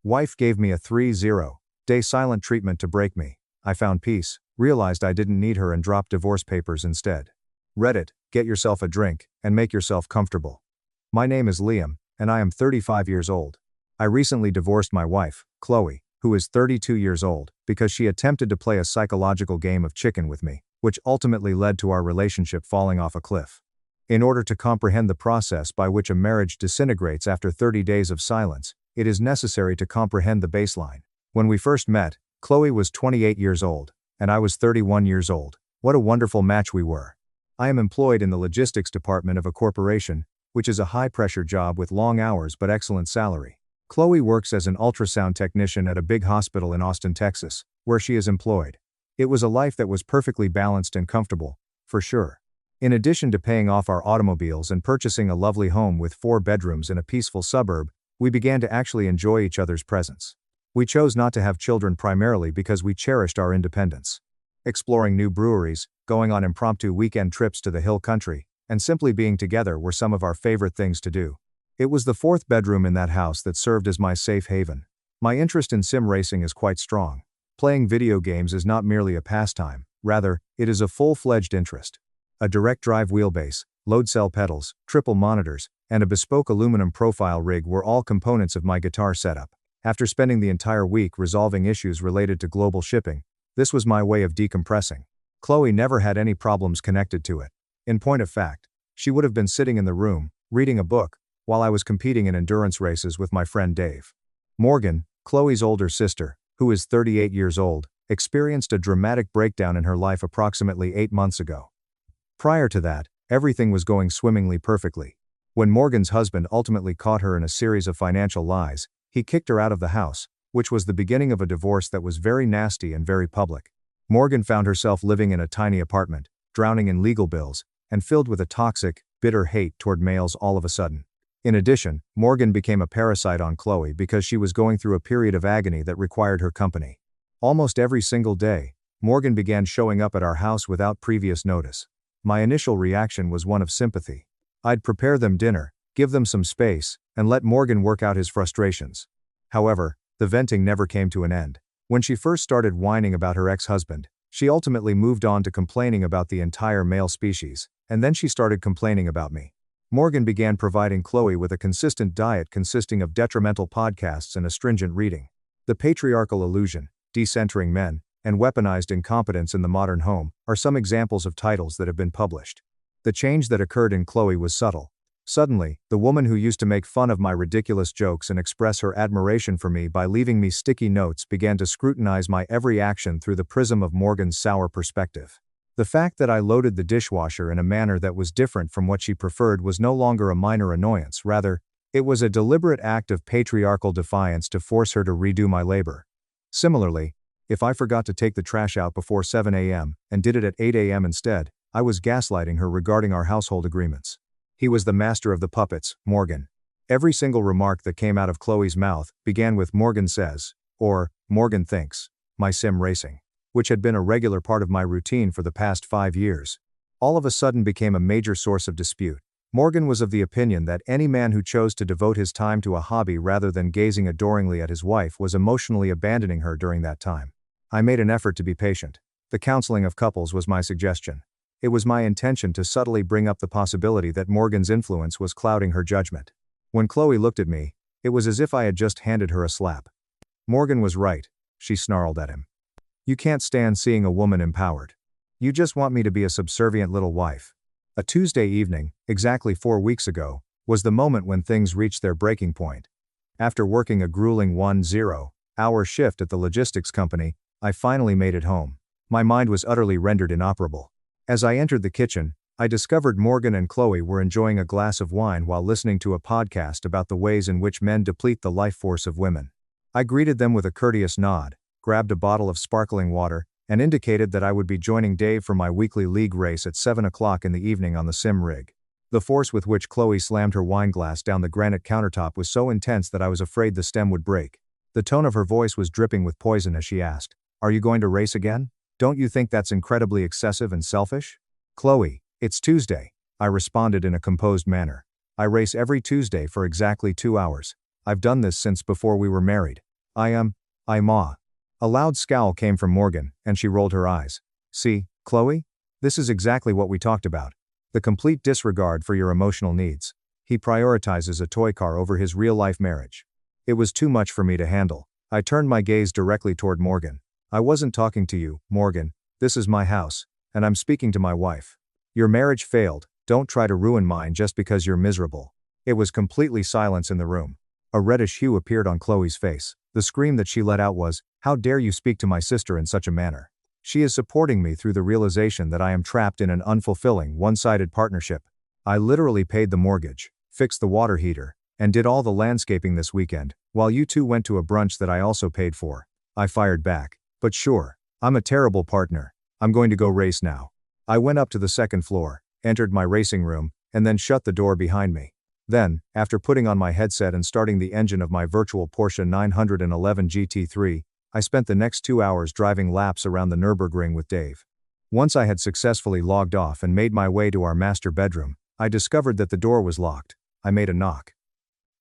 Wife gave me a 3-0-day silent treatment to break me. I found peace, realized I didn't need her and dropped divorce papers instead. Reddit, get yourself a drink, and make yourself comfortable. My name is Liam, and I am 35 years old. I recently divorced my wife, Chloe, who is 32 years old, because she attempted to play a psychological game of chicken with me, which ultimately led to our relationship falling off a cliff. In order to comprehend the process by which a marriage disintegrates after 30 days of silence, it is necessary to comprehend the baseline. When we first met, Chloe was 28 years old, and I was 31 years old. What a wonderful match we were. I am employed in the logistics department of a corporation, which is a high-pressure job with long hours but excellent salary. Chloe works as an ultrasound technician at a big hospital in Austin, Texas, where she is employed. It was a life that was perfectly balanced and comfortable, for sure. In addition to paying off our automobiles and purchasing a lovely home with 4 bedrooms in a peaceful suburb, we began to actually enjoy each other's presence. We chose not to have children primarily because we cherished our independence. Exploring new breweries, going on impromptu weekend trips to the hill country, and simply being together were some of our favorite things to do. It was the 4th bedroom in that house that served as my safe haven. My interest in sim racing is quite strong. Playing video games is not merely a pastime, rather, it is a full-fledged interest. A direct drive wheelbase, load cell pedals, triple monitors, and a bespoke aluminum profile rig were all components of my guitar setup. After spending the entire week resolving issues related to global shipping, this was my way of decompressing. Chloe never had any problems connected to it. In point of fact, she would have been sitting in the room, reading a book, while I was competing in endurance races with my friend Dave. Morgan, Chloe's older sister, who is 38 years old, experienced a dramatic breakdown in her life approximately 8 months ago. Prior to that, everything was going swimmingly perfectly. When Morgan's husband ultimately caught her in a series of financial lies, he kicked her out of the house, which was the beginning of a divorce that was very nasty and very public. Morgan found herself living in a tiny apartment, drowning in legal bills, and filled with a toxic, bitter hate toward males all of a sudden. In addition, Morgan became a parasite on Chloe because she was going through a period of agony that required her company. Almost every single day, Morgan began showing up at our house without previous notice. My initial reaction was one of sympathy. I'd prepare them dinner, give them some space, and let Morgan work out his frustrations. However, the venting never came to an end. When she first started whining about her ex-husband, she ultimately moved on to complaining about the entire male species, and then she started complaining about me. Morgan began providing Chloe with a consistent diet consisting of detrimental podcasts and astringent reading. The patriarchal illusion, decentering men, and weaponized incompetence in the modern home are some examples of titles that have been published. The change that occurred in Chloe was subtle. Suddenly, the woman who used to make fun of my ridiculous jokes and express her admiration for me by leaving me sticky notes began to scrutinize my every action through the prism of Morgan's sour perspective. The fact that I loaded the dishwasher in a manner that was different from what she preferred was no longer a minor annoyance, rather, it was a deliberate act of patriarchal defiance to force her to redo my labor. Similarly, if I forgot to take the trash out before 7 a.m. and did it at 8 a.m. instead, I was gaslighting her regarding our household agreements. He was the master of the puppets, Morgan. Every single remark that came out of Chloe's mouth began with "Morgan says," or "Morgan thinks," my sim racing, which had been a regular part of my routine for the past 5 years. All of a sudden became a major source of dispute. Morgan was of the opinion that any man who chose to devote his time to a hobby rather than gazing adoringly at his wife was emotionally abandoning her during that time. I made an effort to be patient. The counseling of couples was my suggestion. It was my intention to subtly bring up the possibility that Morgan's influence was clouding her judgment. When Chloe looked at me, it was as if I had just handed her a slap. Morgan was right, she snarled at him. You can't stand seeing a woman empowered. You just want me to be a subservient little wife. A Tuesday evening, exactly 4 weeks ago, was the moment when things reached their breaking point. After working a grueling 10-hour shift at the logistics company, I finally made it home. My mind was utterly rendered inoperable. As I entered the kitchen, I discovered Morgan and Chloe were enjoying a glass of wine while listening to a podcast about the ways in which men deplete the life force of women. I greeted them with a courteous nod, grabbed a bottle of sparkling water, and indicated that I would be joining Dave for my weekly league race at 7 o'clock in the evening on the sim rig. The force with which Chloe slammed her wine glass down the granite countertop was so intense that I was afraid the stem would break. The tone of her voice was dripping with poison as she asked, "Are you going to race again? Don't you think that's incredibly excessive and selfish?" "Chloe, it's Tuesday," I responded in a composed manner. "I race every Tuesday for exactly 2 hours. I've done this since before we were married. Ma. A loud scowl came from Morgan, and she rolled her eyes. See, Chloe? This is exactly what we talked about. The complete disregard for your emotional needs. He prioritizes a toy car over his real-life marriage. It was too much for me to handle. I turned my gaze directly toward Morgan. I wasn't talking to you, Morgan. This is my house, and I'm speaking to my wife. Your marriage failed, don't try to ruin mine just because you're miserable. It was completely silence in the room. A reddish hue appeared on Chloe's face. The scream that she let out was, "How dare you speak to my sister in such a manner?" She is supporting me through the realization that I am trapped in an unfulfilling, one-sided partnership. I literally paid the mortgage, fixed the water heater, and did all the landscaping this weekend, while you two went to a brunch that I also paid for. I fired back. But sure, I'm a terrible partner. I'm going to go race now. I went up to the second floor, entered my racing room, and then shut the door behind me. Then, after putting on my headset and starting the engine of my virtual Porsche 911 GT3, I spent the next 2 hours driving laps around the Nürburgring with Dave. Once I had successfully logged off and made my way to our master bedroom, I discovered that the door was locked. I made a knock.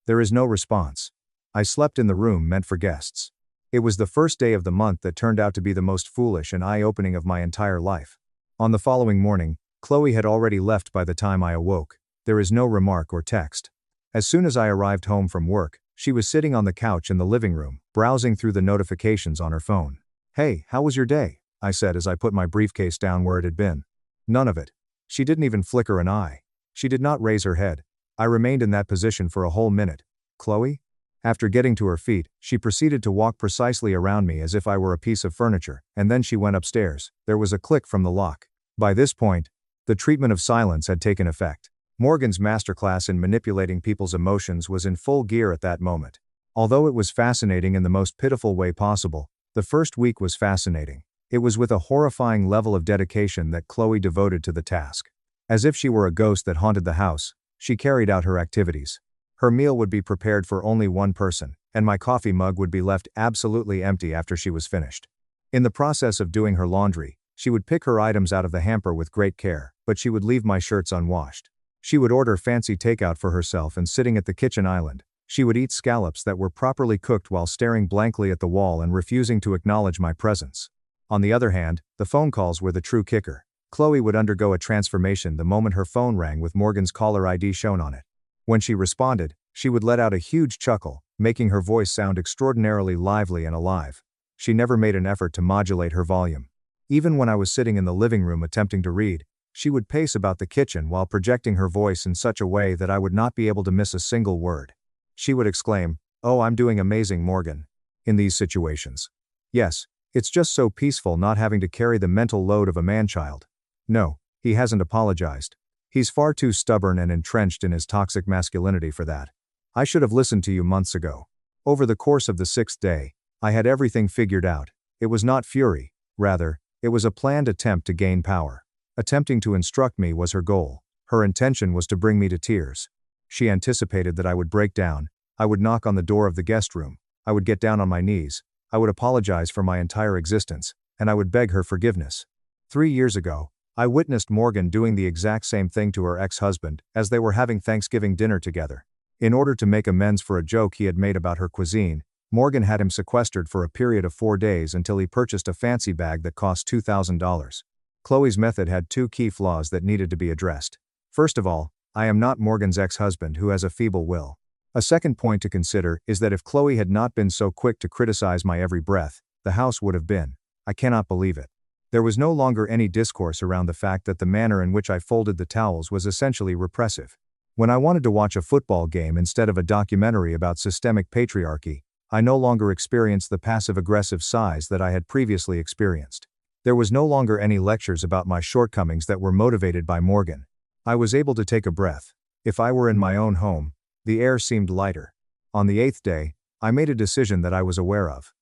There is no response. I slept in the room meant for guests. It was the first day of the month that turned out to be the most foolish and eye-opening of my entire life. On the following morning, Chloe had already left by the time I awoke. There is no remark or text. As soon as I arrived home from work, she was sitting on the couch in the living room, browsing through the notifications on her phone. "Hey, how was your day?" I said as I put my briefcase down where it had been. None of it. She didn't even flicker an eye. She did not raise her head. I remained in that position for a whole minute. "Chloe?" After getting to her feet, she proceeded to walk precisely around me as if I were a piece of furniture, and then she went upstairs. There was a click from the lock. By this point, the treatment of silence had taken effect. Morgan's masterclass in manipulating people's emotions was in full gear at that moment. Although it was fascinating in the most pitiful way possible, the first week was fascinating. It was with a horrifying level of dedication that Chloe devoted to the task. As if she were a ghost that haunted the house, she carried out her activities. Her meal would be prepared for only one person, and my coffee mug would be left absolutely empty after she was finished. In the process of doing her laundry, she would pick her items out of the hamper with great care, but she would leave my shirts unwashed. She would order fancy takeout for herself, and sitting at the kitchen island, she would eat scallops that were properly cooked while staring blankly at the wall and refusing to acknowledge my presence. On the other hand, the phone calls were the true kicker. Chloe would undergo a transformation the moment her phone rang with Morgan's caller ID shown on it. When she responded, she would let out a huge chuckle, making her voice sound extraordinarily lively and alive. She never made an effort to modulate her volume. Even when I was sitting in the living room attempting to read, she would pace about the kitchen while projecting her voice in such a way that I would not be able to miss a single word. She would exclaim, "Oh, I'm doing amazing, Morgan," in these situations. Yes, it's just so peaceful not having to carry the mental load of a man-child. No, he hasn't apologized. He's far too stubborn and entrenched in his toxic masculinity for that. I should have listened to you months ago. Over the course of the 6th day, I had everything figured out. It was not fury, rather, it was a planned attempt to gain power. Attempting to instruct me was her goal. Her intention was to bring me to tears. She anticipated that I would break down. I would knock on the door of the guest room. I would get down on my knees. I would apologize for my entire existence, and I would beg her forgiveness. 3 years ago, I witnessed Morgan doing the exact same thing to her ex-husband as they were having Thanksgiving dinner together. In order to make amends for a joke he had made about her cuisine, Morgan had him sequestered for a period of 4 days until he purchased a fancy bag that cost $2,000. Chloe's method had 2 key flaws that needed to be addressed. First of all, I am not Morgan's ex-husband who has a feeble will. A second point to consider is that if Chloe had not been so quick to criticize my every breath, the house would have been. I cannot believe it. There was no longer any discourse around the fact that the manner in which I folded the towels was essentially repressive. When I wanted to watch a football game instead of a documentary about systemic patriarchy, I no longer experienced the passive-aggressive sighs that I had previously experienced. There was no longer any lectures about my shortcomings that were motivated by Morgan. I was able to take a breath. If I were in my own home, the air seemed lighter. On the 8th day, I made a decision that I was aware of.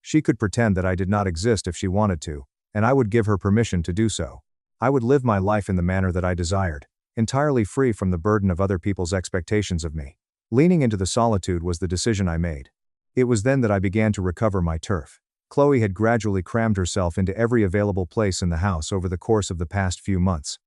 She could pretend that I did not exist if she wanted to, and I would give her permission to do so. I would live my life in the manner that I desired, entirely free from the burden of other people's expectations of me. Leaning into the solitude was the decision I made. It was then that I began to recover my turf. Chloe had gradually crammed herself into every available place in the house over the course of the past few months.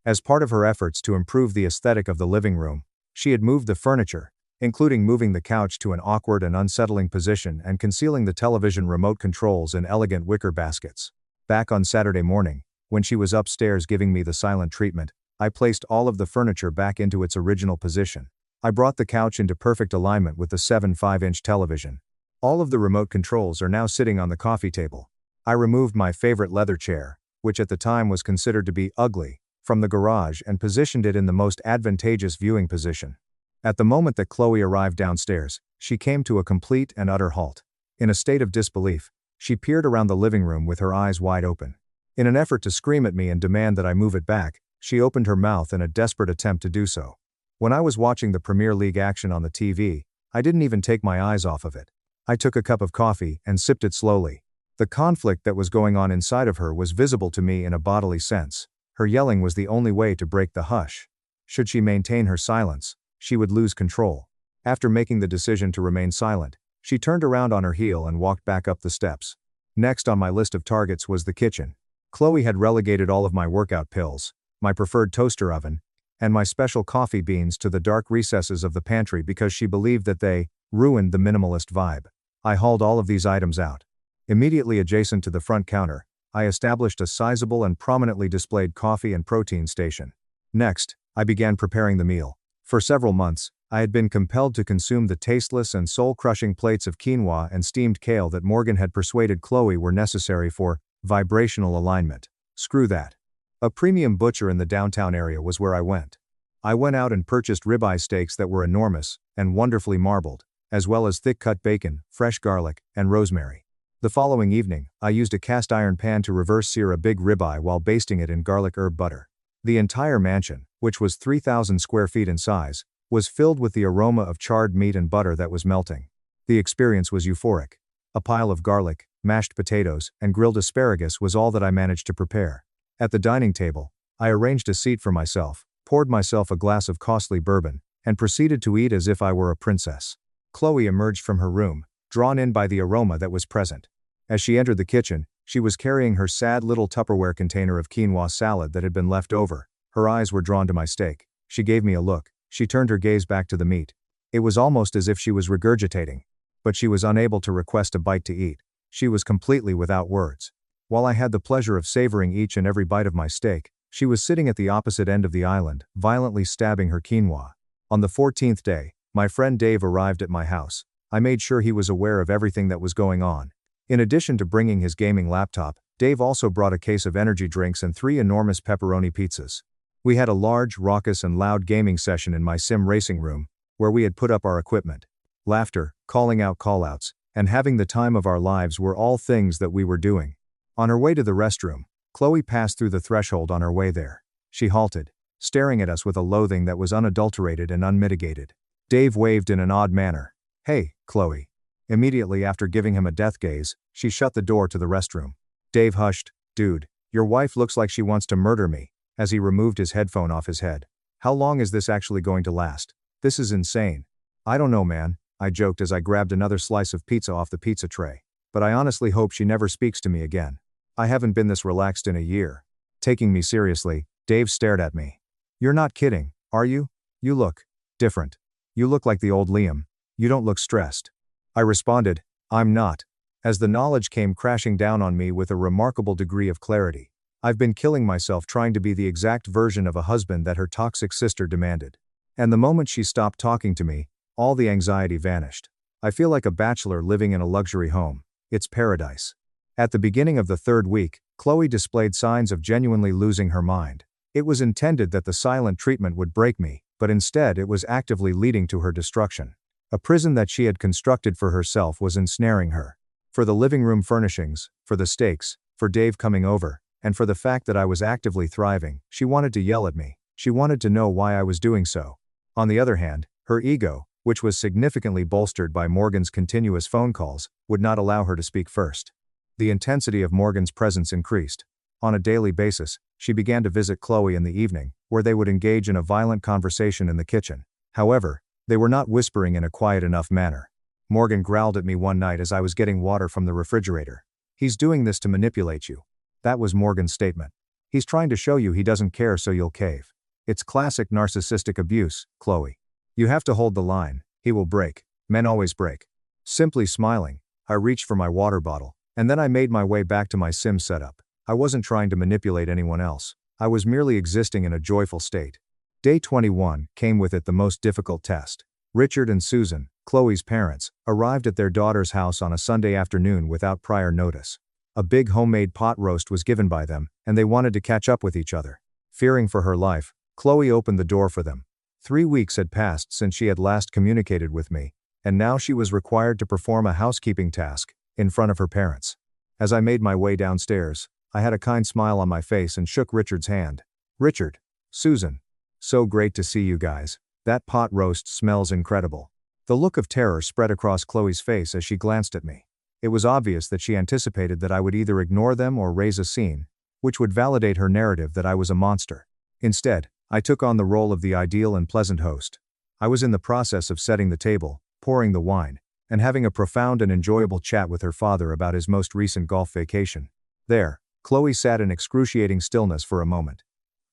As part of her efforts to improve the aesthetic of the living room, she had moved the furniture, including moving the couch to an awkward and unsettling position and concealing the television remote controls in elegant wicker baskets. Back on Saturday morning, when she was upstairs giving me the silent treatment, I placed all of the furniture back into its original position. I brought the couch into perfect alignment with the 7.5-inch television. All of the remote controls are now sitting on the coffee table. I removed my favorite leather chair, which at the time was considered to be ugly, from the garage and positioned it in the most advantageous viewing position. At the moment that Chloe arrived downstairs, she came to a complete and utter halt. In a state of disbelief, she peered around the living room with her eyes wide open. In an effort to scream at me and demand that I move it back, she opened her mouth in a desperate attempt to do so. When I was watching the Premier League action on the TV, I didn't even take my eyes off of it. I took a cup of coffee and sipped it slowly. The conflict that was going on inside of her was visible to me in a bodily sense. Her yelling was the only way to break the hush. Should she maintain her silence, she would lose control. After making the decision to remain silent, she turned around on her heel and walked back up the steps. Next on my list of targets was the kitchen. Chloe had relegated all of my workout pills, my preferred toaster oven, and my special coffee beans to the dark recesses of the pantry because she believed that they ruined the minimalist vibe. I hauled all of these items out. Immediately adjacent to the front counter, I established a sizable and prominently displayed coffee and protein station. Next, I began preparing the meal. For several months, I had been compelled to consume the tasteless and soul-crushing plates of quinoa and steamed kale that Morgan had persuaded Chloe were necessary for vibrational alignment. Screw that. A premium butcher in the downtown area was where I went. I went out and purchased ribeye steaks that were enormous and wonderfully marbled, as well as thick-cut bacon, fresh garlic, and rosemary. The following evening, I used a cast iron pan to reverse sear a big ribeye while basting it in garlic herb butter. The entire mansion, which was 3,000 square feet in size, was filled with the aroma of charred meat and butter that was melting. The experience was euphoric. A pile of garlic, mashed potatoes, and grilled asparagus was all that I managed to prepare. At the dining table, I arranged a seat for myself, poured myself a glass of costly bourbon, and proceeded to eat as if I were a princess. Chloe emerged from her room, drawn in by the aroma that was present. As she entered the kitchen, she was carrying her sad little Tupperware container of quinoa salad that had been left over. Her eyes were drawn to my steak. She gave me a look. She turned her gaze back to the meat. It was almost as if she was regurgitating. But she was unable to request a bite to eat. She was completely without words. While I had the pleasure of savoring each and every bite of my steak, she was sitting at the opposite end of the island, violently stabbing her quinoa. On the 14th day, my friend Dave arrived at my house. I made sure he was aware of everything that was going on. In addition to bringing his gaming laptop, Dave also brought a case of energy drinks and 3 enormous pepperoni pizzas. We had a large, raucous and loud gaming session in my sim racing room, where we had put up our equipment. Laughter, calling out callouts, and having the time of our lives were all things that we were doing. On her way to the restroom, Chloe passed through the threshold on her way there. She halted, staring at us with a loathing that was unadulterated and unmitigated. Dave waved in an odd manner. "Hey, Chloe." Immediately after giving him a death gaze, she shut the door to the restroom. Dave hushed. "Dude, your wife looks like she wants to murder me," as he removed his headphone off his head. "How long is this actually going to last? This is insane." "I don't know, man," I joked as I grabbed another slice of pizza off the pizza tray. "But I honestly hope she never speaks to me again. I haven't been this relaxed in a year." Taking me seriously, Dave stared at me. "You're not kidding, are you? You look different. You look like the old Liam. You don't look stressed." I responded, "I'm not." As the knowledge came crashing down on me with a remarkable degree of clarity. I've been killing myself trying to be the exact version of a husband that her toxic sister demanded. And the moment she stopped talking to me, all the anxiety vanished. I feel like a bachelor living in a luxury home. It's paradise. At the beginning of the 3rd week, Chloe displayed signs of genuinely losing her mind. It was intended that the silent treatment would break me, but instead it was actively leading to her destruction. A prison that she had constructed for herself was ensnaring her. For the living room furnishings, for the steaks, for Dave coming over, and for the fact that I was actively thriving, she wanted to yell at me. She wanted to know why I was doing so. On the other hand, her ego, which was significantly bolstered by Morgan's continuous phone calls, would not allow her to speak first. The intensity of Morgan's presence increased. On a daily basis, she began to visit Chloe in the evening, where they would engage in a violent conversation in the kitchen. However, they were not whispering in a quiet enough manner. Morgan growled at me one night as I was getting water from the refrigerator. "He's doing this to manipulate you." That was Morgan's statement. "He's trying to show you he doesn't care so you'll cave. It's classic narcissistic abuse, Chloe. You have to hold the line. He will break. Men always break. Simply smiling, I reached for my water bottle, and then I made my way back to my sim setup. I wasn't trying to manipulate anyone else. I was merely existing in a joyful state. Day 21 came with it the most difficult test. Richard and Susan, Chloe's parents, arrived at their daughter's house on a Sunday afternoon without prior notice. A big homemade pot roast was given by them, and they wanted to catch up with each other. Fearing for her life, Chloe opened the door for them. 3 weeks had passed since she had last communicated with me, and now she was required to perform a housekeeping task in front of her parents. As I made my way downstairs, I had a kind smile on my face and shook Richard's hand. Richard, Susan, so great to see you guys. That pot roast smells incredible. The look of terror spread across Chloe's face as she glanced at me. It was obvious that she anticipated that I would either ignore them or raise a scene, which would validate her narrative that I was a monster. Instead, I took on the role of the ideal and pleasant host. I was in the process of setting the table, pouring the wine, and having a profound and enjoyable chat with her father about his most recent golf vacation. There, Chloe sat in excruciating stillness for a moment.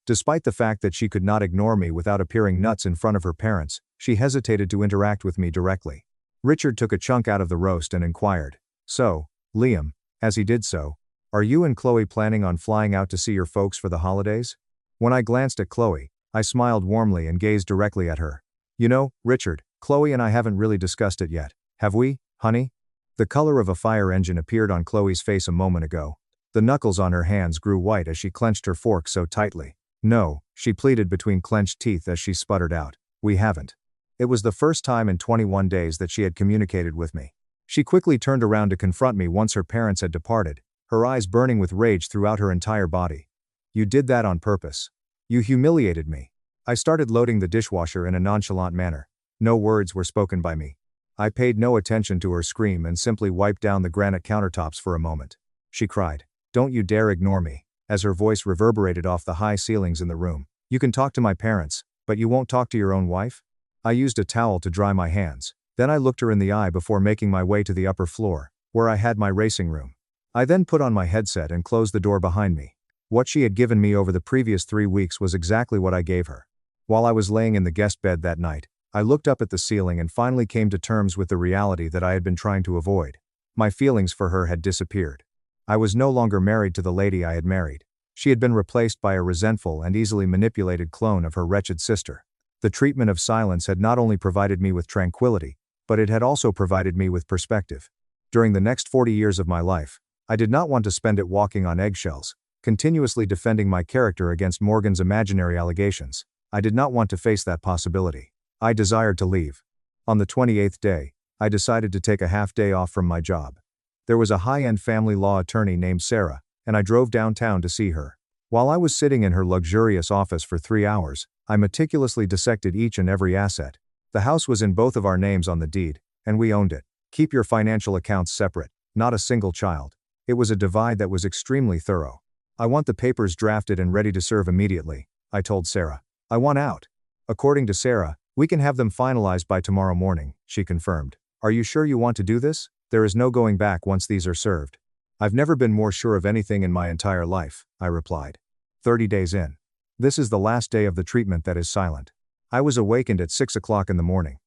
Despite the fact that she could not ignore me without appearing nuts in front of her parents, she hesitated to interact with me directly. Richard took a chunk out of the roast and inquired, "So, Liam," as he did so, "are you and Chloe planning on flying out to see your folks for the holidays?" When I glanced at Chloe, I smiled warmly and gazed directly at her. "You know, Richard, Chloe and I haven't really discussed it yet, have we, honey?" The color of a fire engine appeared on Chloe's face a moment ago. The knuckles on her hands grew white as she clenched her fork so tightly. "No," she pleaded between clenched teeth as she sputtered out, "we haven't." It was the first time in 21 days that she had communicated with me. She quickly turned around to confront me once her parents had departed, her eyes burning with rage throughout her entire body. "You did that on purpose. You humiliated me." I started loading the dishwasher in a nonchalant manner. No words were spoken by me. I paid no attention to her scream and simply wiped down the granite countertops for a moment. She cried, "Don't you dare ignore me," as her voice reverberated off the high ceilings in the room. "You can talk to my parents, but you won't talk to your own wife?" I used a towel to dry my hands. Then I looked her in the eye before making my way to the upper floor, where I had my racing room. I then put on my headset and closed the door behind me. What she had given me over the previous 3 weeks was exactly what I gave her. While I was laying in the guest bed that night, I looked up at the ceiling and finally came to terms with the reality that I had been trying to avoid. My feelings for her had disappeared. I was no longer married to the lady I had married. She had been replaced by a resentful and easily manipulated clone of her wretched sister. The treatment of silence had not only provided me with tranquility, but it had also provided me with perspective. During the next 40 years of my life, I did not want to spend it walking on eggshells, continuously defending my character against Morgan's imaginary allegations. I did not want to face that possibility. I desired to leave. On the 28th day, I decided to take a half day off from my job. There was a high-end family law attorney named Sarah, and I drove downtown to see her. While I was sitting in her luxurious office for 3 hours, I meticulously dissected each and every asset. The house was in both of our names on the deed, and we owned it. Keep your financial accounts separate, not a single child. It was a divide that was extremely thorough. "I want the papers drafted and ready to serve immediately," I told Sarah. "I want out." According to Sarah, "We can have them finalized by tomorrow morning," she confirmed. "Are you sure you want to do this? There is no going back once these are served." "I've never been more sure of anything in my entire life," I replied. 30 days in. This is the last day of the treatment that is silent. I was awakened at 6 o'clock in the morning.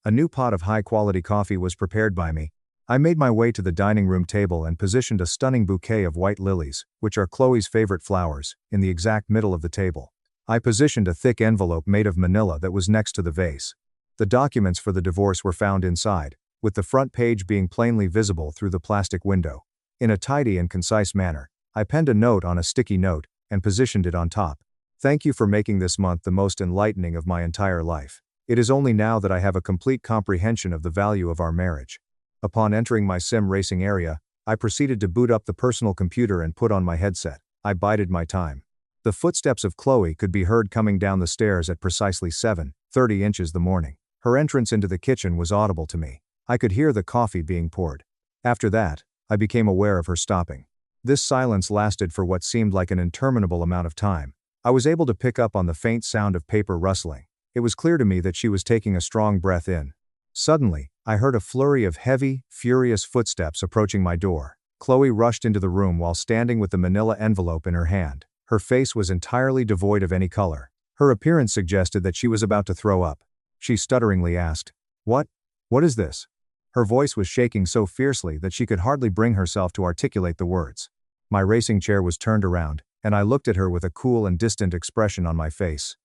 A new pot of high-quality coffee was prepared by me. I made my way to the dining room table and positioned a stunning bouquet of white lilies, which are Chloe's favorite flowers, in the exact middle of the table. I positioned a thick envelope made of manila that was next to the vase. The documents for the divorce were found inside, with the front page being plainly visible through the plastic window. In a tidy and concise manner, I penned a note on a sticky note and positioned it on top. "Thank you for making this month the most enlightening of my entire life. It is only now that I have a complete comprehension of the value of our marriage." Upon entering my sim racing area, I proceeded to boot up the personal computer and put on my headset. I bided my time. The footsteps of Chloe could be heard coming down the stairs at precisely 7:30 inches the morning. Her entrance into the kitchen was audible to me. I could hear the coffee being poured. After that, I became aware of her stopping. This silence lasted for what seemed like an interminable amount of time. I was able to pick up on the faint sound of paper rustling. It was clear to me that she was taking a strong breath in. Suddenly, I heard a flurry of heavy, furious footsteps approaching my door. Chloe rushed into the room while standing with the manila envelope in her hand. Her face was entirely devoid of any color. Her appearance suggested that she was about to throw up. She stutteringly asked, What? What is this? Her voice was shaking so fiercely that she could hardly bring herself to articulate the words. My racing chair was turned around, and I looked at her with a cool and distant expression on my face.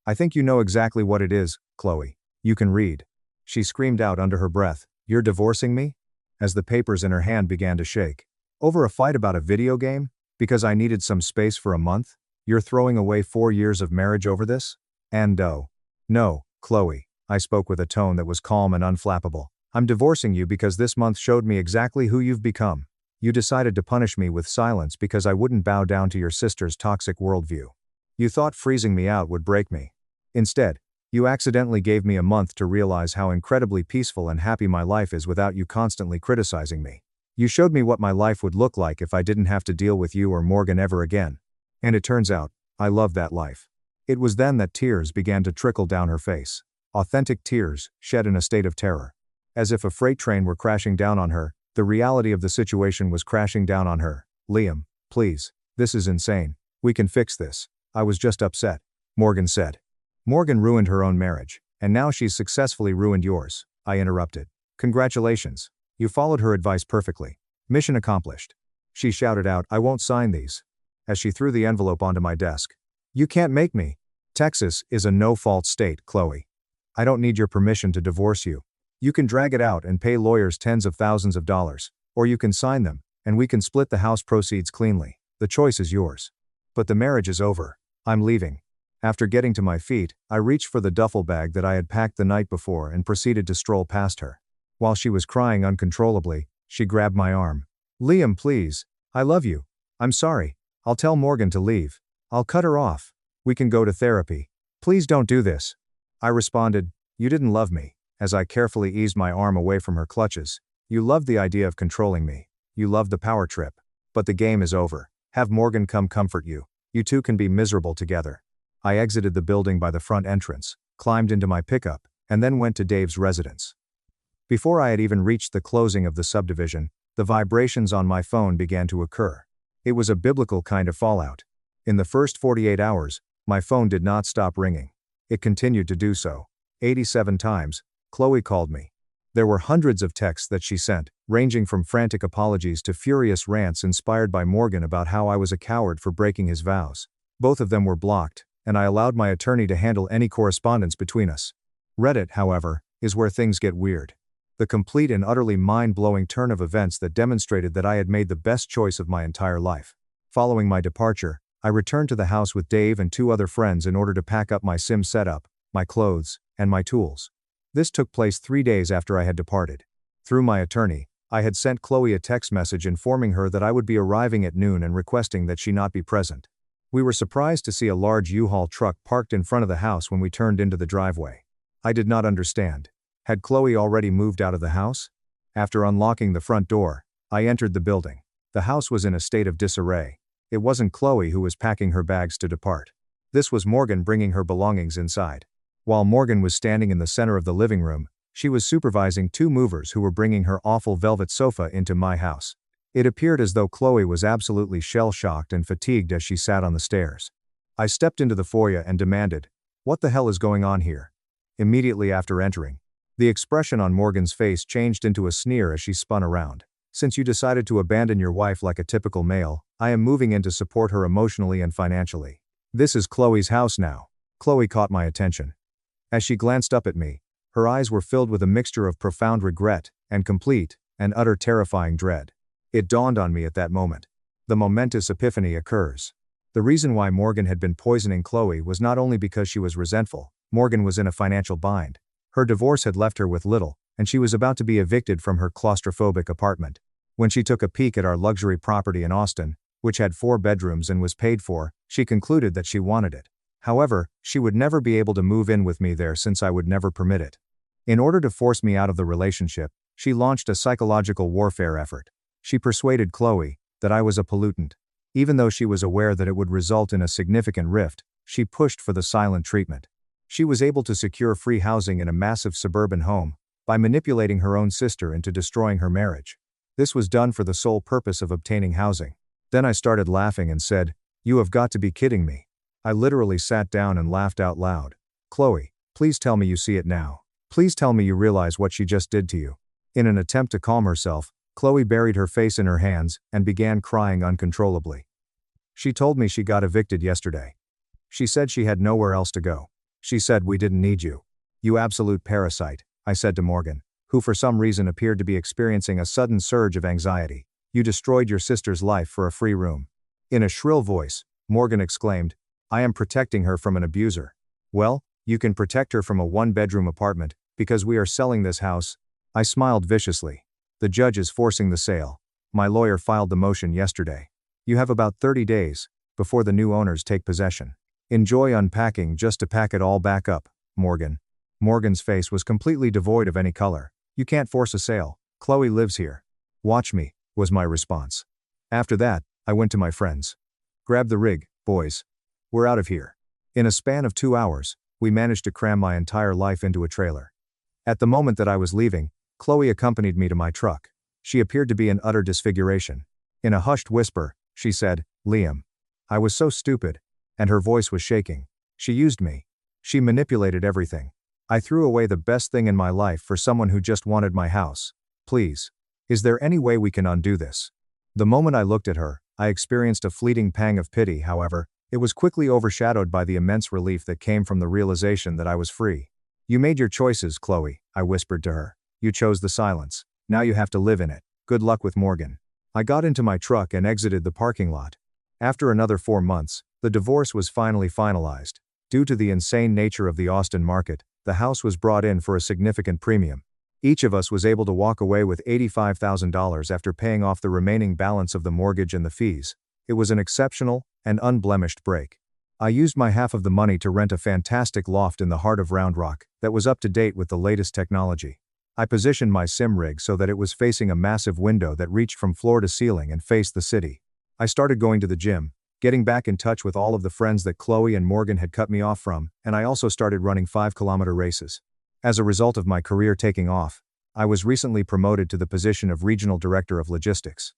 I think you know exactly what it is, Chloe. You can read. She screamed out under her breath, "You're divorcing me?" As the papers in her hand began to shake. Over a fight about a video game? Because I needed some space for a month? You're throwing away 4 years of marriage over this? And no, Chloe. I spoke with a tone that was calm and unflappable. I'm divorcing you because this month showed me exactly who you've become. You decided to punish me with silence because I wouldn't bow down to your sister's toxic worldview. You thought freezing me out would break me. Instead, you accidentally gave me a month to realize how incredibly peaceful and happy my life is without you constantly criticizing me. You showed me what my life would look like if I didn't have to deal with you or Morgan ever again. And it turns out, I love that life. It was then that tears began to trickle down her face. Authentic tears, shed in a state of terror. As if a freight train were crashing down on her, the reality of the situation was crashing down on her. Liam, please, this is insane. We can fix this. I was just upset. Morgan said. Morgan ruined her own marriage, and now she's successfully ruined yours. I interrupted. Congratulations. You followed her advice perfectly. Mission accomplished. She shouted out, I won't sign these. As she threw the envelope onto my desk. You can't make me. Texas is a no-fault state, Chloe. I don't need your permission to divorce you. You can drag it out and pay lawyers tens of thousands of dollars, or you can sign them, and we can split the house proceeds cleanly. The choice is yours. But the marriage is over. I'm leaving. After getting to my feet, I reached for the duffel bag that I had packed the night before and proceeded to stroll past her. While she was crying uncontrollably, she grabbed my arm. Liam, please. I love you. I'm sorry. I'll tell Morgan to leave. I'll cut her off. We can go to therapy. Please don't do this. I responded, you didn't love me, as I carefully eased my arm away from her clutches. You loved the idea of controlling me. You loved the power trip. But the game is over. Have Morgan come comfort you. You two can be miserable together. I exited the building by the front entrance, climbed into my pickup, and then went to Dave's residence. Before I had even reached the closing of the subdivision, the vibrations on my phone began to occur. It was a biblical kind of fallout. In the first 48 hours, my phone did not stop ringing. It continued to do so. 87 times, Chloe called me. There were hundreds of texts that she sent, ranging from frantic apologies to furious rants inspired by Morgan about how I was a coward for breaking his vows. Both of them were blocked, and I allowed my attorney to handle any correspondence between us. Reddit, however, is where things get weird. The complete and utterly mind-blowing turn of events that demonstrated that I had made the best choice of my entire life. Following my departure, I returned to the house with Dave and 2 other friends in order to pack up my sim setup, my clothes, and my tools. This took place 3 days after I had departed. Through my attorney, I had sent Chloe a text message informing her that I would be arriving at noon and requesting that she not be present. We were surprised to see a large U-Haul truck parked in front of the house when we turned into the driveway. I did not understand. Had Chloe already moved out of the house? After unlocking the front door, I entered the building. The house was in a state of disarray. It wasn't Chloe who was packing her bags to depart. This was Morgan bringing her belongings inside. While Morgan was standing in the center of the living room, she was supervising 2 movers who were bringing her awful velvet sofa into my house. It appeared as though Chloe was absolutely shell-shocked and fatigued as she sat on the stairs. I stepped into the foyer and demanded, "What the hell is going on here?" Immediately after entering, the expression on Morgan's face changed into a sneer as she spun around. "Since you decided to abandon your wife like a typical male, I am moving in to support her emotionally and financially. This is Chloe's house now." Chloe caught my attention. As she glanced up at me, her eyes were filled with a mixture of profound regret and complete and utter terrifying dread. It dawned on me at that moment. The momentous epiphany occurs. The reason why Morgan had been poisoning Chloe was not only because she was resentful. Morgan was in a financial bind. Her divorce had left her with little, and she was about to be evicted from her claustrophobic apartment. When she took a peek at our luxury property in Austin, which had 4 bedrooms and was paid for, she concluded that she wanted it. However, she would never be able to move in with me there since I would never permit it. In order to force me out of the relationship, she launched a psychological warfare effort. She persuaded Chloe that I was a pollutant. Even though she was aware that it would result in a significant rift, she pushed for the silent treatment. She was able to secure free housing in a massive suburban home by manipulating her own sister into destroying her marriage. This was done for the sole purpose of obtaining housing. Then I started laughing and said, "You have got to be kidding me." I literally sat down and laughed out loud. "Chloe, please tell me you see it now. Please tell me you realize what she just did to you." In an attempt to calm herself, Chloe buried her face in her hands and began crying uncontrollably. "She told me she got evicted yesterday. She said she had nowhere else to go. She said we didn't need you. You absolute parasite," I said to Morgan, who for some reason appeared to be experiencing a sudden surge of anxiety. "You destroyed your sister's life for a free room." In a shrill voice, Morgan exclaimed, "I am protecting her from an abuser." "Well, you can protect her from a one-bedroom apartment, because we are selling this house." I smiled viciously. "The judge is forcing the sale. My lawyer filed the motion yesterday. You have about 30 days, before the new owners take possession. Enjoy unpacking just to pack it all back up, Morgan." Morgan's face was completely devoid of any color. "You can't force a sale. Chloe lives here." "Watch me," was my response. After that, I went to my friends. "Grab the rig, boys. We're out of here." In a span of 2 hours, we managed to cram my entire life into a trailer. At the moment that I was leaving, Chloe accompanied me to my truck. She appeared to be in utter disfiguration. In a hushed whisper, she said, "Liam. I was so stupid." And her voice was shaking. "She used me. She manipulated everything. I threw away the best thing in my life for someone who just wanted my house. Please. Is there any way we can undo this?" The moment I looked at her, I experienced a fleeting pang of pity. However, it was quickly overshadowed by the immense relief that came from the realization that I was free. "You made your choices, Chloe," I whispered to her. "You chose the silence. Now you have to live in it. Good luck with Morgan." I got into my truck and exited the parking lot. After another 4 months, the divorce was finally finalized. Due to the insane nature of the Austin market, the house was brought in for a significant premium. Each of us was able to walk away with $85,000 after paying off the remaining balance of the mortgage and the fees. It was an exceptional and unblemished break. I used my half of the money to rent a fantastic loft in the heart of Round Rock that was up to date with the latest technology. I positioned my sim rig so that it was facing a massive window that reached from floor to ceiling and faced the city. I started going to the gym, getting back in touch with all of the friends that Chloe and Morgan had cut me off from, and I also started running 5-kilometer races. As a result of my career taking off, I was recently promoted to the position of Regional Director of Logistics.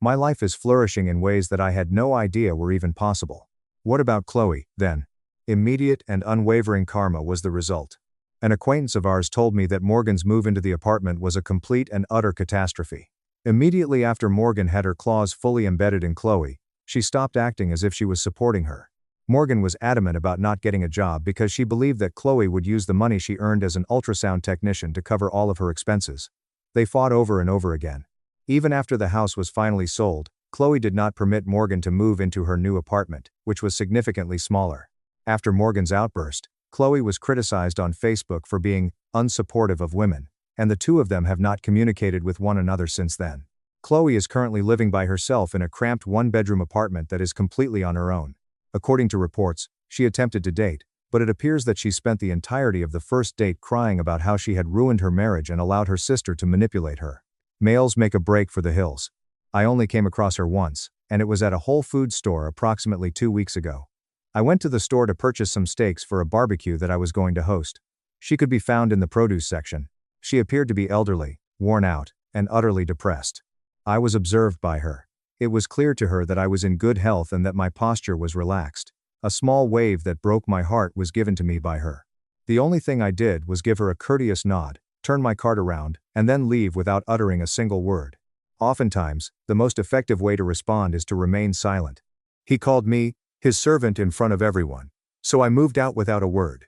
My life is flourishing in ways that I had no idea were even possible. What about Chloe, then? Immediate and unwavering karma was the result. An acquaintance of ours told me that Morgan's move into the apartment was a complete and utter catastrophe. Immediately after Morgan had her claws fully embedded in Chloe, she stopped acting as if she was supporting her. Morgan was adamant about not getting a job because she believed that Chloe would use the money she earned as an ultrasound technician to cover all of her expenses. They fought over and over again. Even after the house was finally sold, Chloe did not permit Morgan to move into her new apartment, which was significantly smaller. After Morgan's outburst, Chloe was criticized on Facebook for being unsupportive of women, and the two of them have not communicated with one another since then. Chloe is currently living by herself in a cramped one-bedroom apartment that is completely on her own. According to reports, she attempted to date, but it appears that she spent the entirety of the first date crying about how she had ruined her marriage and allowed her sister to manipulate her. Males make a break for the hills. I only came across her once, and it was at a Whole Foods store approximately 2 weeks ago. I went to the store to purchase some steaks for a barbecue that I was going to host. She could be found in the produce section. She appeared to be elderly, worn out, and utterly depressed. I was observed by her. It was clear to her that I was in good health and that my posture was relaxed. A small wave that broke my heart was given to me by her. The only thing I did was give her a courteous nod, turn my cart around, and then leave without uttering a single word. Oftentimes, the most effective way to respond is to remain silent. He called me his servant in front of everyone, so I moved out without a word.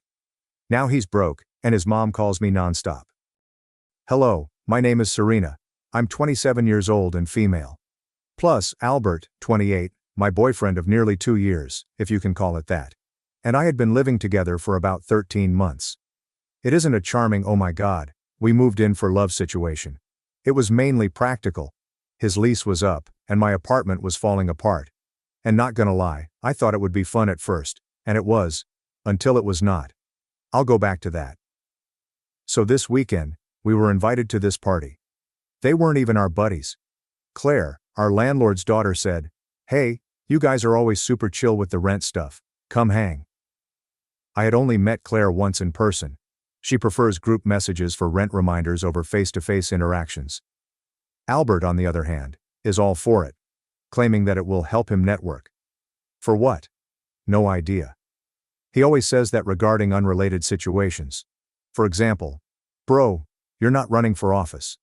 Now he's broke, and his mom calls me nonstop. Hello, my name is Serena. I'm 27 years old and female. Plus, Albert, 28, my boyfriend of nearly 2 years, if you can call it that. And I had been living together for about 13 months. It isn't a charming oh my god, we moved in for love situation. It was mainly practical. His lease was up, and my apartment was falling apart. And not gonna lie, I thought it would be fun at first, and it was. Until it was not. I'll go back to that. So this weekend, we were invited to this party. They weren't even our buddies. Claire, our landlord's daughter, said, "Hey, you guys are always super chill with the rent stuff. Come hang." I had only met Claire once in person. She prefers group messages for rent reminders over face-to-face interactions. Albert, on the other hand, is all for it, claiming that it will help him network. For what? No idea. He always says that regarding unrelated situations. For example, "Bro, you're not running for office."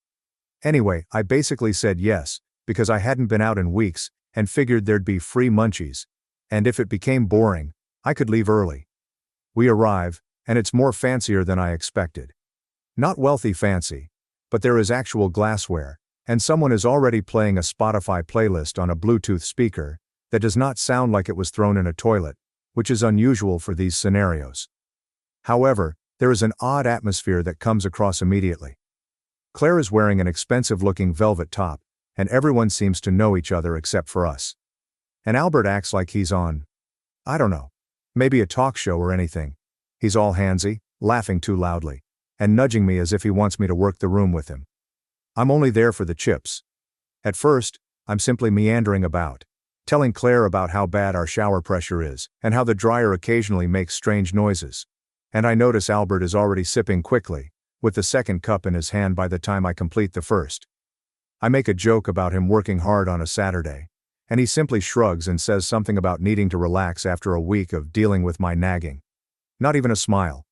Anyway, I basically said yes, because I hadn't been out in weeks, and figured there'd be free munchies. And if it became boring, I could leave early. We arrive, and it's more fancier than I expected. Not wealthy fancy, but there is actual glassware, and someone is already playing a Spotify playlist on a Bluetooth speaker that does not sound like it was thrown in a toilet, which is unusual for these scenarios. However, there is an odd atmosphere that comes across immediately. Claire is wearing an expensive-looking velvet top, and everyone seems to know each other except for us. And Albert acts like he's on, I don't know, maybe a talk show or anything. He's all handsy, laughing too loudly, and nudging me as if he wants me to work the room with him. I'm only there for the chips. At first, I'm simply meandering about, telling Claire about how bad our shower pressure is, and how the dryer occasionally makes strange noises. And I notice Albert is already sipping quickly, with the second cup in his hand by the time I complete the first. I make a joke about him working hard on a Saturday, and he simply shrugs and says something about needing to relax after a week of dealing with my nagging. Not even a smile.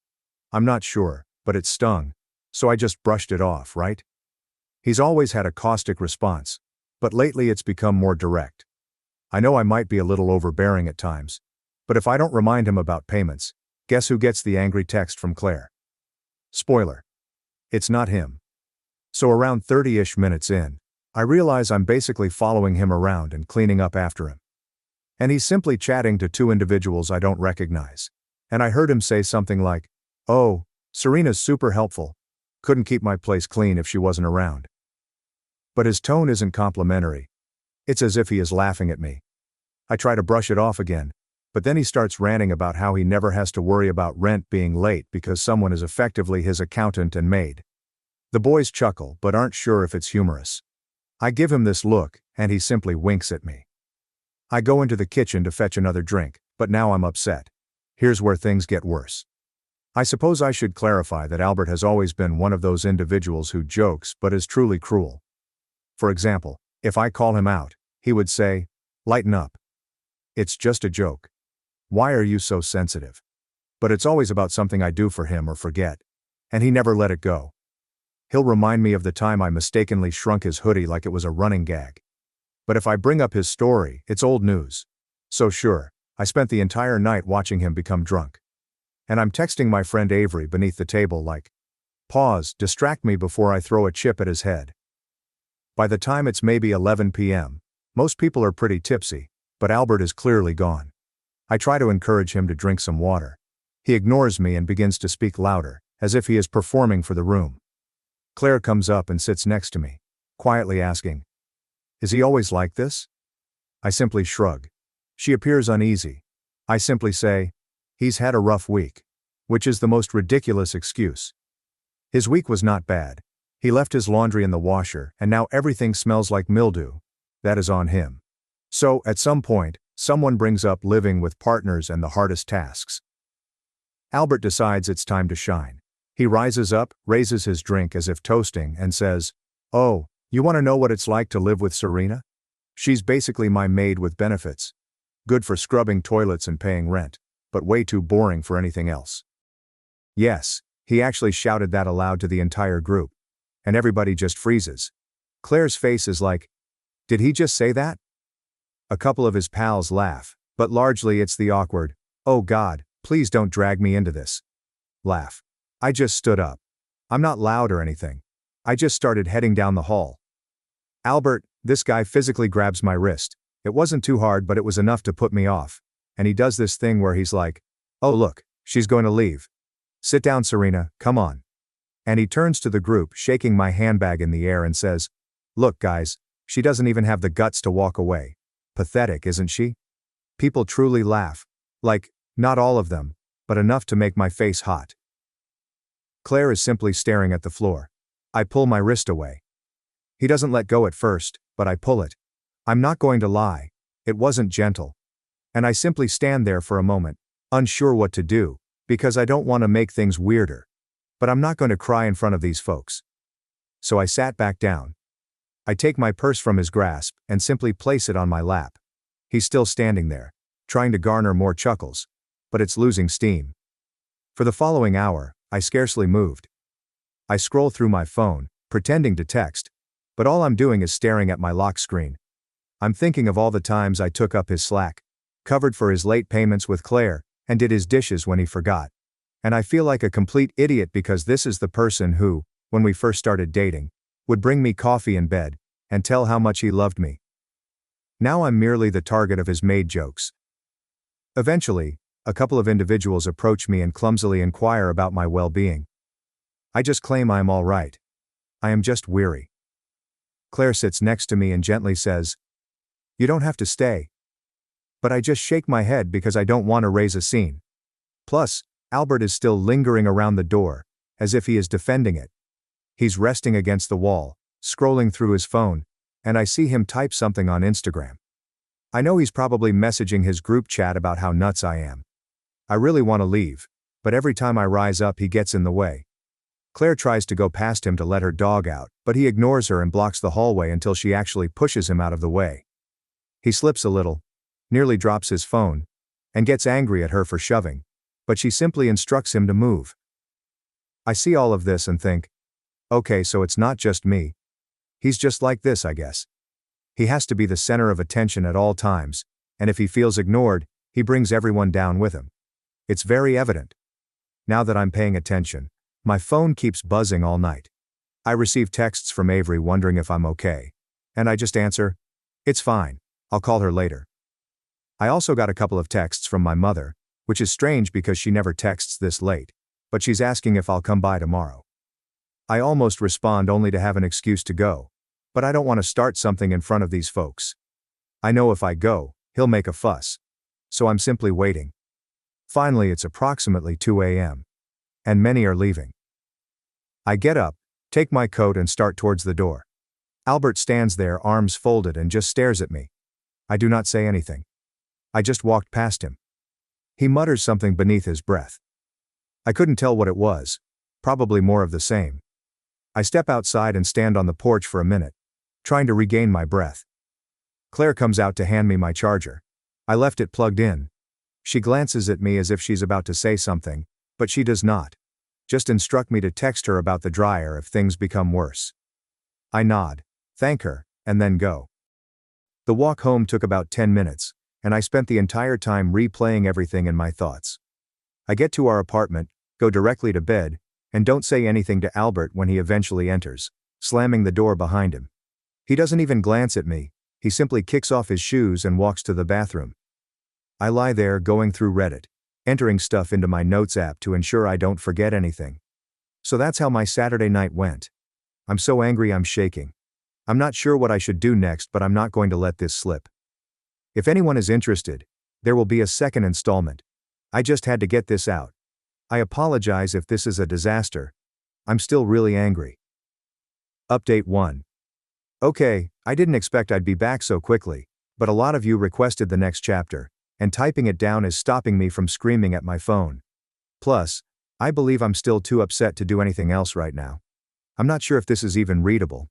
I'm not sure, but it stung, so I just brushed it off, right? He's always had a caustic response, but lately it's become more direct. I know I might be a little overbearing at times, but if I don't remind him about payments, guess who gets the angry text from Claire? Spoiler. It's not him. So around 30-ish minutes in, I realize I'm basically following him around and cleaning up after him. And he's simply chatting to two individuals I don't recognize. And I heard him say something like, "Oh, Serena's super helpful. Couldn't keep my place clean if she wasn't around." But his tone isn't complimentary. It's as if he is laughing at me. I try to brush it off again, but then he starts ranting about how he never has to worry about rent being late because someone is effectively his accountant and maid. The boys chuckle but aren't sure if it's humorous. I give him this look, and he simply winks at me. I go into the kitchen to fetch another drink, but now I'm upset. Here's where things get worse. I suppose I should clarify that Albert has always been one of those individuals who jokes but is truly cruel. For example, if I call him out, he would say, "Lighten up. It's just a joke. Why are you so sensitive?" But it's always about something I do for him or forget, and he never let it go. He'll remind me of the time I mistakenly shrunk his hoodie like it was a running gag. But if I bring up his story, it's old news. So sure, I spent the entire night watching him become drunk. And I'm texting my friend Avery beneath the table like, "Pause, distract me before I throw a chip at his head." By the time it's maybe 11 p.m., most people are pretty tipsy, but Albert is clearly gone. I try to encourage him to drink some water. He ignores me and begins to speak louder, as if he is performing for the room. Claire comes up and sits next to me, quietly asking, "Is he always like this?" I simply shrug. She appears uneasy. I simply say, "He's had a rough week," which is the most ridiculous excuse. His week was not bad. He left his laundry in the washer, and now everything smells like mildew. That is on him. So, at some point, someone brings up living with partners and the hardest tasks. Albert decides it's time to shine. He rises up, raises his drink as if toasting, and says, "Oh, you want to know what it's like to live with Serena? She's basically my maid with benefits. Good for scrubbing toilets and paying rent, but way too boring for anything else." Yes, he actually shouted that aloud to the entire group. And everybody just freezes. Claire's face is like, "Did he just say that?" A couple of his pals laugh, but largely it's the awkward, "Oh God, please don't drag me into this" laugh. I just stood up. I'm not loud or anything. I just started heading down the hall. "Albert," this guy physically grabs my wrist. It wasn't too hard, but it was enough to put me off. And he does this thing where he's like, "Oh look, she's going to leave. Sit down, Serena, come on." And he turns to the group, shaking my handbag in the air and says, "Look guys, she doesn't even have the guts to walk away. Pathetic, isn't she?" People truly laugh. Like, not all of them, but enough to make my face hot. Claire is simply staring at the floor. I pull my wrist away. He doesn't let go at first, but I pull it. I'm not going to lie. It wasn't gentle. And I simply stand there for a moment, unsure what to do, because I don't want to make things weirder. But I'm not going to cry in front of these folks. So I sat back down. I take my purse from his grasp and simply place it on my lap. He's still standing there, trying to garner more chuckles, but it's losing steam. For the following hour, I scarcely moved. I scroll through my phone, pretending to text, but all I'm doing is staring at my lock screen. I'm thinking of all the times I took up his slack, covered for his late payments with Claire, and did his dishes when he forgot. And I feel like a complete idiot because this is the person who, when we first started dating, would bring me coffee in bed, and tell how much he loved me. Now I'm merely the target of his maid jokes. Eventually, a couple of individuals approach me and clumsily inquire about my well-being. I just claim I am all right. I am just weary. Claire sits next to me and gently says, "You don't have to stay." But I just shake my head because I don't want to raise a scene. Plus, Albert is still lingering around the door, as if he is defending it. He's resting against the wall, scrolling through his phone, and I see him type something on Instagram. I know he's probably messaging his group chat about how nuts I am. I really want to leave, but every time I rise up he gets in the way. Claire tries to go past him to let her dog out, but he ignores her and blocks the hallway until she actually pushes him out of the way. He slips a little, nearly drops his phone, and gets angry at her for shoving, but she simply instructs him to move. I see all of this and think, okay, so it's not just me. He's just like this, I guess. He has to be the center of attention at all times, and if he feels ignored, he brings everyone down with him. It's very evident. Now that I'm paying attention, my phone keeps buzzing all night. I receive texts from Avery wondering if I'm okay, and I just answer, "It's fine, I'll call her later." I also got a couple of texts from my mother, which is strange because she never texts this late, but she's asking if I'll come by tomorrow. I almost respond only to have an excuse to go, but I don't want to start something in front of these folks. I know if I go, he'll make a fuss. So I'm simply waiting. Finally, it's approximately 2 a.m. and many are leaving. I get up, take my coat and start towards the door. Albert stands there, arms folded, and just stares at me. I do not say anything. I just walked past him. He mutters something beneath his breath. I couldn't tell what it was, probably more of the same. I step outside and stand on the porch for a minute, trying to regain my breath. Claire comes out to hand me my charger. I left it plugged in. She glances at me as if she's about to say something, but she does not. Just instruct me to text her about the dryer if things become worse. I nod, thank her, and then go. The walk home took about 10 minutes, and I spent the entire time replaying everything in my thoughts. I get to our apartment, go directly to bed, and don't say anything to Albert when he eventually enters, slamming the door behind him. He doesn't even glance at me, he simply kicks off his shoes and walks to the bathroom. I lie there going through Reddit, entering stuff into my notes app to ensure I don't forget anything. So that's how my Saturday night went. I'm so angry I'm shaking. I'm not sure what I should do next, but I'm not going to let this slip. If anyone is interested, there will be a second installment. I just had to get this out. I apologize if this is a disaster. I'm still really angry. Update 1. Okay, I didn't expect I'd be back so quickly, but a lot of you requested the next chapter, and typing it down is stopping me from screaming at my phone. Plus, I believe I'm still too upset to do anything else right now. I'm not sure if this is even readable.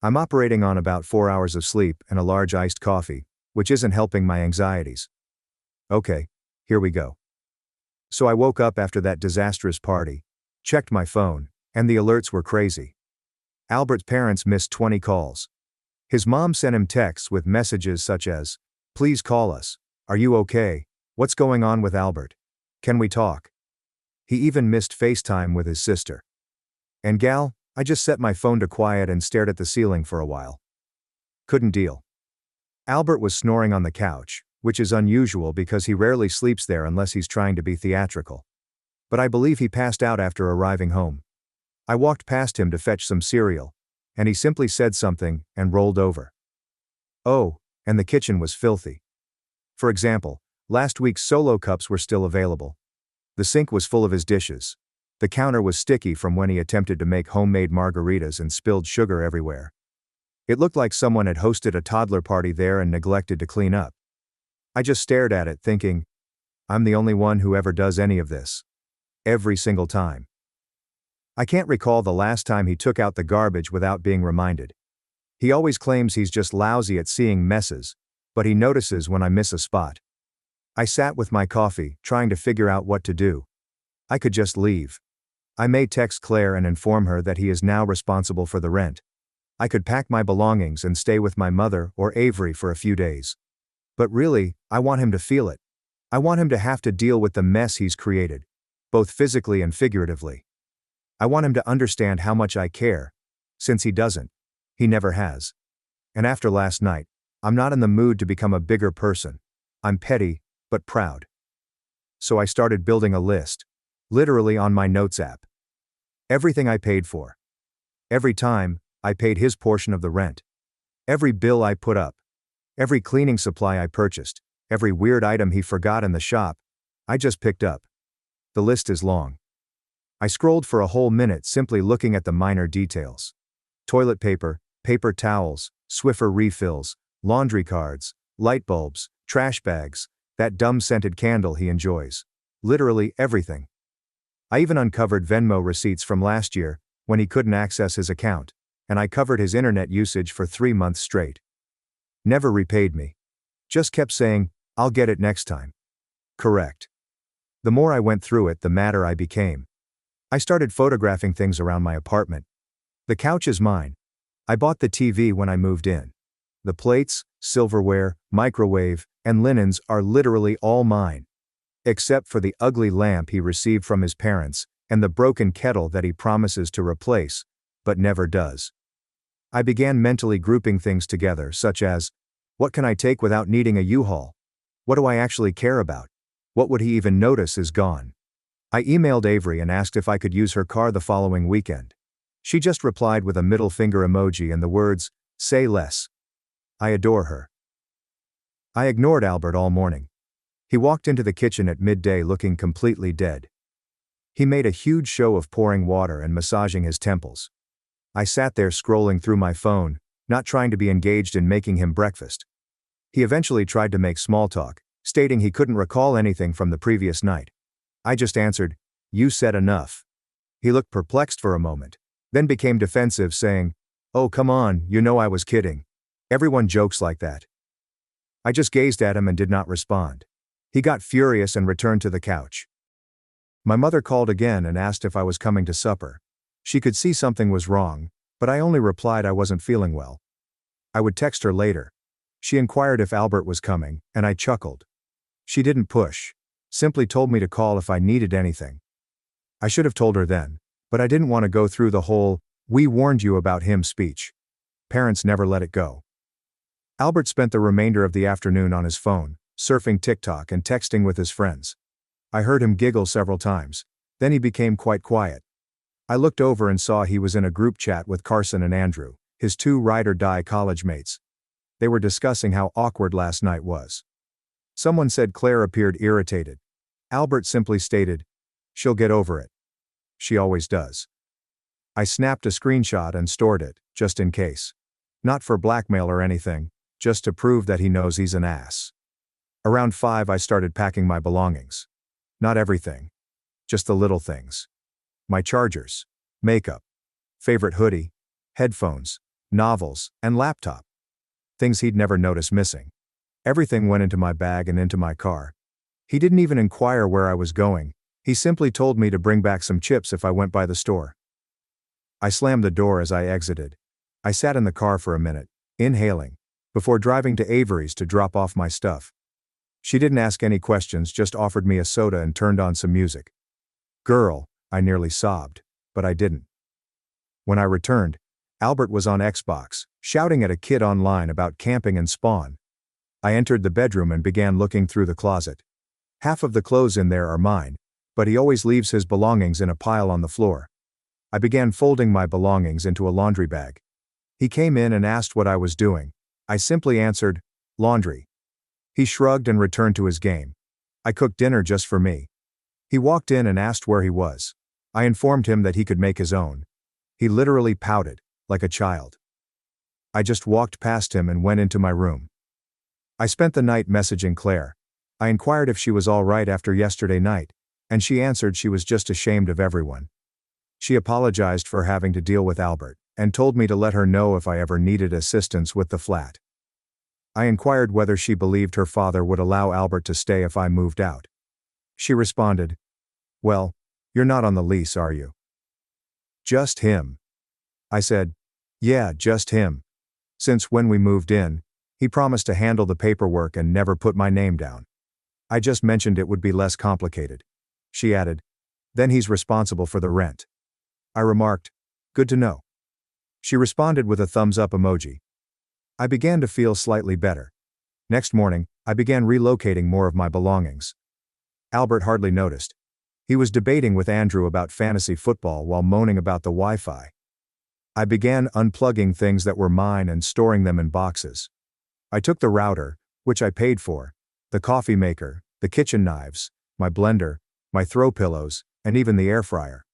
I'm operating on about 4 hours of sleep and a large iced coffee, which isn't helping my anxieties. Okay, here we go. So I woke up after that disastrous party, checked my phone, and the alerts were crazy. Albert's parents missed 20 calls. His mom sent him texts with messages such as, "Please call us. Are you okay? What's going on with Albert? Can we talk?" He even missed FaceTime with his sister. And gal, I just set my phone to quiet and stared at the ceiling for a while. Couldn't deal. Albert was snoring on the couch, which is unusual because he rarely sleeps there unless he's trying to be theatrical. But I believe he passed out after arriving home. I walked past him to fetch some cereal, and he simply said something and rolled over. Oh, and the kitchen was filthy. For example, last week's Solo cups were still available. The sink was full of his dishes. The counter was sticky from when he attempted to make homemade margaritas and spilled sugar everywhere. It looked like someone had hosted a toddler party there and neglected to clean up. I just stared at it thinking, I'm the only one who ever does any of this. Every single time. I can't recall the last time he took out the garbage without being reminded. He always claims he's just lousy at seeing messes, but he notices when I miss a spot. I sat with my coffee, trying to figure out what to do. I could just leave. I may text Claire and inform her that he is now responsible for the rent. I could pack my belongings and stay with my mother or Avery for a few days. But really, I want him to feel it. I want him to have to deal with the mess he's created, both physically and figuratively. I want him to understand how much I care, since he doesn't. He never has. And after last night, I'm not in the mood to become a bigger person. I'm petty, but proud. So I started building a list, literally on my notes app. Everything I paid for. Every time, I paid his portion of the rent. Every bill I put up. Every cleaning supply I purchased. Every weird item he forgot in the shop, I just picked up. The list is long. I scrolled for a whole minute simply looking at the minor details. Toilet paper, paper towels, Swiffer refills, laundry cards, light bulbs, trash bags, that dumb scented candle he enjoys. Literally everything. I even uncovered Venmo receipts from last year, when he couldn't access his account, and I covered his internet usage for 3 months straight. Never repaid me. Just kept saying, "I'll get it next time." Correct. The more I went through it, the madder I became. I started photographing things around my apartment. The couch is mine. I bought the TV when I moved in. The plates, silverware, microwave, and linens are literally all mine. Except for the ugly lamp he received from his parents, and the broken kettle that he promises to replace, but never does. I began mentally grouping things together, such as, what can I take without needing a U-Haul? What do I actually care about? What would he even notice is gone? I emailed Avery and asked if I could use her car the following weekend. She just replied with a middle finger emoji and the words, "Say less." I adore her. I ignored Albert all morning. He walked into the kitchen at midday looking completely dead. He made a huge show of pouring water and massaging his temples. I sat there scrolling through my phone, not trying to be engaged in making him breakfast. He eventually tried to make small talk, stating he couldn't recall anything from the previous night. I just answered, "You said enough." He looked perplexed for a moment, then became defensive, saying, "Oh, come on, you know I was kidding. Everyone jokes like that." I just gazed at him and did not respond. He got furious and returned to the couch. My mother called again and asked if I was coming to supper. She could see something was wrong, but I only replied I wasn't feeling well. I would text her later. She inquired if Albert was coming, and I chuckled. She didn't push, simply told me to call if I needed anything. I should have told her then, but I didn't want to go through the whole, "we warned you about him" speech. Parents never let it go. Albert spent the remainder of the afternoon on his phone, surfing TikTok and texting with his friends. I heard him giggle several times, then he became quite quiet. I looked over and saw he was in a group chat with Carson and Andrew, his 2 ride-or-die college mates. They were discussing how awkward last night was. Someone said Claire appeared irritated. Albert simply stated, "She'll get over it. She always does." I snapped a screenshot and stored it, just in case. Not for blackmail or anything, just to prove that he knows he's an ass. Around 5 I started packing my belongings. Not everything. Just the little things. My chargers, makeup, favorite hoodie, headphones, novels, and laptop. Things he'd never notice missing. Everything went into my bag and into my car. He didn't even inquire where I was going, he simply told me to bring back some chips if I went by the store. I slammed the door as I exited. I sat in the car for a minute, inhaling, before driving to Avery's to drop off my stuff. She didn't ask any questions, just offered me a soda and turned on some music. "Girl," I nearly sobbed, but I didn't. When I returned, Albert was on Xbox, shouting at a kid online about camping and Spawn. I entered the bedroom and began looking through the closet. Half of the clothes in there are mine, but he always leaves his belongings in a pile on the floor. I began folding my belongings into a laundry bag. He came in and asked what I was doing. I simply answered, "Laundry." He shrugged and returned to his game. I cooked dinner just for me. He walked in and asked where he was. I informed him that he could make his own. He literally pouted, like a child. I just walked past him and went into my room. I spent the night messaging Claire. I inquired if she was all right after yesterday night, and she answered she was just ashamed of everyone. She apologized for having to deal with Albert, and told me to let her know if I ever needed assistance with the flat. I inquired whether she believed her father would allow Albert to stay if I moved out. She responded, "Well, you're not on the lease, are you? Just him. I said, yeah, just him. Since when we moved in, he promised to handle the paperwork and never put my name down. I just mentioned it would be less complicated. She added, then he's responsible for the rent. I remarked, good to know. She responded with a thumbs up emoji. I began to feel slightly better. Next morning, I began relocating more of my belongings. Albert hardly noticed. He was debating with Andrew about fantasy football while moaning about the Wi-Fi. I began unplugging things that were mine and storing them in boxes. I took the router, which I paid for, the coffee maker, the kitchen knives, my blender, my throw pillows, and even the air fryer.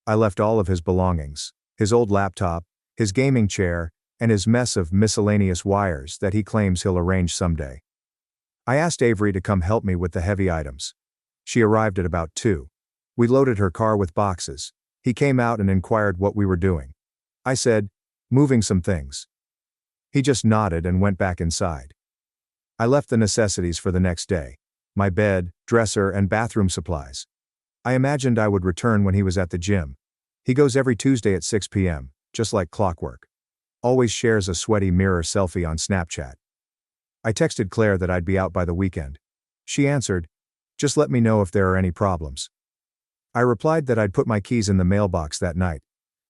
I left all of his belongings, his old laptop, his gaming chair, and his mess of miscellaneous wires that he claims he'll arrange someday. I asked Avery to come help me with the heavy items. She arrived at about 2. We loaded her car with boxes. He came out and inquired what we were doing. I said, moving some things. He just nodded and went back inside. I left the necessities for the next day: my bed, dresser, and bathroom supplies. I imagined I would return when he was at the gym. He goes every Tuesday at 6 p.m., just like clockwork. Always shares a sweaty mirror selfie on Snapchat. I texted Claire that I'd be out by the weekend. She answered, just let me know if there are any problems. I replied that I'd put my keys in the mailbox that night.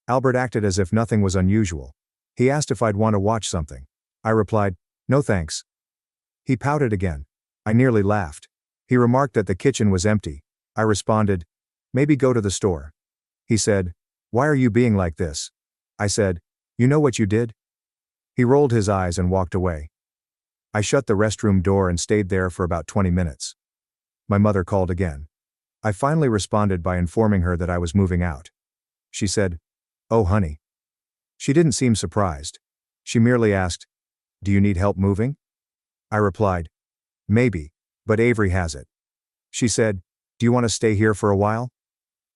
Albert acted as if nothing was unusual. He asked if I'd want to watch something. I replied, no thanks. He pouted again. I nearly laughed. He remarked that the kitchen was empty. I responded, maybe go to the store. He said, why are you being like this? I said, you know what you did? He rolled his eyes and walked away. I shut the restroom door and stayed there for about 20 minutes. My mother called again. I finally responded by informing her that I was moving out. She said, oh honey. She didn't seem surprised. She merely asked, do you need help moving? I replied, maybe, but Avery has it. She said, do you want to stay here for a while?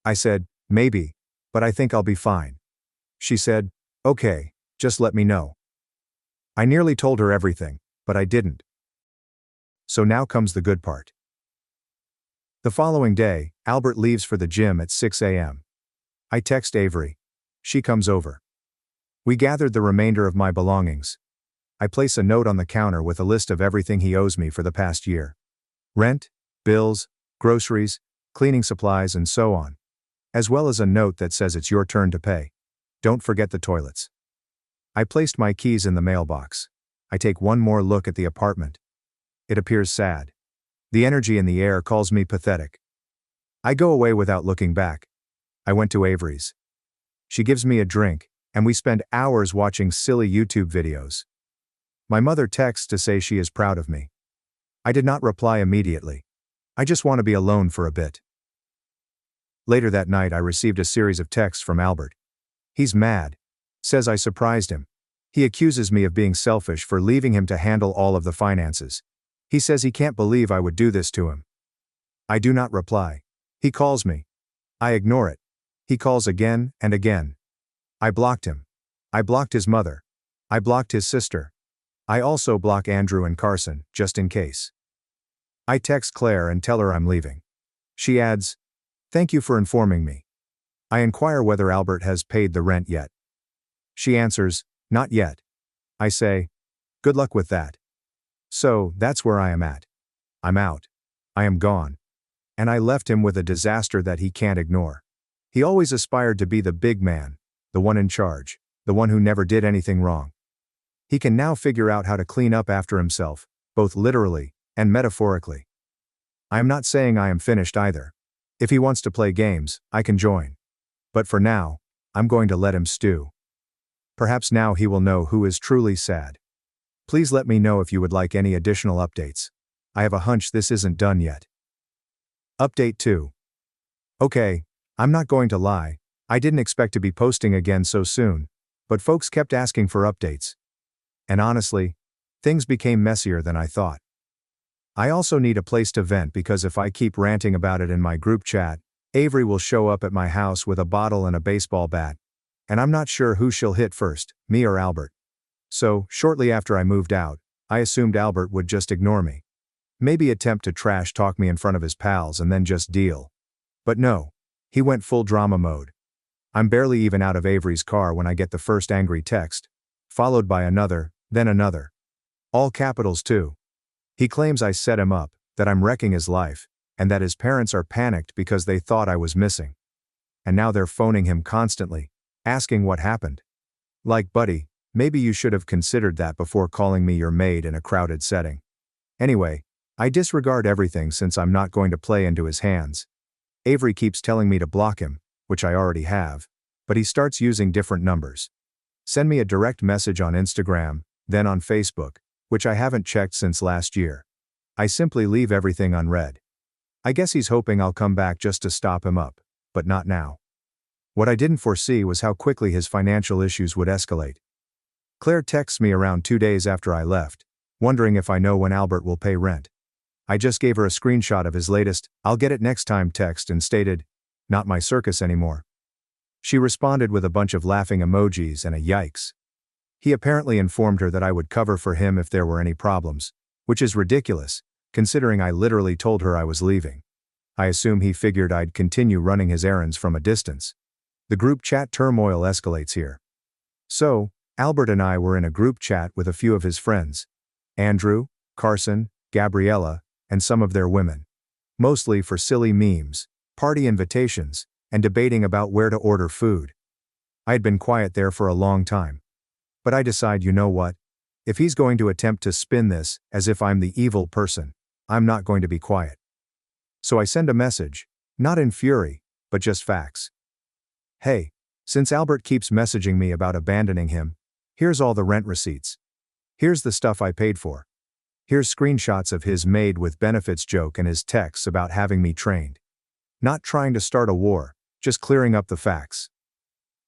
I said, maybe, but I think I'll be fine. She said, okay, just let me know. I nearly told her everything, but I didn't. So now comes the good part. The following day, Albert leaves for the gym at 6 a.m. I text Avery. She comes over. We gathered the remainder of my belongings. I place a note on the counter with a list of everything he owes me for the past year. Rent, bills, groceries, cleaning supplies, and so on. As well as a note that says it's your turn to pay. Don't forget the toilets. I placed my keys in the mailbox. I take one more look at the apartment. It appears sad. The energy in the air calls me pathetic. I go away without looking back. I went to Avery's. She gives me a drink, and we spend hours watching silly YouTube videos. My mother texts to say she is proud of me. I did not reply immediately. I just want to be alone for a bit. Later that night I received a series of texts from Albert. He's mad. Says I surprised him. He accuses me of being selfish for leaving him to handle all of the finances. He says he can't believe I would do this to him. I do not reply. He calls me. I ignore it. He calls again and again. I blocked him. I blocked his mother. I blocked his sister. I also block Andrew and Carson, just in case. I text Claire and tell her I'm leaving. She adds, thank you for informing me. I inquire whether Albert has paid the rent yet. She answers, not yet. I say, good luck with that. So, that's where I am at. I'm out. I am gone. And I left him with a disaster that he can't ignore. He always aspired to be the big man, the one in charge, the one who never did anything wrong. He can now figure out how to clean up after himself, both literally and metaphorically. I am not saying I am finished either. If he wants to play games, I can join. But for now, I'm going to let him stew. Perhaps now he will know who is truly sad. Please let me know if you would like any additional updates. I have a hunch this isn't done yet. Update 2. Okay, I'm not going to lie, I didn't expect to be posting again so soon, but folks kept asking for updates. And honestly, things became messier than I thought. I also need a place to vent because if I keep ranting about it in my group chat, Avery will show up at my house with a bottle and a baseball bat. And I'm not sure who she'll hit first, me or Albert. So, shortly after I moved out, I assumed Albert would just ignore me. Maybe attempt to trash talk me in front of his pals and then just deal. But no, he went full drama mode. I'm barely even out of Avery's car when I get the first angry text, followed by another, then another. All capitals too. He claims I set him up, that I'm wrecking his life, and that his parents are panicked because they thought I was missing. And now they're phoning him constantly, asking what happened. Like, buddy, maybe you should have considered that before calling me your maid in a crowded setting. Anyway, I disregard everything since I'm not going to play into his hands. Avery keeps telling me to block him, which I already have, but he starts using different numbers. Send me a direct message on Instagram, then on Facebook, which I haven't checked since last year. I simply leave everything unread. I guess he's hoping I'll come back just to stop him up, but not now. What I didn't foresee was how quickly his financial issues would escalate. Claire texts me around 2 days after I left, wondering if I know when Albert will pay rent. I just gave her a screenshot of his latest, "I'll get it next time" text and stated, "Not my circus anymore." She responded with a bunch of laughing emojis and a yikes. He apparently informed her that I would cover for him if there were any problems, which is ridiculous, considering I literally told her I was leaving. I assume he figured I'd continue running his errands from a distance. The group chat turmoil escalates here. So, Albert and I were in a group chat with a few of his friends. Andrew, Carson, Gabriella, and some of their women. Mostly for silly memes, party invitations, and debating about where to order food. I had been quiet there for a long time. But I decide, you know what? If he's going to attempt to spin this as if I'm the evil person, I'm not going to be quiet. So I send a message, not in fury, but just facts. Hey, since Albert keeps messaging me about abandoning him, here's all the rent receipts. Here's the stuff I paid for. Here's screenshots of his maid with benefits joke and his texts about having me trained. Not trying to start a war, just clearing up the facts.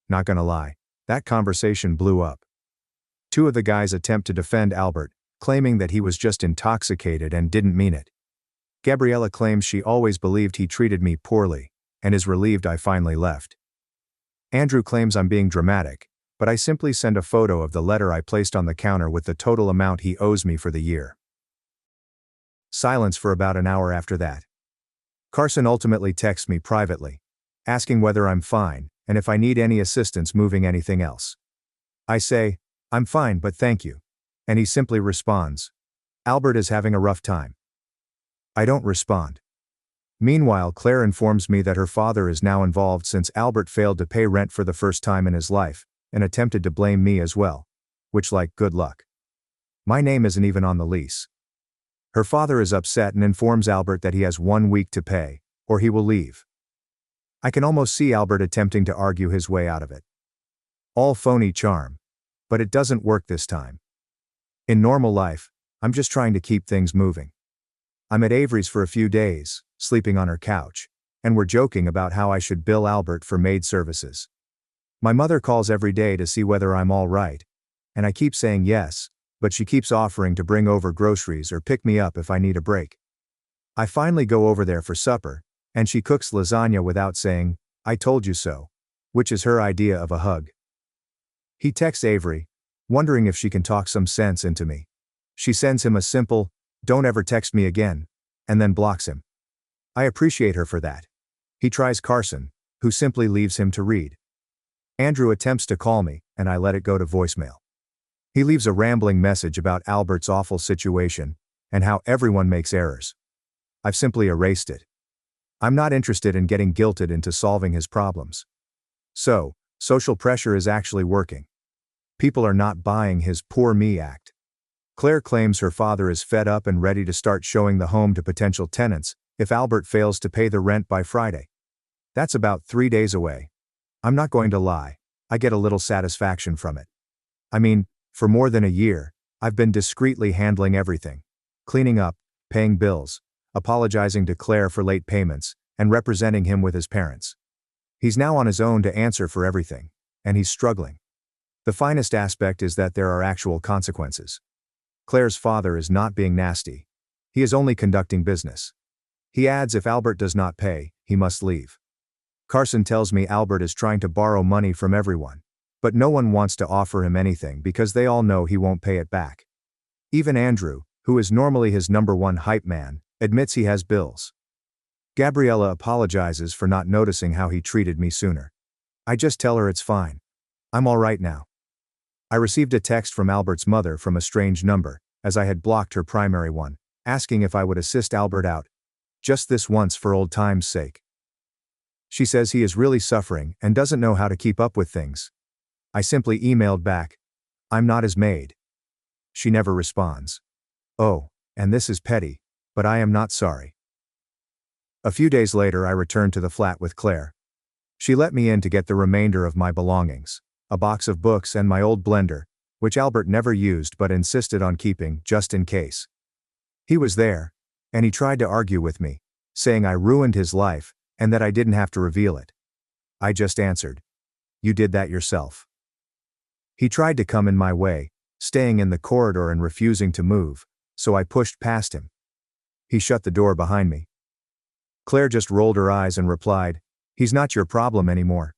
Not gonna lie, that conversation blew up. Two of the guys attempt to defend Albert, claiming that he was just intoxicated and didn't mean it. Gabriella claims she always believed he treated me poorly, and is relieved I finally left. Andrew claims I'm being dramatic, but I simply send a photo of the letter I placed on the counter with the total amount he owes me for the year. Silence for about an hour after that. Carson ultimately texts me privately, asking whether I'm fine, and if I need any assistance moving anything else. I say, "I'm fine but thank you." And he simply responds, "Albert is having a rough time." I don't respond. Meanwhile, Claire informs me that her father is now involved since Albert failed to pay rent for the first time in his life, and attempted to blame me as well. Which, like, good luck. My name isn't even on the lease. Her father is upset and informs Albert that he has 1 week to pay, or he will leave. I can almost see Albert attempting to argue his way out of it. All phony charm. But it doesn't work this time. In normal life, I'm just trying to keep things moving. I'm at Avery's for a few days, sleeping on her couch, and we're joking about how I should bill Albert for maid services. My mother calls every day to see whether I'm all right, and I keep saying yes, but she keeps offering to bring over groceries or pick me up if I need a break. I finally go over there for supper, and she cooks lasagna without saying, "I told you so," which is her idea of a hug. He texts Avery, wondering if she can talk some sense into me. She sends him a simple, "Don't ever text me again," and then blocks him. I appreciate her for that. He tries Carson, who simply leaves him to read. Andrew attempts to call me, and I let it go to voicemail. He leaves a rambling message about Albert's awful situation, and how everyone makes errors. I've simply erased it. I'm not interested in getting guilted into solving his problems. So, social pressure is actually working. People are not buying his "poor me" act. Claire claims her father is fed up and ready to start showing the home to potential tenants if Albert fails to pay the rent by Friday. That's about 3 days away. I'm not going to lie, I get a little satisfaction from it. I mean, for more than a year, I've been discreetly handling everything. Cleaning up, paying bills, apologizing to Claire for late payments, and representing him with his parents. He's now on his own to answer for everything, and he's struggling. The finest aspect is that there are actual consequences. Claire's father is not being nasty. He is only conducting business. He adds if Albert does not pay, he must leave. Carson tells me Albert is trying to borrow money from everyone, but no one wants to offer him anything because they all know he won't pay it back. Even Andrew, who is normally his #1 hype man, admits he has bills. Gabriella apologizes for not noticing how he treated me sooner. I just tell her it's fine. I'm all right now. I received a text from Albert's mother from a strange number, as I had blocked her primary one, asking if I would assist Albert out. Just this once for old time's sake. She says he is really suffering and doesn't know how to keep up with things. I simply emailed back, I'm not his maid. She never responds. Oh, and this is petty, but I am not sorry. A few days later I returned to the flat with Claire. She let me in to get the remainder of my belongings, a box of books and my old blender, which Albert never used but insisted on keeping, just in case. He was there, and he tried to argue with me, saying I ruined his life, and that I didn't have to reveal it. I just answered, you did that yourself. He tried to come in my way, staying in the corridor and refusing to move, so I pushed past him. He shut the door behind me. Claire just rolled her eyes and replied, he's not your problem anymore.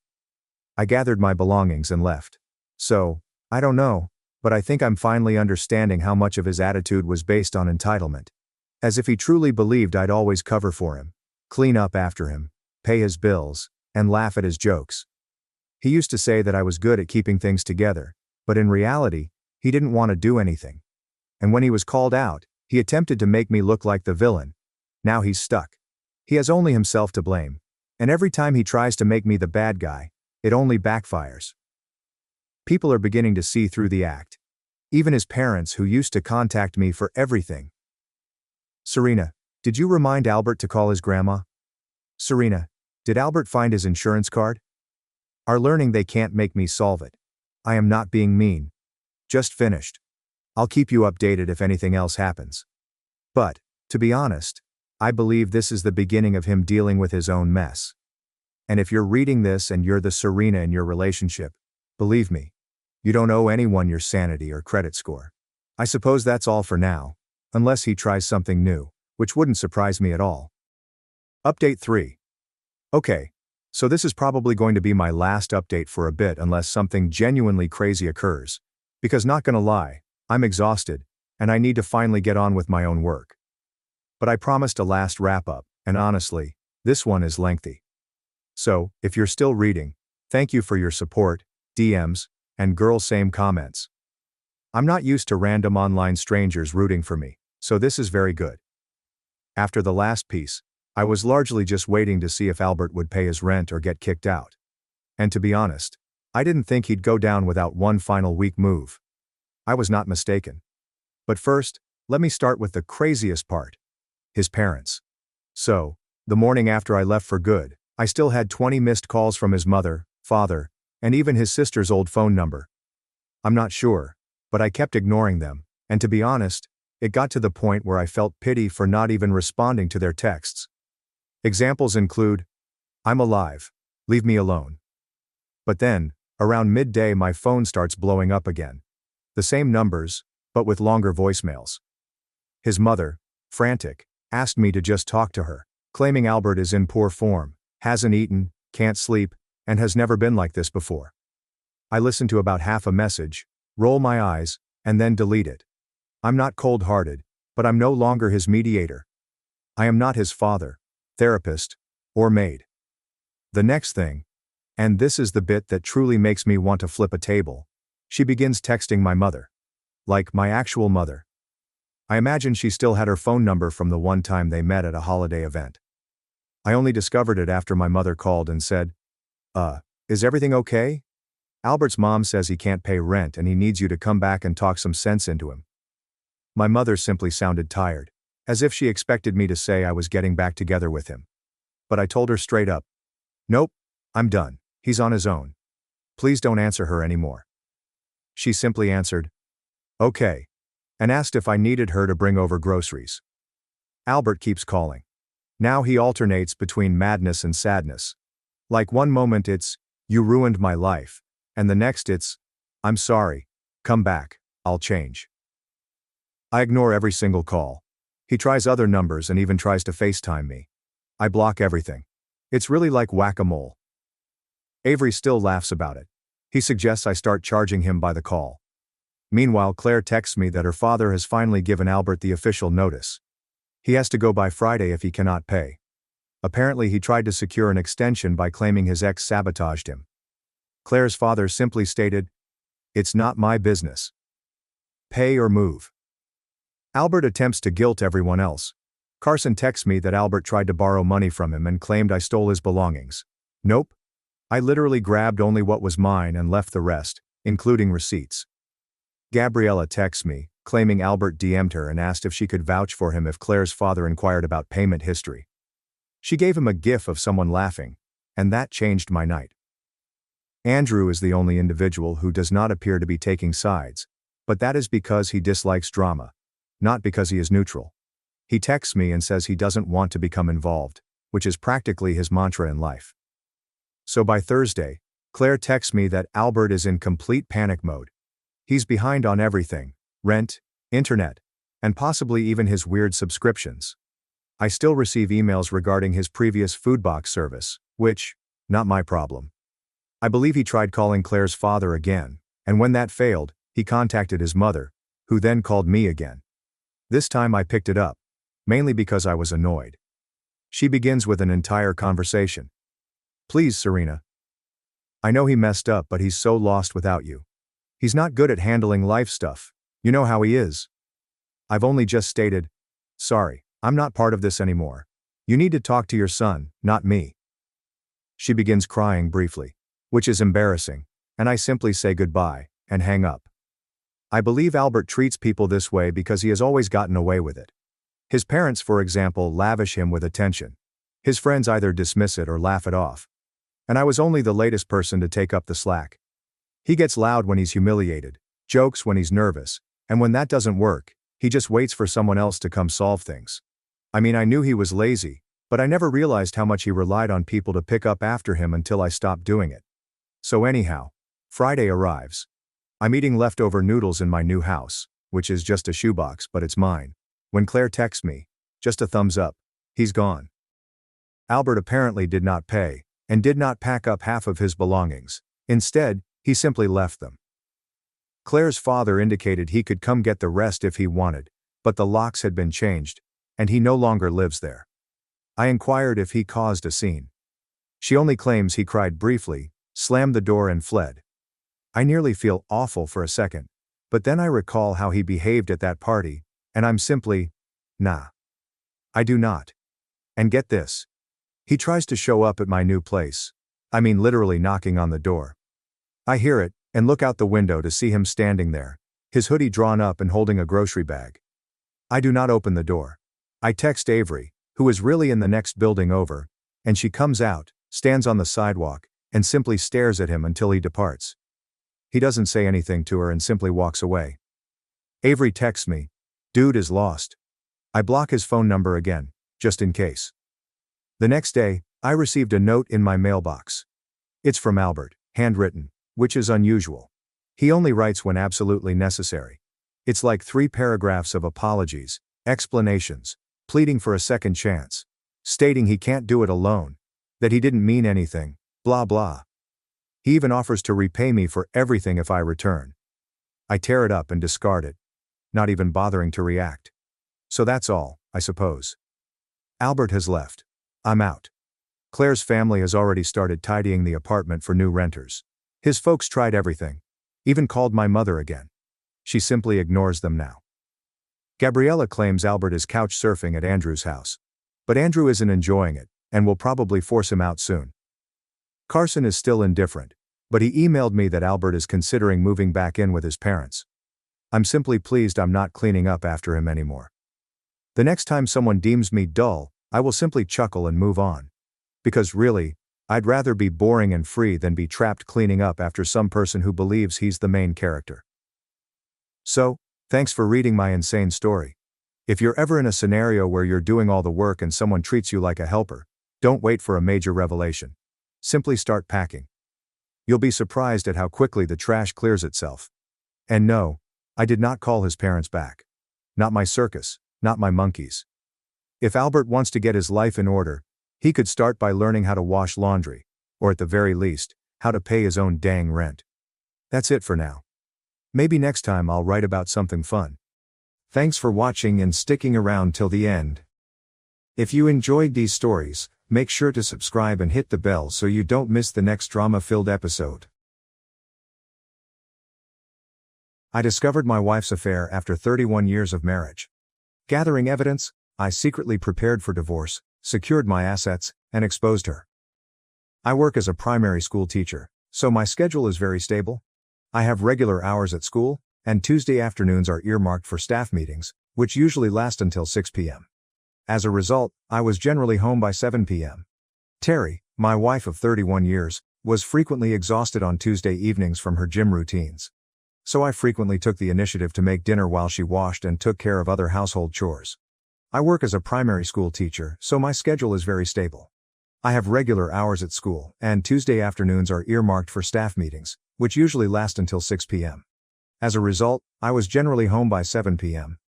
I gathered my belongings and left. So, I don't know, but I think I'm finally understanding how much of his attitude was based on entitlement. As if he truly believed I'd always cover for him, clean up after him, pay his bills, and laugh at his jokes. He used to say that I was good at keeping things together, but in reality, he didn't want to do anything. And when he was called out, he attempted to make me look like the villain. Now he's stuck. He has only himself to blame. And every time he tries to make me the bad guy, it only backfires. People are beginning to see through the act. Even his parents, who used to contact me for everything. Serena, did you remind Albert to call his grandma? Serena, did Albert find his insurance card? Are learning they can't make me solve it. I am not being mean. Just finished. I'll keep you updated if anything else happens. But, to be honest, I believe this is the beginning of him dealing with his own mess. And if you're reading this and you're the Serena in your relationship, believe me, you don't owe anyone your sanity or credit score. I suppose that's all for now, unless he tries something new, which wouldn't surprise me at all. Update 3. Okay, so this is probably going to be my last update for a bit unless something genuinely crazy occurs. Because not gonna lie, I'm exhausted, and I need to finally get on with my own work. But I promised a last wrap-up, and honestly, this one is lengthy. So, if you're still reading, thank you for your support, DMs, and girl same comments. I'm not used to random online strangers rooting for me, so this is very good. After the last piece, I was largely just waiting to see if Albert would pay his rent or get kicked out. And to be honest, I didn't think he'd go down without one final weak move. I was not mistaken. But first, let me start with the craziest part. His parents. So, the morning after I left for good, I still had 20 missed calls from his mother, father, and even his sister's old phone number. I'm not sure, but I kept ignoring them, and to be honest, it got to the point where I felt pity for not even responding to their texts. Examples include, I'm alive, leave me alone. But then, around midday my phone starts blowing up again. The same numbers, but with longer voicemails. His mother, frantic, asked me to just talk to her, claiming Albert is in poor form, hasn't eaten, can't sleep, and has never been like this before. I listen to about half a message, roll my eyes, and then delete it. I'm not cold-hearted, but I'm no longer his mediator. I am not his father, therapist, or maid. The next thing, and this is the bit that truly makes me want to flip a table, she begins texting my mother. Like my actual mother. I imagine she still had her phone number from the one time they met at a holiday event. I only discovered it after my mother called and said, is everything okay? Albert's mom says he can't pay rent and he needs you to come back and talk some sense into him. My mother simply sounded tired, as if she expected me to say I was getting back together with him. But I told her straight up, nope, I'm done, he's on his own. Please don't answer her anymore. She simply answered, okay, and asked if I needed her to bring over groceries. Albert keeps calling. Now he alternates between madness and sadness. Like one moment it's, you ruined my life, and the next it's, I'm sorry, come back, I'll change. I ignore every single call. He tries other numbers and even tries to FaceTime me. I block everything. It's really like whack-a-mole. Avery still laughs about it. He suggests I start charging him by the call. Meanwhile, Claire texts me that her father has finally given Albert the official notice. He has to go by Friday if he cannot pay. Apparently he tried to secure an extension by claiming his ex sabotaged him. Claire's father simply stated, "It's not my business. Pay or move." Albert attempts to guilt everyone else. Carson texts me that Albert tried to borrow money from him and claimed I stole his belongings. Nope. I literally grabbed only what was mine and left the rest, including receipts. Gabriella texts me, claiming Albert DM'd her and asked if she could vouch for him if Claire's father inquired about payment history. She gave him a gif of someone laughing, and that changed my night. Andrew is the only individual who does not appear to be taking sides, but that is because he dislikes drama, not because he is neutral. He texts me and says he doesn't want to become involved, which is practically his mantra in life. So by Thursday, Claire texts me that Albert is in complete panic mode. He's behind on everything: rent, internet, and possibly even his weird subscriptions. I still receive emails regarding his previous food box service, which, not my problem. I believe he tried calling Claire's father again, and when that failed, he contacted his mother, who then called me again. This time I picked it up, mainly because I was annoyed. She begins with an entire conversation. "Please, Serena. I know he messed up, but he's so lost without you. He's not good at handling life stuff. You know how he is. I've only just stated, sorry, I'm not part of this anymore. You need to talk to your son, not me." She begins crying briefly, which is embarrassing, and I simply say goodbye and hang up. I believe Albert treats people this way because he has always gotten away with it. His parents, for example, lavish him with attention. His friends either dismiss it or laugh it off. And I was only the latest person to take up the slack. He gets loud when he's humiliated, jokes when he's nervous, and when that doesn't work, he just waits for someone else to come solve things. I mean, I knew he was lazy, but I never realized how much he relied on people to pick up after him until I stopped doing it. So anyhow, Friday arrives. I'm eating leftover noodles in my new house, which is just a shoebox, but it's mine. When Claire texts me, just a thumbs up, he's gone. Albert apparently did not pay, and did not pack up half of his belongings. Instead, he simply left them. Claire's father indicated he could come get the rest if he wanted, but the locks had been changed, and he no longer lives there. I inquired if he caused a scene. She only claims he cried briefly, slammed the door and fled. I nearly feel awful for a second, but then I recall how he behaved at that party, and I'm simply, nah. I do not. And get this. He tries to show up at my new place. I mean literally knocking on the door. I hear it, and look out the window to see him standing there, his hoodie drawn up and holding a grocery bag. I do not open the door. I text Avery, who is really in the next building over, and she comes out, stands on the sidewalk, and simply stares at him until he departs. He doesn't say anything to her and simply walks away. Avery texts me, "Dude is lost." I block his phone number again, just in case. The next day, I received a note in my mailbox. It's from Albert, handwritten, which is unusual. He only writes when absolutely necessary. It's like 3 paragraphs of apologies, explanations, pleading for a second chance, stating he can't do it alone, that he didn't mean anything, blah blah. He even offers to repay me for everything if I return. I tear it up and discard it, not even bothering to react. So that's all, I suppose. Albert has left. I'm out. Claire's family has already started tidying the apartment for new renters. His folks tried everything. Even called my mother again. She simply ignores them now. Gabriella claims Albert is couch surfing at Andrew's house. But Andrew isn't enjoying it, and will probably force him out soon. Carson is still indifferent, but he emailed me that Albert is considering moving back in with his parents. I'm simply pleased I'm not cleaning up after him anymore. The next time someone deems me dull, I will simply chuckle and move on. Because really, I'd rather be boring and free than be trapped cleaning up after some person who believes he's the main character. So, thanks for reading my insane story. If you're ever in a scenario where you're doing all the work and someone treats you like a helper, don't wait for a major revelation. Simply start packing. You'll be surprised at how quickly the trash clears itself. And no, I did not call his parents back. Not my circus, not my monkeys. If Albert wants to get his life in order, he could start by learning how to wash laundry, or at the very least, how to pay his own dang rent. That's it for now. Maybe next time I'll write about something fun. Thanks for watching and sticking around till the end. If you enjoyed these stories, make sure to subscribe and hit the bell so you don't miss the next drama-filled episode. I discovered my wife's affair after 31 years of marriage. Gathering evidence, I secretly prepared for divorce, secured my assets, and exposed her. I work as a primary school teacher, so my schedule is very stable. I have regular hours at school, and Tuesday afternoons are earmarked for staff meetings, which usually last until 6 p.m. As a result, I was generally home by 7 p.m. Terry, my wife of 31 years, was frequently exhausted on Tuesday evenings from her gym routines. So I frequently took the initiative to make dinner while she washed and took care of other household chores. I work as a primary school teacher, so my schedule is very stable. I have regular hours at school, and Tuesday afternoons are earmarked for staff meetings, which usually last until 6 p.m. As a result, I was generally home by 7 p.m.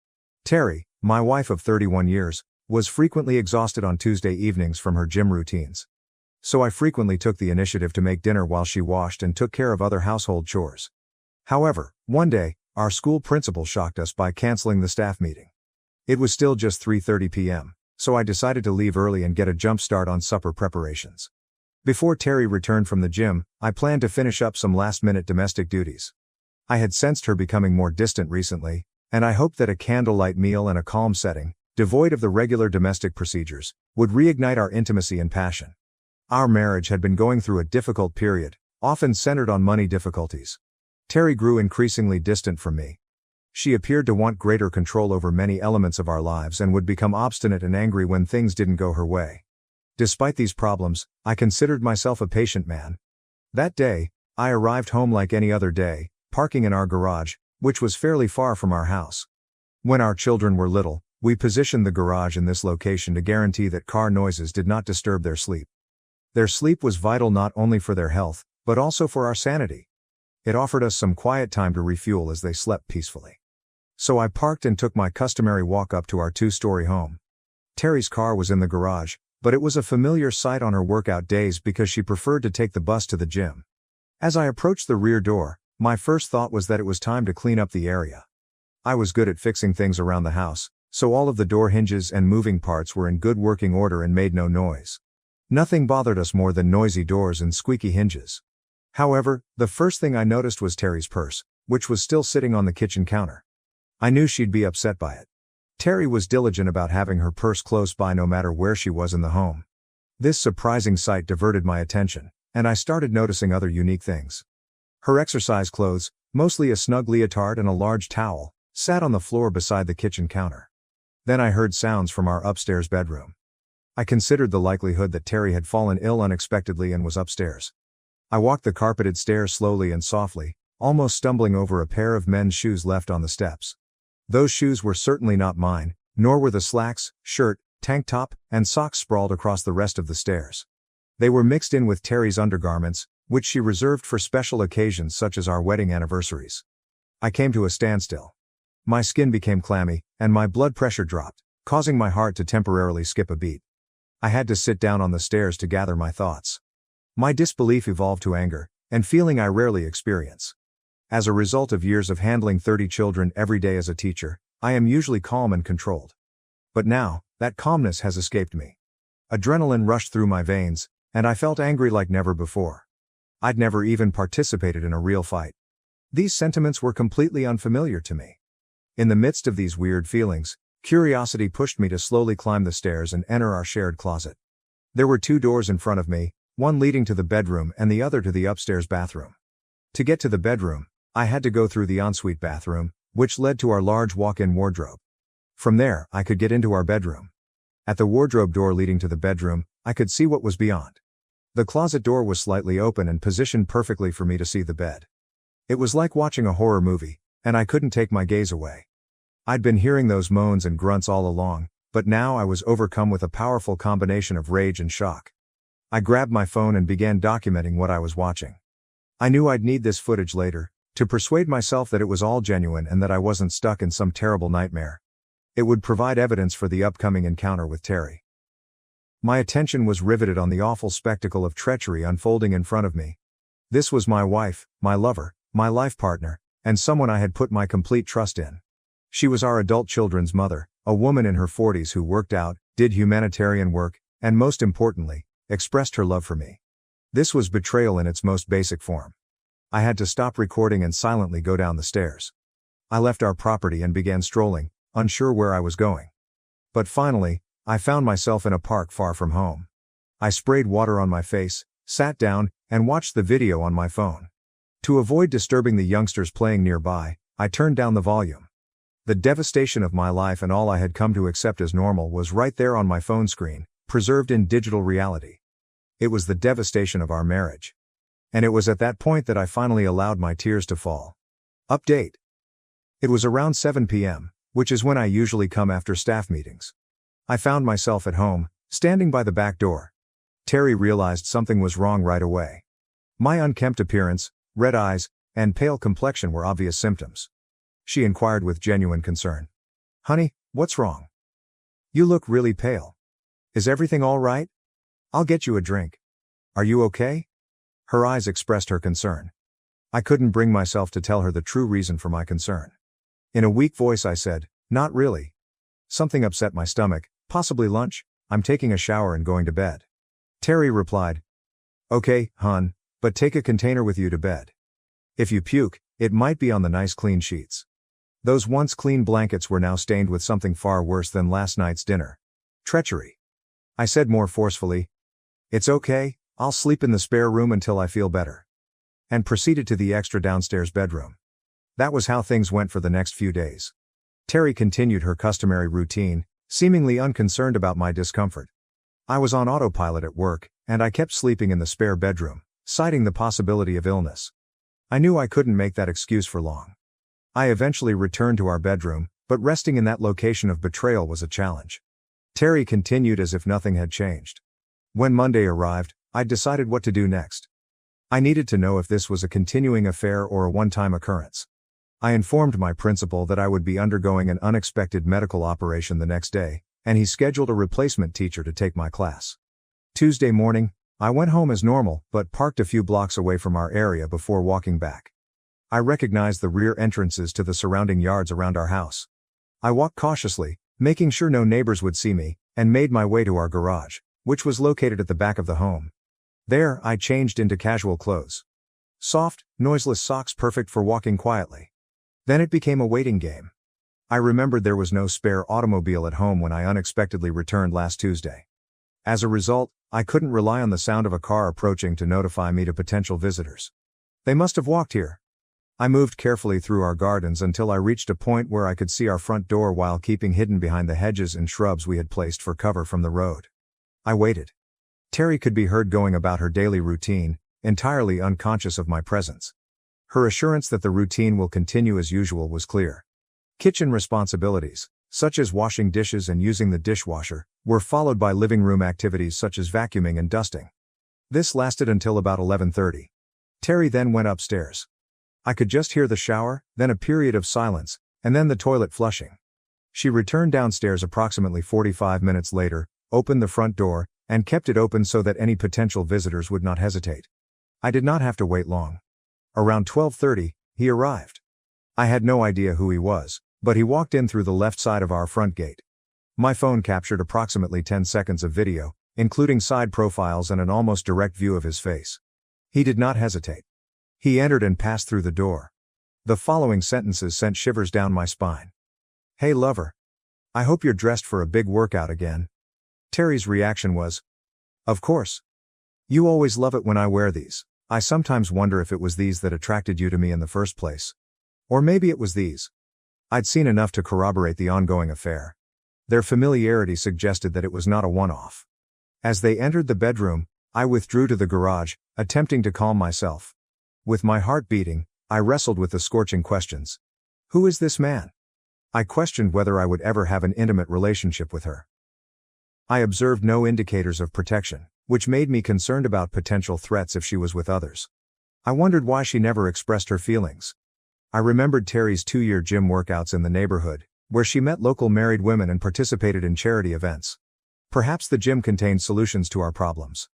Terry, my wife of 31 years, was frequently exhausted on Tuesday evenings from her gym routines. So I frequently took the initiative to make dinner while she washed and took care of other household chores. However, one day, our school principal shocked us by canceling the staff meeting. It was still just 3:30 p.m., so I decided to leave early and get a jump start on supper preparations. Before Terry returned from the gym, I planned to finish up some last-minute domestic duties. I had sensed her becoming more distant recently, and I hoped that a candlelight meal and a calm setting, devoid of the regular domestic procedures, would reignite our intimacy and passion. Our marriage had been going through a difficult period, often centered on money difficulties. Terry grew increasingly distant from me. She appeared to want greater control over many elements of our lives and would become obstinate and angry when things didn't go her way. Despite these problems, I considered myself a patient man. That day, I arrived home like any other day, parking in our garage, which was fairly far from our house. When our children were little, we positioned the garage in this location to guarantee that car noises did not disturb their sleep. Their sleep was vital not only for their health, but also for our sanity. It offered us some quiet time to refuel as they slept peacefully. So I parked and took my customary walk up to our 2-story home. Terry's car was in the garage, but it was a familiar sight on her workout days because she preferred to take the bus to the gym. As I approached the rear door, my first thought was that it was time to clean up the area. I was good at fixing things around the house, so all of the door hinges and moving parts were in good working order and made no noise. Nothing bothered us more than noisy doors and squeaky hinges. However, the first thing I noticed was Terry's purse, which was still sitting on the kitchen counter. I knew she'd be upset by it. Terry was diligent about having her purse close by no matter where she was in the home. This surprising sight diverted my attention, and I started noticing other unique things. Her exercise clothes, mostly a snug leotard and a large towel, sat on the floor beside the kitchen counter. Then I heard sounds from our upstairs bedroom. I considered the likelihood that Terry had fallen ill unexpectedly and was upstairs. I walked the carpeted stairs slowly and softly, almost stumbling over a pair of men's shoes left on the steps. Those shoes were certainly not mine, nor were the slacks, shirt, tank top, and socks sprawled across the rest of the stairs. They were mixed in with Terry's undergarments, which she reserved for special occasions such as our wedding anniversaries. I came to a standstill. My skin became clammy, and my blood pressure dropped, causing my heart to temporarily skip a beat. I had to sit down on the stairs to gather my thoughts. My disbelief evolved to anger, and feeling I rarely experience. As a result of years of handling 30 children every day as a teacher, I am usually calm and controlled. But now, that calmness has escaped me. Adrenaline rushed through my veins, and I felt angry like never before. I'd never even participated in a real fight. These sentiments were completely unfamiliar to me. In the midst of these weird feelings, curiosity pushed me to slowly climb the stairs and enter our shared closet. There were 2 doors in front of me, one leading to the bedroom and the other to the upstairs bathroom. To get to the bedroom, I had to go through the ensuite bathroom, which led to our large walk-in wardrobe. From there, I could get into our bedroom. At the wardrobe door leading to the bedroom, I could see what was beyond. The closet door was slightly open and positioned perfectly for me to see the bed. It was like watching a horror movie, and I couldn't take my gaze away. I'd been hearing those moans and grunts all along, but now I was overcome with a powerful combination of rage and shock. I grabbed my phone and began documenting what I was watching. I knew I'd need this footage later, to persuade myself that it was all genuine and that I wasn't stuck in some terrible nightmare. It would provide evidence for the upcoming encounter with Terry. My attention was riveted on the awful spectacle of treachery unfolding in front of me. This was my wife, my lover, my life partner, and someone I had put my complete trust in. She was our adult children's mother, a woman in her 40s who worked out, did humanitarian work, and most importantly, expressed her love for me. This was betrayal in its most basic form. I had to stop recording and silently go down the stairs. I left our property and began strolling, unsure where I was going. But finally, I found myself in a park far from home. I sprayed water on my face, sat down, and watched the video on my phone. To avoid disturbing the youngsters playing nearby, I turned down the volume. The devastation of my life and all I had come to accept as normal was right there on my phone screen, preserved in digital reality. It was the devastation of our marriage. And it was at that point that I finally allowed my tears to fall. Update. It was around 7 p.m., which is when I usually come after staff meetings. I found myself at home, standing by the back door. Terry realized something was wrong right away. My unkempt appearance, red eyes, and pale complexion were obvious symptoms. She inquired with genuine concern. "Honey, what's wrong? You look really pale. Is everything all right? I'll get you a drink. Are you okay?" Her eyes expressed her concern. I couldn't bring myself to tell her the true reason for my concern. In a weak voice I said, "Not really. Something upset my stomach, possibly lunch. I'm taking a shower and going to bed." Terry replied, "Okay, hon, but take a container with you to bed. If you puke, it might be on the nice clean sheets. Those once clean blankets were now stained with something far worse than last night's dinner. Treachery." I said more forcefully, "It's okay, I'll sleep in the spare room until I feel better." And proceeded to the extra downstairs bedroom. That was how things went for the next few days. Terry continued her customary routine, seemingly unconcerned about my discomfort. I was on autopilot at work, and I kept sleeping in the spare bedroom, citing the possibility of illness. I knew I couldn't make that excuse for long. I eventually returned to our bedroom, but resting in that location of betrayal was a challenge. Terry continued as if nothing had changed. When Monday arrived, I decided what to do next. I needed to know if this was a continuing affair or a one-time occurrence. I informed my principal that I would be undergoing an unexpected medical operation the next day, and he scheduled a replacement teacher to take my class. Tuesday morning, I went home as normal, but parked a few blocks away from our area before walking back. I recognized the rear entrances to the surrounding yards around our house. I walked cautiously, making sure no neighbors would see me, and made my way to our garage, which was located at the back of the home. There, I changed into casual clothes. Soft, noiseless socks perfect for walking quietly. Then it became a waiting game. I remembered there was no spare automobile at home when I unexpectedly returned last Tuesday. As a result, I couldn't rely on the sound of a car approaching to notify me to potential visitors. They must have walked here. I moved carefully through our gardens until I reached a point where I could see our front door while keeping hidden behind the hedges and shrubs we had placed for cover from the road. I waited. Terry could be heard going about her daily routine, entirely unconscious of my presence. Her assurance that the routine will continue as usual was clear. Kitchen responsibilities, such as washing dishes and using the dishwasher, were followed by living room activities such as vacuuming and dusting. This lasted until about 11:30. Terry then went upstairs. I could just hear the shower, then a period of silence, and then the toilet flushing. She returned downstairs approximately 45 minutes later, opened the front door, and kept it open so that any potential visitors would not hesitate. I did not have to wait long. Around 12:30, he arrived. I had no idea who he was, but he walked in through the left side of our front gate. My phone captured approximately 10 seconds of video, including side profiles and an almost direct view of his face. He did not hesitate. He entered and passed through the door. The following sentences sent shivers down my spine. "Hey lover. I hope you're dressed for a big workout again." Terry's reaction was, "Of course. You always love it when I wear these. I sometimes wonder if it was these that attracted you to me in the first place. Or maybe it was these." I'd seen enough to corroborate the ongoing affair. Their familiarity suggested that it was not a one-off. As they entered the bedroom, I withdrew to the garage, attempting to calm myself. With my heart beating, I wrestled with the scorching questions. Who is this man? I questioned whether I would ever have an intimate relationship with her. I observed no indicators of protection, which made me concerned about potential threats if she was with others. I wondered why she never expressed her feelings. I remembered Terry's 2-year gym workouts in the neighborhood, where she met local married women and participated in charity events. Perhaps the gym contained solutions to our problems.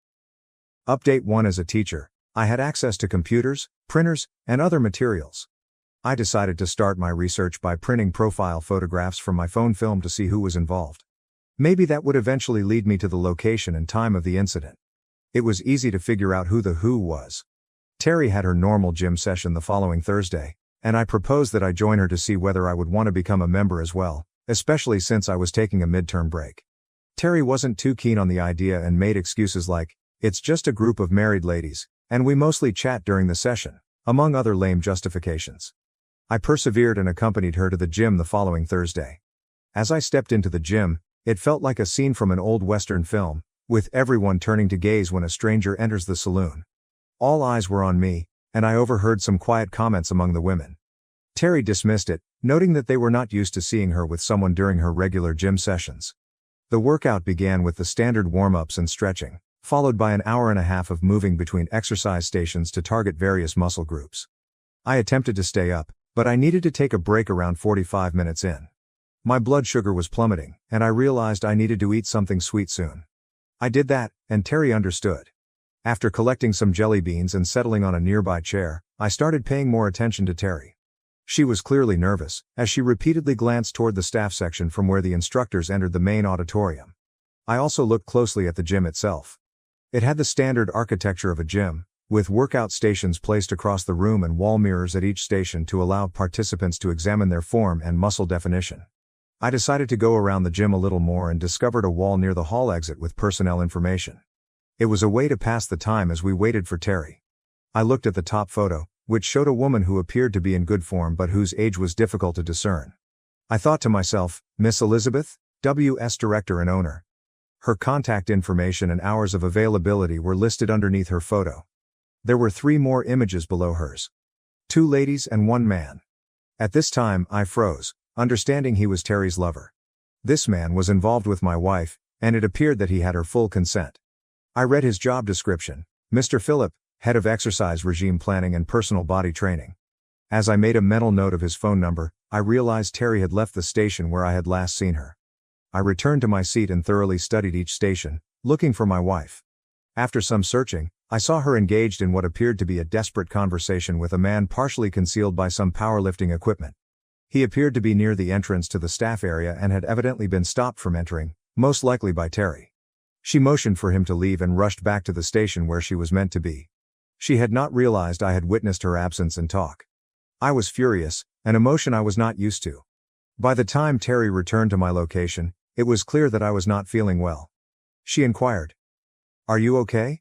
Update 1. As a teacher, I had access to computers, printers, and other materials. I decided to start my research by printing profile photographs from my phone film to see who was involved. Maybe that would eventually lead me to the location and time of the incident. It was easy to figure out who the who was. Terry had her normal gym session the following Thursday, and I proposed that I join her to see whether I would want to become a member as well, especially since I was taking a midterm break. Terry wasn't too keen on the idea and made excuses like, "It's just a group of married ladies, and we mostly chat during the session," among other lame justifications. I persevered and accompanied her to the gym the following Thursday. As I stepped into the gym, it felt like a scene from an old Western film, with everyone turning to gaze when a stranger enters the saloon. All eyes were on me, and I overheard some quiet comments among the women. Terry dismissed it, noting that they were not used to seeing her with someone during her regular gym sessions. The workout began with the standard warm-ups and stretching, followed by an hour and a half of moving between exercise stations to target various muscle groups. I attempted to stay up, but I needed to take a break around 45 minutes in. My blood sugar was plummeting, and I realized I needed to eat something sweet soon. I did that, and Terry understood. After collecting some jelly beans and settling on a nearby chair, I started paying more attention to Terry. She was clearly nervous, as she repeatedly glanced toward the staff section from where the instructors entered the main auditorium. I also looked closely at the gym itself. It had the standard architecture of a gym, with workout stations placed across the room and wall mirrors at each station to allow participants to examine their form and muscle definition. I decided to go around the gym a little more and discovered a wall near the hall exit with personnel information. It was a way to pass the time as we waited for Terry. I looked at the top photo, which showed a woman who appeared to be in good form but whose age was difficult to discern. I thought to myself, Miss Elizabeth, WS Director and Owner. Her contact information and hours of availability were listed underneath her photo. There were 3 more images below hers. 2 ladies and 1 man. At this time, I froze, understanding he was Terry's lover. This man was involved with my wife, and it appeared that he had her full consent. I read his job description, Mr. Phillip, Head of Exercise Regime Planning and Personal Body Training. As I made a mental note of his phone number, I realized Terry had left the station where I had last seen her. I returned to my seat and thoroughly studied each station, looking for my wife. After some searching, I saw her engaged in what appeared to be a desperate conversation with a man partially concealed by some powerlifting equipment. He appeared to be near the entrance to the staff area and had evidently been stopped from entering, most likely by Terry. She motioned for him to leave and rushed back to the station where she was meant to be. She had not realized I had witnessed her absence and talk. I was furious, an emotion I was not used to. By the time Terry returned to my location, it was clear that I was not feeling well. She inquired, "Are you okay?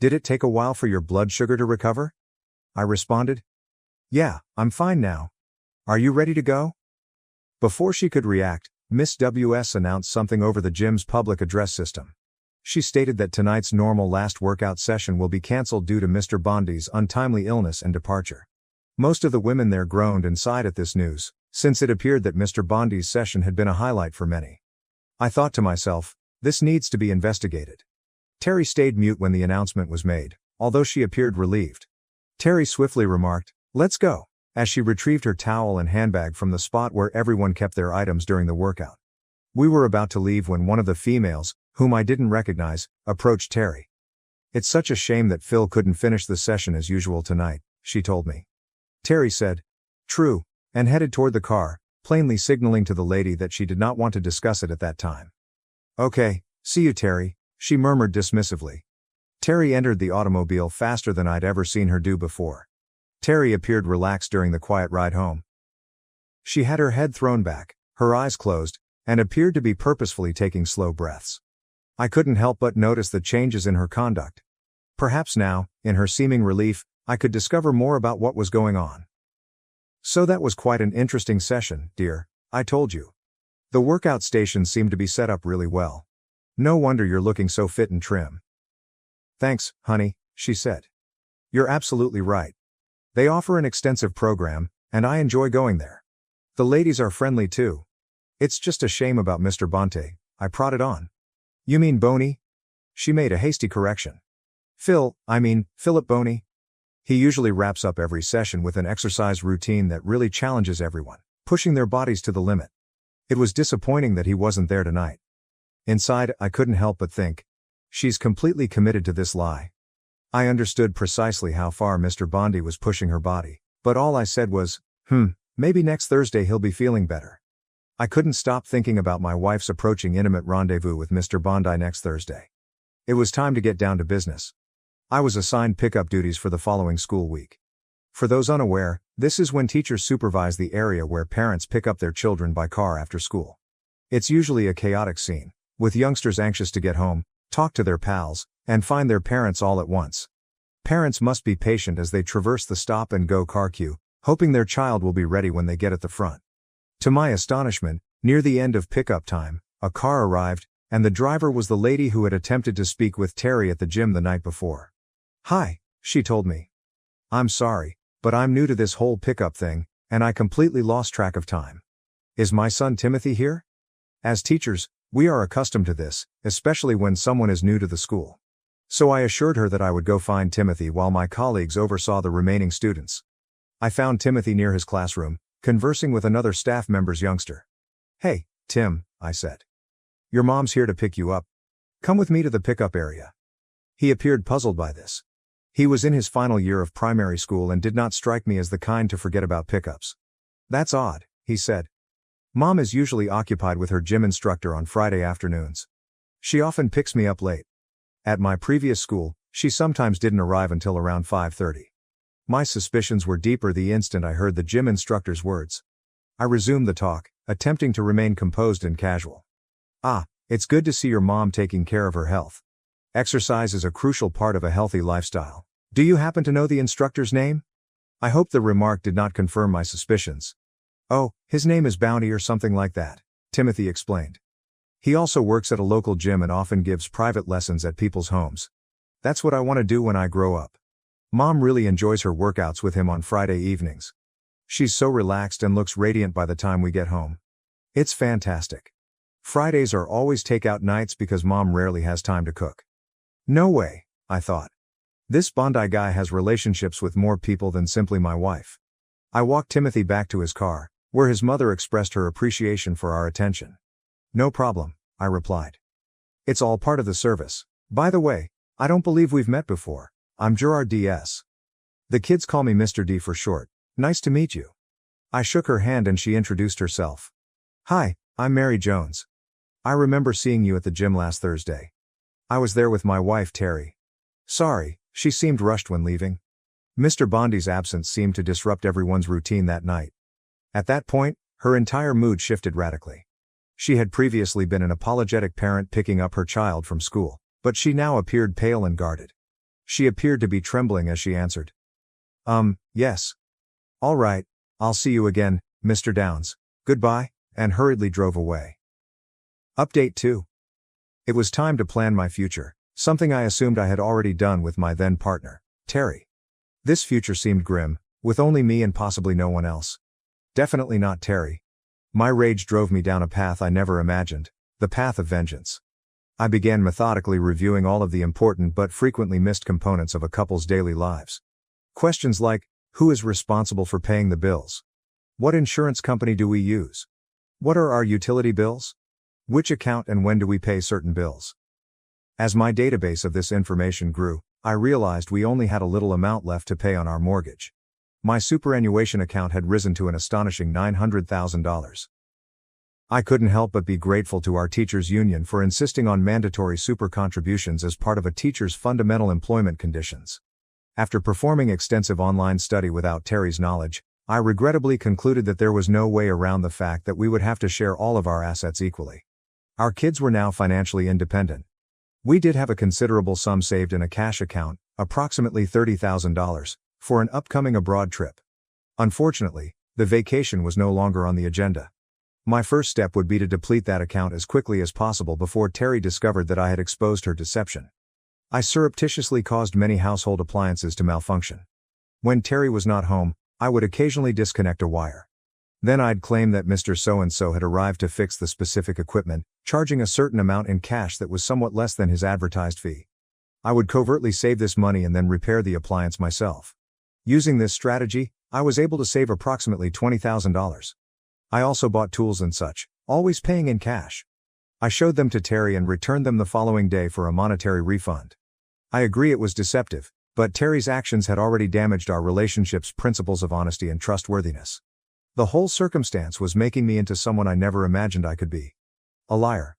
Did it take a while for your blood sugar to recover?" I responded, "Yeah, I'm fine now. Are you ready to go?" Before she could react, Miss WS announced something over the gym's public address system. She stated that tonight's normal last workout session will be cancelled due to Mr. Bondi's untimely illness and departure. Most of the women there groaned and sighed at this news, since it appeared that Mr. Bondi's session had been a highlight for many. I thought to myself, this needs to be investigated. Terry stayed mute when the announcement was made, although she appeared relieved. Terry swiftly remarked, "Let's go," as she retrieved her towel and handbag from the spot where everyone kept their items during the workout. We were about to leave when one of the females, whom I didn't recognize, approached Terry. "It's such a shame that Phil couldn't finish the session as usual tonight," she told me. Terry said, "True," and headed toward the car, plainly signaling to the lady that she did not want to discuss it at that time. "Okay, see you, Terry," she murmured dismissively. Terry entered the automobile faster than I'd ever seen her do before. Terry appeared relaxed during the quiet ride home. She had her head thrown back, her eyes closed, and appeared to be purposefully taking slow breaths. I couldn't help but notice the changes in her conduct. Perhaps now, in her seeming relief, I could discover more about what was going on. "So that was quite an interesting session, dear, I told you. The workout stations seem to be set up really well. No wonder you're looking so fit and trim." "Thanks, honey," she said. "You're absolutely right. They offer an extensive program, and I enjoy going there. The ladies are friendly too. It's just a shame about Mr. Bonte," I prodded on. "You mean Boney?" She made a hasty correction. Philip Boney. He usually wraps up every session with an exercise routine that really challenges everyone, pushing their bodies to the limit. It was disappointing that he wasn't there tonight. Inside, I couldn't help but think, she's completely committed to this lie. I understood precisely how far Mr. Bondi was pushing her body, but all I said was, maybe next Thursday he'll be feeling better. I couldn't stop thinking about my wife's approaching intimate rendezvous with Mr. Bondi next Thursday. It was time to get down to business. I was assigned pickup duties for the following school week. For those unaware, This is when teachers supervise the area where parents pick up their children by car after school. It's usually a chaotic scene, with youngsters anxious to get home, talk to their pals, and find their parents all at once. Parents must be patient as they traverse the stop-and-go car queue, hoping their child will be ready when they get at the front. To my astonishment, near the end of pickup time, a car arrived, and the driver was the lady who had attempted to speak with Terry at the gym the night before. "Hi," she told me. "I'm sorry, but I'm new to this whole pickup thing, and I completely lost track of time. Is my son Timothy here?" As teachers, we are accustomed to this, especially when someone is new to the school. So I assured her that I would go find Timothy while my colleagues oversaw the remaining students. I found Timothy near his classroom, conversing with another staff member's youngster. "Hey, Tim," I said. "Your mom's here to pick you up. Come with me to the pickup area." He appeared puzzled by this. He was in his final year of primary school and did not strike me as the kind to forget about pickups. "That's odd," he said. "Mom is usually occupied with her gym instructor on Friday afternoons. She often picks me up late. At my previous school, she sometimes didn't arrive until around 5:30. My suspicions were deeper the instant I heard the gym instructor's words. I resumed the talk, attempting to remain composed and casual. "Ah, it's good to see your mom taking care of her health. Exercise is a crucial part of a healthy lifestyle. Do you happen to know the instructor's name?" I hoped the remark did not confirm my suspicions. "Oh, his name is Bounty or something like that," Timothy explained. "He also works at a local gym and often gives private lessons at people's homes. That's what I want to do when I grow up. Mom really enjoys her workouts with him on Friday evenings. She's so relaxed and looks radiant by the time we get home. It's fantastic. Fridays are always takeout nights because Mom rarely has time to cook." No way, I thought. This Bondi guy has relationships with more people than simply my wife. I walked Timothy back to his car, where his mother expressed her appreciation for our attention. "No problem," I replied. "It's all part of the service. By the way, I don't believe we've met before. I'm Gerard D.S. The kids call me Mr. D for short. Nice to meet you." I shook her hand and she introduced herself. "Hi, I'm Mary Jones. I remember seeing you at the gym last Thursday. I was there with my wife Terry." Sorry, she seemed rushed when leaving. Mr. Bondi's absence seemed to disrupt everyone's routine that night. At that point, her entire mood shifted radically. She had previously been an apologetic parent picking up her child from school, but she now appeared pale and guarded. She appeared to be trembling as she answered. Yes. All right, I'll see you again, Mr. Downs. Goodbye," and hurriedly drove away. Update 2. It was time to plan my future, something I assumed I had already done with my then partner, Terry. This future seemed grim, with only me and possibly no one else. Definitely not Terry. My rage drove me down a path I never imagined, the path of vengeance. I began methodically reviewing all of the important but frequently missed components of a couple's daily lives. Questions like, who is responsible for paying the bills? What insurance company do we use? What are our utility bills? Which account and when do we pay certain bills? As my database of this information grew, I realized we only had a little amount left to pay on our mortgage. My superannuation account had risen to an astonishing $900,000. I couldn't help but be grateful to our teachers' union for insisting on mandatory super contributions as part of a teacher's fundamental employment conditions. After performing extensive online study without Terry's knowledge, I regrettably concluded that there was no way around the fact that we would have to share all of our assets equally. Our kids were now financially independent. We did have a considerable sum saved in a cash account, approximately $30,000, for an upcoming abroad trip. Unfortunately, the vacation was no longer on the agenda. My first step would be to deplete that account as quickly as possible before Terry discovered that I had exposed her deception. I surreptitiously caused many household appliances to malfunction. When Terry was not home, I would occasionally disconnect a wire. Then I'd claim that Mr. So-and-so had arrived to fix the specific equipment, charging a certain amount in cash that was somewhat less than his advertised fee. I would covertly save this money and then repair the appliance myself. Using this strategy, I was able to save approximately $20,000. I also bought tools and such, always paying in cash. I showed them to Terry and returned them the following day for a monetary refund. I agree it was deceptive, but Terry's actions had already damaged our relationship's principles of honesty and trustworthiness. The whole circumstance was making me into someone I never imagined I could be. A liar.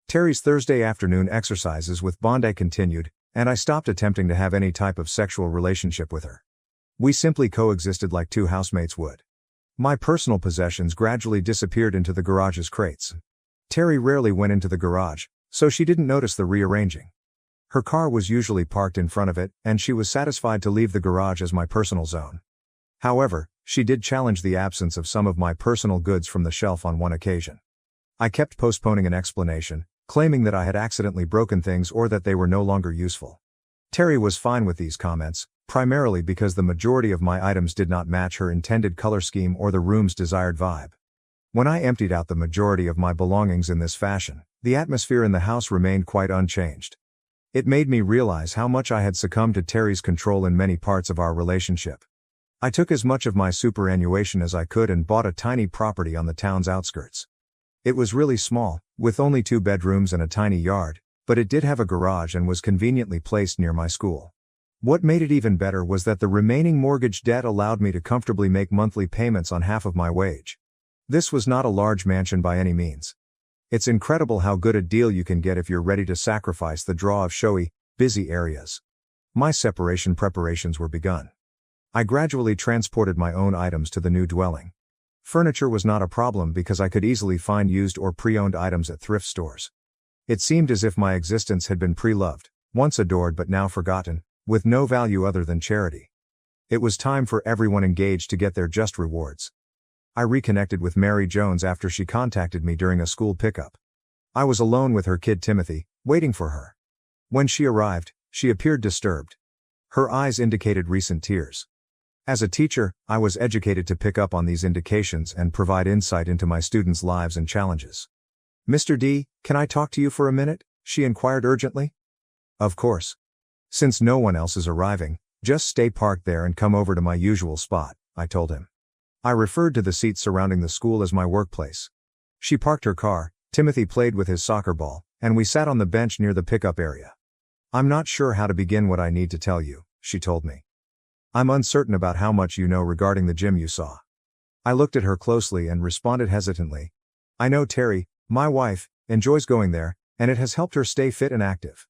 Terry's Thursday afternoon exercises with Bondi continued, and I stopped attempting to have any type of sexual relationship with her. We simply coexisted like two housemates would. My personal possessions gradually disappeared into the garage's crates. Terry rarely went into the garage, so she didn't notice the rearranging. Her car was usually parked in front of it, and she was satisfied to leave the garage as my personal zone. However, she did challenge the absence of some of my personal goods from the shelf on one occasion. I kept postponing an explanation, claiming that I had accidentally broken things or that they were no longer useful. Terry was fine with these comments, primarily because the majority of my items did not match her intended color scheme or the room's desired vibe. When I emptied out the majority of my belongings in this fashion, the atmosphere in the house remained quite unchanged. It made me realize how much I had succumbed to Terry's control in many parts of our relationship. I took as much of my superannuation as I could and bought a tiny property on the town's outskirts. It was really small, with only 2 bedrooms and a tiny yard, but it did have a garage and was conveniently placed near my school. What made it even better was that the remaining mortgage debt allowed me to comfortably make monthly payments on half of my wage. This was not a large mansion by any means. It's incredible how good a deal you can get if you're ready to sacrifice the draw of showy, busy areas. My separation preparations were begun. I gradually transported my own items to the new dwelling. Furniture was not a problem because I could easily find used or pre-owned items at thrift stores. It seemed as if my existence had been pre-loved, once adored but now forgotten, with no value other than charity. It was time for everyone engaged to get their just rewards. I reconnected with Mary Jones after she contacted me during a school pickup. I was alone with her kid Timothy, waiting for her. When she arrived, she appeared disturbed. Her eyes indicated recent tears. As a teacher, I was educated to pick up on these indications and provide insight into my students' lives and challenges. "Mr. D, can I talk to you for a minute?" she inquired urgently. "Of course. Since no one else is arriving, just stay parked there and come over to my usual spot," I told him. I referred to the seats surrounding the school as my workplace. She parked her car, Timothy played with his soccer ball, and we sat on the bench near the pickup area. "I'm not sure how to begin what I need to tell you," she told me. "I'm uncertain about how much you know regarding the gym you saw." I looked at her closely and responded hesitantly. "I know Terry, my wife, enjoys going there, and it has helped her stay fit and active."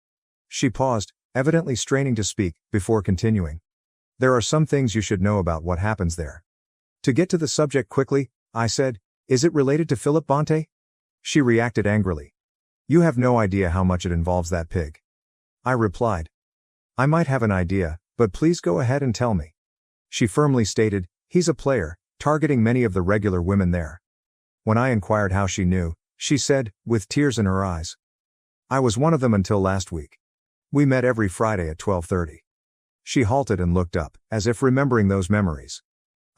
She paused, evidently straining to speak, before continuing. "There are some things you should know about what happens there." To get to the subject quickly, I said, "Is it related to Philip Bonte?" She reacted angrily. "You have no idea how much it involves that pig." I replied, "I might have an idea, but please go ahead and tell me." She firmly stated, "He's a player, targeting many of the regular women there." When I inquired how she knew, she said, with tears in her eyes, "I was one of them until last week. We met every Friday at 12:30. She halted and looked up, as if remembering those memories.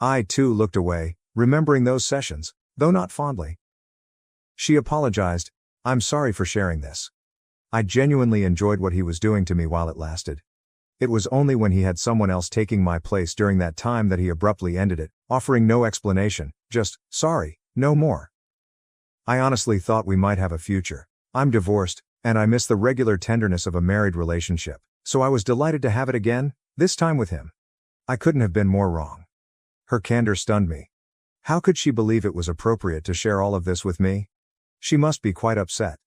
I too looked away, remembering those sessions, though not fondly. She apologized. "I'm sorry for sharing this. I genuinely enjoyed what he was doing to me while it lasted. It was only when he had someone else taking my place during that time that he abruptly ended it, offering no explanation, just, 'Sorry, no more.' I honestly thought we might have a future. I'm divorced, and I miss the regular tenderness of a married relationship, so I was delighted to have it again, this time with him. I couldn't have been more wrong." Her candor stunned me. How could she believe it was appropriate to share all of this with me? She must be quite upset.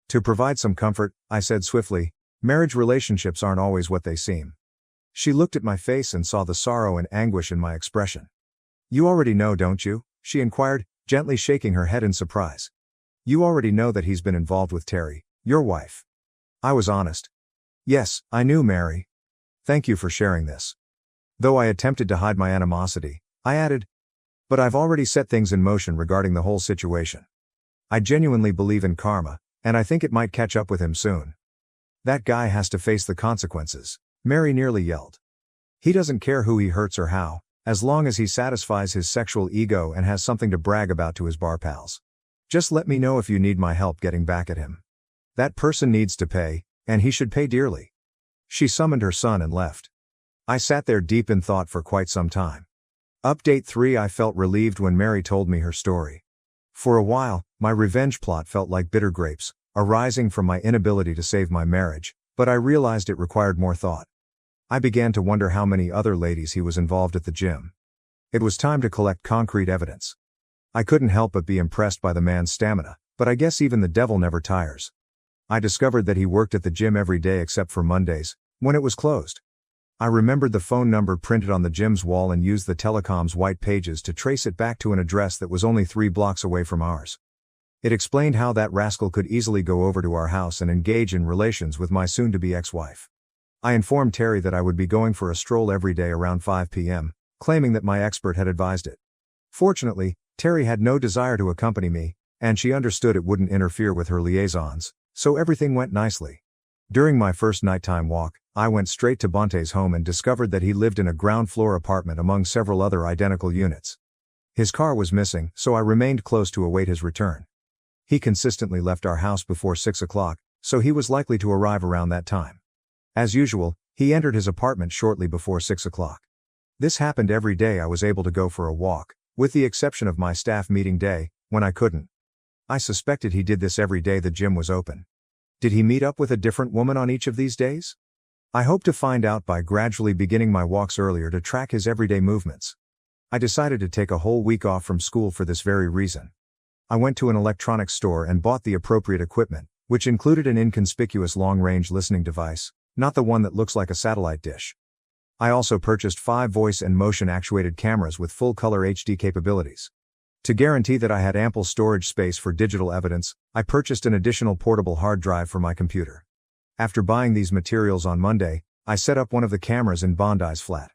To provide some comfort, I said swiftly, "Marriage relationships aren't always what they seem." She looked at my face and saw the sorrow and anguish in my expression. "You already know, don't you?" she inquired, gently shaking her head in surprise. "You already know that he's been involved with Terry, your wife." I was honest. "Yes, I knew, Mary. Thank you for sharing this." Though I attempted to hide my animosity, I added, "But I've already set things in motion regarding the whole situation. I genuinely believe in karma, and I think it might catch up with him soon." "That guy has to face the consequences," Mary nearly yelled. "He doesn't care who he hurts or how, as long as he satisfies his sexual ego and has something to brag about to his bar pals. Just let me know if you need my help getting back at him. That person needs to pay, and he should pay dearly." She summoned her son and left. I sat there deep in thought for quite some time. Update 3: I felt relieved when Mary told me her story. For a while, my revenge plot felt like bitter grapes, arising from my inability to save my marriage, but I realized it required more thought. I began to wonder how many other ladies he was involved at the gym. It was time to collect concrete evidence. I couldn't help but be impressed by the man's stamina, but I guess even the devil never tires. I discovered that he worked at the gym every day except for Mondays, when it was closed. I remembered the phone number printed on the gym's wall and used the telecom's white pages to trace it back to an address that was only 3 blocks away from ours. It explained how that rascal could easily go over to our house and engage in relations with my soon-to-be ex-wife. I informed Terry that I would be going for a stroll every day around 5 p.m., claiming that my expert had advised it. Fortunately, Terry had no desire to accompany me, and she understood it wouldn't interfere with her liaisons, so everything went nicely. During my first nighttime walk, I went straight to Bonte's home and discovered that he lived in a ground-floor apartment among several other identical units. His car was missing, so I remained close to await his return. He consistently left our house before 6 o'clock, so he was likely to arrive around that time. As usual, he entered his apartment shortly before 6 o'clock. This happened every day I was able to go for a walk, with the exception of my staff meeting day, when I couldn't. I suspected he did this every day the gym was open. Did he meet up with a different woman on each of these days? I hope to find out by gradually beginning my walks earlier to track his everyday movements. I decided to take a whole week off from school for this very reason. I went to an electronics store and bought the appropriate equipment, which included an inconspicuous long-range listening device, not the one that looks like a satellite dish. I also purchased 5 voice and motion-actuated cameras with full-color HD capabilities. To guarantee that I had ample storage space for digital evidence, I purchased an additional portable hard drive for my computer. After buying these materials on Monday, I set up one of the cameras in Bondi's flat.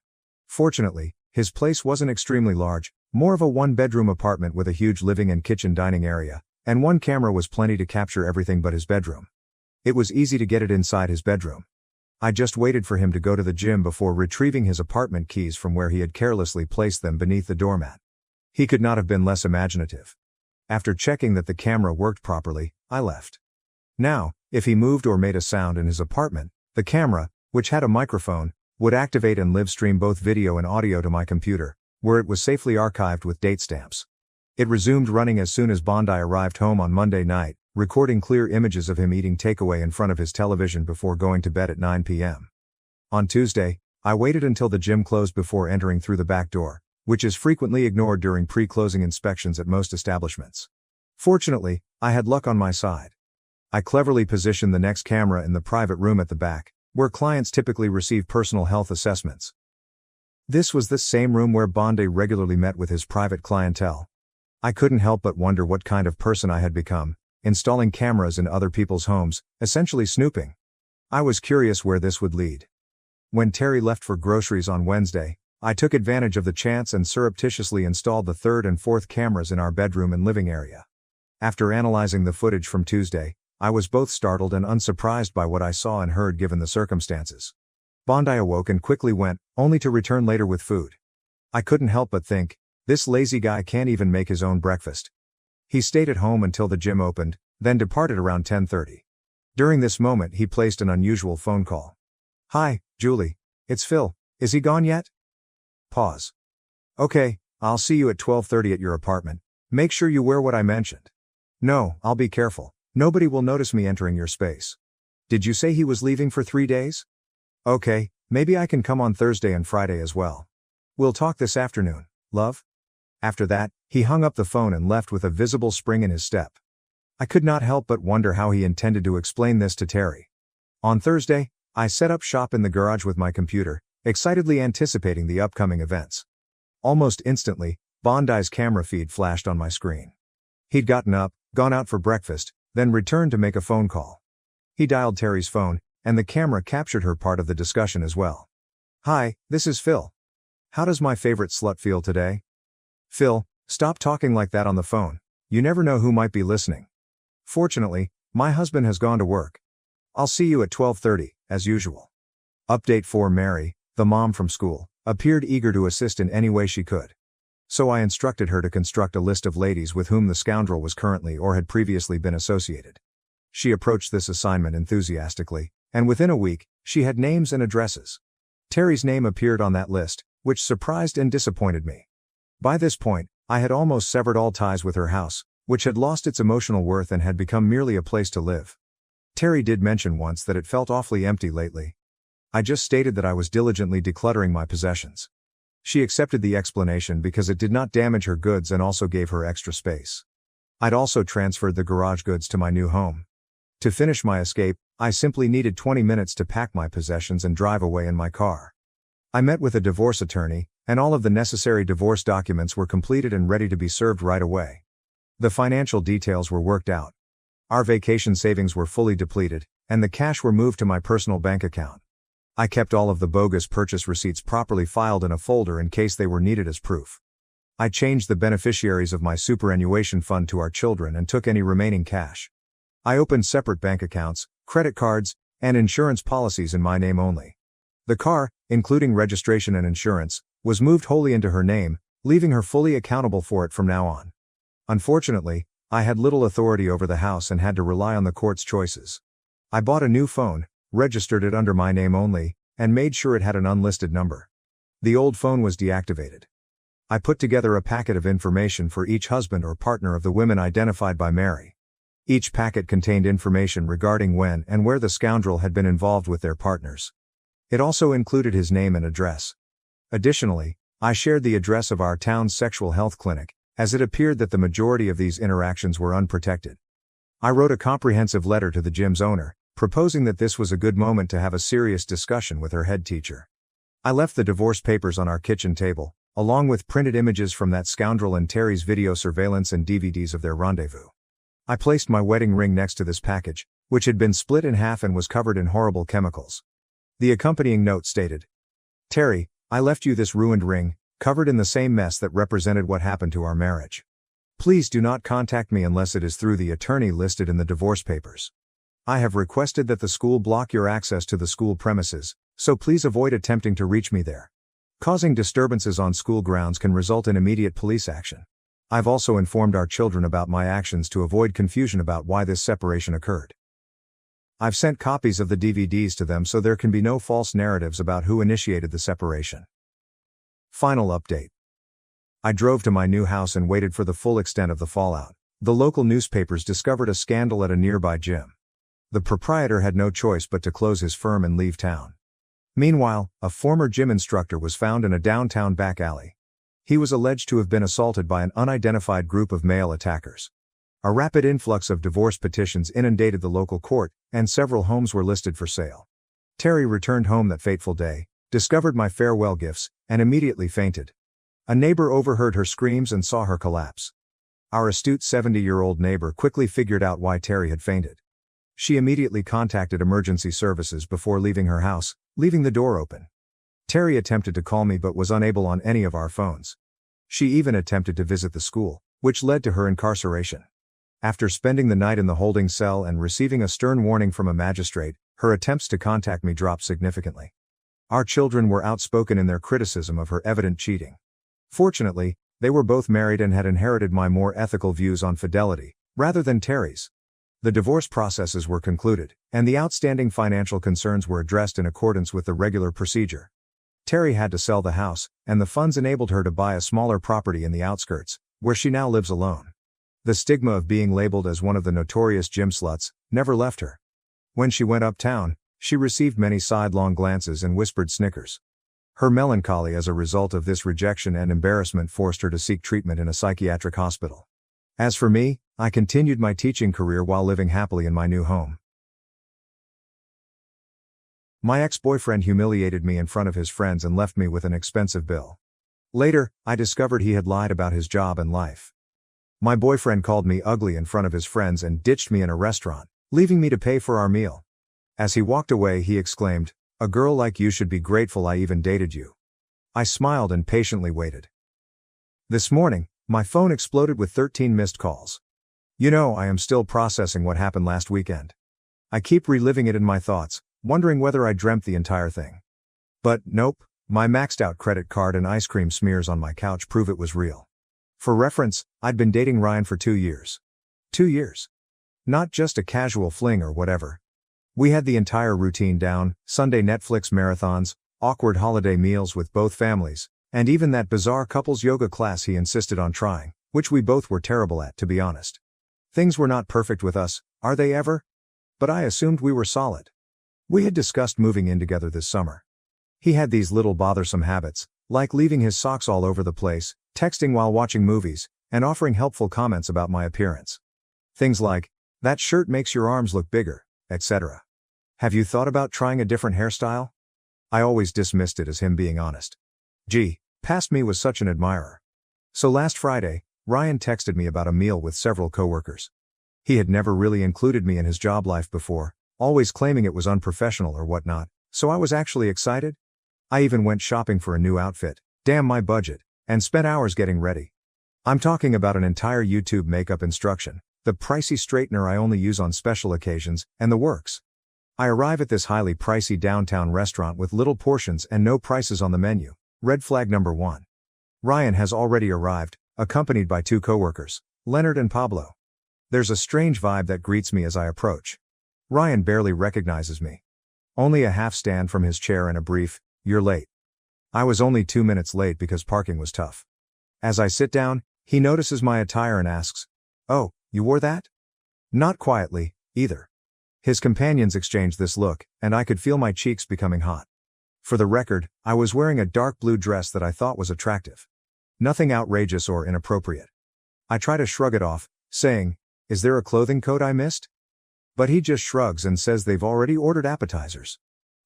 Fortunately, his place wasn't extremely large, more of a one-bedroom apartment with a huge living and kitchen dining area, and one camera was plenty to capture everything but his bedroom. It was easy to get it inside his bedroom. I just waited for him to go to the gym before retrieving his apartment keys from where he had carelessly placed them beneath the doormat. He could not have been less imaginative. After checking that the camera worked properly, I left. Now, if he moved or made a sound in his apartment, the camera, which had a microphone, would activate and live stream both video and audio to my computer, where it was safely archived with date stamps. It resumed running as soon as Bondi arrived home on Monday night, recording clear images of him eating takeaway in front of his television before going to bed at 9 p.m. On Tuesday, I waited until the gym closed before entering through the back door, which is frequently ignored during pre-closing inspections at most establishments. Fortunately, I had luck on my side. I cleverly positioned the next camera in the private room at the back, where clients typically receive personal health assessments. This was the same room where Bondi regularly met with his private clientele. I couldn't help but wonder what kind of person I had become, installing cameras in other people's homes, essentially snooping. I was curious where this would lead. When Terry left for groceries on Wednesday, I took advantage of the chance and surreptitiously installed the 3rd and 4th cameras in our bedroom and living area. After analyzing the footage from Tuesday, I was both startled and unsurprised by what I saw and heard given the circumstances. Bondi awoke and quickly went, only to return later with food. I couldn't help but think, this lazy guy can't even make his own breakfast. He stayed at home until the gym opened, then departed around 10:30. During this moment he placed an unusual phone call. "Hi, Julie. It's Phil. Is he gone yet?" Pause. "Okay, I'll see you at 12:30 at your apartment. Make sure you wear what I mentioned." "No, I'll be careful. Nobody will notice me entering your space." "Did you say he was leaving for 3 days?" "Okay, maybe I can come on Thursday and Friday as well. We'll talk this afternoon, love." After that, he hung up the phone and left with a visible spring in his step. I could not help but wonder how he intended to explain this to Terry. On Thursday, I set up shop in the garage with my computer, excitedly anticipating the upcoming events. Almost instantly, Bondi's camera feed flashed on my screen. He'd gotten up, gone out for breakfast, then returned to make a phone call. He dialed Terry's phone, and the camera captured her part of the discussion as well. "Hi, this is Phil. How does my favorite slut feel today?" "Phil, stop talking like that on the phone. You never know who might be listening. Fortunately, my husband has gone to work. I'll see you at 12:30, as usual." Update 4. Mary, the mom from school, appeared eager to assist in any way she could. So I instructed her to construct a list of ladies with whom the scoundrel was currently or had previously been associated. She approached this assignment enthusiastically, and within a week, she had names and addresses. Terry's name appeared on that list, which surprised and disappointed me. By this point, I had almost severed all ties with her house, which had lost its emotional worth and had become merely a place to live. Terry did mention once that it felt awfully empty lately. I just stated that I was diligently decluttering my possessions. She accepted the explanation because it did not damage her goods and also gave her extra space. I'd also transferred the garage goods to my new home. To finish my escape, I simply needed 20 minutes to pack my possessions and drive away in my car. I met with a divorce attorney, and all of the necessary divorce documents were completed and ready to be served right away. The financial details were worked out. Our vacation savings were fully depleted, and the cash were moved to my personal bank account. I kept all of the bogus purchase receipts properly filed in a folder in case they were needed as proof. I changed the beneficiaries of my superannuation fund to our children and took any remaining cash. I opened separate bank accounts, credit cards, and insurance policies in my name only. The car, including registration and insurance, was moved wholly into her name, leaving her fully accountable for it from now on. Unfortunately, I had little authority over the house and had to rely on the court's choices. I bought a new phone, registered it under my name only, and made sure it had an unlisted number. The old phone was deactivated. I put together a packet of information for each husband or partner of the women identified by Mary. Each packet contained information regarding when and where the scoundrel had been involved with their partners. It also included his name and address. Additionally, I shared the address of our town's sexual health clinic, as it appeared that the majority of these interactions were unprotected. I wrote a comprehensive letter to the gym's owner, proposing that this was a good moment to have a serious discussion with her head teacher. I left the divorce papers on our kitchen table, along with printed images from that scoundrel and Terry's video surveillance and DVDs of their rendezvous. I placed my wedding ring next to this package, which had been split in half and was covered in horrible chemicals. The accompanying note stated, "Terry, I left you this ruined ring, covered in the same mess that represented what happened to our marriage. Please do not contact me unless it is through the attorney listed in the divorce papers. I have requested that the school block your access to the school premises, so please avoid attempting to reach me there. Causing disturbances on school grounds can result in immediate police action. I've also informed our children about my actions to avoid confusion about why this separation occurred. I've sent copies of the DVDs to them so there can be no false narratives about who initiated the separation." Final update. I drove to my new house and waited for the full extent of the fallout. The local newspapers discovered a scandal at a nearby gym. The proprietor had no choice but to close his firm and leave town. Meanwhile, a former gym instructor was found in a downtown back alley. He was alleged to have been assaulted by an unidentified group of male attackers. A rapid influx of divorce petitions inundated the local court, and several homes were listed for sale. Terry returned home that fateful day, discovered my farewell gifts, and immediately fainted. A neighbor overheard her screams and saw her collapse. Our astute 70-year-old neighbor quickly figured out why Terry had fainted. She immediately contacted emergency services before leaving her house, leaving the door open. Terry attempted to call me but was unable on any of our phones. She even attempted to visit the school, which led to her incarceration. After spending the night in the holding cell and receiving a stern warning from a magistrate, her attempts to contact me dropped significantly. Our children were outspoken in their criticism of her evident cheating. Fortunately, they were both married and had inherited my more ethical views on fidelity, rather than Terry's. The divorce processes were concluded, and the outstanding financial concerns were addressed in accordance with the regular procedure. Terry had to sell the house, and the funds enabled her to buy a smaller property in the outskirts, where she now lives alone. The stigma of being labeled as one of the notorious gym sluts never left her. When she went uptown, she received many sidelong glances and whispered snickers. Her melancholy as a result of this rejection and embarrassment forced her to seek treatment in a psychiatric hospital. As for me, I continued my teaching career while living happily in my new home. My ex-boyfriend humiliated me in front of his friends and left me with an expensive bill. Later, I discovered he had lied about his job and life. My boyfriend called me ugly in front of his friends and ditched me in a restaurant, leaving me to pay for our meal. As he walked away, he exclaimed, "A girl like you should be grateful I even dated you." I smiled and patiently waited. This morning, my phone exploded with 13 missed calls. I am still processing what happened last weekend. I keep reliving it in my thoughts, wondering whether I dreamt the entire thing. But nope, my maxed out credit card and ice cream smears on my couch prove it was real. For reference, I'd been dating Ryan for 2 years. 2 years. Not just a casual fling or whatever. We had the entire routine down, Sunday Netflix marathons, awkward holiday meals with both families, and even that bizarre couples yoga class he insisted on trying, which we both were terrible at, to be honest. Things were not perfect with us, are they ever? But I assumed we were solid. We had discussed moving in together this summer. He had these little bothersome habits, like leaving his socks all over the place, texting while watching movies, and offering helpful comments about my appearance. Things like, "That shirt makes your arms look bigger," etc. "Have you thought about trying a different hairstyle?" I always dismissed it as him being honest. Gee, past me was such an admirer. So last Friday, Ryan texted me about a meal with several coworkers. He had never really included me in his job life before, always claiming it was unprofessional or whatnot, so I was actually excited. I even went shopping for a new outfit, damn my budget, and spent hours getting ready. I'm talking about an entire YouTube makeup instruction, the pricey straightener I only use on special occasions, and the works. I arrive at this highly pricey downtown restaurant with little portions and no prices on the menu. Red flag number 1. Ryan has already arrived, accompanied by 2 coworkers, Leonard and Pablo. There's a strange vibe that greets me as I approach. Ryan barely recognizes me. Only a half stand from his chair and a brief, "You're late." I was only 2 minutes late because parking was tough. As I sit down, he notices my attire and asks, "Oh, you wore that?" Not quietly, either. His companions exchanged this look, and I could feel my cheeks becoming hot. For the record, I was wearing a dark blue dress that I thought was attractive. Nothing outrageous or inappropriate. I try to shrug it off, saying, "Is there a clothing code I missed?" But he just shrugs and says they've already ordered appetizers.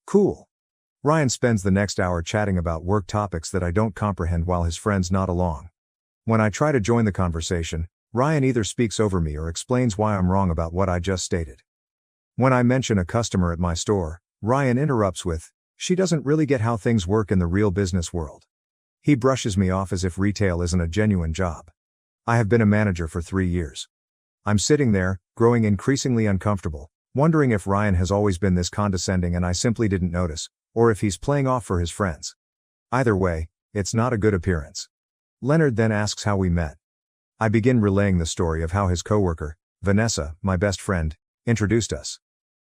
Cool. Ryan spends the next hour chatting about work topics that I don't comprehend while his friends nod along. When I try to join the conversation, Ryan either speaks over me or explains why I'm wrong about what I just stated. When I mention a customer at my store, Ryan interrupts with, "She doesn't really get how things work in the real business world." He brushes me off as if retail isn't a genuine job. I have been a manager for 3 years. I'm sitting there, growing increasingly uncomfortable, wondering if Ryan has always been this condescending and I simply didn't notice, or if he's playing off for his friends. Either way, it's not a good appearance. Leonard then asks how we met. I begin relaying the story of how his coworker, Vanessa, my best friend, introduced us.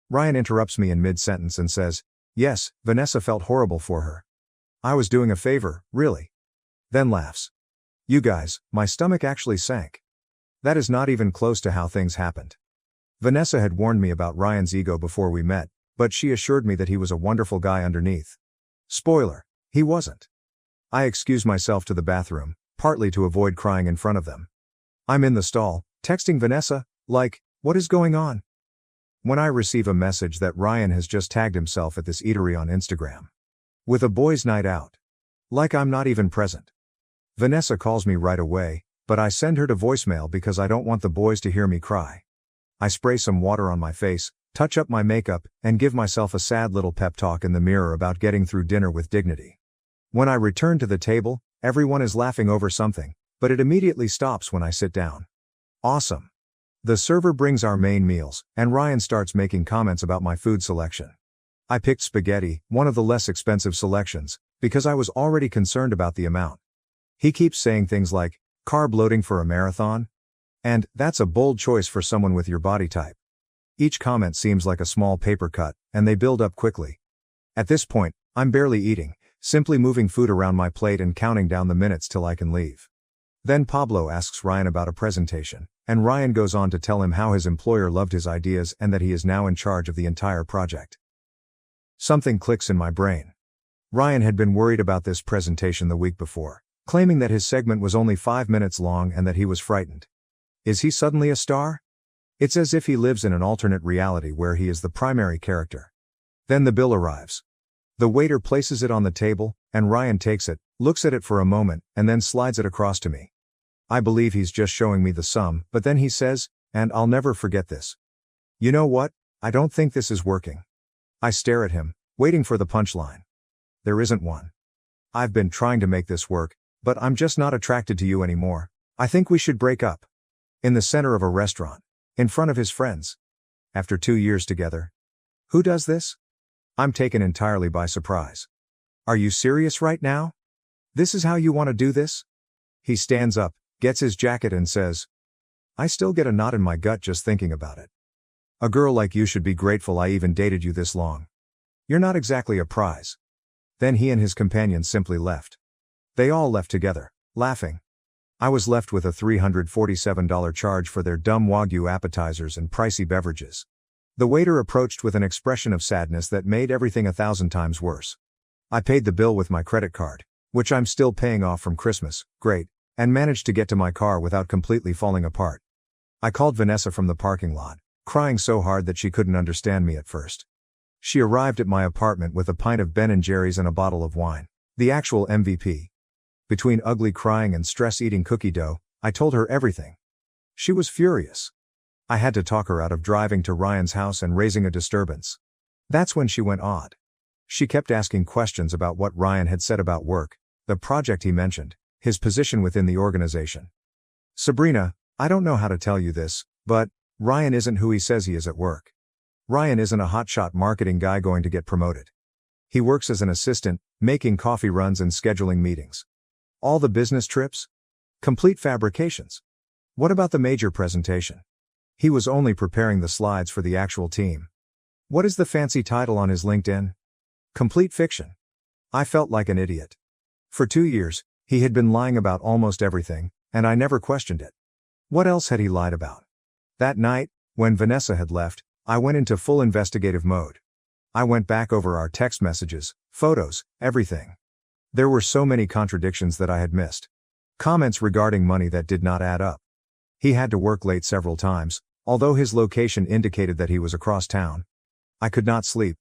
Ryan interrupts me in mid-sentence and says, "Yes, Vanessa felt horrible for her. I was doing a favor, really." Then laughs. "You guys, my stomach actually sank. That is not even close to how things happened. Vanessa had warned me about Ryan's ego before we met, but she assured me that he was a wonderful guy underneath. Spoiler, he wasn't." I excuse myself to the bathroom, partly to avoid crying in front of them. I'm in the stall, texting Vanessa, like, "What is going on?" When I receive a message that Ryan has just tagged himself at this eatery on Instagram. With a boys' night out. Like I'm not even present. Vanessa calls me right away, but I send her to voicemail because I don't want the boys to hear me cry. I spray some water on my face, touch up my makeup, and give myself a sad little pep talk in the mirror about getting through dinner with dignity. When I return to the table, everyone is laughing over something, but it immediately stops when I sit down. Awesome. The server brings our main meals, and Ryan starts making comments about my food selection. I picked spaghetti, one of the less expensive selections, because I was already concerned about the amount. He keeps saying things like, "Carb loading for a marathon?" And, "That's a bold choice for someone with your body type." Each comment seems like a small paper cut, and they build up quickly. At this point, I'm barely eating, simply moving food around my plate and counting down the minutes till I can leave. Then Pablo asks Ryan about a presentation, and Ryan goes on to tell him how his employer loved his ideas and that he is now in charge of the entire project. Something clicks in my brain. Ryan had been worried about this presentation the week before, claiming that his segment was only 5 minutes long and that he was frightened. Is he suddenly a star? It's as if he lives in an alternate reality where he is the primary character. Then the bill arrives. The waiter places it on the table, and Ryan takes it, looks at it for a moment, and then slides it across to me. I believe he's just showing me the sum, but then he says, and I'll never forget this, "You know what? I don't think this is working." I stare at him, waiting for the punchline. There isn't one. "I've been trying to make this work, but I'm just not attracted to you anymore. I think we should break up." In the center of a restaurant. In front of his friends. After 2 years together. Who does this? I'm taken entirely by surprise. "Are you serious right now? This is how you want to do this?" He stands up, gets his jacket and says, "I still get a knot in my gut just thinking about it. A girl like you should be grateful I even dated you this long. You're not exactly a prize." Then he and his companions simply left. They all left together, laughing. I was left with a $347 charge for their dumb Wagyu appetizers and pricey beverages. The waiter approached with an expression of sadness that made everything 1,000 times worse. I paid the bill with my credit card, which I'm still paying off from Christmas, great, and managed to get to my car without completely falling apart. I called Vanessa from the parking lot, crying so hard that she couldn't understand me at first. She arrived at my apartment with a pint of Ben & Jerry's and a bottle of wine. The actual MVP. Between ugly crying and stress eating cookie dough, I told her everything. She was furious. I had to talk her out of driving to Ryan's house and raising a disturbance. That's when she went odd. She kept asking questions about what Ryan had said about work, the project he mentioned, his position within the organization. Sabrina, I don't know how to tell you this, but Ryan isn't who he says he is at work. Ryan isn't a hotshot marketing guy going to get promoted. He works as an assistant, making coffee runs and scheduling meetings. All the business trips? Complete fabrications. What about the major presentation? He was only preparing the slides for the actual team. What is the fancy title on his LinkedIn? Complete fiction. I felt like an idiot. For 2 years, he had been lying about almost everything, and I never questioned it. What else had he lied about? That night, when Vanessa had left, I went into full investigative mode. I went back over our text messages, photos, everything. There were so many contradictions that I had missed. Comments regarding money that did not add up. He had to work late several times, although his location indicated that he was across town. I could not sleep.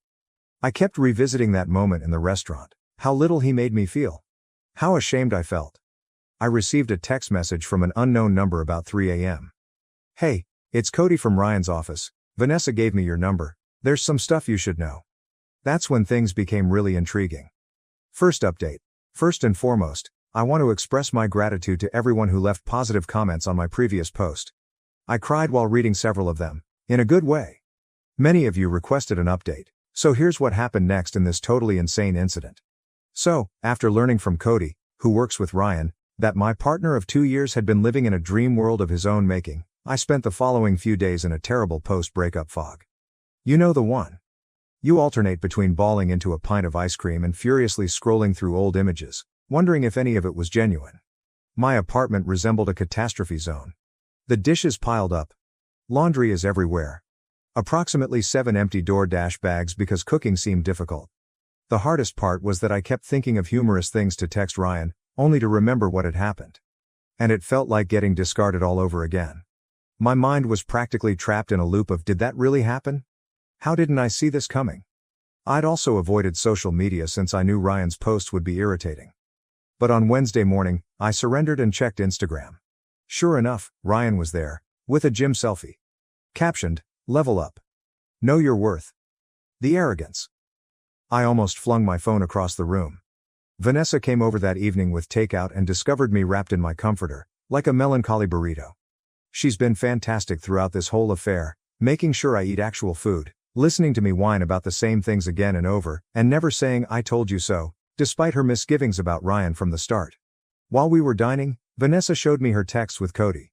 I kept revisiting that moment in the restaurant, how little he made me feel. How ashamed I felt. I received a text message from an unknown number about 3 a.m. Hey, it's Cody from Ryan's office. Vanessa gave me your number. There's some stuff you should know. That's when things became really intriguing. First update. First and foremost, I want to express my gratitude to everyone who left positive comments on my previous post. I cried while reading several of them, in a good way. Many of you requested an update, so here's what happened next in this totally insane incident. So, after learning from Cody, who works with Ryan, that my partner of 2 years had been living in a dream world of his own making, I spent the following few days in a terrible post-breakup fog. You know the one. You alternate between bawling into a pint of ice cream and furiously scrolling through old images, wondering if any of it was genuine. My apartment resembled a catastrophe zone. The dishes piled up. Laundry is everywhere. Approximately 7 empty DoorDash bags because cooking seemed difficult. The hardest part was that I kept thinking of humorous things to text Ryan, only to remember what had happened. And it felt like getting discarded all over again. My mind was practically trapped in a loop of did that really happen? How didn't I see this coming? I'd also avoided social media since I knew Ryan's posts would be irritating. But on Wednesday morning, I surrendered and checked Instagram. Sure enough, Ryan was there, with a gym selfie. Captioned, "Level up. Know your worth." The arrogance. I almost flung my phone across the room. Vanessa came over that evening with takeout and discovered me wrapped in my comforter, like a melancholy burrito. She's been fantastic throughout this whole affair, making sure I eat actual food, listening to me whine about the same things again and over, and never saying "I told you so," despite her misgivings about Ryan from the start. While we were dining, Vanessa showed me her texts with Cody.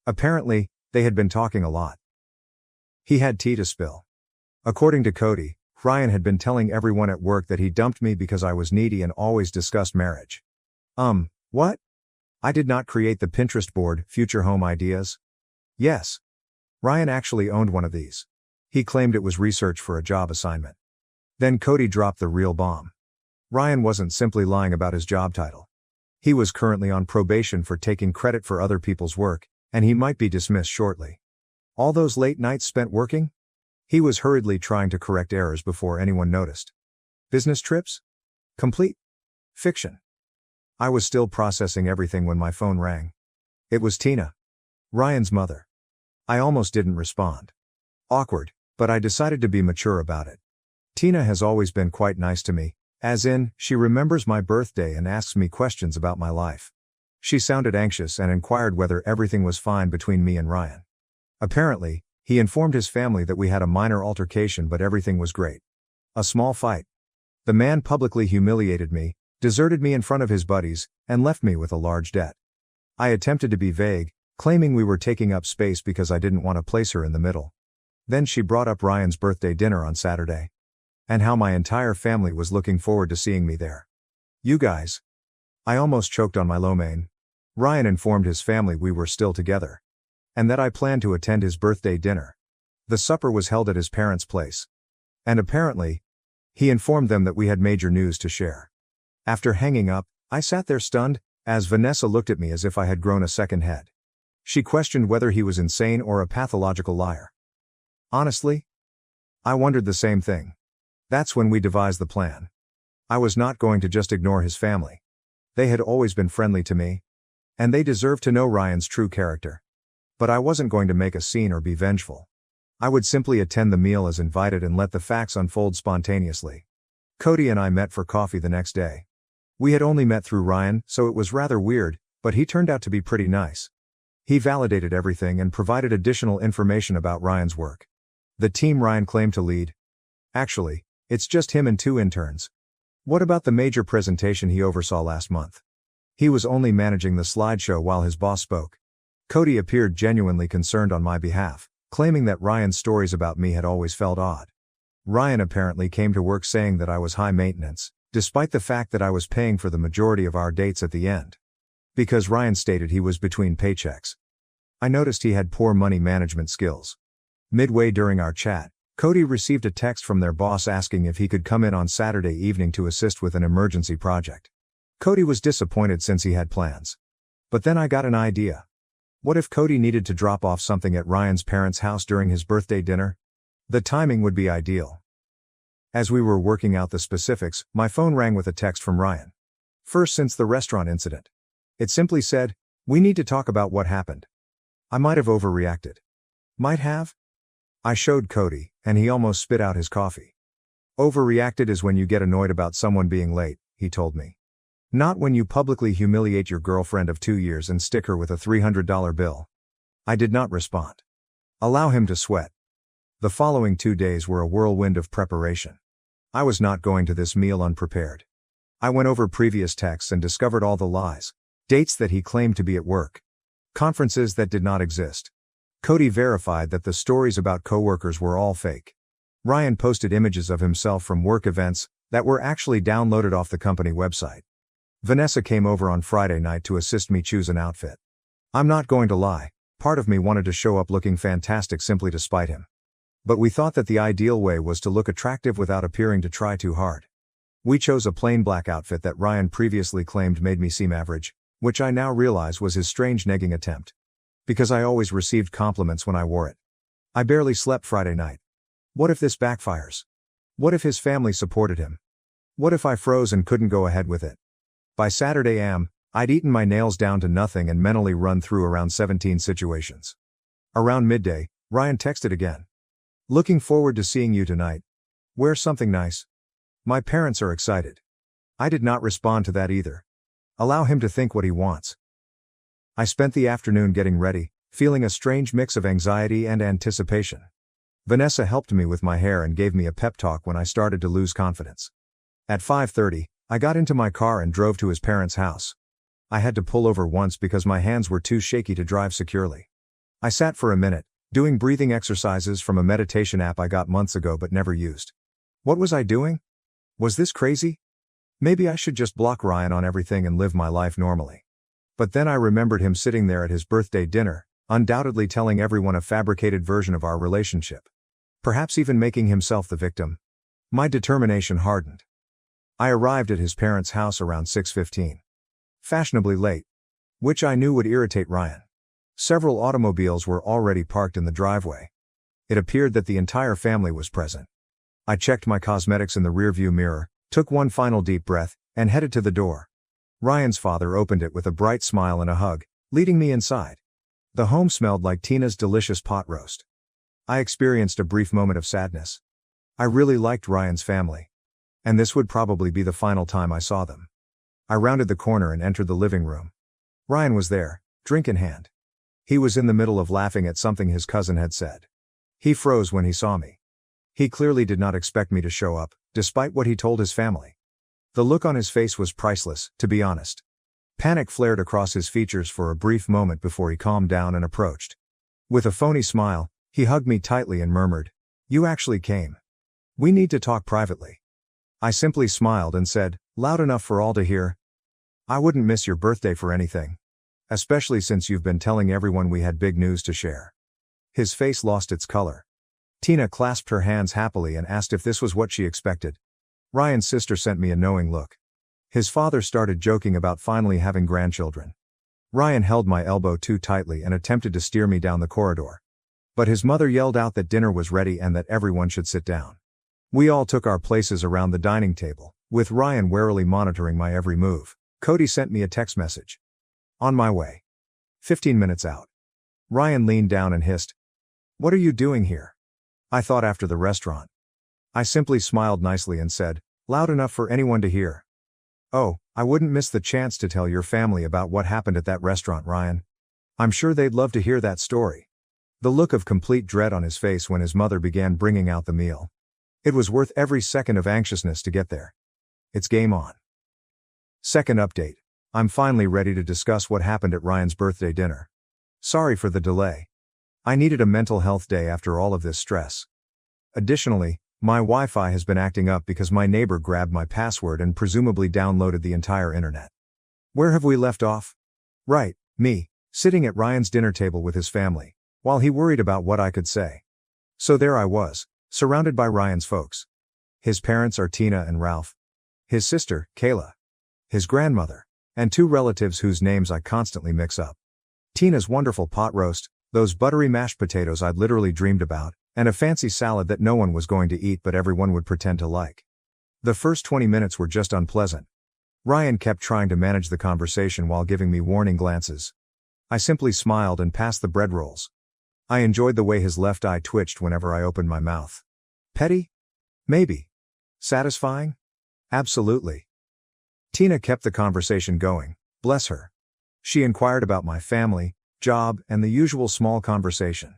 Apparently, they had been talking a lot. He had tea to spill. According to Cody, Ryan had been telling everyone at work that he dumped me because I was needy and always discussed marriage. What? I did not create the Pinterest board, Future Home Ideas? Yes. Ryan actually owned one of these. He claimed it was research for a job assignment. Then Cody dropped the real bomb. Ryan wasn't simply lying about his job title. He was currently on probation for taking credit for other people's work, and he might be dismissed shortly. All those late nights spent working? He was hurriedly trying to correct errors before anyone noticed. Business trips? Complete fiction. I was still processing everything when my phone rang. It was Tina, Ryan's mother. I almost didn't respond. Awkward, but I decided to be mature about it. Tina has always been quite nice to me, as in, she remembers my birthday and asks me questions about my life. She sounded anxious and inquired whether everything was fine between me and Ryan. Apparently, he informed his family that we had a minor altercation but everything was great. A small fight. The man publicly humiliated me, deserted me in front of his buddies, and left me with a large debt. I attempted to be vague, claiming we were taking up space because I didn't want to place her in the middle. Then she brought up Ryan's birthday dinner on Saturday. And how my entire family was looking forward to seeing me there. You guys. I almost choked on my lo mein. Ryan informed his family we were still together. And that I planned to attend his birthday dinner. The supper was held at his parents' place. And apparently, he informed them that we had major news to share. After hanging up, I sat there stunned, as Vanessa looked at me as if I had grown a second head. She questioned whether he was insane or a pathological liar. Honestly, I wondered the same thing. That's when we devised the plan. I was not going to just ignore his family. They had always been friendly to me. And they deserved to know Ryan's true character. But I wasn't going to make a scene or be vengeful. I would simply attend the meal as invited and let the facts unfold spontaneously. Cody and I met for coffee the next day. We had only met through Ryan, so it was rather weird, but he turned out to be pretty nice. He validated everything and provided additional information about Ryan's work. The team Ryan claimed to lead. Actually, it's just him and 2 interns. What about the major presentation he oversaw last month? He was only managing the slideshow while his boss spoke. Cody appeared genuinely concerned on my behalf, claiming that Ryan's stories about me had always felt odd. Ryan apparently came to work saying that I was high maintenance, despite the fact that I was paying for the majority of our dates at the end. Because Ryan stated he was between paychecks. I noticed he had poor money management skills. Midway during our chat, Cody received a text from their boss asking if he could come in on Saturday evening to assist with an emergency project. Cody was disappointed since he had plans. But then I got an idea. What if Cody needed to drop off something at Ryan's parents' house during his birthday dinner? The timing would be ideal. As we were working out the specifics, my phone rang with a text from Ryan. First since the restaurant incident. It simply said, "We need to talk about what happened." I might have overreacted. Might have? I showed Cody, and he almost spit out his coffee. Overreacted is when you get annoyed about someone being late, he told me. Not when you publicly humiliate your girlfriend of 2 years and stick her with a $300 bill. I did not respond. Allow him to sweat. The following 2 days were a whirlwind of preparation. I was not going to this meal unprepared. I went over previous texts and discovered all the lies. Dates that he claimed to be at work. Conferences that did not exist. Cody verified that the stories about coworkers were all fake. Ryan posted images of himself from work events that were actually downloaded off the company website. Vanessa came over on Friday night to assist me choose an outfit. I'm not going to lie, part of me wanted to show up looking fantastic simply to spite him. But we thought that the ideal way was to look attractive without appearing to try too hard. We chose a plain black outfit that Ryan previously claimed made me seem average, which I now realize was his strange negging attempt. Because I always received compliments when I wore it. I barely slept Friday night. What if this backfires? What if his family supported him? What if I froze and couldn't go ahead with it? By Saturday I'd eaten my nails down to nothing and mentally run through around 17 situations. Around midday, Ryan texted again. Looking forward to seeing you tonight. Wear something nice. My parents are excited. I did not respond to that either. Allow him to think what he wants. I spent the afternoon getting ready, feeling a strange mix of anxiety and anticipation. Vanessa helped me with my hair and gave me a pep talk when I started to lose confidence. At 5:30, I got into my car and drove to his parents' house. I had to pull over once because my hands were too shaky to drive securely. I sat for a minute, doing breathing exercises from a meditation app I got months ago but never used. What was I doing? Was this crazy? Maybe I should just block Ryan on everything and live my life normally. But then I remembered him sitting there at his birthday dinner, undoubtedly telling everyone a fabricated version of our relationship. Perhaps even making himself the victim. My determination hardened. I arrived at his parents' house around 6:15. Fashionably late. Which I knew would irritate Ryan. Several automobiles were already parked in the driveway. It appeared that the entire family was present. I checked my cosmetics in the rearview mirror, took one final deep breath, and headed to the door. Ryan's father opened it with a bright smile and a hug, leading me inside. The home smelled like Tina's delicious pot roast. I experienced a brief moment of sadness. I really liked Ryan's family. And this would probably be the final time I saw them. I rounded the corner and entered the living room. Ryan was there, drink in hand. He was in the middle of laughing at something his cousin had said. He froze when he saw me. He clearly did not expect me to show up, despite what he told his family. The look on his face was priceless, to be honest. Panic flared across his features for a brief moment before he calmed down and approached. With a phony smile, he hugged me tightly and murmured, "You actually came. We need to talk privately." I simply smiled and said, loud enough for all to hear, "I wouldn't miss your birthday for anything. Especially since you've been telling everyone we had big news to share." His face lost its color. Tina clasped her hands happily and asked if this was what she expected. Ryan's sister sent me a knowing look. His father started joking about finally having grandchildren. Ryan held my elbow too tightly and attempted to steer me down the corridor. But his mother yelled out that dinner was ready and that everyone should sit down. We all took our places around the dining table, with Ryan warily monitoring my every move. Cody sent me a text message. On my way. 15 minutes out. Ryan leaned down and hissed. What are you doing here? I thought after the restaurant. I simply smiled nicely and said, loud enough for anyone to hear. Oh, I wouldn't miss the chance to tell your family about what happened at that restaurant, Ryan. I'm sure they'd love to hear that story. The look of complete dread on his face when his mother began bringing out the meal. It was worth every second of anxiousness to get there. It's game on. Second update. I'm finally ready to discuss what happened at Ryan's birthday dinner. Sorry for the delay. I needed a mental health day after all of this stress. Additionally, my Wi-Fi has been acting up because my neighbor grabbed my password and presumably downloaded the entire internet. Where have we left off? Right, me, sitting at Ryan's dinner table with his family, while he worried about what I could say. So there I was, surrounded by Ryan's folks. His parents are Tina and Ralph. His sister, Kayla. His grandmother. And two relatives whose names I constantly mix up. Tina's wonderful pot roast, those buttery mashed potatoes I'd literally dreamed about, and a fancy salad that no one was going to eat but everyone would pretend to like. The first 20 minutes were just unpleasant. Ryan kept trying to manage the conversation while giving me warning glances. I simply smiled and passed the bread rolls. I enjoyed the way his left eye twitched whenever I opened my mouth. Petty? Maybe. Satisfying? Absolutely. Tina kept the conversation going, bless her. She inquired about my family, job, and the usual small conversation.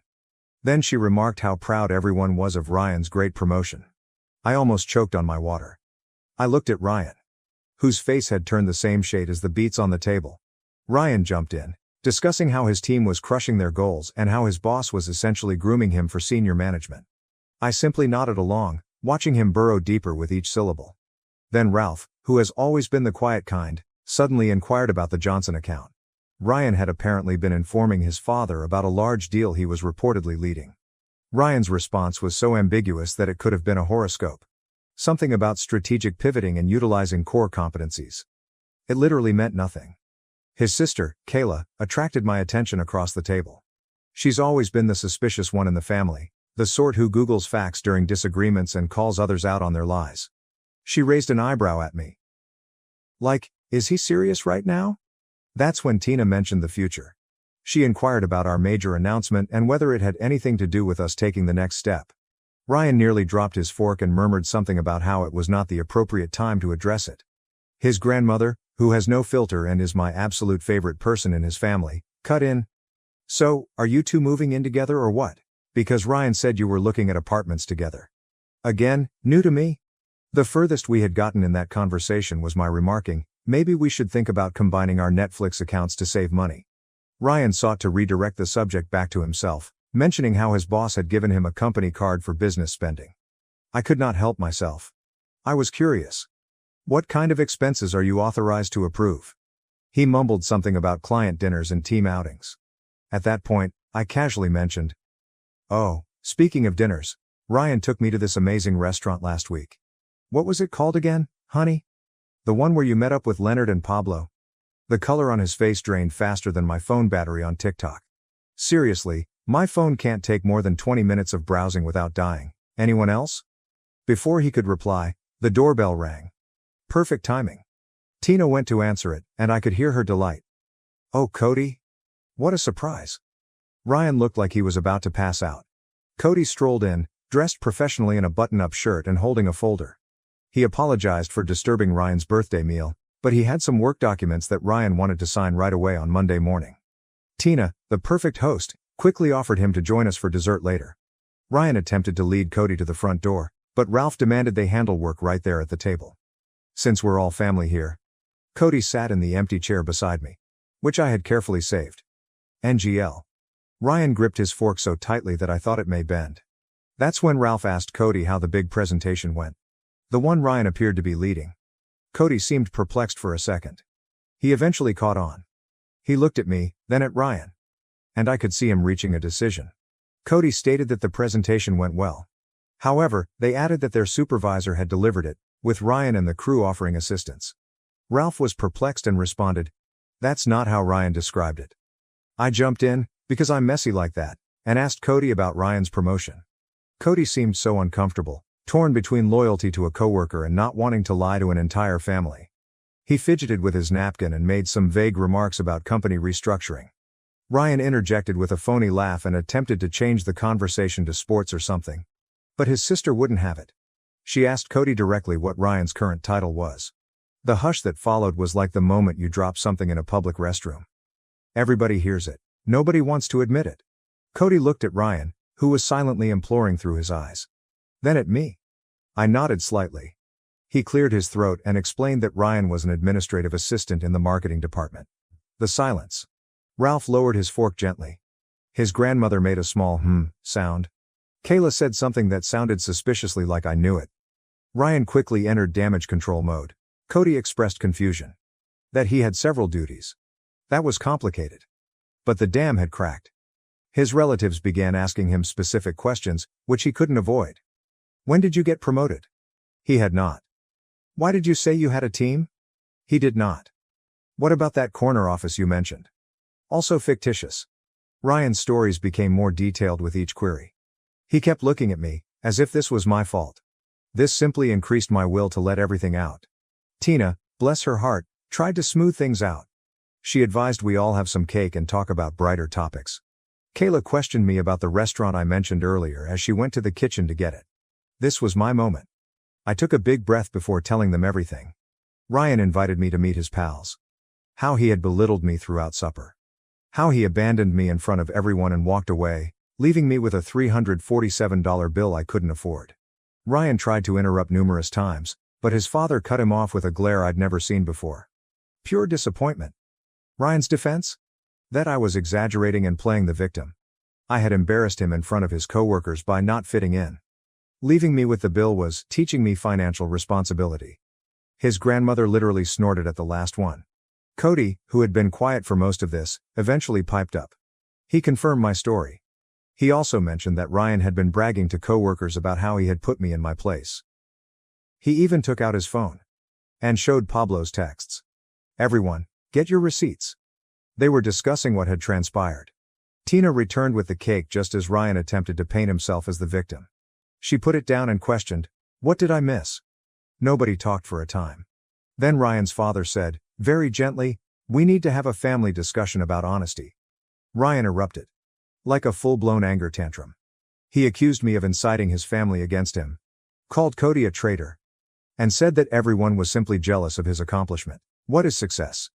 Then she remarked how proud everyone was of Ryan's great promotion. I almost choked on my water. I looked at Ryan, whose face had turned the same shade as the beets on the table. Ryan jumped in, discussing how his team was crushing their goals and how his boss was essentially grooming him for senior management. I simply nodded along, watching him burrow deeper with each syllable. Then Ralph, who has always been the quiet kind, suddenly inquired about the Johnson account. Ryan had apparently been informing his father about a large deal he was reportedly leading. Ryan's response was so ambiguous that it could have been a horoscope. Something about strategic pivoting and utilizing core competencies. It literally meant nothing. His sister, Kayla, attracted my attention across the table. She's always been the suspicious one in the family, the sort who Googles facts during disagreements and calls others out on their lies. She raised an eyebrow at me. Like, is he serious right now? That's when Tina mentioned the future. She inquired about our major announcement and whether it had anything to do with us taking the next step. Ryan nearly dropped his fork and murmured something about how it was not the appropriate time to address it. His grandmother, who has no filter and is my absolute favorite person in his family, cut in. So, are you two moving in together or what? Because Ryan said you were looking at apartments together. Again, new to me? The furthest we had gotten in that conversation was my remarking, maybe we should think about combining our Netflix accounts to save money. Ryan sought to redirect the subject back to himself, mentioning how his boss had given him a company card for business spending. I could not help myself. I was curious. What kind of expenses are you authorized to approve? He mumbled something about client dinners and team outings. At that point, I casually mentioned, oh, speaking of dinners, Ryan took me to this amazing restaurant last week. What was it called again, honey? The one where you met up with Leonard and Pablo? The color on his face drained faster than my phone battery on TikTok. Seriously, my phone can't take more than 20 minutes of browsing without dying. Anyone else? Before he could reply, the doorbell rang. Perfect timing. Tina went to answer it, and I could hear her delight. Oh, Cody? What a surprise. Ryan looked like he was about to pass out. Cody strolled in, dressed professionally in a button-up shirt and holding a folder. He apologized for disturbing Ryan's birthday meal, but he had some work documents that Ryan wanted to sign right away on Monday morning. Tina, the perfect host, quickly offered him to join us for dessert later. Ryan attempted to lead Cody to the front door, but Ralph demanded they handle work right there at the table. Since we're all family here. Cody sat in the empty chair beside me, which I had carefully saved. NGL. Ryan gripped his fork so tightly that I thought it may bend. That's when Ralph asked Cody how the big presentation went. The one Ryan appeared to be leading. Cody seemed perplexed for a second. He eventually caught on. He looked at me, then at Ryan. And I could see him reaching a decision. Cody stated that the presentation went well. However, they added that their supervisor had delivered it, with Ryan and the crew offering assistance. Ralph was perplexed and responded, "That's not how Ryan described it." I jumped in, because I'm messy like that, and asked Cody about Ryan's promotion. Cody seemed so uncomfortable, torn between loyalty to a coworker and not wanting to lie to an entire family. He fidgeted with his napkin and made some vague remarks about company restructuring. Ryan interjected with a phony laugh and attempted to change the conversation to sports or something. But his sister wouldn't have it. She asked Cody directly what Ryan's current title was. The hush that followed was like the moment you drop something in a public restroom. Everybody hears it. Nobody wants to admit it. Cody looked at Ryan, who was silently imploring through his eyes. Then at me. I nodded slightly. He cleared his throat and explained that Ryan was an administrative assistant in the marketing department. The silence. Ralph lowered his fork gently. His grandmother made a small sound. Kayla said something that sounded suspiciously like I knew it. Ryan quickly entered damage control mode. Cody expressed confusion. That he had several duties. That was complicated. But the dam had cracked. His relatives began asking him specific questions, which he couldn't avoid. When did you get promoted? He had not. Why did you say you had a team? He did not. What about that corner office you mentioned? Also fictitious. Ryan's stories became more detailed with each query. He kept looking at me, as if this was my fault. This simply increased my will to let everything out. Tina, bless her heart, tried to smooth things out. She advised we all have some cake and talk about brighter topics. Kayla questioned me about the restaurant I mentioned earlier as she went to the kitchen to get it. This was my moment. I took a big breath before telling them everything. Ryan invited me to meet his pals. How he had belittled me throughout supper. How he abandoned me in front of everyone and walked away, leaving me with a $347 bill I couldn't afford. Ryan tried to interrupt numerous times, but his father cut him off with a glare I'd never seen before. Pure disappointment. Ryan's defense? That I was exaggerating and playing the victim. I had embarrassed him in front of his coworkers by not fitting in. Leaving me with the bill was teaching me financial responsibility. His grandmother literally snorted at the last one. Cody, who had been quiet for most of this, eventually piped up. He confirmed my story. He also mentioned that Ryan had been bragging to coworkers about how he had put me in my place. He even took out his phone and showed Pablo's texts. Everyone, get your receipts. They were discussing what had transpired. Tina returned with the cake just as Ryan attempted to paint himself as the victim. She put it down and questioned, "What did I miss?" Nobody talked for a time. Then Ryan's father said, very gently, "We need to have a family discussion about honesty." Ryan erupted. Like a full-blown anger tantrum. He accused me of inciting his family against him. Called Cody a traitor. And said that everyone was simply jealous of his accomplishment. What is success?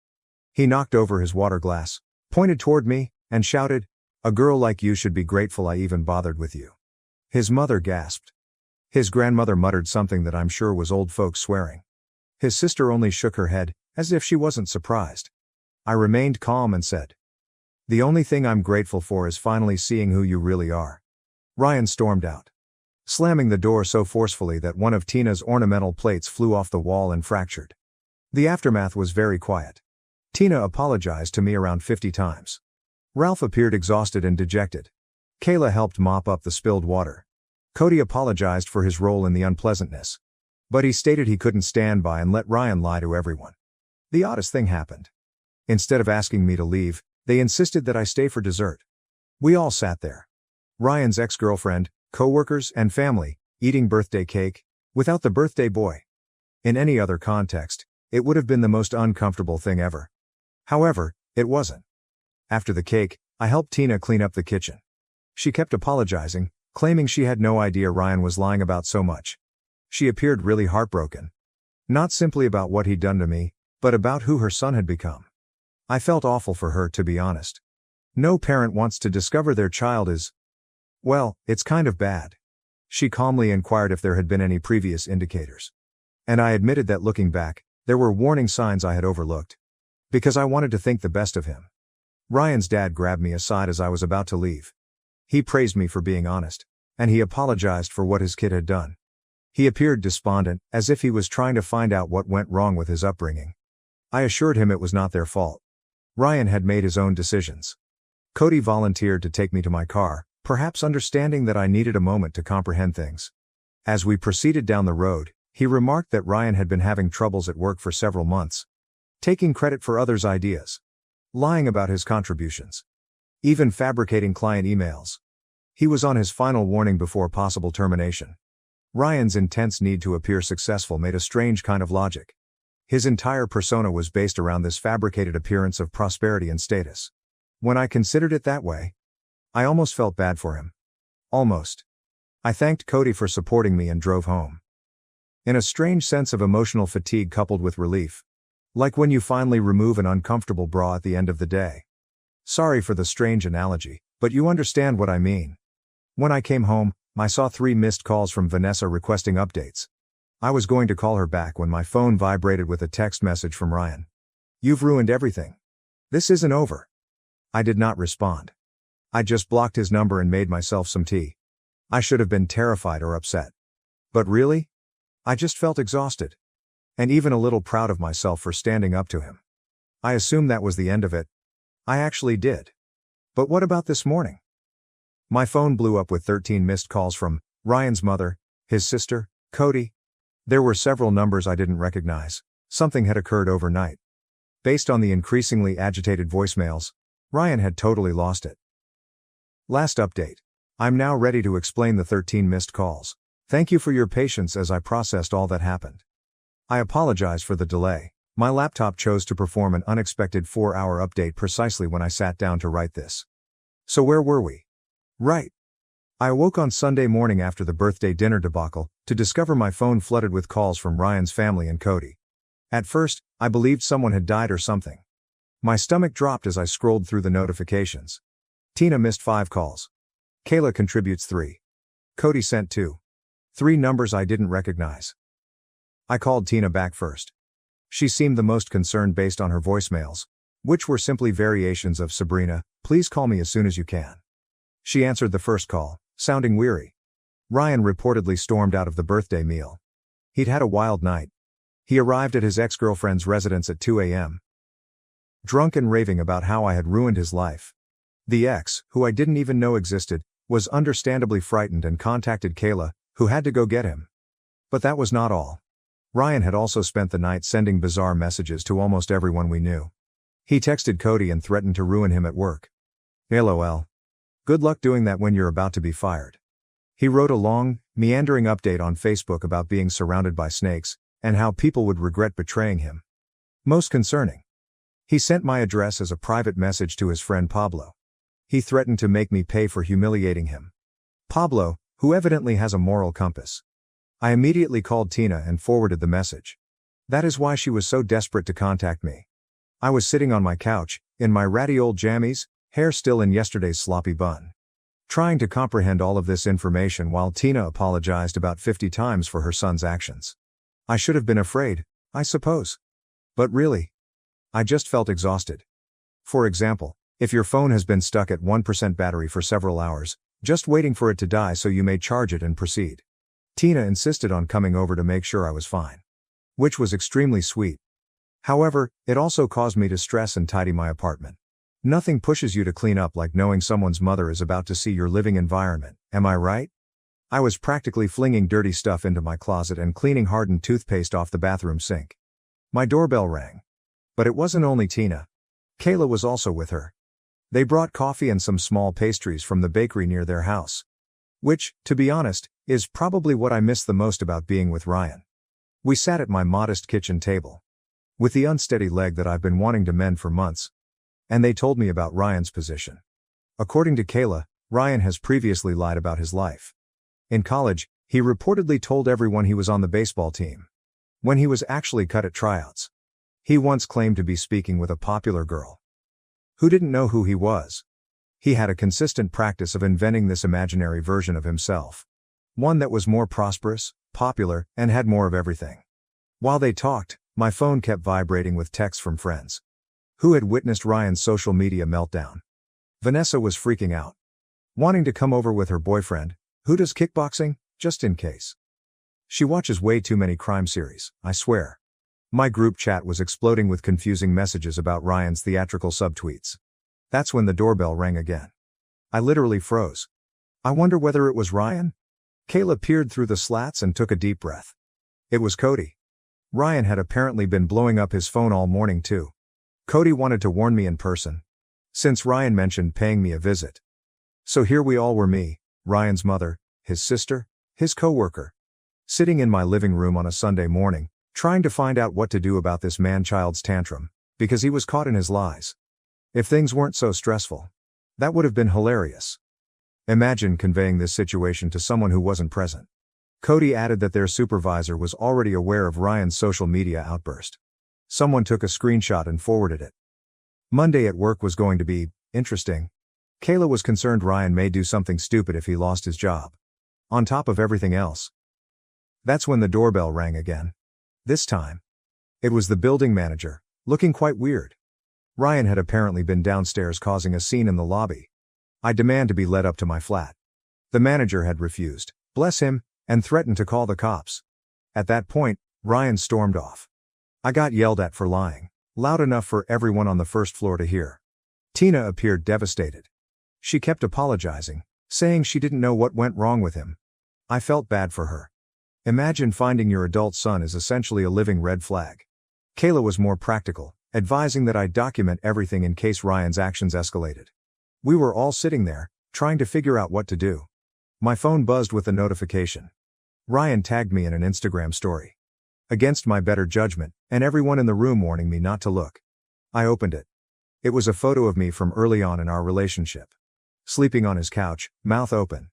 He knocked over his water glass, pointed toward me, and shouted, "A girl like you should be grateful I even bothered with you." His mother gasped. His grandmother muttered something that I'm sure was old folks swearing. His sister only shook her head, as if she wasn't surprised. I remained calm and said, "The only thing I'm grateful for is finally seeing who you really are." Ryan stormed out, slamming the door so forcefully that one of Tina's ornamental plates flew off the wall and fractured. The aftermath was very quiet. Tina apologized to me around 50 times. Ralph appeared exhausted and dejected. Kayla helped mop up the spilled water. Cody apologized for his role in the unpleasantness. But he stated he couldn't stand by and let Ryan lie to everyone. The oddest thing happened. Instead of asking me to leave, they insisted that I stay for dessert. We all sat there. Ryan's ex-girlfriend, co-workers, and family, eating birthday cake, without the birthday boy. In any other context, it would have been the most uncomfortable thing ever. However, it wasn't. After the cake, I helped Tina clean up the kitchen. She kept apologizing, claiming she had no idea Ryan was lying about so much. She appeared really heartbroken. Not simply about what he'd done to me, but about who her son had become. I felt awful for her, to be honest. No parent wants to discover their child is, well, it's kind of bad. She calmly inquired if there had been any previous indicators. And I admitted that looking back, there were warning signs I had overlooked. Because I wanted to think the best of him. Ryan's dad grabbed me aside as I was about to leave. He praised me for being honest, and he apologized for what his kid had done. He appeared despondent, as if he was trying to find out what went wrong with his upbringing. I assured him it was not their fault. Ryan had made his own decisions. Cody volunteered to take me to my car, perhaps understanding that I needed a moment to comprehend things. As we proceeded down the road, he remarked that Ryan had been having troubles at work for several months. Taking credit for others' ideas. Lying about his contributions. Even fabricating client emails. He was on his final warning before possible termination. Ryan's intense need to appear successful made a strange kind of logic. His entire persona was based around this fabricated appearance of prosperity and status. When I considered it that way, I almost felt bad for him. Almost. I thanked Cody for supporting me and drove home. In a strange sense of emotional fatigue coupled with relief. Like when you finally remove an uncomfortable bra at the end of the day. Sorry for the strange analogy, but you understand what I mean. When I came home, I saw 3 missed calls from Vanessa requesting updates. I was going to call her back when my phone vibrated with a text message from Ryan. "You've ruined everything. This isn't over." I did not respond. I just blocked his number and made myself some tea. I should have been terrified or upset. But really? I just felt exhausted. And even a little proud of myself for standing up to him. I assumed that was the end of it. I actually did. But what about this morning? My phone blew up with 13 missed calls from Ryan's mother, his sister, Cody. There were several numbers I didn't recognize. Something had occurred overnight. Based on the increasingly agitated voicemails, Ryan had totally lost it. Last update. I'm now ready to explain the 13 missed calls. Thank you for your patience as I processed all that happened. I apologize for the delay. My laptop chose to perform an unexpected 4-hour update precisely when I sat down to write this. So where were we? Right. I awoke on Sunday morning after the birthday dinner debacle to discover my phone flooded with calls from Ryan's family and Cody. At first, I believed someone had died or something. My stomach dropped as I scrolled through the notifications. Tina missed 5 calls. Kayla contributes 3. Cody sent 2. 3 numbers I didn't recognize. I called Tina back first. She seemed the most concerned based on her voicemails, which were simply variations of "Sabrina, please call me as soon as you can." She answered the first call, sounding weary. Ryan reportedly stormed out of the birthday meal. He'd had a wild night. He arrived at his ex-girlfriend's residence at 2 a.m. drunk and raving about how I had ruined his life. The ex, who I didn't even know existed, was understandably frightened and contacted Kayla, who had to go get him. But that was not all. Ryan had also spent the night sending bizarre messages to almost everyone we knew. He texted Cody and threatened to ruin him at work. LOL. Good luck doing that when you're about to be fired. He wrote a long, meandering update on Facebook about being surrounded by snakes, and how people would regret betraying him. Most concerning. He sent my address as a private message to his friend Pablo. He threatened to make me pay for humiliating him. Pablo, who evidently has a moral compass. I immediately called Tina and forwarded the message. That is why she was so desperate to contact me. I was sitting on my couch, in my ratty old jammies, hair still in yesterday's sloppy bun. Trying to comprehend all of this information while Tina apologized about 50 times for her son's actions. I should have been afraid, I suppose. But really, I just felt exhausted. For example, if your phone has been stuck at 1% battery for several hours, just waiting for it to die so you may charge it and proceed. Tina insisted on coming over to make sure I was fine. Which was extremely sweet. However, it also caused me to stress and tidy my apartment. Nothing pushes you to clean up like knowing someone's mother is about to see your living environment, am I right? I was practically flinging dirty stuff into my closet and cleaning hardened toothpaste off the bathroom sink. My doorbell rang. But it wasn't only Tina. Kayla was also with her. They brought coffee and some small pastries from the bakery near their house. Which, to be honest, is probably what I miss the most about being with Ryan. We sat at my modest kitchen table. With the unsteady leg that I've been wanting to mend for months. And they told me about Ryan's position. According to Kayla, Ryan has previously lied about his life. In college, he reportedly told everyone he was on the baseball team. When he was actually cut at tryouts. He once claimed to be speaking with a popular girl. Who didn't know who he was. He had a consistent practice of inventing this imaginary version of himself. One that was more prosperous, popular, and had more of everything. While they talked, my phone kept vibrating with texts from friends who had witnessed Ryan's social media meltdown. Vanessa was freaking out. Wanting to come over with her boyfriend, who does kickboxing, just in case. She watches way too many crime series, I swear. My group chat was exploding with confusing messages about Ryan's theatrical subtweets. That's when the doorbell rang again. I literally froze. I wonder whether it was Ryan? Kayla peered through the slats and took a deep breath. It was Cody. Ryan had apparently been blowing up his phone all morning too. Cody wanted to warn me in person. Since Ryan mentioned paying me a visit. So here we all were, me, Ryan's mother, his sister, his coworker. Sitting in my living room on a Sunday morning, trying to find out what to do about this man-child's tantrum, because he was caught in his lies. If things weren't so stressful, that would have been hilarious. Imagine conveying this situation to someone who wasn't present. Cody added that their supervisor was already aware of Ryan's social media outburst. Someone took a screenshot and forwarded it. Monday at work was going to be interesting. Kayla was concerned Ryan may do something stupid if he lost his job. On top of everything else. That's when the doorbell rang again. This time, it was the building manager, looking quite weird. Ryan had apparently been downstairs causing a scene in the lobby. I demand to be led up to my flat. The manager had refused, bless him, and threatened to call the cops. At that point, Ryan stormed off. I got yelled at for lying, loud enough for everyone on the first floor to hear. Tina appeared devastated. She kept apologizing, saying she didn't know what went wrong with him. I felt bad for her. Imagine finding your adult son is essentially a living red flag. Kayla was more practical, advising that I document everything in case Ryan's actions escalated. We were all sitting there, trying to figure out what to do. My phone buzzed with a notification. Ryan tagged me in an Instagram story. Against my better judgment, and everyone in the room warning me not to look. I opened it. It was a photo of me from early on in our relationship. Sleeping on his couch, mouth open.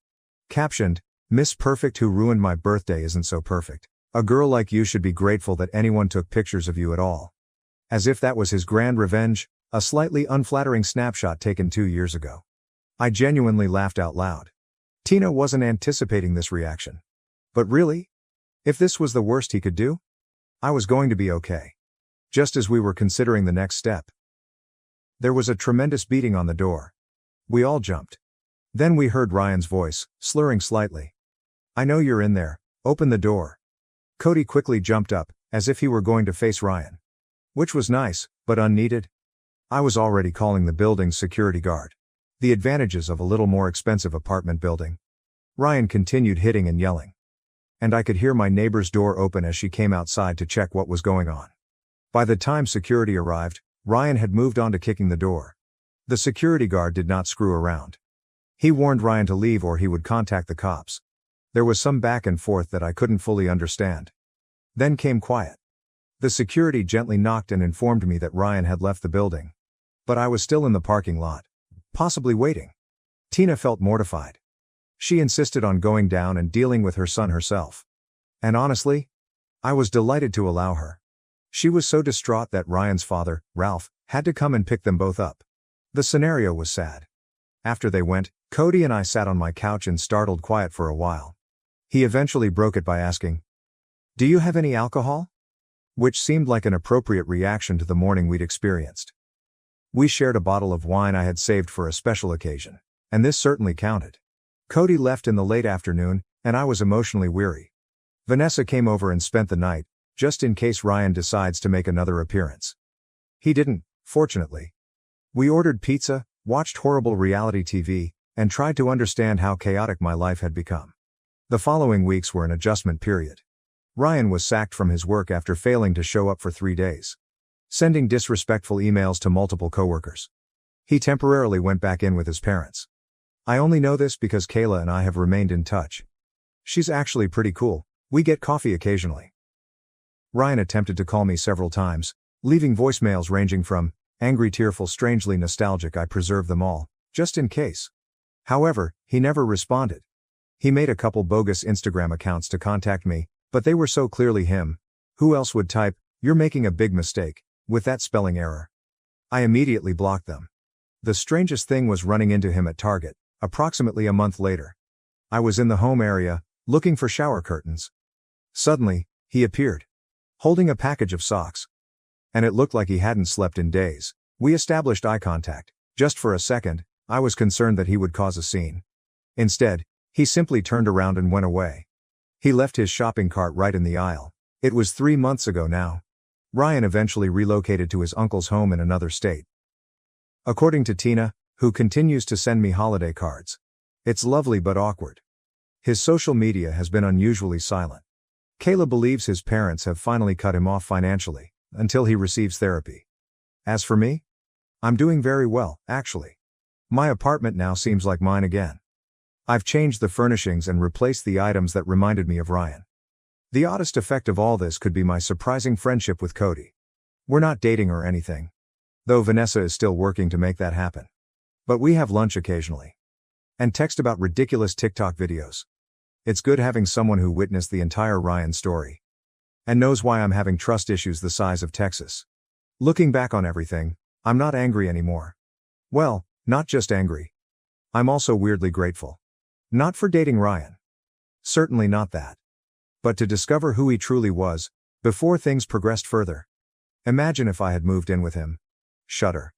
Captioned, "Miss Perfect who ruined my birthday isn't so perfect. A girl like you should be grateful that anyone took pictures of you at all." As if that was his grand revenge, a slightly unflattering snapshot taken 2 years ago. I genuinely laughed out loud. Tina wasn't anticipating this reaction. But really? If this was the worst he could do? I was going to be okay. Just as we were considering the next step. There was a tremendous beating on the door. We all jumped. Then we heard Ryan's voice, slurring slightly. "I know you're in there, open the door." Cody quickly jumped up, as if he were going to face Ryan. Which was nice, but unneeded. I was already calling the building's security guard. The advantages of a little more expensive apartment building. Ryan continued hitting and yelling. And I could hear my neighbor's door open as she came outside to check what was going on. By the time security arrived, Ryan had moved on to kicking the door. The security guard did not screw around. He warned Ryan to leave or he would contact the cops. There was some back and forth that I couldn't fully understand. Then came quiet. The security gently knocked and informed me that Ryan had left the building. But I was still in the parking lot, possibly waiting. Tina felt mortified. She insisted on going down and dealing with her son herself. And honestly, I was delighted to allow her. She was so distraught that Ryan's father, Ralph, had to come and pick them both up. The scenario was sad. After they went, Cody and I sat on my couch in startled quiet for a while. He eventually broke it by asking, "Do you have any alcohol?" Which seemed like an appropriate reaction to the morning we'd experienced. We shared a bottle of wine I had saved for a special occasion, and this certainly counted. Cody left in the late afternoon, and I was emotionally weary. Vanessa came over and spent the night, just in case Ryan decides to make another appearance. He didn't, fortunately. We ordered pizza, watched horrible reality TV, and tried to understand how chaotic my life had become. The following weeks were an adjustment period. Ryan was sacked from his work after failing to show up for 3 days. Sending disrespectful emails to multiple coworkers. He temporarily went back in with his parents. I only know this because Kayla and I have remained in touch. She's actually pretty cool. We get coffee occasionally. Ryan attempted to call me several times, leaving voicemails ranging from angry, tearful, strangely nostalgic. I preserved them all, just in case. However, he never responded. He made a couple bogus Instagram accounts to contact me, but they were so clearly him. Who else would type, "You're making a big mistake," with that spelling error? I immediately blocked them. The strangest thing was running into him at Target, approximately a month later. I was in the home area, looking for shower curtains. Suddenly, he appeared, holding a package of socks. And it looked like he hadn't slept in days. We established eye contact. Just for a second, I was concerned that he would cause a scene. Instead, he simply turned around and went away. He left his shopping cart right in the aisle. It was 3 months ago now. Ryan eventually relocated to his uncle's home in another state. According to Tina, who continues to send me holiday cards. It's lovely but awkward. His social media has been unusually silent. Kayla believes his parents have finally cut him off financially, until he receives therapy. As for me? I'm doing very well, actually. My apartment now seems like mine again. I've changed the furnishings and replaced the items that reminded me of Ryan. The oddest effect of all this could be my surprising friendship with Cody. We're not dating or anything, though Vanessa is still working to make that happen. But we have lunch occasionally. And text about ridiculous TikTok videos. It's good having someone who witnessed the entire Ryan story. And knows why I'm having trust issues the size of Texas. Looking back on everything, I'm not angry anymore. Well, not just angry. I'm also weirdly grateful. Not for dating Ryan. Certainly not that. But to discover who he truly was, before things progressed further. Imagine if I had moved in with him. Shudder.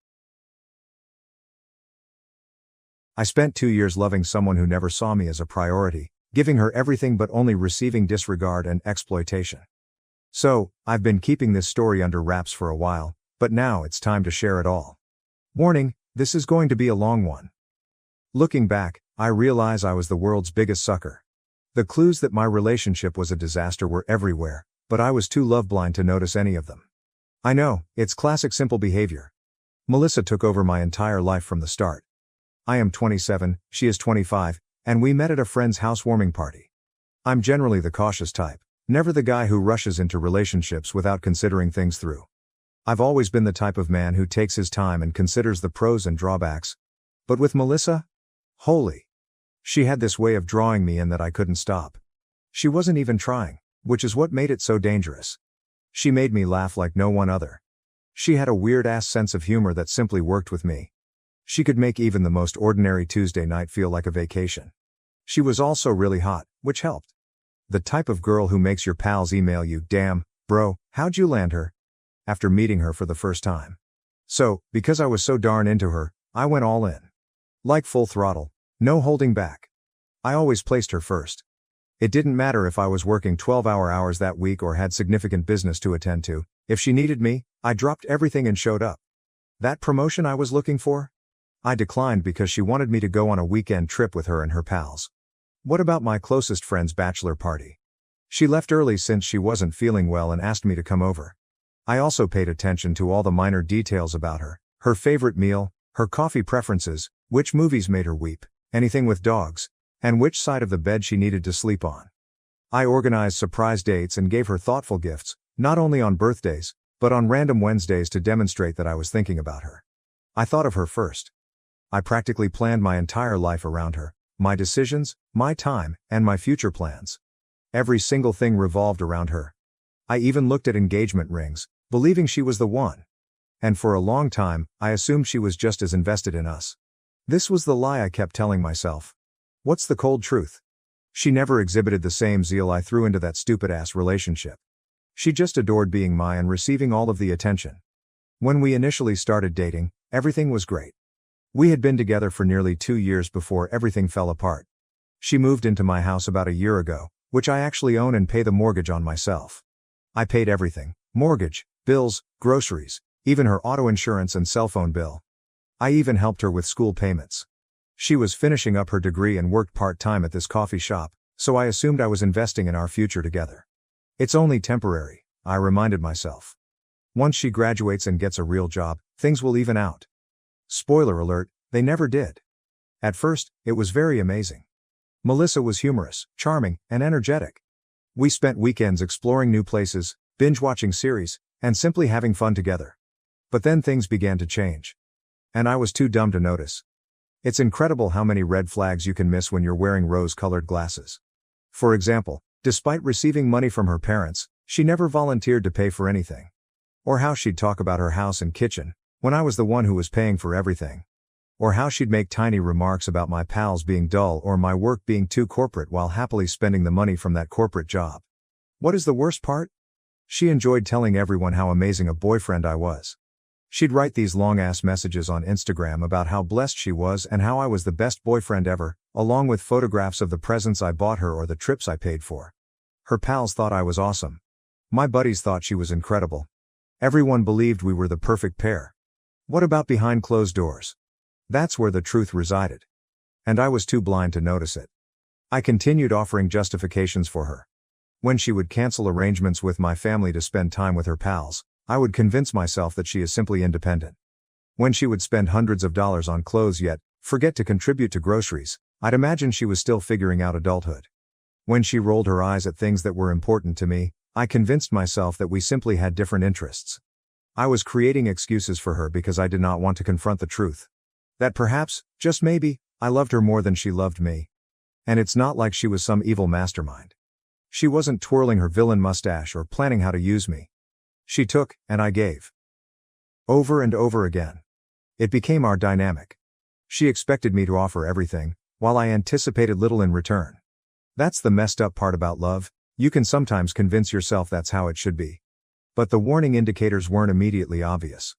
I spent 2 years loving someone who never saw me as a priority, giving her everything but only receiving disregard and exploitation. So, I've been keeping this story under wraps for a while, but now it's time to share it all. Warning, this is going to be a long one. Looking back, I realize I was the world's biggest sucker. The clues that my relationship was a disaster were everywhere, but I was too love-blind to notice any of them. I know, it's classic simple behavior. Melissa took over my entire life from the start. I am 27, she is 25, and we met at a friend's housewarming party. I'm generally the cautious type, never the guy who rushes into relationships without considering things through. I've always been the type of man who takes his time and considers the pros and drawbacks. But with Melissa? Holy! She had this way of drawing me in that I couldn't stop. She wasn't even trying, which is what made it so dangerous. She made me laugh like no one other. She had a weird-ass sense of humor that simply worked with me. She could make even the most ordinary Tuesday night feel like a vacation. She was also really hot, which helped. The type of girl who makes your pals email you, "Damn, bro, how'd you land her?" after meeting her for the first time. So, because I was so darn into her, I went all in. Like full throttle, no holding back. I always placed her first. It didn't matter if I was working 12-hour hours that week or had significant business to attend to. If she needed me, I dropped everything and showed up. That promotion I was looking for? I declined because she wanted me to go on a weekend trip with her and her pals. What about my closest friend's bachelor party? She left early since she wasn't feeling well and asked me to come over. I also paid attention to all the minor details about her, her favorite meal, her coffee preferences, which movies made her weep, anything with dogs, and which side of the bed she needed to sleep on. I organized surprise dates and gave her thoughtful gifts, not only on birthdays, but on random Wednesdays to demonstrate that I was thinking about her. I thought of her first. I practically planned my entire life around her, my decisions, my time, and my future plans. Every single thing revolved around her. I even looked at engagement rings, believing she was the one. And for a long time, I assumed she was just as invested in us. This was the lie I kept telling myself. What's the cold truth? She never exhibited the same zeal I threw into that stupid-ass relationship. She just adored being mine and receiving all of the attention. When we initially started dating, everything was great. We had been together for nearly 2 years before everything fell apart. She moved into my house about a year ago, which I actually own and pay the mortgage on myself. I paid everything: mortgage, bills, groceries, even her auto insurance and cell phone bill. I even helped her with school payments. She was finishing up her degree and worked part-time at this coffee shop, so I assumed I was investing in our future together. It's only temporary, I reminded myself. Once she graduates and gets a real job, things will even out. Spoiler alert, they never did. At first, it was very amazing. Melissa was humorous, charming, and energetic. We spent weekends exploring new places, binge-watching series, and simply having fun together. But then things began to change. And I was too dumb to notice. It's incredible how many red flags you can miss when you're wearing rose-colored glasses. For example, despite receiving money from her parents, she never volunteered to pay for anything. Or how she'd talk about her house and kitchen, when I was the one who was paying for everything. Or how she'd make tiny remarks about my pals being dull or my work being too corporate while happily spending the money from that corporate job. What is the worst part? She enjoyed telling everyone how amazing a boyfriend I was. She'd write these long-ass messages on Instagram about how blessed she was and how I was the best boyfriend ever, along with photographs of the presents I bought her or the trips I paid for. Her pals thought I was awesome. My buddies thought she was incredible. Everyone believed we were the perfect pair. What about behind closed doors? That's where the truth resided. And I was too blind to notice it. I continued offering justifications for her. When she would cancel arrangements with my family to spend time with her pals, I would convince myself that she is simply independent. When she would spend hundreds of dollars on clothes yet forget to contribute to groceries, I'd imagine she was still figuring out adulthood. When she rolled her eyes at things that were important to me, I convinced myself that we simply had different interests. I was creating excuses for her because I did not want to confront the truth. That perhaps, just maybe, I loved her more than she loved me. And it's not like she was some evil mastermind. She wasn't twirling her villain mustache or planning how to use me. She took, and I gave. Over and over again. It became our dynamic. She expected me to offer everything, while I anticipated little in return. That's the messed up part about love. You can sometimes convince yourself that's how it should be. But the warning indicators weren't immediately obvious.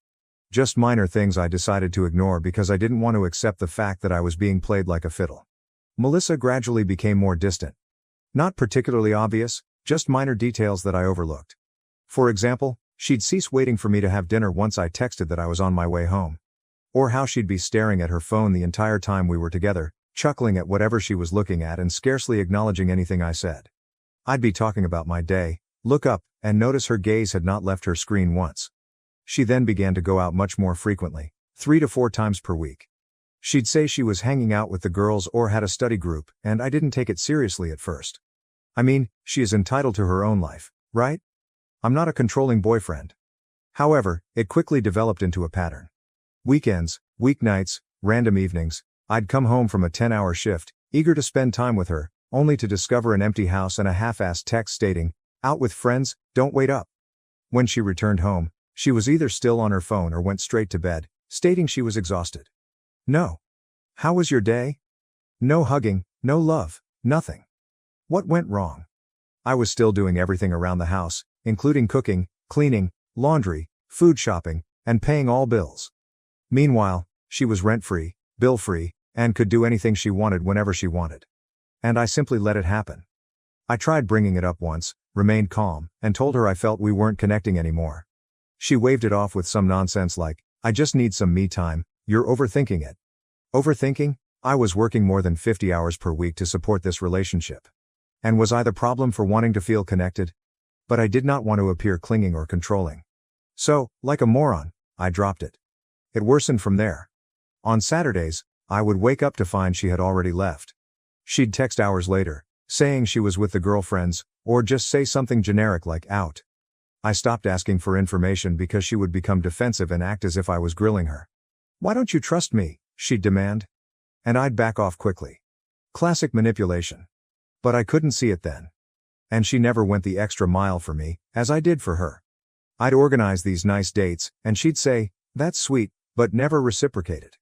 Just minor things I decided to ignore because I didn't want to accept the fact that I was being played like a fiddle. Melissa gradually became more distant. Not particularly obvious, just minor details that I overlooked. For example, she'd cease waiting for me to have dinner once I texted that I was on my way home. Or how she'd be staring at her phone the entire time we were together, chuckling at whatever she was looking at and scarcely acknowledging anything I said. I'd be talking about my day, look up, and notice her gaze had not left her screen once. She then began to go out much more frequently, 3 to 4 times per week. She'd say she was hanging out with the girls or had a study group, and I didn't take it seriously at first. I mean, she is entitled to her own life, right? I'm not a controlling boyfriend. However, it quickly developed into a pattern. Weekends, weeknights, random evenings, I'd come home from a 10-hour shift, eager to spend time with her, only to discover an empty house and a half-assed text stating, "Out with friends, don't wait up." When she returned home, she was either still on her phone or went straight to bed, stating she was exhausted. No. How was your day? No hugging, no love, nothing. What went wrong? I was still doing everything around the house, including cooking, cleaning, laundry, food shopping, and paying all bills. Meanwhile, she was rent-free, bill-free, and could do anything she wanted whenever she wanted. And I simply let it happen. I tried bringing it up once, remained calm, and told her I felt we weren't connecting anymore. She waved it off with some nonsense like, "I just need some me time, you're overthinking it." Overthinking? I was working more than 50 hours per week to support this relationship. And was I the problem for wanting to feel connected? But I did not want to appear clinging or controlling. So, like a moron, I dropped it. It worsened from there. On Saturdays, I would wake up to find she had already left. She'd text hours later, saying she was with the girlfriends, or just say something generic like "out." I stopped asking for information because she would become defensive and act as if I was grilling her. "Why don't you trust me?" she'd demand. And I'd back off quickly. Classic manipulation. But I couldn't see it then. And she never went the extra mile for me, as I did for her. I'd organize these nice dates, and she'd say, "That's sweet," but never reciprocated.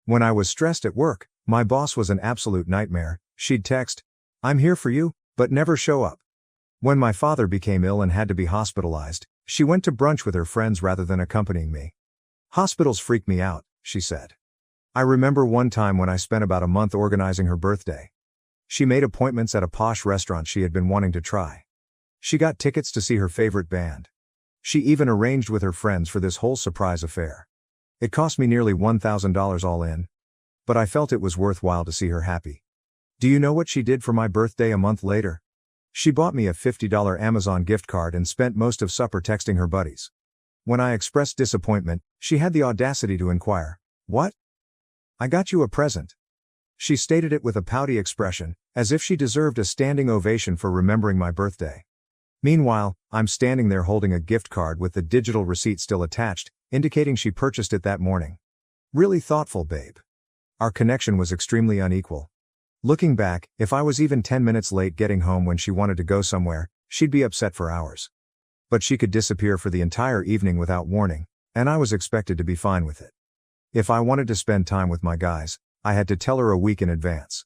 When I was stressed at work, my boss was an absolute nightmare. She'd text, "I'm here for you," but never show up. When my father became ill and had to be hospitalized, she went to brunch with her friends rather than accompanying me. "Hospitals freak me out," she said. I remember one time when I spent about a month organizing her birthday. She made appointments at a posh restaurant she had been wanting to try. She got tickets to see her favorite band. She even arranged with her friends for this whole surprise affair. It cost me nearly $1,000 all in. But I felt it was worthwhile to see her happy. Do you know what she did for my birthday a month later? She bought me a $50 Amazon gift card and spent most of supper texting her buddies. When I expressed disappointment, she had the audacity to inquire, "What? I got you a present." She stated it with a pouty expression, as if she deserved a standing ovation for remembering my birthday. Meanwhile, I'm standing there holding a gift card with the digital receipt still attached, indicating she purchased it that morning. Really thoughtful, babe. Our connection was extremely unequal. Looking back, if I was even 10 minutes late getting home when she wanted to go somewhere, she'd be upset for hours. But she could disappear for the entire evening without warning, and I was expected to be fine with it. If I wanted to spend time with my guys, I had to tell her a week in advance.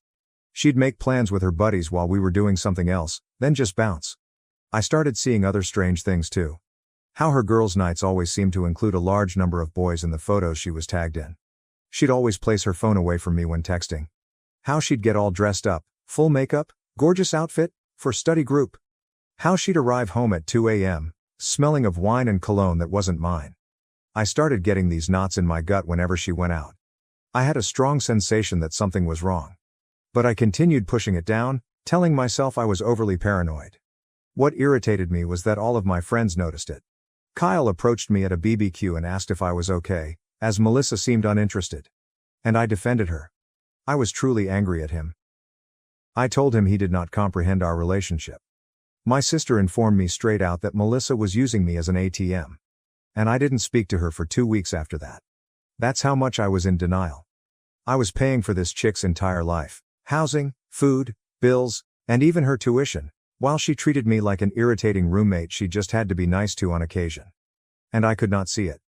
She'd make plans with her buddies while we were doing something else, then just bounce. I started seeing other strange things too. How her girls' nights always seemed to include a large number of boys in the photos she was tagged in. She'd always place her phone away from me when texting. How she'd get all dressed up, full makeup, gorgeous outfit, for study group. How she'd arrive home at 2 a.m., smelling of wine and cologne that wasn't mine. I started getting these knots in my gut whenever she went out. I had a strong sensation that something was wrong. But I continued pushing it down, telling myself I was overly paranoid. What irritated me was that all of my friends noticed it. Kyle approached me at a BBQ and asked if I was okay, as Melissa seemed uninterested. And I defended her. I was truly angry at him. I told him he did not comprehend our relationship. My sister informed me straight out that Melissa was using me as an ATM. And I didn't speak to her for 2 weeks after that. That's how much I was in denial. I was paying for this chick's entire life. Housing, food, bills, and even her tuition, while she treated me like an irritating roommate she just had to be nice to on occasion. And I could not see it.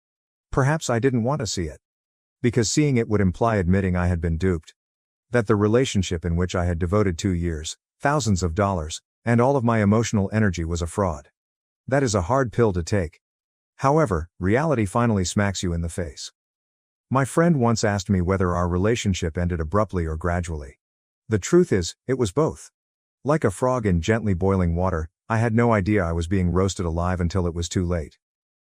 Perhaps I didn't want to see it. Because seeing it would imply admitting I had been duped. That the relationship in which I had devoted 2 years, thousands of dollars, and all of my emotional energy was a fraud. That is a hard pill to take. However, reality finally smacks you in the face. My friend once asked me whether our relationship ended abruptly or gradually. The truth is, it was both. Like a frog in gently boiling water, I had no idea I was being roasted alive until it was too late.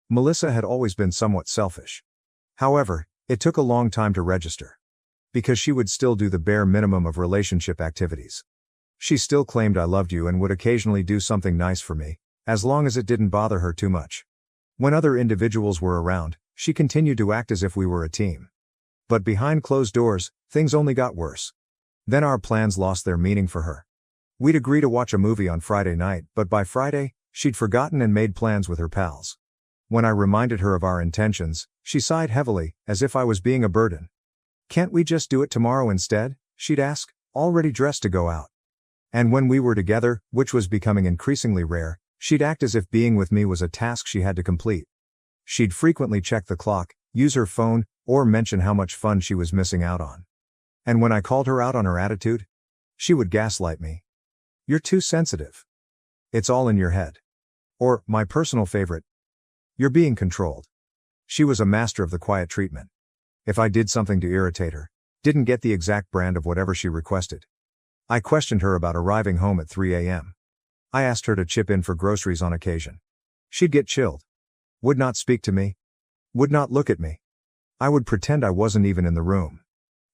Melissa had always been somewhat selfish. However, it took a long time to register. Because she would still do the bare minimum of relationship activities. She still claimed I loved you and would occasionally do something nice for me, as long as it didn't bother her too much. When other individuals were around, she continued to act as if we were a team. But behind closed doors, things only got worse. Then our plans lost their meaning for her. We'd agree to watch a movie on Friday night, but by Friday, she'd forgotten and made plans with her pals. When I reminded her of our intentions, she sighed heavily, as if I was being a burden. "Can't we just do it tomorrow instead?" she'd ask, already dressed to go out. And when we were together, which was becoming increasingly rare, she'd act as if being with me was a task she had to complete. She'd frequently check the clock, use her phone, or mention how much fun she was missing out on. And when I called her out on her attitude, she would gaslight me. "You're too sensitive. It's all in your head." Or, my personal favorite, "You're being controlled." She was a master of the quiet treatment. If I did something to irritate her, didn't get the exact brand of whatever she requested. I questioned her about arriving home at 3 a.m. I asked her to chip in for groceries on occasion. She'd get chilled. Would not speak to me. Would not look at me. I would pretend I wasn't even in the room.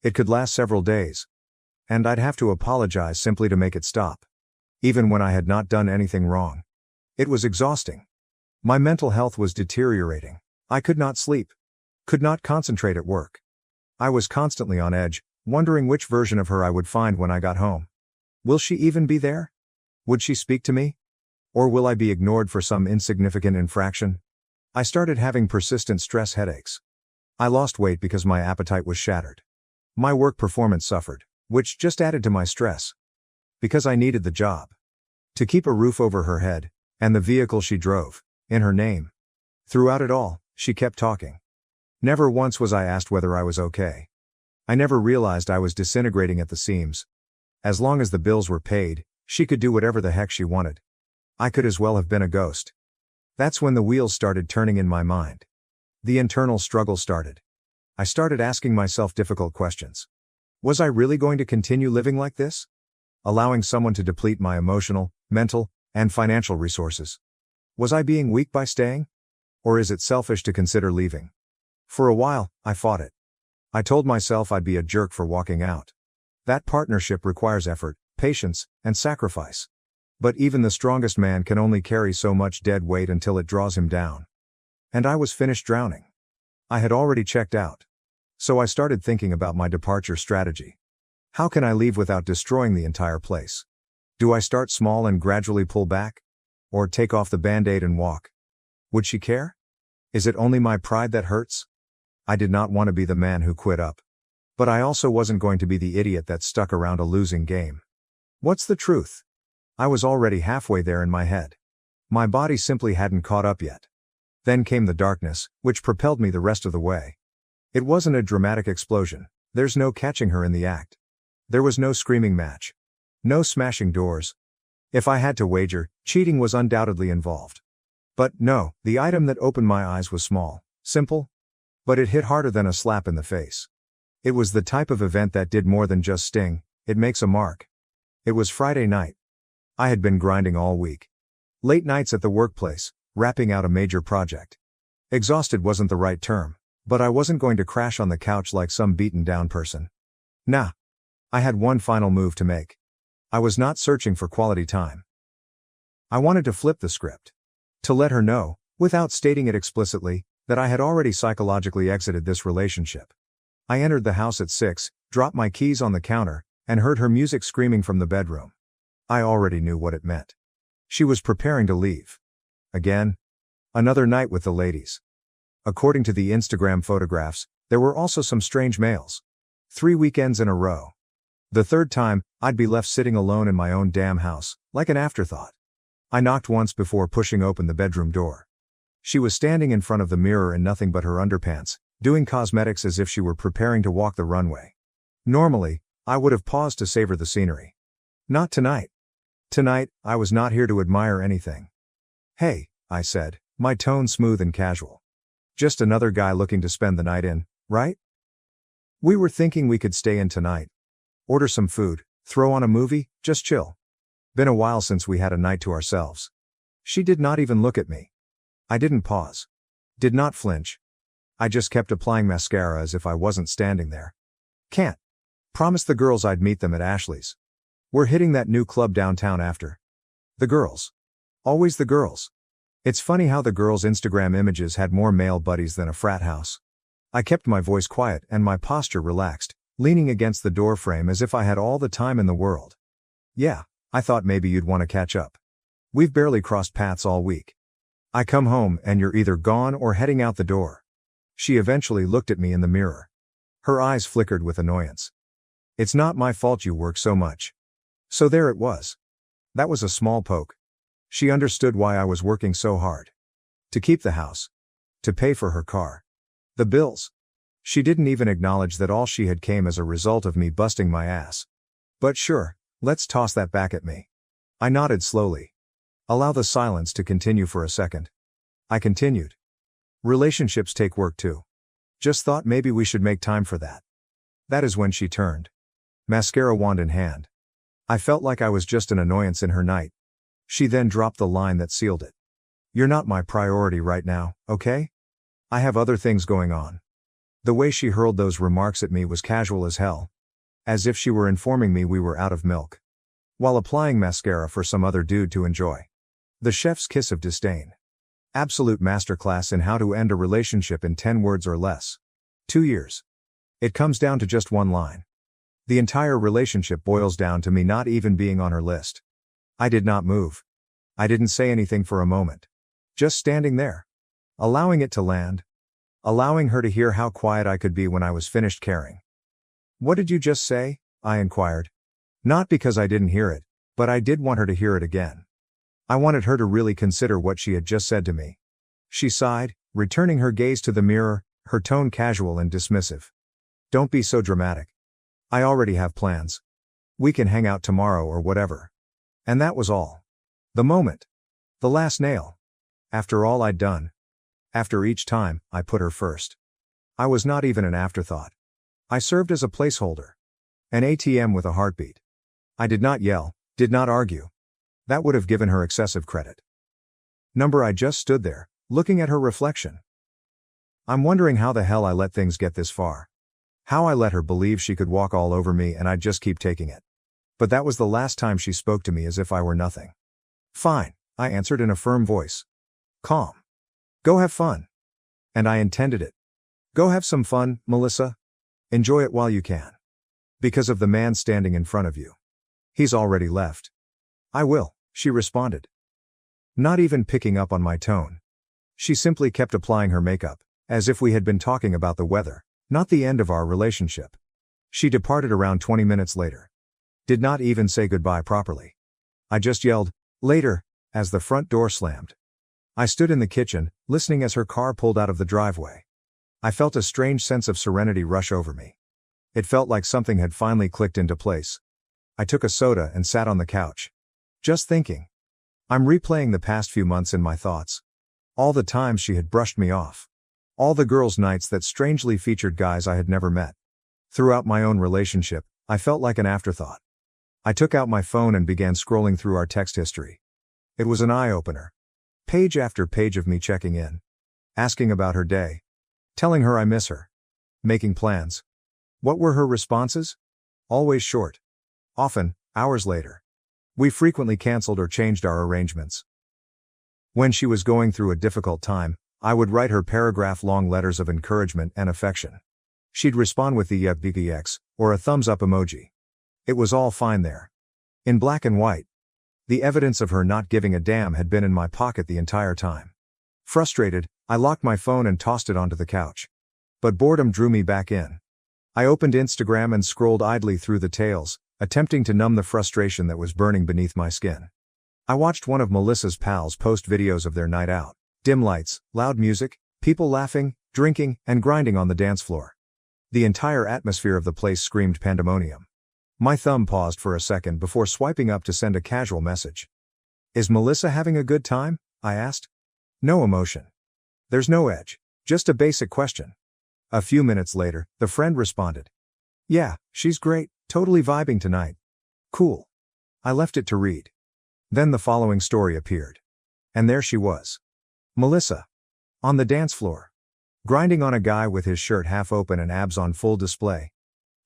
It could last several days. And I'd have to apologize simply to make it stop. Even when I had not done anything wrong. It was exhausting. My mental health was deteriorating. I could not sleep. Could not concentrate at work. I was constantly on edge, wondering which version of her I would find when I got home. Will she even be there? Would she speak to me? Or will I be ignored for some insignificant infraction? I started having persistent stress headaches. I lost weight because my appetite was shattered. My work performance suffered, which just added to my stress. Because I needed the job. To keep a roof over her head, and the vehicle she drove, in her name. Throughout it all, she kept talking. Never once was I asked whether I was okay. I never realized I was disintegrating at the seams. As long as the bills were paid, she could do whatever the heck she wanted. I could as well have been a ghost. That's when the wheels started turning in my mind. The internal struggle started. I started asking myself difficult questions. Was I really going to continue living like this? Allowing someone to deplete my emotional, mental, and financial resources? Was I being weak by staying? Or is it selfish to consider leaving? For a while, I fought it. I told myself I'd be a jerk for walking out. That partnership requires effort, patience, and sacrifice. But even the strongest man can only carry so much dead weight until it draws him down. And I was finished drowning. I had already checked out. So I started thinking about my departure strategy. How can I leave without destroying the entire place? Do I start small and gradually pull back? Or take off the band-aid and walk? Would she care? Is it only my pride that hurts? I did not want to be the man who quit up. But I also wasn't going to be the idiot that stuck around a losing game. What's the truth? I was already halfway there in my head. My body simply hadn't caught up yet. Then came the darkness, which propelled me the rest of the way. It wasn't a dramatic explosion. There's no catching her in the act. There was no screaming match. No smashing doors. If I had to wager, cheating was undoubtedly involved. But no, the item that opened my eyes was small, simple. But it hit harder than a slap in the face. It was the type of event that did more than just sting, it makes a mark. It was Friday night. I had been grinding all week. Late nights at the workplace, wrapping out a major project. Exhausted wasn't the right term, but I wasn't going to crash on the couch like some beaten down person. Nah. I had one final move to make. I was not searching for quality time. I wanted to flip the script. To let her know, without stating it explicitly, that I had already psychologically exited this relationship. I entered the house at 6, dropped my keys on the counter, and heard her music screaming from the bedroom. I already knew what it meant. She was preparing to leave. Again? Another night with the ladies. According to the Instagram photographs, there were also some strange males. 3 weekends in a row. The third time, I'd be left sitting alone in my own damn house, like an afterthought. I knocked once before pushing open the bedroom door. She was standing in front of the mirror in nothing but her underpants, doing cosmetics as if she were preparing to walk the runway. Normally, I would have paused to savor the scenery. Not tonight. Tonight, I was not here to admire anything. "Hey," I said, my tone smooth and casual. "Just another guy looking to spend the night in, right? We were thinking we could stay in tonight. Order some food, throw on a movie, just chill. Been a while since we had a night to ourselves." She did not even look at me. I didn't pause. Did not flinch. I just kept applying mascara as if I wasn't standing there. "Can't. Promised the girls I'd meet them at Ashley's. We're hitting that new club downtown after." The girls. Always the girls. It's funny how the girls' Instagram images had more male buddies than a frat house. I kept my voice quiet and my posture relaxed, leaning against the doorframe as if I had all the time in the world. "Yeah, I thought maybe you'd want to catch up. We've barely crossed paths all week. I come home and you're either gone or heading out the door." She eventually looked at me in the mirror. Her eyes flickered with annoyance. "It's not my fault you work so much." So there it was. That was a small poke. She understood why I was working so hard. To keep the house. To pay for her car. The bills. She didn't even acknowledge that all she had came as a result of me busting my ass. "But sure, let's toss that back at me." I nodded slowly. "Allow the silence to continue for a second." I continued. "Relationships take work too. Just thought maybe we should make time for that." That is when she turned. Mascara wand in hand. I felt like I was just an annoyance in her night. She then dropped the line that sealed it. "You're not my priority right now, okay? I have other things going on." The way she hurled those remarks at me was casual as hell. As if she were informing me we were out of milk. While applying mascara for some other dude to enjoy. The chef's kiss of disdain. Absolute masterclass in how to end a relationship in 10 words or less. 2 years. It comes down to just one line. The entire relationship boils down to me not even being on her list. I did not move. I didn't say anything for a moment. Just standing there. Allowing it to land. Allowing her to hear how quiet I could be when I was finished caring. "What did you just say?" I inquired. Not because I didn't hear it, but I did want her to hear it again. I wanted her to really consider what she had just said to me. She sighed, returning her gaze to the mirror, her tone casual and dismissive. "Don't be so dramatic. I already have plans. We can hang out tomorrow or whatever." And that was all. The moment. The last nail. After all I'd done. After each time, I put her first. I was not even an afterthought. I served as a placeholder. An ATM with a heartbeat. I did not yell, did not argue. That would have given her excessive credit. I just stood there, looking at her reflection. I'm wondering how the hell I let things get this far. How I let her believe she could walk all over me and I'd just keep taking it. But that was the last time she spoke to me as if I were nothing. "Fine," I answered in a firm voice. Calm. "Go have fun." And I intended it. Go have some fun, Melissa. Enjoy it while you can. Because of the man standing in front of you. He's already left. "I will," she responded. Not even picking up on my tone. She simply kept applying her makeup, as if we had been talking about the weather, not the end of our relationship. She departed around 20 minutes later. Did not even say goodbye properly. I just yelled, "Later," as the front door slammed. I stood in the kitchen, listening as her car pulled out of the driveway. I felt a strange sense of serenity rush over me. It felt like something had finally clicked into place. I took a soda and sat on the couch. Just thinking. I'm replaying the past few months in my thoughts. All the times she had brushed me off. All the girls' nights that strangely featured guys I had never met. Throughout my own relationship, I felt like an afterthought. I took out my phone and began scrolling through our text history. It was an eye-opener. Page after page of me checking in. Asking about her day. Telling her I miss her. Making plans. What were her responses? Always short. Often, hours later. We frequently canceled or changed our arrangements. When she was going through a difficult time, I would write her paragraph-long letters of encouragement and affection. She'd respond with the YEPBKX, or a thumbs-up emoji. It was all fine there. In black and white. The evidence of her not giving a damn had been in my pocket the entire time. Frustrated, I locked my phone and tossed it onto the couch. But boredom drew me back in. I opened Instagram and scrolled idly through the tales, attempting to numb the frustration that was burning beneath my skin. I watched one of Melissa's pals post videos of their night out. Dim lights, loud music, people laughing, drinking, and grinding on the dance floor. The entire atmosphere of the place screamed pandemonium. My thumb paused for a second before swiping up to send a casual message. "Is Melissa having a good time?" I asked. No emotion. There's no edge. Just a basic question. A few minutes later, the friend responded. "Yeah, she's great, totally vibing tonight." Cool. I left it to read. Then the following story appeared. And there she was. Melissa. On the dance floor. Grinding on a guy with his shirt half open and abs on full display.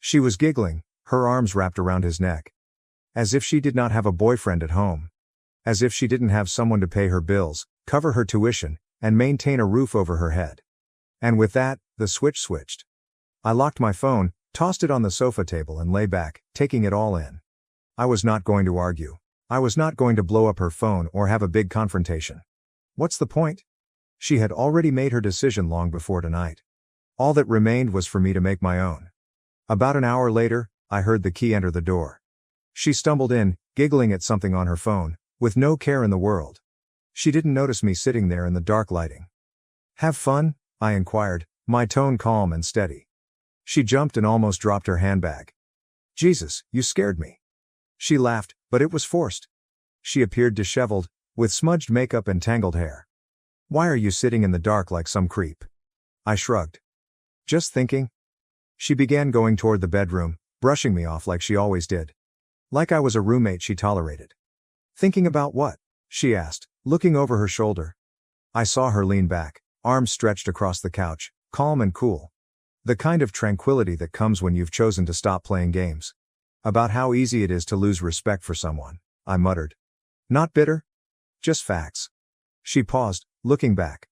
She was giggling, her arms wrapped around his neck. As if she did not have a boyfriend at home. As if she didn't have someone to pay her bills, cover her tuition, and maintain a roof over her head. And with that, the switch switched. I locked my phone, tossed it on the sofa table and lay back, taking it all in. I was not going to argue. I was not going to blow up her phone or have a big confrontation. What's the point? She had already made her decision long before tonight. All that remained was for me to make my own. About an hour later, I heard the key enter the door. She stumbled in, giggling at something on her phone, with no care in the world. She didn't notice me sitting there in the dark lighting. "Have fun?" I inquired, my tone calm and steady. She jumped and almost dropped her handbag. "Jesus, you scared me." She laughed, but it was forced. She appeared disheveled, with smudged makeup and tangled hair. "Why are you sitting in the dark like some creep?" I shrugged. "Just thinking." She began going toward the bedroom, brushing me off like she always did. Like I was a roommate she tolerated. "Thinking about what?" she asked, looking over her shoulder. I saw her lean back, arms stretched across the couch, calm and cool. The kind of tranquility that comes when you've chosen to stop playing games. "About how easy it is to lose respect for someone," I muttered. "Not bitter? Just facts." She paused, looking back.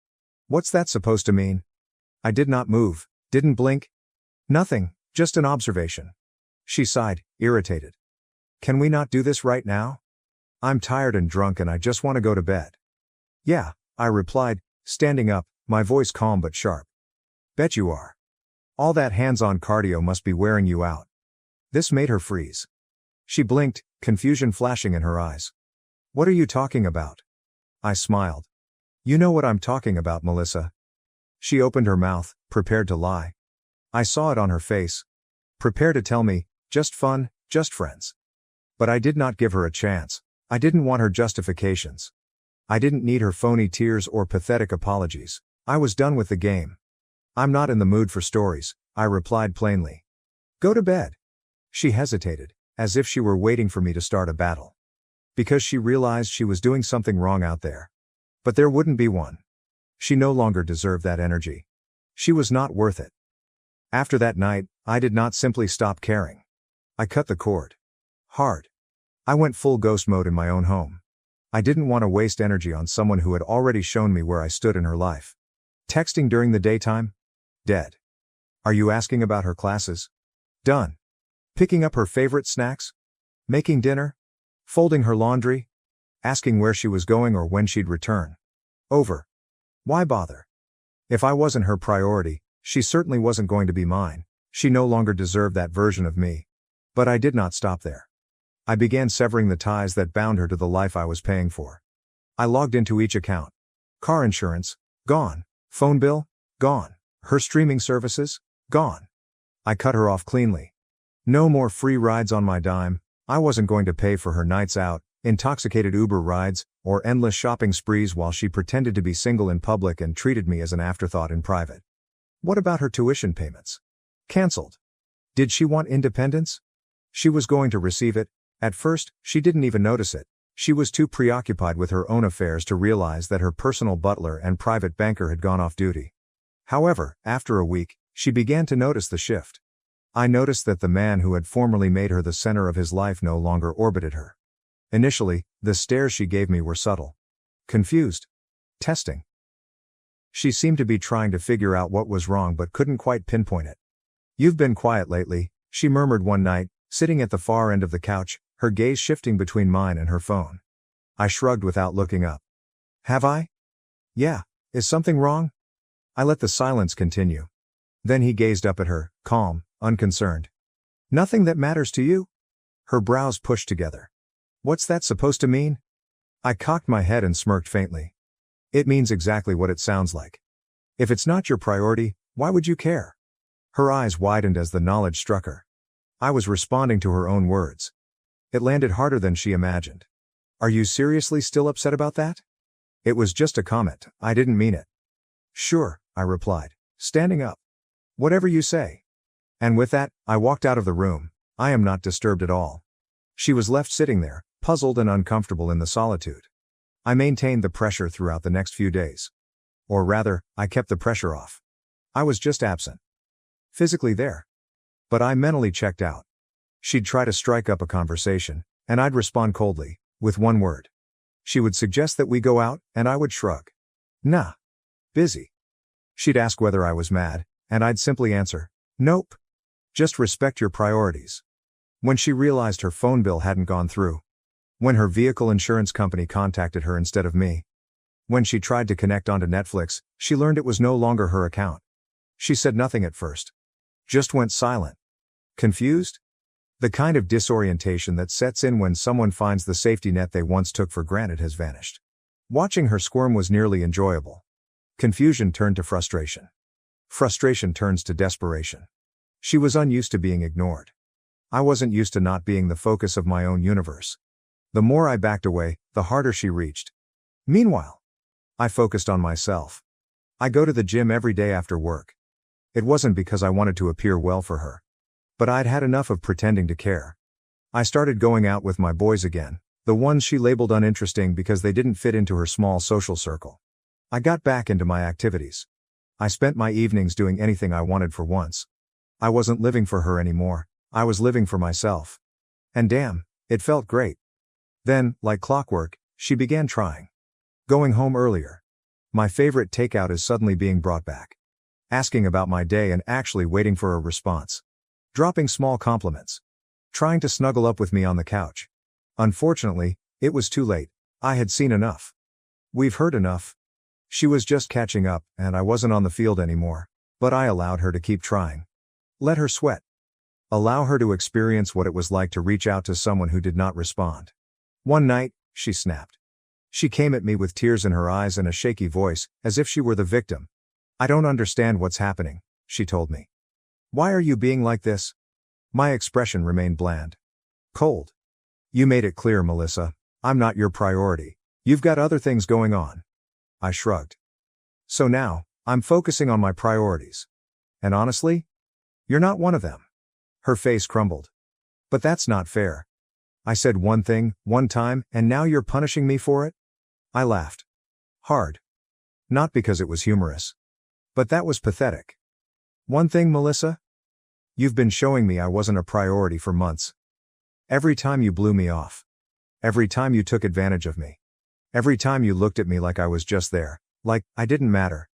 "What's that supposed to mean?" I did not move, didn't blink. "Nothing, just an observation." She sighed, irritated. "Can we not do this right now? I'm tired and drunk and I just want to go to bed." "Yeah," I replied, standing up, my voice calm but sharp. "Bet you are. All that hands-on cardio must be wearing you out." This made her freeze. She blinked, confusion flashing in her eyes. "What are you talking about?" I smiled. "You know what I'm talking about, Melissa." She opened her mouth, prepared to lie. I saw it on her face. Prepared to tell me, just fun, just friends. But I did not give her a chance. I didn't want her justifications. I didn't need her phony tears or pathetic apologies. I was done with the game. "I'm not in the mood for stories," I replied plainly. "Go to bed." She hesitated, as if she were waiting for me to start a battle. Because she realized she was doing something wrong out there. But there wouldn't be one. She no longer deserved that energy. She was not worth it. After that night, I did not simply stop caring. I cut the cord. Hard. I went full ghost mode in my own home. I didn't want to waste energy on someone who had already shown me where I stood in her life. Texting during the daytime? Dead. Are you asking about her classes? Done. Picking up her favorite snacks? Making dinner? Folding her laundry? Asking where she was going or when she'd return? Over. Why bother? If I wasn't her priority, she certainly wasn't going to be mine. She no longer deserved that version of me. But I did not stop there. I began severing the ties that bound her to the life I was paying for. I logged into each account. Car insurance? Gone. Phone bill? Gone. Her streaming services? Gone. I cut her off cleanly. No more free rides on my dime. I wasn't going to pay for her nights out, intoxicated Uber rides, or endless shopping sprees while she pretended to be single in public and treated me as an afterthought in private. What about her tuition payments? Cancelled. Did she want independence? She was going to receive it. At first, she didn't even notice it. She was too preoccupied with her own affairs to realize that her personal butler and private banker had gone off duty. However, after a week, she began to notice the shift. I noticed that the man who had formerly made her the center of his life no longer orbited her. Initially, the stares she gave me were subtle. Confused. Testing. She seemed to be trying to figure out what was wrong but couldn't quite pinpoint it. "You've been quiet lately," she murmured one night, sitting at the far end of the couch, her gaze shifting between mine and her phone. I shrugged without looking up. Have I? Yeah. Is something wrong? I let the silence continue. Then he gazed up at her, calm, unconcerned. Nothing that matters to you? Her brows pushed together. What's that supposed to mean? I cocked my head and smirked faintly. It means exactly what it sounds like. If it's not your priority, why would you care? Her eyes widened as the knowledge struck her. I was responding to her own words. It landed harder than she imagined. Are you seriously still upset about that? It was just a comment, I didn't mean it. Sure, I replied, standing up. Whatever you say. And with that, I walked out of the room. I am not disturbed at all. She was left sitting there, puzzled and uncomfortable in the solitude. I maintained the pressure throughout the next few days. Or rather, I kept the pressure off. I was just absent. Physically there. But I mentally checked out. She'd try to strike up a conversation, and I'd respond coldly, with one word. She would suggest that we go out, and I would shrug. Nah. Busy. She'd ask whether I was mad, and I'd simply answer, nope. Just respect your priorities. When she realized her phone bill hadn't gone through. When her vehicle insurance company contacted her instead of me. When she tried to connect onto Netflix, she learned it was no longer her account. She said nothing at first. Just went silent. Confused? The kind of disorientation that sets in when someone finds the safety net they once took for granted has vanished. Watching her squirm was nearly enjoyable. Confusion turned to frustration. Frustration turns to desperation. She was unused to being ignored. I wasn't used to not being the focus of my own universe. The more I backed away, the harder she reached. Meanwhile, I focused on myself. I go to the gym every day after work. It wasn't because I wanted to appear well for her. But I'd had enough of pretending to care. I started going out with my boys again, the ones she labeled uninteresting because they didn't fit into her small social circle. I got back into my activities. I spent my evenings doing anything I wanted for once. I wasn't living for her anymore, I was living for myself. And damn, it felt great. Then, like clockwork, she began trying. Going home earlier. My favorite takeout is suddenly being brought back. Asking about my day and actually waiting for a response. Dropping small compliments. Trying to snuggle up with me on the couch. Unfortunately, it was too late. I had seen enough. We've heard enough. She was just catching up, and I wasn't on the field anymore. But I allowed her to keep trying. Let her sweat. Allow her to experience what it was like to reach out to someone who did not respond. One night, she snapped. She came at me with tears in her eyes and a shaky voice, as if she were the victim. I don't understand what's happening, she told me. Why are you being like this? My expression remained bland. Cold. You made it clear, Melissa. I'm not your priority. You've got other things going on. I shrugged. So now, I'm focusing on my priorities. And honestly, you're not one of them. Her face crumbled. But that's not fair. I said one thing, one time, and now you're punishing me for it? I laughed. Hard. Not because it was humorous. But that was pathetic. One thing, Melissa? You've been showing me I wasn't a priority for months. Every time you blew me off. Every time you took advantage of me. Every time you looked at me like I was just there, like I didn't matter.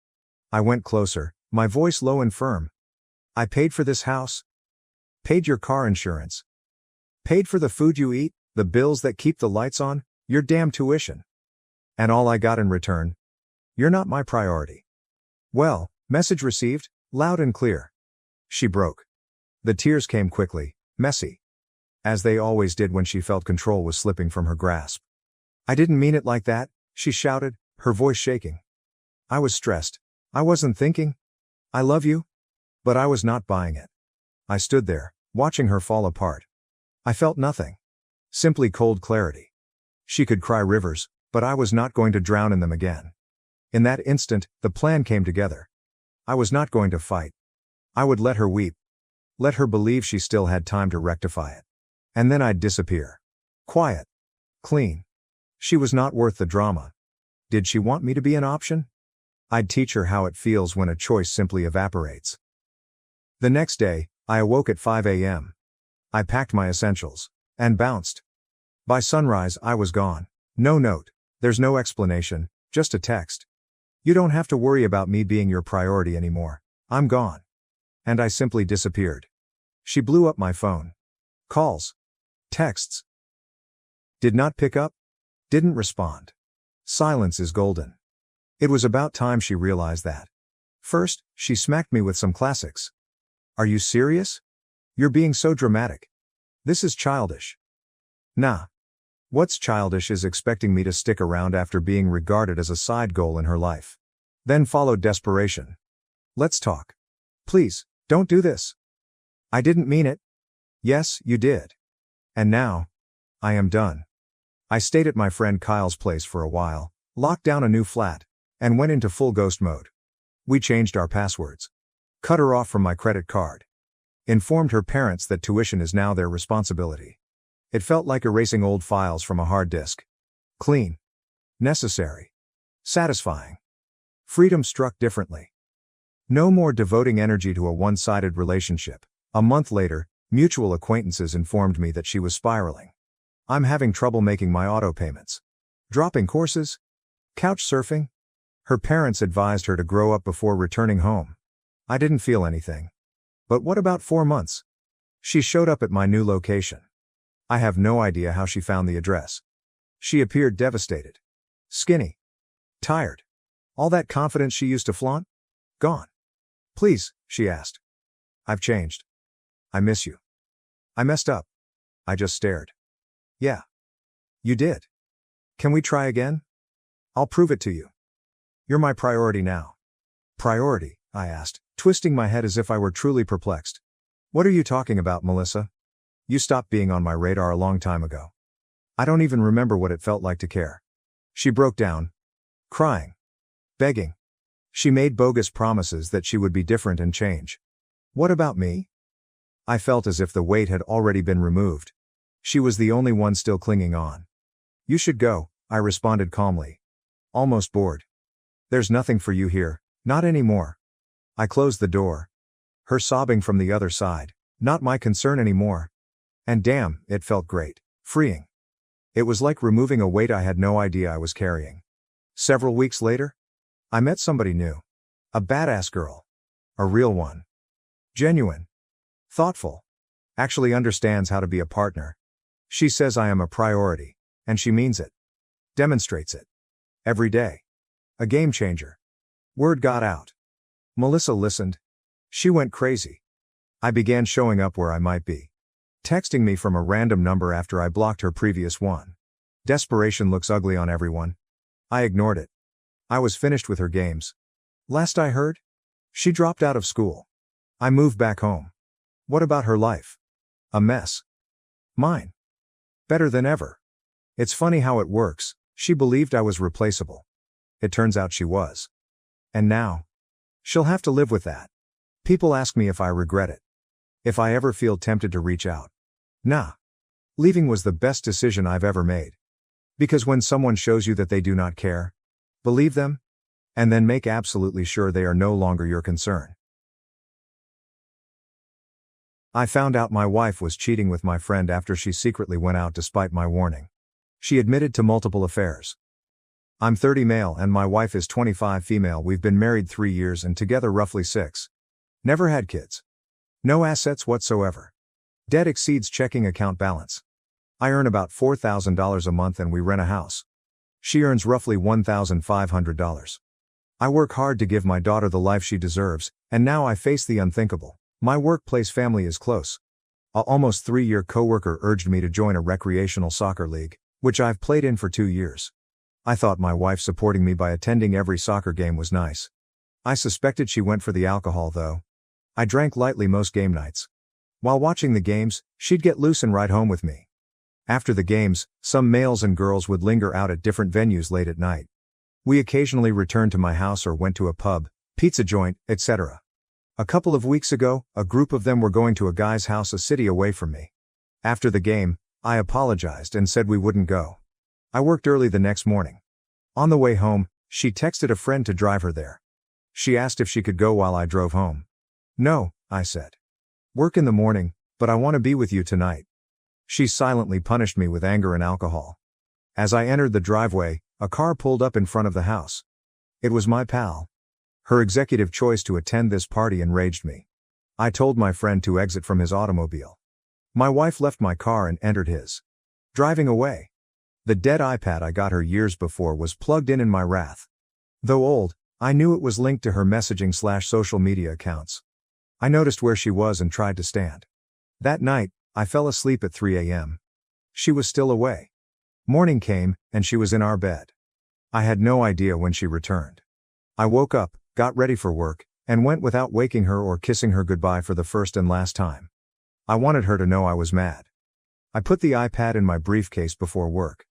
I went closer, my voice low and firm. I paid for this house. Paid your car insurance. Paid for the food you eat, the bills that keep the lights on, your damn tuition. And all I got in return? You're not my priority. Well, message received, loud and clear. She broke. The tears came quickly, messy. As they always did when she felt control was slipping from her grasp. I didn't mean it like that, she shouted, her voice shaking. I was stressed. I wasn't thinking. I love you. But I was not buying it. I stood there, watching her fall apart. I felt nothing. Simply cold clarity. She could cry rivers, but I was not going to drown in them again. In that instant, the plan came together. I was not going to fight. I would let her weep. Let her believe she still had time to rectify it. And then I'd disappear. Quiet. Clean. She was not worth the drama. Did she want me to be an option? I'd teach her how it feels when a choice simply evaporates. The next day, I awoke at 5 a.m. I packed my essentials. And bounced. By sunrise, I was gone. No note. There's no explanation, just a text. You don't have to worry about me being your priority anymore. I'm gone. And I simply disappeared. She blew up my phone. Calls. Texts. Did not pick up. Didn't respond. Silence is golden. It was about time she realized that. First, she smacked me with some classics. Are you serious? You're being so dramatic. This is childish. Nah. What's childish is expecting me to stick around after being regarded as a side goal in her life. Then followed desperation. Let's talk. Please, don't do this. I didn't mean it. Yes, you did. And now, I am done. I stayed at my friend Kyle's place for a while, locked down a new flat, and went into full ghost mode. We changed our passwords. Cut her off from my credit card. Informed her parents that tuition is now their responsibility. It felt like erasing old files from a hard disk. Clean. Necessary. Satisfying. Freedom struck differently. No more devoting energy to a one-sided relationship. A month later, mutual acquaintances informed me that she was spiraling. I'm having trouble making my auto payments. Dropping courses? Couch surfing? Her parents advised her to grow up before returning home. I didn't feel anything. But what about 4 months? She showed up at my new location. I have no idea how she found the address. She appeared devastated. Skinny. Tired. All that confidence she used to flaunt? Gone. Please, she asked. I've changed. I miss you. I messed up. I just stared. Yeah. You did. Can we try again? I'll prove it to you. You're my priority now. Priority? I asked, twisting my head as if I were truly perplexed. What are you talking about, Melissa? You stopped being on my radar a long time ago. I don't even remember what it felt like to care. She broke down. Crying. Begging. She made bogus promises that she would be different and change. What about me? I felt as if the weight had already been removed. She was the only one still clinging on. You should go, I responded calmly. Almost bored. There's nothing for you here, not anymore. I closed the door. Her sobbing from the other side, not my concern anymore. And damn, it felt great, freeing. It was like removing a weight I had no idea I was carrying. Several weeks later, I met somebody new. A badass girl. A real one. Genuine. Thoughtful. Actually understands how to be a partner. She says I am a priority, and she means it. Demonstrates it. Every day. A game changer. Word got out. Melissa listened. She went crazy. I began showing up where I might be. Texting me from a random number after I blocked her previous one. Desperation looks ugly on everyone. I ignored it. I was finished with her games. Last I heard, she dropped out of school. I moved back home. What about her life? A mess. Mine. Better than ever. It's funny how it works. She believed I was replaceable. It turns out she was. And now, she'll have to live with that. People ask me if I regret it. If I ever feel tempted to reach out. Nah. Leaving was the best decision I've ever made. Because when someone shows you that they do not care, believe them, and then make absolutely sure they are no longer your concern. I found out my wife was cheating with my friend after she secretly went out despite my warning. She admitted to multiple affairs. I'm 30 male and my wife is 25 female. We've been married 3 years and together roughly 6. Never had kids. No assets whatsoever. Debt exceeds checking account balance. I earn about $4,000 a month and we rent a house. She earns roughly $1,500. I work hard to give my daughter the life she deserves, and now I face the unthinkable. My workplace family is close. A almost 3-year coworker urged me to join a recreational soccer league, which I've played in for 2 years. I thought my wife supporting me by attending every soccer game was nice. I suspected she went for the alcohol though. I drank lightly most game nights. While watching the games, she'd get loose and ride home with me. After the games, some males and girls would linger out at different venues late at night. We occasionally returned to my house or went to a pub, pizza joint, etc. A couple of weeks ago, a group of them were going to a guy's house a city away from me. After the game, I apologized and said we wouldn't go. I worked early the next morning. On the way home, she texted a friend to drive her there. She asked if she could go while I drove home. No, I said. Work in the morning, but I want to be with you tonight. She silently punished me with anger and alcohol. As I entered the driveway, a car pulled up in front of the house. It was my pal. Her executive choice to attend this party enraged me. I told my friend to exit from his automobile. My wife left my car and entered his. Driving away. The dead iPad I got her years before was plugged in my wrath. Though old, I knew it was linked to her messaging/social media accounts. I noticed where she was and tried to stand. That night, I fell asleep at 3 a.m. She was still away. Morning came, and she was in our bed. I had no idea when she returned. I woke up, got ready for work, and went without waking her or kissing her goodbye for the first and last time. I wanted her to know I was mad. I put the iPad in my briefcase before work.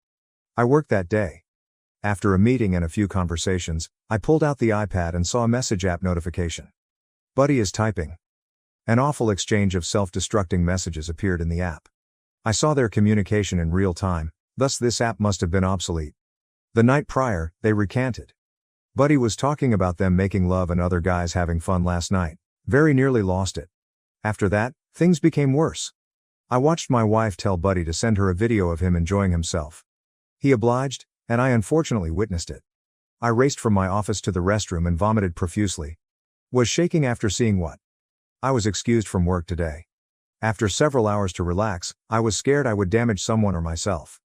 I worked that day. After a meeting and a few conversations, I pulled out the iPad and saw a message app notification. Buddy is typing. An awful exchange of self-destructing messages appeared in the app. I saw their communication in real time, thus this app must have been obsolete. The night prior, they recanted. Buddy was talking about them making love and other guys having fun last night. Very nearly lost it. After that, things became worse. I watched my wife tell Buddy to send her a video of him enjoying himself. He obliged, and I unfortunately witnessed it. I raced from my office to the restroom and vomited profusely. Was shaking after seeing what? I was excused from work today. After several hours to relax, I was scared I would damage someone or myself.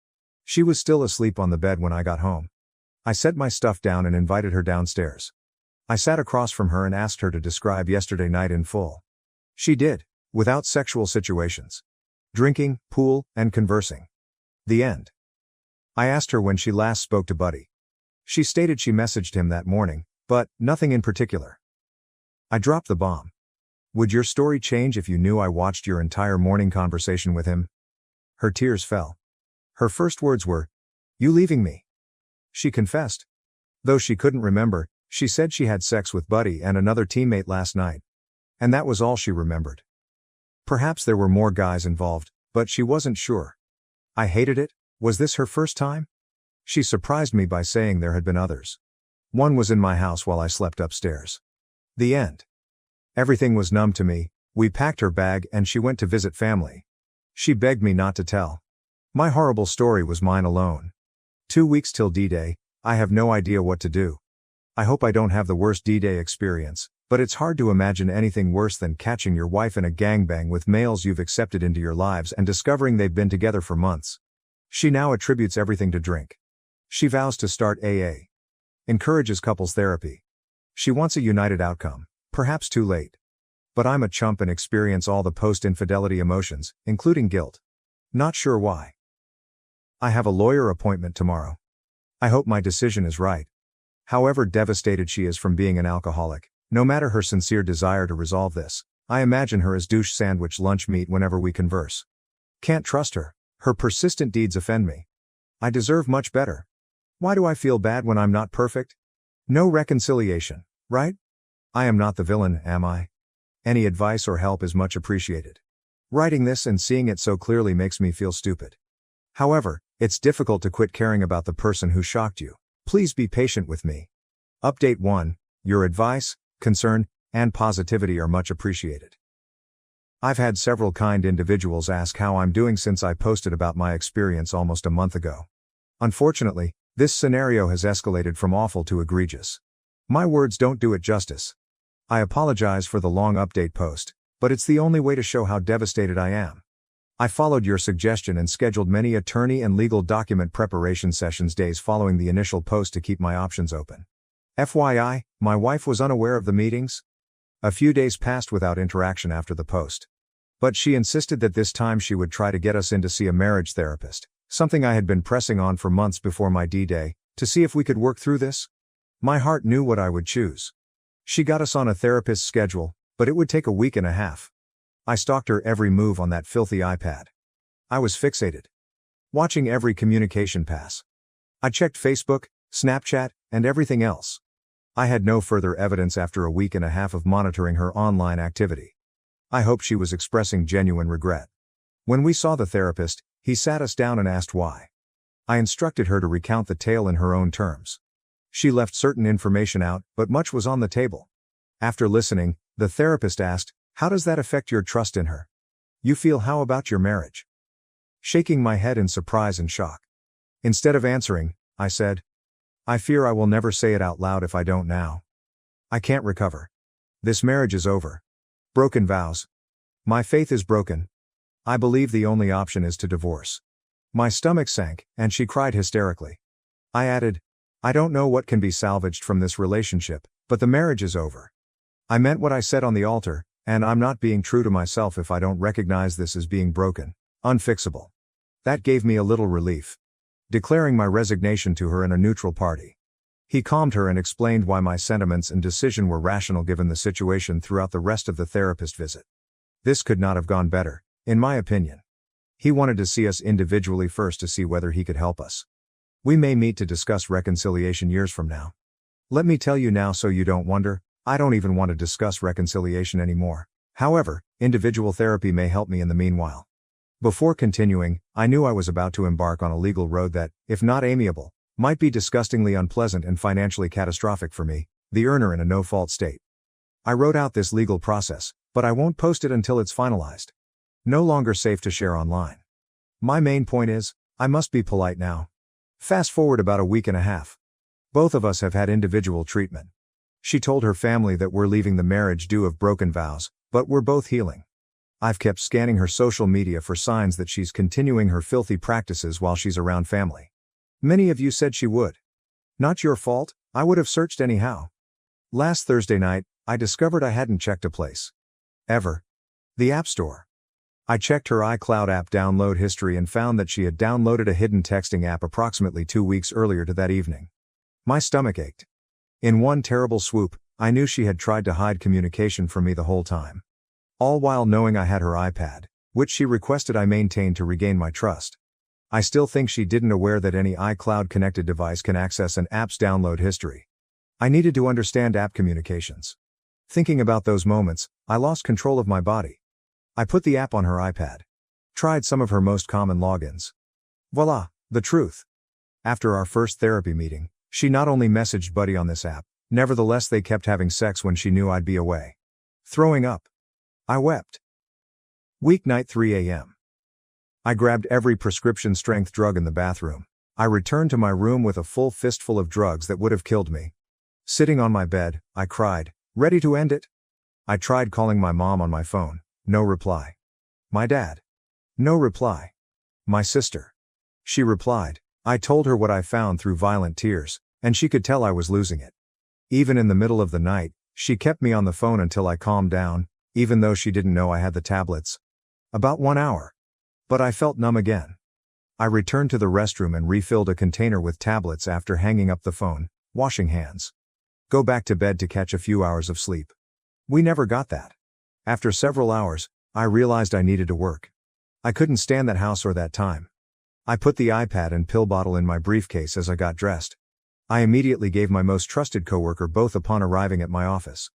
She was still asleep on the bed when I got home. I set my stuff down and invited her downstairs. I sat across from her and asked her to describe yesterday night in full. She did, without sexual situations. Drinking, pool, and conversing. The end. I asked her when she last spoke to Buddy. She stated she messaged him that morning, but nothing in particular. I dropped the bomb. Would your story change if you knew I watched your entire morning conversation with him? Her tears fell. Her first words were, "You leaving me?" She confessed. Though she couldn't remember, she said she had sex with Buddy and another teammate last night. And that was all she remembered. Perhaps there were more guys involved, but she wasn't sure. I hated it. Was this her first time? She surprised me by saying there had been others. One was in my house while I slept upstairs. The end. Everything was numb to me. We packed her bag and she went to visit family. She begged me not to tell. My horrible story was mine alone. 2 weeks till D-Day, I have no idea what to do. I hope I don't have the worst D-Day experience, but it's hard to imagine anything worse than catching your wife in a gangbang with males you've accepted into your lives and discovering they've been together for months. She now attributes everything to drink. She vows to start AA. Encourages couples therapy. She wants a united outcome, perhaps too late. But I'm a chump and experience all the post-infidelity emotions, including guilt. Not sure why. I have a lawyer appointment tomorrow. I hope my decision is right. However devastated she is from being an alcoholic, no matter her sincere desire to resolve this, I imagine her as douche sandwich lunch meat whenever we converse. Can't trust her. Her persistent deeds offend me. I deserve much better. Why do I feel bad when I'm not perfect? No reconciliation, right? I am not the villain, am I? Any advice or help is much appreciated. Writing this and seeing it so clearly makes me feel stupid. However, it's difficult to quit caring about the person who shocked you. Please be patient with me. Update 1. Your advice, concern, and positivity are much appreciated. I've had several kind individuals ask how I'm doing since I posted about my experience almost a month ago. Unfortunately, this scenario has escalated from awful to egregious. My words don't do it justice. I apologize for the long update post, but it's the only way to show how devastated I am. I followed your suggestion and scheduled many attorney and legal document preparation sessions days following the initial post to keep my options open. FYI, my wife was unaware of the meetings. A few days passed without interaction after the post. But she insisted that this time she would try to get us in to see a marriage therapist, something I had been pressing on for months before my D-Day, to see if we could work through this. My heart knew what I would choose. She got us on a therapist's schedule, but it would take a week and a half. I stalked her every move on that filthy iPad. I was fixated. Watching every communication pass. I checked Facebook, Snapchat, and everything else. I had no further evidence after a week and a half of monitoring her online activity. I hope she was expressing genuine regret. When we saw the therapist, he sat us down and asked why. I instructed her to recount the tale in her own terms. She left certain information out, but much was on the table. After listening, the therapist asked, "How does that affect your trust in her? You feel how about your marriage?" Shaking my head in surprise and shock. Instead of answering, I said, "I fear I will never say it out loud if I don't now. I can't recover. This marriage is over. Broken vows. My faith is broken. I believe the only option is to divorce. My stomach sank, and she cried hysterically. I added, I don't know what can be salvaged from this relationship, but the marriage is over. I meant what I said on the altar, and I'm not being true to myself if I don't recognize this as being broken, unfixable. That gave me a little relief. Declaring my resignation to her in a neutral party. He calmed her and explained why my sentiments and decision were rational given the situation throughout the rest of the therapist visit. This could not have gone better, in my opinion. He wanted to see us individually first to see whether he could help us. We may meet to discuss reconciliation years from now. Let me tell you now so you don't wonder, I don't even want to discuss reconciliation anymore. However, individual therapy may help me in the meanwhile. Before continuing, I knew I was about to embark on a legal road that, if not amiable, might be disgustingly unpleasant and financially catastrophic for me, the earner in a no-fault state. I wrote out this legal process, but I won't post it until it's finalized. No longer safe to share online. My main point is, I must be polite now. Fast forward about a week and a half. Both of us have had individual treatment. She told her family that we're leaving the marriage due of broken vows, but we're both healing. I've kept scanning her social media for signs that she's continuing her filthy practices while she's around family. Many of you said she would. Not your fault, I would have searched anyhow. Last Thursday night, I discovered I hadn't checked a place. Ever. The App Store. I checked her iCloud app download history and found that she had downloaded a hidden texting app approximately 2 weeks earlier to that evening. My stomach ached. In one terrible swoop, I knew she had tried to hide communication from me the whole time. All while knowing I had her iPad, which she requested I maintain to regain my trust. I still think she didn't aware that any iCloud-connected device can access an app's download history. I needed to understand app communications. Thinking about those moments, I lost control of my body. I put the app on her iPad. Tried some of her most common logins. Voila, the truth. After our first therapy meeting, she not only messaged Buddy on this app, nevertheless they kept having sex when she knew I'd be away. Throwing up. I wept. Weeknight 3 a.m. I grabbed every prescription-strength drug in the bathroom. I returned to my room with a full fistful of drugs that would have killed me. Sitting on my bed, I cried, ready to end it. I tried calling my mom on my phone, no reply. My dad. No reply. My sister. She replied. I told her what I found through violent tears, and she could tell I was losing it. Even in the middle of the night, she kept me on the phone until I calmed down, even though she didn't know I had the tablets. About 1 hour. But I felt numb again. I returned to the restroom and refilled a container with tablets after hanging up the phone, washing hands. Go back to bed to catch a few hours of sleep. We never got that. After several hours, I realized I needed to work. I couldn't stand that house or that time. I put the iPad and pill bottle in my briefcase as I got dressed. I immediately gave my most trusted coworker both upon arriving at my office.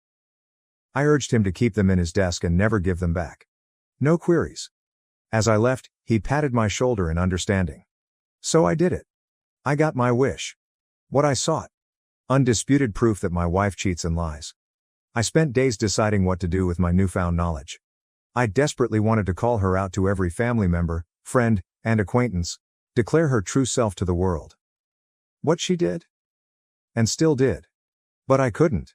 I urged him to keep them in his desk and never give them back. No queries. As I left, he patted my shoulder in understanding. So I did it. I got my wish. What I sought. Undisputed proof that my wife cheats and lies. I spent days deciding what to do with my newfound knowledge. I desperately wanted to call her out to every family member, friend, and acquaintance, declare her true self to the world. What she did? And still did. But I couldn't.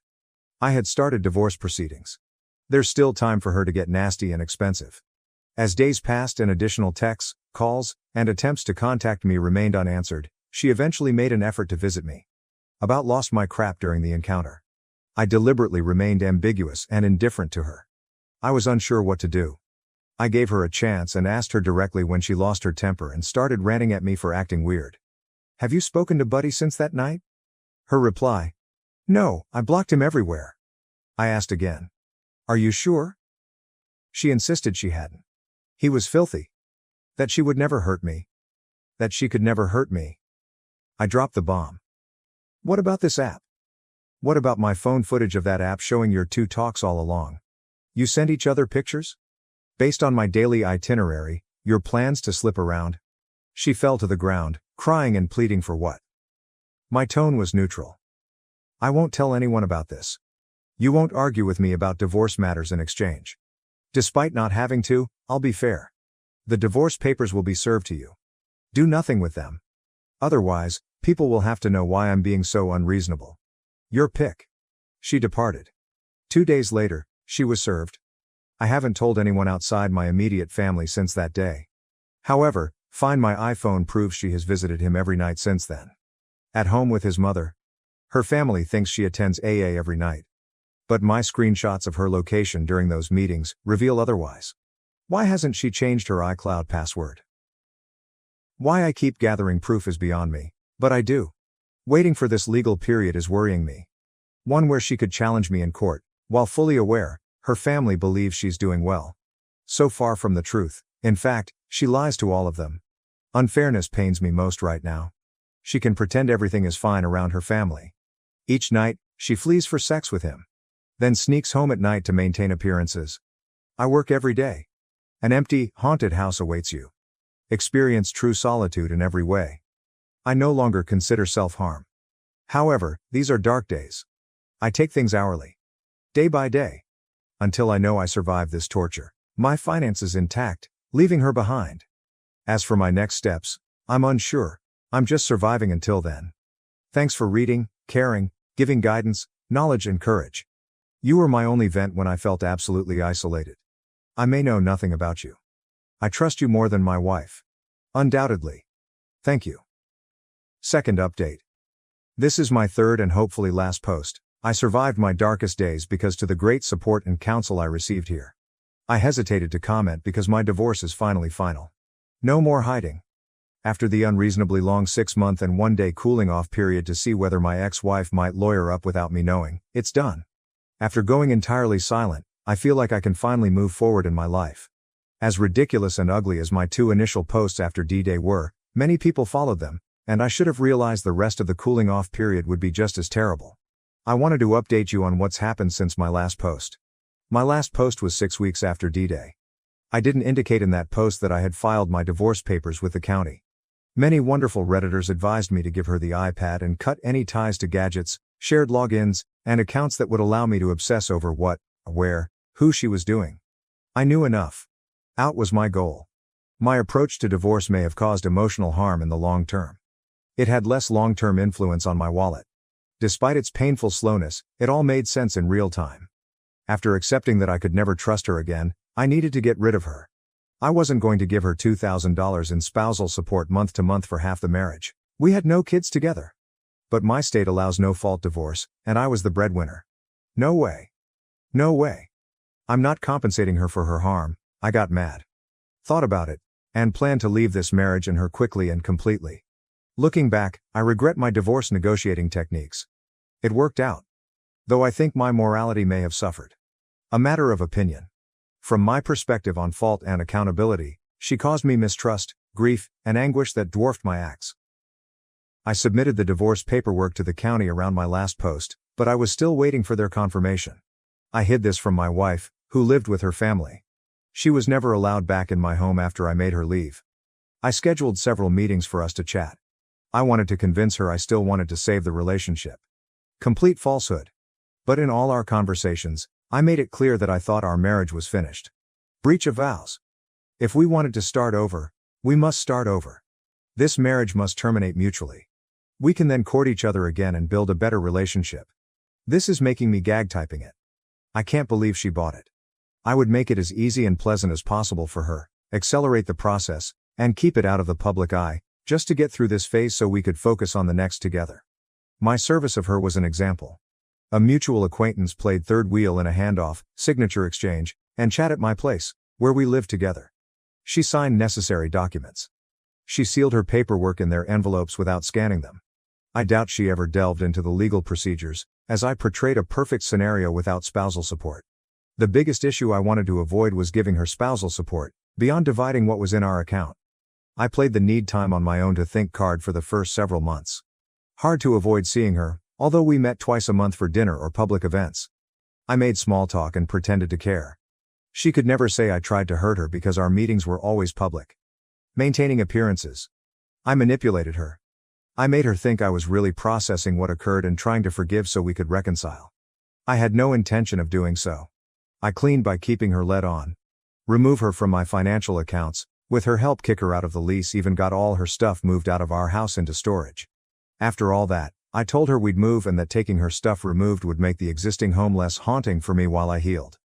I had started divorce proceedings. There's still time for her to get nasty and expensive. As days passed and additional texts, calls, and attempts to contact me remained unanswered, she eventually made an effort to visit me. About lost my crap during the encounter. I deliberately remained ambiguous and indifferent to her. I was unsure what to do. I gave her a chance and asked her directly when she lost her temper and started ranting at me for acting weird. Have you spoken to Buddy since that night? Her reply. No, I blocked him everywhere. I asked again. Are you sure? She insisted she hadn't. He was filthy. That she would never hurt me. That she could never hurt me. I dropped the bomb. What about this app? What about my phone footage of that app showing your two talks all along? You sent each other pictures? Based on my daily itinerary, your plans to slip around? She fell to the ground, crying and pleading for what? My tone was neutral. I won't tell anyone about this. You won't argue with me about divorce matters in exchange. Despite not having to, I'll be fair. The divorce papers will be served to you. Do nothing with them. Otherwise, people will have to know why I'm being so unreasonable. Your pick. She departed. 2 days later, she was served. I haven't told anyone outside my immediate family since that day. However, Find My iPhone proves she has visited him every night since then. At home with his mother. Her family thinks she attends AA every night. But my screenshots of her location during those meetings reveal otherwise. Why hasn't she changed her iCloud password? Why I keep gathering proof is beyond me, but I do. Waiting for this legal period is worrying me. One where she could challenge me in court, while fully aware, her family believes she's doing well. So far from the truth, in fact, she lies to all of them. Unfairness pains me most right now. She can pretend everything is fine around her family. Each night, she flees for sex with him. Then sneaks home at night to maintain appearances. I work every day. An empty, haunted house awaits you. Experience true solitude in every way. I no longer consider self-harm. However, these are dark days. I take things hourly. Day by day. Until I know I survive this torture. My finances intact, leaving her behind. As for my next steps, I'm unsure. I'm just surviving until then. Thanks for reading, caring, giving guidance, knowledge and courage. You were my only vent when I felt absolutely isolated. I may know nothing about you. I trust you more than my wife. Undoubtedly. Thank you. Second update. This is my third and hopefully last post. I survived my darkest days because to the great support and counsel I received here. I hesitated to comment because my divorce is finally final. No more hiding. After the unreasonably long 6-month and 1-day cooling off period to see whether my ex-wife might lawyer up without me knowing, it's done. After going entirely silent, I feel like I can finally move forward in my life. As ridiculous and ugly as my 2 initial posts after D-Day were, many people followed them, and I should have realized the rest of the cooling off period would be just as terrible. I wanted to update you on what's happened since my last post. My last post was 6 weeks after D-Day. I didn't indicate in that post that I had filed my divorce papers with the county. Many wonderful Redditors advised me to give her the iPad and cut any ties to gadgets, shared logins, and accounts that would allow me to obsess over what, where, who she was doing. I knew enough. Out was my goal. My approach to divorce may have caused emotional harm in the long term. It had less long-term influence on my wallet. Despite its painful slowness, it all made sense in real time. After accepting that I could never trust her again, I needed to get rid of her. I wasn't going to give her $2,000 in spousal support month to month for half the marriage. We had no kids together. But my state allows no-fault divorce, and I was the breadwinner. No way. No way. I'm not compensating her for her harm. I got mad. Thought about it, and planned to leave this marriage and her quickly and completely. Looking back, I regret my divorce negotiating techniques. It worked out. Though I think my morality may have suffered. A matter of opinion. From my perspective on fault and accountability, she caused me mistrust, grief, and anguish that dwarfed my acts. I submitted the divorce paperwork to the county around my last post, but I was still waiting for their confirmation. I hid this from my wife, who lived with her family. She was never allowed back in my home after I made her leave. I scheduled several meetings for us to chat. I wanted to convince her I still wanted to save the relationship. Complete falsehood. But in all our conversations, I made it clear that I thought our marriage was finished. Breach of vows. If we wanted to start over, we must start over. This marriage must terminate mutually. We can then court each other again and build a better relationship. This is making me gag typing it. I can't believe she bought it. I would make it as easy and pleasant as possible for her, accelerate the process, and keep it out of the public eye, just to get through this phase so we could focus on the next together. My service of her was an example. A mutual acquaintance played third wheel in a handoff, signature exchange, and chat at my place, where we lived together. She signed necessary documents. She sealed her paperwork in their envelopes without scanning them. I doubt she ever delved into the legal procedures, as I portrayed a perfect scenario without spousal support. The biggest issue I wanted to avoid was giving her spousal support, beyond dividing what was in our account. I played the need time on my own to think card for the first several months. Hard to avoid seeing her, although we met twice a month for dinner or public events. I made small talk and pretended to care. She could never say I tried to hurt her because our meetings were always public. Maintaining appearances. I manipulated her. I made her think I was really processing what occurred and trying to forgive so we could reconcile. I had no intention of doing so. I cleaned by keeping her led on. Remove her from my financial accounts, with her help kick her out of the lease, even got all her stuff moved out of our house into storage. After all that, I told her we'd move and that taking her stuff removed would make the existing home less haunting for me while I healed.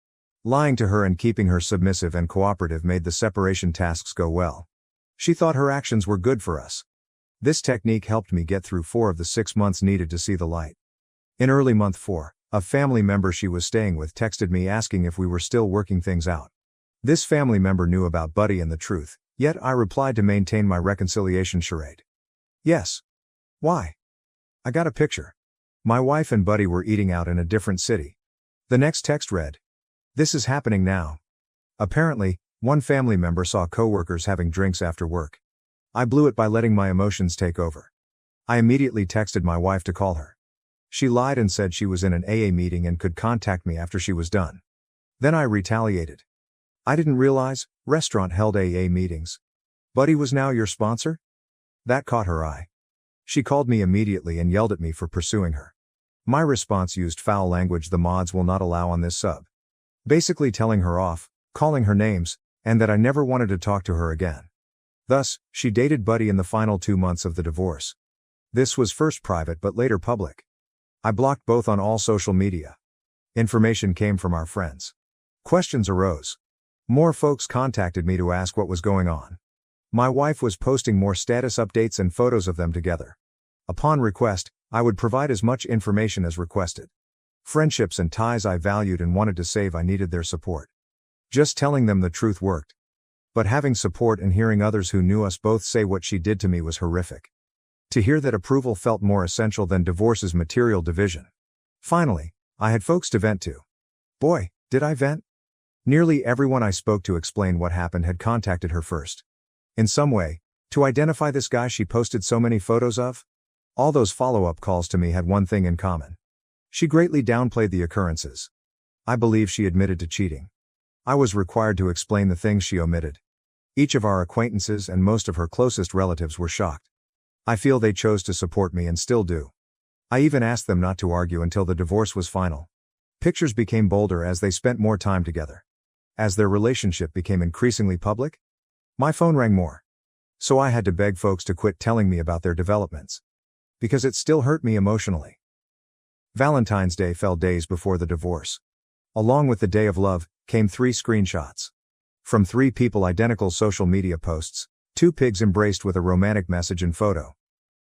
Lying to her and keeping her submissive and cooperative made the separation tasks go well. She thought her actions were good for us. This technique helped me get through 4 of the 6 months needed to see the light. In early month 4, a family member she was staying with texted me asking if we were still working things out. This family member knew about Buddy and the truth, yet I replied to maintain my reconciliation charade. Yes. Why? I got a picture. My wife and Buddy were eating out in a different city. The next text read, "This is happening now." Apparently, one family member saw coworkers having drinks after work. I blew it by letting my emotions take over. I immediately texted my wife to call her. She lied and said she was in an AA meeting and could contact me after she was done. Then I retaliated. "I didn't realize restaurant held AA meetings. Buddy was now your sponsor?" That caught her eye. She called me immediately and yelled at me for pursuing her. My response used foul language the mods will not allow on this sub. Basically telling her off, calling her names, and that I never wanted to talk to her again. Thus, she dated Buddy in the final 2 months of the divorce. This was first private but later public. I blocked both on all social media. Information came from our friends. Questions arose. More folks contacted me to ask what was going on. My wife was posting more status updates and photos of them together. Upon request, I would provide as much information as requested. Friendships and ties I valued and wanted to save, I needed their support. Just telling them the truth worked. But having support and hearing others who knew us both say what she did to me was horrific. To hear that approval felt more essential than divorce's material division. Finally, I had folks to vent to. Boy, did I vent? Nearly everyone I spoke to explain what happened had contacted her first. In some way, to identify this guy she posted so many photos of? All those follow-up calls to me had one thing in common. She greatly downplayed the occurrences. I believe she admitted to cheating. I was required to explain the things she omitted. Each of our acquaintances and most of her closest relatives were shocked. I feel they chose to support me and still do. I even asked them not to argue until the divorce was final. Pictures became bolder as they spent more time together. As their relationship became increasingly public, my phone rang more. So I had to beg folks to quit telling me about their developments. Because it still hurt me emotionally. Valentine's Day fell days before the divorce. Along with the Day of Love, came 3 screenshots. From 3 people identical social media posts, 2 pigs embraced with a romantic message and photo.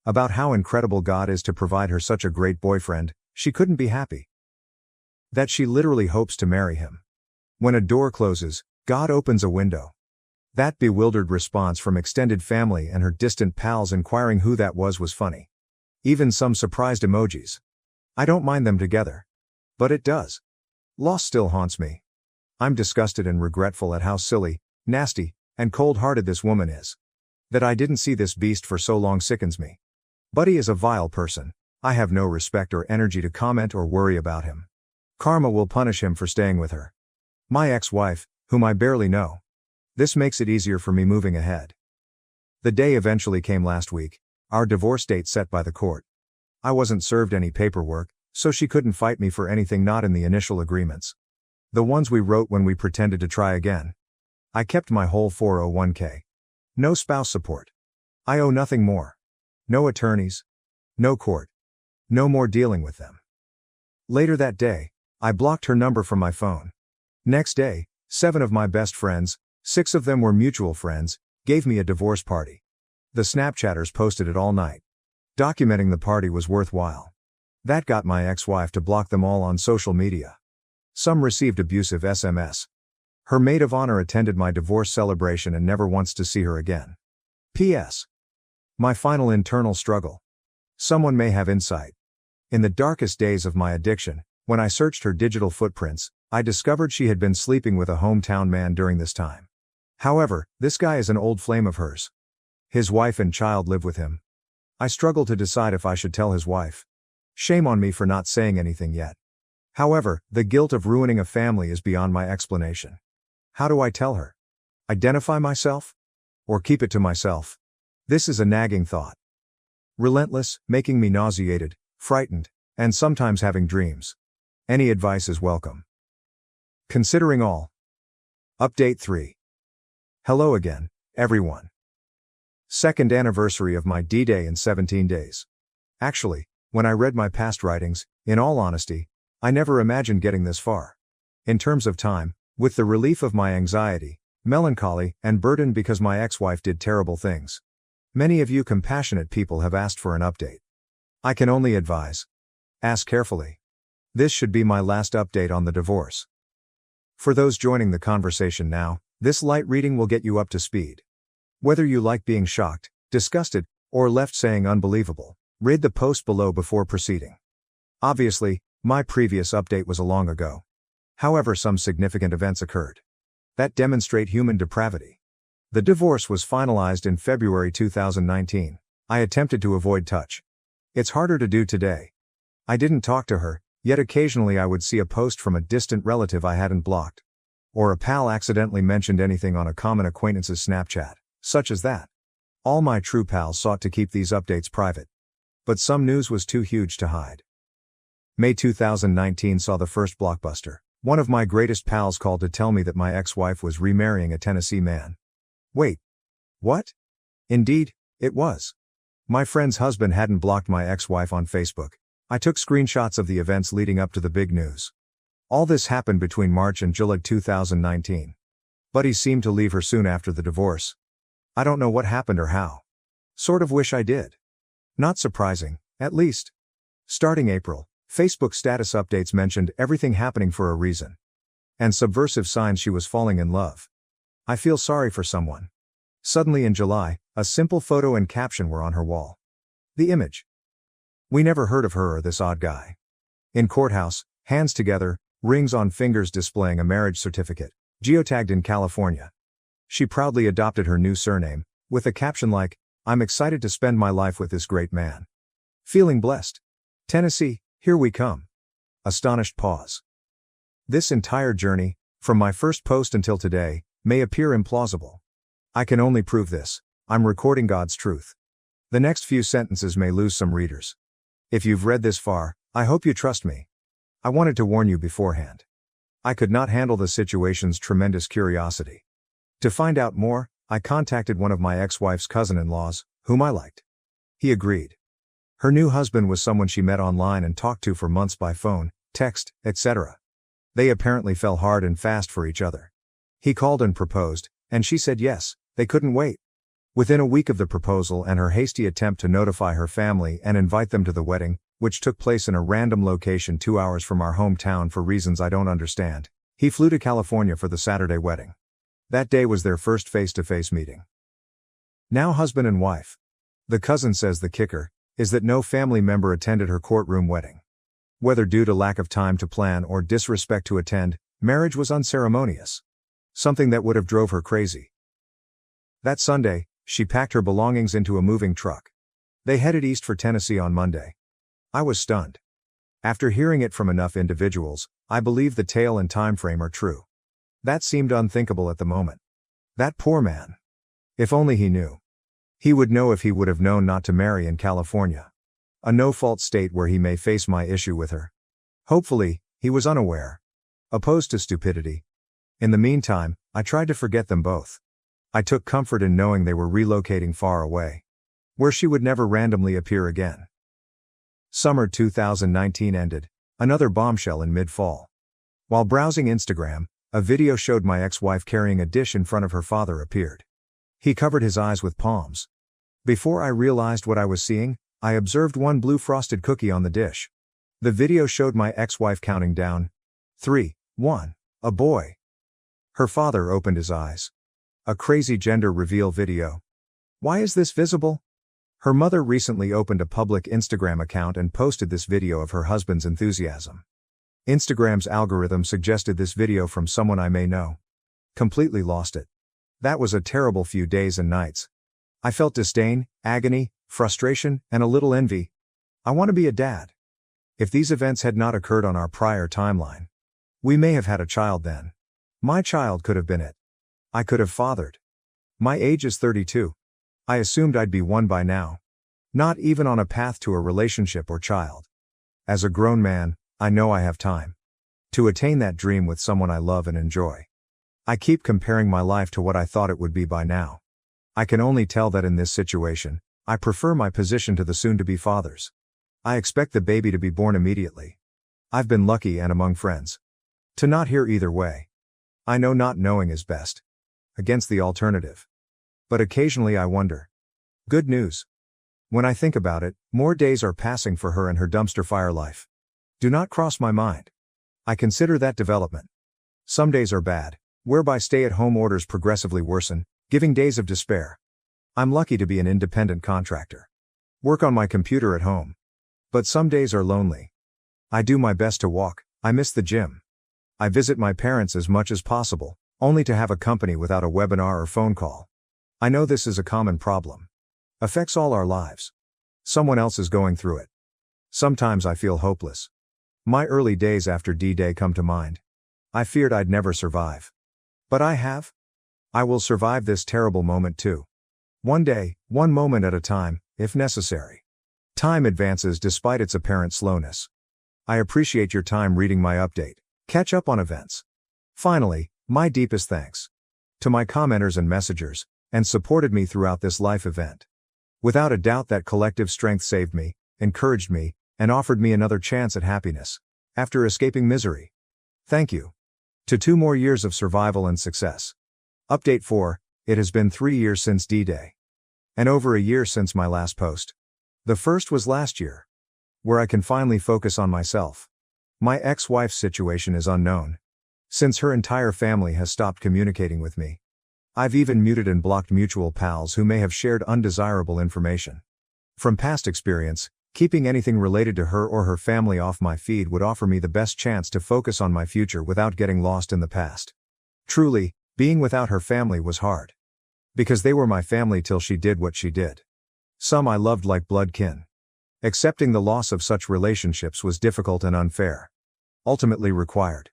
About how incredible God is to provide her such a great boyfriend, she couldn't be happy. That she literally hopes to marry him. When a door closes, God opens a window. That bewildered response from extended family and her distant pals inquiring who that was funny. Even some surprised emojis. I don't mind them together. But it does. Loss still haunts me. I'm disgusted and regretful at how silly, nasty, and cold-hearted this woman is. That I didn't see this beast for so long sickens me. Buddy is a vile person. I have no respect or energy to comment or worry about him. Karma will punish him for staying with her. My ex-wife, whom I barely know. This makes it easier for me moving ahead. The day eventually came last week, our divorce date set by the court. I wasn't served any paperwork, so she couldn't fight me for anything not in the initial agreements. The ones we wrote when we pretended to try again. I kept my whole 401k. No spouse support. I owe nothing more. No attorneys. No court. No more dealing with them. Later that day, I blocked her number from my phone. Next day, 7 of my best friends, 6 of them were mutual friends, gave me a divorce party. The Snapchatters posted it all night. Documenting the party was worthwhile. That got my ex-wife to block them all on social media. Some received abusive SMS. Her maid of honor attended my divorce celebration and never wants to see her again. P.S. My final internal struggle. Someone may have insight. In the darkest days of my addiction, when I searched her digital footprints, I discovered she had been sleeping with a hometown man during this time. However, this guy is an old flame of hers. His wife and child live with him. I struggle to decide if I should tell his wife. Shame on me for not saying anything yet. However, the guilt of ruining a family is beyond my explanation. How do I tell her? Identify myself? Or keep it to myself? This is a nagging thought. Relentless, making me nauseated, frightened, and sometimes having dreams. Any advice is welcome. Considering all. Update 3. Hello again, everyone. 2nd anniversary of my D-Day in 17 days. Actually, when I read my past writings, in all honesty, I never imagined getting this far. In terms of time, With the relief of my anxiety, melancholy, and burden because my ex-wife did terrible things. Many of you compassionate people have asked for an update. I can only advise. Ask carefully. This should be my last update on the divorce. For those joining the conversation now, this light reading will get you up to speed. Whether you like being shocked, disgusted, or left saying unbelievable, read the post below before proceeding. Obviously, my previous update was a long ago. However, some significant events occurred that demonstrate human depravity. The divorce was finalized in February 2019. I attempted to avoid touch. It's harder to do today. I didn't talk to her, yet occasionally I would see a post from a distant relative I hadn't blocked. Or a pal accidentally mentioned anything on a common acquaintance's Snapchat, such as that. All my true pals sought to keep these updates private. But some news was too huge to hide. May 2019 saw the first blockbuster. One of my greatest pals called to tell me that my ex-wife was remarrying a Tennessee man. Wait. What? Indeed, it was. My friend's husband hadn't blocked my ex-wife on Facebook. I took screenshots of the events leading up to the big news. All this happened between March and July 2019. But he seemed to leave her soon after the divorce. I don't know what happened or how. Sort of wish I did. Not surprising, at least. Starting April, Facebook status updates mentioned everything happening for a reason. And subversive signs she was falling in love. I feel sorry for someone. Suddenly in July, a simple photo and caption were on her wall. The image. We never heard of her or this odd guy. In courthouse, hands together, rings on fingers displaying a marriage certificate, geotagged in California. She proudly adopted her new surname, with a caption like, "I'm excited to spend my life with this great man. Feeling blessed. Tennessee, here we come." Astonished pause. This entire journey, from my first post until today, may appear implausible. I can only prove this. I'm recording God's truth. The next few sentences may lose some readers. If you've read this far, I hope you trust me. I wanted to warn you beforehand. I could not handle the situation's tremendous curiosity. To find out more, I contacted one of my ex-wife's cousin-in-laws, whom I liked. He agreed. Her new husband was someone she met online and talked to for months by phone, text, etc. They apparently fell hard and fast for each other. He called and proposed, and she said yes, they couldn't wait. Within a week of the proposal and her hasty attempt to notify her family and invite them to the wedding, which took place in a random location 2 hours from our hometown for reasons I don't understand, he flew to California for the Saturday wedding. That day was their first face-to-face meeting. Now husband and wife. The cousin says the kicker is that no family member attended her courtroom wedding. Whether due to lack of time to plan or disrespect to attend, marriage was unceremonious. Something that would have drove her crazy. That Sunday, she packed her belongings into a moving truck. They headed east for Tennessee on Monday. I was stunned. After hearing it from enough individuals, I believe the tale and time frame are true. That seemed unthinkable at the moment. That poor man. If only he knew. He would know if he would have known not to marry in California. A no-fault state where he may face my issue with her. Hopefully, he was unaware. Opposed to stupidity. In the meantime, I tried to forget them both. I took comfort in knowing they were relocating far away, where she would never randomly appear again. Summer 2019 ended, another bombshell in mid-fall. While browsing Instagram, a video showed my ex-wife carrying a dish in front of her father appeared. He covered his eyes with palms. Before I realized what I was seeing, I observed one blue frosted cookie on the dish. The video showed my ex-wife counting down. 3, 1, a boy. Her father opened his eyes. A crazy gender reveal video. Why is this visible? Her mother recently opened a public Instagram account and posted this video of her husband's enthusiasm. Instagram's algorithm suggested this video from someone I may know. Completely lost it. That was a terrible few days and nights. I felt disdain, agony, frustration, and a little envy. I want to be a dad. If these events had not occurred on our prior timeline, we may have had a child then. My child could have been it. I could have fathered. My age is 32. I assumed I'd be one by now. Not even on a path to a relationship or child. As a grown man, I know I have time to attain that dream with someone I love and enjoy. I keep comparing my life to what I thought it would be by now. I can only tell that in this situation, I prefer my position to the soon-to-be fathers. I expect the baby to be born immediately. I've been lucky and among friends to not hear either way. I know not knowing is best. Against the alternative. But occasionally I wonder. Good news. When I think about it, more days are passing for her and her dumpster fire life. Do not cross my mind. I consider that development. Some days are bad, whereby stay-at-home orders progressively worsen, giving days of despair. I'm lucky to be an independent contractor. Work on my computer at home. But some days are lonely. I do my best to walk, I miss the gym. I visit my parents as much as possible, only to have a company without a webinar or phone call. I know this is a common problem. Affects all our lives. Someone else is going through it. Sometimes I feel hopeless. My early days after D-Day come to mind. I feared I'd never survive. But I have. I will survive this terrible moment too. One day, one moment at a time, if necessary. Time advances despite its apparent slowness. I appreciate your time reading my update. Catch up on events. Finally, my deepest thanks to my commenters and messengers, and supported me throughout this life event. Without a doubt that collective strength saved me, encouraged me, and offered me another chance at happiness, after escaping misery. Thank you. To 2 more years of survival and success. Update 4, it has been 3 years since D-Day. And over a year since my last post. The first was last year. Where I can finally focus on myself. My ex-wife's situation is unknown. Since her entire family has stopped communicating with me. I've even muted and blocked mutual pals who may have shared undesirable information. From past experience, keeping anything related to her or her family off my feed would offer me the best chance to focus on my future without getting lost in the past. Truly, being without her family was hard. Because they were my family till she did what she did. Some I loved like blood kin. Accepting the loss of such relationships was difficult and unfair. Ultimately required.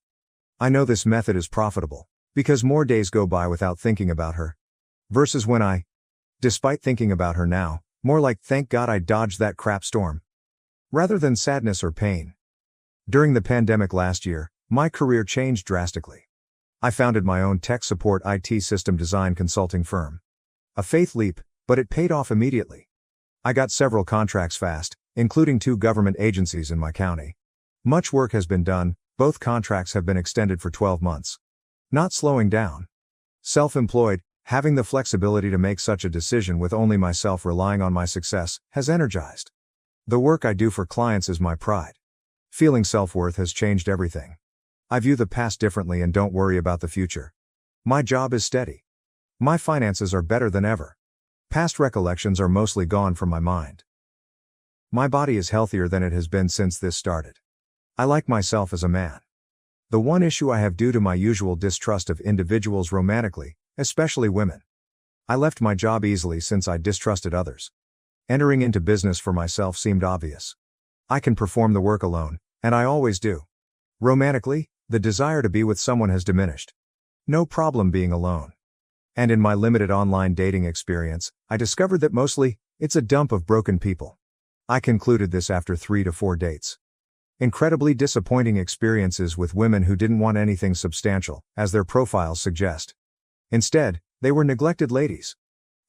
I know this method is profitable, because more days go by without thinking about her. Versus when I, despite thinking about her now, more like thank God I dodged that crap storm. Rather than sadness or pain. During the pandemic last year, my career changed drastically. I founded my own tech support IT system design consulting firm. A faith leap, but it paid off immediately. I got several contracts fast, including 2 government agencies in my county. Much work has been done, both contracts have been extended for 12 months. Not slowing down. Self-employed, having the flexibility to make such a decision with only myself relying on my success, has energized. The work I do for clients is my pride. Feeling self-worth has changed everything. I view the past differently and don't worry about the future. My job is steady. My finances are better than ever. Past recollections are mostly gone from my mind. My body is healthier than it has been since this started. I like myself as a man. The one issue I have due to my usual distrust of individuals romantically, especially women. I left my job easily since I distrusted others. Entering into business for myself seemed obvious. I can perform the work alone, and I always do. Romantically, the desire to be with someone has diminished. No problem being alone. And in my limited online dating experience, I discovered that mostly, it's a dump of broken people. I concluded this after 3 to 4 dates. Incredibly disappointing experiences with women who didn't want anything substantial, as their profiles suggest. Instead, they were neglected ladies.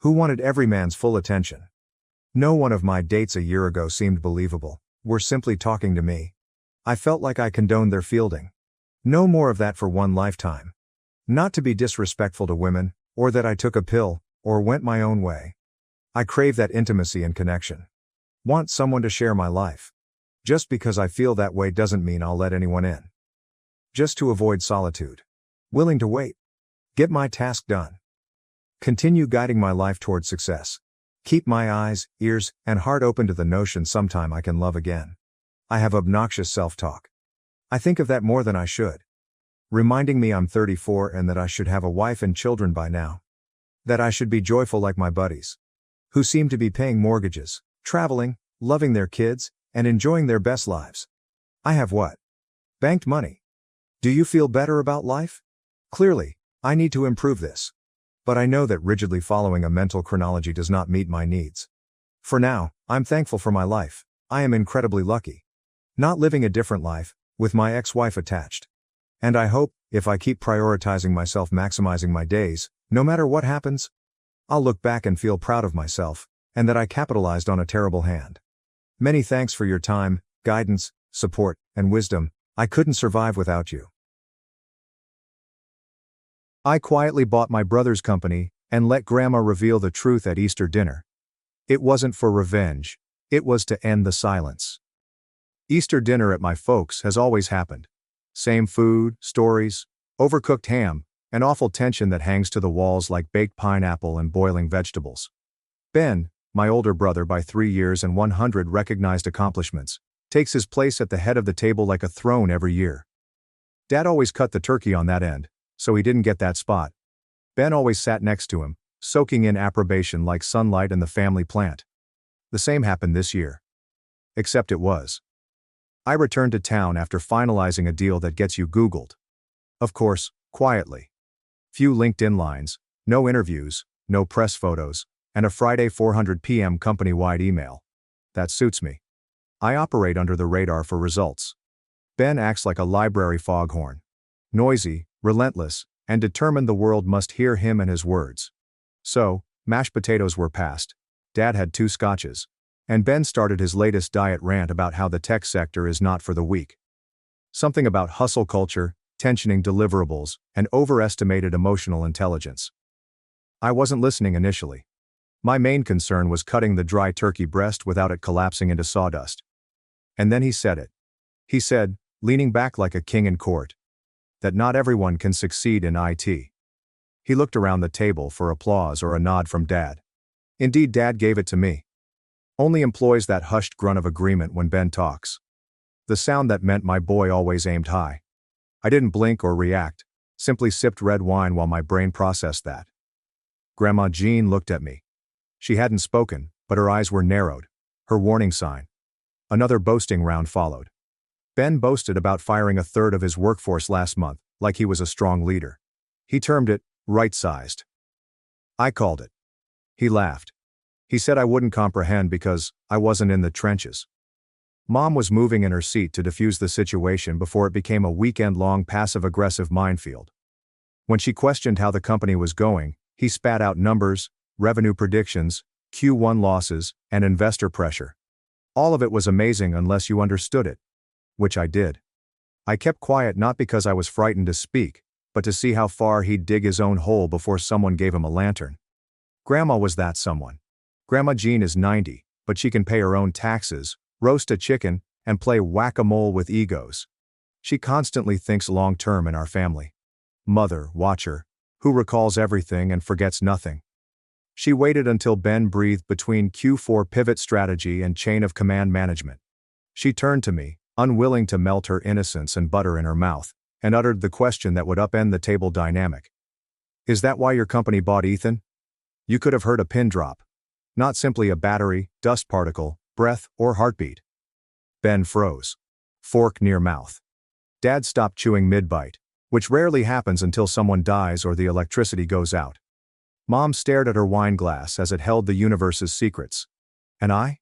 Who wanted every man's full attention. No one of my dates a year ago seemed believable, were simply talking to me. I felt like I condoned their fielding. No more of that for one lifetime. Not to be disrespectful to women, or that I took a pill, or went my own way. I crave that intimacy and connection. Want someone to share my life. Just because I feel that way doesn't mean I'll let anyone in. Just to avoid solitude. Willing to wait. Get my task done. Continue guiding my life toward success. Keep my eyes, ears, and heart open to the notion sometime I can love again. I have obnoxious self-talk. I think of that more than I should. Reminding me I'm 34 and that I should have a wife and children by now. That I should be joyful like my buddies. Who seem to be paying mortgages, traveling, loving their kids, and enjoying their best lives. I have what? Banked money. Do you feel better about life? Clearly, I need to improve this. But I know that rigidly following a mental chronology does not meet my needs. For now, I'm thankful for my life. I am incredibly lucky. Not living a different life, with my ex-wife attached. And I hope, if I keep prioritizing myself, maximizing my days, no matter what happens, I'll look back and feel proud of myself, and that I capitalized on a terrible hand. Many thanks for your time, guidance, support, and wisdom. I couldn't survive without you. I quietly bought my brother's company and let Grandma reveal the truth at Easter dinner. It wasn't for revenge, it was to end the silence. Easter dinner at my folks' has always happened. Same food, stories, overcooked ham, and awful tension that hangs to the walls like baked pineapple and boiling vegetables. Ben, my older brother by 3 years and 100 recognized accomplishments, takes his place at the head of the table like a throne every year. Dad always cut the turkey on that end, so he didn't get that spot. Ben always sat next to him, soaking in approbation like sunlight in the family plant. The same happened this year. Except it was. I returned to town after finalizing a deal that gets you Googled. Of course, quietly. Few LinkedIn lines, no interviews, no press photos, and a Friday 400 p.m. company-wide email. That suits me. I operate under the radar for results. Ben acts like a library foghorn. Noisy, relentless, and determined the world must hear him and his words. So, mashed potatoes were passed. Dad had 2 scotches. And Ben started his latest diet rant about how the tech sector is not for the weak. Something about hustle culture, tensioning deliverables, and overestimated emotional intelligence. I wasn't listening initially. My main concern was cutting the dry turkey breast without it collapsing into sawdust. And then he said it. He said, leaning back like a king in court, that not everyone can succeed in IT. He looked around the table for applause or a nod from Dad. Indeed, Dad gave it to me. Only employs that hushed grunt of agreement when Ben talks. The sound that meant my boy always aimed high. I didn't blink or react, simply sipped red wine while my brain processed that. Grandma Jean looked at me. She hadn't spoken, but her eyes were narrowed, her warning sign. Another boasting round followed. Ben boasted about firing a third of his workforce last month, like he was a strong leader. He termed it, right-sized. I called it. He laughed. He said I wouldn't comprehend because I wasn't in the trenches. Mom was moving in her seat to defuse the situation before it became a weekend-long passive-aggressive minefield. When she questioned how the company was going, he spat out numbers, revenue predictions, Q1 losses, and investor pressure. All of it was amazing unless you understood it. Which I did. I kept quiet not because I was frightened to speak, but to see how far he'd dig his own hole before someone gave him a lantern. Grandma was that someone. Grandma Jean is 90, but she can pay her own taxes, roast a chicken, and play whack-a-mole with egos. She constantly thinks long-term in our family. Mother, watcher, who recalls everything and forgets nothing. She waited until Ben breathed between Q4 pivot strategy and chain of command management. She turned to me, unwilling to melt her innocence and butter in her mouth, and uttered the question that would upend the table dynamic. Is that why your company bought Ethan? You could have heard a pin drop. Not simply a battery, dust particle, breath, or heartbeat. Ben froze. Fork near mouth. Dad stopped chewing mid-bite, which rarely happens until someone dies or the electricity goes out. Mom stared at her wine glass as it held the universe's secrets. And I?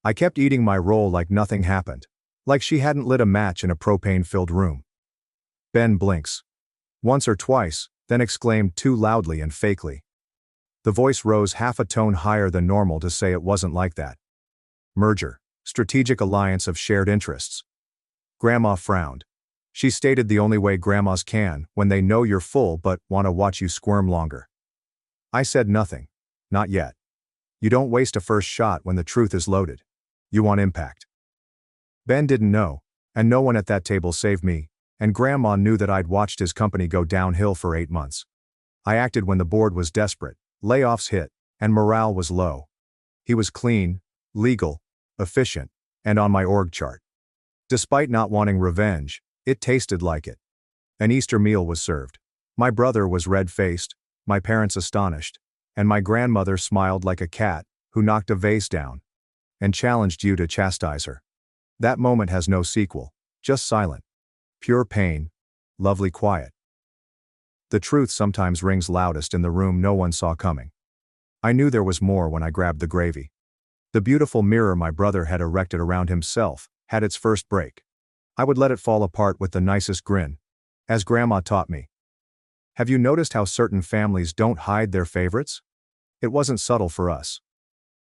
I kept eating my roll like nothing happened, like she hadn't lit a match in a propane-filled room. Ben blinks. Once or twice, then exclaimed too loudly and fakely. The voice rose half a tone higher than normal to say it wasn't like that. Merger. Strategic alliance of shared interests. Grandma frowned. She stated the only way grandmas can, when they know you're full but want to watch you squirm longer. I said nothing. Not yet. You don't waste a first shot when the truth is loaded. You want impact. Ben didn't know, and no one at that table save me, and Grandma knew that I'd watched his company go downhill for 8 months. I acted when the board was desperate, layoffs hit, and morale was low. He was clean, legal, efficient, and on my org chart. Despite not wanting revenge, it tasted like it. An Easter meal was served. My brother was red-faced, my parents astonished, and my grandmother smiled like a cat who knocked a vase down and challenged you to chastise her. That moment has no sequel, just silent. Pure pain, lovely quiet. The truth sometimes rings loudest in the room no one saw coming. I knew there was more when I grabbed the gravy. The beautiful mirror my brother had erected around himself had its first break. I would let it fall apart with the nicest grin, as Grandma taught me. Have you noticed how certain families don't hide their favorites? It wasn't subtle for us.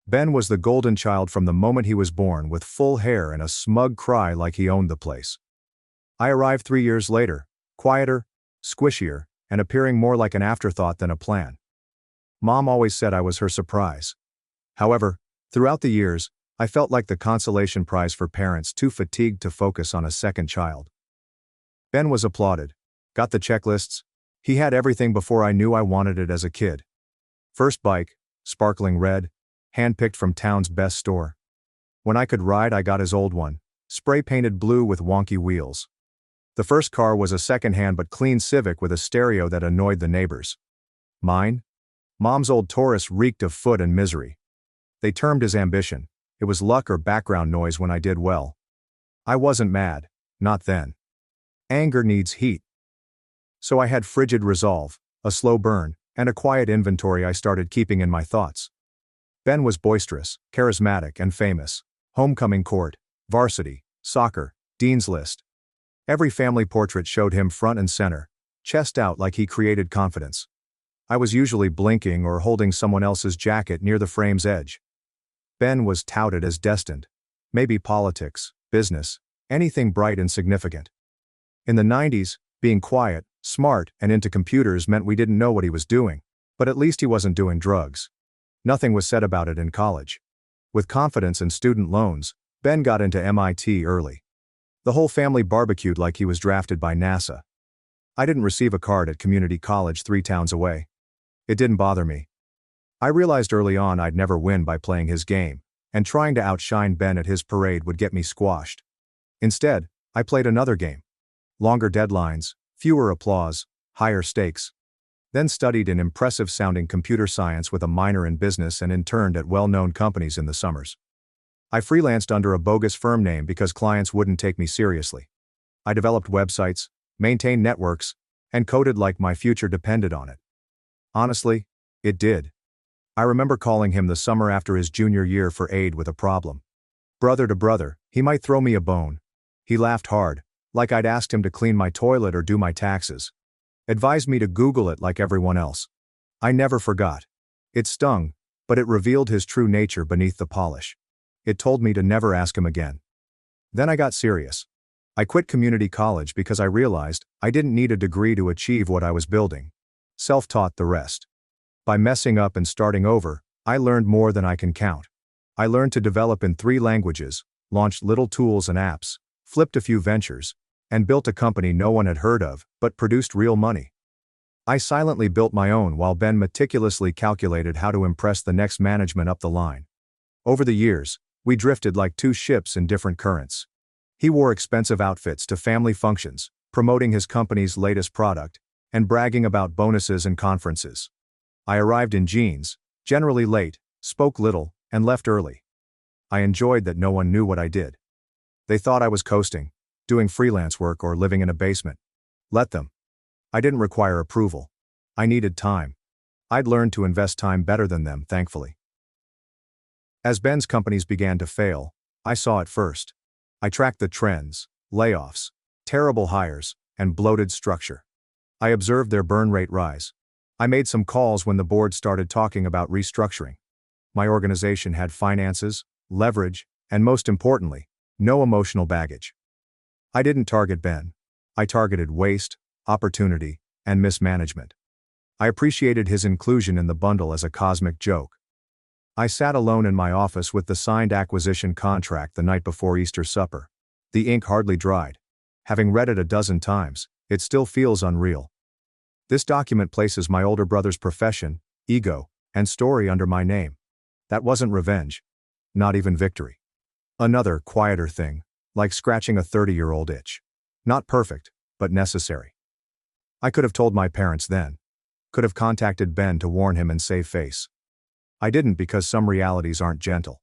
Ben was the golden child from the moment he was born, with full hair and a smug cry like he owned the place. I arrived 3 years later, quieter, squishier, and appearing more like an afterthought than a plan. Mom always said I was her surprise. However, throughout the years, I felt like the consolation prize for parents too fatigued to focus on a second child. Ben was applauded. Got the checklists? He had everything before I knew I wanted it as a kid. First bike, sparkling red, hand-picked from town's best store. When I could ride, I got his old one, spray-painted blue with wonky wheels. The first car was a second-hand but clean Civic with a stereo that annoyed the neighbors. Mine? Mom's old Taurus reeked of foot and misery. They termed his ambition. It was luck or background noise when I did well. I wasn't mad, not then. Anger needs heat. So I had frigid resolve, a slow burn, and a quiet inventory I started keeping in my thoughts. Ben was boisterous, charismatic, and famous. Homecoming court, varsity, soccer, dean's list. Every family portrait showed him front and center, chest out like he created confidence. I was usually blinking or holding someone else's jacket near the frame's edge. Ben was touted as destined. Maybe politics, business, anything bright and significant. In the 90s, being quiet, smart, and into computers meant we didn't know what he was doing, but at least he wasn't doing drugs. Nothing was said about it in college. With confidence and student loans, Ben got into MIT early. The whole family barbecued like he was drafted by NASA. I didn't receive a card at community college 3 towns away. It didn't bother me. I realized early on I'd never win by playing his game, and trying to outshine Ben at his parade would get me squashed. Instead, I played another game. Longer deadlines, fewer applause, higher stakes. Then studied in impressive-sounding computer science with a minor in business and interned at well-known companies in the summers. I freelanced under a bogus firm name because clients wouldn't take me seriously. I developed websites, maintained networks, and coded like my future depended on it. Honestly, it did. I remember calling him the summer after his junior year for aid with a problem. Brother to brother, he might throw me a bone. He laughed hard, like I'd asked him to clean my toilet or do my taxes. Advised me to Google it like everyone else. I never forgot. It stung, but it revealed his true nature beneath the polish. It told me to never ask him again. Then I got serious. I quit community college because I realized I didn't need a degree to achieve what I was building. Self-taught the rest. By messing up and starting over, I learned more than I can count. I learned to develop in 3 languages, launched little tools and apps, flipped a few ventures, and built a company no one had heard of, but produced real money. I silently built my own while Ben meticulously calculated how to impress the next management up the line. Over the years, we drifted like 2 ships in different currents. He wore expensive outfits to family functions, promoting his company's latest product, and bragging about bonuses and conferences. I arrived in jeans, generally late, spoke little, and left early. I enjoyed that no one knew what I did. They thought I was coasting, doing freelance work or living in a basement. Let them. I didn't require approval. I needed time. I'd learned to invest time better than them, thankfully. As Ben's companies began to fail, I saw it first. I tracked the trends, layoffs, terrible hires, and bloated structure. I observed their burn rate rise. I made some calls when the board started talking about restructuring. My organization had finances, leverage, and most importantly, no emotional baggage. I didn't target Ben. I targeted waste, opportunity, and mismanagement. I appreciated his inclusion in the bundle as a cosmic joke. I sat alone in my office with the signed acquisition contract the night before Easter supper. The ink hardly dried. Having read it a dozen times, it still feels unreal. This document places my older brother's profession, ego, and story under my name. That wasn't revenge. Not even victory. Another, quieter thing, like scratching a 30-year-old itch. Not perfect, but necessary. I could have told my parents then. Could have contacted Ben to warn him and save face. I didn't because some realities aren't gentle.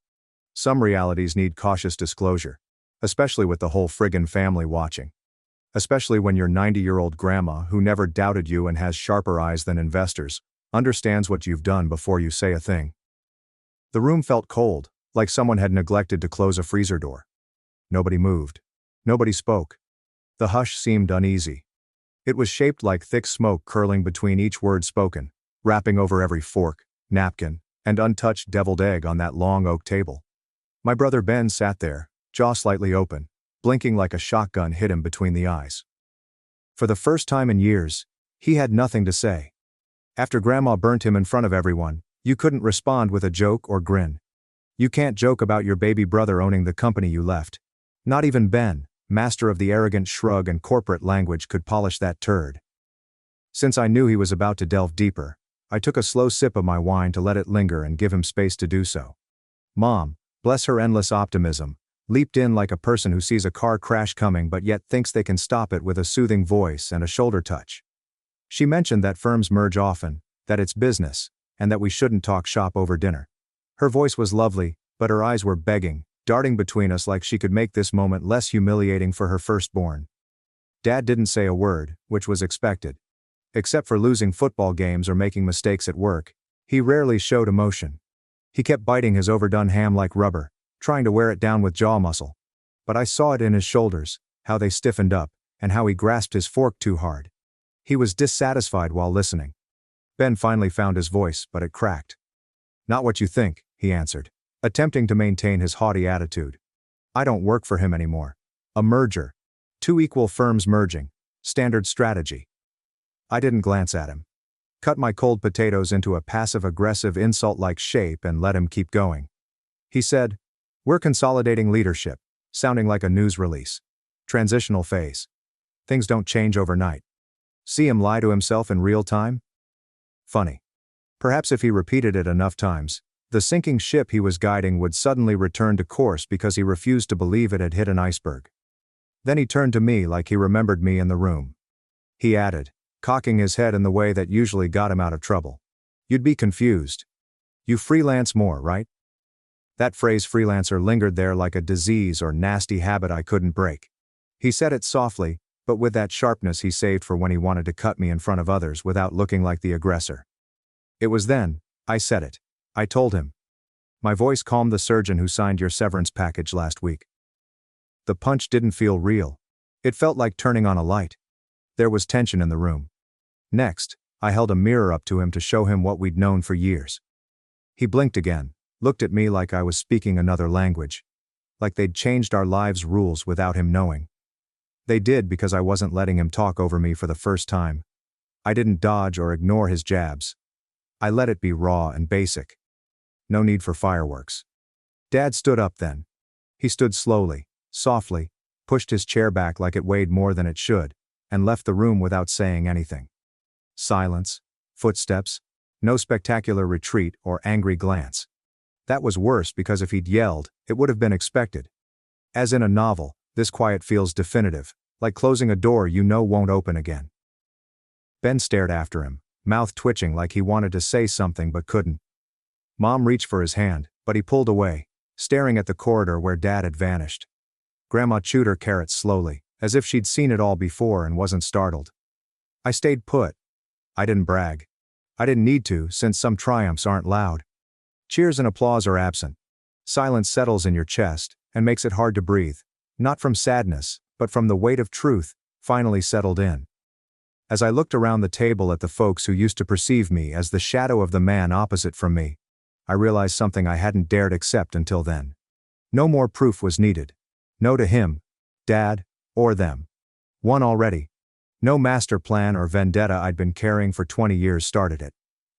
Some realities need cautious disclosure, especially with the whole friggin' family watching. Especially when your 90-year-old grandma, who never doubted you and has sharper eyes than investors, understands what you've done before you say a thing. The room felt cold, like someone had neglected to close a freezer door. Nobody moved. Nobody spoke. The hush seemed uneasy. It was shaped like thick smoke curling between each word spoken, wrapping over every fork, napkin, and untouched deviled egg on that long oak table. My brother Ben sat there, jaw slightly open, blinking like a shotgun hit him between the eyes. For the first time in years, He had nothing to say. After Grandma burnt him in front of everyone, you couldn't respond with a joke or grin. You can't joke about your baby brother owning the company you left. Not even Ben, master of the arrogant shrug and corporate language, could polish that turd. Since I knew he was about to delve deeper, I took a slow sip of my wine to let it linger and give him space to do so. Mom, bless her endless optimism, leaped in like a person who sees a car crash coming but yet thinks they can stop it with a soothing voice and a shoulder touch. She mentioned that firms merge often, that it's business, and that we shouldn't talk shop over dinner. Her voice was lovely, but her eyes were begging, darting between us like she could make this moment less humiliating for her firstborn. Dad didn't say a word, which was expected. Except for losing football games or making mistakes at work, he rarely showed emotion. He kept biting his overdone ham like rubber, trying to wear it down with jaw muscle. But I saw it in his shoulders, how they stiffened up, and how he grasped his fork too hard. He was dissatisfied while listening. Ben finally found his voice, but it cracked. Not what you think, he answered, attempting to maintain his haughty attitude. I don't work for him anymore. A merger. Two equal firms merging. Standard strategy. I didn't glance at him. Cut my cold potatoes into a passive-aggressive insult-like shape and let him keep going. He said, "We're consolidating leadership," sounding like a news release. Transitional phase. Things don't change overnight. See him lie to himself in real time? Funny. Perhaps if he repeated it enough times, the sinking ship he was guiding would suddenly return to course because he refused to believe it had hit an iceberg. Then he turned to me like he remembered me in the room. He added, cocking his head in the way that usually got him out of trouble. You'd be confused. You freelance more, right? That phrase freelancer lingered there like a disease or nasty habit I couldn't break. He said it softly, but with that sharpness he saved for when he wanted to cut me in front of others without looking like the aggressor. It was then I said it. I told him. My voice calmed the surgeon who signed your severance package last week. The punch didn't feel real. It felt like turning on a light. There was tension in the room. Next, I held a mirror up to him to show him what we'd known for years. He blinked again, looked at me like I was speaking another language. Like they'd changed our lives' rules without him knowing. They did because I wasn't letting him talk over me for the first time. I didn't dodge or ignore his jabs. I let it be raw and basic. No need for fireworks. Dad stood up then. He stood slowly, softly, pushed his chair back like it weighed more than it should, and left the room without saying anything. Silence, footsteps, no spectacular retreat or angry glance. That was worse because if he'd yelled, it would have been expected. As in a novel, this quiet feels definitive, like closing a door you know won't open again. Ben stared after him, mouth twitching like he wanted to say something but couldn't. Mom reached for his hand, but he pulled away, staring at the corridor where Dad had vanished. Grandma chewed her carrots slowly, as if she'd seen it all before and wasn't startled. I stayed put. I didn't brag. I didn't need to, since some triumphs aren't loud. Cheers and applause are absent. Silence settles in your chest, and makes it hard to breathe, not from sadness, but from the weight of truth, finally settled in. As I looked around the table at the folks who used to perceive me as the shadow of the man opposite from me, I realized something I hadn't dared accept until then. No more proof was needed. No to him, Dad, or them. Won already. No master plan or vendetta I'd been carrying for 20 years started it.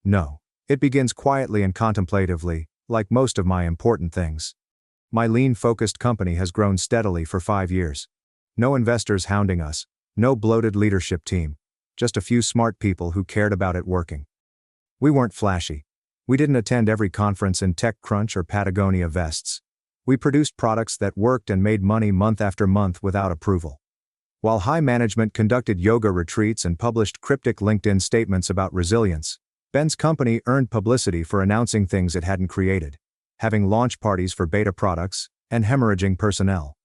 No. It begins quietly and contemplatively, like most of my important things. My lean-focused company has grown steadily for 5 years. No investors hounding us, no bloated leadership team, just a few smart people who cared about it working. We weren't flashy. We didn't attend every conference in TechCrunch or Patagonia vests. We produced products that worked and made money month after month without approval. While high management conducted yoga retreats and published cryptic LinkedIn statements about resilience, Ben's company earned publicity for announcing things it hadn't created, having launch parties for beta products, and hemorrhaging personnel.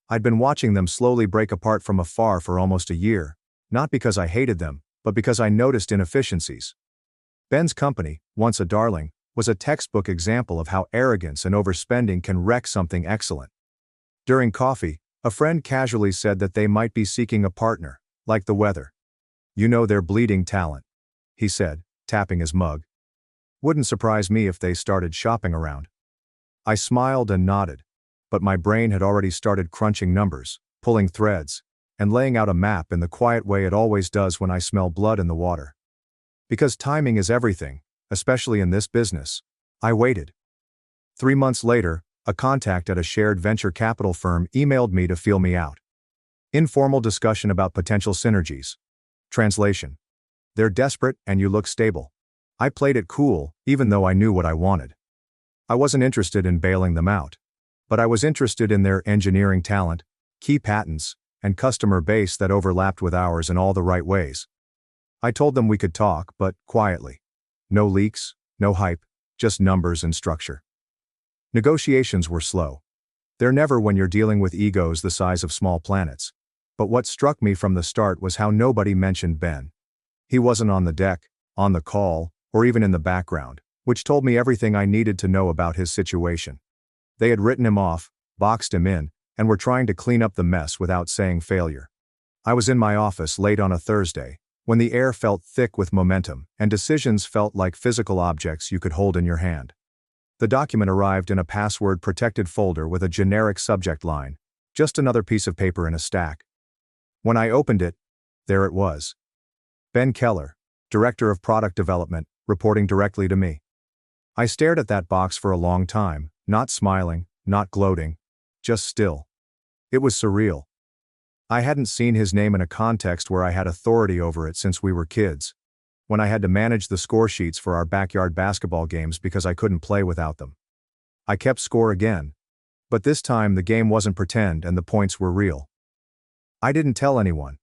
I'd been watching them slowly break apart from afar for almost a year, not because I hated them, but because I noticed inefficiencies. Ben's company, once a darling, was a textbook example of how arrogance and overspending can wreck something excellent. During coffee, a friend casually said that they might be seeking a partner, like the weather. You know they're bleeding talent, he said, tapping his mug. Wouldn't surprise me if they started shopping around. I smiled and nodded, but my brain had already started crunching numbers, pulling threads, and laying out a map in the quiet way it always does when I smell blood in the water. Because timing is everything, especially in this business. I waited. 3 months later, a contact at a shared venture capital firm emailed me to feel me out. Informal discussion about potential synergies. Translation: they're desperate and you look stable. I played it cool, even though I knew what I wanted. I wasn't interested in bailing them out. But I was interested in their engineering talent, key patents, and customer base that overlapped with ours in all the right ways. I told them we could talk, but quietly. No leaks, no hype, just numbers and structure. Negotiations were slow. They're never when you're dealing with egos the size of small planets. But what struck me from the start was how nobody mentioned Ben. He wasn't on the deck, on the call, or even in the background, which told me everything I needed to know about his situation. They had written him off, boxed him in, and were trying to clean up the mess without saying failure. I was in my office late on a Thursday, when the air felt thick with momentum, and decisions felt like physical objects you could hold in your hand. The document arrived in a password-protected folder with a generic subject line, just another piece of paper in a stack. When I opened it, there it was. Ben Keller, Director of Product Development, reporting directly to me. I stared at that box for a long time, not smiling, not gloating, just still. It was surreal. I hadn't seen his name in a context where I had authority over it since we were kids, when I had to manage the score sheets for our backyard basketball games because I couldn't play without them. I kept score again. But this time the game wasn't pretend and the points were real. I didn't tell anyone.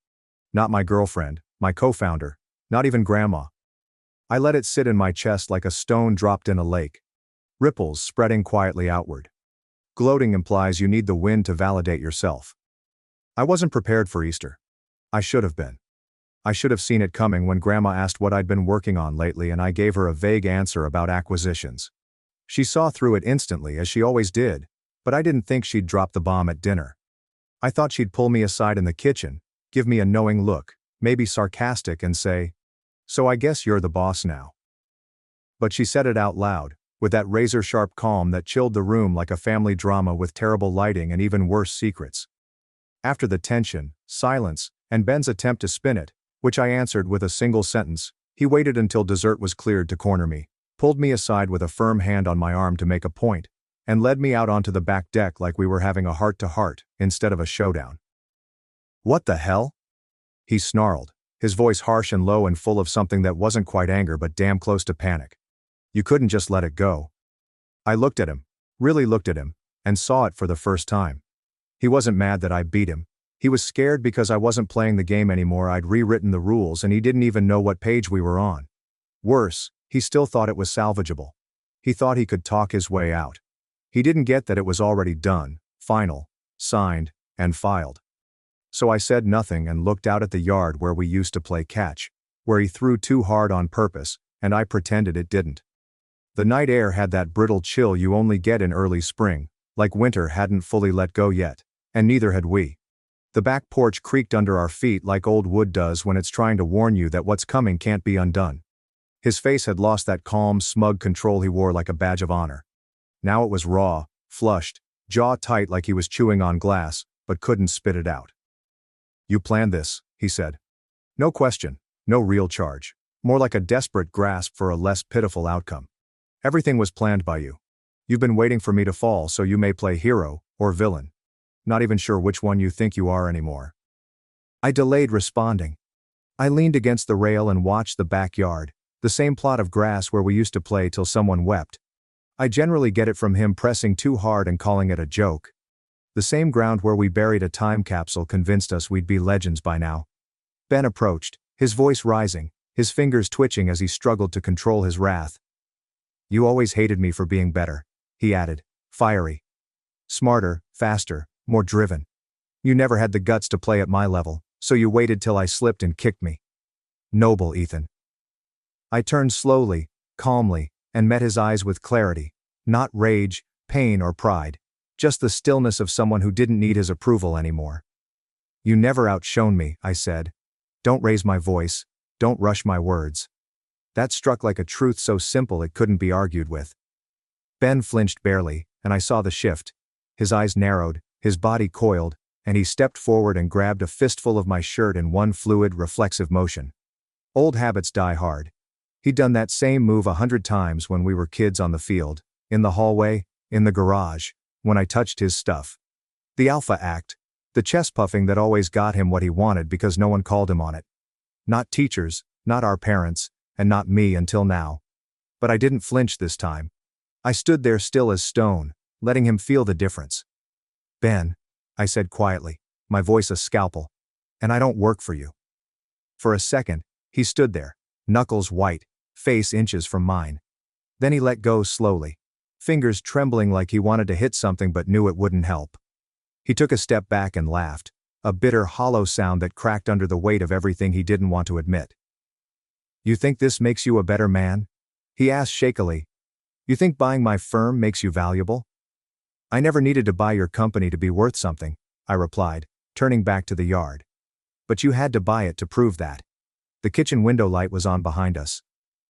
Not my girlfriend, my co-founder, not even Grandma. I let it sit in my chest like a stone dropped in a lake. Ripples spreading quietly outward. Gloating implies you need the wind to validate yourself. I wasn't prepared for Easter. I should have been. I should have seen it coming when Grandma asked what I'd been working on lately and I gave her a vague answer about acquisitions. She saw through it instantly as she always did, but I didn't think she'd drop the bomb at dinner. I thought she'd pull me aside in the kitchen, give me a knowing look, maybe sarcastic, and say, "So I guess you're the boss now." But she said it out loud, with that razor-sharp calm that chilled the room like a family drama with terrible lighting and even worse secrets. After the tension, silence, and Ben's attempt to spin it, which I answered with a single sentence, he waited until dessert was cleared to corner me, pulled me aside with a firm hand on my arm to make a point, and led me out onto the back deck like we were having a heart-to-heart instead of a showdown. "What the hell?" he snarled, his voice harsh and low and full of something that wasn't quite anger but damn close to panic. "You couldn't just let it go." I looked at him, really looked at him, and saw it for the first time. He wasn't mad that I beat him. He was scared because I wasn't playing the game anymore. I'd rewritten the rules and he didn't even know what page we were on. Worse, he still thought it was salvageable. He thought he could talk his way out. He didn't get that it was already done, final, signed, and filed. So I said nothing and looked out at the yard where we used to play catch, where he threw too hard on purpose, and I pretended it didn't. The night air had that brittle chill you only get in early spring, like winter hadn't fully let go yet, and neither had we. The back porch creaked under our feet like old wood does when it's trying to warn you that what's coming can't be undone. His face had lost that calm, smug control he wore like a badge of honor. Now it was raw, flushed, jaw tight like he was chewing on glass, but couldn't spit it out. "You planned this," he said. No question, no real charge. More like a desperate grasp for a less pitiful outcome. "Everything was planned by you. You've been waiting for me to fall so you may play hero or villain. Not even sure which one you think you are anymore." I delayed responding. I leaned against the rail and watched the backyard, the same plot of grass where we used to play till someone wept. I generally get it from him pressing too hard and calling it a joke. The same ground where we buried a time capsule convinced us we'd be legends by now. Ben approached, his voice rising, his fingers twitching as he struggled to control his wrath. "You always hated me for being better," he added, fiery. "Smarter, faster, more driven. You never had the guts to play at my level, so you waited till I slipped and kicked me. Noble Ethan." I turned slowly, calmly, and met his eyes with clarity, not rage, pain, or pride, just the stillness of someone who didn't need his approval anymore. "You never outshone me," I said. "Don't raise my voice, don't rush my words." That struck like a truth so simple it couldn't be argued with. Ben flinched barely, and I saw the shift. His eyes narrowed, his body coiled, and he stepped forward and grabbed a fistful of my shirt in one fluid, reflexive motion. Old habits die hard. He'd done that same move 100 times when we were kids on the field, in the hallway, in the garage, when I touched his stuff. The alpha act, the chest puffing that always got him what he wanted because no one called him on it. Not teachers, not our parents, and not me until now. But I didn't flinch this time. I stood there still as stone, letting him feel the difference. "Ben," I said quietly, my voice a scalpel, "and I don't work for you." For a second, he stood there, knuckles white, face inches from mine. Then he let go slowly, fingers trembling like he wanted to hit something but knew it wouldn't help. He took a step back and laughed, a bitter, hollow sound that cracked under the weight of everything he didn't want to admit. "You think this makes you a better man?" he asked shakily. "You think buying my firm makes you valuable?" "I never needed to buy your company to be worth something," I replied, turning back to the yard. "But you had to buy it to prove that." The kitchen window light was on behind us.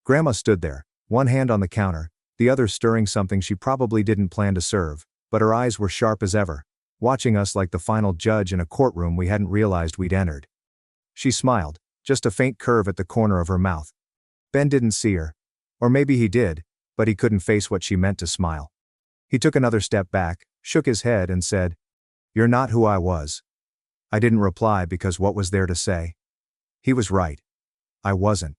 Grandma stood there, one hand on the counter, the other stirring something she probably didn't plan to serve, but her eyes were sharp as ever, watching us like the final judge in a courtroom we hadn't realized we'd entered. She smiled, just a faint curve at the corner of her mouth. Ben didn't see her. Or maybe he did, but he couldn't face what she meant to smile. He took another step back, shook his head and said, "You're not who I was." I didn't reply because what was there to say? He was right. I wasn't.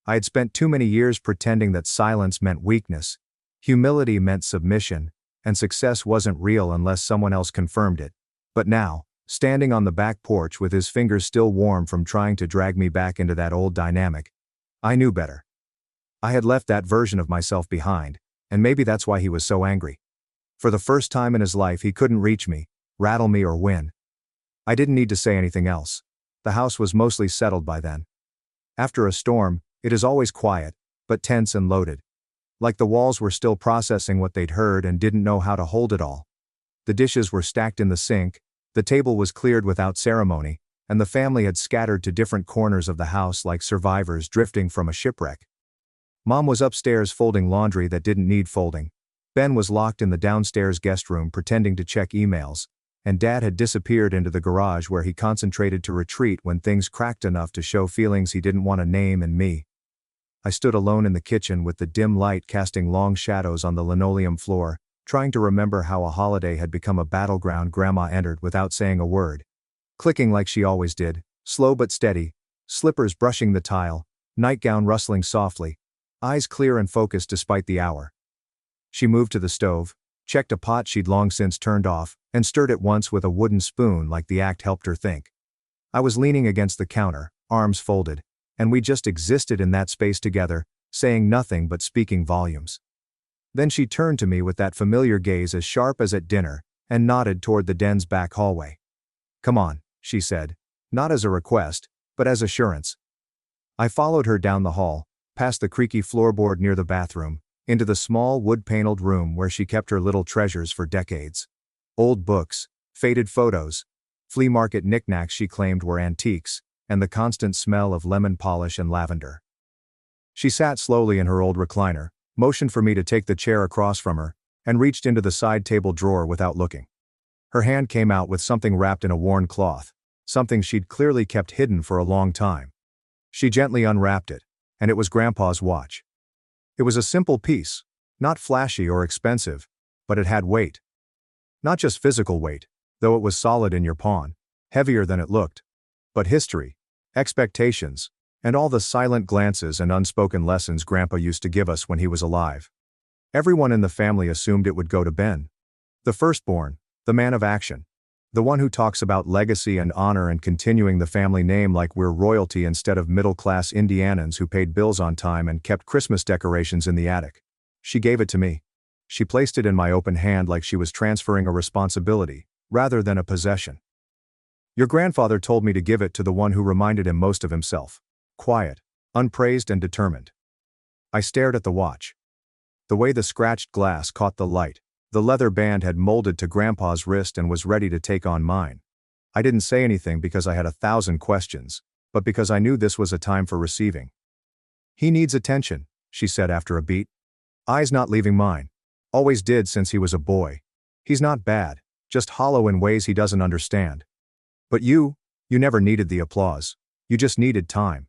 I had spent too many years pretending that silence meant weakness, humility meant submission, and success wasn't real unless someone else confirmed it. But now, standing on the back porch with his fingers still warm from trying to drag me back into that old dynamic, I knew better. I had left that version of myself behind, and maybe that's why he was so angry. For the first time in his life he couldn't reach me, rattle me or win. I didn't need to say anything else. The house was mostly settled by then. After a storm, it is always quiet, but tense and loaded. Like the walls were still processing what they'd heard and didn't know how to hold it all. The dishes were stacked in the sink, the table was cleared without ceremony, and the family had scattered to different corners of the house like survivors drifting from a shipwreck. Mom was upstairs folding laundry that didn't need folding. Ben was locked in the downstairs guest room pretending to check emails, and Dad had disappeared into the garage where he concentrated to retreat when things cracked enough to show feelings he didn't want to name and me. I stood alone in the kitchen with the dim light casting long shadows on the linoleum floor, trying to remember how a holiday had become a battleground. Grandma entered without saying a word. Clicking like she always did, slow but steady, slippers brushing the tile, nightgown rustling softly, eyes clear and focused despite the hour. She moved to the stove, checked a pot she'd long since turned off, and stirred it once with a wooden spoon like the act helped her think. I was leaning against the counter, arms folded, and we just existed in that space together, saying nothing but speaking volumes. Then she turned to me with that familiar gaze as sharp as at dinner, and nodded toward the den's back hallway. "Come on," she said, not as a request, but as assurance. I followed her down the hall, past the creaky floorboard near the bathroom, into the small wood-paneled room where she kept her little treasures for decades. Old books, faded photos, flea market knickknacks she claimed were antiques, and the constant smell of lemon polish and lavender. She sat slowly in her old recliner, motioned for me to take the chair across from her, and reached into the side table drawer without looking. Her hand came out with something wrapped in a worn cloth, something she'd clearly kept hidden for a long time. She gently unwrapped it, and it was Grandpa's watch. It was a simple piece, not flashy or expensive, but it had weight. Not just physical weight, though it was solid in your pawn, heavier than it looked, but history, expectations, and all the silent glances and unspoken lessons Grandpa used to give us when he was alive. Everyone in the family assumed it would go to Ben. The firstborn, the man of action. The one who talks about legacy and honor and continuing the family name like we're royalty instead of middle-class Indianans who paid bills on time and kept Christmas decorations in the attic. She gave it to me. She placed it in my open hand like she was transferring a responsibility, rather than a possession. "Your grandfather told me to give it to the one who reminded him most of himself. Quiet, unpraised and determined." I stared at the watch. The way the scratched glass caught the light, the leather band had molded to Grandpa's wrist and was ready to take on mine. I didn't say anything because I had 1,000 questions, but because I knew this was a time for receiving. "He needs attention," she said after a beat. "Eyes not leaving mine. Always did since he was a boy. He's not bad, just hollow in ways he doesn't understand. But you never needed the applause. You just needed time.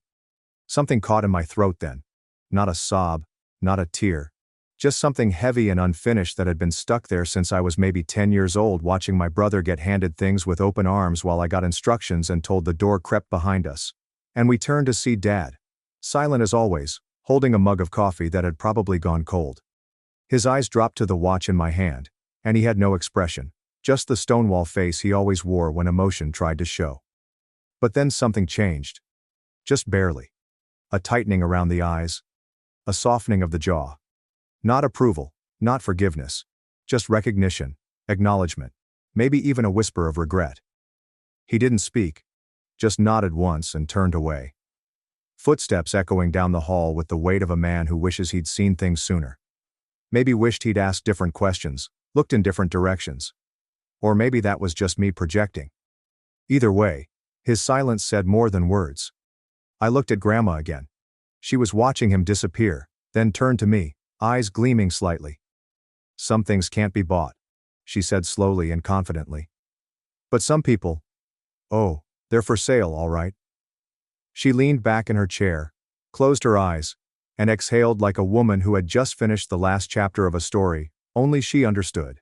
Something caught in my throat then. Not a sob, not a tear. Just something heavy and unfinished that had been stuck there since I was maybe 10 years old, watching my brother get handed things with open arms while I got instructions and told the door crept behind us. And we turned to see Dad. Silent as always, holding a mug of coffee that had probably gone cold. His eyes dropped to the watch in my hand, and he had no expression, just the stonewall face he always wore when emotion tried to show. But then something changed. Just barely. A tightening around the eyes. A softening of the jaw. Not approval, not forgiveness. Just recognition, acknowledgement, maybe even a whisper of regret. He didn't speak. Just nodded once and turned away. Footsteps echoing down the hall with the weight of a man who wishes he'd seen things sooner. Maybe wished he'd asked different questions, looked in different directions. Or maybe that was just me projecting. Either way, his silence said more than words. I looked at Grandma again. She was watching him disappear, then turned to me, eyes gleaming slightly. "Some things can't be bought," she said slowly and confidently. "But some people, oh, they're for sale, all right." She leaned back in her chair, closed her eyes, and exhaled like a woman who had just finished the last chapter of a story only she understood.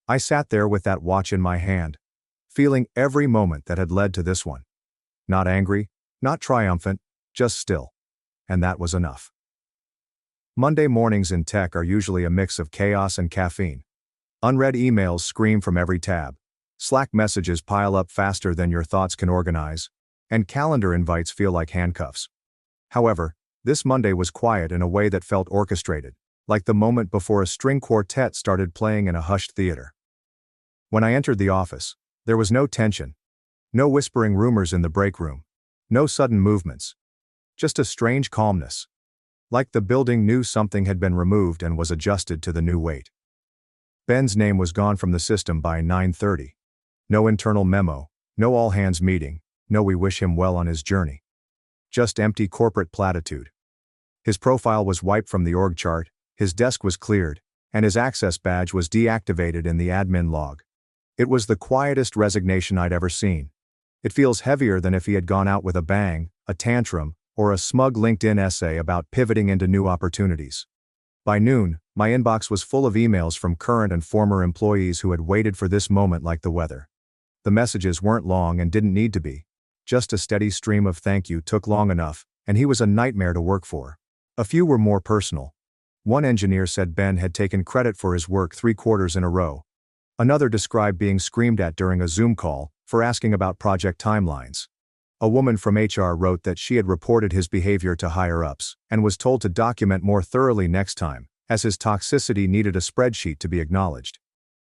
I sat there with that watch in my hand, feeling every moment that had led to this one. Not angry, not triumphant, just still. And that was enough. Monday mornings in tech are usually a mix of chaos and caffeine. Unread emails scream from every tab. Slack messages pile up faster than your thoughts can organize, and calendar invites feel like handcuffs. However, this Monday was quiet in a way that felt orchestrated, like the moment before a string quartet started playing in a hushed theater. When I entered the office, there was no tension, no whispering rumors in the break room, no sudden movements. Just a strange calmness. Like the building knew something had been removed and was adjusted to the new weight. Ben's name was gone from the system by 9:30. No internal memo, no all-hands meeting, no we wish him well on his journey. Just empty corporate platitude. His profile was wiped from the org chart, his desk was cleared, and his access badge was deactivated in the admin log. It was the quietest resignation I'd ever seen. It feels heavier than if he had gone out with a bang, a tantrum, or a smug LinkedIn essay about pivoting into new opportunities. By noon, my inbox was full of emails from current and former employees who had waited for this moment like the weather. The messages weren't long and didn't need to be. Just a steady stream of thank you took long enough, and he was a nightmare to work for. A few were more personal. One engineer said Ben had taken credit for his work 3 quarters in a row. Another described being screamed at during a Zoom call for asking about project timelines. A woman from HR wrote that she had reported his behavior to higher-ups and was told to document more thoroughly next time, as his toxicity needed a spreadsheet to be acknowledged.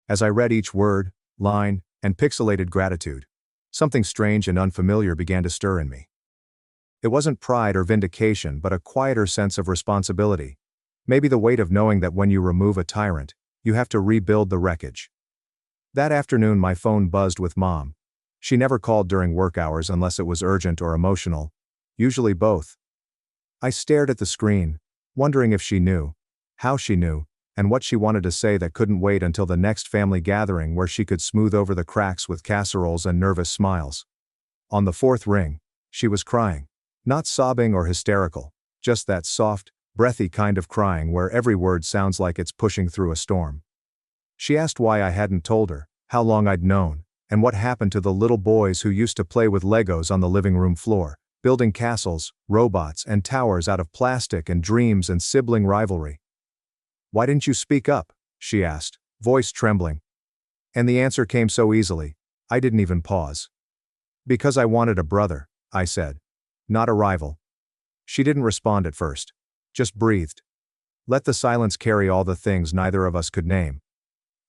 As I read each word, line, and pixelated gratitude, something strange and unfamiliar began to stir in me. It wasn't pride or vindication but a quieter sense of responsibility. Maybe the weight of knowing that when you remove a tyrant, you have to rebuild the wreckage. That afternoon my phone buzzed with Mom. She never called during work hours unless it was urgent or emotional, usually both. I stared at the screen, wondering if she knew, how she knew, and what she wanted to say that couldn't wait until the next family gathering where she could smooth over the cracks with casseroles and nervous smiles. On the 4th ring, she was crying. Not sobbing or hysterical, just that soft, breathy kind of crying where every word sounds like it's pushing through a storm. She asked why I hadn't told her, how long I'd known, and what happened to the little boys who used to play with Legos on the living room floor, building castles, robots, and towers out of plastic and dreams and sibling rivalry. "Why didn't you speak up?" she asked, voice trembling. And the answer came so easily, I didn't even pause. "Because I wanted a brother," I said. "Not a rival." She didn't respond at first. Just breathed. Let the silence carry all the things neither of us could name.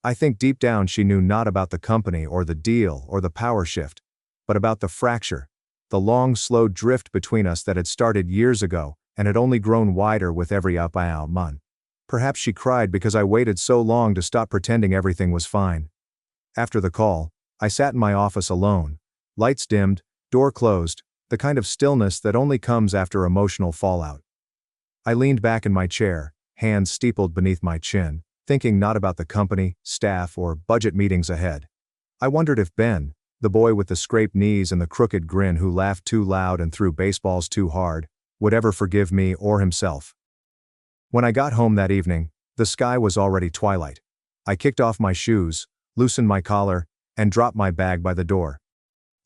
I think deep down she knew not about the company or the deal or the power shift, but about the fracture, the long, slow drift between us that had started years ago and had only grown wider with every up-out month. Perhaps she cried because I waited so long to stop pretending everything was fine. After the call, I sat in my office alone, lights dimmed, door closed, the kind of stillness that only comes after emotional fallout. I leaned back in my chair, hands steepled beneath my chin, thinking not about the company, staff, or budget meetings ahead. I wondered if Ben, the boy with the scraped knees and the crooked grin who laughed too loud and threw baseballs too hard, would ever forgive me or himself. When I got home that evening, the sky was already twilight. I kicked off my shoes, loosened my collar, and dropped my bag by the door.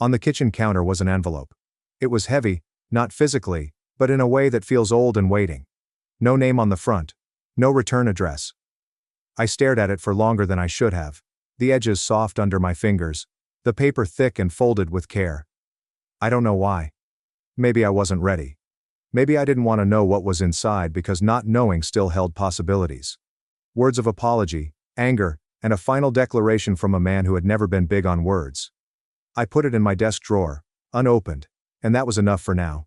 On the kitchen counter was an envelope. It was heavy, not physically, but in a way that feels old and waiting. No name on the front. No return address. I stared at it for longer than I should have, the edges soft under my fingers, the paper thick and folded with care. I don't know why. Maybe I wasn't ready. Maybe I didn't want to know what was inside because not knowing still held possibilities. Words of apology, anger, and a final declaration from a man who had never been big on words. I put it in my desk drawer, unopened, and that was enough for now.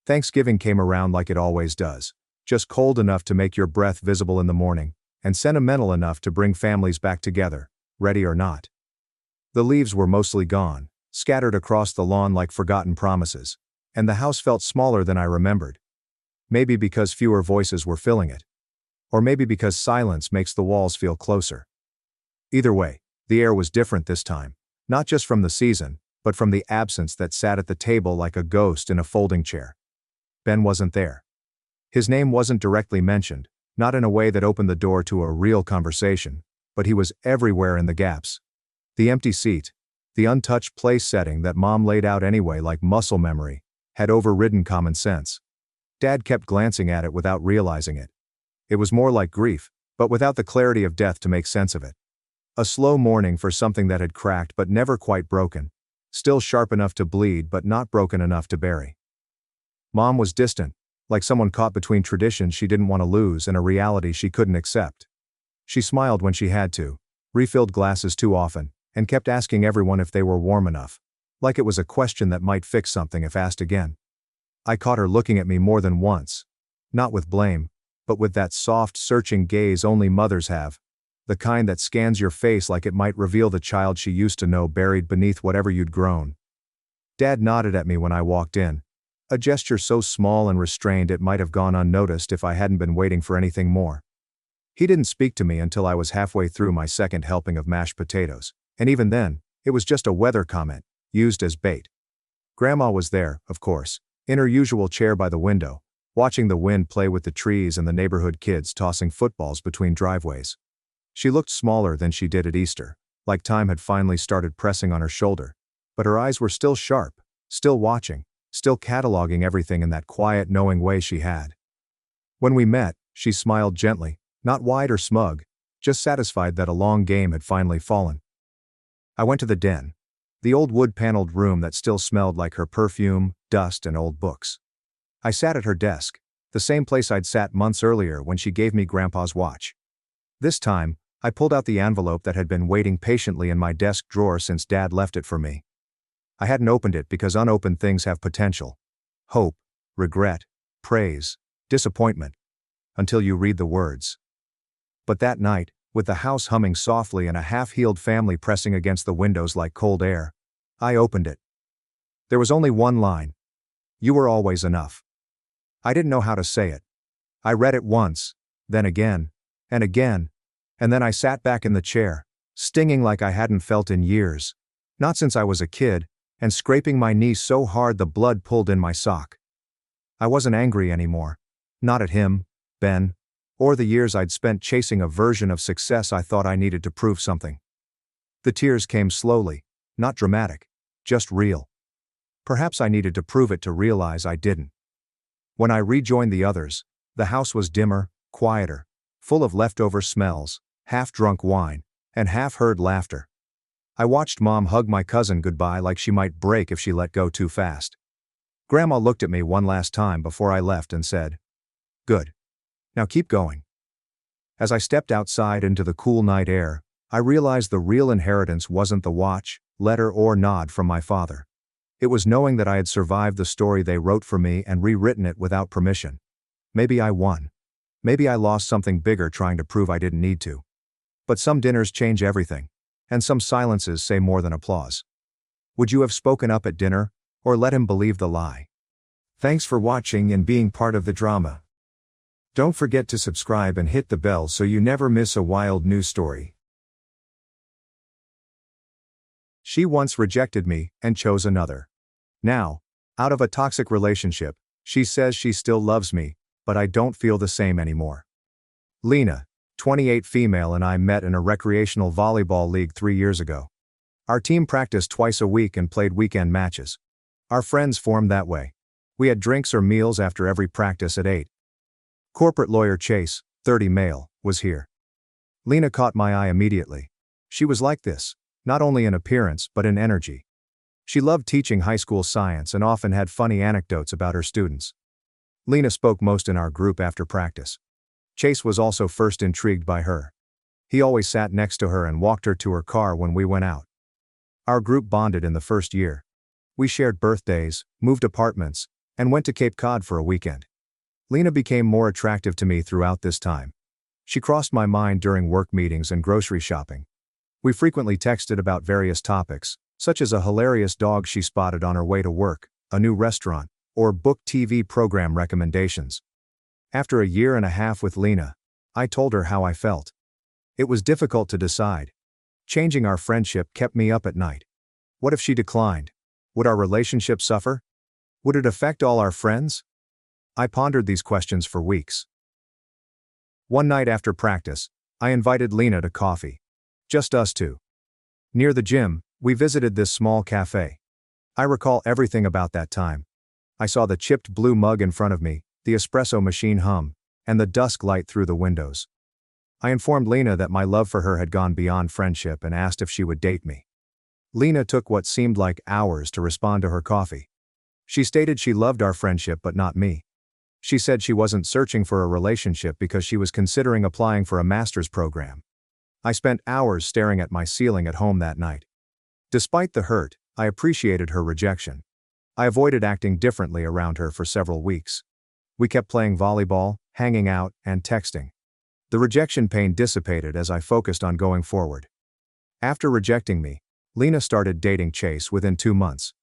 Thanksgiving came around like it always does, just cold enough to make your breath visible in the morning, and sentimental enough to bring families back together, ready or not. The leaves were mostly gone, scattered across the lawn like forgotten promises, and the house felt smaller than I remembered. Maybe because fewer voices were filling it. Or maybe because silence makes the walls feel closer. Either way, the air was different this time, not just from the season, but from the absence that sat at the table like a ghost in a folding chair. Ben wasn't there. His name wasn't directly mentioned, not in a way that opened the door to a real conversation, but he was everywhere in the gaps. The empty seat, the untouched place setting that Mom laid out anyway like muscle memory, had overridden common sense. Dad kept glancing at it without realizing it. It was more like grief, but without the clarity of death to make sense of it. A slow mourning for something that had cracked but never quite broken, still sharp enough to bleed but not broken enough to bury. Mom was distant, like someone caught between traditions she didn't want to lose and a reality she couldn't accept. She smiled when she had to, refilled glasses too often, and kept asking everyone if they were warm enough, like it was a question that might fix something if asked again. I caught her looking at me more than once, not with blame, but with that soft, searching gaze only mothers have, the kind that scans your face like it might reveal the child she used to know buried beneath whatever you'd grown. Dad nodded at me when I walked in, a gesture so small and restrained it might have gone unnoticed if I hadn't been waiting for anything more. He didn't speak to me until I was halfway through my second helping of mashed potatoes, and even then, it was just a weather comment, used as bait. Grandma was there, of course, in her usual chair by the window, watching the wind play with the trees and the neighborhood kids tossing footballs between driveways. She looked smaller than she did at Easter, like time had finally started pressing on her shoulder, but her eyes were still sharp, still watching, still cataloging everything in that quiet, knowing way she had. When we met, she smiled gently, not wide or smug, just satisfied that a long game had finally fallen. I went to the den, the old wood-paneled room that still smelled like her perfume, dust, and old books. I sat at her desk, the same place I'd sat months earlier when she gave me Grandpa's watch. This time, I pulled out the envelope that had been waiting patiently in my desk drawer since Dad left it for me. I hadn't opened it because unopened things have potential. Hope, regret, praise, disappointment. Until you read the words. But that night, with the house humming softly and a half-healed family pressing against the windows like cold air, I opened it. There was only one line. You were always enough. I didn't know how to say it. I read it once, then again, and again, and then I sat back in the chair, stinging like I hadn't felt in years, not since I was a kid, and scraping my knee so hard the blood pulled in my sock. I wasn't angry anymore. Not at him, Ben, or the years I'd spent chasing a version of success I thought I needed to prove something. The tears came slowly, not dramatic, just real. Perhaps I needed to prove it to realize I didn't. When I rejoined the others, the house was dimmer, quieter, full of leftover smells, half-drunk wine, and half-heard laughter. I watched Mom hug my cousin goodbye like she might break if she let go too fast. Grandma looked at me one last time before I left and said, "Good. Now keep going." As I stepped outside into the cool night air, I realized the real inheritance wasn't the watch, letter, or nod from my father. It was knowing that I had survived the story they wrote for me and rewritten it without permission. Maybe I won. Maybe I lost something bigger trying to prove I didn't need to. But some dinners change everything, and some silences say more than applause. Would you have spoken up at dinner, or let him believe the lie? Thanks for watching and being part of the drama. Don't forget to subscribe and hit the bell so you never miss a wild news story. She once rejected me and chose another. Now, out of a toxic relationship, she says she still loves me, but I don't feel the same anymore. Lena, 28 female, and I met in a recreational volleyball league 3 years ago. Our team practiced twice a week and played weekend matches. Our friends formed that way. We had drinks or meals after every practice at 8. Corporate lawyer Chase, 30 male, was here. Lena caught my eye immediately. She was like this, not only in appearance but in energy. She loved teaching high school science and often had funny anecdotes about her students. Lena spoke most in our group after practice. Chase was also first intrigued by her. He always sat next to her and walked her to her car when we went out. Our group bonded in the first year. We shared birthdays, moved apartments, and went to Cape Cod for a weekend. Lena became more attractive to me throughout this time. She crossed my mind during work meetings and grocery shopping. We frequently texted about various topics, such as a hilarious dog she spotted on her way to work, a new restaurant, or book TV program recommendations. After a year and a half with Lena, I told her how I felt. It was difficult to decide. Changing our friendship kept me up at night. What if she declined? Would our relationship suffer? Would it affect all our friends? I pondered these questions for weeks. One night after practice, I invited Lena to coffee. Just us two. Near the gym, we visited this small cafe. I recall everything about that time. I saw the chipped blue mug in front of me, the espresso machine hum, and the dusk light through the windows. I informed Lena that my love for her had gone beyond friendship and asked if she would date me. Lena took what seemed like hours to respond to her coffee. She stated she loved our friendship but not me. She said she wasn't searching for a relationship because she was considering applying for a master's program. I spent hours staring at my ceiling at home that night. Despite the hurt, I appreciated her rejection. I avoided acting differently around her for several weeks. We kept playing volleyball, hanging out, and texting. The rejection pain dissipated as I focused on going forward. After rejecting me, Lena started dating Chase within 2 months.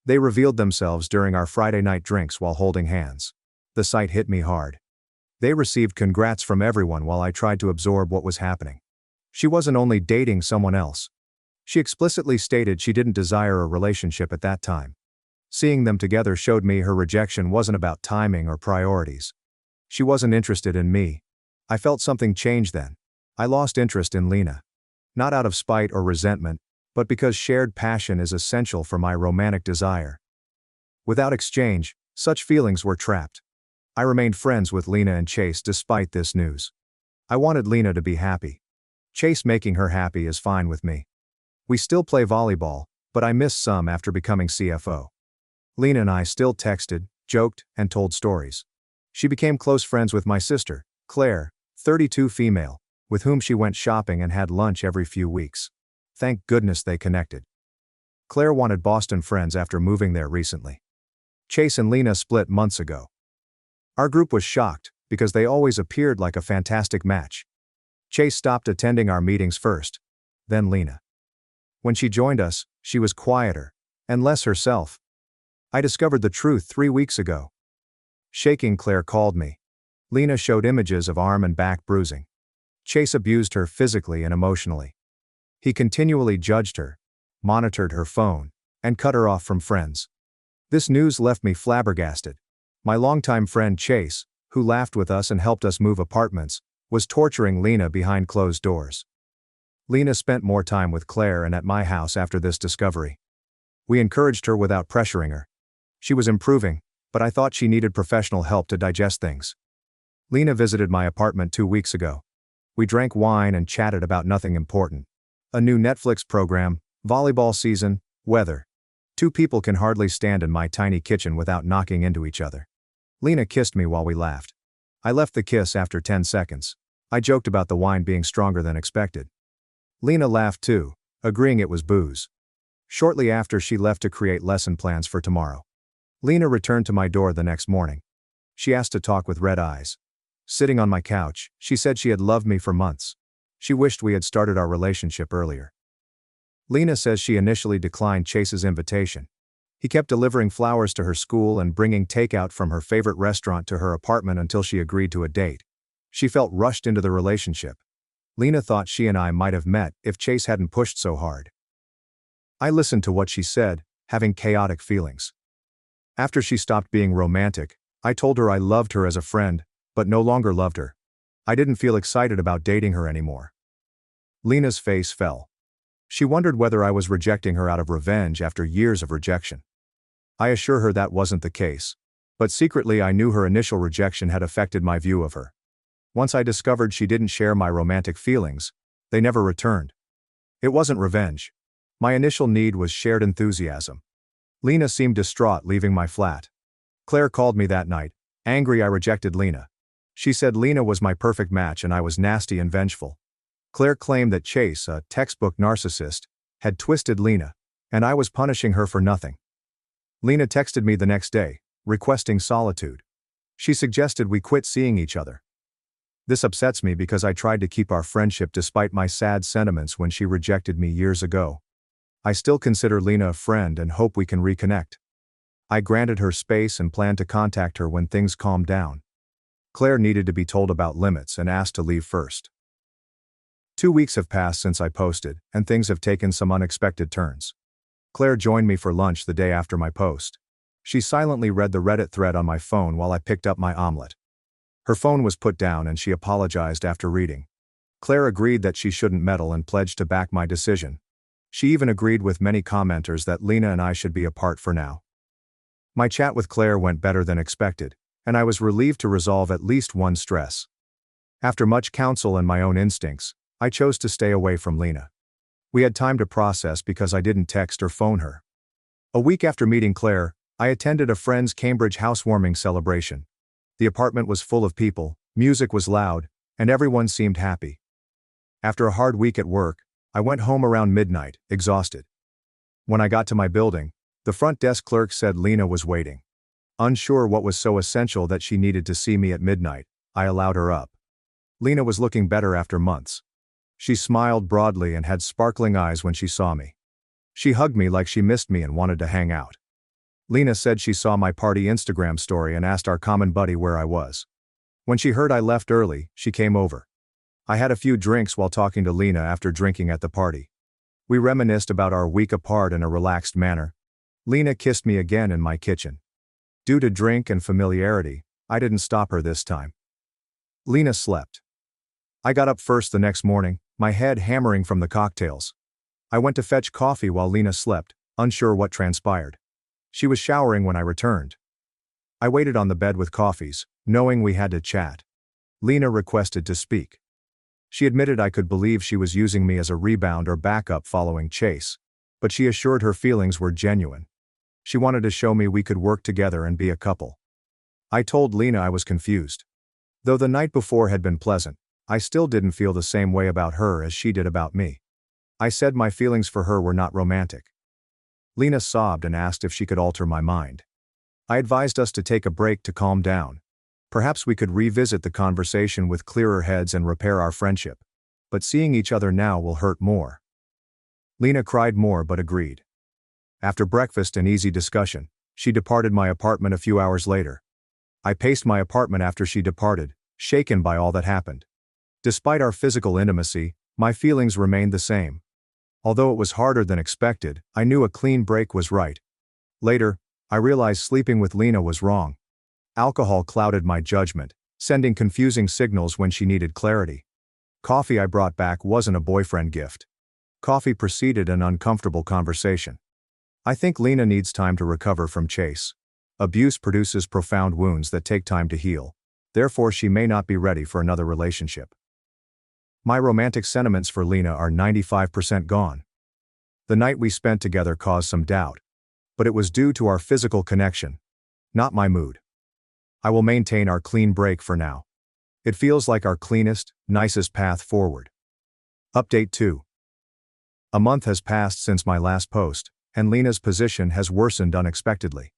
They revealed themselves during our Friday night drinks while holding hands. The sight hit me hard. They received congrats from everyone while I tried to absorb what was happening. She wasn't only dating someone else. She explicitly stated she didn't desire a relationship at that time. Seeing them together showed me her rejection wasn't about timing or priorities. She wasn't interested in me. I felt something change then. I lost interest in Lena. Not out of spite or resentment, but because shared passion is essential for my romantic desire. Without exchange, such feelings were trapped. I remained friends with Lena and Chase despite this news. I wanted Lena to be happy. Chase making her happy is fine with me. We still play volleyball, but I missed some after becoming CFO. Lena and I still texted, joked, and told stories. She became close friends with my sister, Claire, 32 female, with whom she went shopping and had lunch every few weeks. Thank goodness they connected. Claire wanted Boston friends after moving there recently. Chase and Lena split months ago. Our group was shocked, because they always appeared like a fantastic match. Chase stopped attending our meetings first, then Lena. When she joined us, she was quieter, and less herself. I discovered the truth 3 weeks ago. Shaking, Claire called me. Lena showed images of arm and back bruising. Chase abused her physically and emotionally. He continually judged her, monitored her phone, and cut her off from friends. This news left me flabbergasted. My longtime friend Chase, who laughed with us and helped us move apartments, was torturing Lena behind closed doors. Lena spent more time with Claire and at my house after this discovery. We encouraged her without pressuring her. She was improving, but I thought she needed professional help to digest things. Lena visited my apartment 2 weeks ago. We drank wine and chatted about nothing important. A new Netflix program, volleyball season, weather. 2 people can hardly stand in my tiny kitchen without knocking into each other. Lena kissed me while we laughed. I left the kiss after 10 seconds. I joked about the wine being stronger than expected. Lena laughed too, agreeing it was booze. Shortly after, she left to create lesson plans for tomorrow. Lena returned to my door the next morning. She asked to talk with red eyes. Sitting on my couch, she said she had loved me for months. She wished we had started our relationship earlier. Lena says she initially declined Chase's invitation. He kept delivering flowers to her school and bringing takeout from her favorite restaurant to her apartment until she agreed to a date. She felt rushed into the relationship. Lena thought she and I might have met if Chase hadn't pushed so hard. I listened to what she said, having chaotic feelings. After she stopped being romantic, I told her I loved her as a friend, but no longer loved her. I didn't feel excited about dating her anymore. Lena's face fell. She wondered whether I was rejecting her out of revenge after years of rejection. I assure her that wasn't the case, but secretly I knew her initial rejection had affected my view of her. Once I discovered she didn't share my romantic feelings, they never returned. It wasn't revenge. My initial need was shared enthusiasm. Lena seemed distraught leaving my flat. Claire called me that night, angry I rejected Lena. She said Lena was my perfect match and I was nasty and vengeful. Claire claimed that Chase, a textbook narcissist, had twisted Lena, and I was punishing her for nothing. Lena texted me the next day, requesting solitude. She suggested we quit seeing each other. This upsets me because I tried to keep our friendship despite my sad sentiments when she rejected me years ago. I still consider Lena a friend and hope we can reconnect. I granted her space and planned to contact her when things calmed down. Claire needed to be told about limits and asked to leave first. 2 weeks have passed since I posted, and things have taken some unexpected turns. Claire joined me for lunch the day after my post. She silently read the Reddit thread on my phone while I picked up my omelet. Her phone was put down and she apologized after reading. Claire agreed that she shouldn't meddle and pledged to back my decision. She even agreed with many commenters that Lena and I should be apart for now. My chat with Claire went better than expected, and I was relieved to resolve at least one stress. After much counsel and my own instincts, I chose to stay away from Lena. We had time to process because I didn't text or phone her. A week after meeting Claire, I attended a friend's Cambridge housewarming celebration. The apartment was full of people, music was loud, and everyone seemed happy. After a hard week at work, I went home around midnight, exhausted. When I got to my building, the front desk clerk said Lena was waiting. Unsure what was so essential that she needed to see me at midnight, I allowed her up. Lena was looking better after months. She smiled broadly and had sparkling eyes when she saw me. She hugged me like she missed me and wanted to hang out. Lena said she saw my party Instagram story and asked our common buddy where I was. When she heard I left early, she came over. I had a few drinks while talking to Lena after drinking at the party. We reminisced about our week apart in a relaxed manner. Lena kissed me again in my kitchen. Due to drink and familiarity, I didn't stop her this time. Lena slept. I got up first the next morning, my head hammering from the cocktails. I went to fetch coffee while Lena slept, unsure what transpired. She was showering when I returned. I waited on the bed with coffees, knowing we had to chat. Lena requested to speak. She admitted I could believe she was using me as a rebound or backup following Chase, but she assured her feelings were genuine. She wanted to show me we could work together and be a couple. I told Lena I was confused. Though the night before had been pleasant, I still didn't feel the same way about her as she did about me. I said my feelings for her were not romantic. Lena sobbed and asked if she could alter my mind. I advised us to take a break to calm down. Perhaps we could revisit the conversation with clearer heads and repair our friendship. But seeing each other now will hurt more. Lena cried more but agreed. After breakfast and easy discussion, she departed my apartment a few hours later. I paced my apartment after she departed, shaken by all that happened. Despite our physical intimacy, my feelings remained the same. Although it was harder than expected, I knew a clean break was right. Later, I realized sleeping with Lena was wrong. Alcohol clouded my judgment, sending confusing signals when she needed clarity. Coffee I brought back wasn't a boyfriend gift. Coffee preceded an uncomfortable conversation. I think Lena needs time to recover from Chase. Abuse produces profound wounds that take time to heal. Therefore, she may not be ready for another relationship. My romantic sentiments for Lena are 95% gone. The night we spent together caused some doubt, but it was due to our physical connection, not my mood. I will maintain our clean break for now. It feels like our cleanest, nicest path forward. Update 2. A month has passed since my last post, and Lena's position has worsened unexpectedly.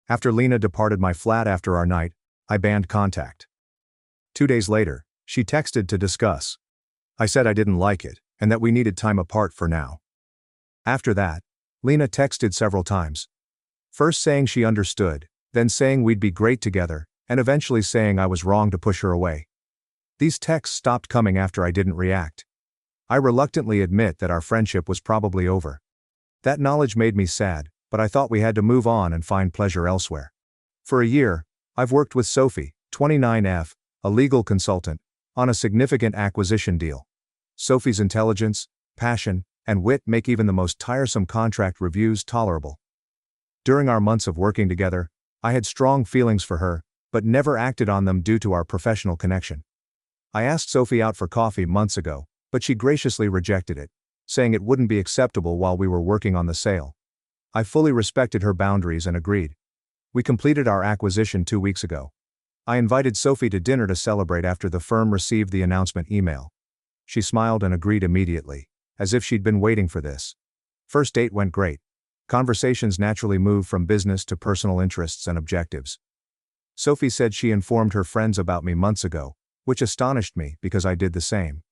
After Lena departed my flat after our night, I banned contact. 2 days later, she texted to discuss. I said I didn't like it, and that we needed time apart for now. After that, Lena texted several times. First saying she understood, then saying we'd be great together, and eventually saying I was wrong to push her away. These texts stopped coming after I didn't react. I reluctantly admit that our friendship was probably over. That knowledge made me sad, but I thought we had to move on and find pleasure elsewhere. For a year, I've worked with Sophie, 29F, a legal consultant, on a significant acquisition deal. Sophie's intelligence, passion, and wit make even the most tiresome contract reviews tolerable. During our months of working together, I had strong feelings for her, but never acted on them due to our professional connection. I asked Sophie out for coffee months ago, but she graciously rejected it, saying it wouldn't be acceptable while we were working on the sale. I fully respected her boundaries and agreed. We completed our acquisition 2 weeks ago. I invited Sophie to dinner to celebrate after the firm received the announcement email. She smiled and agreed immediately, as if she'd been waiting for this. First date went great. Conversations naturally moved from business to personal interests and objectives. Sophie said she informed her friends about me months ago, which astonished me because I did the same.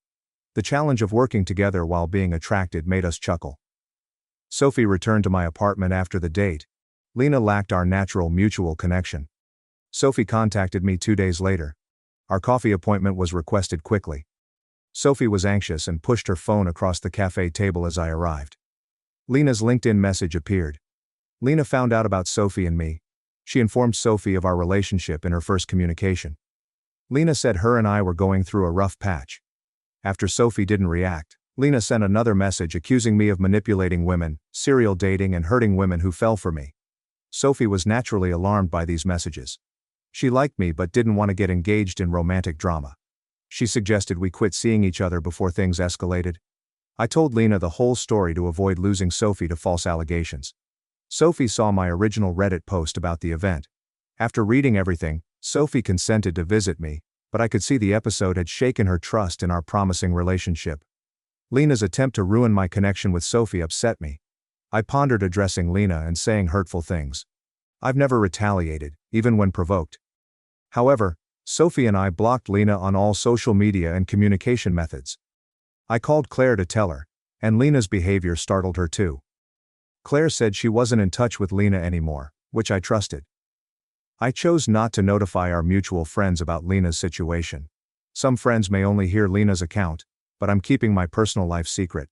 The challenge of working together while being attracted made us chuckle. Sophie returned to my apartment after the date. Lena lacked our natural mutual connection. Sophie contacted me 2 days later. Our coffee appointment was requested quickly. Sophie was anxious and pushed her phone across the cafe table as I arrived. Lena's LinkedIn message appeared. Lena found out about Sophie and me. She informed Sophie of our relationship in her first communication. Lena said her and I were going through a rough patch. After Sophie didn't react, Lena sent another message accusing me of manipulating women, serial dating, and hurting women who fell for me. Sophie was naturally alarmed by these messages. She liked me but didn't want to get engaged in romantic drama. She suggested we quit seeing each other before things escalated. I told Lena the whole story to avoid losing Sophie to false allegations. Sophie saw my original Reddit post about the event. After reading everything, Sophie consented to visit me, but I could see the episode had shaken her trust in our promising relationship. Lena's attempt to ruin my connection with Sophie upset me. I pondered addressing Lena and saying hurtful things. I've never retaliated, even when provoked. However, Sophie and I blocked Lena on all social media and communication methods. I called Claire to tell her, and Lena's behavior startled her too. Claire said she wasn't in touch with Lena anymore, which I trusted. I chose not to notify our mutual friends about Lena's situation. Some friends may only hear Lena's account, but I'm keeping my personal life secret.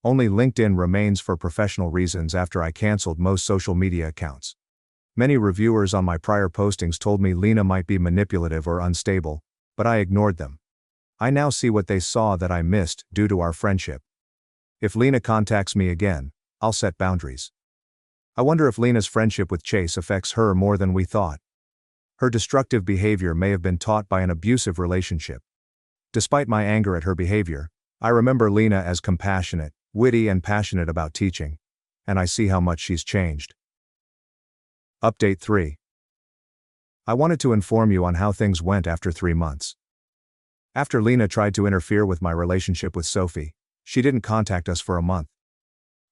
Only LinkedIn remains for professional reasons after I canceled most social media accounts. Many reviewers on my prior postings told me Lena might be manipulative or unstable, but I ignored them. I now see what they saw that I missed due to our friendship. If Lena contacts me again, I'll set boundaries. I wonder if Lena's friendship with Chase affects her more than we thought. Her destructive behavior may have been taught by an abusive relationship. Despite my anger at her behavior, I remember Lena as compassionate, witty, and passionate about teaching, and I see how much she's changed. Update 3. I wanted to inform you on how things went after 3 months. After Lena tried to interfere with my relationship with Sophie, she didn't contact us for a month.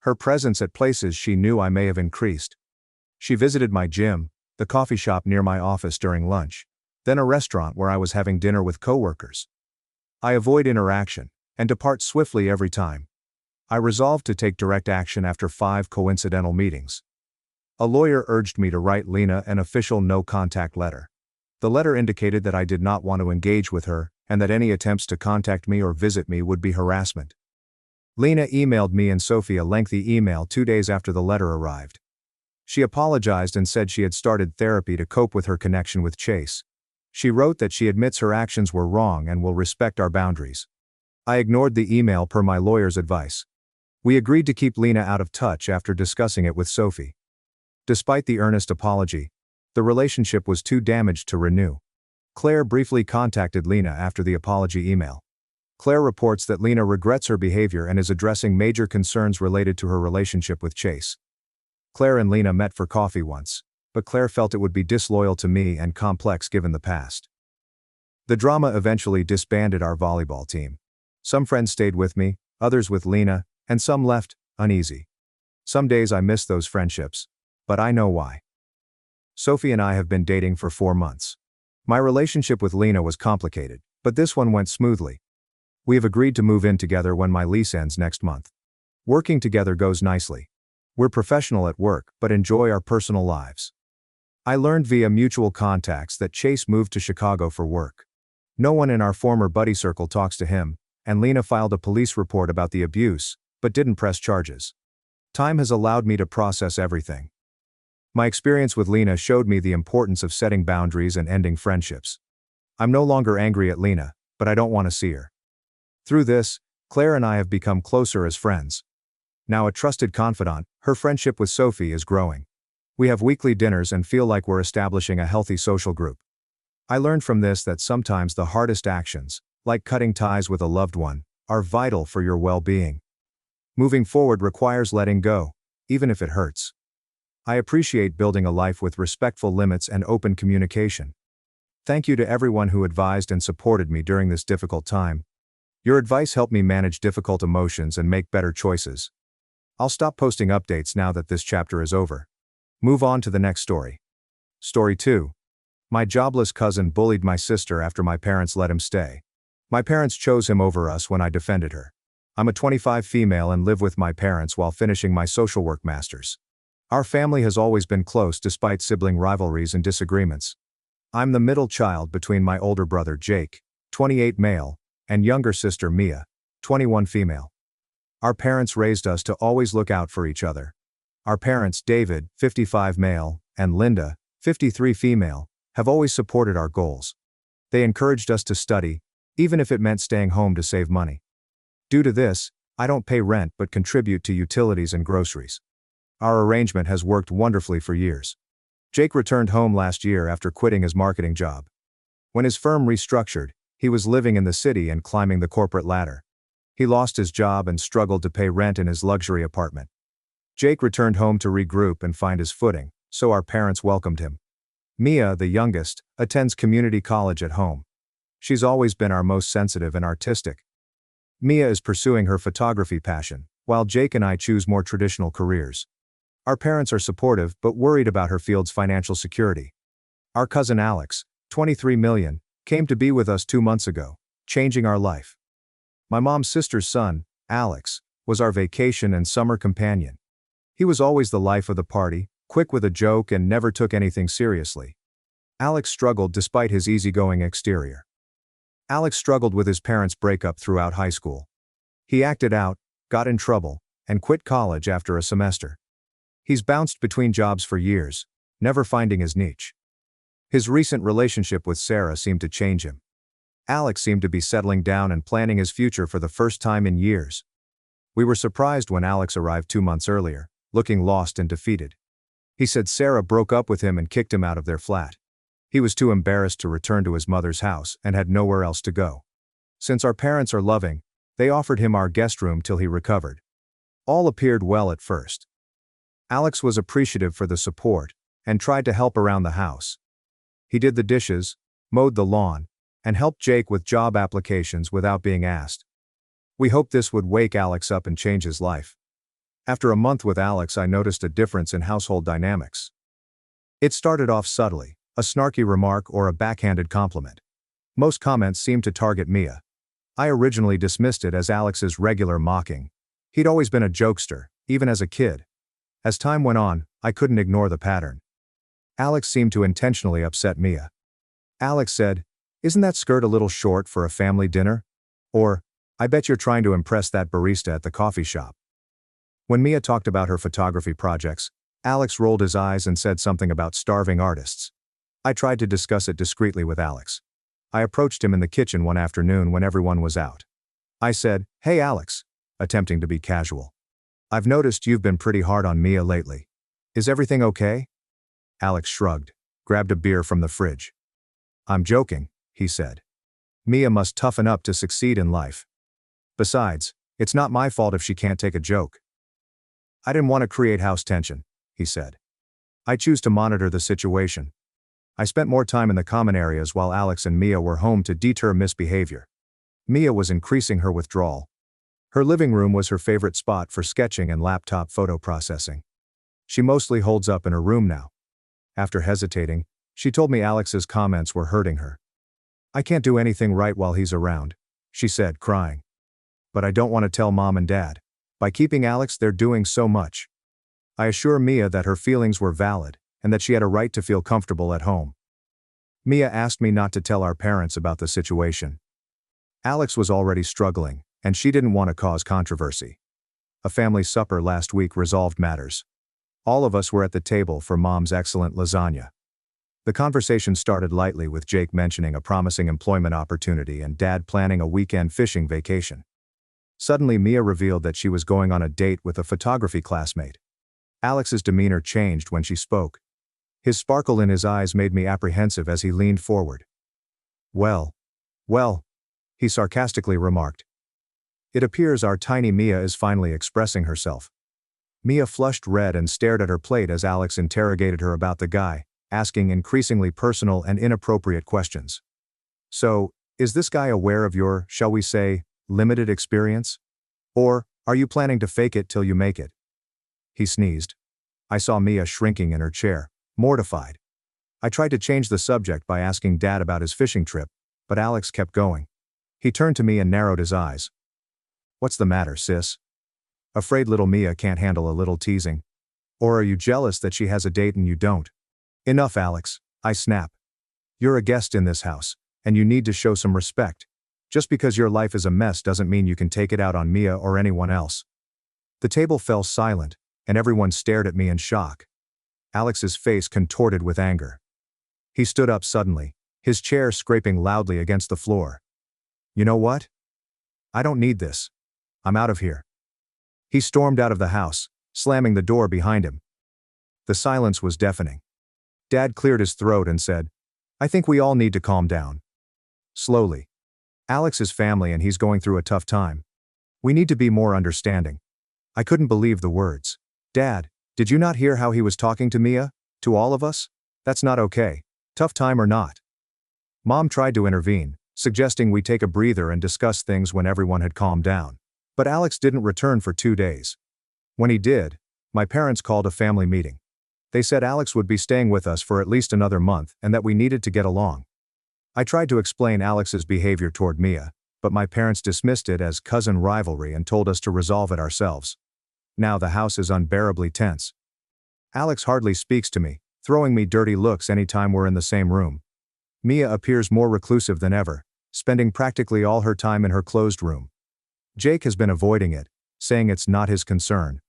Her presence at places she knew I may have increased. She visited my gym, the coffee shop near my office during lunch, then a restaurant where I was having dinner with coworkers. I avoid interaction, and depart swiftly every time. I resolved to take direct action after 5 coincidental meetings. A lawyer urged me to write Lena an official no-contact letter. The letter indicated that I did not want to engage with her, and that any attempts to contact me or visit me would be harassment. Lena emailed me and Sophie a lengthy email 2 days after the letter arrived. She apologized and said she had started therapy to cope with her connection with Chase. She wrote that she admits her actions were wrong and will respect our boundaries. I ignored the email per my lawyer's advice. We agreed to keep Lena out of touch after discussing it with Sophie. Despite the earnest apology, the relationship was too damaged to renew. Claire briefly contacted Lena after the apology email. Claire reports that Lena regrets her behavior and is addressing major concerns related to her relationship with Chase. Claire and Lena met for coffee once, but Claire felt it would be disloyal to me and complex given the past. The drama eventually disbanded our volleyball team. Some friends stayed with me, others with Lena, and some left, uneasy. Some days I miss those friendships, but I know why. Sophie and I have been dating for 4 months. My relationship with Lena was complicated, but this one went smoothly. We have agreed to move in together when my lease ends next month. Working together goes nicely. We're professional at work but enjoy our personal lives. I learned via mutual contacts that Chase moved to Chicago for work. No one in our former buddy circle talks to him, and Lena filed a police report about the abuse, but didn't press charges. Time has allowed me to process everything. My experience with Lena showed me the importance of setting boundaries and ending friendships. I'm no longer angry at Lena, but I don't want to see her. Through this, Claire and I have become closer as friends. Now a trusted confidant, her friendship with Sophie is growing. We have weekly dinners and feel like we're establishing a healthy social group. I learned from this that sometimes the hardest actions, like cutting ties with a loved one, are vital for your well-being. Moving forward requires letting go, even if it hurts. I appreciate building a life with respectful limits and open communication. Thank you to everyone who advised and supported me during this difficult time. Your advice helped me manage difficult emotions and make better choices. I'll stop posting updates now that this chapter is over. Move on to the next story. Story 2. My jobless cousin bullied my sister after my parents let him stay. My parents chose him over us when I defended her. I'm a 25 female and live with my parents while finishing my social work master's. Our family has always been close despite sibling rivalries and disagreements. I'm the middle child between my older brother Jake, 28 male, and younger sister Mia, 21 female. Our parents raised us to always look out for each other. Our parents David, 55 male, and Linda, 53 female, have always supported our goals. They encouraged us to study, even if it meant staying home to save money. Due to this, I don't pay rent but contribute to utilities and groceries. Our arrangement has worked wonderfully for years. Jake returned home last year after quitting his marketing job. When his firm restructured, he was living in the city and climbing the corporate ladder. He lost his job and struggled to pay rent in his luxury apartment. Jake returned home to regroup and find his footing, so our parents welcomed him. Mia, the youngest, attends community college at home. She's always been our most sensitive and artistic. Mia is pursuing her photography passion, while Jake and I choose more traditional careers. Our parents are supportive but worried about her field's financial security. Our cousin Alex, 23 million, came to be with us 2 months ago, changing our life. My mom's sister's son, Alex, was our vacation and summer companion. He was always the life of the party, quick with a joke and never took anything seriously. Alex struggled despite his easygoing exterior. Alex struggled with his parents' breakup throughout high school. He acted out, got in trouble, and quit college after a semester. He's bounced between jobs for years, never finding his niche. His recent relationship with Sarah seemed to change him. Alex seemed to be settling down and planning his future for the first time in years. We were surprised when Alex arrived 2 months earlier, looking lost and defeated. He said Sarah broke up with him and kicked him out of their flat. He was too embarrassed to return to his mother's house and had nowhere else to go. Since our parents are loving, they offered him our guest room till he recovered. All appeared well at first. Alex was appreciative for the support and tried to help around the house. He did the dishes, mowed the lawn, and helped Jake with job applications without being asked. We hoped this would wake Alex up and change his life. After a month with Alex, I noticed a difference in household dynamics. It started off subtly, a snarky remark or a backhanded compliment. Most comments seemed to target Mia. I originally dismissed it as Alex's regular mocking. He'd always been a jokester, even as a kid. As time went on, I couldn't ignore the pattern. Alex seemed to intentionally upset Mia. Alex said, "Isn't that skirt a little short for a family dinner?" Or, "I bet you're trying to impress that barista at the coffee shop." When Mia talked about her photography projects, Alex rolled his eyes and said something about starving artists. I tried to discuss it discreetly with Alex. I approached him in the kitchen one afternoon when everyone was out. I said, "Hey Alex," attempting to be casual. "I've noticed you've been pretty hard on Mia lately. Is everything okay?" Alex shrugged, grabbed a beer from the fridge. "I'm joking," he said. "Mia must toughen up to succeed in life. Besides, it's not my fault if she can't take a joke." "I didn't want to create house tension," he said. "I choose to monitor the situation." I spent more time in the common areas while Alex and Mia were home to deter misbehavior. Mia was increasing her withdrawal. Her living room was her favorite spot for sketching and laptop photo processing. She mostly holds up in her room now. After hesitating, she told me Alex's comments were hurting her. "I can't do anything right while he's around," she said, crying. "But I don't want to tell Mom and Dad. By keeping Alex, they're doing so much." I assure Mia that her feelings were valid, and that she had a right to feel comfortable at home. Mia asked me not to tell our parents about the situation. Alex was already struggling, and she didn't want to cause controversy. A family supper last week resolved matters. All of us were at the table for Mom's excellent lasagna. The conversation started lightly with Jake mentioning a promising employment opportunity and Dad planning a weekend fishing vacation. Suddenly Mia revealed that she was going on a date with a photography classmate. Alex's demeanor changed when she spoke. His sparkle in his eyes made me apprehensive as he leaned forward. Well, he sarcastically remarked. It appears our tiny Mia is finally expressing herself. Mia flushed red and stared at her plate as Alex interrogated her about the guy, asking increasingly personal and inappropriate questions. So, is this guy aware of your, shall we say, limited experience? Or, are you planning to fake it till you make it? He sneezed. I saw Mia shrinking in her chair, mortified. I tried to change the subject by asking Dad about his fishing trip, but Alex kept going. He turned to me and narrowed his eyes. What's the matter, sis? Afraid little Mia can't handle a little teasing? Or are you jealous that she has a date and you don't? Enough, Alex, I snap. You're a guest in this house, and you need to show some respect. Just because your life is a mess doesn't mean you can take it out on Mia or anyone else. The table fell silent, and everyone stared at me in shock. Alex's face contorted with anger. He stood up suddenly, his chair scraping loudly against the floor. You know what? I don't need this. I'm out of here. He stormed out of the house, slamming the door behind him. The silence was deafening. Dad cleared his throat and said, I think we all need to calm down. Slowly. Alex is family and he's going through a tough time. We need to be more understanding. I couldn't believe the words. Dad, did you not hear how he was talking to Mia? To all of us? That's not okay. Tough time or not. Mom tried to intervene, suggesting we take a breather and discuss things when everyone had calmed down. But Alex didn't return for 2 days. When he did, my parents called a family meeting. They said Alex would be staying with us for at least another month and that we needed to get along. I tried to explain Alex's behavior toward Mia, but my parents dismissed it as cousin rivalry and told us to resolve it ourselves. Now the house is unbearably tense. Alex hardly speaks to me, throwing me dirty looks anytime we're in the same room. Mia appears more reclusive than ever, spending practically all her time in her closed room. Jake has been avoiding it, saying it's not his concern.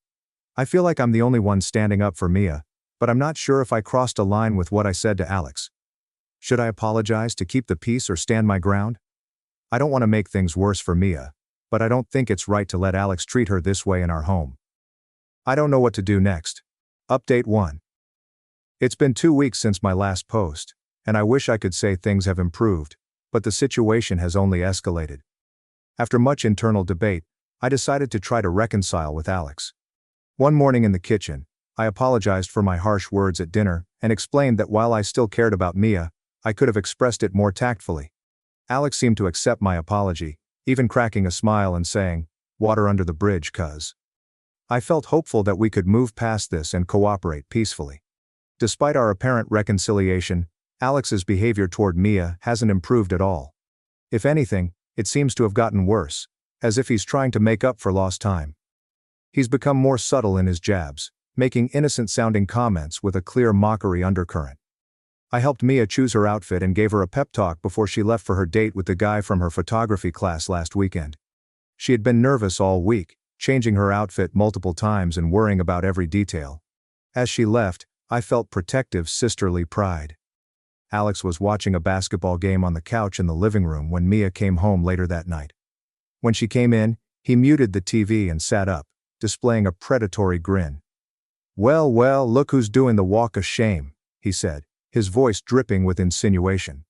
I feel like I'm the only one standing up for Mia, but I'm not sure if I crossed a line with what I said to Alex. Should I apologize to keep the peace or stand my ground? I don't want to make things worse for Mia, but I don't think it's right to let Alex treat her this way in our home. I don't know what to do next. Update 1. It's been 2 weeks since my last post, and I wish I could say things have improved, but the situation has only escalated. After much internal debate, I decided to try to reconcile with Alex. One morning in the kitchen, I apologized for my harsh words at dinner and explained that while I still cared about Mia, I could have expressed it more tactfully. Alex seemed to accept my apology, even cracking a smile and saying, "Water under the bridge, cuz." I felt hopeful that we could move past this and cooperate peacefully. Despite our apparent reconciliation, Alex's behavior toward Mia hasn't improved at all. If anything, it seems to have gotten worse, as if he's trying to make up for lost time. He's become more subtle in his jabs, making innocent-sounding comments with a clear mockery undercurrent. I helped Mia choose her outfit and gave her a pep talk before she left for her date with the guy from her photography class last weekend. She had been nervous all week, changing her outfit multiple times and worrying about every detail. As she left, I felt protective sisterly pride. Alex was watching a basketball game on the couch in the living room when Mia came home later that night. When she came in, he muted the TV and sat up, displaying a predatory grin. Well, look who's doing the walk of shame, he said, his voice dripping with insinuation.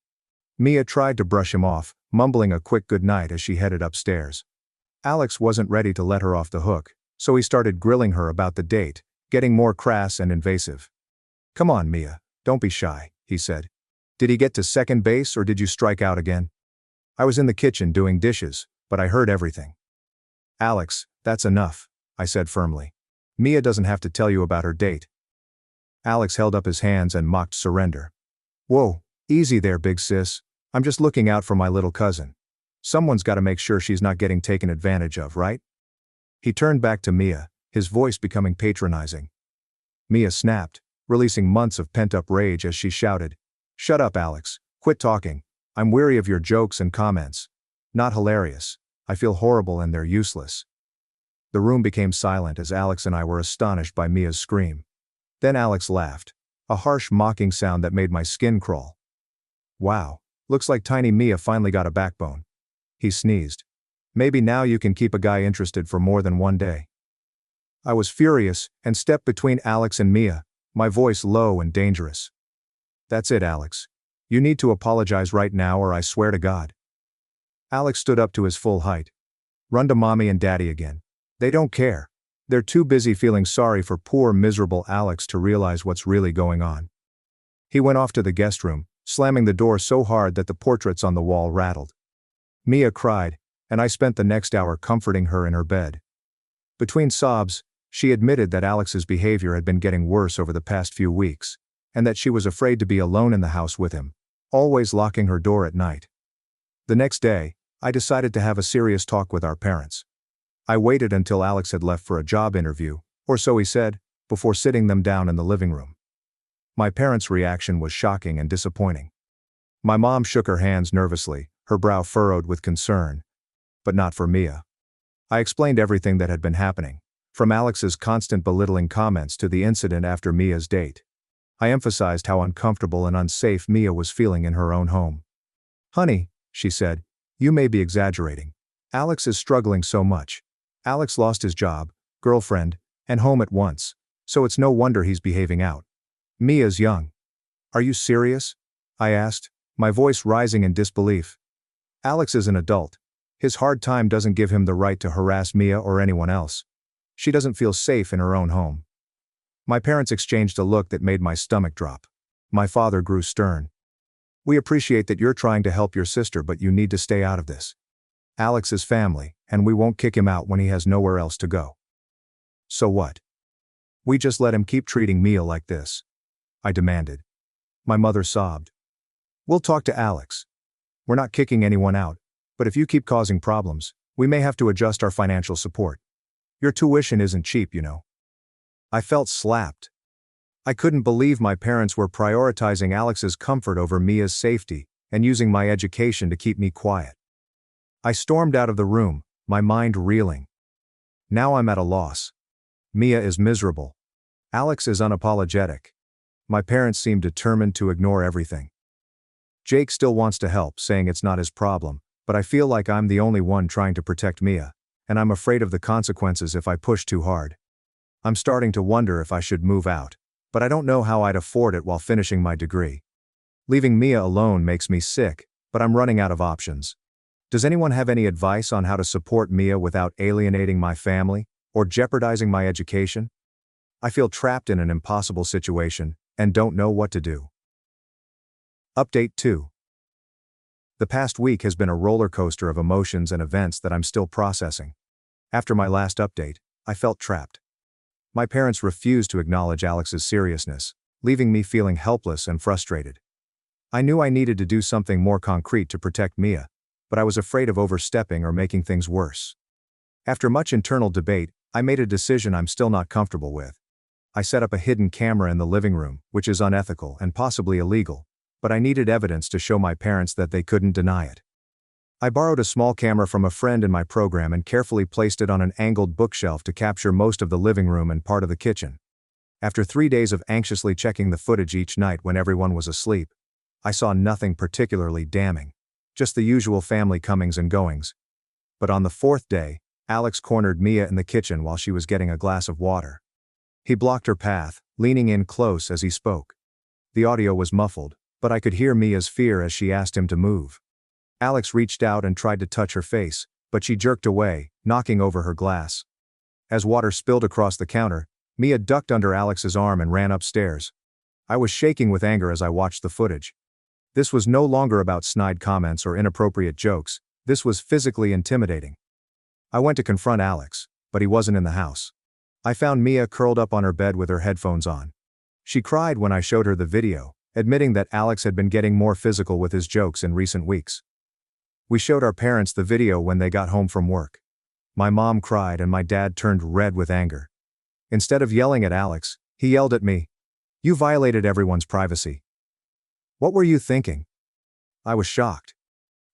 Mia tried to brush him off, mumbling a quick goodnight as she headed upstairs. Alex wasn't ready to let her off the hook, so he started grilling her about the date, getting more crass and invasive. Come on, Mia, don't be shy, he said. Did he get to second base or did you strike out again? I was in the kitchen doing dishes, but I heard everything. Alex, that's enough, I said firmly. Mia doesn't have to tell you about her date. Alex held up his hands and mocked surrender. Whoa, easy there, big sis. I'm just looking out for my little cousin. Someone's got to make sure she's not getting taken advantage of, right? He turned back to Mia, his voice becoming patronizing. Mia snapped, releasing months of pent-up rage as she shouted, "Shut up, Alex. Quit talking. I'm weary of your jokes and comments. Not hilarious. I feel horrible and they're useless." The room became silent as Alex and I were astonished by Mia's scream. Then Alex laughed, a harsh mocking sound that made my skin crawl. "Wow, looks like tiny Mia finally got a backbone." He sneezed. "Maybe now you can keep a guy interested for more than one day." I was furious and stepped between Alex and Mia, my voice low and dangerous. "That's it, Alex. You need to apologize right now or I swear to God." Alex stood up to his full height. "Run to mommy and daddy again. They don't care. They're too busy feeling sorry for poor miserable Alex to realize what's really going on." He went off to the guest room, slamming the door so hard that the portraits on the wall rattled. Mia cried, and I spent the next hour comforting her in her bed. Between sobs, she admitted that Alex's behavior had been getting worse over the past few weeks, and that she was afraid to be alone in the house with him, always locking her door at night. The next day, I decided to have a serious talk with our parents. I waited until Alex had left for a job interview, or so he said, before sitting them down in the living room. My parents' reaction was shocking and disappointing. My mom shook her hands nervously, her brow furrowed with concern. But not for Mia. I explained everything that had been happening, from Alex's constant belittling comments to the incident after Mia's date. I emphasized how uncomfortable and unsafe Mia was feeling in her own home. "Honey," she said, "you may be exaggerating. Alex is struggling so much. Alex lost his job, girlfriend, and home at once, so it's no wonder he's behaving out. Mia's young." "Are you serious?" I asked, my voice rising in disbelief. "Alex is an adult. His hard time doesn't give him the right to harass Mia or anyone else. She doesn't feel safe in her own home." My parents exchanged a look that made my stomach drop. My father grew stern. "We appreciate that you're trying to help your sister, but you need to stay out of this. Alex is family, and we won't kick him out when he has nowhere else to go." "So what? We just let him keep treating Mia like this?" I demanded. My mother sobbed. "We'll talk to Alex. We're not kicking anyone out, but if you keep causing problems, we may have to adjust our financial support. Your tuition isn't cheap, you know." I felt slapped. I couldn't believe my parents were prioritizing Alex's comfort over Mia's safety and using my education to keep me quiet. I stormed out of the room, my mind reeling. Now I'm at a loss. Mia is miserable. Alex is unapologetic. My parents seem determined to ignore everything. Jake still wants to help, saying it's not his problem, but I feel like I'm the only one trying to protect Mia, and I'm afraid of the consequences if I push too hard. I'm starting to wonder if I should move out, but I don't know how I'd afford it while finishing my degree. Leaving Mia alone makes me sick, but I'm running out of options. Does anyone have any advice on how to support Mia without alienating my family or jeopardizing my education? I feel trapped in an impossible situation and don't know what to do. Update 2. The past week has been a roller coaster of emotions and events that I'm still processing. After my last update, I felt trapped. My parents refused to acknowledge Alex's seriousness, leaving me feeling helpless and frustrated. I knew I needed to do something more concrete to protect Mia, but I was afraid of overstepping or making things worse. After much internal debate, I made a decision I'm still not comfortable with. I set up a hidden camera in the living room, which is unethical and possibly illegal, but I needed evidence to show my parents that they couldn't deny it. I borrowed a small camera from a friend in my program and carefully placed it on an angled bookshelf to capture most of the living room and part of the kitchen. After 3 days of anxiously checking the footage each night when everyone was asleep, I saw nothing particularly damning. Just the usual family comings and goings. But on the 4th day, Alex cornered Mia in the kitchen while she was getting a glass of water. He blocked her path, leaning in close as he spoke. The audio was muffled, but I could hear Mia's fear as she asked him to move. Alex reached out and tried to touch her face, but she jerked away, knocking over her glass. As water spilled across the counter, Mia ducked under Alex's arm and ran upstairs. I was shaking with anger as I watched the footage. This was no longer about snide comments or inappropriate jokes, this was physically intimidating. I went to confront Alex, but he wasn't in the house. I found Mia curled up on her bed with her headphones on. She cried when I showed her the video, admitting that Alex had been getting more physical with his jokes in recent weeks. We showed our parents the video when they got home from work. My mom cried and my dad turned red with anger. Instead of yelling at Alex, He yelled at me. You violated everyone's privacy. What were you thinking? I was shocked.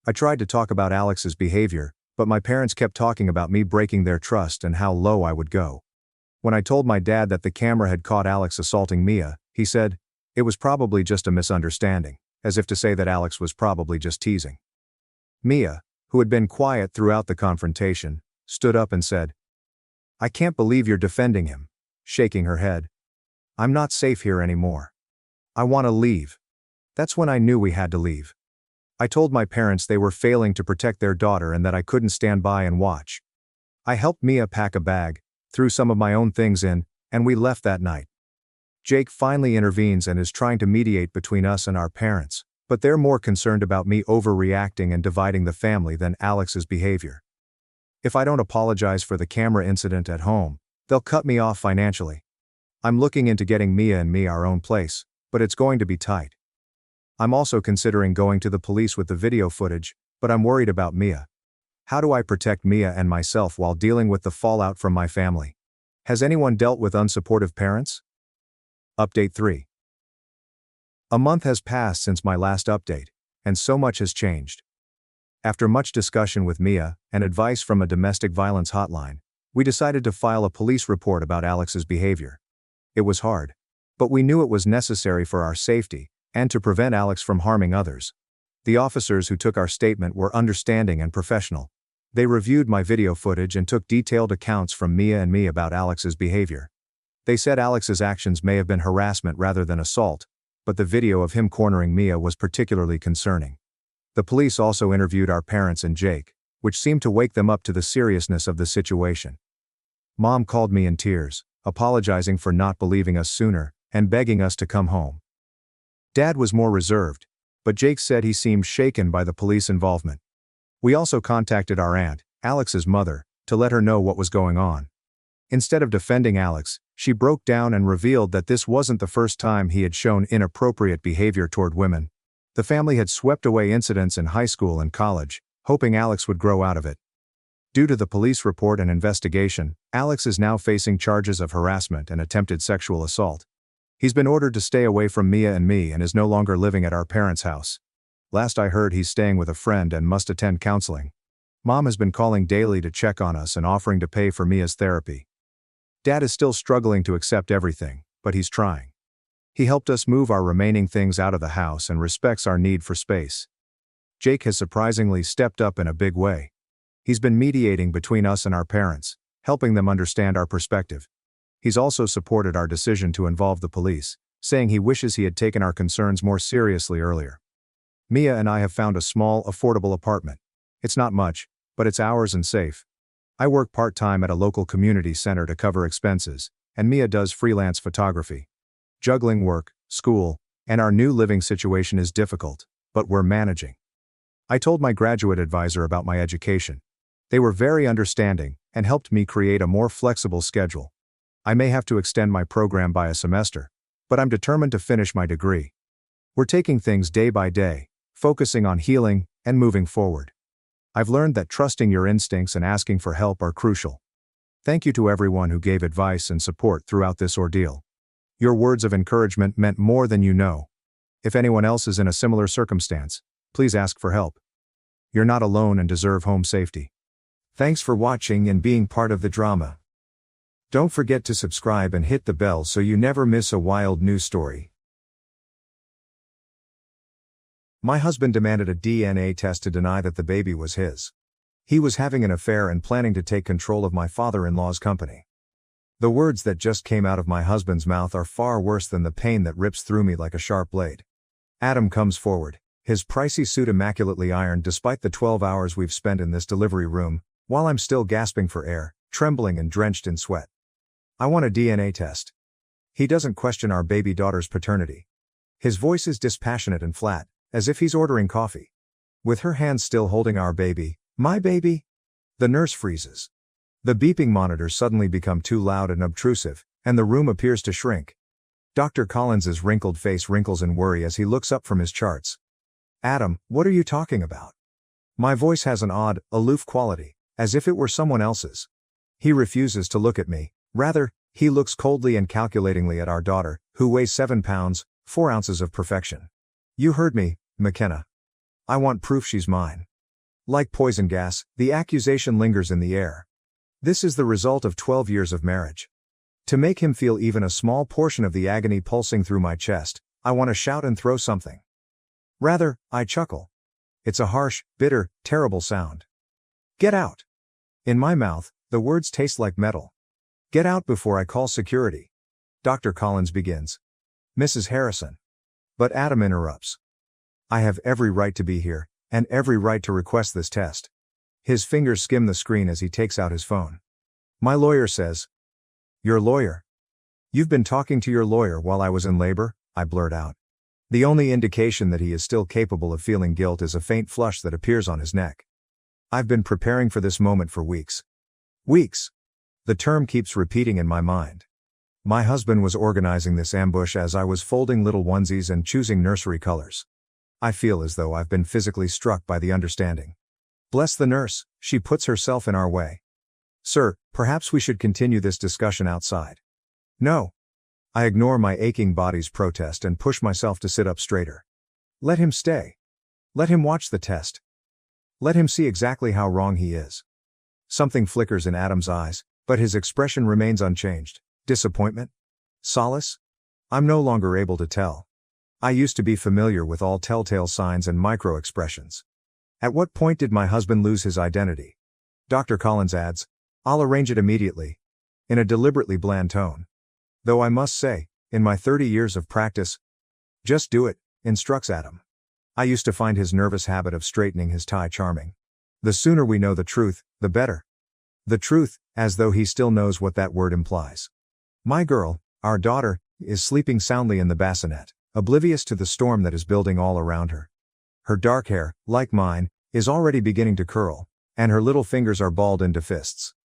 I tried to talk about Alex's behavior, but my parents kept talking about me breaking their trust and how low I would go. When I told my dad that the camera had caught Alex assaulting Mia, he said, it was probably just a misunderstanding, as if to say that Alex was probably just teasing. Mia, who had been quiet throughout the confrontation, stood up and said, I can't believe you're defending him, shaking her head. I'm not safe here anymore. I want to leave. That's when I knew we had to leave. I told my parents they were failing to protect their daughter and that I couldn't stand by and watch. I helped Mia pack a bag, threw some of my own things in, and we left that night. Jake finally intervenes and is trying to mediate between us and our parents, but they're more concerned about me overreacting and dividing the family than Alex's behavior. If I don't apologize for the camera incident at home, they'll cut me off financially. I'm looking into getting Mia and me our own place, but it's going to be tight. I'm also considering going to the police with the video footage, but I'm worried about Mia. How do I protect Mia and myself while dealing with the fallout from my family? Has anyone dealt with unsupportive parents? Update 3. A month has passed since my last update, and so much has changed. After much discussion with Mia and advice from a domestic violence hotline, we decided to file a police report about Alex's behavior. It was hard, but we knew it was necessary for our safety and to prevent Alex from harming others. The officers who took our statement were understanding and professional. They reviewed my video footage and took detailed accounts from Mia and me about Alex's behavior. They said Alex's actions may have been harassment rather than assault, but the video of him cornering Mia was particularly concerning. The police also interviewed our parents and Jake, which seemed to wake them up to the seriousness of the situation. Mom called me in tears, apologizing for not believing us sooner and begging us to come home. Dad was more reserved, but Jake said he seemed shaken by the police involvement. We also contacted our aunt, Alex's mother, to let her know what was going on. Instead of defending Alex, she broke down and revealed that this wasn't the first time he had shown inappropriate behavior toward women. The family had swept away incidents in high school and college, hoping Alex would grow out of it. Due to the police report and investigation, Alex is now facing charges of harassment and attempted sexual assault. He's been ordered to stay away from Mia and me and is no longer living at our parents' house. Last I heard, he's staying with a friend and must attend counseling. Mom has been calling daily to check on us and offering to pay for Mia's therapy. Dad is still struggling to accept everything, but he's trying. He helped us move our remaining things out of the house and respects our need for space. Jake has surprisingly stepped up in a big way. He's been mediating between us and our parents, helping them understand our perspective. He's also supported our decision to involve the police, saying he wishes he had taken our concerns more seriously earlier. Mia and I have found a small, affordable apartment. It's not much, but it's ours and safe. I work part-time at a local community center to cover expenses, and Mia does freelance photography. Juggling work, school, and our new living situation is difficult, but we're managing. I told my graduate advisor about my education. They were very understanding and helped me create a more flexible schedule. I may have to extend my program by a semester, but I'm determined to finish my degree. We're taking things day by day, focusing on healing and moving forward. I've learned that trusting your instincts and asking for help are crucial. Thank you to everyone who gave advice and support throughout this ordeal. Your words of encouragement meant more than you know. If anyone else is in a similar circumstance, please ask for help. You're not alone and deserve home safety. Thanks for watching and being part of the drama. Don't forget to subscribe and hit the bell so you never miss a wild news story. My husband demanded a DNA test to deny that the baby was his. He was having an affair and planning to take control of my father-in-law's company. The words that just came out of my husband's mouth are far worse than the pain that rips through me like a sharp blade. Adam comes forward, his pricey suit immaculately ironed despite the 12 hours we've spent in this delivery room, while I'm still gasping for air, trembling and drenched in sweat. I want a DNA test. He doesn't question our baby daughter's paternity. His voice is dispassionate and flat, as if he's ordering coffee. With her hands still holding our baby, my baby, the nurse freezes. The beeping monitors suddenly become too loud and obtrusive, and the room appears to shrink. Dr. Collins's wrinkled face wrinkles in worry as he looks up from his charts. Adam, what are you talking about? My voice has an odd, aloof quality, as if it were someone else's. He refuses to look at me. Rather, He looks coldly and calculatingly at our daughter, who weighs 7 pounds, 4 ounces of perfection. You heard me, McKenna. I want proof she's mine. Like poison gas, the accusation lingers in the air. This is the result of 12 years of marriage. To make him feel even a small portion of the agony pulsing through my chest, I want to shout and throw something. Rather, I chuckle. It's a harsh, bitter, terrible sound. Get out. In my mouth, the words taste like metal. Get out before I call security. Dr. Collins begins. Mrs. Harrison. But Adam interrupts. I have every right to be here, and every right to request this test. His fingers skim the screen as he takes out his phone. My lawyer says. Your lawyer? You've been talking to your lawyer while I was in labor, I blurt out. The only indication that he is still capable of feeling guilt is a faint flush that appears on his neck. I've been preparing for this moment for weeks. Weeks. The term keeps repeating in my mind. My husband was organizing this ambush as I was folding little onesies and choosing nursery colors. I feel as though I've been physically struck by the understanding. Bless the nurse, she puts herself in our way. Sir, perhaps we should continue this discussion outside. No. I ignore my aching body's protest and push myself to sit up straighter. Let him stay. Let him watch the test. Let him see exactly how wrong he is. Something flickers in Adam's eyes, but his expression remains unchanged. Disappointment? Solace? I'm no longer able to tell. I used to be familiar with all telltale signs and micro-expressions. At what point did my husband lose his identity? Dr. Collins adds, I'll arrange it immediately. In a deliberately bland tone. Though I must say, in my 30 years of practice, just do it, instructs Adam. I used to find his nervous habit of straightening his tie charming. The sooner we know the truth, the better. The truth, as though he still knows what that word implies. My girl, our daughter, is sleeping soundly in the bassinet, oblivious to the storm that is building all around her. Her dark hair, like mine, is already beginning to curl, and her little fingers are balled into fists.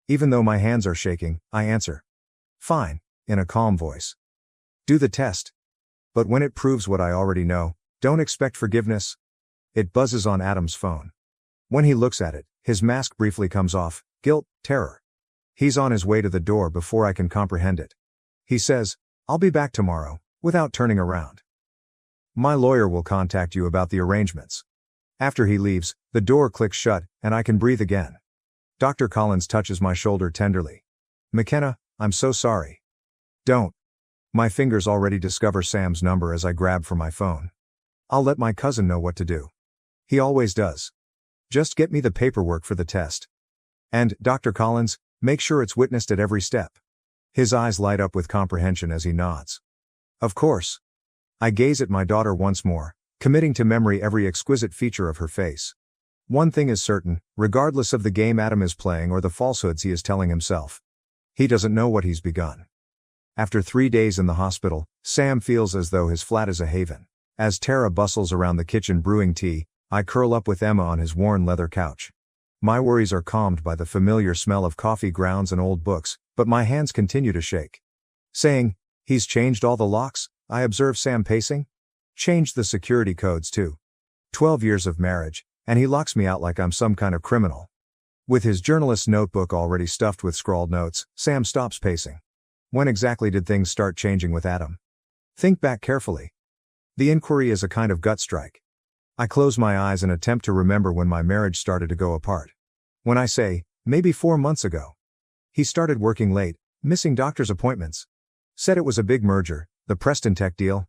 Even though my hands are shaking, I answer. Fine, in a calm voice. Do the test. But when it proves what I already know, don't expect forgiveness. It buzzes on Adam's phone. When he looks at it, his mask briefly comes off, guilt, terror. He's on his way to the door before I can comprehend it. He says, I'll be back tomorrow, without turning around. My lawyer will contact you about the arrangements. After he leaves, the door clicks shut, and I can breathe again. Dr. Collins touches my shoulder tenderly. McKenna, I'm so sorry. Don't. My fingers already discover Sam's number as I grab for my phone. I'll let my cousin know what to do. He always does. Just get me the paperwork for the test. And, Dr. Collins, make sure it's witnessed at every step. His eyes light up with comprehension as he nods. Of course. I gaze at my daughter once more, committing to memory every exquisite feature of her face. One thing is certain, regardless of the game Adam is playing or the falsehoods he is telling himself. He doesn't know what he's begun. After 3 days in the hospital, Sam feels as though his flat is a haven. As Tara bustles around the kitchen brewing tea, I curl up with Emma on his worn leather couch. My worries are calmed by the familiar smell of coffee grounds and old books, but my hands continue to shake. Saying, he's changed all the locks, I observe Sam pacing. Changed the security codes too. 12 years of marriage, and he locks me out like I'm some kind of criminal. With his journalist's notebook already stuffed with scrawled notes, Sam stops pacing. When exactly did things start changing with Adam? Think back carefully. The inquiry is a kind of gut strike. I close my eyes and attempt to remember when my marriage started to go apart. When I say, maybe 4 months ago. He started working late, missing doctor's appointments. Said it was a big merger, the Preston Tech deal.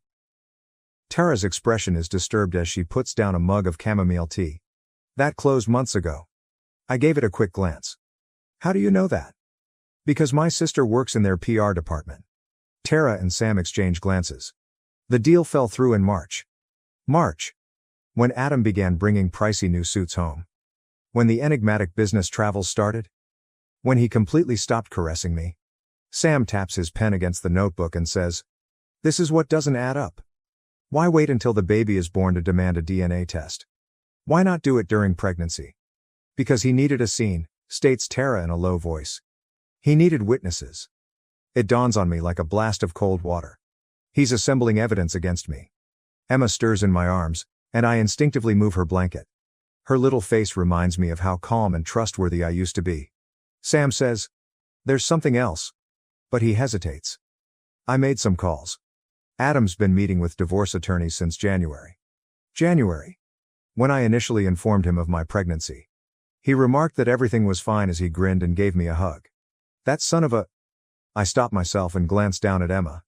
Tara's expression is disturbed as she puts down a mug of chamomile tea. That closed months ago. I gave it a quick glance. How do you know that? Because my sister works in their PR department. Tara and Sam exchange glances. The deal fell through in March. March. When Adam began bringing pricey new suits home. When the enigmatic business travels started. When he completely stopped caressing me. Sam taps his pen against the notebook and says, this is what doesn't add up. Why wait until the baby is born to demand a DNA test? Why not do it during pregnancy? Because he needed a scene, states Tara in a low voice. He needed witnesses. It dawns on me like a blast of cold water. He's assembling evidence against me. Emma stirs in my arms, and I instinctively move her blanket. Her little face reminds me of how calm and trustworthy I used to be. Sam says, there's something else. But he hesitates. I made some calls. Adam's been meeting with divorce attorneys since January. January. When I initially informed him of my pregnancy. He remarked that everything was fine as he grinned and gave me a hug. That son of a... I stopped myself and glanced down at Emma.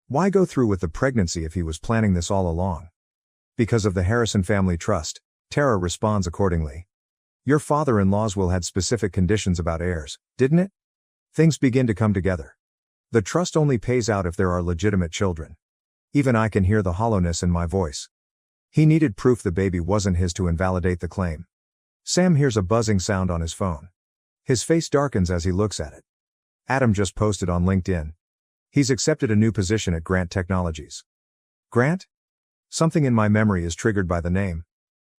Why go through with the pregnancy if he was planning this all along? Because of the Harrison family trust, Tara responds accordingly. Your father-in-law's will had specific conditions about heirs, didn't it? Things begin to come together. The trust only pays out if there are legitimate children. Even I can hear the hollowness in my voice. He needed proof the baby wasn't his to invalidate the claim. Sam hears a buzzing sound on his phone. His face darkens as he looks at it. Adam just posted on LinkedIn. He's accepted a new position at Grant Technologies. Grant? Something in my memory is triggered by the name.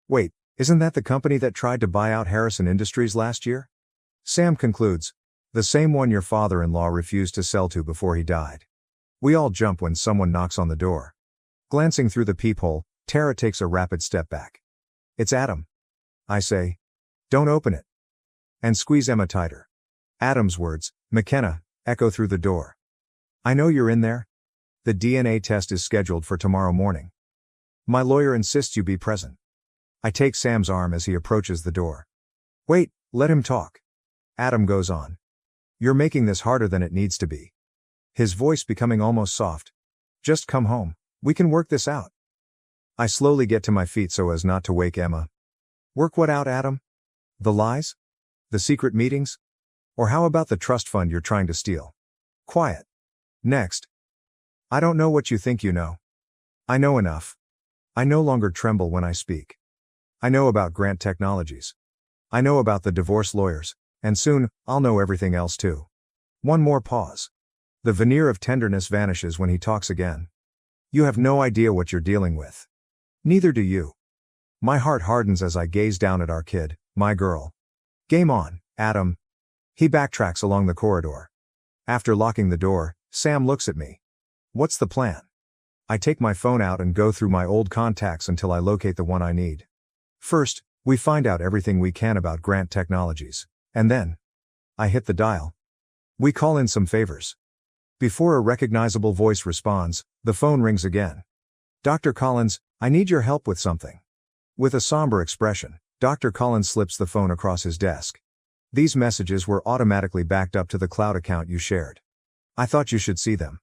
Wait, isn't that the company that tried to buy out Harrison Industries last year? Sam concludes. The same one your father-in-law refused to sell to before he died. We all jump when someone knocks on the door. Glancing through the peephole, Tara takes a rapid step back. It's Adam. I say. Don't open it. And squeeze Emma tighter. Adam's words, McKenna, echo through the door. I know you're in there. The DNA test is scheduled for tomorrow morning. My lawyer insists you be present. I take Sam's arm as he approaches the door. Wait, let him talk. Adam goes on. You're making this harder than it needs to be. His voice becoming almost soft. Just come home. We can work this out. I slowly get to my feet so as not to wake Emma. Work what out, Adam? The lies? The secret meetings? Or how about the trust fund you're trying to steal? Quiet. Next. I don't know what you think you know. I know enough. I no longer tremble when I speak. I know about Grant Technologies. I know about the divorce lawyers, and soon, I'll know everything else too. One more pause. The veneer of tenderness vanishes when he talks again. You have no idea what you're dealing with. Neither do you. My heart hardens as I gaze down at our kid, my girl. Game on, Adam. He backtracks along the corridor. After locking the door, Sam looks at me. What's the plan? I take my phone out and go through my old contacts until I locate the one I need. First, we find out everything we can about Grant Technologies, and then I hit the dial. We call in some favors. Before a recognizable voice responds, the phone rings again. Dr. Collins, I need your help with something. With a somber expression, Dr. Collins slips the phone across his desk. These messages were automatically backed up to the cloud account you shared. I thought you should see them.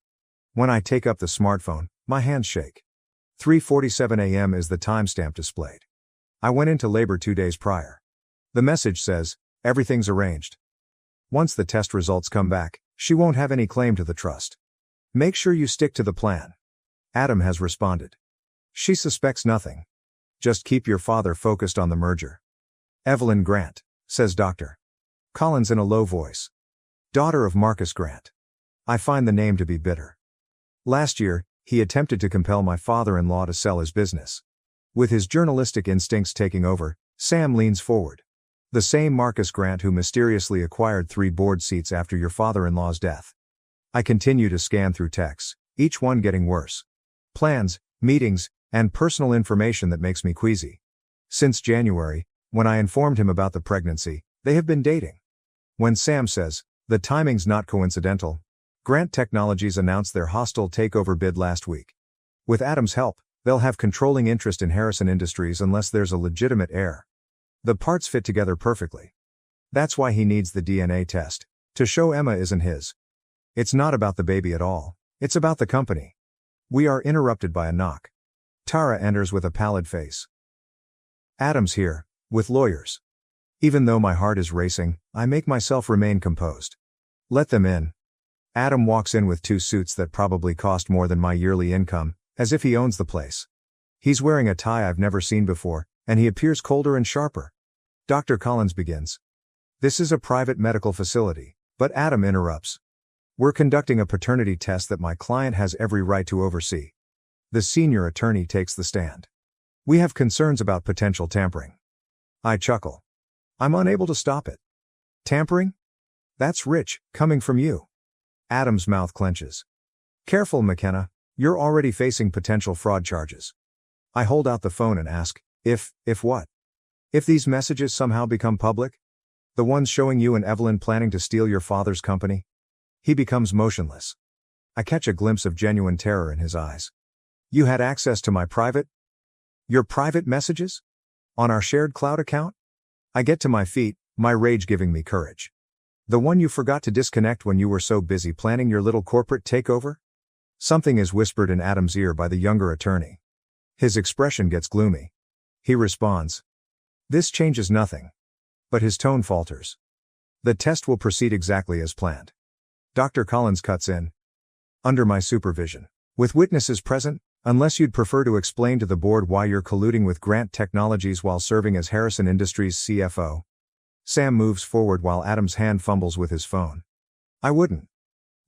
When I take up the smartphone, my hands shake. 3:47 a.m. is the timestamp displayed. I went into labor 2 days prior. The message says, everything's arranged. Once the test results come back, she won't have any claim to the trust. Make sure you stick to the plan. Adam has responded. She suspects nothing. Just keep your father focused on the merger. Evelyn Grant, says Dr. Collins in a low voice. Daughter of Marcus Grant. I find the name to be bitter. Last year, he attempted to compel my father-in-law to sell his business. With his journalistic instincts taking over, Sam leans forward. The same Marcus Grant who mysteriously acquired 3 board seats after your father-in-law's death. I continue to scan through texts, each one getting worse. Plans, meetings, and personal information that makes me queasy. Since January, when I informed him about the pregnancy, they have been dating. When Sam says, the timing's not coincidental, Grant Technologies announced their hostile takeover bid last week. With Adam's help, they'll have controlling interest in Harrison Industries unless there's a legitimate heir. The parts fit together perfectly. That's why he needs the DNA test, to show Emma isn't his. It's not about the baby at all, it's about the company. We are interrupted by a knock. Tara enters with a pallid face. Adam's here, with lawyers. Even though my heart is racing, I make myself remain composed. Let them in. Adam walks in with 2 suits that probably cost more than my yearly income, as if he owns the place. He's wearing a tie I've never seen before, and he appears colder and sharper. Dr. Collins begins. This is a private medical facility, but Adam interrupts. We're conducting a paternity test that my client has every right to oversee. The senior attorney takes the stand. We have concerns about potential tampering. I chuckle. I'm unable to stop it. Tampering? That's rich, coming from you. Adam's mouth clenches. Careful, McKenna, you're already facing potential fraud charges. I hold out the phone and ask, if what? If these messages somehow become public? The ones showing you and Evelyn planning to steal your father's company? He becomes motionless. I catch a glimpse of genuine terror in his eyes. You had access to your private messages? On our shared cloud account? I get to my feet, my rage giving me courage. The one you forgot to disconnect when you were so busy planning your little corporate takeover? Something is whispered in Adam's ear by the younger attorney. His expression gets gloomy. He responds. This changes nothing. But his tone falters. The test will proceed exactly as planned. Dr. Collins cuts in. Under my supervision. With witnesses present, unless you'd prefer to explain to the board why you're colluding with Grant Technologies while serving as Harrison Industries CFO. Sam moves forward while Adam's hand fumbles with his phone. I wouldn't.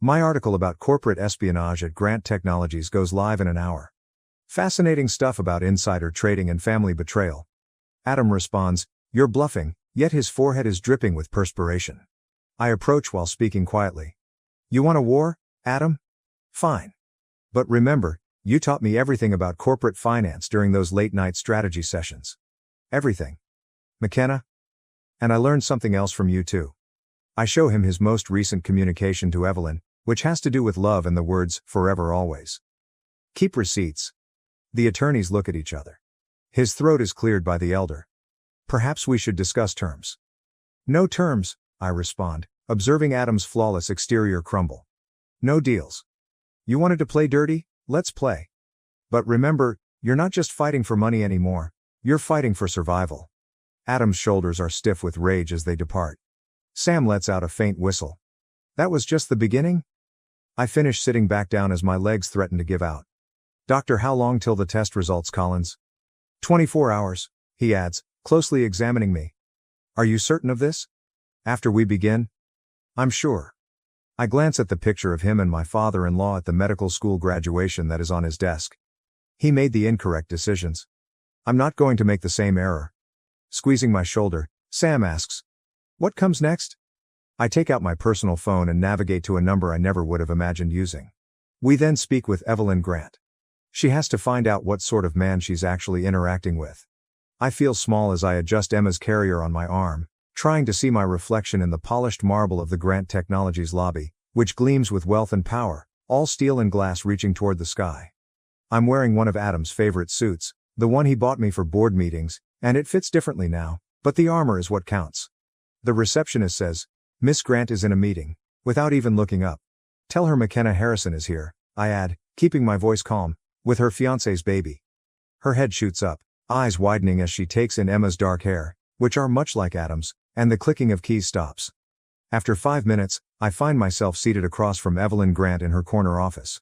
My article about corporate espionage at Grant Technologies goes live in an hour. Fascinating stuff about insider trading and family betrayal. Adam responds, you're bluffing, yet his forehead is dripping with perspiration. I approach while speaking quietly. You want a war, Adam? Fine. But remember, you taught me everything about corporate finance during those late-night strategy sessions. Everything. McKenna? And I learned something else from you too. I show him his most recent communication to Evelyn, which has to do with love and the words, forever always. Keep receipts. The attorneys look at each other. His throat is cleared by the elder. Perhaps we should discuss terms. No terms, I respond, observing Adam's flawless exterior crumble. No deals. You wanted to play dirty? Let's play. But remember, you're not just fighting for money anymore, you're fighting for survival. Adam's shoulders are stiff with rage as they depart. Sam lets out a faint whistle. That was just the beginning? I finish sitting back down as my legs threaten to give out. Doctor, how long till the test results, Collins? 24 hours, he adds, closely examining me. Are you certain of this? After we begin? I'm sure. I glance at the picture of him and my father-in-law at the medical school graduation that is on his desk. He made the incorrect decisions. I'm not going to make the same error. Squeezing my shoulder, Sam asks, what comes next? I take out my personal phone and navigate to a number I never would have imagined using. We then speak with Evelyn Grant. She has to find out what sort of man she's actually interacting with. I feel small as I adjust Emma's carrier on my arm, trying to see my reflection in the polished marble of the Grant Technologies lobby, which gleams with wealth and power, all steel and glass reaching toward the sky. I'm wearing one of Adam's favorite suits, the one he bought me for board meetings, and it fits differently now, but the armor is what counts. The receptionist says, Miss Grant is in a meeting, without even looking up. Tell her McKenna Harrison is here, I add, keeping my voice calm, with her fiancé's baby. Her head shoots up, eyes widening as she takes in Emma's dark hair, which are much like Adam's, and the clicking of keys stops. After 5 minutes, I find myself seated across from Evelyn Grant in her corner office.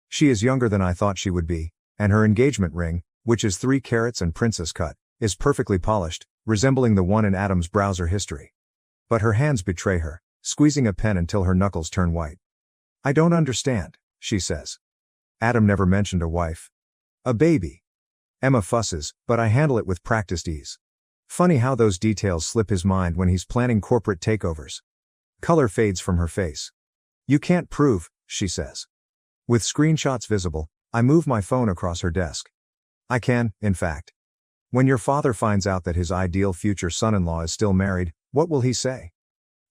She is younger than I thought she would be, and her engagement ring, which is 3 carats and princess cut, is perfectly polished, resembling the one in Adam's browser history. But her hands betray her, squeezing a pen until her knuckles turn white. I don't understand, she says. Adam never mentioned a wife. A baby. Emma fusses, but I handle it with practiced ease. Funny how those details slip his mind when he's planning corporate takeovers. Color fades from her face. You can't prove, she says. With screenshots visible, I move my phone across her desk. I can, in fact. When your father finds out that his ideal future son-in-law is still married, what will he say?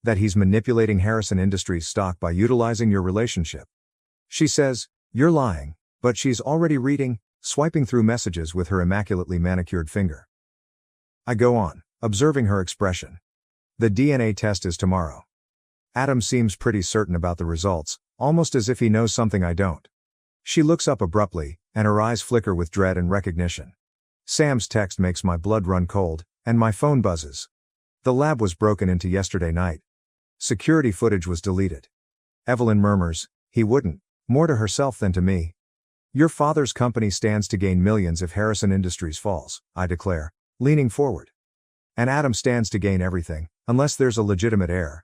That he's manipulating Harrison Industries stock by utilizing your relationship. She says, you're lying, but she's already reading, swiping through messages with her immaculately manicured finger. I go on, observing her expression. The DNA test is tomorrow. Adam seems pretty certain about the results, almost as if he knows something I don't. She looks up abruptly, and her eyes flicker with dread and recognition. Sam's text makes my blood run cold, and my phone buzzes. The lab was broken into yesterday night. Security footage was deleted. Evelyn murmurs, he wouldn't, more to herself than to me. Your father's company stands to gain millions if Harrison Industries falls, I declare, leaning forward. And Adam stands to gain everything, unless there's a legitimate heir.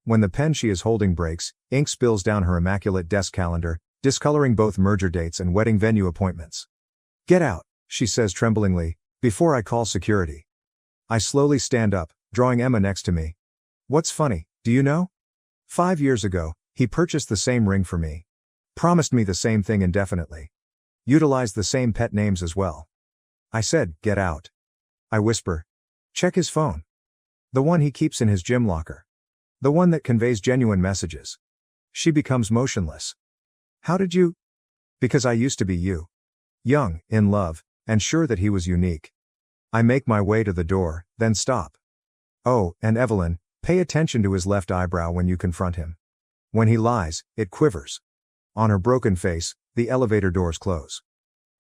When the pen she is holding breaks, ink spills down her immaculate desk calendar, discoloring both merger dates and wedding venue appointments. Get out, she says tremblingly, before I call security. I slowly stand up, drawing Emma next to me. What's funny, do you know? 5 years ago, he purchased the same ring for me. Promised me the same thing indefinitely. Utilized the same pet names as well. I said, get out. I whisper. Check his phone. The one he keeps in his gym locker. The one that conveys genuine messages. She becomes motionless. How did you? Because I used to be you. Young, in love, and sure that he was unique. I make my way to the door, then stop. Oh, and Evelyn, pay attention to his left eyebrow when you confront him. When he lies, it quivers. On her broken face, the elevator doors close.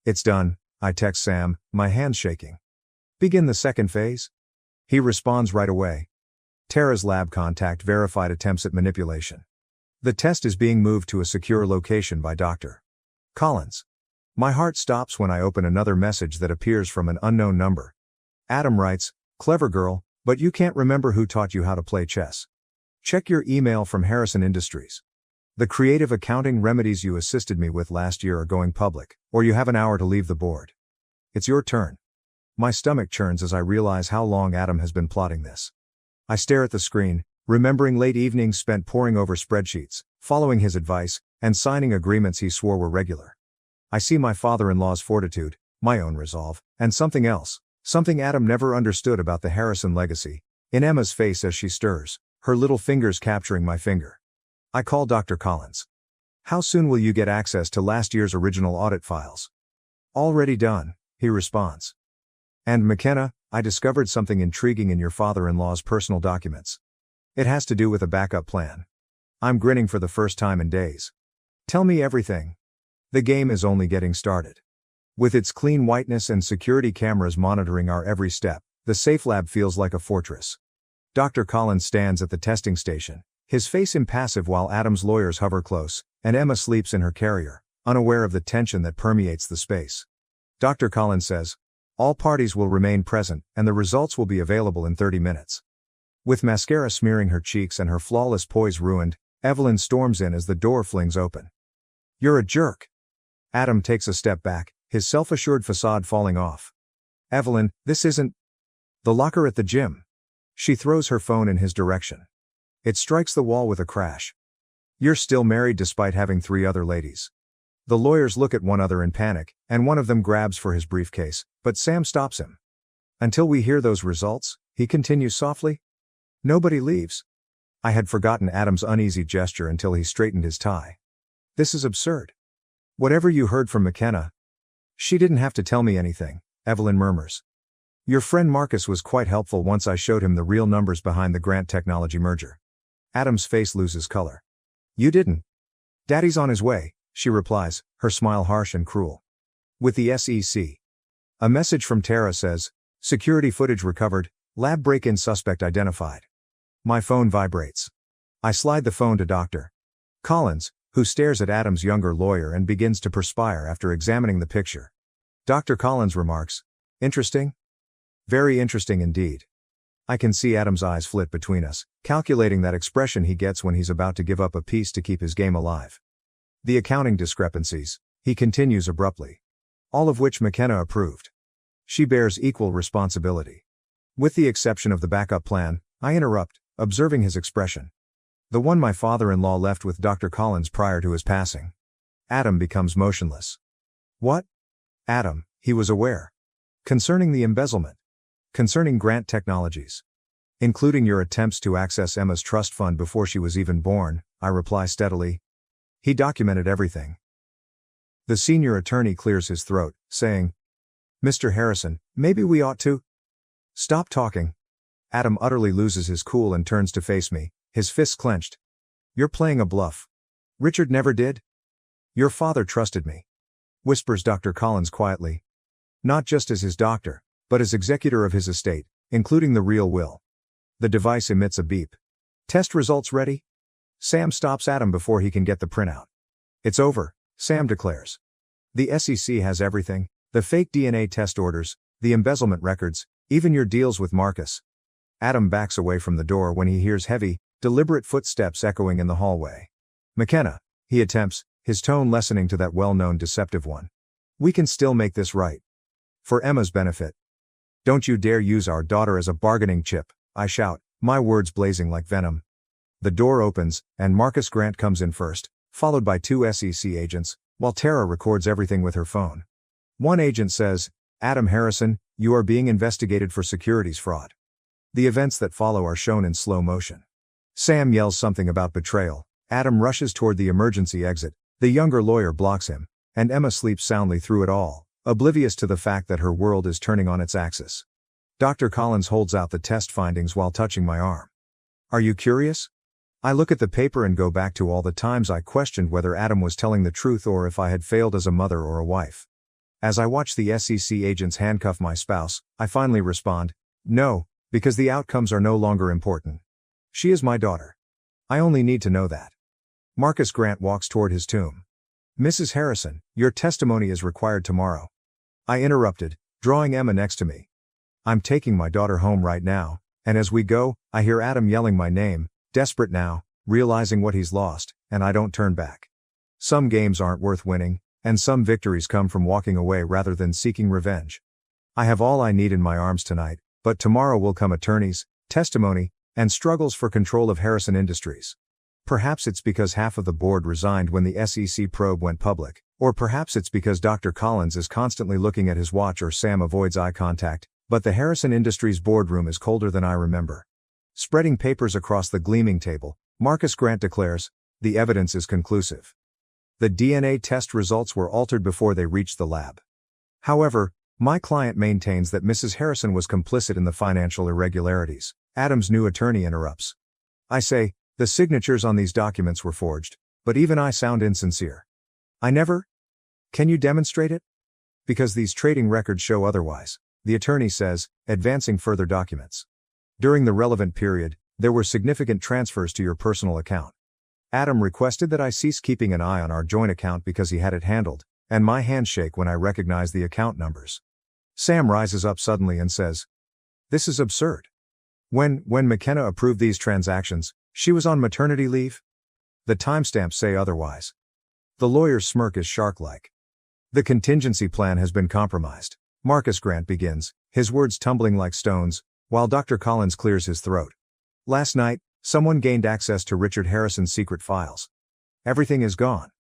It's done, I text Sam, my hands shaking. Begin the second phase? He responds right away. Tara's lab contact verified attempts at manipulation. The test is being moved to a secure location by Dr. Collins. My heart stops when I open another message that appears from an unknown number. Adam writes, "Clever girl, but you can't remember who taught you how to play chess. Check your email from Harrison Industries. The creative accounting remedies you assisted me with last year are going public, or you have an hour to leave the board. It's your turn." My stomach churns as I realize how long Adam has been plotting this. I stare at the screen, remembering late evenings spent poring over spreadsheets, following his advice, and signing agreements he swore were regular. I see my father-in-law's fortitude, my own resolve, and something else, something Adam never understood about the Harrison legacy, in Emma's face as she stirs, her little fingers capturing my finger. I call Dr. Collins. "How soon will you get access to last year's original audit files?" "Already done," he responds. "And McKenna, I discovered something intriguing in your father-in-law's personal documents. It has to do with a backup plan." I'm grinning for the first time in days. "Tell me everything." The game is only getting started. With its clean whiteness and security cameras monitoring our every step, the safe lab feels like a fortress. Dr. Collins stands at the testing station, his face impassive while Adam's lawyers hover close, and Emma sleeps in her carrier, unaware of the tension that permeates the space. Dr. Collins says, "All parties will remain present, and the results will be available in 30 minutes. With mascara smearing her cheeks and her flawless poise ruined, Evelyn storms in as the door flings open. "You're a jerk." Adam takes a step back, his self-assured facade falling off. "Evelyn, this isn't the locker at the gym." She throws her phone in his direction. It strikes the wall with a crash. "You're still married despite having 3 other ladies." The lawyers look at one another in panic, and one of them grabs for his briefcase, but Sam stops him. "Until we hear those results," he continues softly, "nobody leaves." I had forgotten Adam's uneasy gesture until he straightened his tie. "This is absurd." "Whatever you heard from McKenna." "She didn't have to tell me anything," Evelyn murmurs. "Your friend Marcus was quite helpful once I showed him the real numbers behind the Grant Technology merger." Adam's face loses color. "You didn't." "Daddy's on his way," she replies, her smile harsh and cruel. "With the SEC. A message from Tara says, security footage recovered, lab break-in suspect identified." My phone vibrates. I slide the phone to Dr. Collins, who stares at Adam's younger lawyer and begins to perspire after examining the picture. Dr. Collins remarks, "Interesting?" "Very interesting indeed." I can see Adam's eyes flit between us, calculating that expression he gets when he's about to give up a piece to keep his game alive. "The accounting discrepancies," he continues abruptly. "All of which McKenna approved. She bears equal responsibility." With the exception of the backup plan, I interrupt, observing his expression. "The one my father-in-law left with Dr. Collins prior to his passing." Adam becomes motionless. "What?" "Adam, he was aware. Concerning the embezzlement. Concerning Grant Technologies. Including your attempts to access Emma's trust fund before she was even born," I reply steadily. "He documented everything." The senior attorney clears his throat, saying, "Mr. Harrison, maybe we ought to stop talking." Adam utterly loses his cool and turns to face me, his fists clenched. "You're playing a bluff. Richard never did." "Your father trusted me," whispers Dr. Collins quietly. "Not just as his doctor, but as executor of his estate, including the real will." The device emits a beep. "Test results ready?" Sam stops Adam before he can get the printout. "It's over," Sam declares. "The SEC has everything, the fake DNA test orders, the embezzlement records, even your deals with Marcus." Adam backs away from the door when he hears heavy, deliberate footsteps echoing in the hallway. "McKenna," he attempts, his tone lessening to that well-known deceptive one. "We can still make this right. For Emma's benefit." "Don't you dare use our daughter as a bargaining chip," I shout, my words blazing like venom. The door opens, and Marcus Grant comes in first, followed by 2 SEC agents, while Tara records everything with her phone. One agent says, "Adam Harrison, you are being investigated for securities fraud." The events that follow are shown in slow motion. Sam yells something about betrayal, Adam rushes toward the emergency exit, the younger lawyer blocks him, and Emma sleeps soundly through it all, oblivious to the fact that her world is turning on its axis. Dr. Collins holds out the test findings while touching my arm. Are you curious? I look at the paper and go back to all the times I questioned whether Adam was telling the truth or if I had failed as a mother or a wife. As I watch the SEC agents handcuff my spouse, I finally respond, no, because the outcomes are no longer important. She is my daughter. I only need to know that. Marcus Grant walks toward his tomb. Mrs. Harrison, your testimony is required tomorrow. I interrupted, drawing Emma next to me. I'm taking my daughter home right now, and as we go, I hear Adam yelling my name, desperate now, realizing what he's lost, and I don't turn back. Some games aren't worth winning, and some victories come from walking away rather than seeking revenge. I have all I need in my arms tonight, but tomorrow will come attorneys, testimony, and struggles for control of Harrison Industries. Perhaps it's because half of the board resigned when the SEC probe went public, or perhaps it's because Dr. Collins is constantly looking at his watch or Sam avoids eye contact, but the Harrison Industries boardroom is colder than I remember. Spreading papers across the gleaming table, Marcus Grant declares, the evidence is conclusive. The DNA test results were altered before they reached the lab. However, my client maintains that Mrs. Harrison was complicit in the financial irregularities. Adam's new attorney interrupts. I say, the signatures on these documents were forged, but even I sound insincere. I never? Can you demonstrate it? Because these trading records show otherwise, the attorney says, advancing further documents. During the relevant period, there were significant transfers to your personal account. Adam requested that I cease keeping an eye on our joint account because he had it handled, and my hands shake when I recognize the account numbers. Sam rises up suddenly and says, this is absurd. When McKenna approved these transactions, she was on maternity leave? The timestamps say otherwise. The lawyer's smirk is shark-like. The contingency plan has been compromised. Marcus Grant begins, his words tumbling like stones, while Dr. Collins clears his throat. Last night, someone gained access to Richard Harrison's secret files. Everything is gone.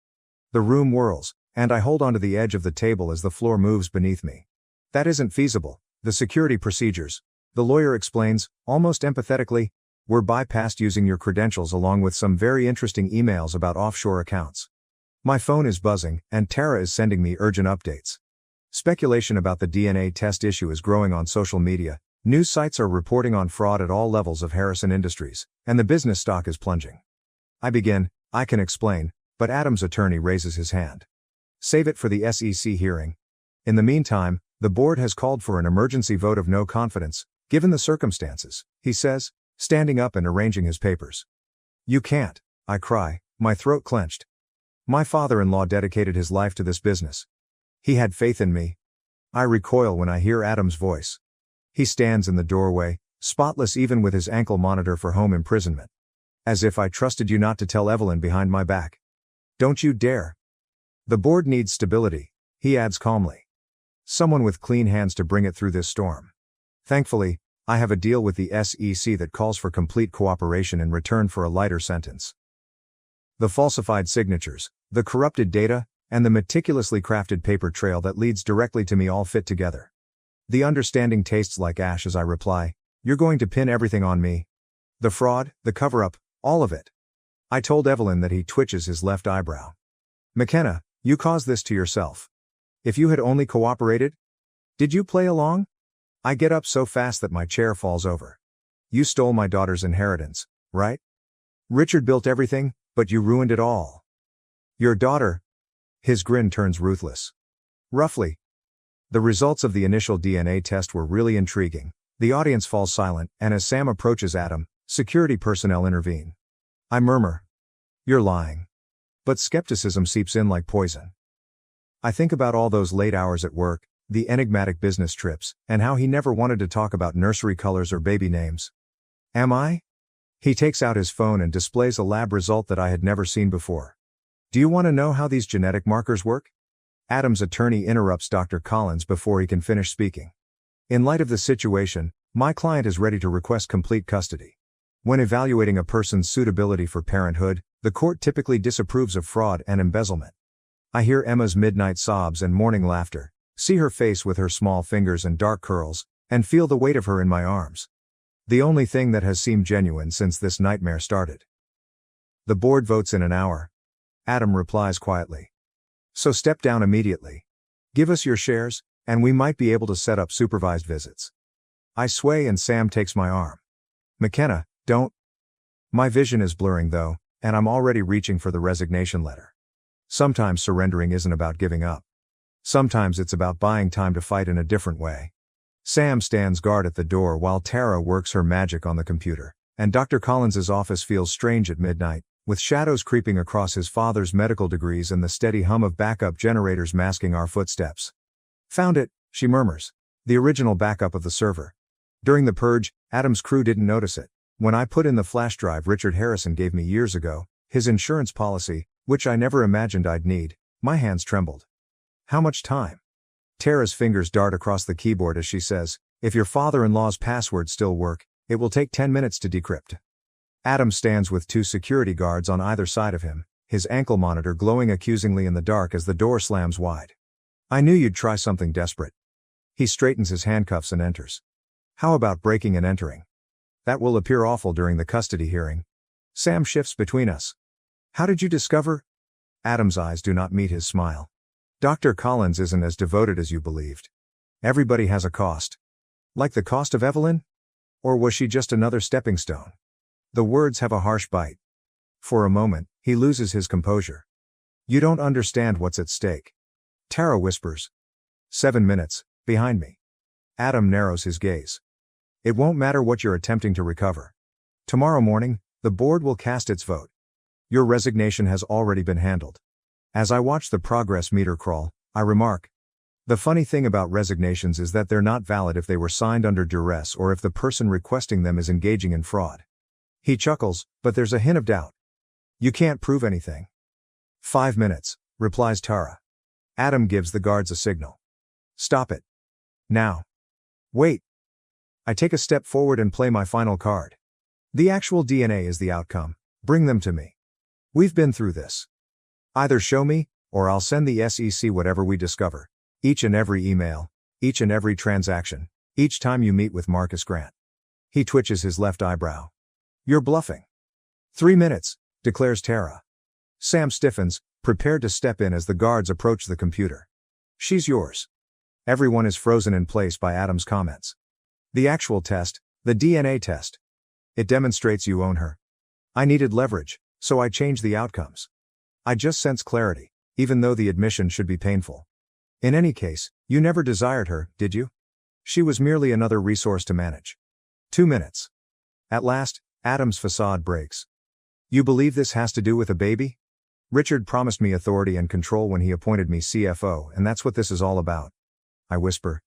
The room whirls, and I hold onto the edge of the table as the floor moves beneath me. That isn't feasible. The security procedures, the lawyer explains, almost empathetically, were bypassed using your credentials along with some very interesting emails about offshore accounts. My phone is buzzing, and Tara is sending me urgent updates. Speculation about the DNA test issue is growing on social media, news sites are reporting on fraud at all levels of Harrison Industries, and the business stock is plunging. I can explain, but Adam's attorney raises his hand. Save it for the SEC hearing. In the meantime, the board has called for an emergency vote of no confidence, given the circumstances, he says, standing up and arranging his papers. You can't, I cry, my throat clenched. My father-in-law dedicated his life to this business. He had faith in me. I recoil when I hear Adam's voice. He stands in the doorway, spotless even with his ankle monitor for home imprisonment. As if I trusted you not to tell Evelyn behind my back. Don't you dare. The board needs stability, he adds calmly. Someone with clean hands to bring it through this storm. Thankfully, I have a deal with the SEC that calls for complete cooperation in return for a lighter sentence. The falsified signatures, the corrupted data, and the meticulously crafted paper trail that leads directly to me all fit together. The understanding tastes like ash as I reply, you're going to pin everything on me. The fraud, the cover-up, all of it. I told Evelyn that. He twitches his left eyebrow. McKenna, you caused this to yourself. If you had only cooperated? Did you play along? I get up so fast that my chair falls over. You stole my daughter's inheritance, right? Richard built everything, but you ruined it all. Your daughter? His grin turns ruthless. Roughly. The results of the initial DNA test were really intriguing. The audience falls silent, and as Sam approaches Adam, security personnel intervene. I murmur. You're lying. But skepticism seeps in like poison. I think about all those late hours at work, the enigmatic business trips, and how he never wanted to talk about nursery colors or baby names. Am I? He takes out his phone and displays a lab result that I had never seen before. Do you want to know how these genetic markers work? Adam's attorney interrupts Dr. Collins before he can finish speaking. In light of the situation, my client is ready to request complete custody. When evaluating a person's suitability for parenthood, the court typically disapproves of fraud and embezzlement. I hear Emma's midnight sobs and morning laughter, see her face with her small fingers and dark curls, and feel the weight of her in my arms. The only thing that has seemed genuine since this nightmare started. The board votes in an hour. Adam replies quietly. So step down immediately. Give us your shares, and we might be able to set up supervised visits. I sway and Sam takes my arm. McKenna, don't. My vision is blurring though, and I'm already reaching for the resignation letter. Sometimes surrendering isn't about giving up. Sometimes it's about buying time to fight in a different way. Sam stands guard at the door while Tara works her magic on the computer, and Dr. Collins's office feels strange at midnight, with shadows creeping across his father's medical degrees and the steady hum of backup generators masking our footsteps. Found it, she murmurs. The original backup of the server. During the purge, Adam's crew didn't notice it. When I put in the flash drive Richard Harrison gave me years ago, his insurance policy, which I never imagined I'd need, my hands trembled. How much time? Tara's fingers dart across the keyboard as she says, if your father-in-law's passwords still work, it will take 10 minutes to decrypt. Adam stands with 2 security guards on either side of him, his ankle monitor glowing accusingly in the dark as the door slams wide. I knew you'd try something desperate. He straightens his handcuffs and enters. How about breaking and entering? That will appear awful during the custody hearing. Sam shifts between us. How did you discover? Adam's eyes do not meet his smile. Dr. Collins isn't as devoted as you believed. Everybody has a cost. Like the cost of Evelyn? Or was she just another stepping stone? The words have a harsh bite. For a moment, he loses his composure. You don't understand what's at stake. Tara whispers. 7 minutes, behind me. Adam narrows his gaze. It won't matter what you're attempting to recover. Tomorrow morning, the board will cast its vote. Your resignation has already been handled. As I watch the progress meter crawl, I remark. The funny thing about resignations is that they're not valid if they were signed under duress or if the person requesting them is engaging in fraud. He chuckles, but there's a hint of doubt. You can't prove anything. 5 minutes, replies Tara. Adam gives the guards a signal. Stop it. Now. Wait. I take a step forward and play my final card. The actual DNA is the outcome. Bring them to me. We've been through this. Either show me, or I'll send the SEC whatever we discover. Each and every email, each and every transaction, each time you meet with Marcus Grant. He twitches his left eyebrow. You're bluffing. 3 minutes, declares Tara. Sam stiffens, prepared to step in as the guards approach the computer. She's yours. Everyone is frozen in place by Adam's comments. The actual test, the DNA test. It demonstrates you own her. I needed leverage, so I changed the outcomes. I just sense clarity, even though the admission should be painful. In any case, you never desired her, did you? She was merely another resource to manage. 2 minutes. At last, Adam's facade breaks. You believe this has to do with a baby? Richard promised me authority and control when he appointed me CFO, and that's what this is all about. I whisper.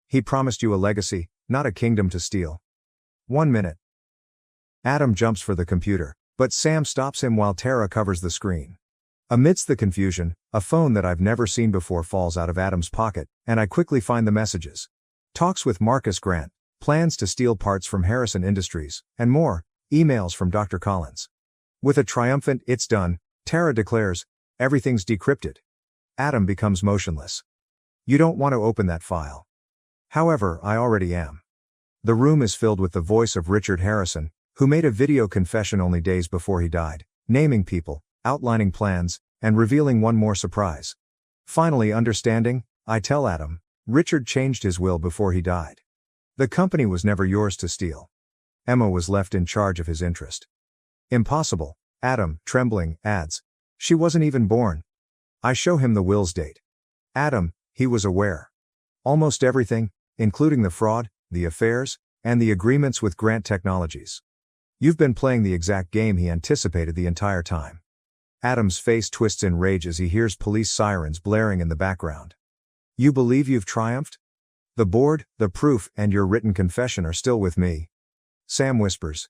He promised you a legacy, not a kingdom to steal. 1 minute. Adam jumps for the computer, but Sam stops him while Tara covers the screen. Amidst the confusion, a phone that I've never seen before falls out of Adam's pocket, and I quickly find the messages. Talks with Marcus Grant, plans to steal parts from Harrison Industries, and more, emails from Dr. Collins. With a triumphant "it's done," Tara declares, everything's decrypted. Adam becomes motionless. You don't want to open that file. However, I already am. The room is filled with the voice of Richard Harrison, who made a video confession only days before he died, naming people, outlining plans, and revealing one more surprise. Finally understanding, I tell Adam, Richard changed his will before he died. The company was never yours to steal. Emma was left in charge of his interest. Impossible, Adam, trembling, adds. She wasn't even born. I show him the will's date. Adam, he was aware. Almost everything, including the fraud, the affairs, and the agreements with Grant Technologies. You've been playing the exact game he anticipated the entire time. Adam's face twists in rage as he hears police sirens blaring in the background. You believe you've triumphed? The board, the proof, and your written confession are still with me. Sam whispers.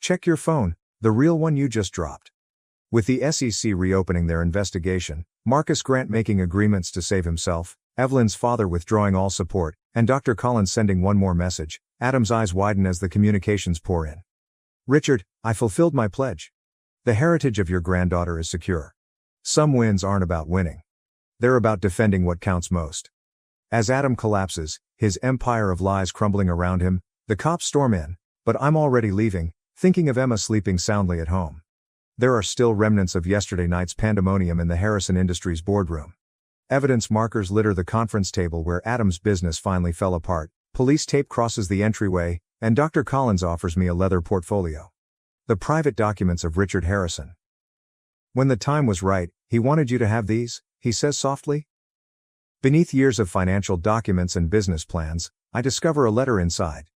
Check your phone, the real one you just dropped. With the SEC reopening their investigation, Marcus Grant making agreements to save himself, Evelyn's father withdrawing all support, and Dr. Collins sending one more message, Adam's eyes widen as the communications pour in. Richard, I fulfilled my pledge. The heritage of your granddaughter is secure. Some wins aren't about winning. They're about defending what counts most. As Adam collapses, his empire of lies crumbling around him, the cops storm in, but I'm already leaving, thinking of Emma sleeping soundly at home. There are still remnants of yesterday night's pandemonium in the Harrison Industries boardroom. Evidence markers litter the conference table where Adam's business finally fell apart, police tape crosses the entryway, and Dr. Collins offers me a leather portfolio. The private documents of Richard Harrison. When the time was right, he wanted you to have these, he says softly. Beneath years of financial documents and business plans, I discover a letter inside.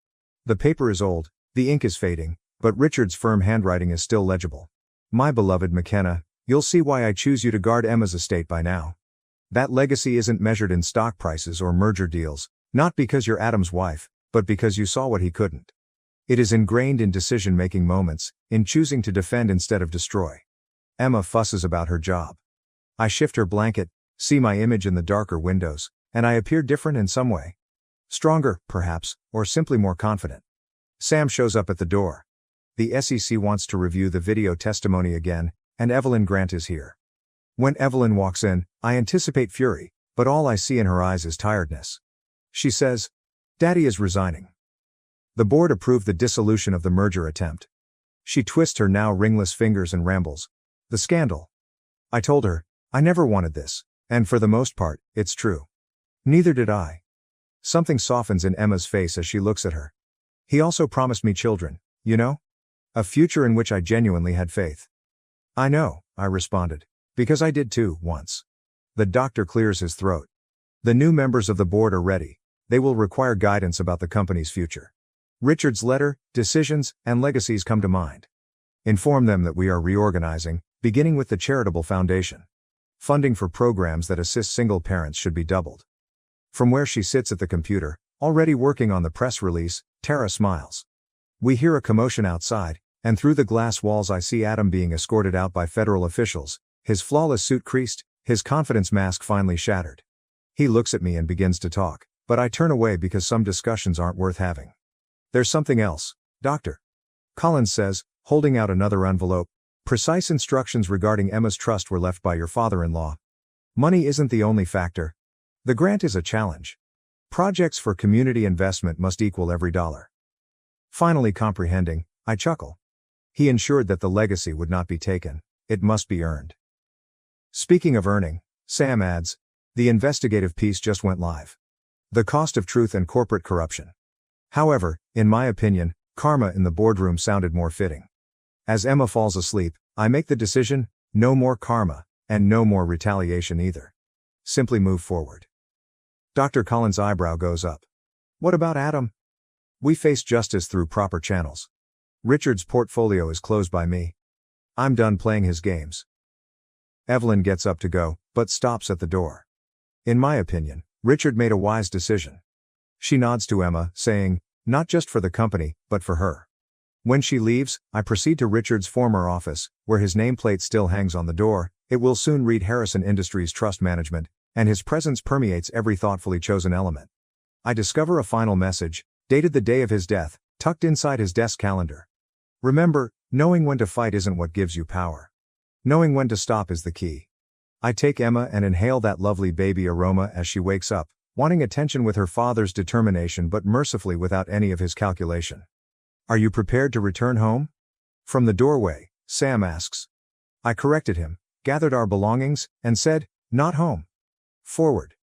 The paper is old, the ink is fading, but Richard's firm handwriting is still legible. My beloved McKenna, you'll see why I choose you to guard Emma's estate by now. That legacy isn't measured in stock prices or merger deals, not because you're Adam's wife, but because you saw what he couldn't. It is ingrained in decision-making moments, in choosing to defend instead of destroy. Emma fusses about her job. I shift her blanket, see my image in the darker windows, and I appear different in some way. Stronger, perhaps, or simply more confident. Sam shows up at the door. The SEC wants to review the video testimony again, and Evelyn Grant is here. When Evelyn walks in, I anticipate fury, but all I see in her eyes is tiredness. She says, "Daddy is resigning." The board approved the dissolution of the merger attempt. She twists her now ringless fingers and rambles. The scandal. I told her, I never wanted this, and for the most part, it's true. Neither did I. Something softens in Emma's face as she looks at her. He also promised me children, you know? A future in which I genuinely had faith. I know, I responded. Because I did too, once. The doctor clears his throat. The new members of the board are ready. They will require guidance about the company's future. Richard's letter, decisions, and legacies come to mind. Inform them that we are reorganizing, beginning with the charitable foundation. Funding for programs that assist single parents should be doubled. From where she sits at the computer, already working on the press release, Tara smiles. We hear a commotion outside, and through the glass walls I see Adam being escorted out by federal officials, his flawless suit creased, his confidence mask finally shattered. He looks at me and begins to talk, but I turn away because some discussions aren't worth having. There's something else, Doctor. Collins says, holding out another envelope. Precise instructions regarding Emma's trust were left by your father-in-law. Money isn't the only factor. The grant is a challenge. Projects for community investment must equal every dollar. Finally comprehending, I chuckle. He ensured that the legacy would not be taken, it must be earned. Speaking of earning, Sam adds, the investigative piece just went live. The cost of truth and corporate corruption. However, in my opinion, karma in the boardroom sounded more fitting. As Emma falls asleep, I make the decision, no more karma, and no more retaliation either. Simply move forward. Dr. Collins' eyebrow goes up. What about Adam? We face justice through proper channels. Richard's portfolio is closed by me. I'm done playing his games. Evelyn gets up to go, but stops at the door. In my opinion, Richard made a wise decision. She nods to Emma, saying, not just for the company, but for her. When she leaves, I proceed to Richard's former office, where his nameplate still hangs on the door. It will soon read Harrison Industries Trust Management, and his presence permeates every thoughtfully chosen element. I discover a final message, dated the day of his death, tucked inside his desk calendar. Remember, knowing when to fight isn't what gives you power. Knowing when to stop is the key. I take Emma and inhale that lovely baby aroma as she wakes up, wanting attention with her father's determination but mercifully without any of his calculation. Are you prepared to return home? From the doorway, Sam asks. I corrected him, gathered our belongings, and said, not home. Forward.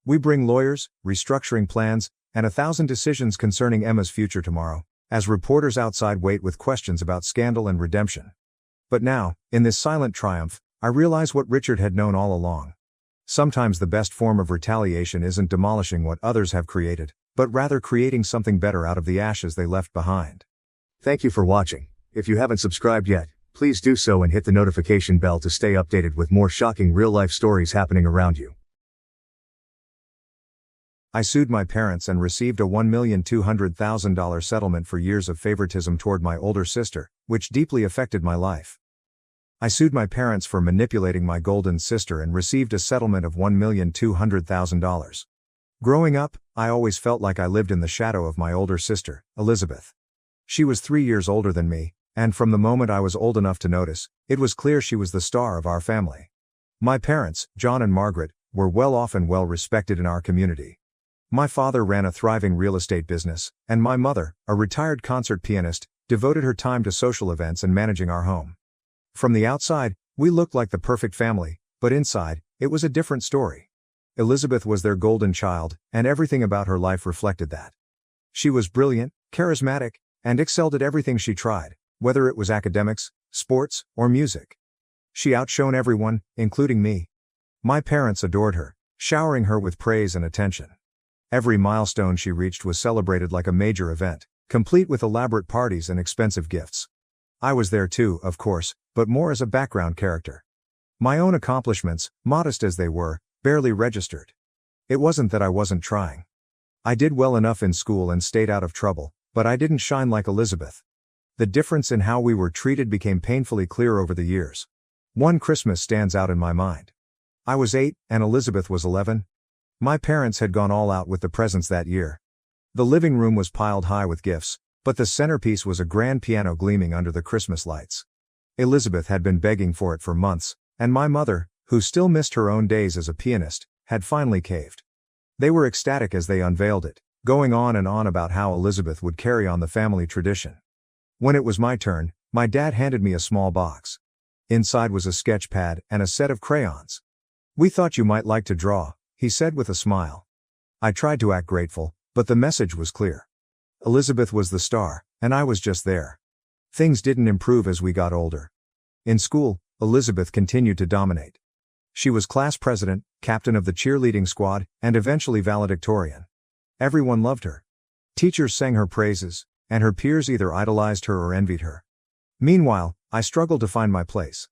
We bring lawyers, restructuring plans, and 1,000 decisions concerning Emma's future tomorrow, as reporters outside wait with questions about scandal and redemption. But now, in this silent triumph, I realize what Richard had known all along. Sometimes the best form of retaliation isn't demolishing what others have created, but rather creating something better out of the ashes they left behind. Thank you for watching. If you haven't subscribed yet, please do so and hit the notification bell to stay updated with more shocking real-life stories happening around you. I sued my parents and received a $1,200,000 settlement for years of favoritism toward my older sister, which deeply affected my life. I sued my parents for manipulating my golden sister and received a settlement of $1,200,000. Growing up, I always felt like I lived in the shadow of my older sister, Elizabeth. She was 3 years older than me, and from the moment I was old enough to notice, it was clear she was the star of our family. My parents, John and Margaret, were well off and well respected in our community. My father ran a thriving real estate business, and my mother, a retired concert pianist, devoted her time to social events and managing our home. From the outside, we looked like the perfect family, but inside, it was a different story. Elizabeth was their golden child, and everything about her life reflected that. She was brilliant, charismatic, and excelled at everything she tried, whether it was academics, sports, or music. She outshone everyone, including me. My parents adored her, showering her with praise and attention. Every milestone she reached was celebrated like a major event, complete with elaborate parties and expensive gifts. I was there too, of course, but more as a background character. My own accomplishments, modest as they were, barely registered. It wasn't that I wasn't trying. I did well enough in school and stayed out of trouble, but I didn't shine like Elizabeth. The difference in how we were treated became painfully clear over the years. One Christmas stands out in my mind. I was 8, and Elizabeth was 11. My parents had gone all out with the presents that year. The living room was piled high with gifts, but the centerpiece was a grand piano gleaming under the Christmas lights. Elizabeth had been begging for it for months, and my mother, who still missed her own days as a pianist, had finally caved. They were ecstatic as they unveiled it, going on and on about how Elizabeth would carry on the family tradition. When it was my turn, my dad handed me a small box. Inside was a sketch pad and a set of crayons. "We thought you might like to draw," he said with a smile. I tried to act grateful, but the message was clear. Elizabeth was the star, and I was just there. Things didn't improve as we got older. In school, Elizabeth continued to dominate. She was class president, captain of the cheerleading squad, and eventually valedictorian. Everyone loved her. Teachers sang her praises, and her peers either idolized her or envied her. Meanwhile, I struggled to find my place.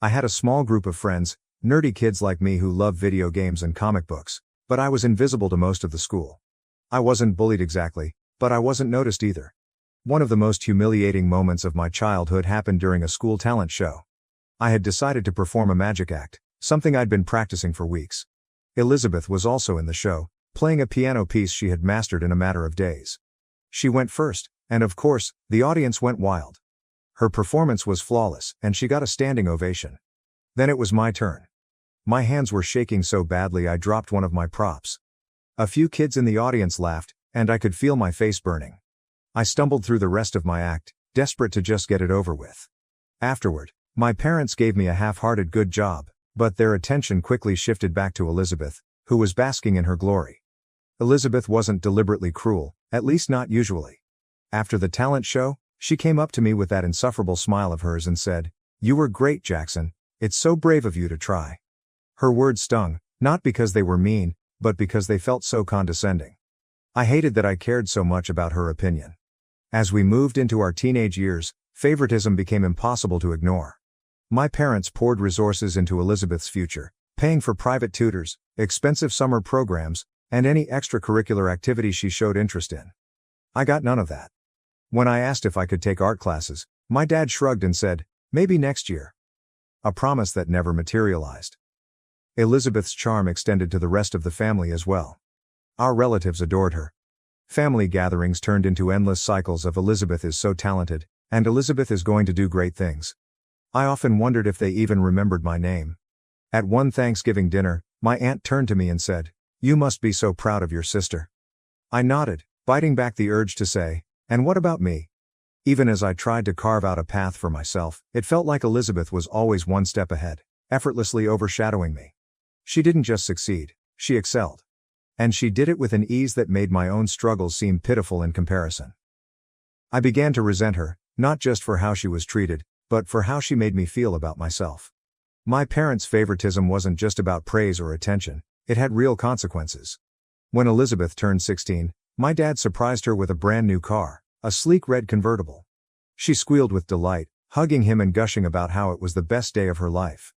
I had a small group of friends, nerdy kids like me who loved video games and comic books, but I was invisible to most of the school. I wasn't bullied exactly, but I wasn't noticed either. One of the most humiliating moments of my childhood happened during a school talent show. I had decided to perform a magic act, something I'd been practicing for weeks. Elizabeth was also in the show, playing a piano piece she had mastered in a matter of days. She went first, and of course, the audience went wild. Her performance was flawless, and she got a standing ovation. Then it was my turn. My hands were shaking so badly I dropped one of my props. A few kids in the audience laughed, and I could feel my face burning. I stumbled through the rest of my act, desperate to just get it over with. Afterward, my parents gave me a half-hearted good job, but their attention quickly shifted back to Elizabeth, who was basking in her glory. Elizabeth wasn't deliberately cruel, at least not usually. After the talent show, she came up to me with that insufferable smile of hers and said, "You were great, Jackson. It's so brave of you to try." Her words stung, not because they were mean, but because they felt so condescending. I hated that I cared so much about her opinion. As we moved into our teenage years, favoritism became impossible to ignore. My parents poured resources into Elizabeth's future, paying for private tutors, expensive summer programs, and any extracurricular activity she showed interest in. I got none of that. When I asked if I could take art classes, my dad shrugged and said, "Maybe next year." A promise that never materialized. Elizabeth's charm extended to the rest of the family as well. Our relatives adored her. Family gatherings turned into endless cycles of "Elizabeth is so talented," and "Elizabeth is going to do great things." I often wondered if they even remembered my name. At one Thanksgiving dinner, my aunt turned to me and said, "You must be so proud of your sister." I nodded, biting back the urge to say, "And what about me?" Even as I tried to carve out a path for myself, it felt like Elizabeth was always one step ahead, effortlessly overshadowing me. She didn't just succeed, she excelled. And she did it with an ease that made my own struggles seem pitiful in comparison. I began to resent her, not just for how she was treated, but for how she made me feel about myself. My parents' favoritism wasn't just about praise or attention, it had real consequences. When Elizabeth turned 16, my dad surprised her with a brand new car, a sleek red convertible. She squealed with delight, hugging him and gushing about how it was the best day of her life.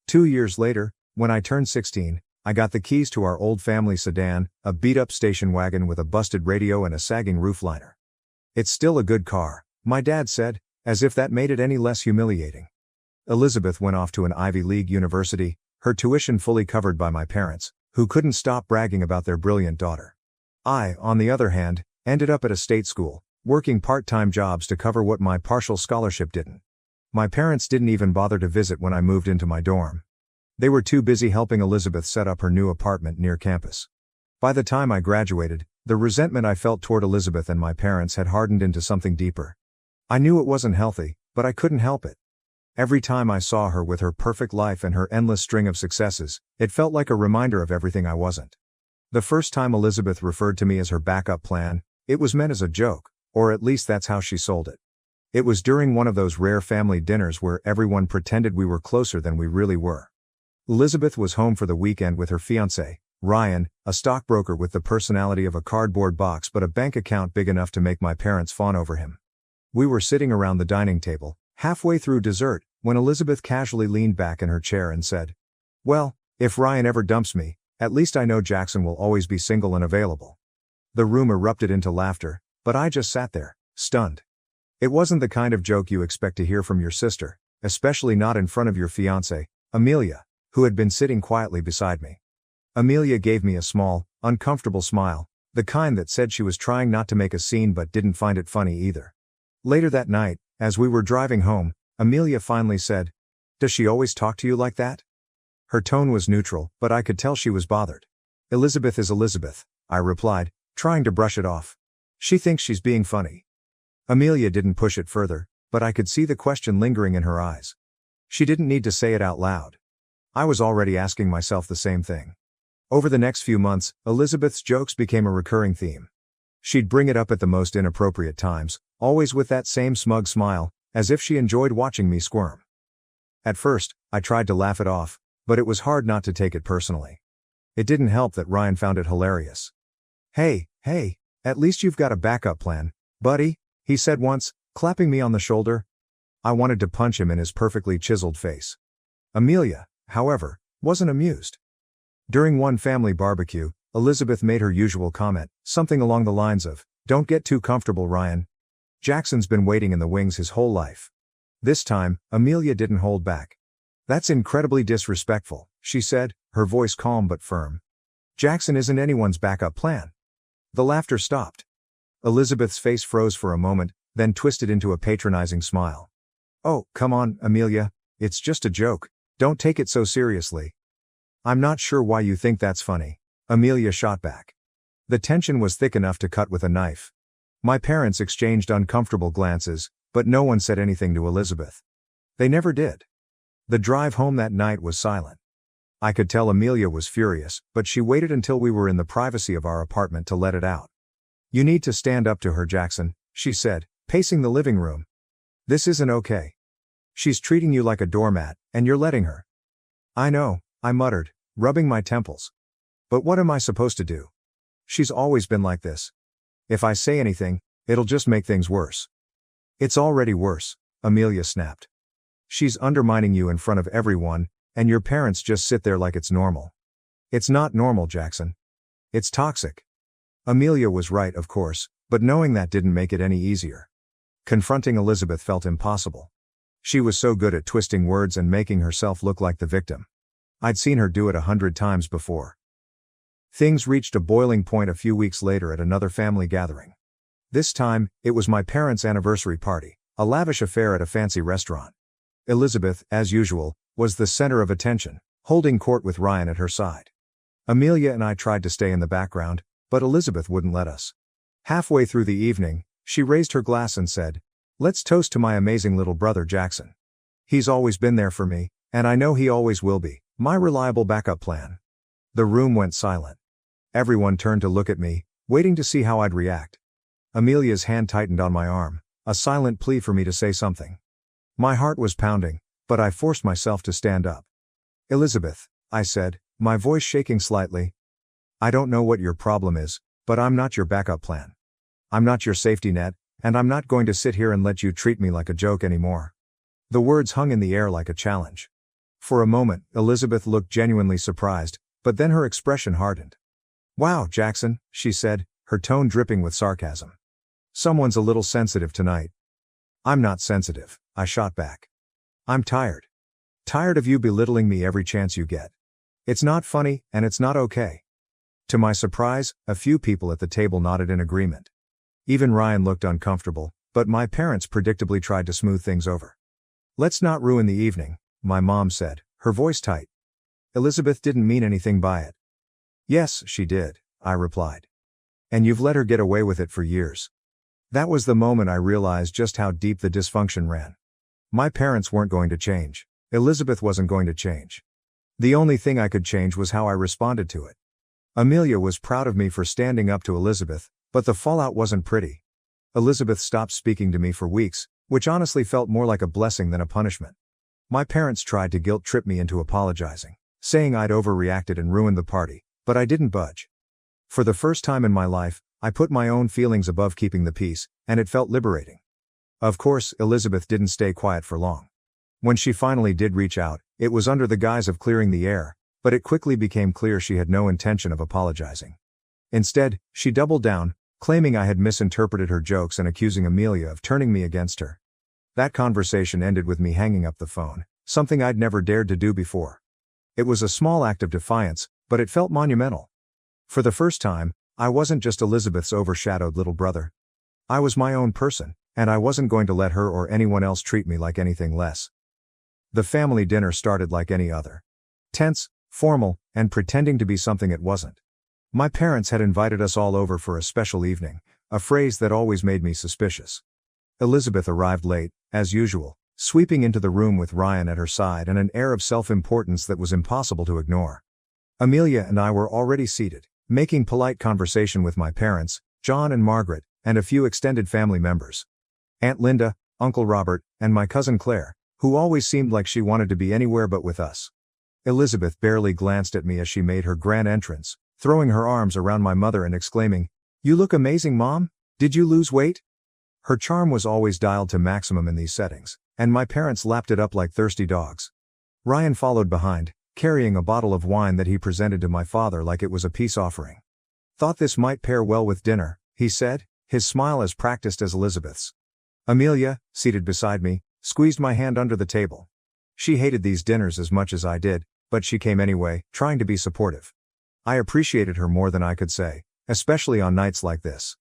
2 years later, when I turned 16, I got the keys to our old family sedan, a beat-up station wagon with a busted radio and a sagging roofliner. "It's still a good car," my dad said, as if that made it any less humiliating. Elizabeth went off to an Ivy League university, her tuition fully covered by my parents, who couldn't stop bragging about their brilliant daughter. I, on the other hand, ended up at a state school, working part-time jobs to cover what my partial scholarship didn't. My parents didn't even bother to visit when I moved into my dorm. They were too busy helping Elizabeth set up her new apartment near campus. By the time I graduated, the resentment I felt toward Elizabeth and my parents had hardened into something deeper. I knew it wasn't healthy, but I couldn't help it. Every time I saw her with her perfect life and her endless string of successes, it felt like a reminder of everything I wasn't. The first time Elizabeth referred to me as her backup plan, it was meant as a joke, or at least that's how she sold it. It was during one of those rare family dinners where everyone pretended we were closer than we really were. Elizabeth was home for the weekend with her fiancé, Ryan, a stockbroker with the personality of a cardboard box but a bank account big enough to make my parents fawn over him. We were sitting around the dining table, halfway through dessert, when Elizabeth casually leaned back in her chair and said, "Well, if Ryan ever dumps me, at least I know Jackson will always be single and available." The room erupted into laughter, but I just sat there, stunned. It wasn't the kind of joke you expect to hear from your sister, especially not in front of your fiancé, Amelia, who had been sitting quietly beside me. Amelia gave me a small, uncomfortable smile, the kind that said she was trying not to make a scene but didn't find it funny either. Later that night, as we were driving home, Amelia finally said, "Does she always talk to you like that?" Her tone was neutral, but I could tell she was bothered. "Elizabeth is Elizabeth," I replied, trying to brush it off. "She thinks she's being funny." Amelia didn't push it further, but I could see the question lingering in her eyes. She didn't need to say it out loud. I was already asking myself the same thing. Over the next few months, Elizabeth's jokes became a recurring theme. She'd bring it up at the most inappropriate times, always with that same smug smile, as if she enjoyed watching me squirm. At first, I tried to laugh it off, but it was hard not to take it personally. It didn't help that Ryan found it hilarious. Hey, at least you've got a backup plan, buddy," he said once, clapping me on the shoulder. I wanted to punch him in his perfectly chiseled face. Amelia, however, wasn't amused. During one family barbecue, Elizabeth made her usual comment, something along the lines of, "Don't get too comfortable, Ryan. Jackson's been waiting in the wings his whole life." This time, Amelia didn't hold back. "That's incredibly disrespectful," she said, her voice calm but firm. "Jackson isn't anyone's backup plan." The laughter stopped. Elizabeth's face froze for a moment, then twisted into a patronizing smile. "Oh, come on, Amelia. It's just a joke. Don't take it so seriously." "I'm not sure why you think that's funny," Amelia shot back. The tension was thick enough to cut with a knife. My parents exchanged uncomfortable glances, but no one said anything to Elizabeth. They never did. The drive home that night was silent. I could tell Amelia was furious, but she waited until we were in the privacy of our apartment to let it out. "You need to stand up to her, Jackson," she said, pacing the living room. "This isn't okay. She's treating you like a doormat, and you're letting her." "I know," I muttered, rubbing my temples. "But what am I supposed to do? She's always been like this. If I say anything, it'll just make things worse." "It's already worse," Amelia snapped. "She's undermining you in front of everyone, and your parents just sit there like it's normal." "It's not normal, Jackson. It's toxic." Amelia was right, of course, but knowing that didn't make it any easier. Confronting Elizabeth felt impossible. She was so good at twisting words and making herself look like the victim. I'd seen her do it 100 times before. Things reached a boiling point a few weeks later at another family gathering. This time, it was my parents' anniversary party, a lavish affair at a fancy restaurant. Elizabeth, as usual, was the center of attention, holding court with Ryan at her side. Amelia and I tried to stay in the background, but Elizabeth wouldn't let us. Halfway through the evening, she raised her glass and said, "Let's toast to my amazing little brother Jackson. He's always been there for me, and I know he always will be, my reliable backup plan." The room went silent. Everyone turned to look at me, waiting to see how I'd react. Amelia's hand tightened on my arm, a silent plea for me to say something. My heart was pounding, but I forced myself to stand up. "Elizabeth," I said, my voice shaking slightly, "I don't know what your problem is, but I'm not your backup plan. I'm not your safety net, and I'm not going to sit here and let you treat me like a joke anymore." The words hung in the air like a challenge. For a moment, Elizabeth looked genuinely surprised, but then her expression hardened. "Wow, Jackson," she said, her tone dripping with sarcasm. "Someone's a little sensitive tonight." "I'm not sensitive," I shot back. "I'm tired. Tired of you belittling me every chance you get. It's not funny, and it's not okay." To my surprise, a few people at the table nodded in agreement. Even Ryan looked uncomfortable, but my parents predictably tried to smooth things over. "Let's not ruin the evening," my mom said, her voice tight. "Elizabeth didn't mean anything by it." "Yes, she did," I replied. "And you've let her get away with it for years." That was the moment I realized just how deep the dysfunction ran. My parents weren't going to change. Elizabeth wasn't going to change. The only thing I could change was how I responded to it. Amelia was proud of me for standing up to Elizabeth, but the fallout wasn't pretty. Elizabeth stopped speaking to me for weeks, which honestly felt more like a blessing than a punishment. My parents tried to guilt-trip me into apologizing, saying I'd overreacted and ruined the party, but I didn't budge. For the first time in my life, I put my own feelings above keeping the peace, and it felt liberating. Of course, Elizabeth didn't stay quiet for long. When she finally did reach out, it was under the guise of clearing the air, but it quickly became clear she had no intention of apologizing. Instead, she doubled down, claiming I had misinterpreted her jokes and accusing Amelia of turning me against her. That conversation ended with me hanging up the phone, something I'd never dared to do before. It was a small act of defiance, but it felt monumental. For the first time, I wasn't just Elizabeth's overshadowed little brother. I was my own person, and I wasn't going to let her or anyone else treat me like anything less. The family dinner started like any other. Tense, formal, and pretending to be something it wasn't. My parents had invited us all over for a special evening, a phrase that always made me suspicious. Elizabeth arrived late, as usual, sweeping into the room with Ryan at her side and an air of self-importance that was impossible to ignore. Amelia and I were already seated, making polite conversation with my parents, John and Margaret, and a few extended family members. Aunt Linda, Uncle Robert, and my cousin Claire, who always seemed like she wanted to be anywhere but with us. Elizabeth barely glanced at me as she made her grand entrance, throwing her arms around my mother and exclaiming, "You look amazing, Mom! Did you lose weight?" Her charm was always dialed to maximum in these settings, and my parents lapped it up like thirsty dogs. Ryan followed behind, carrying a bottle of wine that he presented to my father like it was a peace offering. "Thought this might pair well with dinner," he said, his smile as practiced as Elizabeth's. Amelia, seated beside me, squeezed my hand under the table. She hated these dinners as much as I did, but she came anyway, trying to be supportive. I appreciated her more than I could say, especially on nights like this.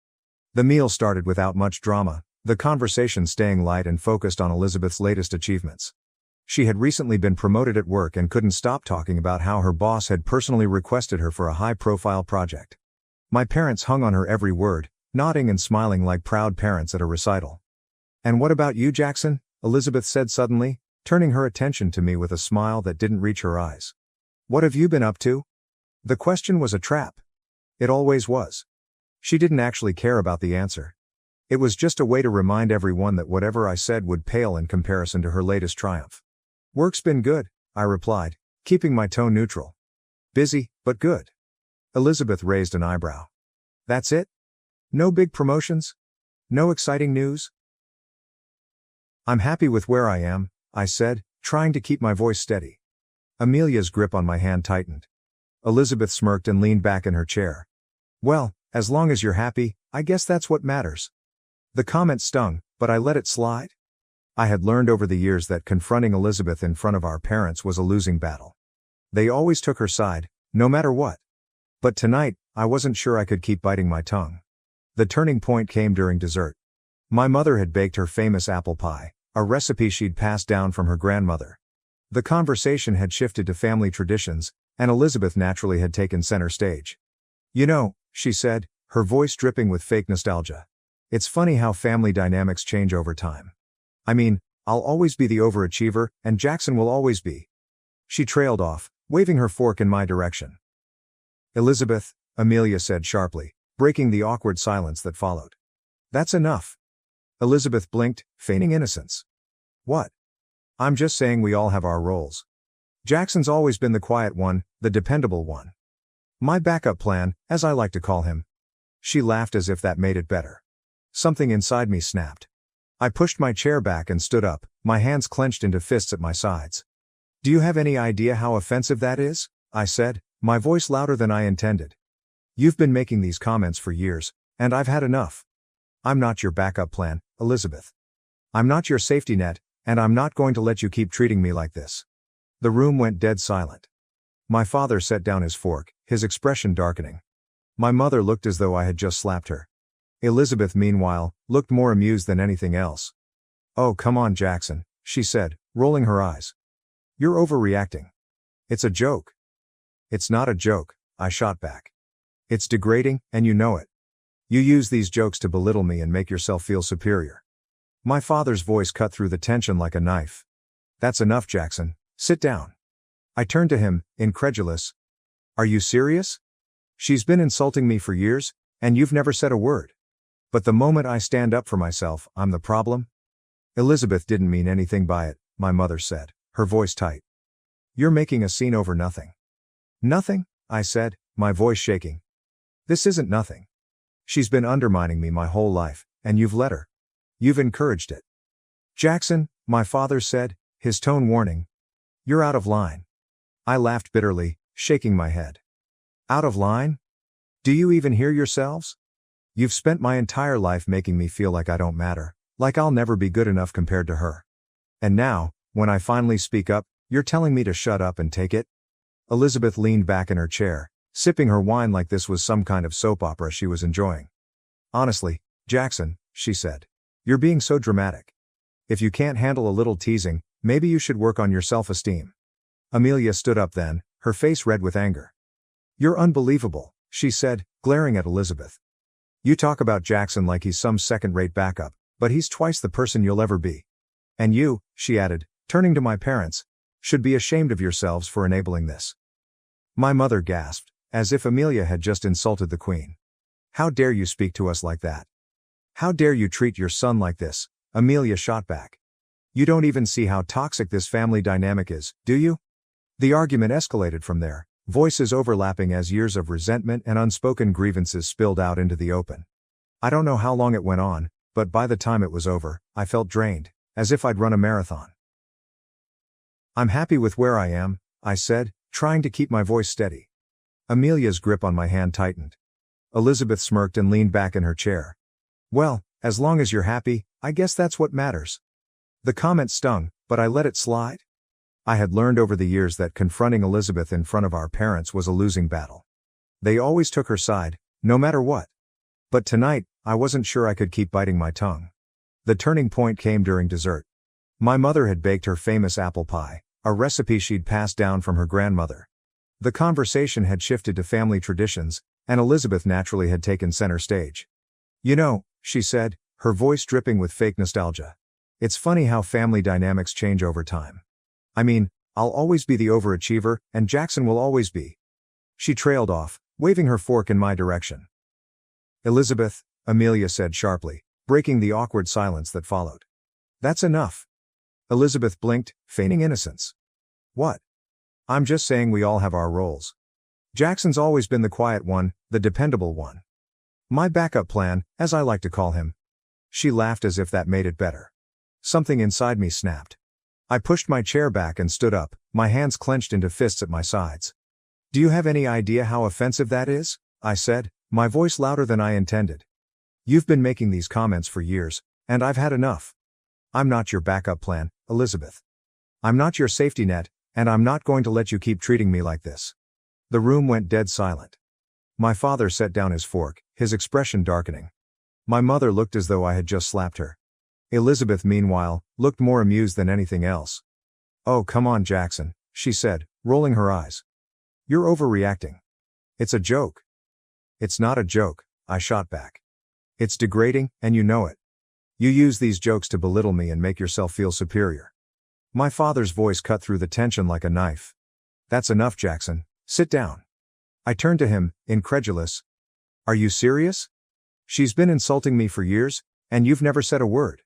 The meal started without much drama, the conversation staying light and focused on Elizabeth's latest achievements. She had recently been promoted at work and couldn't stop talking about how her boss had personally requested her for a high-profile project. My parents hung on her every word, nodding and smiling like proud parents at a recital. "And what about you, Jackson?" Elizabeth said suddenly, turning her attention to me with a smile that didn't reach her eyes. "What have you been up to?" The question was a trap. It always was. She didn't actually care about the answer. It was just a way to remind everyone that whatever I said would pale in comparison to her latest triumph. "Work's been good," I replied, keeping my tone neutral. "Busy, but good." Elizabeth raised an eyebrow. "That's it? No big promotions? No exciting news?" "I'm happy with where I am," I said, trying to keep my voice steady. Amelia's grip on my hand tightened. Elizabeth smirked and leaned back in her chair. "Well, as long as you're happy, I guess that's what matters." The comment stung, but I let it slide. I had learned over the years that confronting Elizabeth in front of our parents was a losing battle. They always took her side, no matter what. But tonight, I wasn't sure I could keep biting my tongue. The turning point came during dessert. My mother had baked her famous apple pie, a recipe she'd passed down from her grandmother. The conversation had shifted to family traditions, and Elizabeth naturally had taken center stage. "You know," she said, her voice dripping with fake nostalgia. "It's funny how family dynamics change over time. I mean, I'll always be the overachiever, and Jackson will always be." She trailed off, waving her fork in my direction. "Elizabeth," Amelia said sharply, breaking the awkward silence that followed. "That's enough." Elizabeth blinked, feigning innocence. "What?" "I'm just saying we all have our roles. Jackson's always been the quiet one, the dependable one. My backup plan, as I like to call him." She laughed as if that made it better. Something inside me snapped. I pushed my chair back and stood up, my hands clenched into fists at my sides. "Do you have any idea how offensive that is?" I said, my voice louder than I intended. "You've been making these comments for years, and I've had enough. I'm not your backup plan, Elizabeth. I'm not your safety net, and I'm not going to let you keep treating me like this." The room went dead silent. My father set down his fork, his expression darkening. My mother looked as though I had just slapped her. Elizabeth, meanwhile, looked more amused than anything else. "Oh, come on, Jackson," she said, rolling her eyes. "You're overreacting. It's a joke." "It's not a joke," I shot back. "It's degrading, and you know it. You use these jokes to belittle me and make yourself feel superior." My father's voice cut through the tension like a knife. That's enough, Jackson. Sit down. I turned to him, incredulous. Are you serious? She's been insulting me for years, and you've never said a word. But the moment I stand up for myself, I'm the problem? Elizabeth didn't mean anything by it, my mother said, her voice tight. You're making a scene over nothing. Nothing? I said, my voice shaking. This isn't nothing. She's been undermining me my whole life, and you've let her. You've encouraged it. Jackson, my father said, his tone warning. You're out of line. I laughed bitterly, shaking my head. Out of line? Do you even hear yourselves? You've spent my entire life making me feel like I don't matter, like I'll never be good enough compared to her. And now, when I finally speak up, you're telling me to shut up and take it? Elizabeth leaned back in her chair, sipping her wine like this was some kind of soap opera she was enjoying. Honestly, Jackson, she said, you're being so dramatic. If you can't handle a little teasing, maybe you should work on your self-esteem. Amelia stood up then, her face red with anger. You're unbelievable, she said, glaring at Elizabeth. You talk about Jackson like he's some second-rate backup, but he's twice the person you'll ever be. And you, she added, turning to my parents, should be ashamed of yourselves for enabling this. My mother gasped, as if Amelia had just insulted the Queen. How dare you speak to us like that? How dare you treat your son like this? Amelia shot back. You don't even see how toxic this family dynamic is, do you? The argument escalated from there, voices overlapping as years of resentment and unspoken grievances spilled out into the open. I don't know how long it went on, but by the time it was over, I felt drained, as if I'd run a marathon. I'm happy with where I am, I said, trying to keep my voice steady. Amelia's grip on my hand tightened. Elizabeth smirked and leaned back in her chair. Well, as long as you're happy, I guess that's what matters. The comment stung, but I let it slide. I had learned over the years that confronting Elizabeth in front of our parents was a losing battle. They always took her side, no matter what. But tonight, I wasn't sure I could keep biting my tongue. The turning point came during dessert. My mother had baked her famous apple pie, a recipe she'd passed down from her grandmother. The conversation had shifted to family traditions, and Elizabeth naturally had taken center stage. You know, she said, her voice dripping with fake nostalgia. It's funny how family dynamics change over time. I mean, I'll always be the overachiever, and Jackson will always be. She trailed off, waving her fork in my direction. Elizabeth, Amelia said sharply, breaking the awkward silence that followed. That's enough. Elizabeth blinked, feigning innocence. What? I'm just saying we all have our roles. Jackson's always been the quiet one, the dependable one. My backup plan, as I like to call him. She laughed as if that made it better. Something inside me snapped. I pushed my chair back and stood up, my hands clenched into fists at my sides. Do you have any idea how offensive that is? I said, my voice louder than I intended. You've been making these comments for years, and I've had enough. I'm not your backup plan, Elizabeth. I'm not your safety net, and I'm not going to let you keep treating me like this. The room went dead silent. My father set down his fork, his expression darkening. My mother looked as though I had just slapped her. Elizabeth, meanwhile, looked more amused than anything else. Oh, come on, Jackson, she said, rolling her eyes. You're overreacting. It's a joke. It's not a joke, I shot back. It's degrading, and you know it. You use these jokes to belittle me and make yourself feel superior. My father's voice cut through the tension like a knife. That's enough, Jackson. Sit down. I turned to him, incredulous. Are you serious? She's been insulting me for years, and you've never said a word.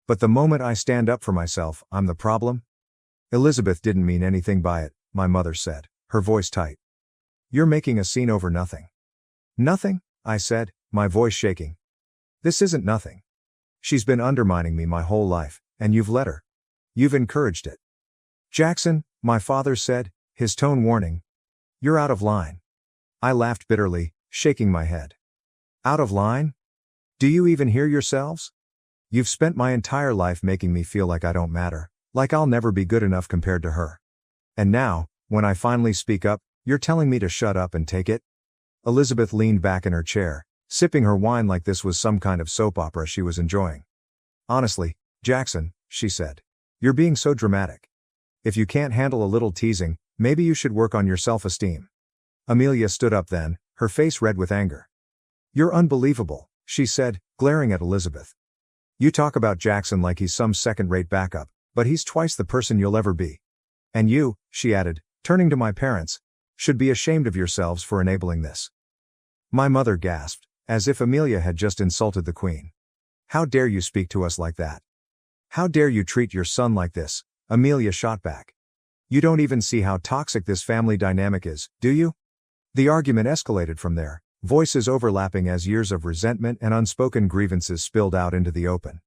But the moment I stand up for myself, I'm the problem? Elizabeth didn't mean anything by it, my mother said, her voice tight. You're making a scene over nothing. Nothing? I said, my voice shaking. This isn't nothing. She's been undermining me my whole life, and you've let her. You've encouraged it. Jackson, my father said, his tone warning. You're out of line. I laughed bitterly, shaking my head. Out of line? Do you even hear yourselves? You've spent my entire life making me feel like I don't matter, like I'll never be good enough compared to her. And now, when I finally speak up, you're telling me to shut up and take it? Elizabeth leaned back in her chair, sipping her wine like this was some kind of soap opera she was enjoying. Honestly, Jackson, she said, you're being so dramatic. If you can't handle a little teasing, maybe you should work on your self-esteem. Amelia stood up then, her face red with anger. You're unbelievable, she said, glaring at Elizabeth. You talk about Jackson like he's some second-rate backup, but he's twice the person you'll ever be. And you," she added, turning to my parents, "should be ashamed of yourselves for enabling this." My mother gasped, as if Amelia had just insulted the Queen. "How dare you speak to us like that? How dare you treat your son like this?" Amelia shot back. "You don't even see how toxic this family dynamic is, do you?" The argument escalated from there, voices overlapping as years of resentment and unspoken grievances spilled out into the open.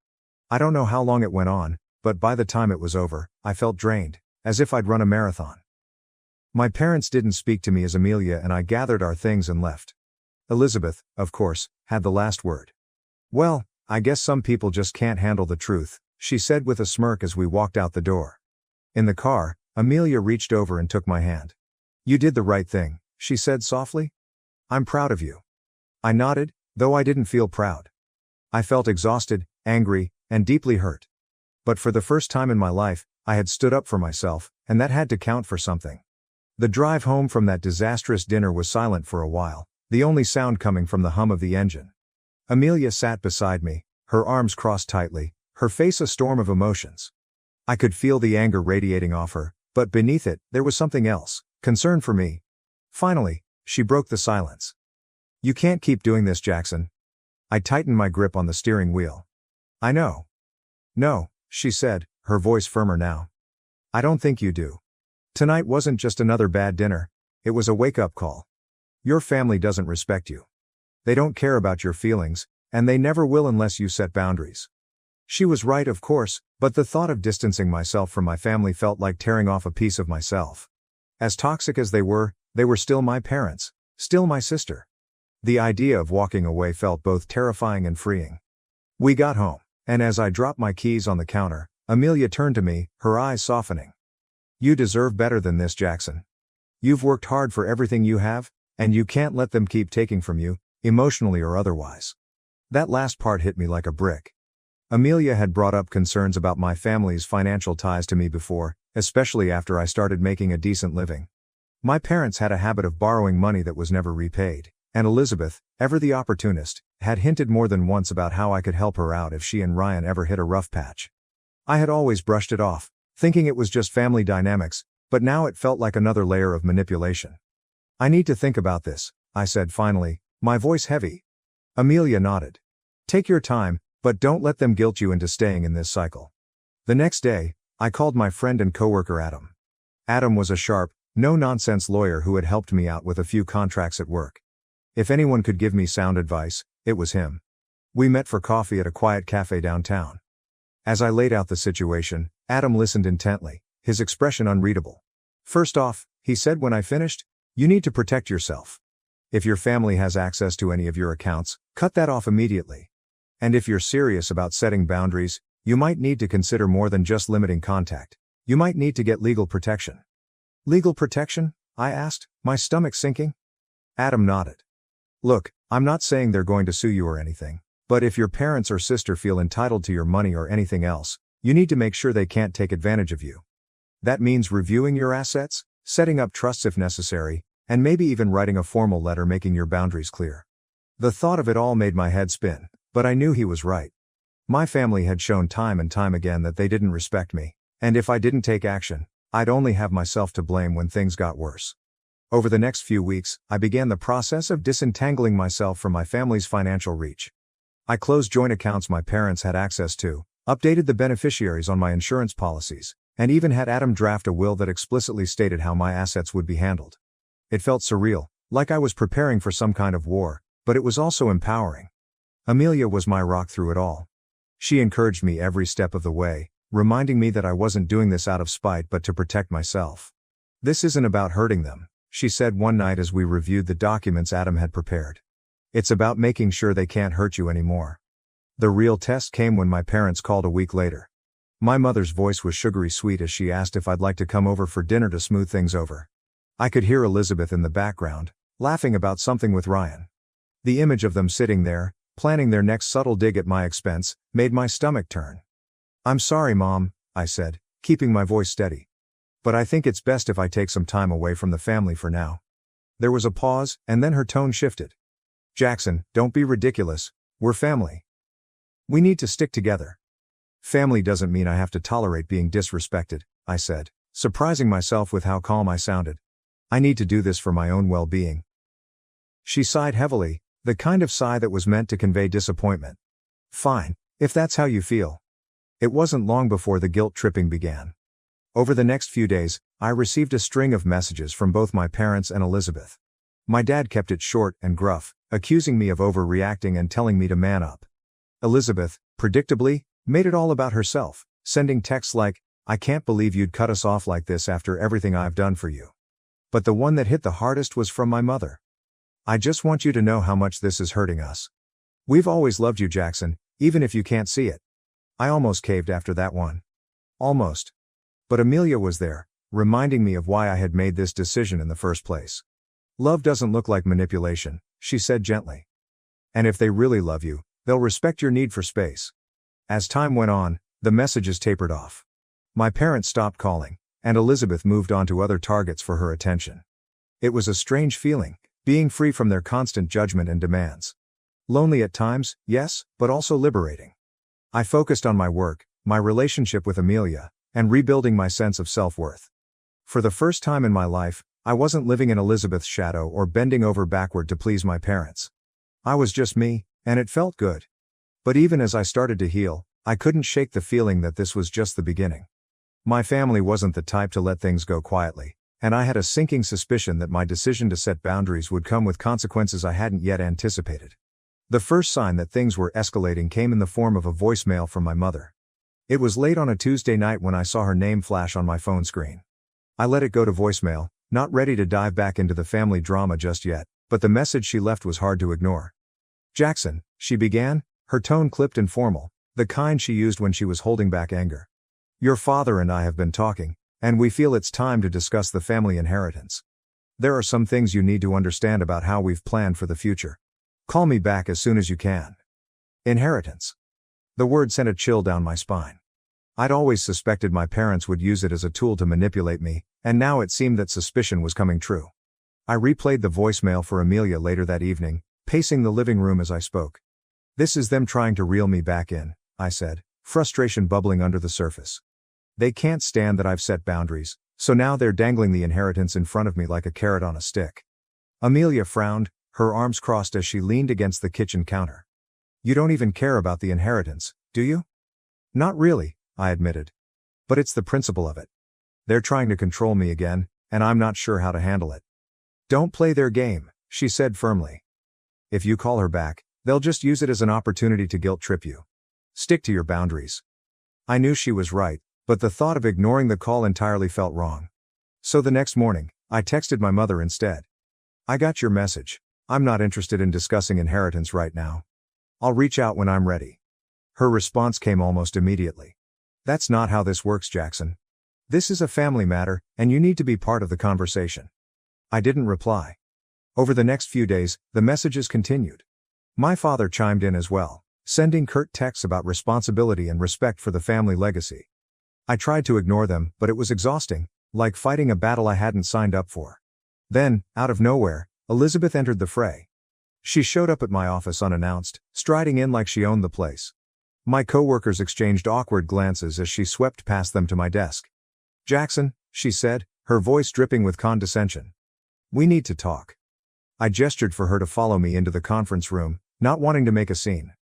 I don't know how long it went on, but by the time it was over, I felt drained, as if I'd run a marathon. My parents didn't speak to me as Amelia and I gathered our things and left. Elizabeth, of course, had the last word. "Well, I guess some people just can't handle the truth," she said with a smirk as we walked out the door. In the car, Amelia reached over and took my hand. "You did the right thing," she said softly. "I'm proud of you." I nodded, though I didn't feel proud. I felt exhausted, angry, and deeply hurt. But for the first time in my life, I had stood up for myself, and that had to count for something. The drive home from that disastrous dinner was silent for a while, the only sound coming from the hum of the engine. Amelia sat beside me, her arms crossed tightly, her face a storm of emotions. I could feel the anger radiating off her, but beneath it, there was something else, concern for me. Finally, she broke the silence. "You can't keep doing this, Jackson." I tightened my grip on the steering wheel. "I know." "No," she said, her voice firmer now. "I don't think you do. Tonight wasn't just another bad dinner, it was a wake-up call. Your family doesn't respect you. They don't care about your feelings, and they never will unless you set boundaries." She was right, of course, but the thought of distancing myself from my family felt like tearing off a piece of myself. As toxic as they were still my parents, still my sister. The idea of walking away felt both terrifying and freeing. We got home, and as I dropped my keys on the counter, Amelia turned to me, her eyes softening. "You deserve better than this, Jackson. You've worked hard for everything you have, and you can't let them keep taking from you, emotionally or otherwise." That last part hit me like a brick. Amelia had brought up concerns about my family's financial ties to me before, especially after I started making a decent living. My parents had a habit of borrowing money that was never repaid, and Elizabeth, ever the opportunist, had hinted more than once about how I could help her out if she and Ryan ever hit a rough patch. I had always brushed it off, thinking it was just family dynamics, but now it felt like another layer of manipulation. "I need to think about this," I said finally, my voice heavy. Amelia nodded. "Take your time, but don't let them guilt you into staying in this cycle." The next day, I called my friend and coworker Adam. Adam was a sharp, no-nonsense lawyer who had helped me out with a few contracts at work. If anyone could give me sound advice, it was him. We met for coffee at a quiet cafe downtown. As I laid out the situation, Adam listened intently, his expression unreadable. "First off," he said when I finished, "you need to protect yourself. If your family has access to any of your accounts, cut that off immediately. And if you're serious about setting boundaries, you might need to consider more than just limiting contact. You might need to get legal protection." "Legal protection?" I asked, my stomach sinking. Adam nodded. "Look, I'm not saying they're going to sue you or anything, but if your parents or sister feel entitled to your money or anything else, you need to make sure they can't take advantage of you. That means reviewing your assets, setting up trusts if necessary, and maybe even writing a formal letter making your boundaries clear." The thought of it all made my head spin, but I knew he was right. My family had shown time and time again that they didn't respect me, and if I didn't take action, I'd only have myself to blame when things got worse. Over the next few weeks, I began the process of disentangling myself from my family's financial reach. I closed joint accounts my parents had access to, updated the beneficiaries on my insurance policies, and even had Adam draft a will that explicitly stated how my assets would be handled. It felt surreal, like I was preparing for some kind of war, but it was also empowering. Amelia was my rock through it all. She encouraged me every step of the way, reminding me that I wasn't doing this out of spite but to protect myself. "This isn't about hurting them," she said one night as we reviewed the documents Adam had prepared. "It's about making sure they can't hurt you anymore." The real test came when my parents called a week later. My mother's voice was sugary sweet as she asked if I'd like to come over for dinner to smooth things over. I could hear Elizabeth in the background, laughing about something with Ryan. The image of them sitting there, planning their next subtle dig at my expense, made my stomach turn. "I'm sorry, Mom," I said, keeping my voice steady. "But I think it's best if I take some time away from the family for now." There was a pause, and then her tone shifted. "Jackson, don't be ridiculous, we're family." We need to stick together. Family doesn't mean I have to tolerate being disrespected, I said, surprising myself with how calm I sounded. I need to do this for my own well-being. She sighed heavily, the kind of sigh that was meant to convey disappointment. Fine, if that's how you feel. It wasn't long before the guilt tripping began. Over the next few days, I received a string of messages from both my parents and Elizabeth. My dad kept it short and gruff, accusing me of overreacting and telling me to man up. Elizabeth, predictably, made it all about herself, sending texts like, "I can't believe you'd cut us off like this after everything I've done for you." But the one that hit the hardest was from my mother. "I just want you to know how much this is hurting us. We've always loved you, Jackson, even if you can't see it." I almost caved after that one. Almost. But Amelia was there, reminding me of why I had made this decision in the first place. "Love doesn't look like manipulation," she said gently. "And if they really love you, they'll respect your need for space." As time went on, the messages tapered off. My parents stopped calling, and Elizabeth moved on to other targets for her attention. It was a strange feeling, being free from their constant judgment and demands. Lonely at times, yes, but also liberating. I focused on my work, my relationship with Amelia, and rebuilding my sense of self-worth. For the first time in my life, I wasn't living in Elizabeth's shadow or bending over backward to please my parents. I was just me, and it felt good. But even as I started to heal, I couldn't shake the feeling that this was just the beginning. My family wasn't the type to let things go quietly, and I had a sinking suspicion that my decision to set boundaries would come with consequences I hadn't yet anticipated. The first sign that things were escalating came in the form of a voicemail from my mother. It was late on a Tuesday night when I saw her name flash on my phone screen. I let it go to voicemail, not ready to dive back into the family drama just yet, but the message she left was hard to ignore. "Jackson," she began, her tone clipped and formal, the kind she used when she was holding back anger. "Your father and I have been talking, and we feel it's time to discuss the family inheritance. There are some things you need to understand about how we've planned for the future. Call me back as soon as you can." Inheritance. The word sent a chill down my spine. I'd always suspected my parents would use it as a tool to manipulate me, and now it seemed that suspicion was coming true. I replayed the voicemail for Amelia later that evening, pacing the living room as I spoke. "This is them trying to reel me back in," I said, frustration bubbling under the surface. "They can't stand that I've set boundaries, so now they're dangling the inheritance in front of me like a carrot on a stick." Amelia frowned, her arms crossed as she leaned against the kitchen counter. "You don't even care about the inheritance, do you?" "Not really," I admitted. "But it's the principle of it. They're trying to control me again, and I'm not sure how to handle it." "Don't play their game," she said firmly. "If you call her back, they'll just use it as an opportunity to guilt trip you. Stick to your boundaries." I knew she was right, but the thought of ignoring the call entirely felt wrong. So the next morning, I texted my mother instead. "I got your message. I'm not interested in discussing inheritance right now. I'll reach out when I'm ready." Her response came almost immediately. "That's not how this works, Jackson. This is a family matter, and you need to be part of the conversation." I didn't reply. Over the next few days, the messages continued. My father chimed in as well, sending curt texts about responsibility and respect for the family legacy. I tried to ignore them, but it was exhausting, like fighting a battle I hadn't signed up for. Then, out of nowhere, Elizabeth entered the fray. She showed up at my office unannounced, striding in like she owned the place. My coworkers exchanged awkward glances as she swept past them to my desk. "Jackson," she said, her voice dripping with condescension. "We need to talk." I gestured for her to follow me into the conference room, not wanting to make a scene.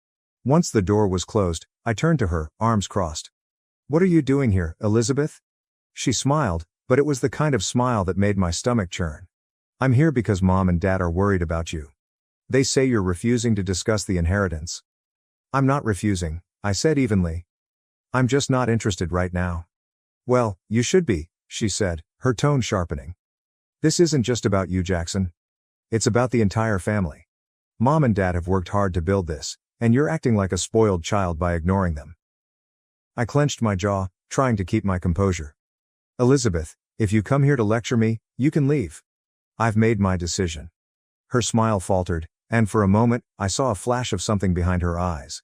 Once the door was closed, I turned to her, arms crossed. "What are you doing here, Elizabeth?" She smiled, but it was the kind of smile that made my stomach churn. "I'm here because Mom and Dad are worried about you. They say you're refusing to discuss the inheritance." "I'm not refusing," I said evenly. "I'm just not interested right now." "Well, you should be," she said, her tone sharpening. "This isn't just about you, Jackson. It's about the entire family. Mom and Dad have worked hard to build this, and you're acting like a spoiled child by ignoring them." I clenched my jaw, trying to keep my composure. "Elizabeth, if you come here to lecture me, you can leave. I've made my decision." Her smile faltered, and for a moment, I saw a flash of something behind her eyes.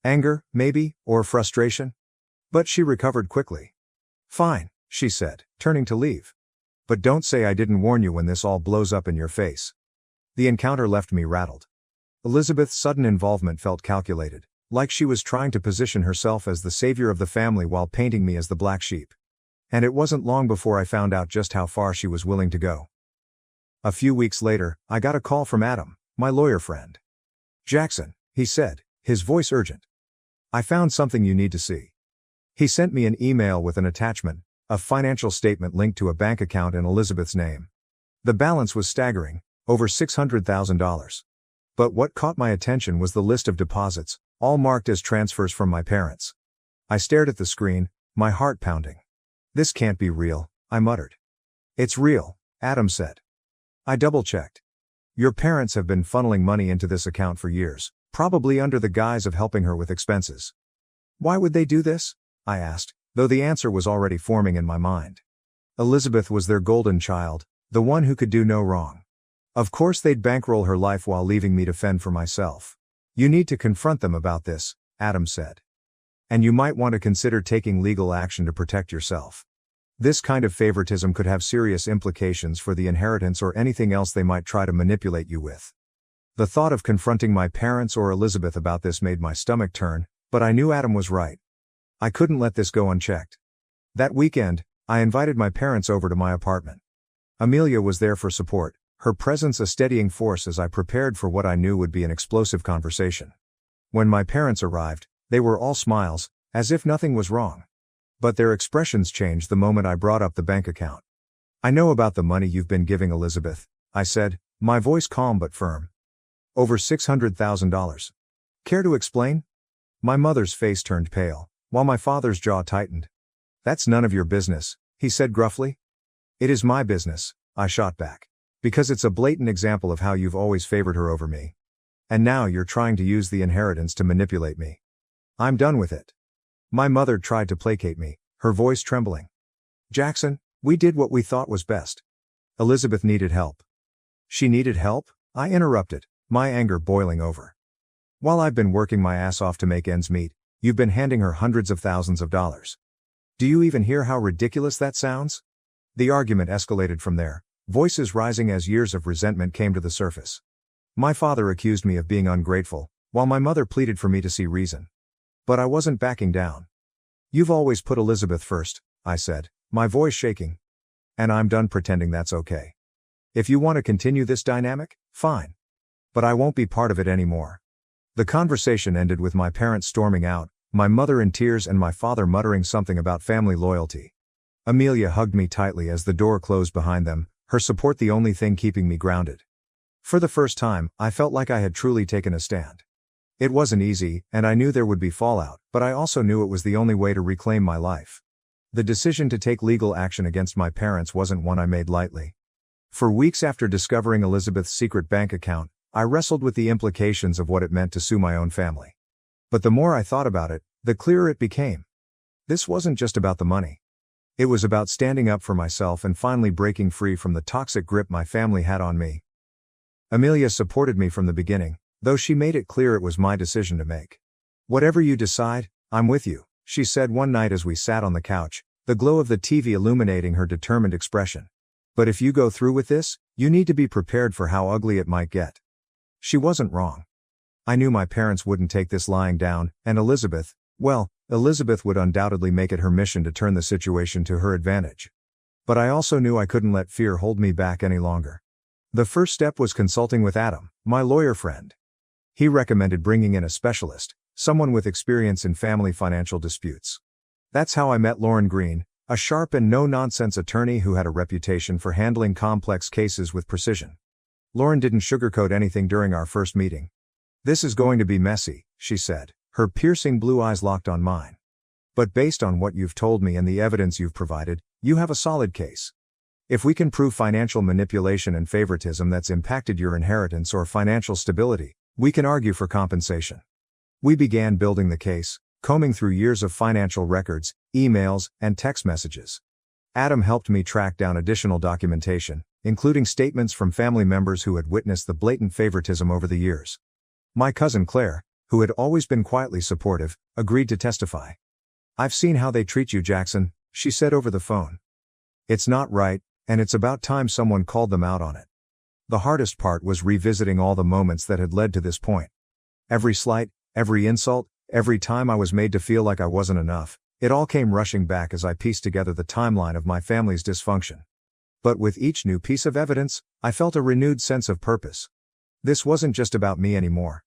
Anger, maybe, or frustration? But she recovered quickly. "Fine," she said, turning to leave. "But don't say I didn't warn you when this all blows up in your face." The encounter left me rattled. Elizabeth's sudden involvement felt calculated, Like she was trying to position herself as the savior of the family while painting me as the black sheep. And it wasn't long before I found out just how far she was willing to go. A few weeks later, I got a call from Adam, my lawyer friend. "Jackson," he said, his voice urgent. "I found something you need to see." He sent me an email with an attachment, a financial statement linked to a bank account in Elizabeth's name. The balance was staggering, over $600,000. But what caught my attention was the list of deposits, all marked as transfers from my parents. I stared at the screen, my heart pounding. "This can't be real," I muttered. "It's real," Adam said. I double-checked. "Your parents have been funneling money into this account for years, probably under the guise of helping her with expenses." "Why would they do this?" I asked, though the answer was already forming in my mind. Elizabeth was their golden child, the one who could do no wrong. Of course they'd bankroll her life while leaving me to fend for myself. "You need to confront them about this," Adam said. "And you might want to consider taking legal action to protect yourself. This kind of favoritism could have serious implications for the inheritance or anything else they might try to manipulate you with." The thought of confronting my parents or Elizabeth about this made my stomach turn, but I knew Adam was right. I couldn't let this go unchecked. That weekend, I invited my parents over to my apartment. Amelia was there for support, her presence a steadying force as I prepared for what I knew would be an explosive conversation. When my parents arrived, they were all smiles, as if nothing was wrong. But their expressions changed the moment I brought up the bank account. "I know about the money you've been giving Elizabeth," I said, my voice calm but firm. "Over $600,000. Care to explain?" My mother's face turned pale, while my father's jaw tightened. "That's none of your business," he said gruffly. "It is my business," I shot back. "Because it's a blatant example of how you've always favored her over me. And now you're trying to use the inheritance to manipulate me. I'm done with it." My mother tried to placate me, her voice trembling. "Jackson, we did what we thought was best. Elizabeth needed help." "She needed help?" I interrupted, my anger boiling over. "While I've been working my ass off to make ends meet, you've been handing her hundreds of thousands of dollars. Do you even hear how ridiculous that sounds?" The argument escalated from there, voices rising as years of resentment came to the surface. My father accused me of being ungrateful, while my mother pleaded for me to see reason. But I wasn't backing down. "You've always put Elizabeth first," I said, my voice shaking. "And I'm done pretending that's okay. If you want to continue this dynamic, fine. But I won't be part of it anymore." The conversation ended with my parents storming out, my mother in tears and my father muttering something about family loyalty. Amelia hugged me tightly as the door closed behind them, her support the only thing keeping me grounded. For the first time, I felt like I had truly taken a stand. It wasn't easy, and I knew there would be fallout, but I also knew it was the only way to reclaim my life. The decision to take legal action against my parents wasn't one I made lightly. For weeks after discovering Elizabeth's secret bank account, I wrestled with the implications of what it meant to sue my own family. But the more I thought about it, the clearer it became. This wasn't just about the money. It was about standing up for myself and finally breaking free from the toxic grip my family had on me. Amelia supported me from the beginning, though she made it clear it was my decision to make. "Whatever you decide, I'm with you," she said one night as we sat on the couch, the glow of the TV illuminating her determined expression. "But if you go through with this, you need to be prepared for how ugly it might get." She wasn't wrong. I knew my parents wouldn't take this lying down, and Elizabeth would undoubtedly make it her mission to turn the situation to her advantage. But I also knew I couldn't let fear hold me back any longer. The first step was consulting with Adam, my lawyer friend. He recommended bringing in a specialist, someone with experience in family financial disputes. That's how I met Lauren Green, a sharp and no-nonsense attorney who had a reputation for handling complex cases with precision. Lauren didn't sugarcoat anything during our first meeting. "This is going to be messy," she said, her piercing blue eyes locked on mine. "But based on what you've told me and the evidence you've provided, you have a solid case. If we can prove financial manipulation and favoritism that's impacted your inheritance or financial stability, we can argue for compensation." We began building the case, combing through years of financial records, emails, and text messages. Adam helped me track down additional documentation, including statements from family members who had witnessed the blatant favoritism over the years. My cousin Claire, who had always been quietly supportive, agreed to testify. "I've seen how they treat you, Jackson," she said over the phone. "It's not right, and it's about time someone called them out on it." The hardest part was revisiting all the moments that had led to this point. Every slight, every insult, Every time I was made to feel like I wasn't enough, it all came rushing back as I pieced together the timeline of my family's dysfunction. But with each new piece of evidence, I felt a renewed sense of purpose. This wasn't just about me anymore.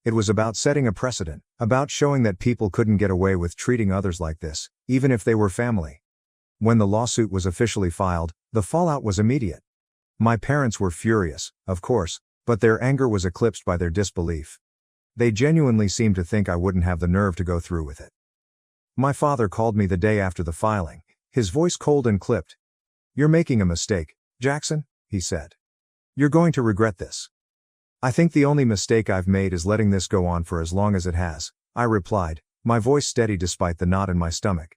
It was about setting a precedent, about showing that people couldn't get away with treating others like this, even if they were family. When the lawsuit was officially filed, the fallout was immediate. My parents were furious, of course, but their anger was eclipsed by their disbelief. They genuinely seemed to think I wouldn't have the nerve to go through with it. My father called me the day after the filing, his voice cold and clipped. "You're making a mistake, Jackson," he said. "You're going to regret this." "I think the only mistake I've made is letting this go on for as long as it has," I replied, my voice steady despite the knot in my stomach.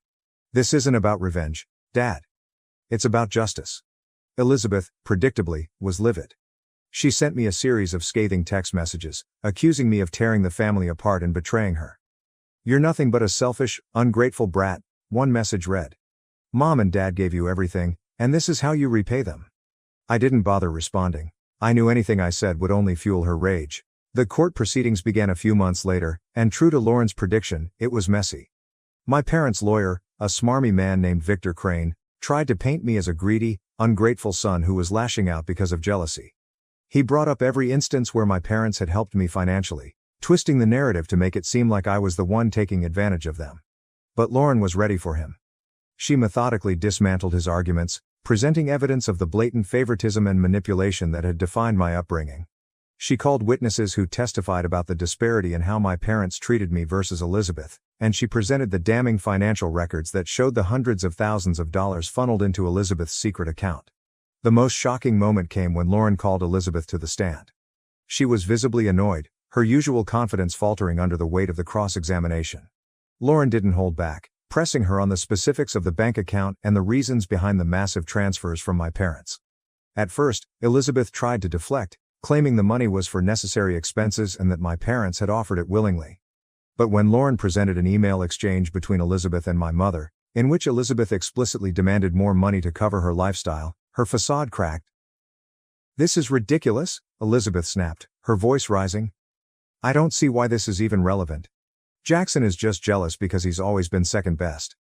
"This isn't about revenge, Dad. It's about justice." Elizabeth, predictably, was livid. She sent me a series of scathing text messages, accusing me of tearing the family apart and betraying her. "You're nothing but a selfish, ungrateful brat," one message read. "Mom and Dad gave you everything, and this is how you repay them." I didn't bother responding. I knew anything I said would only fuel her rage. The court proceedings began a few months later, and true to Lauren's prediction, it was messy. My parents' lawyer, a smarmy man named Victor Crane, tried to paint me as a greedy, ungrateful son who was lashing out because of jealousy. He brought up every instance where my parents had helped me financially, twisting the narrative to make it seem like I was the one taking advantage of them. But Lauren was ready for him. She methodically dismantled his arguments, presenting evidence of the blatant favoritism and manipulation that had defined my upbringing. She called witnesses who testified about the disparity in how my parents treated me versus Elizabeth, and she presented the damning financial records that showed the hundreds of thousands of dollars funneled into Elizabeth's secret account. The most shocking moment came when Lauren called Elizabeth to the stand. She was visibly annoyed, her usual confidence faltering under the weight of the cross-examination. Lauren didn't hold back, pressing her on the specifics of the bank account and the reasons behind the massive transfers from my parents. At first, Elizabeth tried to deflect, claiming the money was for necessary expenses and that my parents had offered it willingly. But when Lauren presented an email exchange between Elizabeth and my mother, in which Elizabeth explicitly demanded more money to cover her lifestyle, her facade cracked. "This is ridiculous," Elizabeth snapped, her voice rising. "I don't see why this is even relevant. Jackson is just jealous because he's always been second best."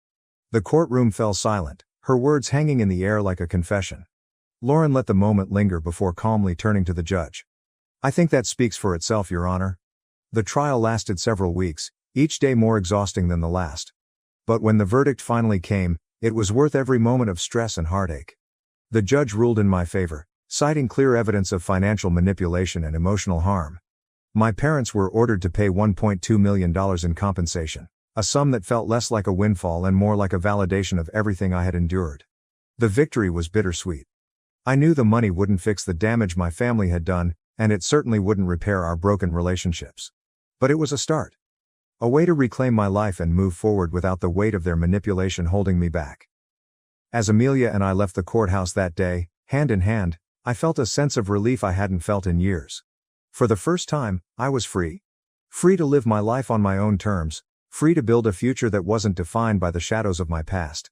The courtroom fell silent, her words hanging in the air like a confession. Lauren let the moment linger before calmly turning to the judge. "I think that speaks for itself, Your Honor." The trial lasted several weeks, each day more exhausting than the last. But when the verdict finally came, it was worth every moment of stress and heartache. The judge ruled in my favor, citing clear evidence of financial manipulation and emotional harm. My parents were ordered to pay $1.2 million in compensation, a sum that felt less like a windfall and more like a validation of everything I had endured. The victory was bittersweet. I knew the money wouldn't fix the damage my family had done, and it certainly wouldn't repair our broken relationships. But it was a start. A way to reclaim my life and move forward without the weight of their manipulation holding me back. As Amelia and I left the courthouse that day, hand in hand, I felt a sense of relief I hadn't felt in years. For the first time, I was free. Free to live my life on my own terms, free to build a future that wasn't defined by the shadows of my past.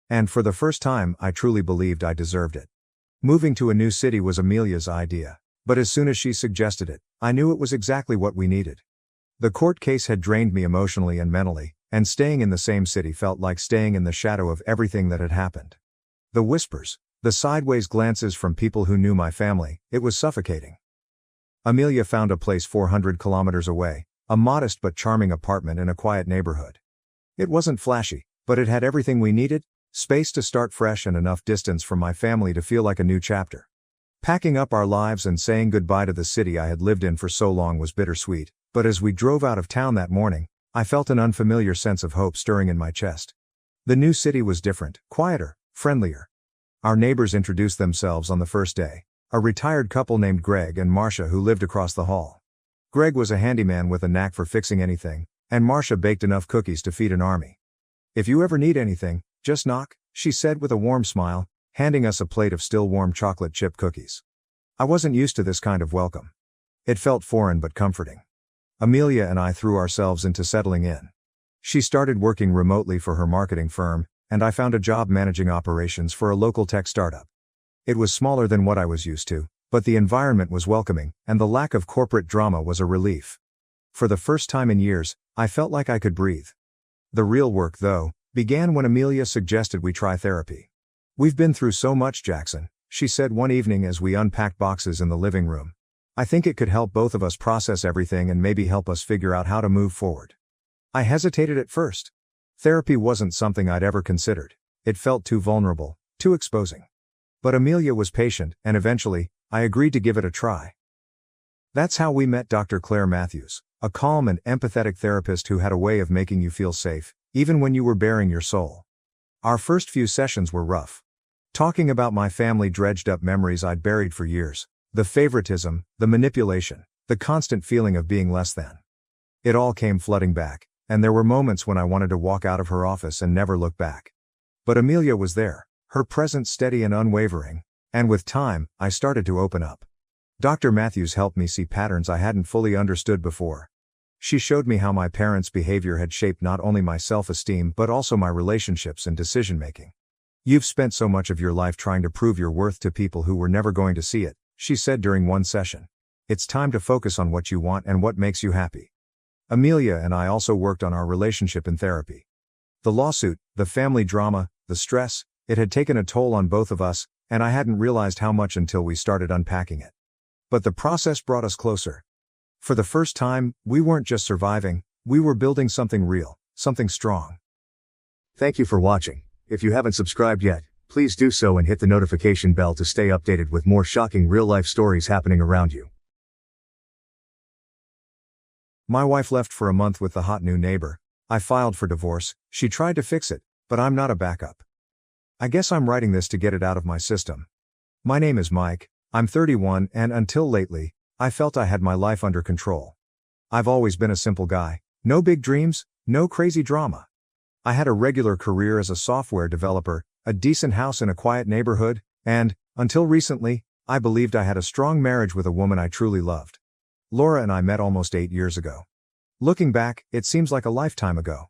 And for the first time, I truly believed I deserved it. Moving to a new city was Amelia's idea, but as soon as she suggested it, I knew it was exactly what we needed. The court case had drained me emotionally and mentally, and staying in the same city felt like staying in the shadow of everything that had happened. The whispers, the sideways glances from people who knew my family, it was suffocating. Amelia found a place 400 kilometers away, a modest but charming apartment in a quiet neighborhood. It wasn't flashy, but it had everything we needed: space to start fresh and enough distance from my family to feel like a new chapter. Packing up our lives and saying goodbye to the city I had lived in for so long was bittersweet, but as we drove out of town that morning, I felt an unfamiliar sense of hope stirring in my chest. The new city was different, quieter, friendlier. Our neighbors introduced themselves on the first day. A retired couple named Greg and Marcia who lived across the hall. Greg was a handyman with a knack for fixing anything, and Marcia baked enough cookies to feed an army. "If you ever need anything, just knock," she said with a warm smile, handing us a plate of still warm chocolate chip cookies. I wasn't used to this kind of welcome. It felt foreign but comforting. Amelia and I threw ourselves into settling in. She started working remotely for her marketing firm, and I found a job managing operations for a local tech startup. It was smaller than what I was used to, but the environment was welcoming, and the lack of corporate drama was a relief. For the first time in years, I felt like I could breathe. The real work, though, began when Amelia suggested we try therapy. "We've been through so much, Jackson," she said one evening as we unpacked boxes in the living room. "I think it could help both of us process everything and maybe help us figure out how to move forward." I hesitated at first. Therapy wasn't something I'd ever considered. It felt too vulnerable, too exposing. But Amelia was patient, and eventually, I agreed to give it a try. That's how we met Dr. Claire Matthews, a calm and empathetic therapist who had a way of making you feel safe, even when you were baring your soul. Our first few sessions were rough. Talking about my family dredged up memories I'd buried for years. The favoritism, the manipulation, the constant feeling of being less than. It all came flooding back, and there were moments when I wanted to walk out of her office and never look back. But Amelia was there, her presence steady and unwavering, and with time, I started to open up. Dr. Matthews helped me see patterns I hadn't fully understood before. She showed me how my parents' behavior had shaped not only my self-esteem but also my relationships and decision-making. "You've spent so much of your life trying to prove your worth to people who were never going to see it," she said during one session. "It's time to focus on what you want and what makes you happy." Amelia and I also worked on our relationship in therapy. The lawsuit, the family drama, the stress, it had taken a toll on both of us, and I hadn't realized how much until we started unpacking it. But the process brought us closer. For the first time, we weren't just surviving, we were building something real, something strong. Thank you for watching. If you haven't subscribed yet, please do so and hit the notification bell to stay updated with more shocking real-life stories happening around you. My wife left for a month with the hot new neighbor. I filed for divorce. She tried to fix it, but I'm not a backup. I guess I'm writing this to get it out of my system. My name is Mike. I'm 31, and until lately, I felt I had my life under control. I've always been a simple guy. No big dreams, no crazy drama. I had a regular career as a software developer, a decent house in a quiet neighborhood, and, until recently, I believed I had a strong marriage with a woman I truly loved. Laura and I met almost 8 years ago. Looking back, it seems like a lifetime ago.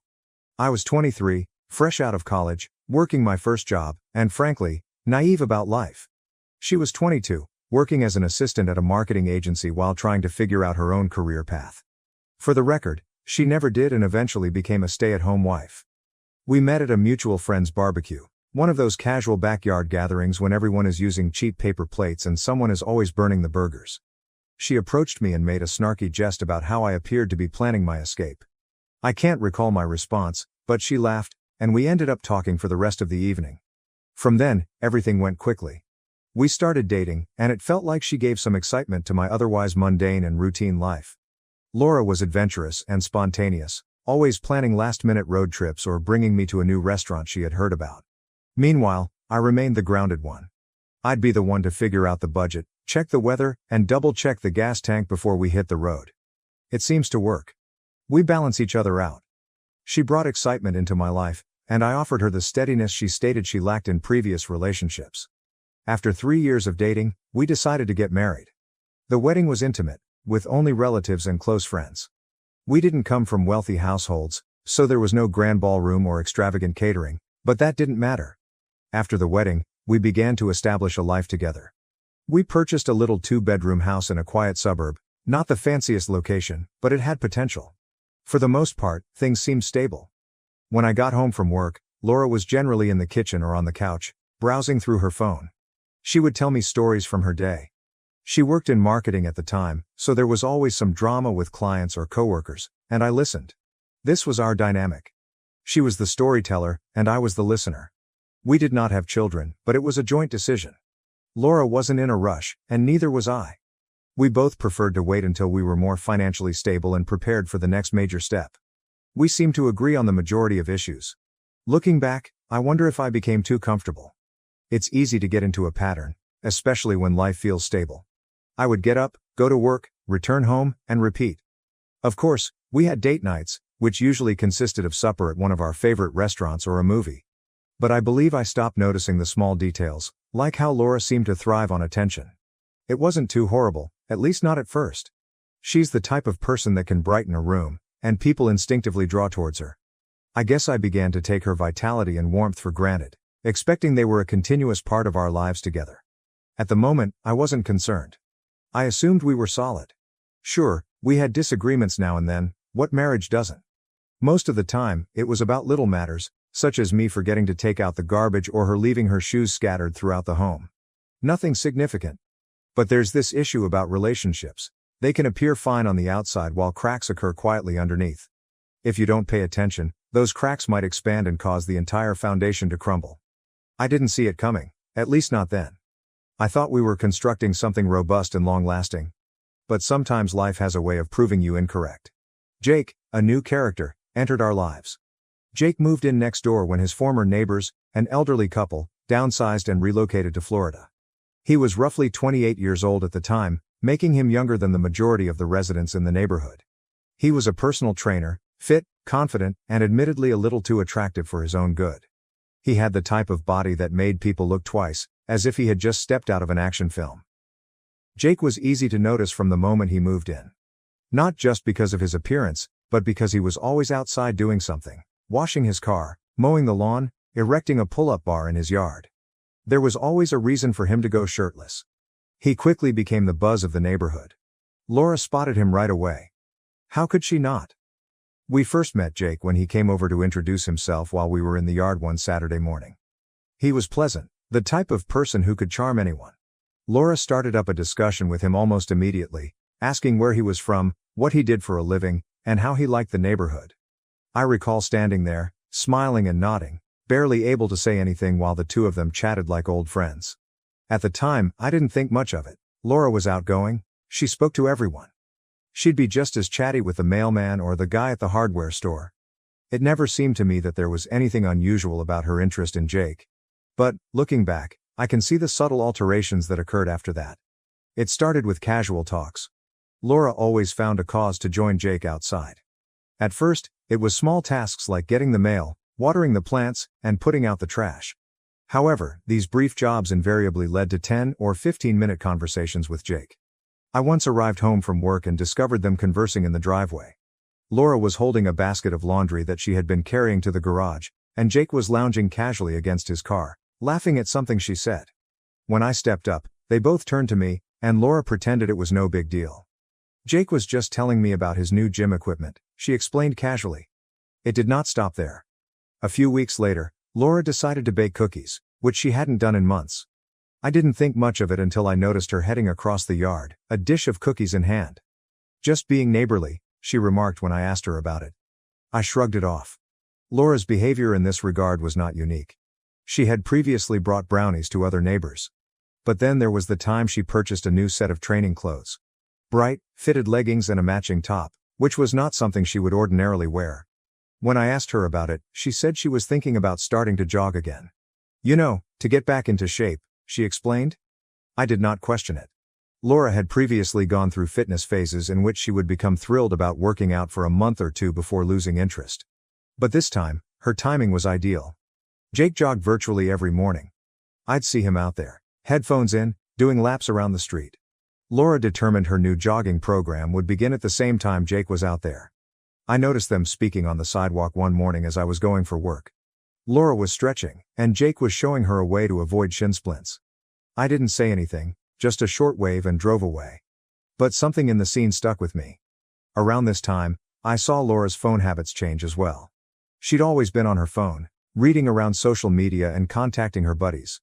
I was 23, fresh out of college, working my first job, and frankly, naive about life. She was 22, working as an assistant at a marketing agency while trying to figure out her own career path. For the record, she never did and eventually became a stay-at-home wife. We met at a mutual friend's barbecue, one of those casual backyard gatherings when everyone is using cheap paper plates and someone is always burning the burgers. She approached me and made a snarky jest about how I appeared to be planning my escape. I can't recall my response, but she laughed, and we ended up talking for the rest of the evening. From then, everything went quickly. We started dating, and it felt like she gave some excitement to my otherwise mundane and routine life. Laura was adventurous and spontaneous, always planning last-minute road trips or bringing me to a new restaurant she had heard about. Meanwhile, I remained the grounded one. I'd be the one to figure out the budget, check the weather, and double-check the gas tank before we hit the road. It seems to work. We balance each other out. She brought excitement into my life, and I offered her the steadiness she stated she lacked in previous relationships. After 3 years of dating, we decided to get married. The wedding was intimate, with only relatives and close friends. We didn't come from wealthy households, so there was no grand ballroom or extravagant catering, but that didn't matter. After the wedding, we began to establish a life together. We purchased a little 2-bedroom house in a quiet suburb, not the fanciest location, but it had potential. For the most part, things seemed stable. When I got home from work, Laura was generally in the kitchen or on the couch, browsing through her phone. She would tell me stories from her day. She worked in marketing at the time, so there was always some drama with clients or coworkers, and I listened. This was our dynamic. She was the storyteller, and I was the listener. We did not have children, but it was a joint decision. Laura wasn't in a rush, and neither was I. We both preferred to wait until we were more financially stable and prepared for the next major step. We seemed to agree on the majority of issues. Looking back, I wonder if I became too comfortable. It's easy to get into a pattern, especially when life feels stable. I would get up, go to work, return home, and repeat. Of course, we had date nights, which usually consisted of supper at one of our favorite restaurants or a movie. But I believe I stopped noticing the small details, like how Laura seemed to thrive on attention. It wasn't too horrible, at least not at first. She's the type of person that can brighten a room, and people instinctively draw towards her. I guess I began to take her vitality and warmth for granted, expecting they were a continuous part of our lives together. At the moment, I wasn't concerned. I assumed we were solid. Sure, we had disagreements now and then, what marriage doesn't? Most of the time, it was about little matters, such as me forgetting to take out the garbage or her leaving her shoes scattered throughout the home. Nothing significant. But there's this issue about relationships. They can appear fine on the outside while cracks occur quietly underneath. If you don't pay attention, those cracks might expand and cause the entire foundation to crumble. I didn't see it coming, at least not then. I thought we were constructing something robust and long-lasting. But sometimes life has a way of proving you incorrect. Jake, a new character, entered our lives. Jake moved in next door when his former neighbors, an elderly couple, downsized and relocated to Florida. He was roughly 28 years old at the time, making him younger than the majority of the residents in the neighborhood. He was a personal trainer, fit, confident, and admittedly a little too attractive for his own good. He had the type of body that made people look twice, as if he had just stepped out of an action film. Jake was easy to notice from the moment he moved in. Not just because of his appearance, but because he was always outside doing something, washing his car, mowing the lawn, erecting a pull-up bar in his yard. There was always a reason for him to go shirtless. He quickly became the buzz of the neighborhood. Laura spotted him right away. How could she not? We first met Jake when he came over to introduce himself while we were in the yard one Saturday morning. He was pleasant, the type of person who could charm anyone. Laura started up a discussion with him almost immediately, asking where he was from, what he did for a living, and how he liked the neighborhood. I recall standing there, smiling and nodding, barely able to say anything while the two of them chatted like old friends. At the time, I didn't think much of it. Laura was outgoing, she spoke to everyone. She'd be just as chatty with the mailman or the guy at the hardware store. It never seemed to me that there was anything unusual about her interest in Jake. But, looking back, I can see the subtle alterations that occurred after that. It started with casual talks. Laura always found a cause to join Jake outside. At first, it was small tasks like getting the mail, watering the plants, and putting out the trash. However, these brief jobs invariably led to 10 or 15-minute conversations with Jake. I once arrived home from work and discovered them conversing in the driveway. Laura was holding a basket of laundry that she had been carrying to the garage, and Jake was lounging casually against his car, laughing at something she said. When I stepped up, they both turned to me, and Laura pretended it was no big deal. Jake was just telling me about his new gym equipment, she explained casually. It did not stop there. A few weeks later, Laura decided to bake cookies, which she hadn't done in months. I didn't think much of it until I noticed her heading across the yard, a dish of cookies in hand. Just being neighborly, she remarked when I asked her about it. I shrugged it off. Laura's behavior in this regard was not unique. She had previously brought brownies to other neighbors. But then there was the time she purchased a new set of training clothes. Bright, fitted leggings and a matching top, which was not something she would ordinarily wear. When I asked her about it, she said she was thinking about starting to jog again. You know, to get back into shape, she explained. I did not question it. Laura had previously gone through fitness phases in which she would become thrilled about working out for a month or two before losing interest. But this time, her timing was ideal. Jake jogged virtually every morning. I'd see him out there, headphones in, doing laps around the street. Laura determined her new jogging program would begin at the same time Jake was out there. I noticed them speaking on the sidewalk one morning as I was going for work. Laura was stretching, and Jake was showing her a way to avoid shin splints. I didn't say anything, just a short wave and drove away. But something in the scene stuck with me. Around this time, I saw Laura's phone habits change as well. She'd always been on her phone, reading around social media and contacting her buddies.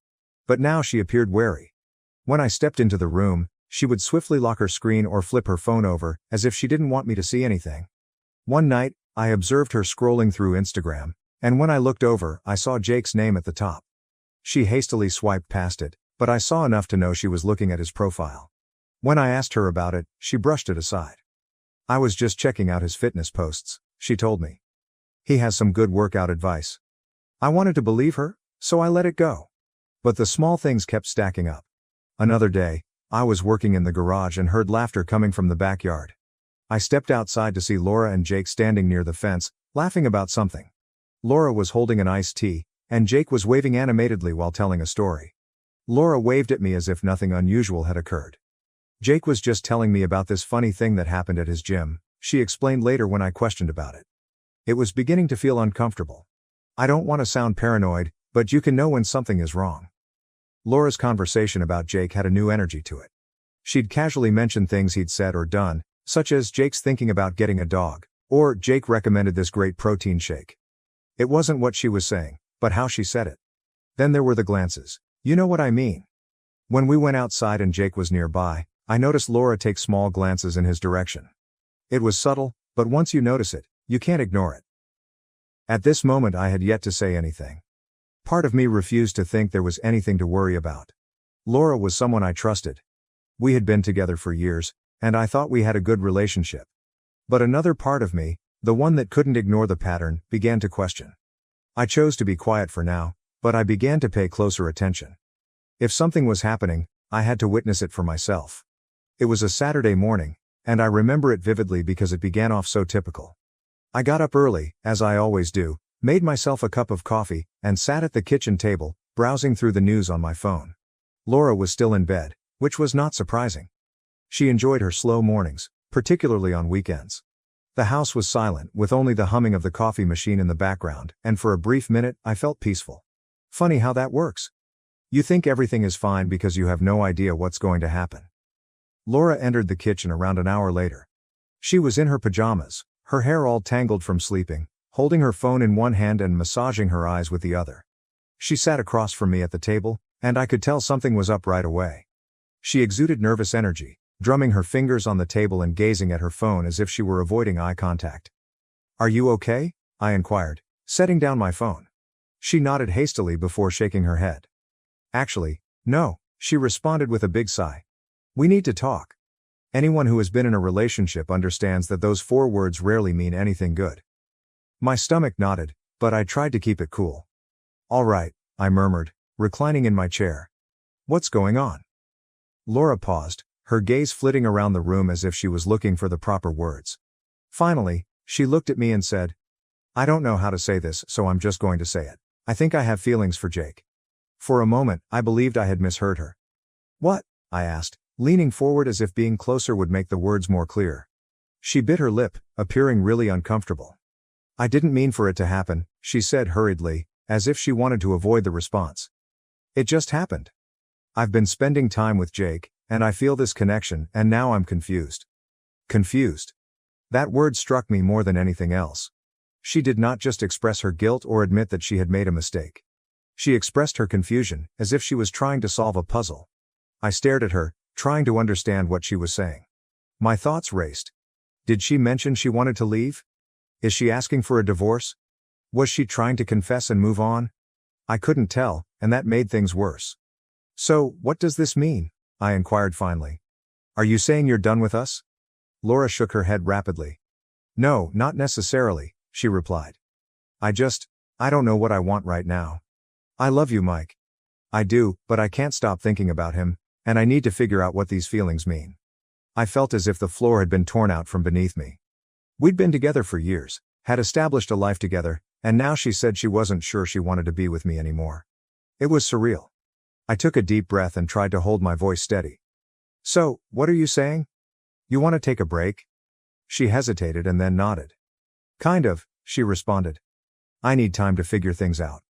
But now she appeared wary. When I stepped into the room, she would swiftly lock her screen or flip her phone over, as if she didn't want me to see anything. One night, I observed her scrolling through Instagram, and when I looked over, I saw Jake's name at the top. She hastily swiped past it, but I saw enough to know she was looking at his profile. When I asked her about it, she brushed it aside. I was just checking out his fitness posts, she told me. He has some good workout advice. I wanted to believe her, so I let it go. But the small things kept stacking up. Another day, I was working in the garage and heard laughter coming from the backyard. I stepped outside to see Laura and Jake standing near the fence, laughing about something. Laura was holding an iced tea, and Jake was waving animatedly while telling a story. Laura waved at me as if nothing unusual had occurred. Jake was just telling me about this funny thing that happened at his gym, she explained later when I questioned about it. It was beginning to feel uncomfortable. I don't want to sound paranoid, but you can know when something is wrong. Laura's conversation about Jake had a new energy to it. She'd casually mention things he'd said or done, such as Jake's thinking about getting a dog, Or, Jake recommended this great protein shake. It wasn't what she was saying, but how she said it. Then there were the glances. You know what I mean. When we went outside and Jake was nearby, I noticed Laura take small glances in his direction. It was subtle, but once you notice it, you can't ignore it. At this moment I had yet to say anything. Part of me refused to think there was anything to worry about. Laura was someone I trusted. We had been together for years, and I thought we had a good relationship. But another part of me, the one that couldn't ignore the pattern, began to question. I chose to be quiet for now, but I began to pay closer attention. If something was happening, I had to witness it for myself. It was a Saturday morning, and I remember it vividly because it began off so typical. I got up early, as I always do, made myself a cup of coffee, and sat at the kitchen table, browsing through the news on my phone. Laura was still in bed, which was not surprising. She enjoyed her slow mornings, particularly on weekends. The house was silent, with only the humming of the coffee machine in the background, and for a brief minute I felt peaceful. Funny how that works. You think everything is fine because you have no idea what's going to happen. Laura entered the kitchen around an hour later. She was in her pajamas, her hair all tangled from sleeping, holding her phone in one hand and massaging her eyes with the other. She sat across from me at the table, and I could tell something was up right away. She exuded nervous energy, drumming her fingers on the table and gazing at her phone as if she were avoiding eye contact. "Are you okay?" I inquired, setting down my phone. She nodded hastily before shaking her head. "Actually, no," she responded with a big sigh. "We need to talk." Anyone who has been in a relationship understands that those 4 words rarely mean anything good. My stomach nodded, but I tried to keep it cool. "All right," I murmured, reclining in my chair. "What's going on?" Laura paused, her gaze flitting around the room as if she was looking for the proper words. Finally, she looked at me and said, "I don't know how to say this, so I'm just going to say it. I think I have feelings for Jake." For a moment, I believed I had misheard her. "What?" I asked, leaning forward as if being closer would make the words more clear. She bit her lip, appearing really uncomfortable. "I didn't mean for it to happen," she said hurriedly, as if she wanted to avoid the response. "It just happened. I've been spending time with Jake, and I feel this connection, and now I'm confused." Confused. That word struck me more than anything else. She did not just express her guilt or admit that she had made a mistake. She expressed her confusion, as if she was trying to solve a puzzle. I stared at her, trying to understand what she was saying. My thoughts raced. Did she mention she wanted to leave? Is she asking for a divorce? Was she trying to confess and move on? I couldn't tell, and that made things worse. "So, what does this mean?" I inquired finally. "Are you saying you're done with us?" Laura shook her head rapidly. "No, not necessarily," she replied. I don't know what I want right now. I love you, Mike. I do, but I can't stop thinking about him, and I need to figure out what these feelings mean." I felt as if the floor had been torn out from beneath me. We'd been together for years, had established a life together, and now she said she wasn't sure she wanted to be with me anymore. It was surreal. I took a deep breath and tried to hold my voice steady. "So, what are you saying? You want to take a break?" She hesitated and then nodded. "Kind of," she responded. "I need time to figure things out.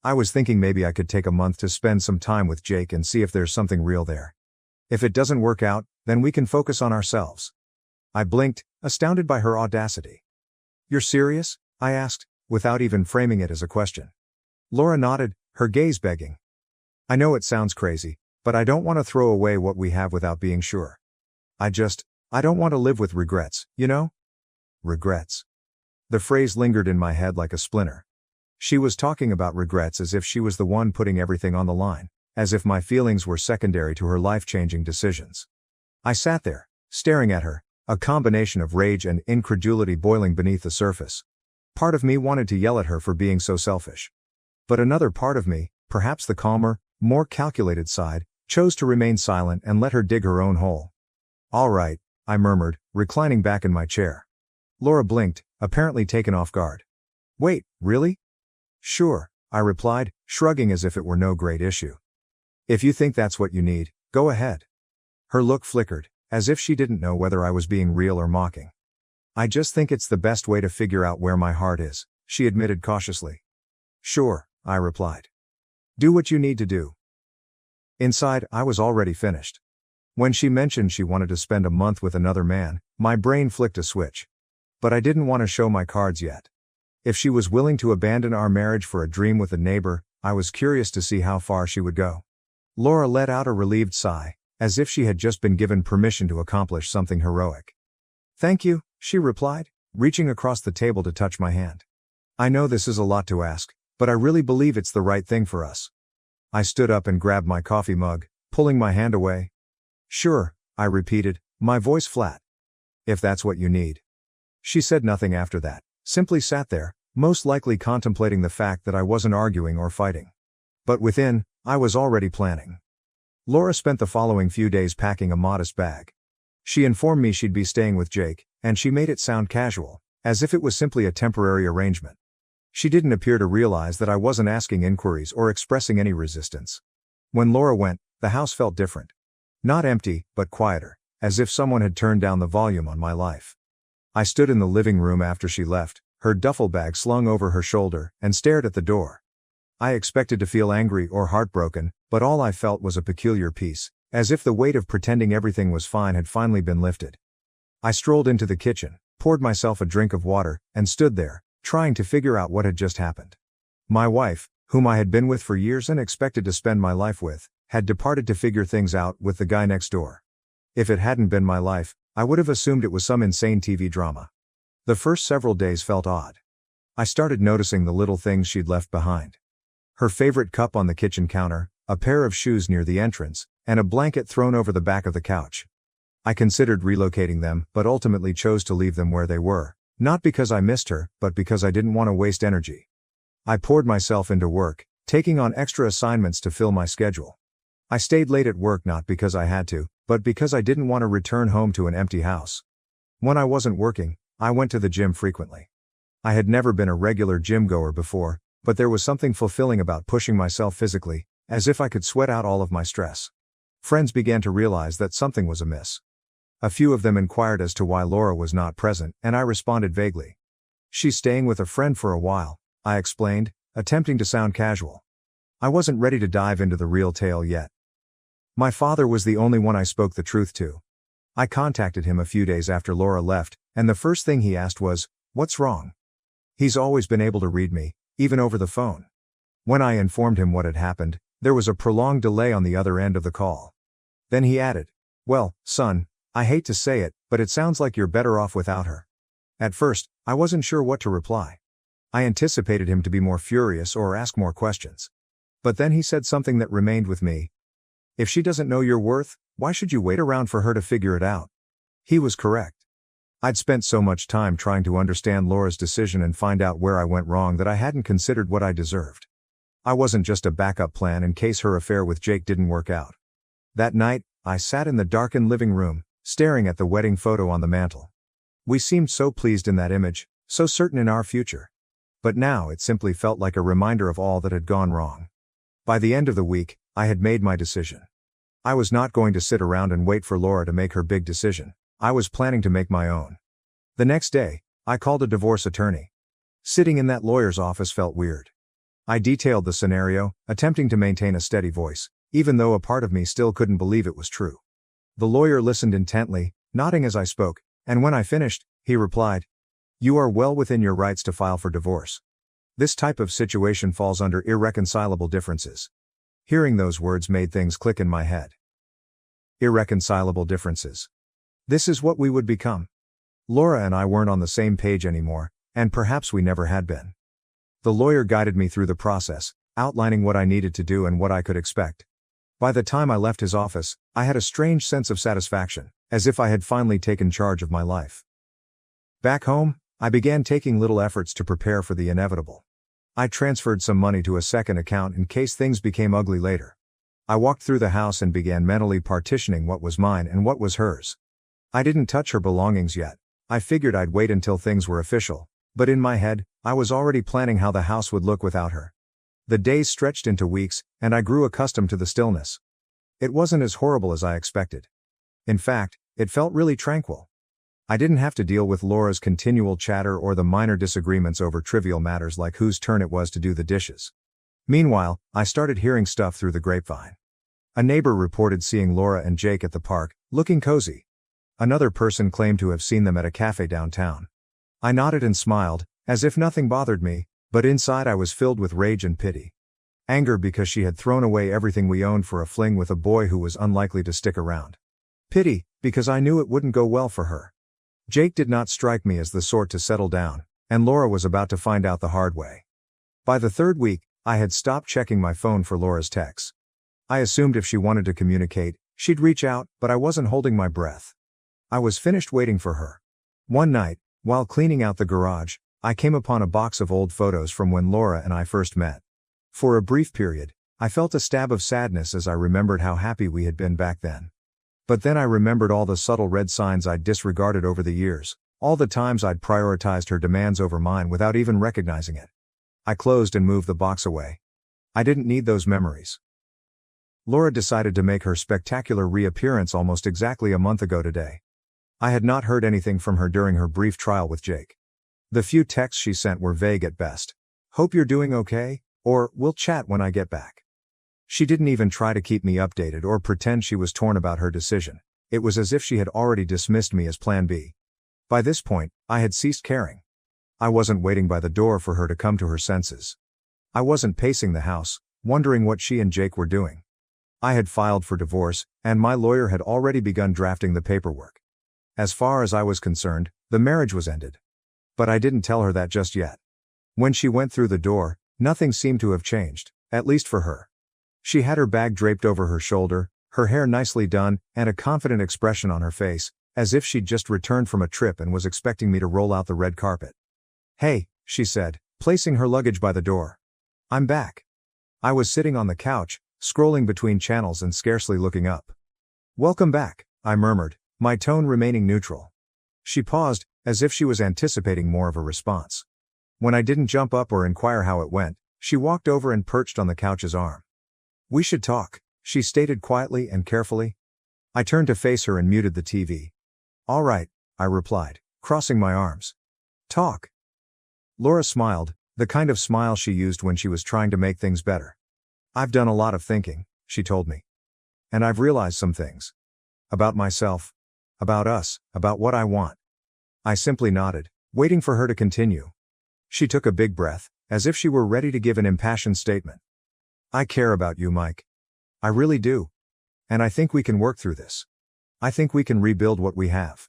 I was thinking maybe I could take a month to spend some time with Jake and see if there's something real there. If it doesn't work out, then we can focus on ourselves." I blinked, astounded by her audacity. "You're serious?" I asked, without even framing it as a question. Laura nodded, her gaze begging. "I know it sounds crazy, but I don't want to throw away what we have without being sure. I don't want to live with regrets, you know?" Regrets. The phrase lingered in my head like a splinter. She was talking about regrets as if she was the one putting everything on the line, as if my feelings were secondary to her life-changing decisions. I sat there, staring at her, a combination of rage and incredulity boiling beneath the surface. Part of me wanted to yell at her for being so selfish. But another part of me, perhaps the calmer, more calculated side, chose to remain silent and let her dig her own hole. "All right," I murmured, reclining back in my chair. Laura blinked, apparently taken off guard. "Wait, really?" "Sure," I replied, shrugging as if it were no great issue. "If you think that's what you need, go ahead." Her look flickered, as if she didn't know whether I was being real or mocking. "I just think it's the best way to figure out where my heart is," she admitted cautiously. "Sure," I replied. "Do what you need to do." Inside, I was already finished. When she mentioned she wanted to spend a month with another man, my brain flicked a switch. But I didn't want to show my cards yet. If she was willing to abandon our marriage for a dream with a neighbor, I was curious to see how far she would go. Laura let out a relieved sigh, as if she had just been given permission to accomplish something heroic. "Thank you," she replied, reaching across the table to touch my hand. "I know this is a lot to ask, but I really believe it's the right thing for us." I stood up and grabbed my coffee mug, pulling my hand away. "Sure," I repeated, my voice flat. "If that's what you need." She said nothing after that, simply sat there, most likely contemplating the fact that I wasn't arguing or fighting. But within, I was already planning. Laura spent the following few days packing a modest bag. She informed me she'd be staying with Jake, and she made it sound casual, as if it was simply a temporary arrangement. She didn't appear to realize that I wasn't asking inquiries or expressing any resistance. When Laura went, the house felt different. Not empty, but quieter, as if someone had turned down the volume on my life. I stood in the living room after she left, her duffel bag slung over her shoulder, and stared at the door. I expected to feel angry or heartbroken, but all I felt was a peculiar peace, as if the weight of pretending everything was fine had finally been lifted. I strolled into the kitchen, poured myself a drink of water, and stood there, trying to figure out what had just happened. My wife, whom I had been with for years and expected to spend my life with, had departed to figure things out with the guy next door. If it hadn't been my life, I would have assumed it was some insane TV drama. The first several days felt odd. I started noticing the little things she'd left behind. Her favorite cup on the kitchen counter, a pair of shoes near the entrance, and a blanket thrown over the back of the couch. I considered relocating them, but ultimately chose to leave them where they were, not because I missed her, but because I didn't want to waste energy. I poured myself into work, taking on extra assignments to fill my schedule. I stayed late at work not because I had to, but because I didn't want to return home to an empty house. When I wasn't working, I went to the gym frequently. I had never been a regular gym goer before, but there was something fulfilling about pushing myself physically, as if I could sweat out all of my stress. Friends began to realize that something was amiss. A few of them inquired as to why Laura was not present, and I responded vaguely. "She's staying with a friend for a while," I explained, attempting to sound casual. I wasn't ready to dive into the real tale yet. My father was the only one I spoke the truth to. I contacted him a few days after Laura left, and the first thing he asked was, "What's wrong?" He's always been able to read me, even over the phone. When I informed him what had happened, there was a prolonged delay on the other end of the call. Then he added, "Well, son, I hate to say it, but it sounds like you're better off without her." At first, I wasn't sure what to reply. I anticipated him to be more furious or ask more questions. But then he said something that remained with me. "If she doesn't know your worth, why should you wait around for her to figure it out?" He was correct. I'd spent so much time trying to understand Laura's decision and find out where I went wrong that I hadn't considered what I deserved. I wasn't just a backup plan in case her affair with Jake didn't work out. That night, I sat in the darkened living room, staring at the wedding photo on the mantel. We seemed so pleased in that image, so certain in our future. But now it simply felt like a reminder of all that had gone wrong. By the end of the week, I had made my decision. I was not going to sit around and wait for Laura to make her big decision. I was planning to make my own. The next day, I called a divorce attorney. Sitting in that lawyer's office felt weird. I detailed the scenario, attempting to maintain a steady voice, even though a part of me still couldn't believe it was true. The lawyer listened intently, nodding as I spoke, and when I finished, he replied, "You are well within your rights to file for divorce. This type of situation falls under irreconcilable differences." Hearing those words made things click in my head. Irreconcilable differences. This is what we would become. Laura and I weren't on the same page anymore, and perhaps we never had been. The lawyer guided me through the process, outlining what I needed to do and what I could expect. By the time I left his office, I had a strange sense of satisfaction, as if I had finally taken charge of my life. Back home, I began taking little efforts to prepare for the inevitable. I transferred some money to a second account in case things became ugly later. I walked through the house and began mentally partitioning what was mine and what was hers. I didn't touch her belongings yet. I figured I'd wait until things were official, but in my head, I was already planning how the house would look without her. The days stretched into weeks, and I grew accustomed to the stillness. It wasn't as horrible as I expected. In fact, it felt really tranquil. I didn't have to deal with Laura's continual chatter or the minor disagreements over trivial matters like whose turn it was to do the dishes. Meanwhile, I started hearing stuff through the grapevine. A neighbor reported seeing Laura and Jake at the park, looking cozy. Another person claimed to have seen them at a cafe downtown. I nodded and smiled, as if nothing bothered me, but inside I was filled with rage and pity. Anger because she had thrown away everything we owned for a fling with a boy who was unlikely to stick around. Pity, because I knew it wouldn't go well for her. Jake did not strike me as the sort to settle down, and Laura was about to find out the hard way. By the third week, I had stopped checking my phone for Laura's texts. I assumed if she wanted to communicate, she'd reach out, but I wasn't holding my breath. I was finished waiting for her. One night, while cleaning out the garage, I came upon a box of old photos from when Laura and I first met. For a brief period, I felt a stab of sadness as I remembered how happy we had been back then. But then I remembered all the subtle red signs I'd disregarded over the years, all the times I'd prioritized her demands over mine without even recognizing it. I closed and moved the box away. I didn't need those memories. Laura decided to make her spectacular reappearance almost exactly a month ago today. I had not heard anything from her during her brief trial with Jake. The few texts she sent were vague at best. "Hope you're doing okay," or "we'll chat when I get back." She didn't even try to keep me updated or pretend she was torn about her decision. It was as if she had already dismissed me as Plan B. By this point, I had ceased caring. I wasn't waiting by the door for her to come to her senses. I wasn't pacing the house, wondering what she and Jake were doing. I had filed for divorce, and my lawyer had already begun drafting the paperwork. As far as I was concerned, the marriage was ended. But I didn't tell her that just yet. When she went through the door, nothing seemed to have changed, at least for her. She had her bag draped over her shoulder, her hair nicely done, and a confident expression on her face, as if she'd just returned from a trip and was expecting me to roll out the red carpet. "Hey," she said, placing her luggage by the door. "I'm back." I was sitting on the couch, scrolling between channels and scarcely looking up. "Welcome back," I murmured, my tone remaining neutral. She paused, as if she was anticipating more of a response. When I didn't jump up or inquire how it went, she walked over and perched on the couch's arm. "We should talk," she stated quietly and carefully. I turned to face her and muted the TV. "All right," I replied, crossing my arms. "Talk." Laura smiled, the kind of smile she used when she was trying to make things better. "I've done a lot of thinking," she told me. "And I've realized some things. About myself. About us, about what I want." I simply nodded, waiting for her to continue. She took a big breath, as if she were ready to give an impassioned statement. "I care about you, Mike. I really do. And I think we can work through this. I think we can rebuild what we have."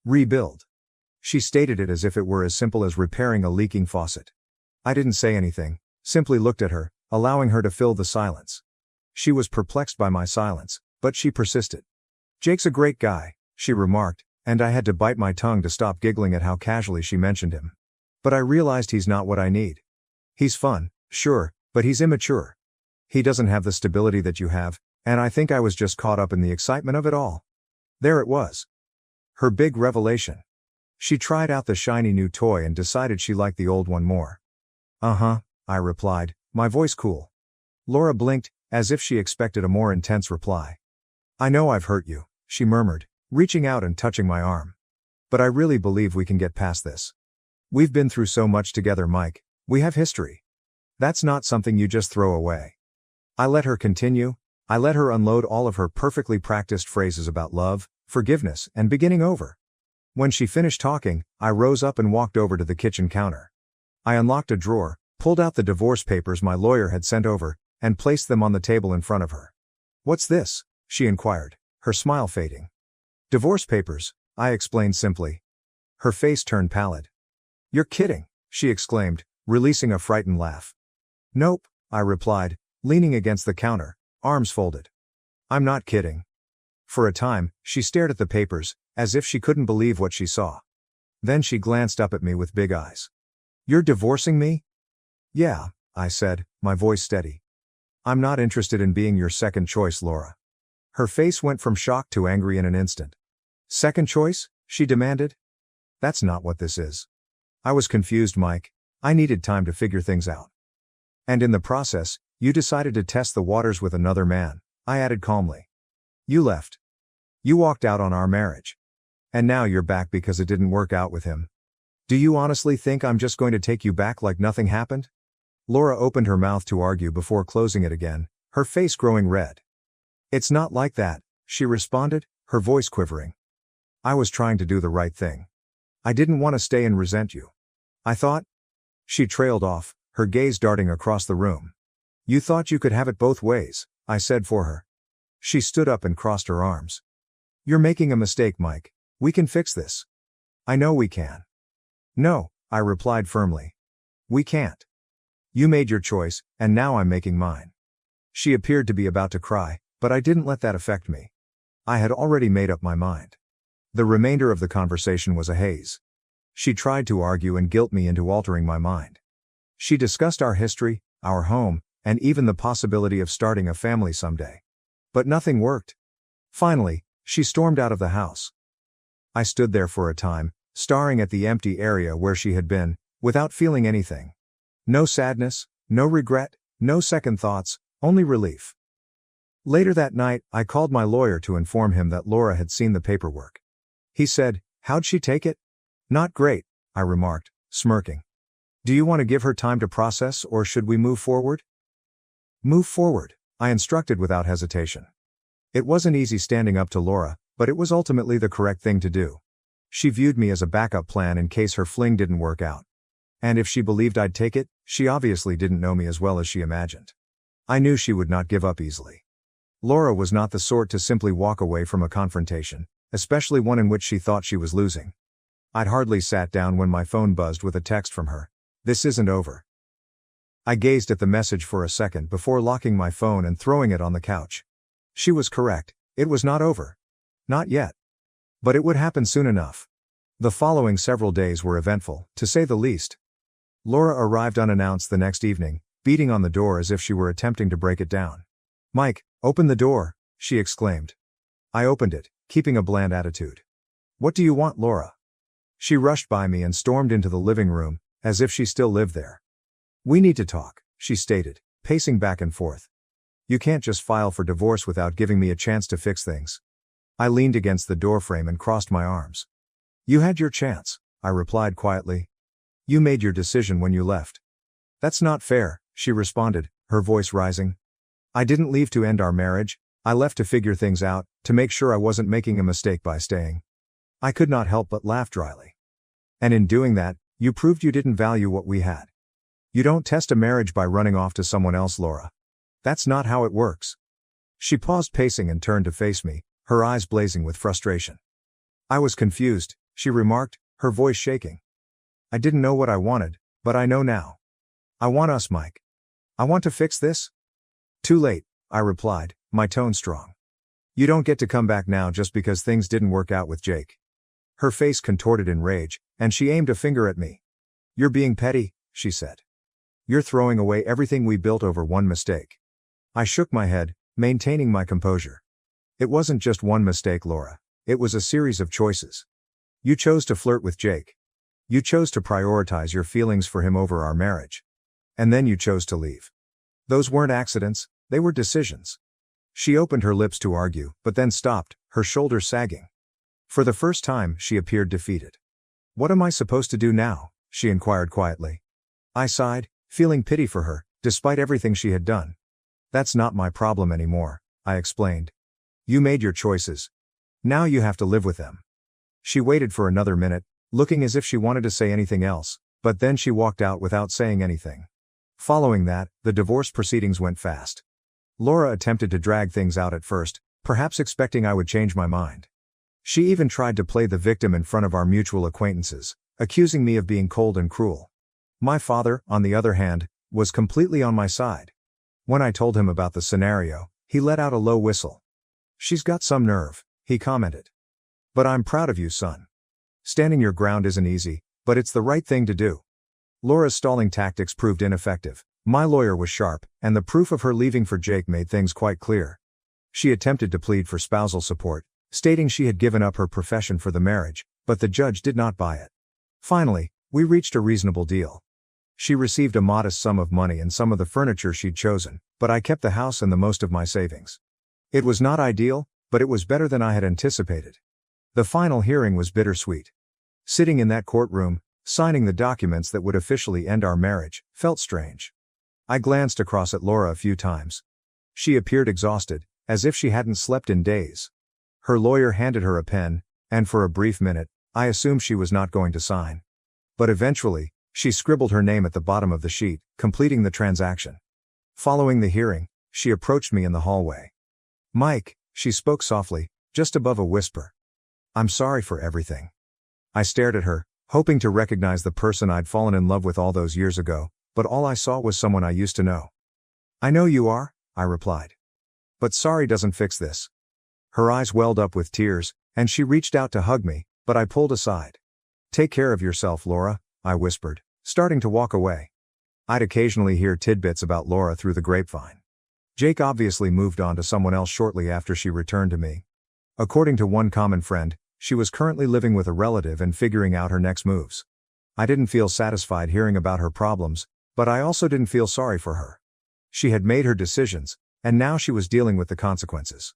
Rebuild. She stated it as if it were as simple as repairing a leaking faucet. I didn't say anything, simply looked at her, allowing her to fill the silence. She was perplexed by my silence, but she persisted. "Jake's a great guy," she remarked, and I had to bite my tongue to stop giggling at how casually she mentioned him. "But I realized he's not what I need. He's fun, sure, but he's immature. He doesn't have the stability that you have, and I think I was just caught up in the excitement of it all." There it was. Her big revelation. She tried out the shiny new toy and decided she liked the old one more. "Uh-huh," I replied, my voice cool. Laura blinked, as if she expected a more intense reply. "I know I've hurt you," she murmured, reaching out and touching my arm. "But I really believe we can get past this. We've been through so much together, Mike. We have history. That's not something you just throw away." I let her continue. I let her unload all of her perfectly practiced phrases about love, forgiveness, and beginning over. When she finished talking, I rose up and walked over to the kitchen counter. I unlocked a drawer, pulled out the divorce papers my lawyer had sent over, and placed them on the table in front of her. "What's this?" she inquired, her smile fading. "Divorce papers," I explained simply. Her face turned pallid. "You're kidding," she exclaimed, releasing a frightened laugh. "Nope," I replied, leaning against the counter, arms folded. "I'm not kidding." For a time, she stared at the papers, as if she couldn't believe what she saw. Then she glanced up at me with big eyes. "You're divorcing me?" "Yeah," I said, my voice steady. "I'm not interested in being your second choice, Laura." Her face went from shock to angry in an instant. "Second choice?" she demanded. "That's not what this is." I was confused, Mike. I needed time to figure things out. "And in the process, you decided to test the waters with another man," I added calmly. "You left. You walked out on our marriage. And now you're back because it didn't work out with him. Do you honestly think I'm just going to take you back like nothing happened?" Laura opened her mouth to argue before closing it again, her face growing red. "It's not like that," she responded, her voice quivering. "I was trying to do the right thing. I didn't want to stay and resent you. I thought. She trailed off, her gaze darting across the room. You thought you could have it both ways, I said for her. She stood up and crossed her arms. You're making a mistake, Mike. We can fix this. I know we can. No, I replied firmly. We can't. You made your choice, and now I'm making mine. She appeared to be about to cry, but I didn't let that affect me. I had already made up my mind. The remainder of the conversation was a haze. She tried to argue and guilt me into altering my mind. She discussed our history, our home, and even the possibility of starting a family someday. But nothing worked. Finally, she stormed out of the house. I stood there for a time, staring at the empty area where she had been, without feeling anything. No sadness, no regret, no second thoughts, only relief. Later that night, I called my lawyer to inform him that Laura had seen the paperwork. He said, "How'd she take it?" "Not great," I remarked, smirking. "Do you want to give her time to process, or should we move forward?" "Move forward," I instructed without hesitation. It wasn't easy standing up to Laura, but it was ultimately the correct thing to do. She viewed me as a backup plan in case her fling didn't work out. And if she believed I'd take it, she obviously didn't know me as well as she imagined. I knew she would not give up easily. Laura was not the sort to simply walk away from a confrontation, especially one in which she thought she was losing. I'd hardly sat down when my phone buzzed with a text from her. "This isn't over." I gazed at the message for a second before locking my phone and throwing it on the couch. She was correct, it was not over. Not yet. But it would happen soon enough. The following several days were eventful, to say the least. Laura arrived unannounced the next evening, beating on the door as if she were attempting to break it down. "Mike, open the door," she exclaimed. I opened it, keeping a bland attitude. "What do you want, Laura?" She rushed by me and stormed into the living room, as if she still lived there. "We need to talk," she stated, pacing back and forth. "You can't just file for divorce without giving me a chance to fix things." I leaned against the doorframe and crossed my arms. "You had your chance," I replied quietly. "You made your decision when you left." "That's not fair," she responded, her voice rising. "I didn't leave to end our marriage, I left to figure things out, to make sure I wasn't making a mistake by staying." I could not help but laugh dryly. "And in doing that, you proved you didn't value what we had. You don't test a marriage by running off to someone else, Laura. That's not how it works." She paused pacing and turned to face me, her eyes blazing with frustration. "I was confused," she remarked, her voice shaking. "I didn't know what I wanted, but I know now. I want us, Mike. I want to fix this." "Too late," I replied, my tone strong. "You don't get to come back now just because things didn't work out with Jake." Her face contorted in rage, and she aimed a finger at me. "You're being petty," she said. "You're throwing away everything we built over one mistake." I shook my head, maintaining my composure. "It wasn't just one mistake, Laura. It was a series of choices. You chose to flirt with Jake. You chose to prioritize your feelings for him over our marriage. And then you chose to leave. Those weren't accidents, they were decisions." She opened her lips to argue, but then stopped, her shoulders sagging. For the first time, she appeared defeated. "What am I supposed to do now?" she inquired quietly. I sighed, feeling pity for her, despite everything she had done. "That's not my problem anymore," I explained. "You made your choices. Now you have to live with them." She waited for another minute, looking as if she wanted to say anything else, but then she walked out without saying anything. Following that, the divorce proceedings went fast. Laura attempted to drag things out at first, perhaps expecting I would change my mind. She even tried to play the victim in front of our mutual acquaintances, accusing me of being cold and cruel. My father, on the other hand, was completely on my side. When I told him about the scenario, he let out a low whistle. "She's got some nerve," he commented. "But I'm proud of you, son. Standing your ground isn't easy, but it's the right thing to do." Laura's stalling tactics proved ineffective. My lawyer was sharp, and the proof of her leaving for Jake made things quite clear. She attempted to plead for spousal support, stating she had given up her profession for the marriage, but the judge did not buy it. Finally, we reached a reasonable deal. She received a modest sum of money and some of the furniture she'd chosen, but I kept the house and the most of my savings. It was not ideal, but it was better than I had anticipated. The final hearing was bittersweet. Sitting in that courtroom, signing the documents that would officially end our marriage, felt strange. I glanced across at Laura a few times. She appeared exhausted, as if she hadn't slept in days. Her lawyer handed her a pen, and for a brief minute, I assumed she was not going to sign. But eventually, she scribbled her name at the bottom of the sheet, completing the transaction. Following the hearing, she approached me in the hallway. "Mike," she spoke softly, just above a whisper. "I'm sorry for everything." I stared at her, hoping to recognize the person I'd fallen in love with all those years ago, but all I saw was someone I used to know. "I know you are," I replied. "But sorry doesn't fix this." Her eyes welled up with tears, and she reached out to hug me, but I pulled aside. "Take care of yourself, Laura," I whispered, starting to walk away. I'd occasionally hear tidbits about Laura through the grapevine. Jake obviously moved on to someone else shortly after she returned to me. According to one common friend, she was currently living with a relative and figuring out her next moves. I didn't feel satisfied hearing about her problems, but I also didn't feel sorry for her. She had made her decisions, and now she was dealing with the consequences.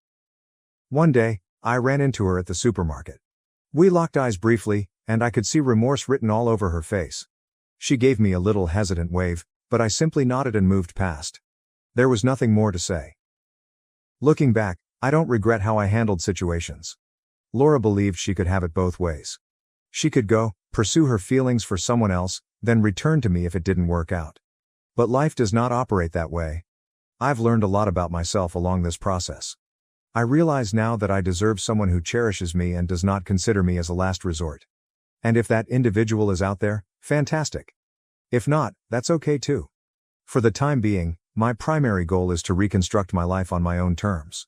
One day, I ran into her at the supermarket. We locked eyes briefly, and I could see remorse written all over her face. She gave me a little hesitant wave, but I simply nodded and moved past. There was nothing more to say. Looking back, I don't regret how I handled situations. Laura believed she could have it both ways. She could go, pursue her feelings for someone else, then return to me if it didn't work out. But life does not operate that way. I've learned a lot about myself along this process. I realize now that I deserve someone who cherishes me and does not consider me as a last resort. And if that individual is out there, fantastic. If not, that's okay too. For the time being, my primary goal is to reconstruct my life on my own terms.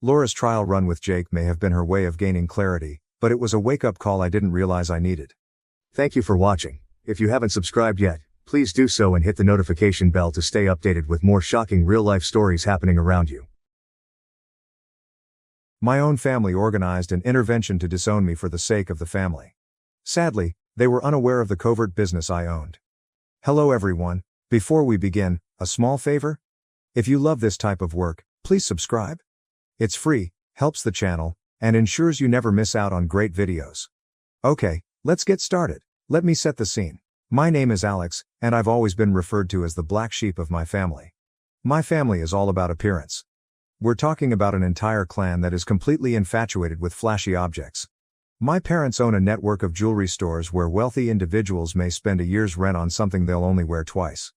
Laura's trial run with Jake may have been her way of gaining clarity, but it was a wake-up call I didn't realize I needed. Thank you for watching. If you haven't subscribed yet, please do so and hit the notification bell to stay updated with more shocking real-life stories happening around you. My own family organized an intervention to disown me for the sake of the family. Sadly, they were unaware of the covert business I owned. Hello everyone, before we begin, a small favor? If you love this type of work, please subscribe. It's free, helps the channel, and ensures you never miss out on great videos. Okay, let's get started. Let me set the scene. My name is Alex, and I've always been referred to as the black sheep of my family. My family is all about appearance. We're talking about an entire clan that is completely infatuated with flashy objects. My parents own a network of jewelry stores where wealthy individuals may spend a year's rent on something they'll only wear twice.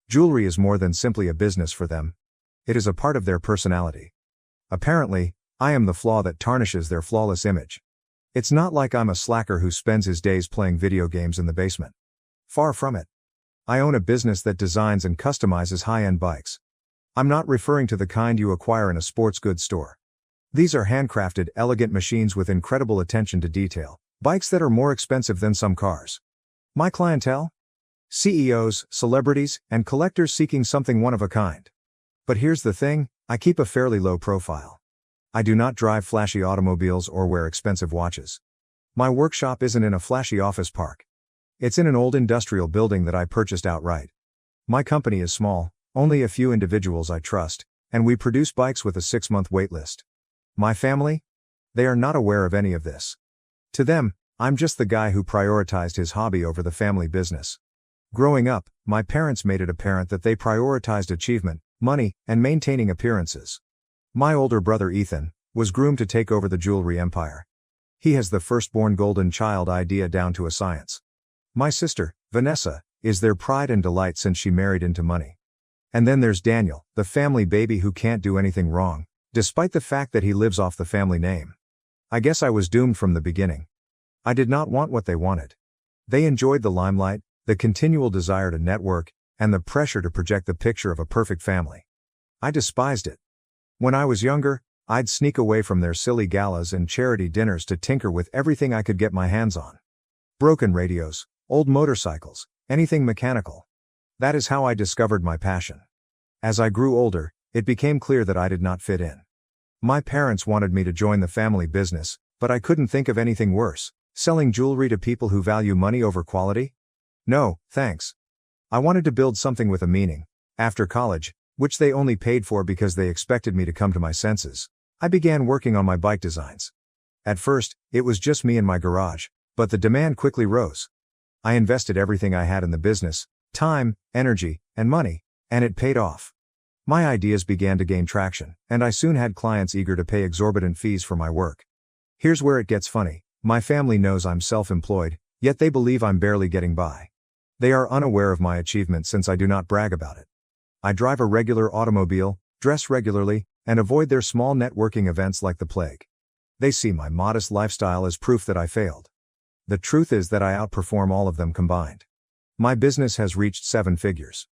Jewelry is more than simply a business for them. It is a part of their personality. Apparently, I am the flaw that tarnishes their flawless image. It's not like I'm a slacker who spends his days playing video games in the basement. Far from it. I own a business that designs and customizes high-end bikes. I'm not referring to the kind you acquire in a sports goods store. These are handcrafted, elegant machines with incredible attention to detail, bikes that are more expensive than some cars. My clientele? CEOs, celebrities, and collectors seeking something one of a kind. But here's the thing, I keep a fairly low profile. I do not drive flashy automobiles or wear expensive watches. My workshop isn't in a flashy office park. It's in an old industrial building that I purchased outright. My company is small, only a few individuals I trust, and we produce bikes with a 6-month waitlist. My family? They are not aware of any of this. To them, I'm just the guy who prioritized his hobby over the family business. Growing up, my parents made it apparent that they prioritized achievement, money, and maintaining appearances. My older brother Ethan was groomed to take over the jewelry empire. He has the firstborn golden child idea down to a science. My sister, Vanessa, is their pride and delight since she married into money. And then there's Daniel, the family baby who can't do anything wrong, despite the fact that he lives off the family name. I guess I was doomed from the beginning. I did not want what they wanted. They enjoyed the limelight, the continual desire to network, and the pressure to project the picture of a perfect family. I despised it. When I was younger, I'd sneak away from their silly galas and charity dinners to tinker with everything I could get my hands on. Broken radios, old motorcycles, anything mechanical. That is how I discovered my passion. As I grew older, it became clear that I did not fit in. My parents wanted me to join the family business, but I couldn't think of anything worse. Selling jewelry to people who value money over quality? No, thanks. I wanted to build something with a meaning. After college, which they only paid for because they expected me to come to my senses, I began working on my bike designs. At first, it was just me in my garage, but the demand quickly rose. I invested everything I had in the business, time, energy, and money, and it paid off. My ideas began to gain traction, and I soon had clients eager to pay exorbitant fees for my work. Here's where it gets funny. My family knows I'm self-employed, yet they believe I'm barely getting by. They are unaware of my achievement since I do not brag about it. I drive a regular automobile, dress regularly, and avoid their small networking events like the plague. They see my modest lifestyle as proof that I failed. The truth is that I outperform all of them combined. My business has reached 7 figures.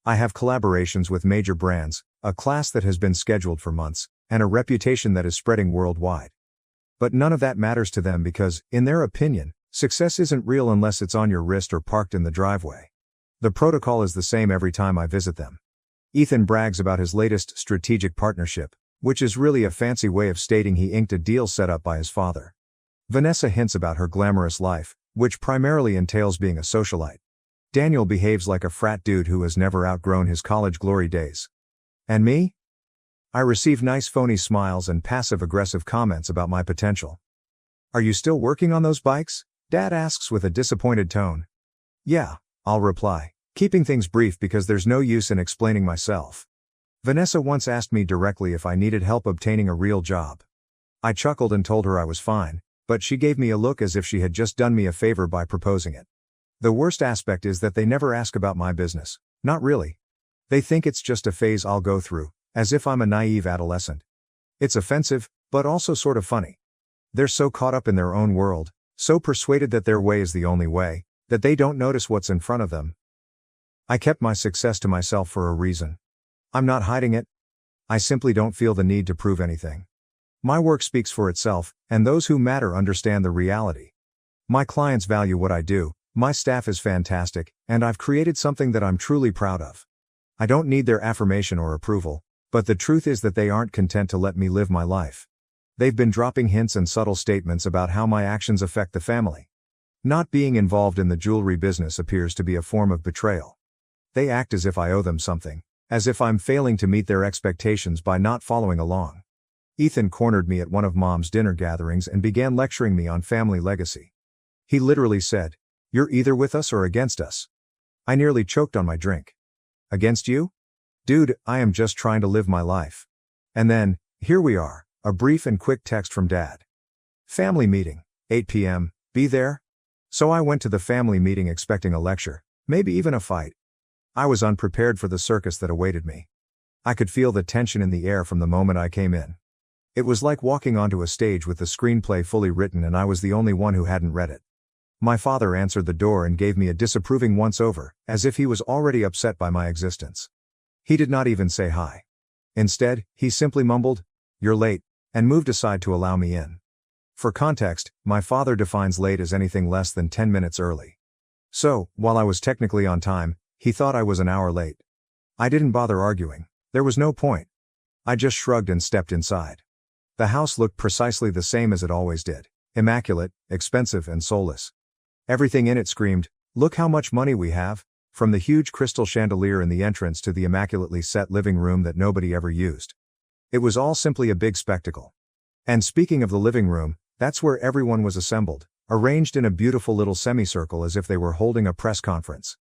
I have collaborations with major brands, a class that has been scheduled for months, and a reputation that is spreading worldwide. But none of that matters to them because, in their opinion, success isn't real unless it's on your wrist or parked in the driveway. The protocol is the same every time I visit them. Ethan brags about his latest strategic partnership, which is really a fancy way of stating he inked a deal set up by his father. Vanessa hints about her glamorous life, which primarily entails being a socialite. Daniel behaves like a frat dude who has never outgrown his college glory days. And me? I receive nice phony smiles and passive-aggressive comments about my potential. Are you still working on those bikes? Dad asks with a disappointed tone. Yeah, I'll reply, keeping things brief because there's no use in explaining myself. Vanessa once asked me directly if I needed help obtaining a real job. I chuckled and told her I was fine, but she gave me a look as if she had just done me a favor by proposing it. The worst aspect is that they never ask about my business. Not really. They think it's just a phase I'll go through, as if I'm a naive adolescent. It's offensive, but also sort of funny. They're so caught up in their own world, so persuaded that their way is the only way, that they don't notice what's in front of them. I kept my success to myself for a reason. I'm not hiding it. I simply don't feel the need to prove anything. My work speaks for itself, and those who matter understand the reality. My clients value what I do, my staff is fantastic, and I've created something that I'm truly proud of. I don't need their affirmation or approval, but the truth is that they aren't content to let me live my life. They've been dropping hints and subtle statements about how my actions affect the family. Not being involved in the jewelry business appears to be a form of betrayal. They act as if I owe them something, as if I'm failing to meet their expectations by not following along. Ethan cornered me at one of Mom's dinner gatherings and began lecturing me on family legacy. He literally said, "You're either with us or against us." I nearly choked on my drink. Against you? Dude, I am just trying to live my life. And then, here we are, a brief and quick text from Dad. Family meeting, 8 p.m., be there? So I went to the family meeting expecting a lecture, maybe even a fight. I was unprepared for the circus that awaited me. I could feel the tension in the air from the moment I came in. It was like walking onto a stage with the screenplay fully written and I was the only one who hadn't read it. My father answered the door and gave me a disapproving once-over, as if he was already upset by my existence. He did not even say hi. Instead, he simply mumbled, "You're late," and moved aside to allow me in. For context, my father defines late as anything less than 10 minutes early. So, while I was technically on time, he thought I was an hour late. I didn't bother arguing. There was no point. I just shrugged and stepped inside. The house looked precisely the same as it always did. Immaculate, expensive and soulless. Everything in it screamed, "Look how much money we have," from the huge crystal chandelier in the entrance to the immaculately set living room that nobody ever used. It was all simply a big spectacle. And speaking of the living room, that's where everyone was assembled, arranged in a beautiful little semicircle as if they were holding a press conference.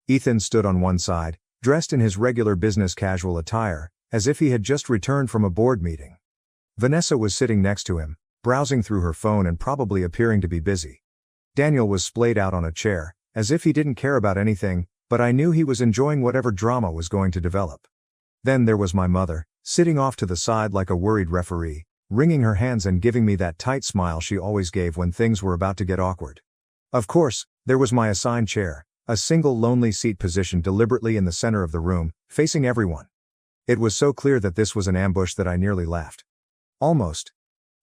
Ethan stood on one side, dressed in his regular business casual attire, as if he had just returned from a board meeting. Vanessa was sitting next to him, browsing through her phone and probably appearing to be busy. Daniel was splayed out on a chair, as if he didn't care about anything, but I knew he was enjoying whatever drama was going to develop. Then there was my mother, sitting off to the side like a worried referee, wringing her hands and giving me that tight smile she always gave when things were about to get awkward. Of course, there was my assigned chair, a single lonely seat positioned deliberately in the center of the room, facing everyone. It was so clear that this was an ambush that I nearly laughed. Almost.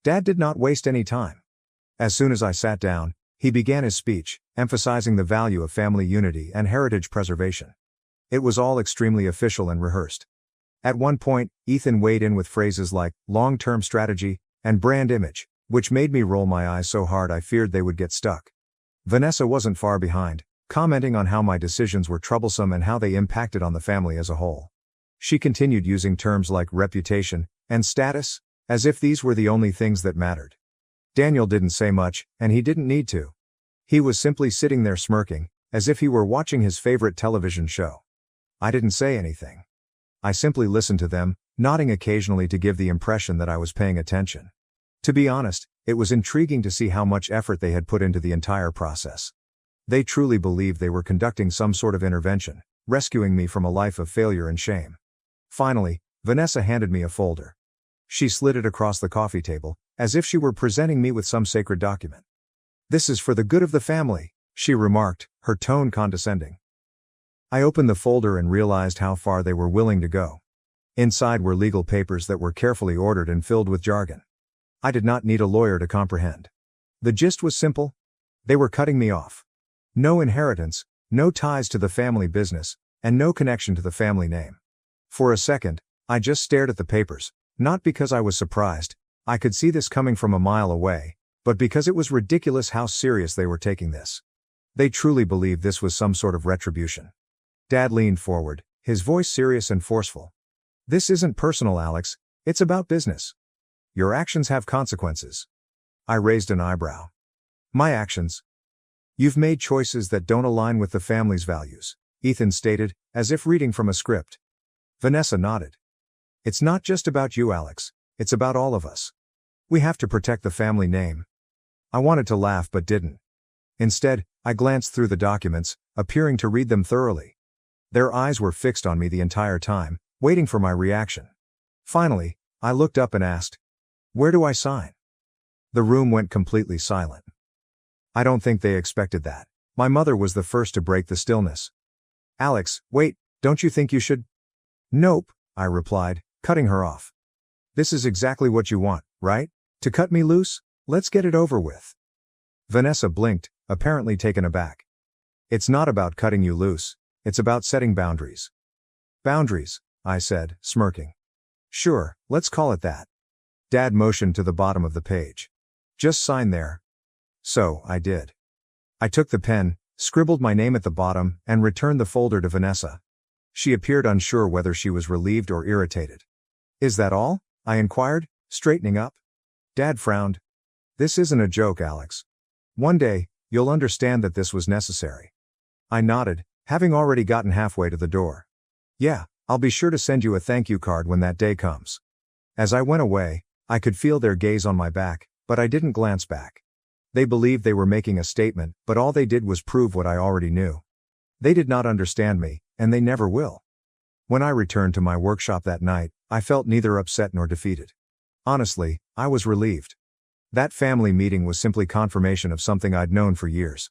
Dad did not waste any time. As soon as I sat down, he began his speech, emphasizing the value of family unity and heritage preservation. It was all extremely official and rehearsed. At one point, Ethan weighed in with phrases like long-term strategy and brand image, which made me roll my eyes so hard I feared they would get stuck. Vanessa wasn't far behind, commenting on how my decisions were troublesome and how they impacted on the family as a whole. She continued using terms like reputation and status, as if these were the only things that mattered. Daniel didn't say much, and he didn't need to. He was simply sitting there smirking, as if he were watching his favorite television show. I didn't say anything. I simply listened to them, nodding occasionally to give the impression that I was paying attention. To be honest, It was intriguing to see how much effort they had put into the entire process. They truly believed they were conducting some sort of intervention, rescuing me from a life of failure and shame. Finally, Vanessa handed me a folder. She slid it across the coffee table, as if she were presenting me with some sacred document. "This is for the good of the family," she remarked, her tone condescending. I opened the folder and realized how far they were willing to go. Inside were legal papers that were carefully ordered and filled with jargon. I did not need a lawyer to comprehend. The gist was simple. They were cutting me off. No inheritance, no ties to the family business, and no connection to the family name. For a second, I just stared at the papers, not because I was surprised, I could see this coming from a mile away, but because it was ridiculous how serious they were taking this. They truly believed this was some sort of retribution. Dad leaned forward, his voice serious and forceful. "This isn't personal, Alex, it's about business. Your actions have consequences." I raised an eyebrow. "My actions?" "You've made choices that don't align with the family's values," Ethan stated, as if reading from a script. Vanessa nodded. "It's not just about you, Alex, it's about all of us. We have to protect the family name." I wanted to laugh but didn't. Instead, I glanced through the documents, appearing to read them thoroughly. Their eyes were fixed on me the entire time, waiting for my reaction. Finally, I looked up and asked, "Where do I sign?" The room went completely silent. I don't think they expected that. My mother was the first to break the stillness. "Alex, wait, don't you think you should?" "Nope," I replied, cutting her off. "This is exactly what you want, right? To cut me loose? Let's get it over with." Vanessa blinked, apparently taken aback. "It's not about cutting you loose, it's about setting boundaries." "Boundaries," I said, smirking. "Sure, let's call it that." Dad motioned to the bottom of the page. "Just sign there." So, I did. I took the pen, scribbled my name at the bottom, and returned the folder to Vanessa. She appeared unsure whether she was relieved or irritated. "Is that all?" I inquired, straightening up. Dad frowned. "This isn't a joke, Alex. One day, you'll understand that this was necessary." I nodded, having already gotten halfway to the door. "Yeah, I'll be sure to send you a thank you card when that day comes." As I went away, I could feel their gaze on my back, but I didn't glance back. They believed they were making a statement, but all they did was prove what I already knew. They did not understand me, and they never will. When I returned to my workshop that night, I felt neither upset nor defeated. Honestly, I was relieved. That family meeting was simply confirmation of something I'd known for years.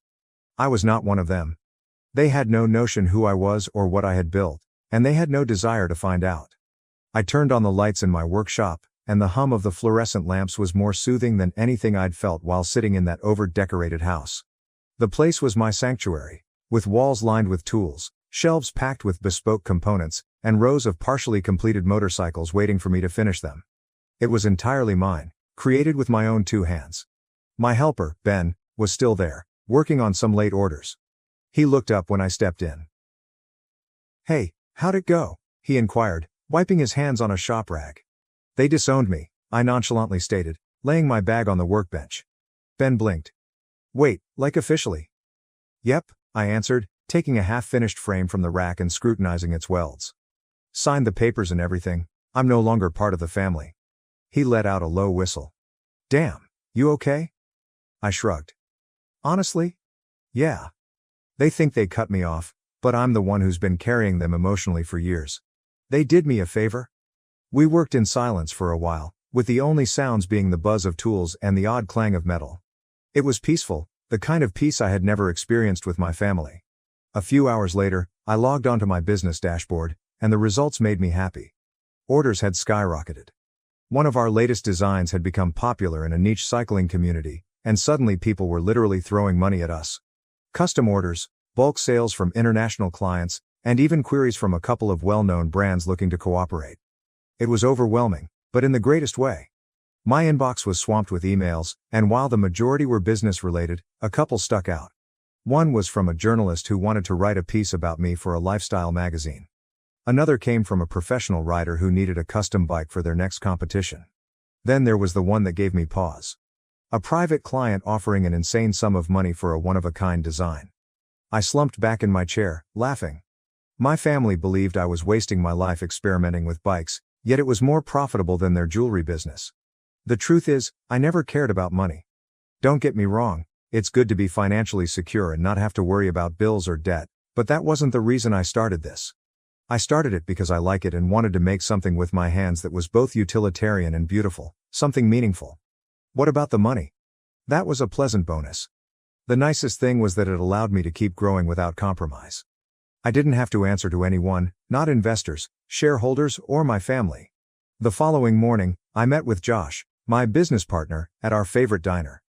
I was not one of them. They had no notion who I was or what I had built, and they had no desire to find out. I turned on the lights in my workshop, and the hum of the fluorescent lamps was more soothing than anything I'd felt while sitting in that over-decorated house. The place was my sanctuary, with walls lined with tools, shelves packed with bespoke components, and rows of partially completed motorcycles waiting for me to finish them. It was entirely mine, created with my own 2 hands. My helper, Ben, was still there, working on some late orders. He looked up when I stepped in. "Hey, how'd it go?" he inquired, wiping his hands on a shop rag. "They disowned me," I nonchalantly stated, laying my bag on the workbench. Ben blinked. "Wait, like officially?" "Yep," I answered, taking a half-finished frame from the rack and scrutinizing its welds. "Signed the papers and everything. I'm no longer part of the family." He let out a low whistle. "Damn, you okay?" I shrugged. "Honestly? Yeah. They think they cut me off, but I'm the one who's been carrying them emotionally for years. They did me a favor." We worked in silence for a while, with the only sounds being the buzz of tools and the odd clang of metal. It was peaceful, the kind of peace I had never experienced with my family. A few hours later, I logged onto my business dashboard, and the results made me happy. Orders had skyrocketed. One of our latest designs had become popular in a niche cycling community, and suddenly people were literally throwing money at us. Custom orders, bulk sales from international clients, and even queries from a couple of well-known brands looking to cooperate. It was overwhelming, but in the greatest way. My inbox was swamped with emails, and while the majority were business-related, a couple stuck out. One was from a journalist who wanted to write a piece about me for a lifestyle magazine. Another came from a professional rider who needed a custom bike for their next competition. Then there was the one that gave me pause. A private client offering an insane sum of money for a one-of-a-kind design. I slumped back in my chair, laughing. My family believed I was wasting my life experimenting with bikes, yet it was more profitable than their jewelry business. The truth is, I never cared about money. Don't get me wrong, it's good to be financially secure and not have to worry about bills or debt, but that wasn't the reason I started this. I started it because I like it and wanted to make something with my hands that was both utilitarian and beautiful, something meaningful. What about the money? That was a pleasant bonus. The nicest thing was that it allowed me to keep growing without compromise. I didn't have to answer to anyone, not investors, shareholders, or my family. The following morning, I met with Josh, my business partner, at our favorite diner.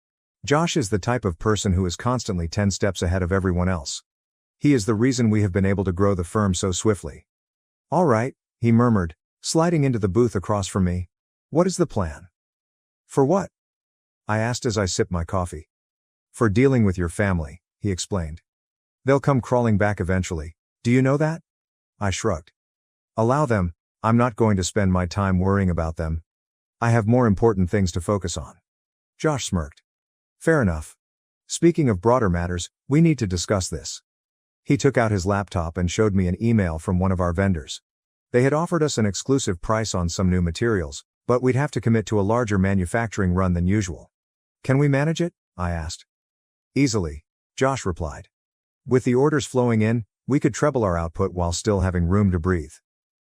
Josh is the type of person who is constantly 10 steps ahead of everyone else. He is the reason we have been able to grow the firm so swiftly. "All right," he murmured, sliding into the booth across from me. "What is the plan?" "For what?" I asked as I sipped my coffee. "For dealing with your family," he explained. "They'll come crawling back eventually. Do you know that?" I shrugged. "Allow them, I'm not going to spend my time worrying about them. I have more important things to focus on." Josh smirked. "Fair enough. Speaking of broader matters, we need to discuss this." He took out his laptop and showed me an email from one of our vendors. They had offered us an exclusive price on some new materials, but we'd have to commit to a larger manufacturing run than usual. "Can we manage it?" I asked. "Easily," Josh replied. "With the orders flowing in, we could treble our output while still having room to breathe.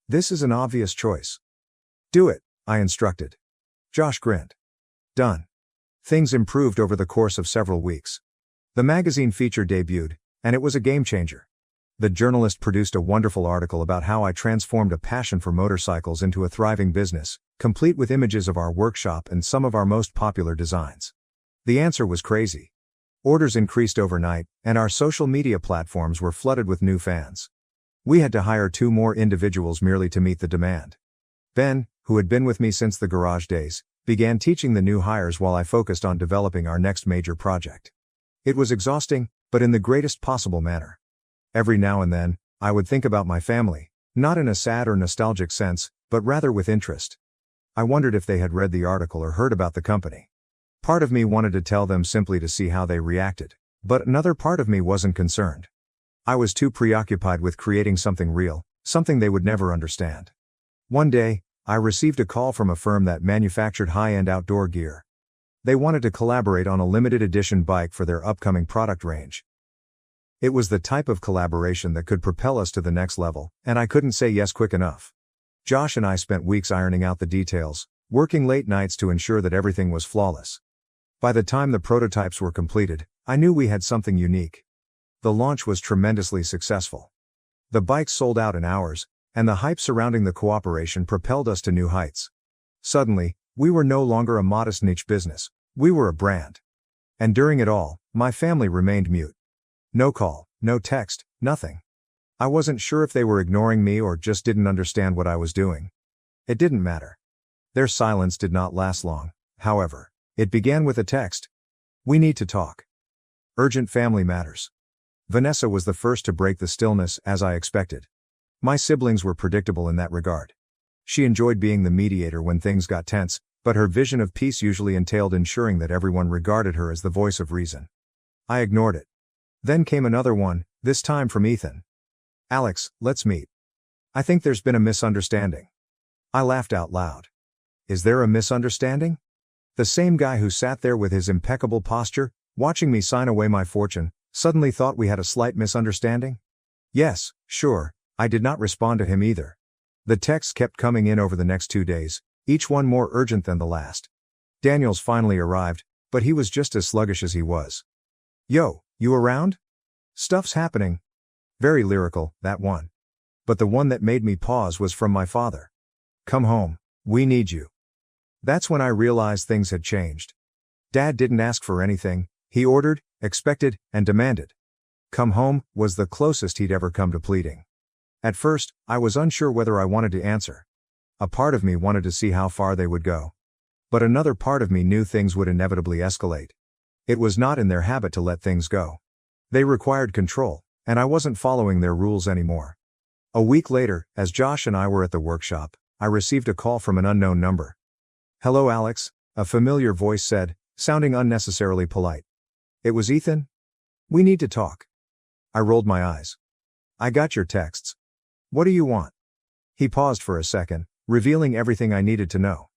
This is an obvious choice." "Do it," I instructed. Josh grinned. Done. Things improved over the course of several weeks. The magazine feature debuted, and it was a game changer. The journalist produced a wonderful article about how I transformed a passion for motorcycles into a thriving business, complete with images of our workshop and some of our most popular designs. The answer was crazy. Orders increased overnight, and our social media platforms were flooded with new fans. We had to hire 2 more individuals merely to meet the demand. Ben, who had been with me since the garage days, began teaching the new hires while I focused on developing our next major project. It was exhausting, but in the greatest possible manner. Every now and then, I would think about my family, not in a sad or nostalgic sense, but rather with interest. I wondered if they had read the article or heard about the company. Part of me wanted to tell them simply to see how they reacted, but another part of me wasn't concerned. I was too preoccupied with creating something real, something they would never understand. One day, I received a call from a firm that manufactured high-end outdoor gear. They wanted to collaborate on a limited edition bike for their upcoming product range. It was the type of collaboration that could propel us to the next level, and I couldn't say yes quick enough. Josh and I spent weeks ironing out the details, working late nights to ensure that everything was flawless. By the time the prototypes were completed, I knew we had something unique. The launch was tremendously successful. The bikes sold out in hours, and the hype surrounding the cooperation propelled us to new heights. Suddenly, we were no longer a modest niche business, we were a brand. And during it all, my family remained mute. No call, no text, nothing. I wasn't sure if they were ignoring me or just didn't understand what I was doing. It didn't matter. Their silence did not last long, however. It began with a text. "We need to talk. Urgent family matters." Vanessa was the first to break the stillness, as I expected. My siblings were predictable in that regard. She enjoyed being the mediator when things got tense, but her vision of peace usually entailed ensuring that everyone regarded her as the voice of reason. I ignored it. Then came another one, this time from Ethan. "Alex, let's meet. I think there's been a misunderstanding." I laughed out loud. Is there a misunderstanding? The same guy who sat there with his impeccable posture, watching me sign away my fortune, suddenly thought we had a slight misunderstanding? Yes, sure, I did not respond to him either. The texts kept coming in over the next 2 days, each one more urgent than the last. Daniel's finally arrived, but he was just as sluggish as he was. "Yo, you around? Stuff's happening." Very lyrical, that one. But the one that made me pause was from my father. "Come home, we need you." That's when I realized things had changed. Dad didn't ask for anything, he ordered, expected, and demanded. "Come home" was the closest he'd ever come to pleading. At first, I was unsure whether I wanted to answer. A part of me wanted to see how far they would go. But another part of me knew things would inevitably escalate. It was not in their habit to let things go. They required control, and I wasn't following their rules anymore. A week later, as Josh and I were at the workshop, I received a call from an unknown number. "Hello Alex," a familiar voice said, sounding unnecessarily polite. It was Ethan. "We need to talk." I rolled my eyes. "I got your texts. What do you want?" He paused for a second, revealing everything I needed to know.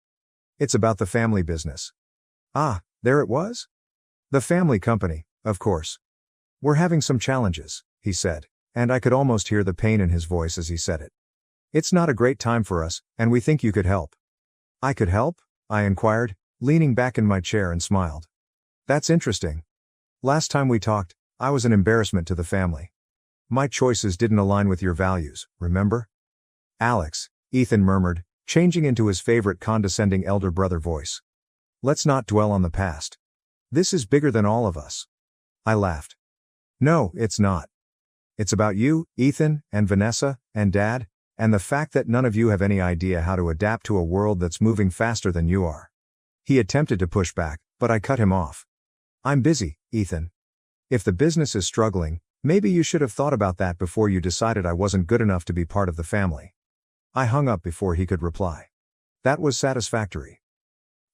It's about the family business. Ah, there it was? The family company, of course. We're having some challenges, he said, and I could almost hear the pain in his voice as he said it. It's not a great time for us, and we think you could help. I could help? I inquired, leaning back in my chair and smiled. That's interesting. Last time we talked, I was an embarrassment to the family. My choices didn't align with your values, remember? Alex, Ethan murmured, changing into his favorite condescending elder brother voice. Let's not dwell on the past. This is bigger than all of us. I laughed. No, it's not. It's about you, Ethan, and Vanessa, and Dad, and the fact that none of you have any idea how to adapt to a world that's moving faster than you are. He attempted to push back, but I cut him off. I'm busy, Ethan. If the business is struggling, maybe you should have thought about that before you decided I wasn't good enough to be part of the family. I hung up before he could reply. That was satisfactory.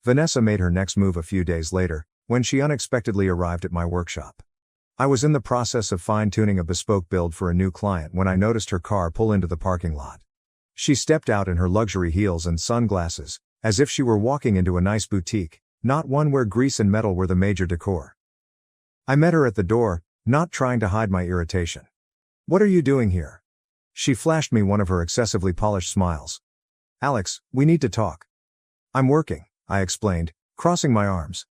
Vanessa made her next move a few days later, when she unexpectedly arrived at my workshop. I was in the process of fine-tuning a bespoke build for a new client when I noticed her car pull into the parking lot. She stepped out in her luxury heels and sunglasses, as if she were walking into a nice boutique, not one where grease and metal were the major decor. I met her at the door, not trying to hide my irritation. What are you doing here? She flashed me one of her excessively polished smiles. Alex, we need to talk. I'm working, I explained, crossing my arms.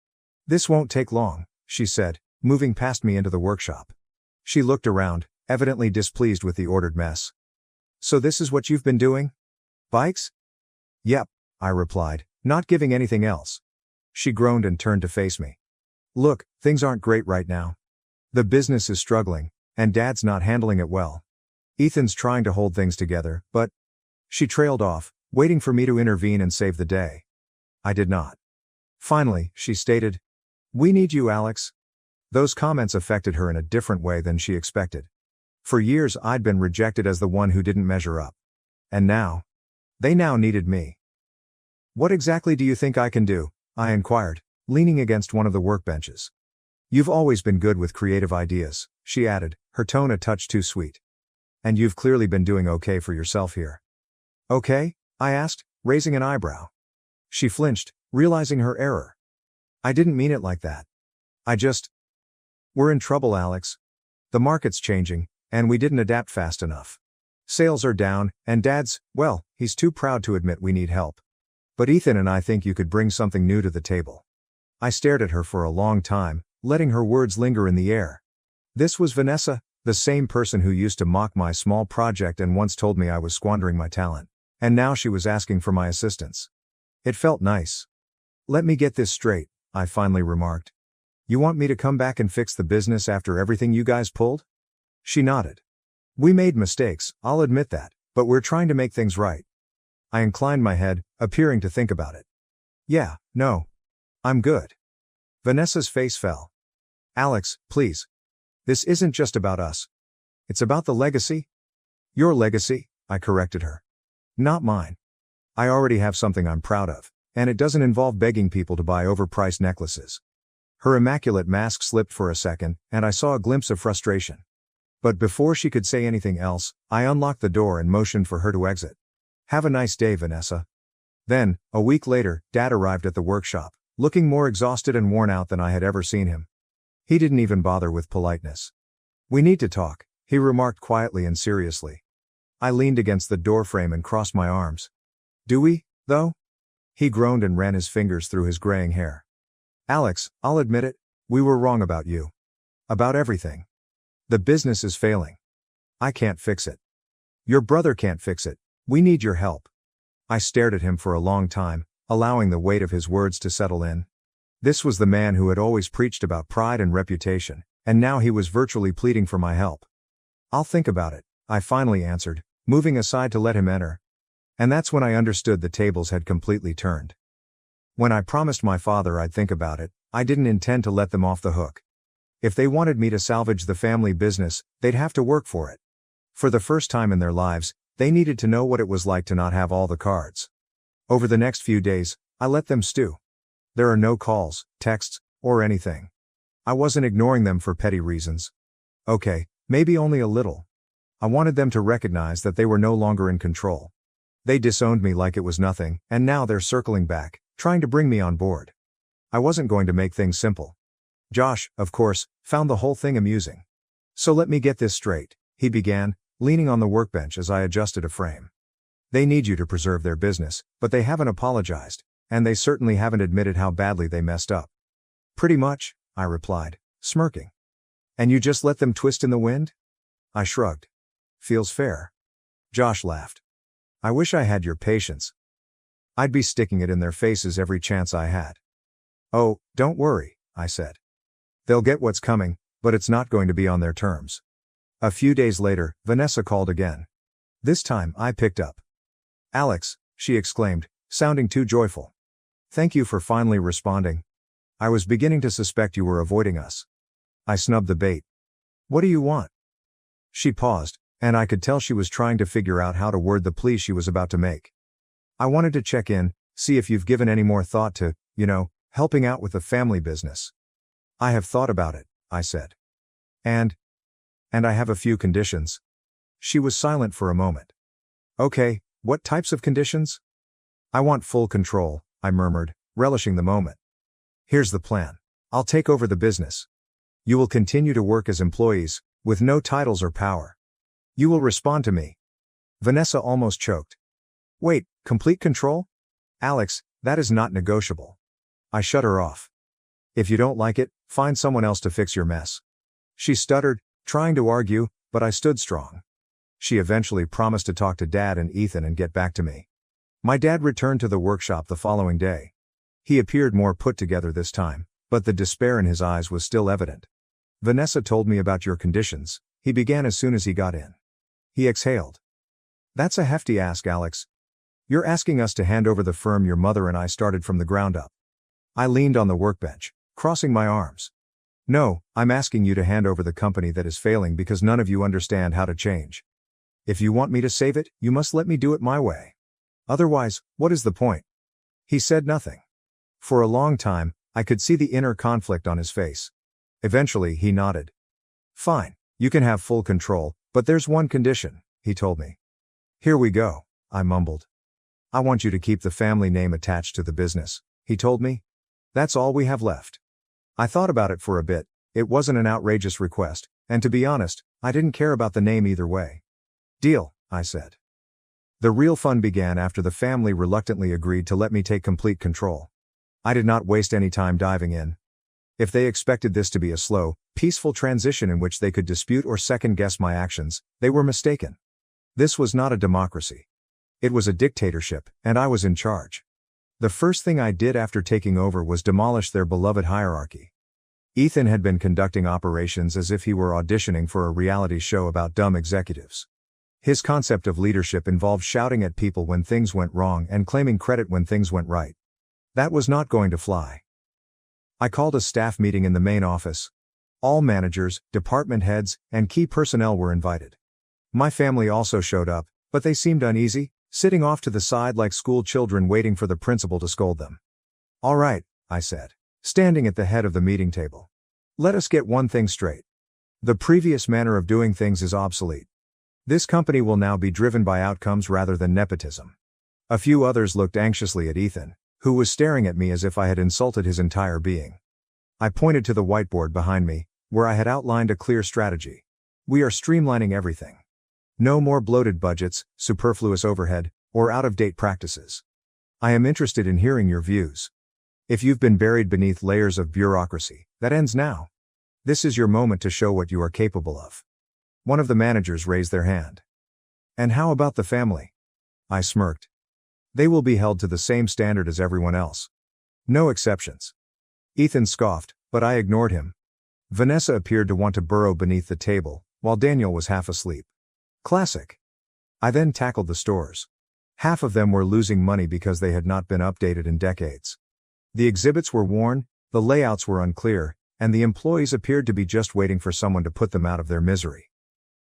This won't take long, she said, moving past me into the workshop. She looked around, evidently displeased with the ordered mess. So this is what you've been doing? Bikes? Yep, I replied, not giving anything else. She groaned and turned to face me. Look, things aren't great right now. The business is struggling, and Dad's not handling it well. Ethan's trying to hold things together, but... She trailed off, waiting for me to intervene and save the day. I did not. Finally, she stated, We need you, Alex. Those comments affected her in a different way than she expected. For years I'd been rejected as the one who didn't measure up. And now? They now needed me. What exactly do you think I can do? I inquired, leaning against one of the workbenches. You've always been good with creative ideas, she added, her tone a touch too sweet. And you've clearly been doing okay for yourself here. Okay? I asked, raising an eyebrow. She flinched, realizing her error. I didn't mean it like that. We're in trouble, Alex. The market's changing, and we didn't adapt fast enough. Sales are down, and Dad's, well, he's too proud to admit we need help. But Ethan and I think you could bring something new to the table. I stared at her for a long time, letting her words linger in the air. This was Vanessa, the same person who used to mock my small project and once told me I was squandering my talent. And now she was asking for my assistance. It felt nice. Let me get this straight, I finally remarked. You want me to come back and fix the business after everything you guys pulled? She nodded. We made mistakes, I'll admit that, but we're trying to make things right. I inclined my head, appearing to think about it. Yeah, no. I'm good. Vanessa's face fell. Alex, please. This isn't just about us. It's about the legacy. Your legacy, I corrected her. Not mine. I already have something I'm proud of, and it doesn't involve begging people to buy overpriced necklaces. Her immaculate mask slipped for a second, and I saw a glimpse of frustration. But before she could say anything else, I unlocked the door and motioned for her to exit. Have a nice day, Vanessa. Then, a week later, Dad arrived at the workshop, looking more exhausted and worn out than I had ever seen him. He didn't even bother with politeness. We need to talk, he remarked quietly and seriously. I leaned against the doorframe and crossed my arms. Do we, though? He groaned and ran his fingers through his graying hair. Alex, I'll admit it, we were wrong about you. About everything. The business is failing. I can't fix it. Your brother can't fix it. We need your help. I stared at him for a long time, allowing the weight of his words to settle in. This was the man who had always preached about pride and reputation, and now he was virtually pleading for my help. I'll think about it, I finally answered, moving aside to let him enter. And that's when I understood the tables had completely turned. When I promised my father I'd think about it, I didn't intend to let them off the hook. If they wanted me to salvage the family business, they'd have to work for it. For the first time in their lives, they needed to know what it was like to not have all the cards. Over the next few days, I let them stew. There are no calls, texts, or anything. I wasn't ignoring them for petty reasons. Okay, maybe only a little. I wanted them to recognize that they were no longer in control. They disowned me like it was nothing, and now they're circling back, trying to bring me on board. I wasn't going to make things simple. Josh, of course, found the whole thing amusing. So let me get this straight, he began, leaning on the workbench as I adjusted a frame. They need you to preserve their business, but they haven't apologized, and they certainly haven't admitted how badly they messed up. Pretty much, I replied, smirking. And you just let them twist in the wind? I shrugged. Feels fair. Josh laughed. I wish I had your patience. I'd be sticking it in their faces every chance I had. Oh, don't worry, I said. They'll get what's coming, but it's not going to be on their terms. A few days later, Vanessa called again. This time, I picked up. Alex, she exclaimed, sounding too joyful. Thank you for finally responding. I was beginning to suspect you were avoiding us. I snubbed the bait. What do you want? She paused, and I could tell she was trying to figure out how to word the plea she was about to make. I wanted to check in, see if you've given any more thought to, helping out with the family business. I have thought about it, I said. And I have a few conditions. She was silent for a moment. Okay, what types of conditions? I want full control, I murmured, relishing the moment. Here's the plan. I'll take over the business. You will continue to work as employees, with no titles or power. You will respond to me. Vanessa almost choked. Wait, complete control? Alex, that is not negotiable. I shut her off. If you don't like it, find someone else to fix your mess. She stuttered, trying to argue, but I stood strong. She eventually promised to talk to Dad and Ethan and get back to me. My dad returned to the workshop the following day. He appeared more put together this time, but the despair in his eyes was still evident. Vanessa told me about your conditions, he began as soon as he got in. He exhaled. That's a hefty ask, Alex. You're asking us to hand over the firm your mother and I started from the ground up. I leaned on the workbench, crossing my arms. No, I'm asking you to hand over the company that is failing because none of you understand how to change. If you want me to save it, you must let me do it my way. Otherwise, what is the point? He said nothing. For a long time, I could see the inner conflict on his face. Eventually, he nodded. Fine, you can have full control, but there's one condition, he told me. Here we go, I mumbled. I want you to keep the family name attached to the business, he told me. That's all we have left. I thought about it for a bit. It wasn't an outrageous request, and to be honest, I didn't care about the name either way. Deal, I said. The real fun began after the family reluctantly agreed to let me take complete control. I did not waste any time diving in. If they expected this to be a slow, peaceful transition in which they could dispute or second-guess my actions, they were mistaken. This was not a democracy. It was a dictatorship, and I was in charge. The first thing I did after taking over was demolish their beloved hierarchy. Ethan had been conducting operations as if he were auditioning for a reality show about dumb executives. His concept of leadership involved shouting at people when things went wrong and claiming credit when things went right. That was not going to fly. I called a staff meeting in the main office. All managers, department heads, and key personnel were invited. My family also showed up, but they seemed uneasy, sitting off to the side like school children waiting for the principal to scold them. All right, I said, standing at the head of the meeting table. Let us get one thing straight. The previous manner of doing things is obsolete. This company will now be driven by outcomes rather than nepotism. A few others looked anxiously at Ethan, who was staring at me as if I had insulted his entire being. I pointed to the whiteboard behind me, where I had outlined a clear strategy. We are streamlining everything. No more bloated budgets, superfluous overhead, or out-of-date practices. I am interested in hearing your views. If you've been buried beneath layers of bureaucracy, that ends now. This is your moment to show what you are capable of. One of the managers raised their hand. And how about the family? I smirked. They will be held to the same standard as everyone else. No exceptions. Ethan scoffed, but I ignored him. Vanessa appeared to want to burrow beneath the table, while Daniel was half asleep. Classic. I then tackled the stores. Half of them were losing money because they had not been updated in decades. The exhibits were worn, the layouts were unclear, and the employees appeared to be just waiting for someone to put them out of their misery.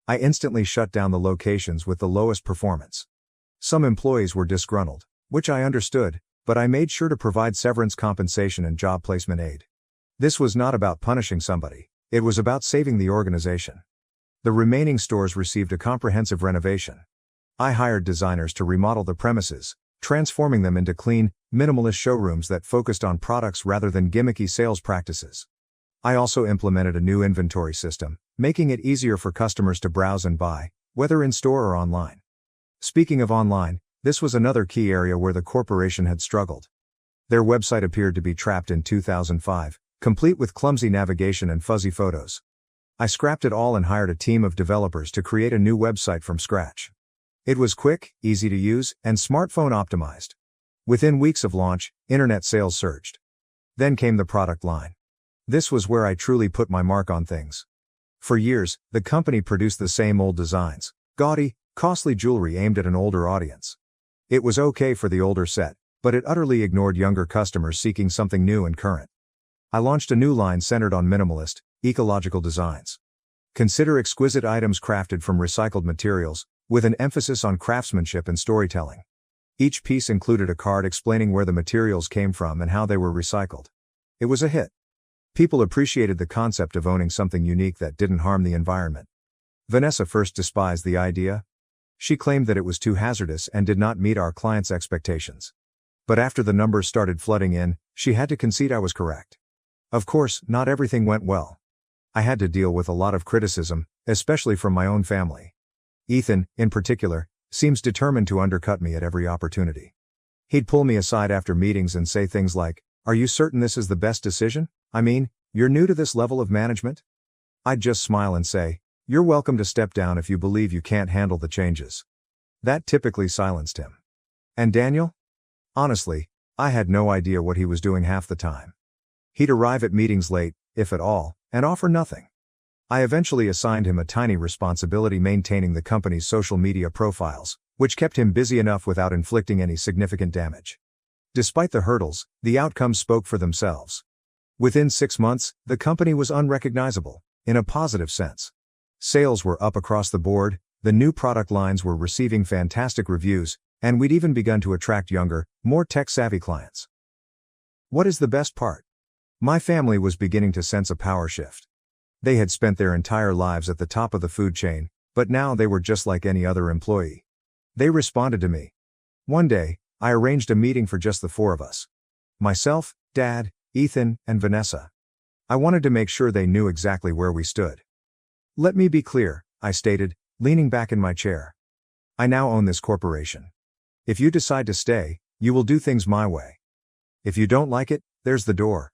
I instantly shut down the locations with the lowest performance. Some employees were disgruntled, which I understood, but I made sure to provide severance compensation and job placement aid. This was not about punishing somebody, it was about saving the organization. The remaining stores received a comprehensive renovation. I hired designers to remodel the premises, transforming them into clean, minimalist showrooms that focused on products rather than gimmicky sales practices. I also implemented a new inventory system, making it easier for customers to browse and buy, whether in store or online. Speaking of online, this was another key area where the corporation had struggled. Their website appeared to be trapped in 2005, complete with clumsy navigation and fuzzy photos. I scrapped it all and hired a team of developers to create a new website from scratch. It was quick, easy to use, and smartphone optimized. Within weeks of launch, internet sales surged. Then came the product line. This was where I truly put my mark on things. For years, the company produced the same old designs, gaudy, costly jewelry aimed at an older audience. It was okay for the older set, but it utterly ignored younger customers seeking something new and current. I launched a new line centered on minimalist, ecological designs. Consider exquisite items crafted from recycled materials, with an emphasis on craftsmanship and storytelling. Each piece included a card explaining where the materials came from and how they were recycled. It was a hit. People appreciated the concept of owning something unique that didn't harm the environment. Vanessa first despised the idea. She claimed that it was too hazardous and did not meet our clients' expectations. But after the numbers started flooding in, she had to concede I was correct. Of course, not everything went well. I had to deal with a lot of criticism, especially from my own family. Ethan, in particular, seems determined to undercut me at every opportunity. He'd pull me aside after meetings and say things like, "Are you certain this is the best decision? I mean, you're new to this level of management?" I'd just smile and say, "You're welcome to step down if you believe you can't handle the changes." That typically silenced him. And Daniel? Honestly, I had no idea what he was doing half the time. He'd arrive at meetings late, if at all, and offer nothing. I eventually assigned him a tiny responsibility maintaining the company's social media profiles, which kept him busy enough without inflicting any significant damage. Despite the hurdles, the outcomes spoke for themselves. Within 6 months, the company was unrecognizable, in a positive sense. Sales were up across the board, the new product lines were receiving fantastic reviews, and we'd even begun to attract younger, more tech-savvy clients. What is the best part? My family was beginning to sense a power shift. They had spent their entire lives at the top of the food chain, but now they were just like any other employee. They responded to me. One day, I arranged a meeting for just the 4 of us. Myself, Dad, Ethan, and Vanessa. I wanted to make sure they knew exactly where we stood. "Let me be clear," I stated, leaning back in my chair. "I now own this corporation. If you decide to stay, you will do things my way. If you don't like it, there's the door."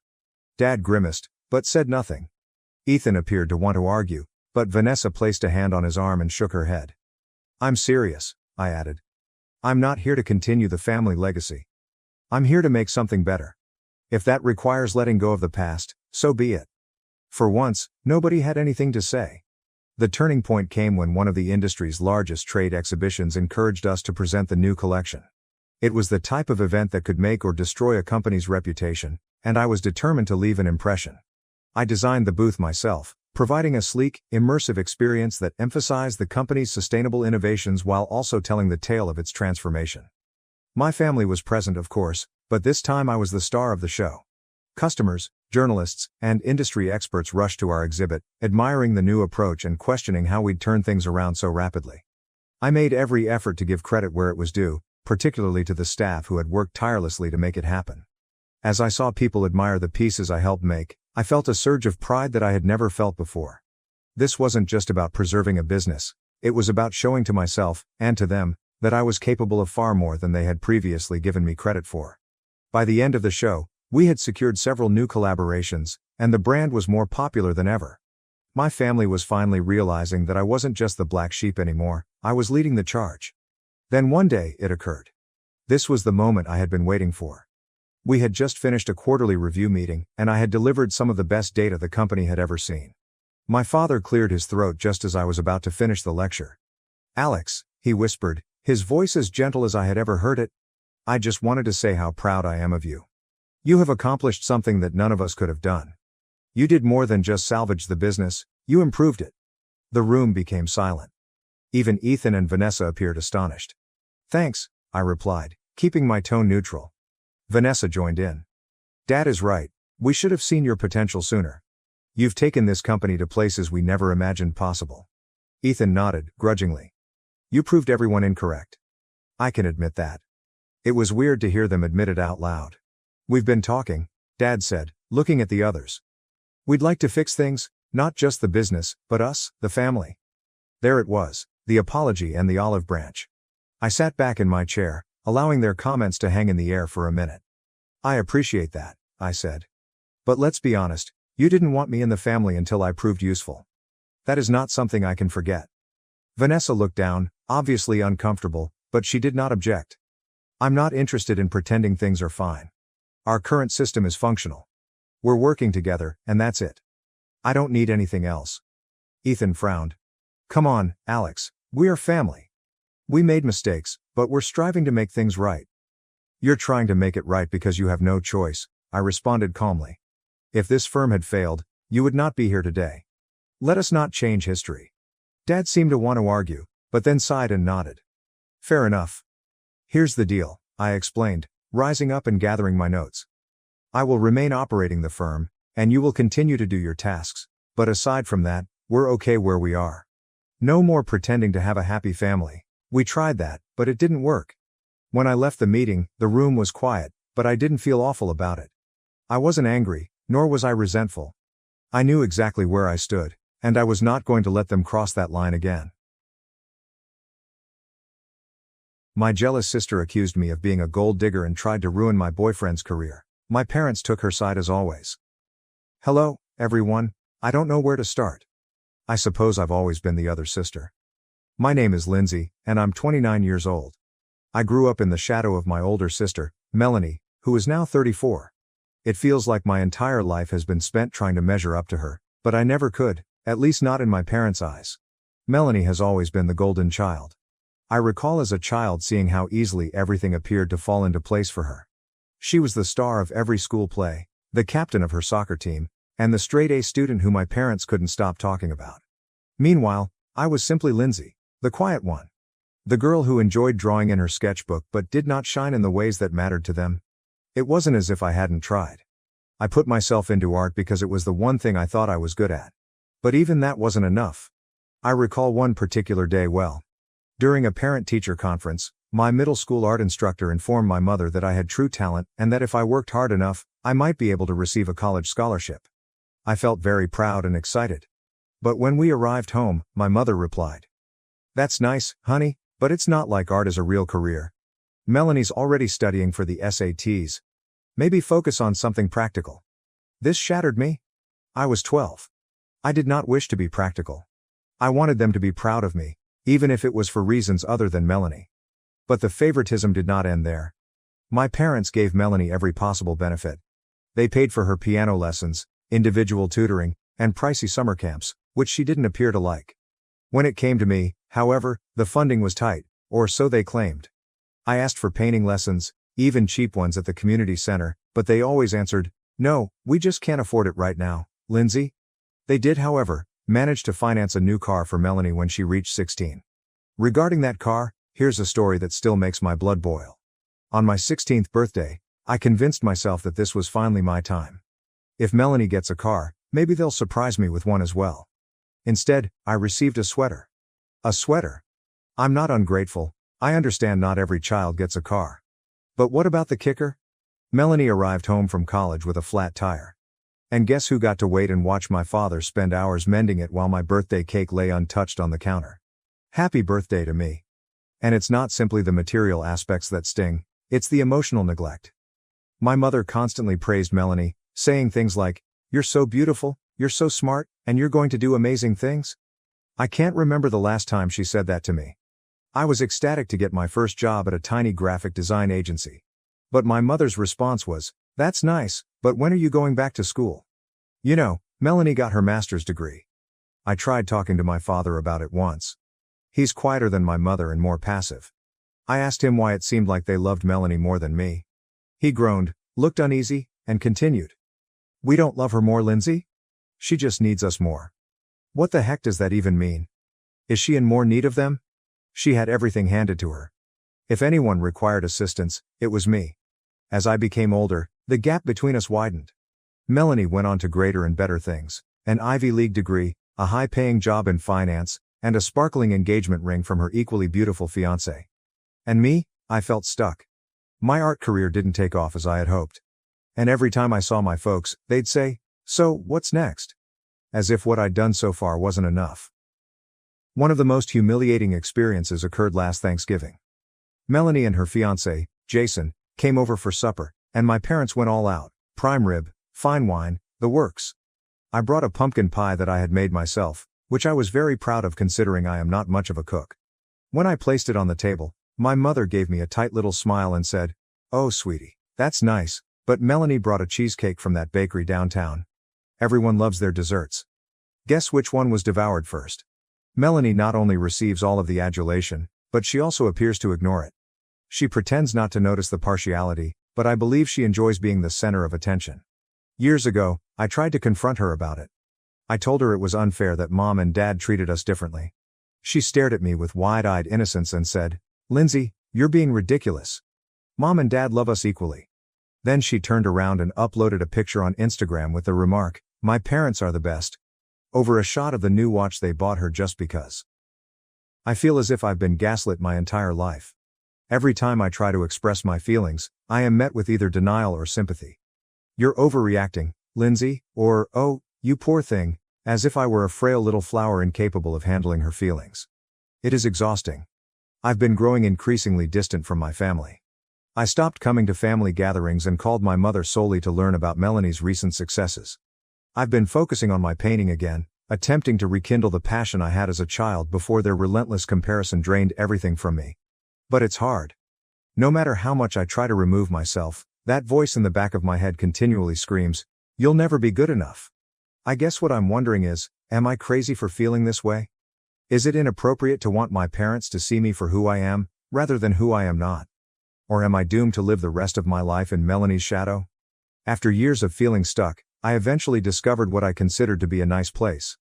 Dad grimaced, but said nothing. Ethan appeared to want to argue, but Vanessa placed a hand on his arm and shook her head. "I'm serious," I added. "I'm not here to continue the family legacy. I'm here to make something better. If that requires letting go of the past, so be it." For once, nobody had anything to say. The turning point came when one of the industry's largest trade exhibitions encouraged us to present the new collection. It was the type of event that could make or destroy a company's reputation, and I was determined to leave an impression. I designed the booth myself, providing a sleek, immersive experience that emphasized the company's sustainable innovations while also telling the tale of its transformation. My family was present, of course, but this time I was the star of the show. Customers, journalists, and industry experts rushed to our exhibit, admiring the new approach and questioning how we'd turned things around so rapidly. I made every effort to give credit where it was due, particularly to the staff who had worked tirelessly to make it happen. As I saw people admire the pieces I helped make, I felt a surge of pride that I had never felt before. This wasn't just about preserving a business, it was about showing to myself, and to them, that I was capable of far more than they had previously given me credit for. By the end of the show, we had secured several new collaborations, and the brand was more popular than ever. My family was finally realizing that I wasn't just the black sheep anymore, I was leading the charge. Then one day, it occurred. This was the moment I had been waiting for. We had just finished a quarterly review meeting, and I had delivered some of the best data the company had ever seen. My father cleared his throat just as I was about to finish the lecture. "Alex," he whispered, his voice as gentle as I had ever heard it, "I just wanted to say how proud I am of you. You have accomplished something that none of us could have done. You did more than just salvage the business, you improved it." The room became silent. Even Ethan and Vanessa appeared astonished. "Thanks," I replied, keeping my tone neutral. Vanessa joined in. "Dad is right, we should have seen your potential sooner. You've taken this company to places we never imagined possible." Ethan nodded, grudgingly. "You proved everyone incorrect." "I can admit that." It was weird to hear them admit it out loud. "We've been talking," Dad said, looking at the others. "We'd like to fix things, not just the business, but us, the family." There it was, the apology and the olive branch. I sat back in my chair, allowing their comments to hang in the air for a minute. "I appreciate that," I said. "But let's be honest, you didn't want me in the family until I proved useful. That is not something I can forget." Vanessa looked down, obviously uncomfortable, but she did not object. "I'm not interested in pretending things are fine. Our current system is functional. We're working together, and that's it. I don't need anything else." Ethan frowned. "Come on, Alex, we are family. We made mistakes, but we're striving to make things right." "You're trying to make it right because you have no choice," I responded calmly. "If this firm had failed, you would not be here today. Let us not change history." Dad seemed to want to argue, but then sighed and nodded. "Fair enough. Here's the deal," I explained, rising up and gathering my notes. "I will remain operating the firm, and you will continue to do your tasks, but aside from that, we're okay where we are. No more pretending to have a happy family. We tried that, but it didn't work." When I left the meeting, the room was quiet, but I didn't feel awful about it. I wasn't angry, nor was I resentful. I knew exactly where I stood, and I was not going to let them cross that line again. My jealous sister accused me of being a gold digger and tried to ruin my boyfriend's career. My parents took her side as always. Hello, everyone. I don't know where to start. I suppose I've always been the other sister. My name is Lindsay, and I'm 29 years old. I grew up in the shadow of my older sister, Melanie, who is now 34. It feels like my entire life has been spent trying to measure up to her, but I never could, at least not in my parents' eyes. Melanie has always been the golden child. I recall as a child seeing how easily everything appeared to fall into place for her. She was the star of every school play, the captain of her soccer team, and the straight-A student who my parents couldn't stop talking about. Meanwhile, I was simply Lindsay, the quiet one. The girl who enjoyed drawing in her sketchbook but did not shine in the ways that mattered to them. It wasn't as if I hadn't tried. I put myself into art because it was the one thing I thought I was good at. But even that wasn't enough. I recall one particular day well. During a parent-teacher conference, my middle school art instructor informed my mother that I had true talent and that if I worked hard enough, I might be able to receive a college scholarship. I felt very proud and excited. But when we arrived home, my mother replied, "That's nice, honey, but it's not like art is a real career. Melanie's already studying for the SATs. Maybe focus on something practical." This shattered me. I was 12. I did not wish to be practical. I wanted them to be proud of me, even if it was for reasons other than Melanie. But the favoritism did not end there. My parents gave Melanie every possible benefit. They paid for her piano lessons, individual tutoring, and pricey summer camps, which she didn't appear to like. When it came to me, however, the funding was tight, or so they claimed. I asked for painting lessons, even cheap ones at the community center, but they always answered, "No, we just can't afford it right now, Lindsay." They did, however, manage to finance a new car for Melanie when she reached 16. Regarding that car, here's a story that still makes my blood boil. On my 16th birthday, I convinced myself that this was finally my time. If Melanie gets a car, maybe they'll surprise me with one as well. Instead, I received a sweater. A sweater. I'm not ungrateful. I understand not every child gets a car. But what about the kicker? Melanie arrived home from college with a flat tire. And guess who got to wait and watch my father spend hours mending it while my birthday cake lay untouched on the counter? Happy birthday to me. And it's not simply the material aspects that sting, it's the emotional neglect. My mother constantly praised Melanie, saying things like, "You're so beautiful, you're so smart, and you're going to do amazing things." I can't remember the last time she said that to me. I was ecstatic to get my first job at a tiny graphic design agency. But my mother's response was, "That's nice, but when are you going back to school?" You know, Melanie got her master's degree. I tried talking to my father about it once. He's quieter than my mother and more passive. I asked him why it seemed like they loved Melanie more than me. He groaned, looked uneasy, and continued. "We don't love her more, Lindsay. She just needs us more." What the heck does that even mean? Is she in more need of them? She had everything handed to her. If anyone required assistance, it was me. As I became older, the gap between us widened. Melanie went on to greater and better things, an Ivy League degree, a high-paying job in finance, and a sparkling engagement ring from her equally beautiful fiancé. And me, I felt stuck. My art career didn't take off as I had hoped. And every time I saw my folks, they'd say, "So, what's next?" As if what I'd done so far wasn't enough. One of the most humiliating experiences occurred last Thanksgiving. Melanie and her fiancé, Jason, came over for supper, and my parents went all out: prime rib, fine wine, the works. I brought a pumpkin pie that I had made myself, which I was very proud of considering I am not much of a cook. When I placed it on the table, my mother gave me a tight little smile and said, "Oh sweetie, that's nice, but Melanie brought a cheesecake from that bakery downtown. Everyone loves their desserts." Guess which one was devoured first? Melanie not only receives all of the adulation, but she also appears to ignore it. She pretends not to notice the partiality, but I believe she enjoys being the center of attention. Years ago, I tried to confront her about it. I told her it was unfair that Mom and Dad treated us differently. She stared at me with wide-eyed innocence and said, "Lindsay, you're being ridiculous. Mom and Dad love us equally." Then she turned around and uploaded a picture on Instagram with the remark, "My parents are the best," over a shot of the new watch they bought her just because. I feel as if I've been gaslit my entire life. Every time I try to express my feelings, I am met with either denial or sympathy. "You're overreacting, Lindsay," or, "Oh, you poor thing," as if I were a frail little flower incapable of handling her feelings. It is exhausting. I've been growing increasingly distant from my family. I stopped coming to family gatherings and called my mother solely to learn about Melanie's recent successes. I've been focusing on my painting again, attempting to rekindle the passion I had as a child before their relentless comparison drained everything from me. But it's hard. No matter how much I try to remove myself, that voice in the back of my head continually screams, "You'll never be good enough." I guess what I'm wondering is, am I crazy for feeling this way? Is it inappropriate to want my parents to see me for who I am, rather than who I am not? Or am I doomed to live the rest of my life in Melanie's shadow? After years of feeling stuck, I eventually discovered what I considered to be a nice place.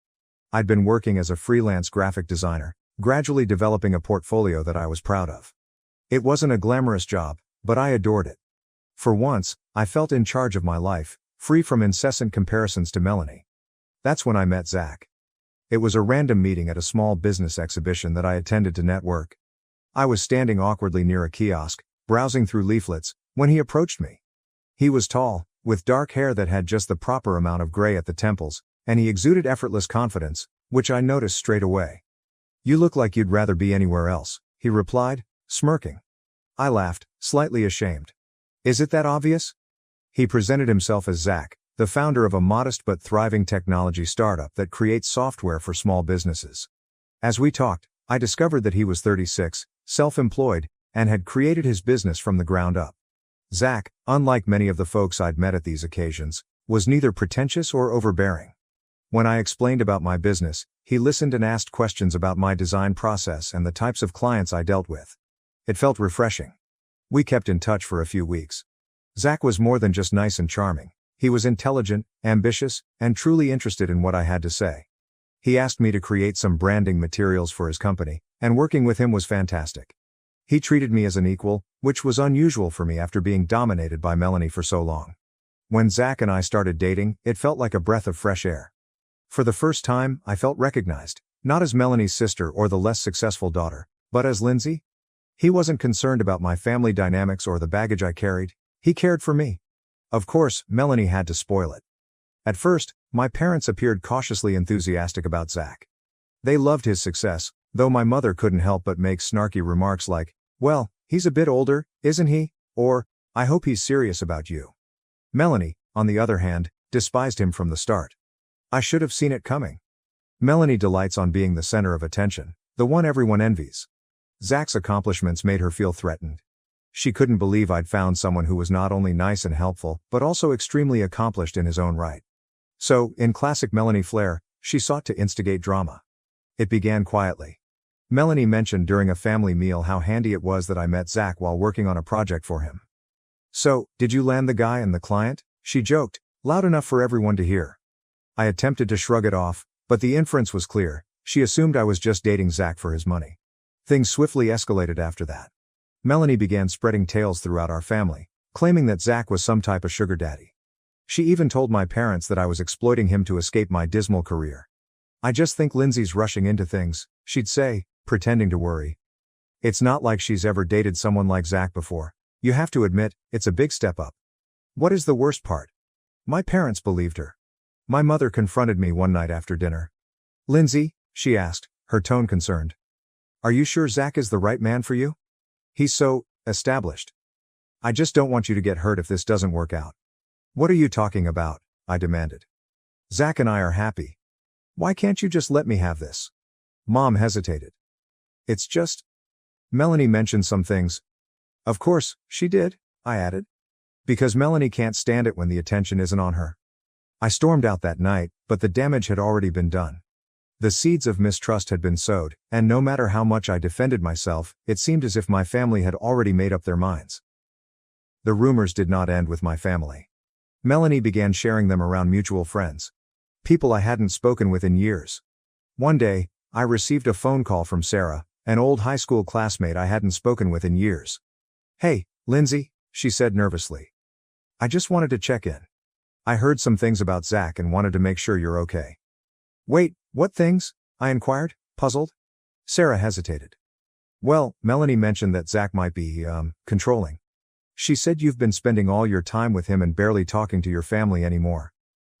I'd been working as a freelance graphic designer, gradually developing a portfolio that I was proud of. It wasn't a glamorous job, but I adored it. For once, I felt in charge of my life, free from incessant comparisons to Melanie. That's when I met Zach. It was a random meeting at a small business exhibition that I attended to network. I was standing awkwardly near a kiosk, browsing through leaflets, when he approached me. He was tall, with dark hair that had just the proper amount of gray at the temples, and he exuded effortless confidence, which I noticed straight away. "You look like you'd rather be anywhere else," he replied, smirking. I laughed, slightly ashamed. "Is it that obvious?" He presented himself as Zach, the founder of a modest but thriving technology startup that creates software for small businesses. As we talked, I discovered that he was 36, self-employed, and had created his business from the ground up. Zach, unlike many of the folks I'd met at these occasions, was neither pretentious or overbearing. When I explained about my business, he listened and asked questions about my design process and the types of clients I dealt with. It felt refreshing. We kept in touch for a few weeks. Zach was more than just nice and charming. He was intelligent, ambitious, and truly interested in what I had to say. He asked me to create some branding materials for his company, and working with him was fantastic. He treated me as an equal, which was unusual for me after being dominated by Melanie for so long. When Zach and I started dating, it felt like a breath of fresh air. For the first time, I felt recognized, not as Melanie's sister or the less successful daughter, but as Lindsay. He wasn't concerned about my family dynamics or the baggage I carried. He cared for me. Of course, Melanie had to spoil it. At first, my parents appeared cautiously enthusiastic about Zach. They loved his success, though my mother couldn't help but make snarky remarks like, "Well, he's a bit older, isn't he?" Or, "I hope he's serious about you." Melanie, on the other hand, despised him from the start. I should have seen it coming. Melanie delights on being the center of attention, the one everyone envies. Zach's accomplishments made her feel threatened. She couldn't believe I'd found someone who was not only nice and helpful, but also extremely accomplished in his own right. So, in classic Melanie flair, she sought to instigate drama. It began quietly. Melanie mentioned during a family meal how handy it was that I met Zach while working on a project for him. "So, did you land the guy and the client?" she joked, loud enough for everyone to hear. I attempted to shrug it off, but the inference was clear. She assumed I was just dating Zach for his money. Things swiftly escalated after that. Melanie began spreading tales throughout our family, claiming that Zach was some type of sugar daddy. She even told my parents that I was exploiting him to escape my dismal career. "I just think Lindsay's rushing into things," she'd say, pretending to worry. "It's not like she's ever dated someone like Zach before." You have to admit, it's a big step up. What is the worst part? My parents believed her. My mother confronted me one night after dinner. Lindsay, she asked, her tone concerned. Are you sure Zach is the right man for you? He's so established. I just don't want you to get hurt if this doesn't work out. What are you talking about? I demanded. Zach and I are happy. Why can't you just let me have this? Mom hesitated. It's just. Melanie mentioned some things. Of course, she did, I added. Because Melanie can't stand it when the attention isn't on her. I stormed out that night, but the damage had already been done. The seeds of mistrust had been sowed, and no matter how much I defended myself, it seemed as if my family had already made up their minds. The rumors did not end with my family. Melanie began sharing them around mutual friends. People I hadn't spoken with in years. One day, I received a phone call from Sarah, an old high school classmate I hadn't spoken with in years. Hey, Lindsay, she said nervously. I just wanted to check in. I heard some things about Zach and wanted to make sure you're okay. Wait, what things? I inquired, puzzled. Sarah hesitated. Well, Melanie mentioned that Zach might be, controlling. She said you've been spending all your time with him and barely talking to your family anymore.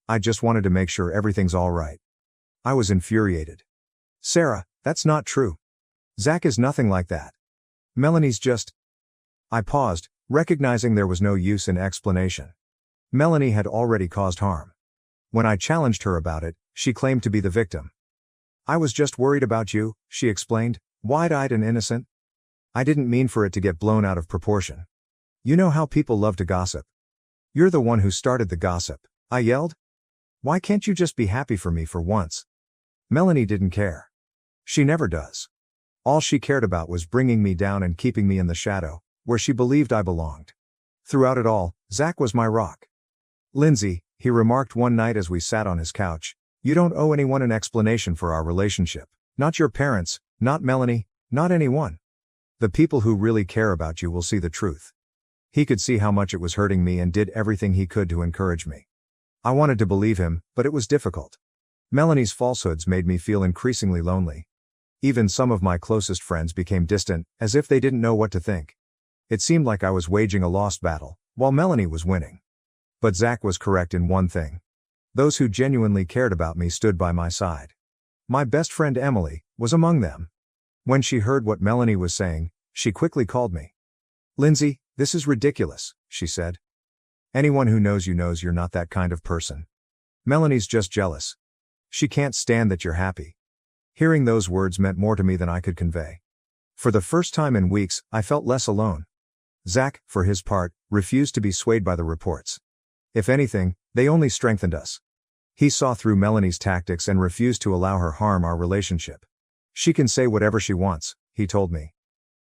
I just wanted to make sure everything's all right. I was infuriated. Sarah, that's not true. Zach is nothing like that. Melanie's just. I paused, recognizing there was no use in explanation. Melanie had already caused harm. When I challenged her about it, she claimed to be the victim. I was just worried about you, she explained, wide-eyed and innocent. I didn't mean for it to get blown out of proportion. You know how people love to gossip. You're the one who started the gossip, I yelled. Why can't you just be happy for me for once? Melanie didn't care. She never does. All she cared about was bringing me down and keeping me in the shadow, where she believed I belonged. Throughout it all, Zach was my rock. Lindsay, he remarked one night as we sat on his couch, you don't owe anyone an explanation for our relationship. Not your parents, not Melanie, not anyone. The people who really care about you will see the truth. He could see how much it was hurting me and did everything he could to encourage me. I wanted to believe him, but it was difficult. Melanie's falsehoods made me feel increasingly lonely. Even some of my closest friends became distant, as if they didn't know what to think. It seemed like I was waging a lost battle, while Melanie was winning. But Zach was correct in one thing. Those who genuinely cared about me stood by my side. My best friend Emily was among them. When she heard what Melanie was saying, she quickly called me. Lindsay, this is ridiculous, she said. Anyone who knows you knows you're not that kind of person. Melanie's just jealous. She can't stand that you're happy. Hearing those words meant more to me than I could convey. For the first time in weeks, I felt less alone. Zach, for his part, refused to be swayed by the reports. If anything, they only strengthened us. He saw through Melanie's tactics and refused to allow her harm our relationship. She can say whatever she wants, he told me.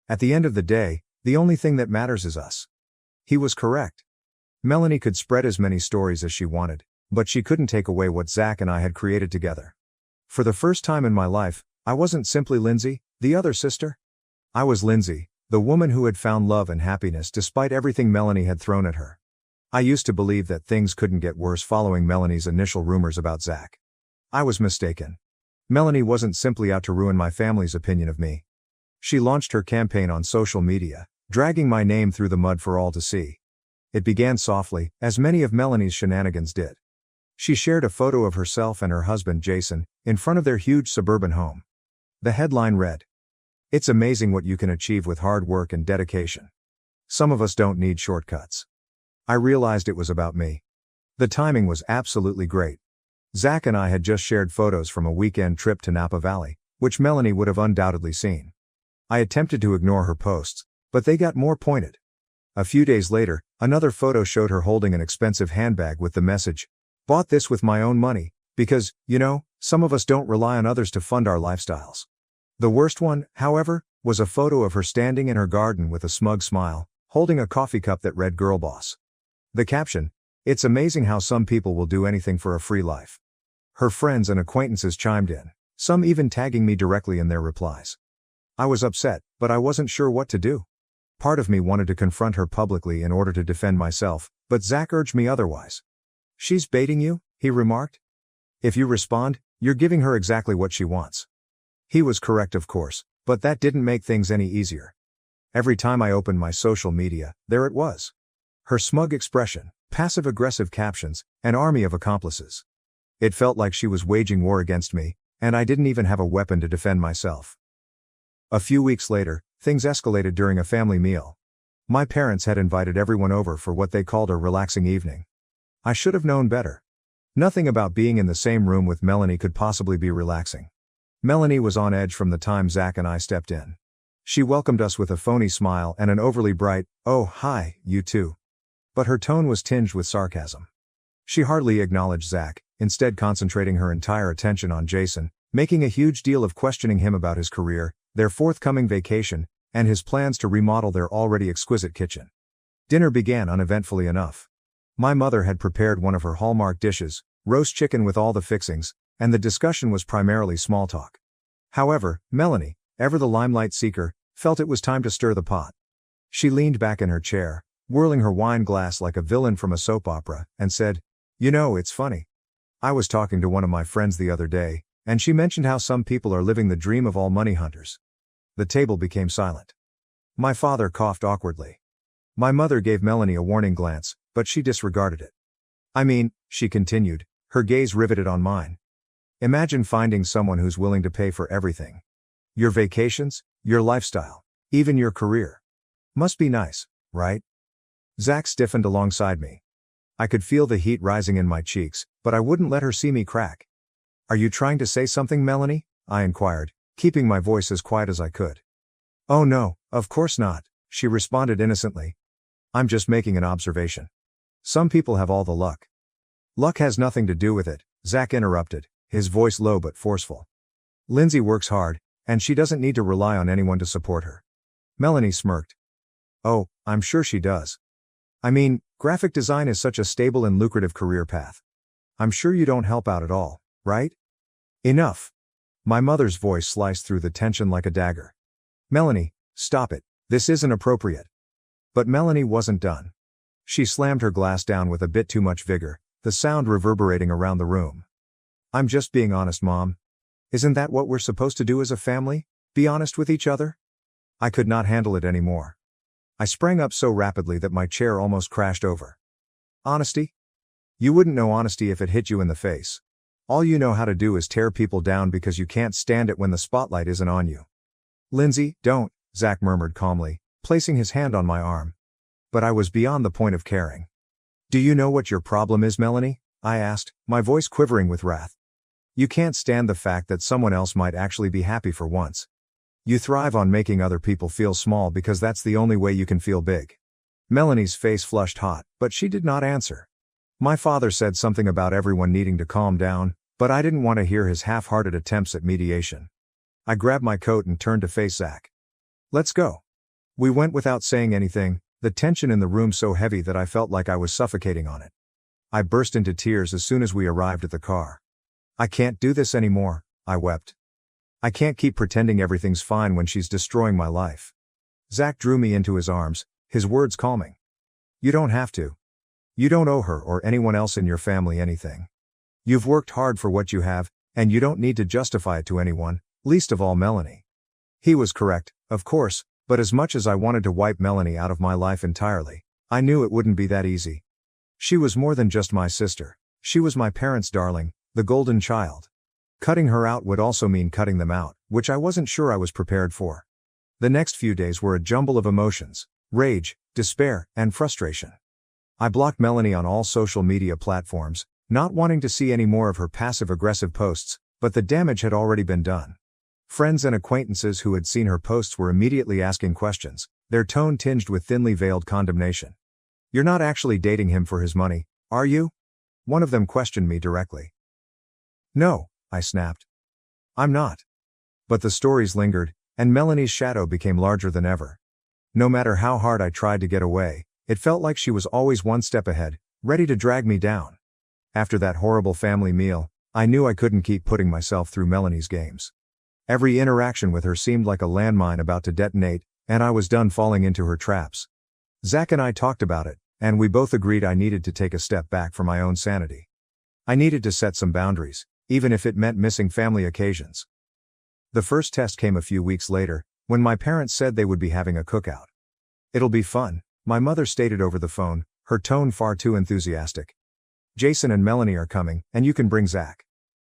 At the end of the day, the only thing that matters is us. He was correct. Melanie could spread as many stories as she wanted, but she couldn't take away what Zach and I had created together. For the first time in my life, I wasn't simply Lindsay, the other sister. I was Lindsay, the woman who had found love and happiness despite everything Melanie had thrown at her. I used to believe that things couldn't get worse following Melanie's initial rumors about Zach. I was mistaken. Melanie wasn't simply out to ruin my family's opinion of me. She launched her campaign on social media, dragging my name through the mud for all to see. It began softly, as many of Melanie's shenanigans did. She shared a photo of herself and her husband Jason, in front of their huge suburban home. The headline read, "It's amazing what you can achieve with hard work and dedication. Some of us don't need shortcuts." I realized it was about me. The timing was absolutely great. Zach and I had just shared photos from a weekend trip to Napa Valley, which Melanie would have undoubtedly seen. I attempted to ignore her posts, but they got more pointed. A few days later, another photo showed her holding an expensive handbag with the message, "Bought this with my own money, because, some of us don't rely on others to fund our lifestyles." The worst one, however, was a photo of her standing in her garden with a smug smile, holding a coffee cup that read "Girl Boss." The caption, "It's amazing how some people will do anything for a free life." Her friends and acquaintances chimed in, some even tagging me directly in their replies. I was upset, but I wasn't sure what to do. Part of me wanted to confront her publicly in order to defend myself, but Zach urged me otherwise. "She's baiting you," he remarked. "If you respond, you're giving her exactly what she wants." He was correct, of course, but that didn't make things any easier. Every time I opened my social media, there it was. Her smug expression, passive-aggressive captions, an army of accomplices. It felt like she was waging war against me, and I didn't even have a weapon to defend myself. A few weeks later, things escalated during a family meal. My parents had invited everyone over for what they called a relaxing evening. I should have known better. Nothing about being in the same room with Melanie could possibly be relaxing. Melanie was on edge from the time Zach and I stepped in. She welcomed us with a phony smile and an overly bright, "Oh, hi, you too." But her tone was tinged with sarcasm. She hardly acknowledged Zach, instead concentrating her entire attention on Jason, making a huge deal of questioning him about his career, their forthcoming vacation, and his plans to remodel their already exquisite kitchen. Dinner began uneventfully enough. My mother had prepared one of her hallmark dishes, roast chicken with all the fixings, and the discussion was primarily small talk. However, Melanie, ever the limelight seeker, felt it was time to stir the pot. She leaned back in her chair, whirling her wine glass like a villain from a soap opera, and said, "You know, it's funny. I was talking to one of my friends the other day, and she mentioned how some people are living the dream of all money hunters." The table became silent. My father coughed awkwardly. My mother gave Melanie a warning glance, but she disregarded it. "I mean," she continued, her gaze riveted on mine. "Imagine finding someone who's willing to pay for everything. Your vacations, your lifestyle, even your career. Must be nice, right?" Zach stiffened alongside me. I could feel the heat rising in my cheeks, but I wouldn't let her see me crack. "Are you trying to say something, Melanie?" I inquired, keeping my voice as quiet as I could. "Oh no, of course not," she responded innocently. "I'm just making an observation. Some people have all the luck." "Luck has nothing to do with it," Zach interrupted, his voice low but forceful. "Lindsay works hard, and she doesn't need to rely on anyone to support her." Melanie smirked. "Oh, I'm sure she does. I mean, graphic design is such a stable and lucrative career path. I'm sure you don't help out at all, right?" "Enough." My mother's voice sliced through the tension like a dagger. "Melanie, stop it, this isn't appropriate." But Melanie wasn't done. She slammed her glass down with a bit too much vigor, the sound reverberating around the room. "I'm just being honest, Mom. Isn't that what we're supposed to do as a family? Be honest with each other?" I could not handle it anymore. I sprang up so rapidly that my chair almost crashed over. "Honesty? You wouldn't know honesty if it hit you in the face. All you know how to do is tear people down because you can't stand it when the spotlight isn't on you." "Lindsay, don't," Zach murmured calmly, placing his hand on my arm. But I was beyond the point of caring. "Do you know what your problem is, Melanie?" I asked, my voice quivering with wrath. "You can't stand the fact that someone else might actually be happy for once. You thrive on making other people feel small because that's the only way you can feel big." Melanie's face flushed hot, but she did not answer. My father said something about everyone needing to calm down, but I didn't want to hear his half-hearted attempts at mediation. I grabbed my coat and turned to face Zach. "Let's go." We went without saying anything, the tension in the room so heavy that I felt like I was suffocating on it. I burst into tears as soon as we arrived at the car. "I can't do this anymore," I wept. "I can't keep pretending everything's fine when she's destroying my life." Zach drew me into his arms, his words calming. "You don't have to. You don't owe her or anyone else in your family anything. You've worked hard for what you have, and you don't need to justify it to anyone, least of all Melanie." He was correct, of course, but as much as I wanted to wipe Melanie out of my life entirely, I knew it wouldn't be that easy. She was more than just my sister. She was my parents' darling, the golden child. Cutting her out would also mean cutting them out, which I wasn't sure I was prepared for. The next few days were a jumble of emotions: rage, despair, and frustration. I blocked Melanie on all social media platforms, not wanting to see any more of her passive-aggressive posts, but the damage had already been done. Friends and acquaintances who had seen her posts were immediately asking questions, their tone tinged with thinly veiled condemnation. "You're not actually dating him for his money, are you?" One of them questioned me directly. "No," I snapped. "I'm not." But the stories lingered, and Melanie's shadow became larger than ever. No matter how hard I tried to get away, it felt like she was always one step ahead, ready to drag me down. After that horrible family meal, I knew I couldn't keep putting myself through Melanie's games. Every interaction with her seemed like a landmine about to detonate, and I was done falling into her traps. Zach and I talked about it, and we both agreed I needed to take a step back for my own sanity. I needed to set some boundaries, even if it meant missing family occasions. The first test came a few weeks later, when my parents said they would be having a cookout. It'll be fun, my mother stated over the phone, her tone far too enthusiastic. Jason and Melanie are coming, and you can bring Zach.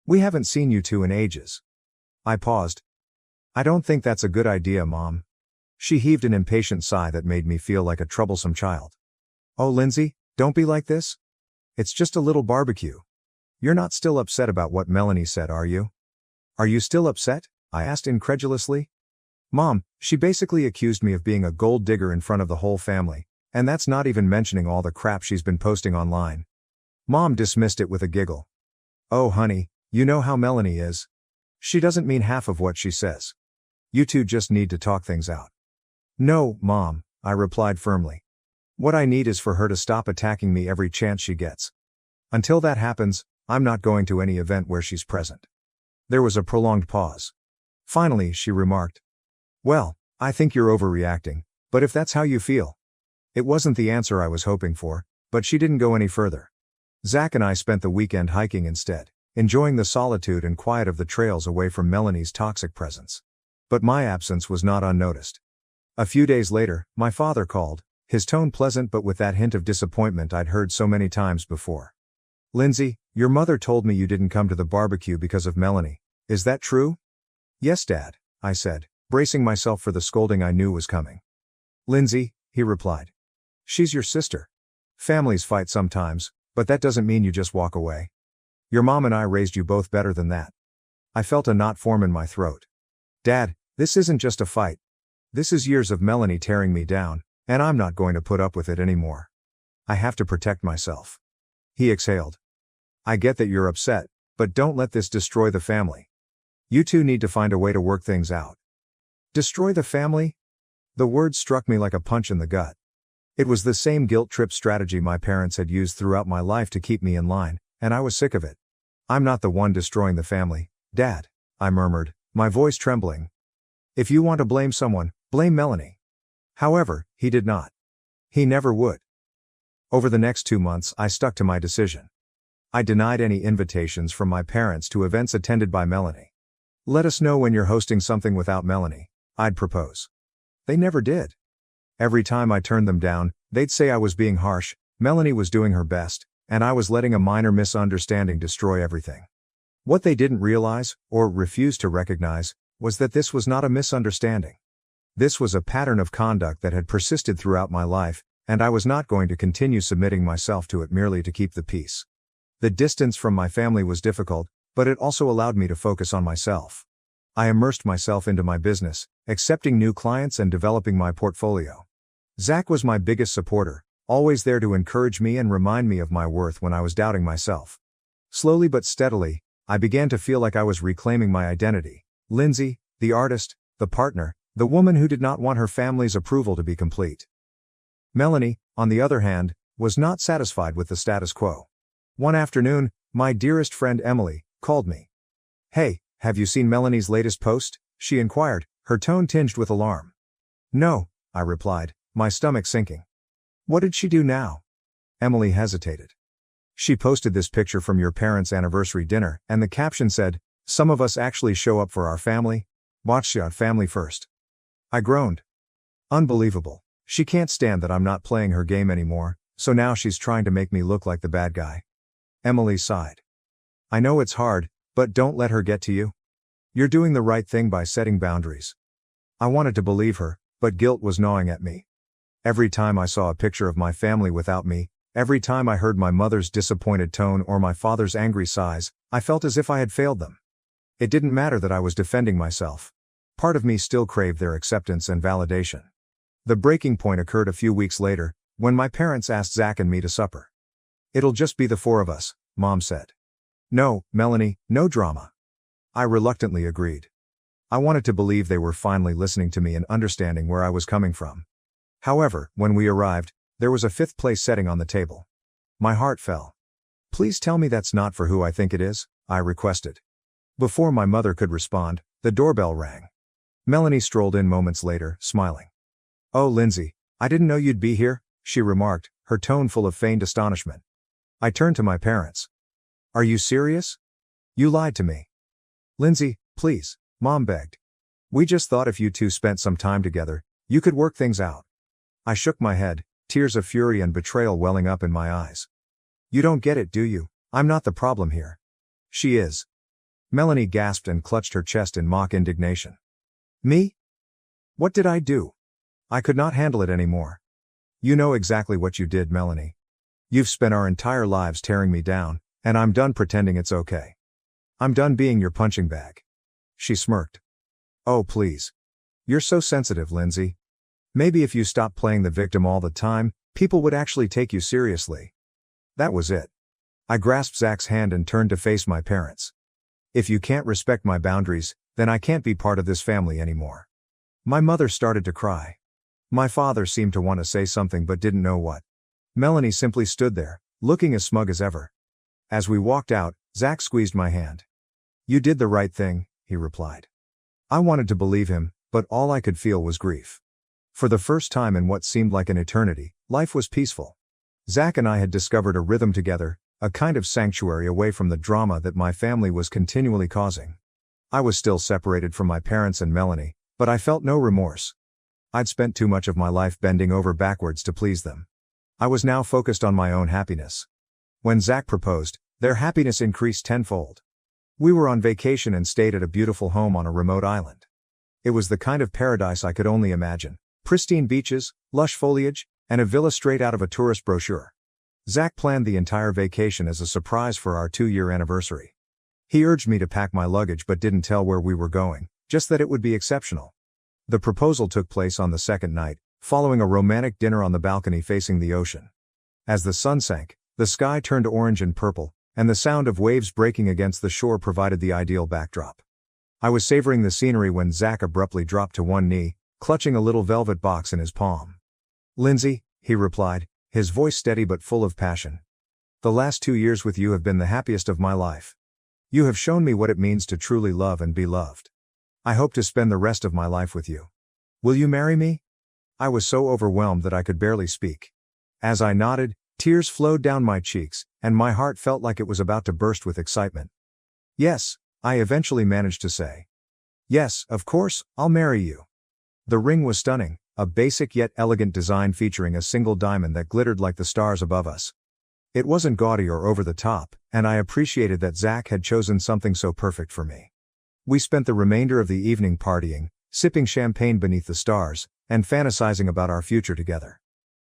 We haven't seen you two in ages. I paused. I don't think that's a good idea, Mom. She heaved an impatient sigh that made me feel like a troublesome child. Oh, Lindsay, don't be like this. It's just a little barbecue. You're not still upset about what Melanie said, are you? Are you still upset? I asked incredulously. Mom, she basically accused me of being a gold digger in front of the whole family, and that's not even mentioning all the crap she's been posting online. Mom dismissed it with a giggle. Oh honey, you know how Melanie is. She doesn't mean half of what she says. You two just need to talk things out. No, Mom, I replied firmly. What I need is for her to stop attacking me every chance she gets. Until that happens, I'm not going to any event where she's present. There was a prolonged pause. Finally, she remarked. Well, I think you're overreacting, but if that's how you feel. It wasn't the answer I was hoping for, but she didn't go any further. Zach and I spent the weekend hiking instead, enjoying the solitude and quiet of the trails away from Melanie's toxic presence. But my absence was not unnoticed. A few days later, my father called, his tone pleasant but with that hint of disappointment I'd heard so many times before. Lindsay, your mother told me you didn't come to the barbecue because of Melanie. Is that true? Yes, Dad, I said, bracing myself for the scolding I knew was coming. Lindsay, he replied. She's your sister. Families fight sometimes, but that doesn't mean you just walk away. Your mom and I raised you both better than that. I felt a knot form in my throat. Dad, this isn't just a fight. This is years of Melanie tearing me down, and I'm not going to put up with it anymore. I have to protect myself. He exhaled. I get that you're upset, but don't let this destroy the family. You two need to find a way to work things out. Destroy the family? The word struck me like a punch in the gut. It was the same guilt trip strategy my parents had used throughout my life to keep me in line, and I was sick of it. I'm not the one destroying the family, Dad, I murmured, my voice trembling. If you want to blame someone, blame Melanie. However, he did not. He never would. Over the next 2 months, I stuck to my decision. I denied any invitations from my parents to events attended by Melanie. Let us know when you're hosting something without Melanie, I'd propose. They never did. Every time I turned them down, they'd say I was being harsh, Melanie was doing her best, and I was letting a minor misunderstanding destroy everything. What they didn't realize, or refused to recognize, was that this was not a misunderstanding. This was a pattern of conduct that had persisted throughout my life, and I was not going to continue submitting myself to it merely to keep the peace. The distance from my family was difficult, but it also allowed me to focus on myself. I immersed myself into my business, accepting new clients and developing my portfolio. Zach was my biggest supporter, always there to encourage me and remind me of my worth when I was doubting myself. Slowly but steadily, I began to feel like I was reclaiming my identity. Lindsay, the artist, the partner, the woman who did not want her family's approval to be complete. Melanie, on the other hand, was not satisfied with the status quo. One afternoon, my dearest friend Emily called me. Hey, have you seen Melanie's latest post? She inquired, her tone tinged with alarm. No, I replied, my stomach sinking. What did she do now? Emily hesitated. She posted this picture from your parents' anniversary dinner, and the caption said, "Some of us actually show up for our family. Watch your family first." I groaned. Unbelievable. She can't stand that I'm not playing her game anymore, so now she's trying to make me look like the bad guy. Emily sighed. I know it's hard, but don't let her get to you. You're doing the right thing by setting boundaries. I wanted to believe her, but guilt was gnawing at me. Every time I saw a picture of my family without me, every time I heard my mother's disappointed tone or my father's angry sighs, I felt as if I had failed them. It didn't matter that I was defending myself. Part of me still craved their acceptance and validation. The breaking point occurred a few weeks later, when my parents asked Zach and me to supper. It'll just be the four of us, Mom said. No, Melanie, no drama. I reluctantly agreed. I wanted to believe they were finally listening to me and understanding where I was coming from. However, when we arrived, there was a fifth-place setting on the table. My heart fell. Please tell me that's not for who I think it is, I requested. Before my mother could respond, the doorbell rang. Melanie strolled in moments later, smiling. Oh, Lindsay, I didn't know you'd be here, she remarked, her tone full of feigned astonishment. I turned to my parents. Are you serious? You lied to me. Lindsay, please, Mom begged. We just thought if you two spent some time together, you could work things out. I shook my head, tears of fury and betrayal welling up in my eyes. You don't get it, do you? I'm not the problem here. She is. Melanie gasped and clutched her chest in mock indignation. Me? What did I do? I could not handle it anymore. You know exactly what you did, Melanie. You've spent our entire lives tearing me down, and I'm done pretending it's okay. I'm done being your punching bag. She smirked. Oh, please. You're so sensitive, Lindsay. Maybe if you stopped playing the victim all the time, people would actually take you seriously. That was it. I grasped Zach's hand and turned to face my parents. If you can't respect my boundaries, then I can't be part of this family anymore. My mother started to cry. My father seemed to want to say something but didn't know what. Melanie simply stood there, looking as smug as ever. As we walked out, Zach squeezed my hand. You did the right thing, he replied. I wanted to believe him, but all I could feel was grief. For the first time in what seemed like an eternity, life was peaceful. Zach and I had discovered a rhythm together, a kind of sanctuary away from the drama that my family was continually causing. I was still separated from my parents and Melanie, but I felt no remorse. I'd spent too much of my life bending over backwards to please them. I was now focused on my own happiness. When Zach proposed, their happiness increased tenfold. We were on vacation and stayed at a beautiful home on a remote island. It was the kind of paradise I could only imagine: pristine beaches, lush foliage, and a villa straight out of a tourist brochure. Zach planned the entire vacation as a surprise for our 2-year anniversary. He urged me to pack my luggage but didn't tell where we were going, just that it would be exceptional. The proposal took place on the second night, following a romantic dinner on the balcony facing the ocean. As the sun sank, the sky turned orange and purple, and the sound of waves breaking against the shore provided the ideal backdrop. I was savoring the scenery when Zach abruptly dropped to one knee, clutching a little velvet box in his palm. Lindsay, he replied, his voice steady but full of passion. The last 2 years with you have been the happiest of my life. You have shown me what it means to truly love and be loved. I hope to spend the rest of my life with you. Will you marry me? I was so overwhelmed that I could barely speak. As I nodded, tears flowed down my cheeks, and my heart felt like it was about to burst with excitement. Yes, I eventually managed to say. Yes, of course, I'll marry you. The ring was stunning, a basic yet elegant design featuring a single diamond that glittered like the stars above us. It wasn't gaudy or over the top, and I appreciated that Zach had chosen something so perfect for me. We spent the remainder of the evening partying, sipping champagne beneath the stars, and fantasizing about our future together.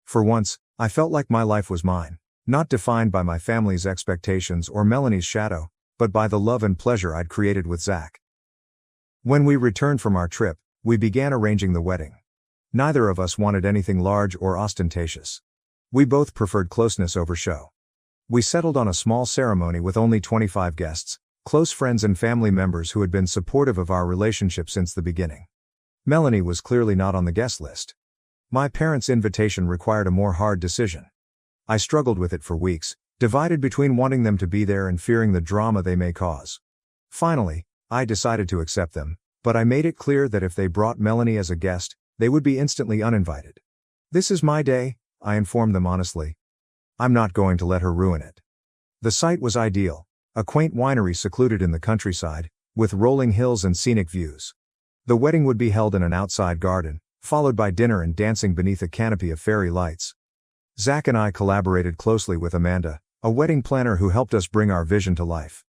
For once, I felt like my life was mine, not defined by my family's expectations or Melanie's shadow, but by the love and pleasure I'd created with Zach. When we returned from our trip, we began arranging the wedding. Neither of us wanted anything large or ostentatious. We both preferred closeness over show. We settled on a small ceremony with only 25 guests, close friends and family members who had been supportive of our relationship since the beginning. Melanie was clearly not on the guest list. My parents' invitation required a more hard decision. I struggled with it for weeks, divided between wanting them to be there and fearing the drama they may cause. Finally, I decided to accept them, but I made it clear that if they brought Melanie as a guest, they would be instantly uninvited. This is my day, I informed them honestly. I'm not going to let her ruin it. The site was ideal, a quaint winery secluded in the countryside, with rolling hills and scenic views. The wedding would be held in an outside garden, followed by dinner and dancing beneath a canopy of fairy lights. Zach and I collaborated closely with Amanda, a wedding planner who helped us bring our vision to life.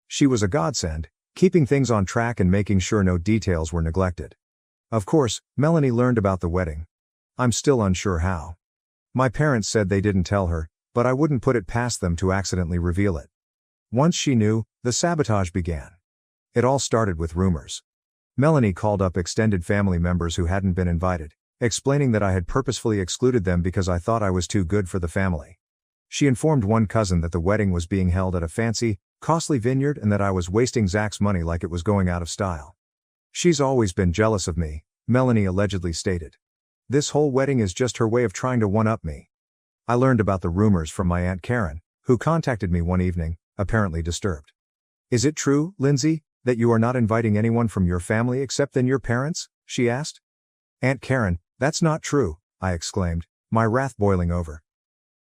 She was a godsend, keeping things on track and making sure no details were neglected. Of course, Melanie learned about the wedding. I'm still unsure how. My parents said they didn't tell her, but I wouldn't put it past them to accidentally reveal it. Once she knew, the sabotage began. It all started with rumors. Melanie called up extended family members who hadn't been invited, explaining that I had purposefully excluded them because I thought I was too good for the family. She informed one cousin that the wedding was being held at a fancy, costly vineyard and that I was wasting Zach's money like it was going out of style. She's always been jealous of me, Melanie allegedly stated. This whole wedding is just her way of trying to one-up me. I learned about the rumors from my Aunt Karen, who contacted me one evening, apparently disturbed. Is it true, Lindsay, that you are not inviting anyone from your family except then your parents? She asked. Aunt Karen, that's not true, I exclaimed, my wrath boiling over.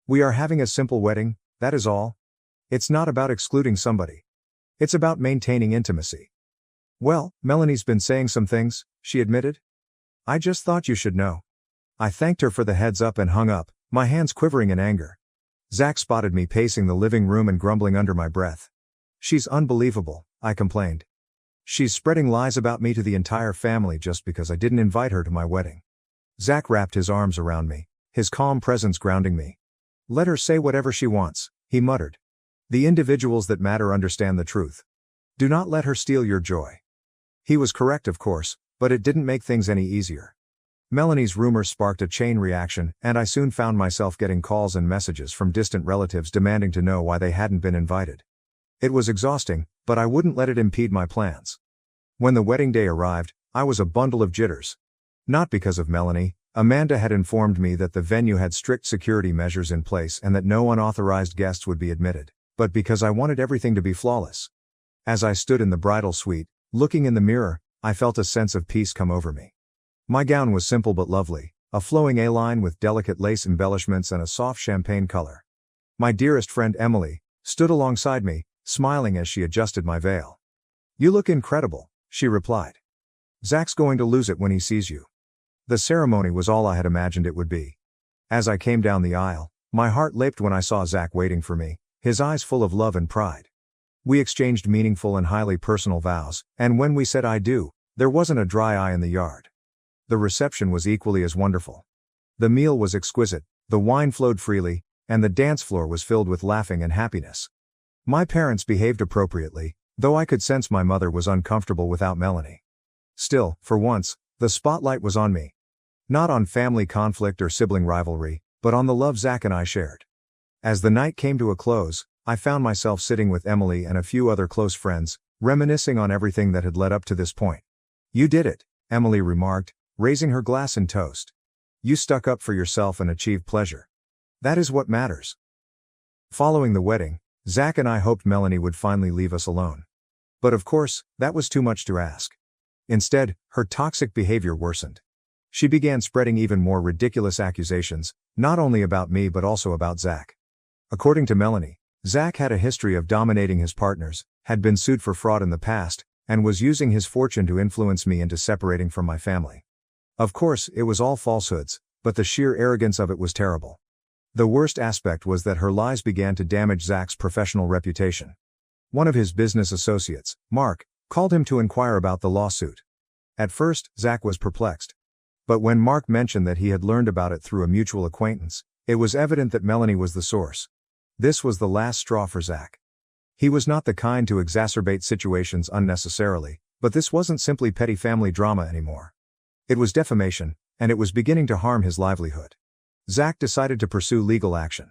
We are having a simple wedding, that is all. It's not about excluding somebody. It's about maintaining intimacy. Well, Melanie's been saying some things, she admitted. I just thought you should know. I thanked her for the heads up and hung up, my hands quivering in anger. Zach spotted me pacing the living room and grumbling under my breath. She's unbelievable, I complained. She's spreading lies about me to the entire family just because I didn't invite her to my wedding. Zach wrapped his arms around me, his calm presence grounding me. Let her say whatever she wants, he muttered. The individuals that matter understand the truth. Do not let her steal your joy. He was correct, of course, but it didn't make things any easier. Melanie's rumors sparked a chain reaction, and I soon found myself getting calls and messages from distant relatives demanding to know why they hadn't been invited. It was exhausting, but I wouldn't let it impede my plans. When the wedding day arrived, I was a bundle of jitters. Not because of Melanie. Amanda had informed me that the venue had strict security measures in place and that no unauthorized guests would be admitted, but because I wanted everything to be flawless. As I stood in the bridal suite, looking in the mirror, I felt a sense of peace come over me. My gown was simple but lovely, a flowing A-line with delicate lace embellishments and a soft champagne color. My dearest friend Emily stood alongside me, smiling as she adjusted my veil. You look incredible, she replied. Zach's going to lose it when he sees you. The ceremony was all I had imagined it would be. As I came down the aisle, my heart leaped when I saw Zach waiting for me, his eyes full of love and pride. We exchanged meaningful and highly personal vows, and when we said I do, there wasn't a dry eye in the yard. The reception was equally as wonderful. The meal was exquisite, the wine flowed freely, and the dance floor was filled with laughing and happiness. My parents behaved appropriately, though I could sense my mother was uncomfortable without Melanie. Still, for once, the spotlight was on me. Not on family conflict or sibling rivalry, but on the love Zach and I shared. As the night came to a close, I found myself sitting with Emily and a few other close friends, reminiscing on everything that had led up to this point. You did it, Emily remarked, raising her glass in toast. You stuck up for yourself and achieved pleasure. That is what matters. Following the wedding, Zach and I hoped Melanie would finally leave us alone. But of course, that was too much to ask. Instead, her toxic behavior worsened. She began spreading even more ridiculous accusations, not only about me but also about Zach. According to Melanie, Zach had a history of dominating his partners, had been sued for fraud in the past, and was using his fortune to influence me into separating from my family. Of course, it was all falsehoods, but the sheer arrogance of it was terrible. The worst aspect was that her lies began to damage Zach's professional reputation. One of his business associates, Mark, called him to inquire about the lawsuit. At first, Zach was perplexed. But when Mark mentioned that he had learned about it through a mutual acquaintance, it was evident that Melanie was the source. This was the last straw for Zach. He was not the kind to exacerbate situations unnecessarily, but this wasn't simply petty family drama anymore. It was defamation, and it was beginning to harm his livelihood. Zach decided to pursue legal action.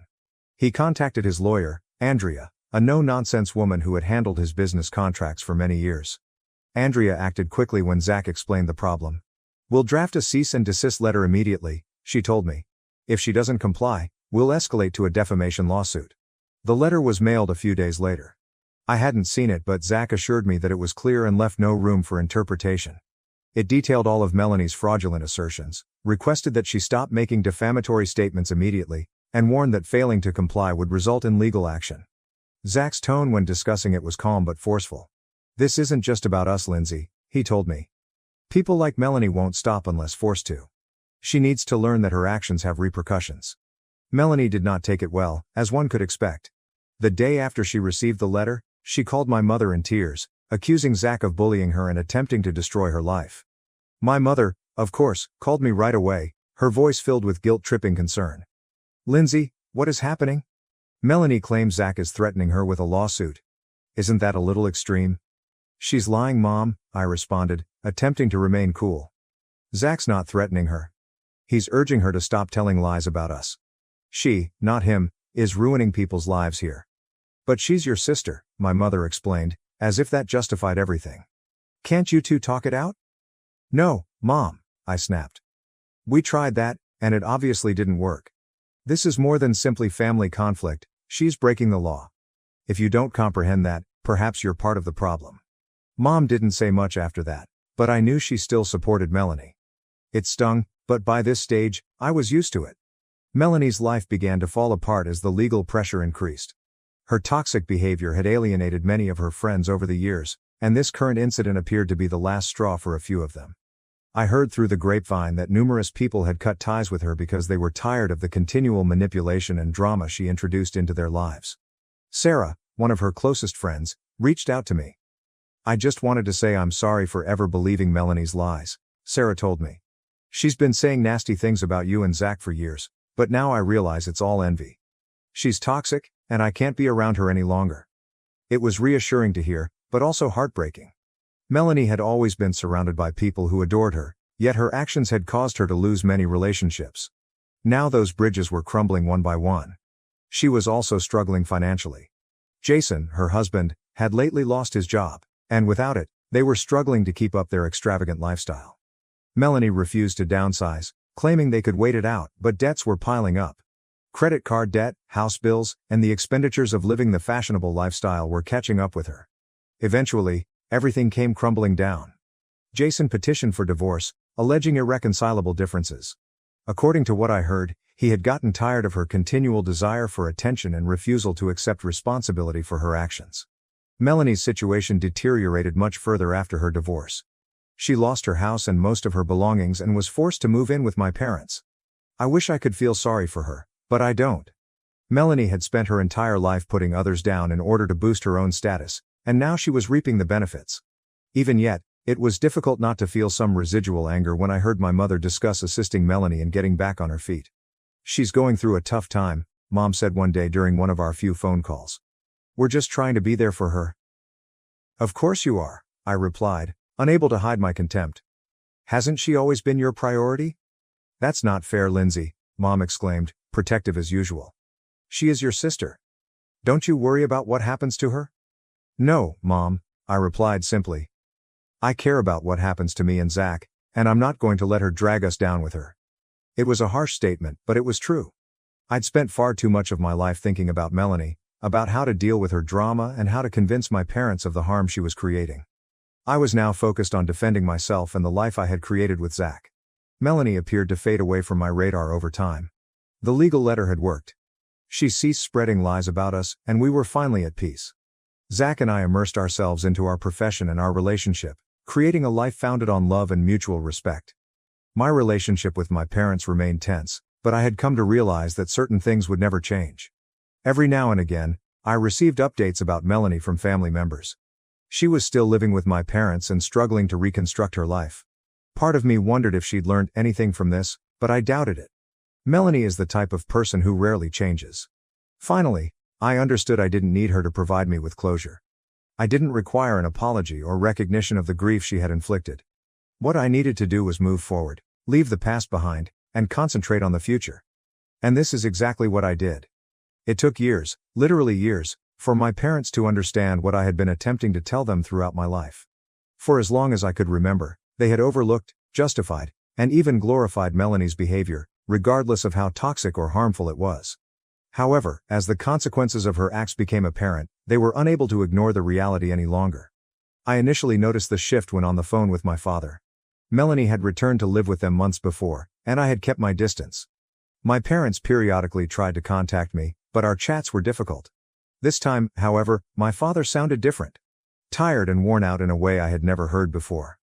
He contacted his lawyer, Andrea, a no-nonsense woman who had handled his business contracts for many years. Andrea acted quickly when Zach explained the problem. We'll draft a cease and desist letter immediately, she told me. If she doesn't comply, we'll escalate to a defamation lawsuit. The letter was mailed a few days later. I hadn't seen it, but Zach assured me that it was clear and left no room for interpretation. It detailed all of Melanie's fraudulent assertions, requested that she stop making defamatory statements immediately, and warned that failing to comply would result in legal action. Zach's tone when discussing it was calm but forceful. This isn't just about us, Lindsay, he told me. People like Melanie won't stop unless forced to. She needs to learn that her actions have repercussions. Melanie did not take it well, as one could expect. The day after she received the letter, she called my mother in tears, accusing Zach of bullying her and attempting to destroy her life. My mother, of course, called me right away, her voice filled with guilt-tripping concern. Lindsay, what is happening? Melanie claims Zach is threatening her with a lawsuit. Isn't that a little extreme? She's lying, Mom, I responded, attempting to remain cool. Zach's not threatening her. He's urging her to stop telling lies about us. She, not him, is ruining people's lives here. But she's your sister, my mother explained, as if that justified everything. Can't you two talk it out? No, Mom, I snapped. We tried that, and it obviously didn't work. This is more than simply family conflict, she's breaking the law. If you don't comprehend that, perhaps you're part of the problem. Mom didn't say much after that, but I knew she still supported Melanie. It stung, but by this stage, I was used to it. Melanie's life began to fall apart as the legal pressure increased. Her toxic behavior had alienated many of her friends over the years, and this current incident appeared to be the last straw for a few of them. I heard through the grapevine that numerous people had cut ties with her because they were tired of the continual manipulation and drama she introduced into their lives. Sarah, one of her closest friends, reached out to me. "I just wanted to say I'm sorry for ever believing Melanie's lies," Sarah told me. "She's been saying nasty things about you and Zach for years, but now I realize it's all envy. She's toxic, and I can't be around her any longer." It was reassuring to hear, but also heartbreaking. Melanie had always been surrounded by people who adored her, yet her actions had caused her to lose many relationships. Now those bridges were crumbling one by one. She was also struggling financially. Jason, her husband, had lately lost his job, and without it, they were struggling to keep up their extravagant lifestyle. Melanie refused to downsize, claiming they could wait it out, but debts were piling up. Credit card debt, house bills, and the expenditures of living the fashionable lifestyle were catching up with her. Eventually, everything came crumbling down. Jason petitioned for divorce, alleging irreconcilable differences. According to what I heard, he had gotten tired of her continual desire for attention and refusal to accept responsibility for her actions. Melanie's situation deteriorated much further after her divorce. She lost her house and most of her belongings and was forced to move in with my parents. I wish I could feel sorry for her, but I don't. Melanie had spent her entire life putting others down in order to boost her own status, and now she was reaping the benefits. Even yet, it was difficult not to feel some residual anger when I heard my mother discuss assisting Melanie in getting back on her feet. "She's going through a tough time," Mom said one day during one of our few phone calls. "We're just trying to be there for her." "Of course you are," I replied, unable to hide my contempt. "Hasn't she always been your priority?" "That's not fair, Lindsay," Mom exclaimed, protective as usual. "She is your sister. Don't you worry about what happens to her?" "No, Mom," I replied simply. "I care about what happens to me and Zach, and I'm not going to let her drag us down with her." It was a harsh statement, but it was true. I'd spent far too much of my life thinking about Melanie, about how to deal with her drama and how to convince my parents of the harm she was creating. I was now focused on defending myself and the life I had created with Zach. Melanie appeared to fade away from my radar over time. The legal letter had worked. She ceased spreading lies about us, and we were finally at peace. Zach and I immersed ourselves into our profession and our relationship, creating a life founded on love and mutual respect. My relationship with my parents remained tense, but I had come to realize that certain things would never change. Every now and again, I received updates about Melanie from family members. She was still living with my parents and struggling to reconstruct her life. Part of me wondered if she'd learned anything from this, but I doubted it. Melanie is the type of person who rarely changes. Finally, I understood I didn't need her to provide me with closure. I didn't require an apology or recognition of the grief she had inflicted. What I needed to do was move forward, leave the past behind, and concentrate on the future. And this is exactly what I did. It took years, literally years, for my parents to understand what I had been attempting to tell them throughout my life. For as long as I could remember, they had overlooked, justified, and even glorified Melanie's behavior, regardless of how toxic or harmful it was. However, as the consequences of her acts became apparent, they were unable to ignore the reality any longer. I initially noticed the shift when on the phone with my father. Melanie had returned to live with them months before, and I had kept my distance. My parents periodically tried to contact me, but our chats were difficult. This time, however, my father sounded different. Tired and worn out in a way I had never heard before.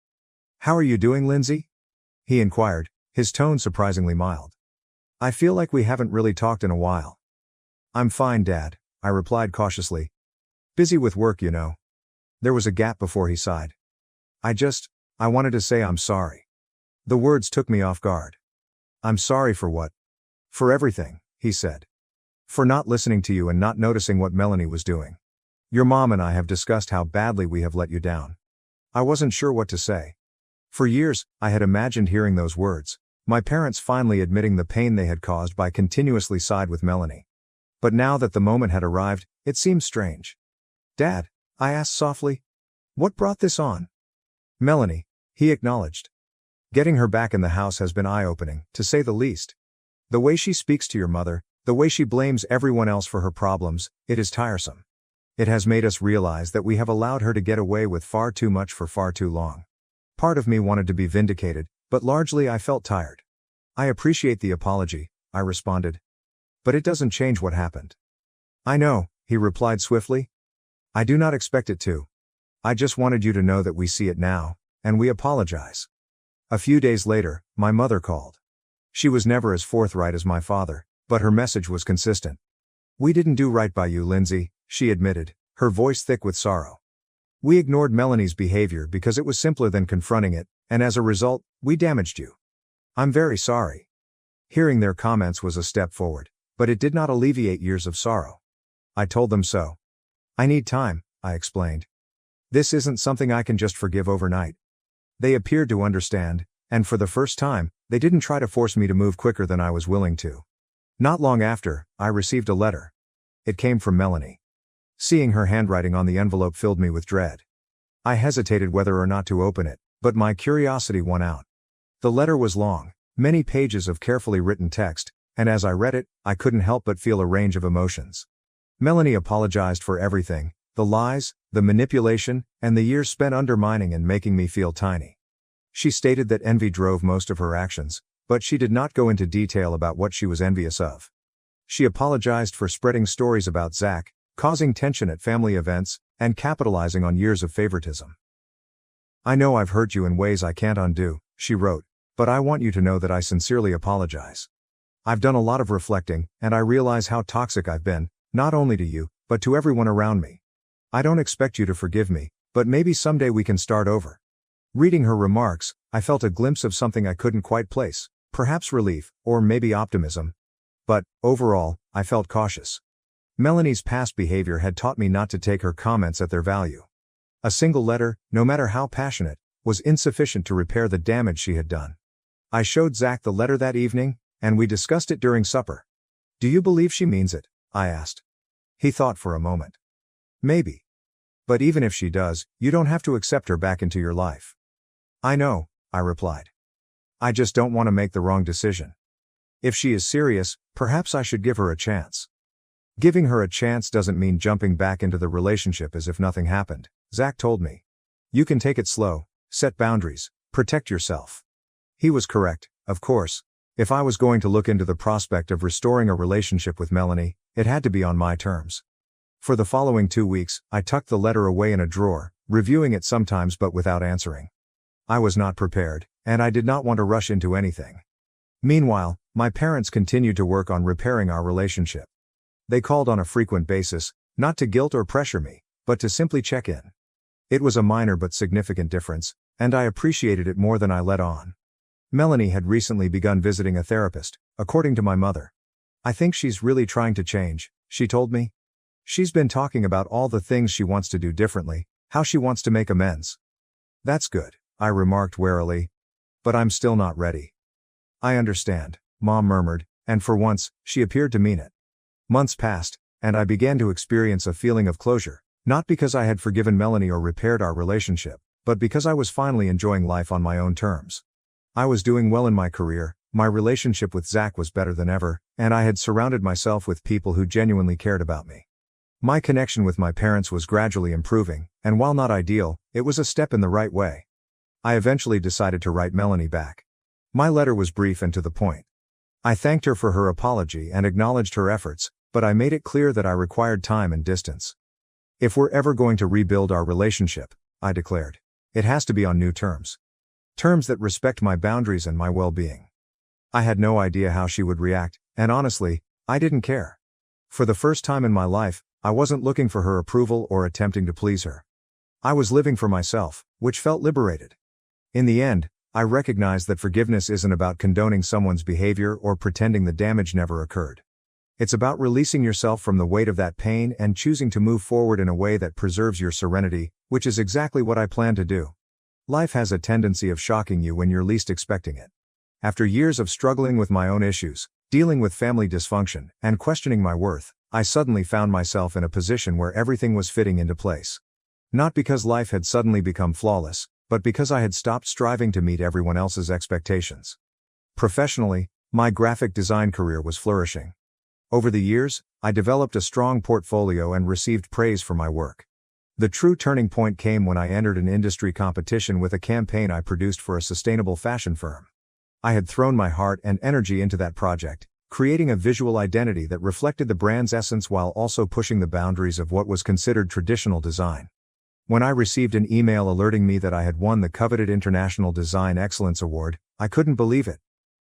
"How are you doing, Lindsay?" he inquired, his tone surprisingly mild. "I feel like we haven't really talked in a while." "I'm fine, Dad," I replied cautiously. "Busy with work, you know." There was a gap before he sighed. I wanted to say I'm sorry." The words took me off guard. "I'm sorry for what?" "For everything," he said. "For not listening to you and not noticing what Melanie was doing. Your mom and I have discussed how badly we have let you down." I wasn't sure what to say. For years, I had imagined hearing those words, my parents finally admitting the pain they had caused by continuously side with Melanie. But now that the moment had arrived, it seemed strange. "Dad," I asked softly, "what brought this on?" "Melanie," he acknowledged. "Getting her back in the house has been eye-opening, to say the least. The way she speaks to your mother, the way she blames everyone else for her problems, it is tiresome. It has made us realize that we have allowed her to get away with far too much for far too long. Part of me wanted to be vindicated, but largely I felt tired." "I appreciate the apology," I responded. "But it doesn't change what happened." "I know," he replied swiftly. "I do not expect it to. I just wanted you to know that we see it now, and we apologize. A few days later, my mother called. She was never as forthright as my father, but her message was consistent. We didn't do right by you, Lindsay, she admitted, her voice thick with sorrow. We ignored Melanie's behavior because it was simpler than confronting it, and as a result, we damaged you. I'm very sorry. Hearing their comments was a step forward, but it did not alleviate years of sorrow. I told them so. I need time, I explained. This isn't something I can just forgive overnight. They appeared to understand, and for the first time, they didn't try to force me to move quicker than I was willing to. Not long after, I received a letter. It came from Melanie. Seeing her handwriting on the envelope filled me with dread. I hesitated whether or not to open it, but my curiosity won out. The letter was long, many pages of carefully written text, and as I read it, I couldn't help but feel a range of emotions. Melanie apologized for everything, the lies, the manipulation, and the years spent undermining and making me feel tiny. She stated that envy drove most of her actions, but she did not go into detail about what she was envious of. She apologized for spreading stories about Zach, causing tension at family events, and capitalizing on years of favoritism. I know I've hurt you in ways I can't undo, she wrote, but I want you to know that I sincerely apologize. I've done a lot of reflecting, and I realize how toxic I've been, not only to you, but to everyone around me. I don't expect you to forgive me, but maybe someday we can start over. Reading her remarks, I felt a glimpse of something I couldn't quite place, perhaps relief, or maybe optimism. But, overall, I felt cautious. Melanie's past behavior had taught me not to take her comments at their value. A single letter, no matter how passionate, was insufficient to repair the damage she had done. I showed Zach the letter that evening, and we discussed it during supper. Do you believe she means it? I asked. He thought for a moment. Maybe. But even if she does, you don't have to accept her back into your life. I know, I replied. I just don't want to make the wrong decision. If she is serious, perhaps I should give her a chance. Giving her a chance doesn't mean jumping back into the relationship as if nothing happened, Zach told me. You can take it slow, set boundaries, protect yourself. He was correct, of course. If I was going to look into the prospect of restoring a relationship with Melanie, it had to be on my terms. For the following 2 weeks, I tucked the letter away in a drawer, reviewing it sometimes but without answering. I was not prepared, and I did not want to rush into anything. Meanwhile, my parents continued to work on repairing our relationship. They called on a frequent basis, not to guilt or pressure me, but to simply check in. It was a minor but significant difference, and I appreciated it more than I let on. Melanie had recently begun visiting a therapist, according to my mother. I think she's really trying to change, she told me. She's been talking about all the things she wants to do differently, how she wants to make amends. That's good, I remarked warily. But I'm still not ready. I understand, Mom murmured, and for once, she appeared to mean it. Months passed, and I began to experience a feeling of closure, not because I had forgiven Melanie or repaired our relationship, but because I was finally enjoying life on my own terms. I was doing well in my career, my relationship with Zach was better than ever, and I had surrounded myself with people who genuinely cared about me. My connection with my parents was gradually improving, and while not ideal, it was a step in the right way. I eventually decided to write Melanie back. My letter was brief and to the point. I thanked her for her apology and acknowledged her efforts, but I made it clear that I required time and distance. If we're ever going to rebuild our relationship, I declared, it has to be on new terms. Terms that respect my boundaries and my well-being. I had no idea how she would react, and honestly, I didn't care. For the first time in my life, I wasn't looking for her approval or attempting to please her. I was living for myself, which felt liberated. In the end, I recognized that forgiveness isn't about condoning someone's behavior or pretending the damage never occurred. It's about releasing yourself from the weight of that pain and choosing to move forward in a way that preserves your serenity, which is exactly what I plan to do. Life has a tendency of shocking you when you're least expecting it. After years of struggling with my own issues, dealing with family dysfunction, and questioning my worth, I suddenly found myself in a position where everything was fitting into place. Not because life had suddenly become flawless, but because I had stopped striving to meet everyone else's expectations. Professionally, my graphic design career was flourishing. Over the years, I developed a strong portfolio and received praise for my work. The true turning point came when I entered an industry competition with a campaign I produced for a sustainable fashion firm. I had thrown my heart and energy into that project, creating a visual identity that reflected the brand's essence while also pushing the boundaries of what was considered traditional design. When I received an email alerting me that I had won the coveted International Design Excellence Award, I couldn't believe it.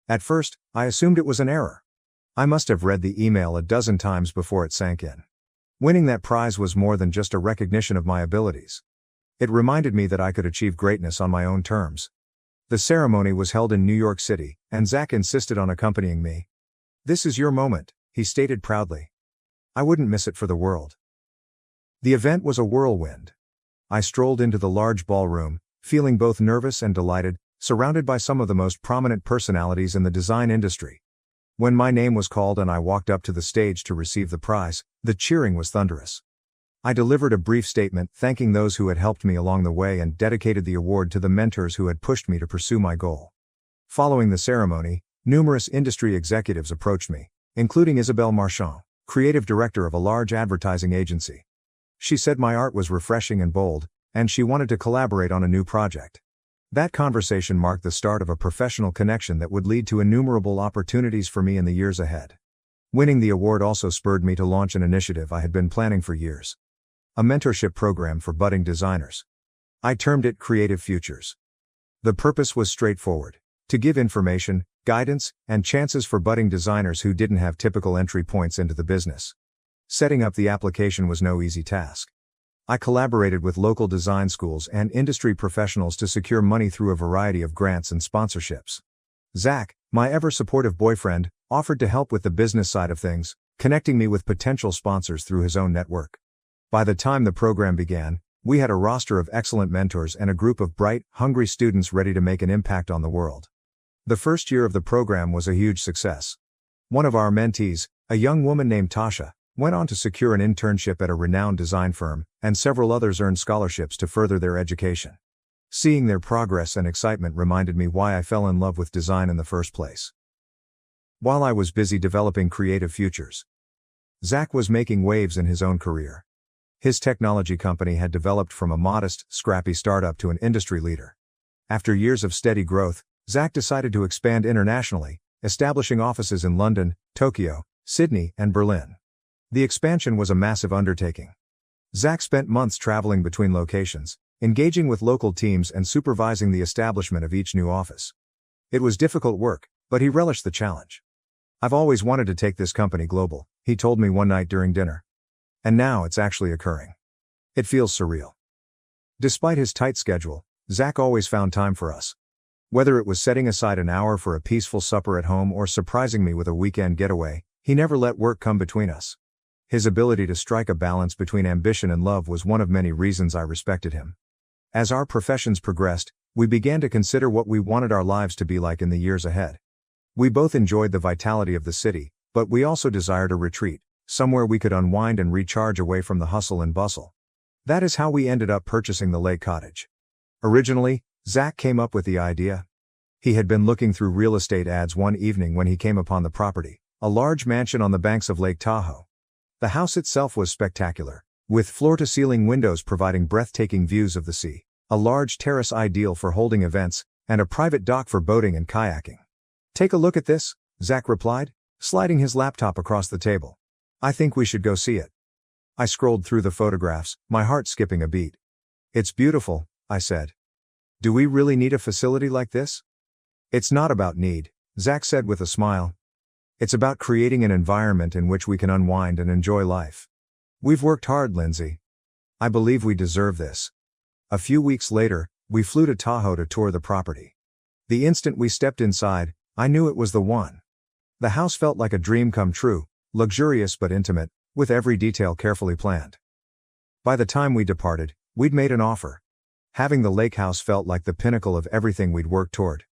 At first, I assumed it was an error. I must have read the email a dozen times before it sank in. Winning that prize was more than just a recognition of my abilities. It reminded me that I could achieve greatness on my own terms. The ceremony was held in New York City, and Zach insisted on accompanying me. "This is your moment," he stated proudly. I wouldn't miss it for the world. The event was a whirlwind. I strolled into the large ballroom, feeling both nervous and delighted, surrounded by some of the most prominent personalities in the design industry. When my name was called and I walked up to the stage to receive the prize, the cheering was thunderous. I delivered a brief statement thanking those who had helped me along the way and dedicated the award to the mentors who had pushed me to pursue my goal. Following the ceremony, numerous industry executives approached me, including Isabelle Marchand, creative director of a large advertising agency. She said my art was refreshing and bold, and she wanted to collaborate on a new project. That conversation marked the start of a professional connection that would lead to innumerable opportunities for me in the years ahead. Winning the award also spurred me to launch an initiative I had been planning for years. A mentorship program for budding designers. I termed it Creative Futures. The purpose was straightforward: to give information, guidance, and chances for budding designers who didn't have typical entry points into the business. Setting up the application was no easy task. I collaborated with local design schools and industry professionals to secure money through a variety of grants and sponsorships. Zach, my ever-supportive boyfriend, offered to help with the business side of things, connecting me with potential sponsors through his own network. By the time the program began, we had a roster of excellent mentors and a group of bright, hungry students ready to make an impact on the world. The first year of the program was a huge success. One of our mentees, a young woman named Tasha, went on to secure an internship at a renowned design firm, and several others earned scholarships to further their education. Seeing their progress and excitement reminded me why I fell in love with design in the first place. While I was busy developing Creative Futures, Zach was making waves in his own career. His technology company had developed from a modest, scrappy startup to an industry leader. After years of steady growth, Zach decided to expand internationally, establishing offices in London, Tokyo, Sydney, and Berlin. The expansion was a massive undertaking. Zach spent months traveling between locations, engaging with local teams and supervising the establishment of each new office. It was difficult work, but he relished the challenge. "I've always wanted to take this company global," he told me one night during dinner. "And now it's actually occurring. It feels surreal." Despite his tight schedule, Zach always found time for us. Whether it was setting aside an hour for a peaceful supper at home or surprising me with a weekend getaway, he never let work come between us. His ability to strike a balance between ambition and love was one of many reasons I respected him. As our professions progressed, we began to consider what we wanted our lives to be like in the years ahead. We both enjoyed the vitality of the city, but we also desired a retreat, somewhere we could unwind and recharge away from the hustle and bustle. That is how we ended up purchasing the lake cottage. Originally, Zach came up with the idea. He had been looking through real estate ads one evening when he came upon the property, a large mansion on the banks of Lake Tahoe. The house itself was spectacular, with floor-to-ceiling windows providing breathtaking views of the sea, a large terrace ideal for holding events, and a private dock for boating and kayaking. "Take a look at this," Zach replied, sliding his laptop across the table. "I think we should go see it." I scrolled through the photographs, my heart skipping a beat. "It's beautiful," I said. "Do we really need a facility like this?" "It's not about need," Zach said with a smile. "It's about creating an environment in which we can unwind and enjoy life. We've worked hard, Lindsay. I believe we deserve this." A few weeks later, we flew to Tahoe to tour the property. The instant we stepped inside, I knew it was the one. The house felt like a dream come true, luxurious but intimate, with every detail carefully planned. By the time we departed, we'd made an offer. Having the lake house felt like the pinnacle of everything we'd worked toward.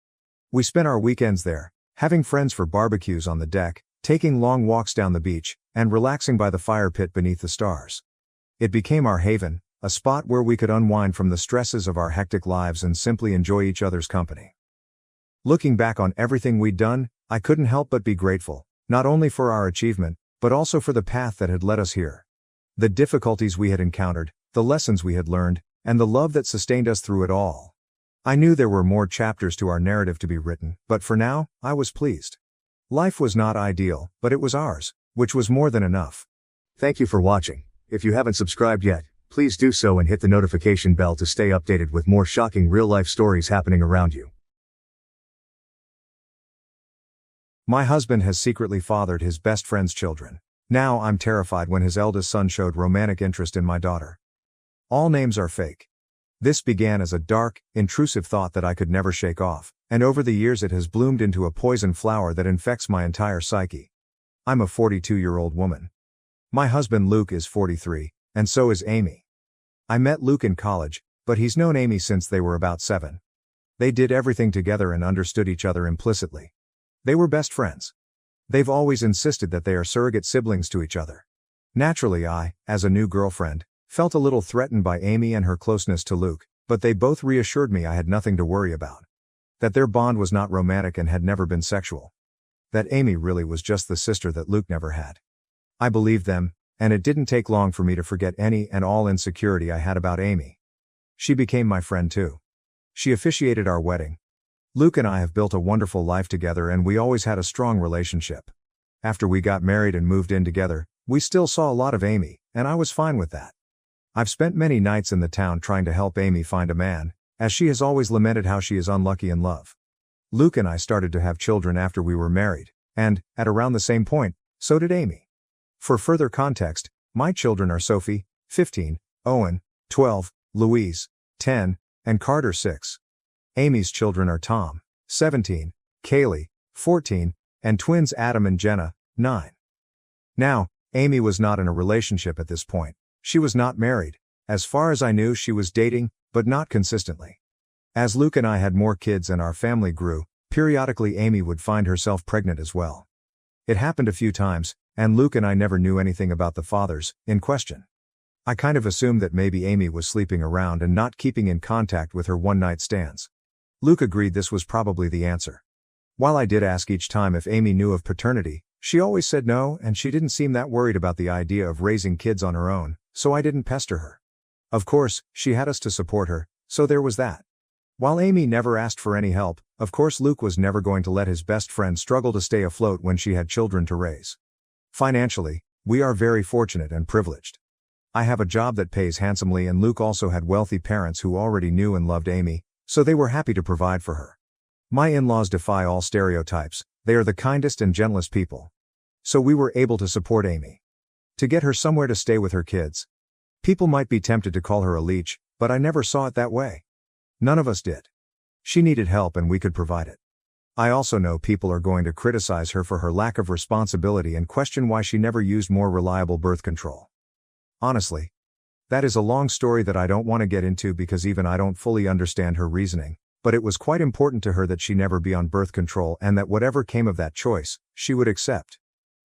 We spent our weekends there, having friends for barbecues on the deck, taking long walks down the beach, and relaxing by the fire pit beneath the stars. It became our haven, a spot where we could unwind from the stresses of our hectic lives and simply enjoy each other's company. Looking back on everything we'd done, I couldn't help but be grateful, not only for our achievement, but also for the path that had led us here. The difficulties we had encountered, the lessons we had learned, and the love that sustained us through it all. I knew there were more chapters to our narrative to be written, but for now, I was pleased. Life was not ideal, but it was ours, which was more than enough. Thank you for watching. If you haven't subscribed yet, please please do so and hit the notification bell to stay updated with more shocking real-life stories happening around you. My husband has secretly fathered his best friend's children. Now I'm terrified when his eldest son showed romantic interest in my daughter. All names are fake. This began as a dark, intrusive thought that I could never shake off, and over the years it has bloomed into a poison flower that infects my entire psyche. I'm a 42-year-old woman. My husband Luke is 43, and so is Amy. I met Luke in college, but he's known Amy since they were about 7. They did everything together and understood each other implicitly. They were best friends. They've always insisted that they are surrogate siblings to each other. Naturally I, as a new girlfriend, felt a little threatened by Amy and her closeness to Luke, but they both reassured me I had nothing to worry about. That their bond was not romantic and had never been sexual. That Amy really was just the sister that Luke never had. I believed them, and it didn't take long for me to forget any and all insecurity I had about Amy. She became my friend too. She officiated our wedding. Luke and I have built a wonderful life together and we always had a strong relationship. After we got married and moved in together, we still saw a lot of Amy, and I was fine with that. I've spent many nights in the town trying to help Amy find a man, as she has always lamented how she is unlucky in love. Luke and I started to have children after we were married, and, at around the same point, so did Amy. For further context, my children are Sophie, 15, Owen, 12, Louise, 10, and Carter, 6. Amy's children are Tom, 17, Kaylee, 14, and twins Adam and Jenna, 9. Now, Amy was not in a relationship at this point. She was not married. As far as I knew, she was dating, but not consistently. As Luke and I had more kids and our family grew, periodically Amy would find herself pregnant as well. It happened a few times, and Luke and I never knew anything about the fathers in question. I kind of assumed that maybe Amy was sleeping around and not keeping in contact with her one-night stands. Luke agreed this was probably the answer. While I did ask each time if Amy knew of paternity, she always said no, and she didn't seem that worried about the idea of raising kids on her own, so I didn't pester her. Of course, she had us to support her, so there was that. While Amy never asked for any help, of course Luke was never going to let his best friend struggle to stay afloat when she had children to raise. Financially, we are very fortunate and privileged. I have a job that pays handsomely and Luke also had wealthy parents who already knew and loved Amy, so they were happy to provide for her. My in-laws defy all stereotypes, they are the kindest and gentlest people. So we were able to support Amy. To get her somewhere to stay with her kids. People might be tempted to call her a leech, but I never saw it that way. None of us did. She needed help and we could provide it. I also know people are going to criticize her for her lack of responsibility and question why she never used more reliable birth control. Honestly, that is a long story that I don't want to get into because even I don't fully understand her reasoning, but it was quite important to her that she never be on birth control and that whatever came of that choice, she would accept.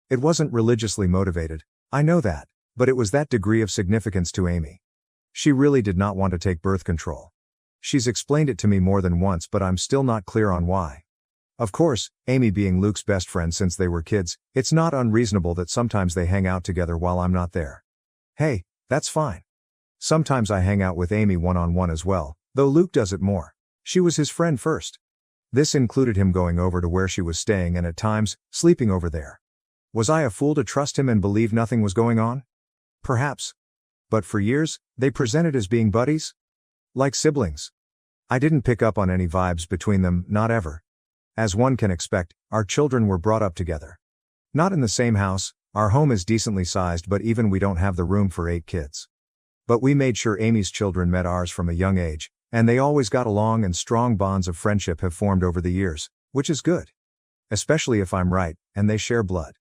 It wasn't religiously motivated, I know that, but it was that degree of significance to Amy. She really did not want to take birth control. She's explained it to me more than once, but I'm still not clear on why. Of course, Amy being Luke's best friend since they were kids, it's not unreasonable that sometimes they hang out together while I'm not there. Hey, that's fine. Sometimes I hang out with Amy one-on-one as well, though Luke does it more. She was his friend first. This included him going over to where she was staying and at times, sleeping over there. Was I a fool to trust him and believe nothing was going on? Perhaps. But for years, they presented as being buddies? Like siblings. I didn't pick up on any vibes between them, not ever. As one can expect, our children were brought up together. Not in the same house, our home is decently sized but even we don't have the room for 8 kids. But we made sure Amy's children met ours from a young age, and they always got along and strong bonds of friendship have formed over the years, which is good. Especially if I'm right, and they share blood.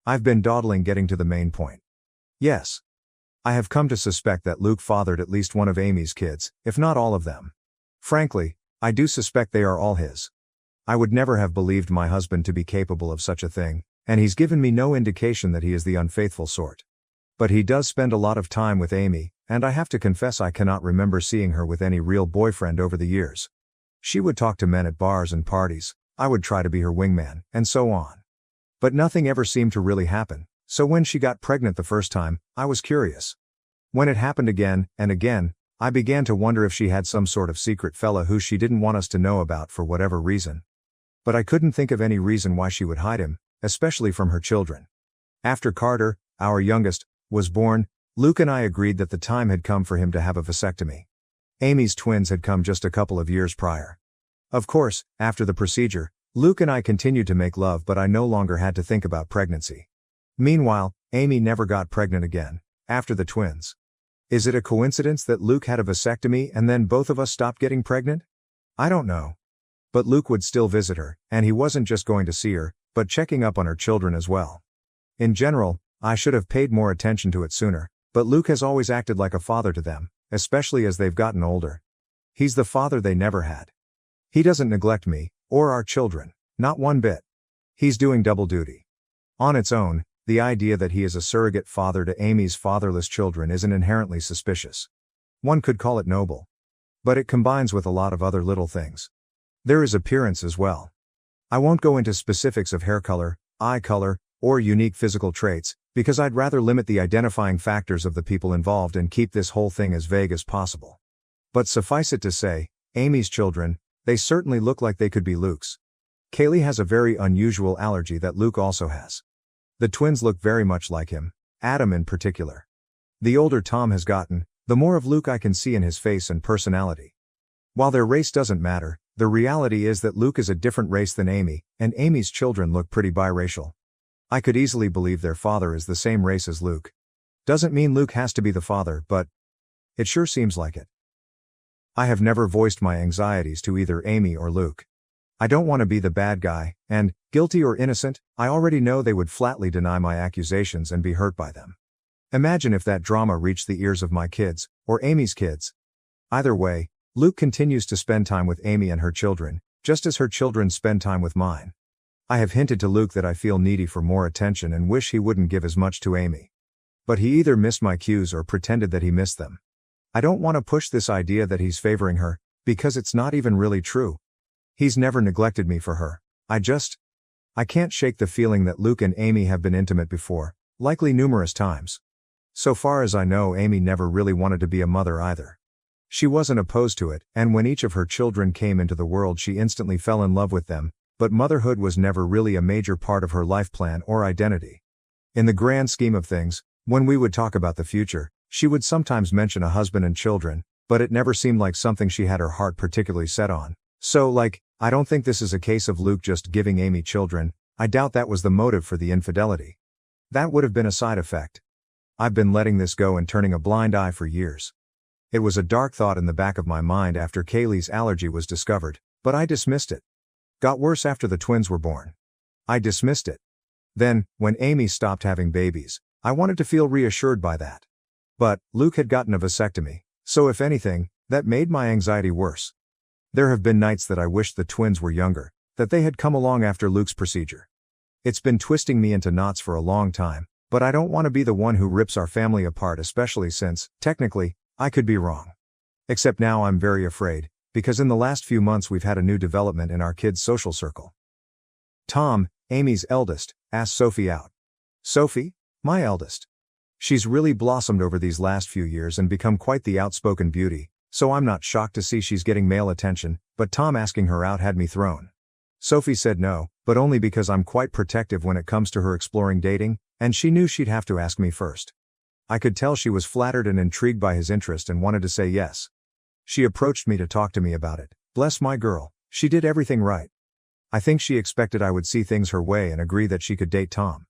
I've been dawdling getting to the main point. Yes. I have come to suspect that Luke fathered at least one of Amy's kids, if not all of them. Frankly, I do suspect they are all his. I would never have believed my husband to be capable of such a thing, and he's given me no indication that he is the unfaithful sort. But he does spend a lot of time with Amy, and I have to confess I cannot remember seeing her with any real boyfriend over the years. She would talk to men at bars and parties, I would try to be her wingman, and so on. But nothing ever seemed to really happen, so when she got pregnant the first time, I was curious. When it happened again and again, I began to wonder if she had some sort of secret fella who she didn't want us to know about for whatever reason. But I couldn't think of any reason why she would hide him, especially from her children. After Carter, our youngest, was born, Luke and I agreed that the time had come for him to have a vasectomy. Amy's twins had come just a couple of years prior. Of course, after the procedure, Luke and I continued to make love, but I no longer had to think about pregnancy. Meanwhile, Amy never got pregnant again, after the twins. Is it a coincidence that Luke had a vasectomy and then both of us stopped getting pregnant? I don't know. But Luke would still visit her, and he wasn't just going to see her, but checking up on her children as well. In general, I should have paid more attention to it sooner, but Luke has always acted like a father to them, especially as they've gotten older. He's the father they never had. He doesn't neglect me, or our children, not one bit. He's doing double duty. On its own, the idea that he is a surrogate father to Amy's fatherless children isn't inherently suspicious. One could call it noble. But it combines with a lot of other little things. There is appearance as well. I won't go into specifics of hair color, eye color, or unique physical traits, because I'd rather limit the identifying factors of the people involved and keep this whole thing as vague as possible. But suffice it to say, Amy's children, they certainly look like they could be Luke's. Kaylee has a very unusual allergy that Luke also has. The twins look very much like him, Adam in particular. The older Tom has gotten, the more of Luke I can see in his face and personality. While their race doesn't matter, the reality is that Luke is a different race than Amy, and Amy's children look pretty biracial. I could easily believe their father is the same race as Luke. Doesn't mean Luke has to be the father, but it sure seems like it. I have never voiced my anxieties to either Amy or Luke. I don't want to be the bad guy, and, guilty or innocent, I already know they would flatly deny my accusations and be hurt by them. Imagine if that drama reached the ears of my kids, or Amy's kids. Either way, Luke continues to spend time with Amy and her children, just as her children spend time with mine. I have hinted to Luke that I feel needy for more attention and wish he wouldn't give as much to Amy. But he either missed my cues or pretended that he missed them. I don't want to push this idea that he's favoring her, because it's not even really true. He's never neglected me for her. I can't shake the feeling that Luke and Amy have been intimate before, likely numerous times. So far as I know, Amy never really wanted to be a mother either. She wasn't opposed to it, and when each of her children came into the world she instantly fell in love with them, but motherhood was never really a major part of her life plan or identity. In the grand scheme of things, when we would talk about the future, she would sometimes mention a husband and children, but it never seemed like something she had her heart particularly set on. So, I don't think this is a case of Luke just giving Amy children. I doubt that was the motive for the infidelity. That would have been a side effect. I've been letting this go and turning a blind eye for years. It was a dark thought in the back of my mind after Kaylee's allergy was discovered, but I dismissed it. Got worse after the twins were born. I dismissed it. Then, when Amy stopped having babies, I wanted to feel reassured by that. But, Luke had gotten a vasectomy, so if anything, that made my anxiety worse. There have been nights that I wished the twins were younger, that they had come along after Luke's procedure. It's been twisting me into knots for a long time, but I don't want to be the one who rips our family apart, especially since, technically, I could be wrong. Except now I'm very afraid, because in the last few months we've had a new development in our kids' social circle. Tom, Amy's eldest, asked Sophie out. Sophie? My eldest. She's really blossomed over these last few years and become quite the outspoken beauty, so I'm not shocked to see she's getting male attention, but Tom asking her out had me thrown. Sophie said no, but only because I'm quite protective when it comes to her exploring dating, and she knew she'd have to ask me first. I could tell she was flattered and intrigued by his interest and wanted to say yes. She approached me to talk to me about it. Bless my girl, she did everything right. I think she expected I would see things her way and agree that she could date Tom.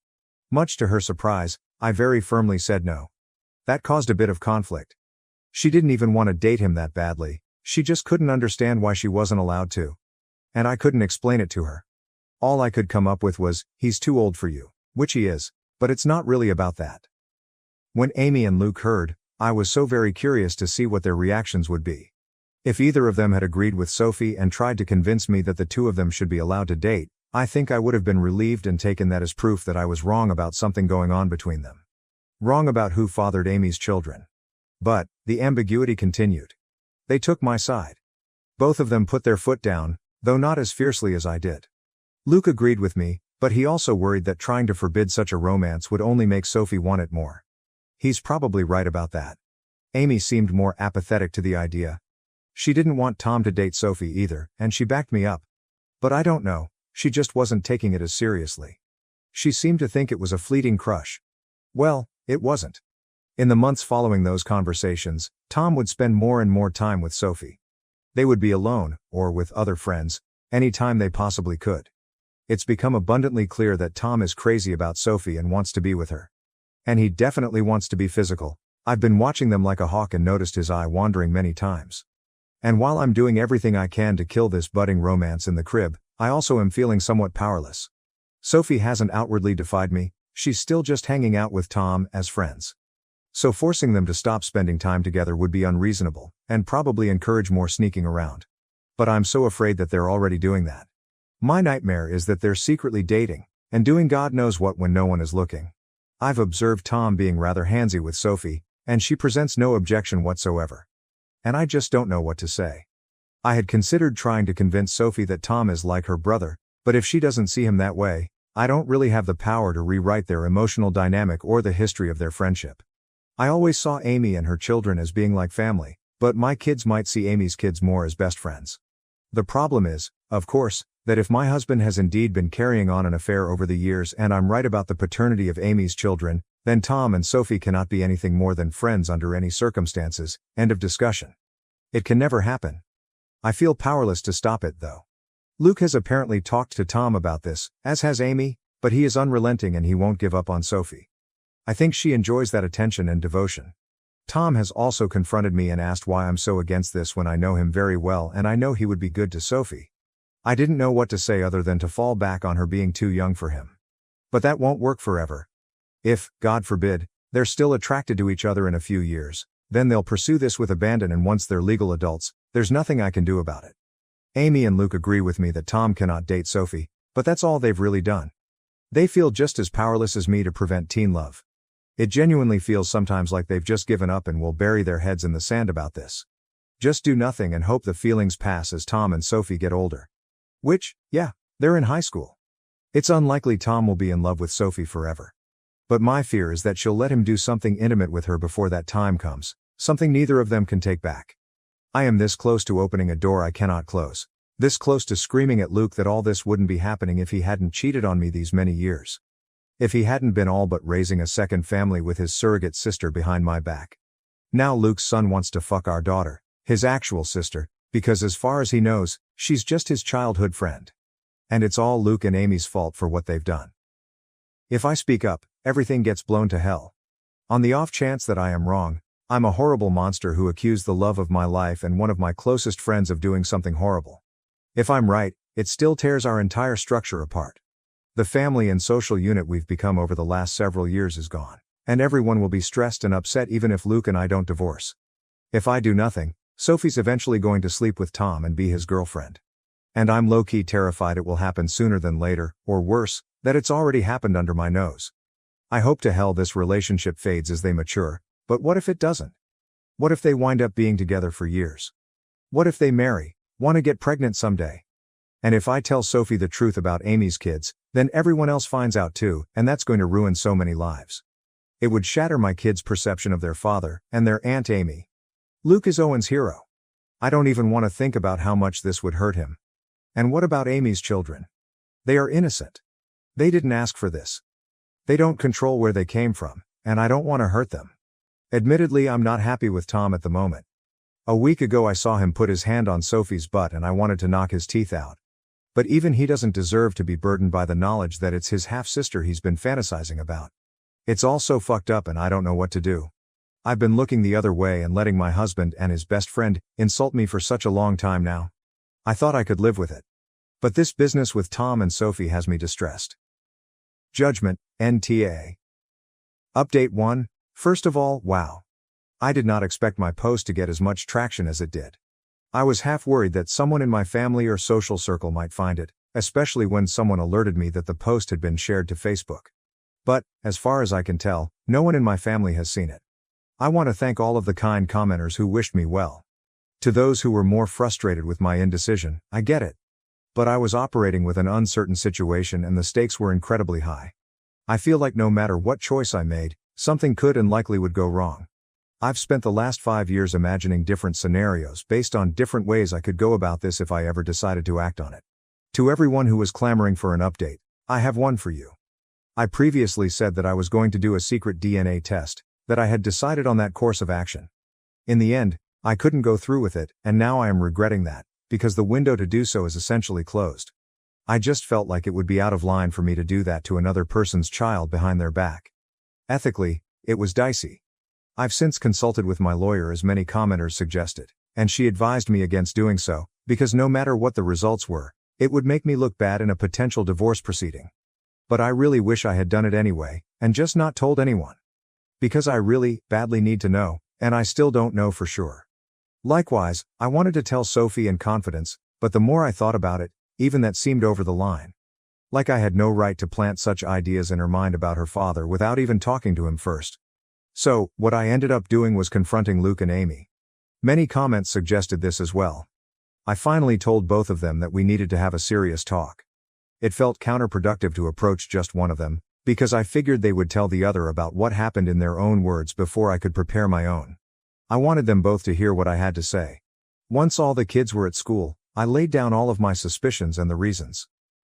Much to her surprise, I very firmly said no. That caused a bit of conflict. She didn't even want to date him that badly, she just couldn't understand why she wasn't allowed to. And I couldn't explain it to her. All I could come up with was, he's too old for you, which he is, but it's not really about that. When Amy and Luke heard, I was so very curious to see what their reactions would be. If either of them had agreed with Sophie and tried to convince me that the two of them should be allowed to date, I think I would have been relieved and taken that as proof that I was wrong about something going on between them. Wrong about who fathered Amy's children. But, the ambiguity continued. They took my side. Both of them put their foot down, though not as fiercely as I did. Luke agreed with me, but he also worried that trying to forbid such a romance would only make Sophie want it more. He's probably right about that. Amy seemed more apathetic to the idea. She didn't want Tom to date Sophie either, and she backed me up. But I don't know, she just wasn't taking it as seriously. She seemed to think it was a fleeting crush. Well, it wasn't. In the months following those conversations, Tom would spend more and more time with Sophie. They would be alone, or with other friends, any time they possibly could. It's become abundantly clear that Tom is crazy about Sophie and wants to be with her. And he definitely wants to be physical. I've been watching them like a hawk and noticed his eye wandering many times. And while I'm doing everything I can to kill this budding romance in the crib, I also am feeling somewhat powerless. Sophie hasn't outwardly defied me, she's still just hanging out with Tom as friends. So forcing them to stop spending time together would be unreasonable, and probably encourage more sneaking around. But I'm so afraid that they're already doing that. My nightmare is that they're secretly dating, and doing God knows what when no one is looking. I've observed Tom being rather handsy with Sophie, and she presents no objection whatsoever. And I just don't know what to say. I had considered trying to convince Sophie that Tom is like her brother, but if she doesn't see him that way, I don't really have the power to rewrite their emotional dynamic or the history of their friendship. I always saw Amy and her children as being like family, but my kids might see Amy's kids more as best friends. The problem is, of course, that if my husband has indeed been carrying on an affair over the years and I'm right about the paternity of Amy's children, then Tom and Sophie cannot be anything more than friends under any circumstances, end of discussion. It can never happen. I feel powerless to stop it though. Luke has apparently talked to Tom about this, as has Amy, but he is unrelenting and he won't give up on Sophie. I think she enjoys that attention and devotion. Tom has also confronted me and asked why I'm so against this when I know him very well and I know he would be good to Sophie. I didn't know what to say other than to fall back on her being too young for him. But that won't work forever. If, God forbid, they're still attracted to each other in a few years, then they'll pursue this with abandon, and once they're legal adults, there's nothing I can do about it. Amy and Luke agree with me that Tom cannot date Sophie, but that's all they've really done. They feel just as powerless as me to prevent teen love. It genuinely feels sometimes like they've just given up and will bury their heads in the sand about this. Just do nothing and hope the feelings pass as Tom and Sophie get older. Which, yeah, they're in high school. It's unlikely Tom will be in love with Sophie forever. But my fear is that she'll let him do something intimate with her before that time comes, something neither of them can take back. I am this close to opening a door I cannot close, this close to screaming at Luke that all this wouldn't be happening if he hadn't cheated on me these many years. If he hadn't been all but raising a second family with his surrogate sister behind my back. Now Luke's son wants to fuck our daughter, his actual sister, because as far as he knows, she's just his childhood friend. And it's all Luke and Amy's fault for what they've done. If I speak up, everything gets blown to hell. On the off chance that I am wrong, I'm a horrible monster who accused the love of my life and one of my closest friends of doing something horrible. If I'm right, it still tears our entire structure apart. The family and social unit we've become over the last several years is gone, and everyone will be stressed and upset even if Luke and I don't divorce. If I do nothing, Sophie's eventually going to sleep with Tom and be his girlfriend. And I'm low-key terrified it will happen sooner than later, or worse, that it's already happened under my nose. I hope to hell this relationship fades as they mature, but what if it doesn't? What if they wind up being together for years? What if they marry, want to get pregnant someday? And if I tell Sophie the truth about Amy's kids, then everyone else finds out too, and that's going to ruin so many lives. It would shatter my kids' perception of their father, and their Aunt Amy. Luke is Owen's hero. I don't even want to think about how much this would hurt him. And what about Amy's children? They are innocent. They didn't ask for this. They don't control where they came from, and I don't want to hurt them. Admittedly, I'm not happy with Tom at the moment. A week ago I saw him put his hand on Sophie's butt and I wanted to knock his teeth out. But even he doesn't deserve to be burdened by the knowledge that it's his half-sister he's been fantasizing about. It's all so fucked up and I don't know what to do. I've been looking the other way and letting my husband and his best friend insult me for such a long time now. I thought I could live with it. But this business with Tom and Sophie has me distressed. Judgment, NTA. Update 1. First of all, wow. I did not expect my post to get as much traction as it did. I was half worried that someone in my family or social circle might find it, especially when someone alerted me that the post had been shared to Facebook. But, as far as I can tell, no one in my family has seen it. I want to thank all of the kind commenters who wished me well. To those who were more frustrated with my indecision, I get it. But I was operating with an uncertain situation and the stakes were incredibly high. I feel like no matter what choice I made, something could and likely would go wrong. I've spent the last 5 years imagining different scenarios based on different ways I could go about this if I ever decided to act on it. To everyone who was clamoring for an update, I have one for you. I previously said that I was going to do a secret DNA test, that I had decided on that course of action. In the end, I couldn't go through with it, and now I am regretting that, because the window to do so is essentially closed. I just felt like it would be out of line for me to do that to another person's child behind their back. Ethically, it was dicey. I've since consulted with my lawyer as many commenters suggested, and she advised me against doing so, because no matter what the results were, it would make me look bad in a potential divorce proceeding. But I really wish I had done it anyway, and just not told anyone. Because I really, badly need to know, and I still don't know for sure. Likewise, I wanted to tell Sophie in confidence, but the more I thought about it, even that seemed over the line. Like I had no right to plant such ideas in her mind about her father without even talking to him first. So, what I ended up doing was confronting Luke and Amy. Many comments suggested this as well. I finally told both of them that we needed to have a serious talk. It felt counterproductive to approach just one of them, because I figured they would tell the other about what happened in their own words before I could prepare my own. I wanted them both to hear what I had to say. Once all the kids were at school, I laid down all of my suspicions and the reasons.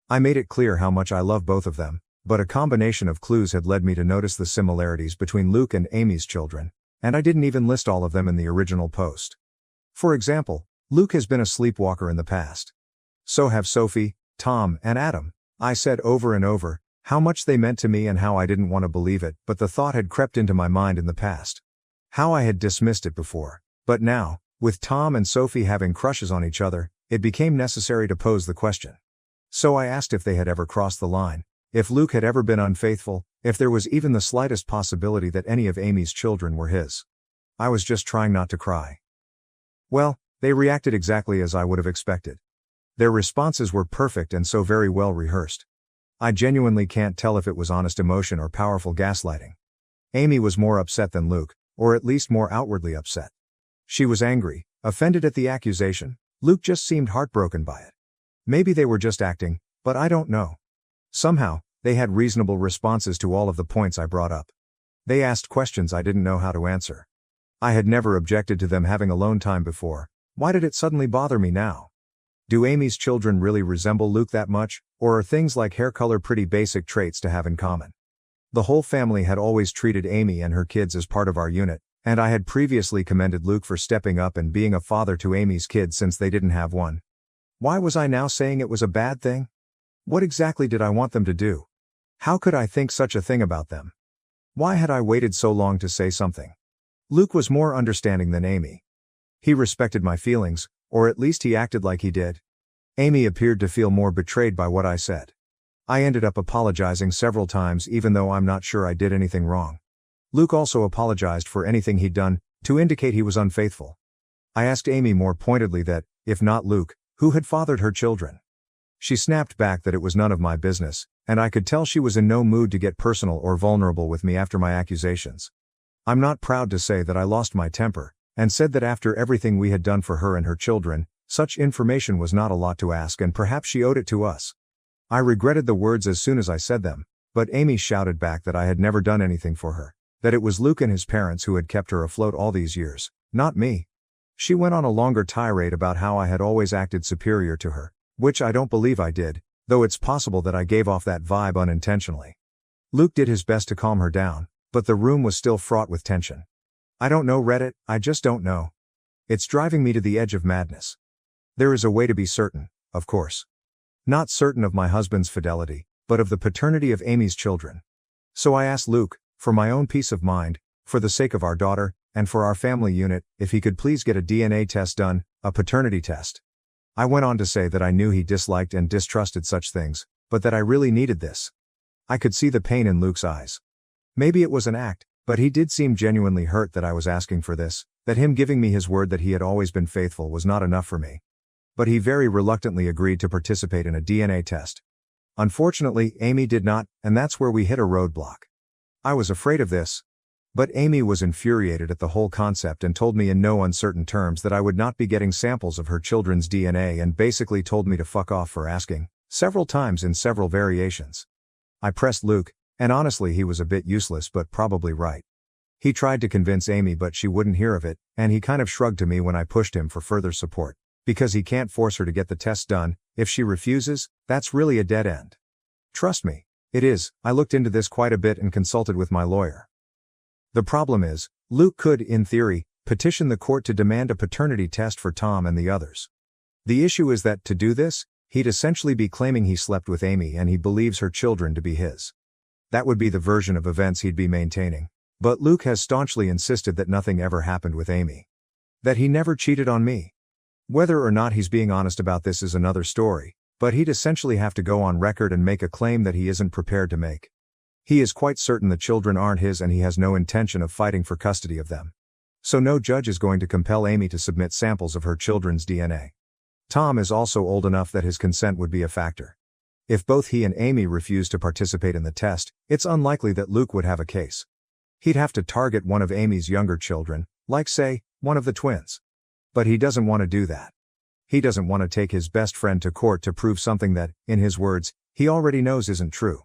I made it clear how much I love both of them, but a combination of clues had led me to notice the similarities between Luke and Amy's children, and I didn't even list all of them in the original post. For example, Luke has been a sleepwalker in the past. So have Sophie, Tom, and Adam. I said over and over how much they meant to me and how I didn't want to believe it, but the thought had crept into my mind in the past. How I had dismissed it before. But now, with Tom and Sophie having crushes on each other, it became necessary to pose the question. So I asked if they had ever crossed the line, if Luke had ever been unfaithful, if there was even the slightest possibility that any of Amy's children were his. I was just trying not to cry. Well, they reacted exactly as I would have expected. Their responses were perfect and so very well rehearsed. I genuinely can't tell if it was honest emotion or powerful gaslighting. Amy was more upset than Luke, or at least more outwardly upset. She was angry, offended at the accusation. Luke just seemed heartbroken by it. Maybe they were just acting, but I don't know. Somehow, they had reasonable responses to all of the points I brought up. They asked questions I didn't know how to answer. I had never objected to them having alone time before. Why did it suddenly bother me now? Do Amy's children really resemble Luke that much, or are things like hair color pretty basic traits to have in common? The whole family had always treated Amy and her kids as part of our unit, and I had previously commended Luke for stepping up and being a father to Amy's kids since they didn't have one. Why was I now saying it was a bad thing? What exactly did I want them to do? How could I think such a thing about them? Why had I waited so long to say something? Luke was more understanding than Amy. He respected my feelings, or at least he acted like he did. Amy appeared to feel more betrayed by what I said. I ended up apologizing several times even though I'm not sure I did anything wrong. Luke also apologized for anything he'd done, to indicate he was unfaithful. I asked Amy more pointedly that, if not Luke, who had fathered her children? She snapped back that it was none of my business, and I could tell she was in no mood to get personal or vulnerable with me after my accusations. I'm not proud to say that I lost my temper, and said that after everything we had done for her and her children, such information was not a lot to ask and perhaps she owed it to us. I regretted the words as soon as I said them, but Amy shouted back that I had never done anything for her, that it was Luke and his parents who had kept her afloat all these years, not me. She went on a longer tirade about how I had always acted superior to her, which I don't believe I did, though it's possible that I gave off that vibe unintentionally. Luke did his best to calm her down, but the room was still fraught with tension. I don't know, Reddit, I just don't know. It's driving me to the edge of madness. There is a way to be certain, of course. Not certain of my husband's fidelity, but of the paternity of Amy's children. So I asked Luke, for my own peace of mind, for the sake of our daughter, and for our family unit, if he could please get a DNA test done, a paternity test. I went on to say that I knew he disliked and distrusted such things, but that I really needed this. I could see the pain in Luke's eyes. Maybe it was an act, but he did seem genuinely hurt that I was asking for this, that him giving me his word that he had always been faithful was not enough for me. But he very reluctantly agreed to participate in a DNA test. Unfortunately, Amy did not, and that's where we hit a roadblock. I was afraid of this. But Amy was infuriated at the whole concept and told me in no uncertain terms that I would not be getting samples of her children's DNA and basically told me to fuck off for asking, several times in several variations. I pressed Luke, and honestly he was a bit useless but probably right. He tried to convince Amy but she wouldn't hear of it, and he kind of shrugged to me when I pushed him for further support. Because he can't force her to get the test done, if she refuses, that's really a dead end. Trust me, it is. I looked into this quite a bit and consulted with my lawyer. The problem is, Luke could, in theory, petition the court to demand a paternity test for Tom and the others. The issue is that, to do this, he'd essentially be claiming he slept with Amy and he believes her children to be his. That would be the version of events he'd be maintaining. But Luke has staunchly insisted that nothing ever happened with Amy. That he never cheated on me. Whether or not he's being honest about this is another story, but he'd essentially have to go on record and make a claim that he isn't prepared to make. He is quite certain the children aren't his and he has no intention of fighting for custody of them. So no judge is going to compel Amy to submit samples of her children's DNA. Tom is also old enough that his consent would be a factor. If both he and Amy refuse to participate in the test, it's unlikely that Luke would have a case. He'd have to target one of Amy's younger children, like say, one of the twins. But he doesn't want to do that. He doesn't want to take his best friend to court to prove something that, in his words, he already knows isn't true.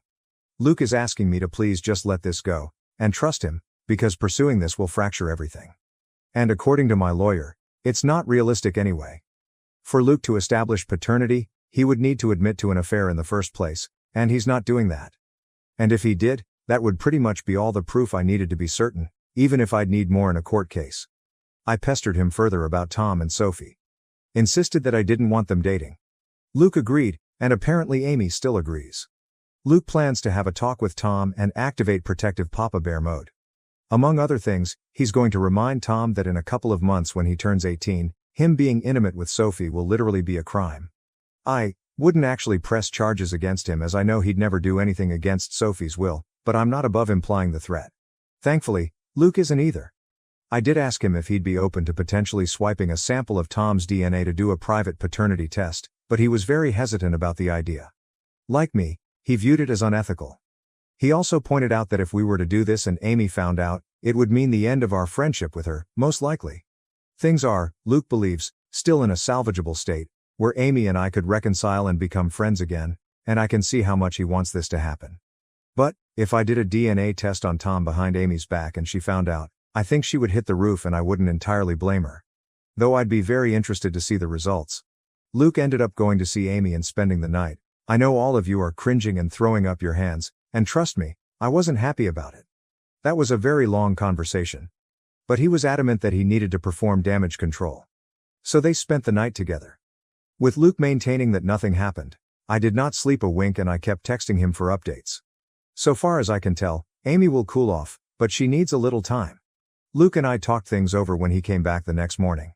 Luke is asking me to please just let this go, and trust him, because pursuing this will fracture everything. And according to my lawyer, it's not realistic anyway. For Luke to establish paternity, he would need to admit to an affair in the first place, and he's not doing that. And if he did, that would pretty much be all the proof I needed to be certain, even if I'd need more in a court case. I pestered him further about Tom and Sophie. Insisted that I didn't want them dating. Luke agreed, and apparently Amy still agrees. Luke plans to have a talk with Tom and activate protective Papa Bear mode. Among other things, he's going to remind Tom that in a couple of months when he turns 18, him being intimate with Sophie will literally be a crime. I wouldn't actually press charges against him as I know he'd never do anything against Sophie's will, but I'm not above implying the threat. Thankfully, Luke isn't either. I did ask him if he'd be open to potentially swiping a sample of Tom's DNA to do a private paternity test, but he was very hesitant about the idea. Like me, he viewed it as unethical. He also pointed out that if we were to do this and Amy found out, it would mean the end of our friendship with her, most likely. Things are, Luke believes, still in a salvageable state, where Amy and I could reconcile and become friends again, and I can see how much he wants this to happen. But, if I did a DNA test on Tom behind Amy's back and she found out, I think she would hit the roof and I wouldn't entirely blame her. Though I'd be very interested to see the results. Luke ended up going to see Amy and spending the night. I know all of you are cringing and throwing up your hands, and trust me, I wasn't happy about it. That was a very long conversation. But he was adamant that he needed to perform damage control. So they spent the night together. With Luke maintaining that nothing happened, I did not sleep a wink and I kept texting him for updates. So far as I can tell, Amy will cool off, but she needs a little time. Luke and I talked things over when he came back the next morning.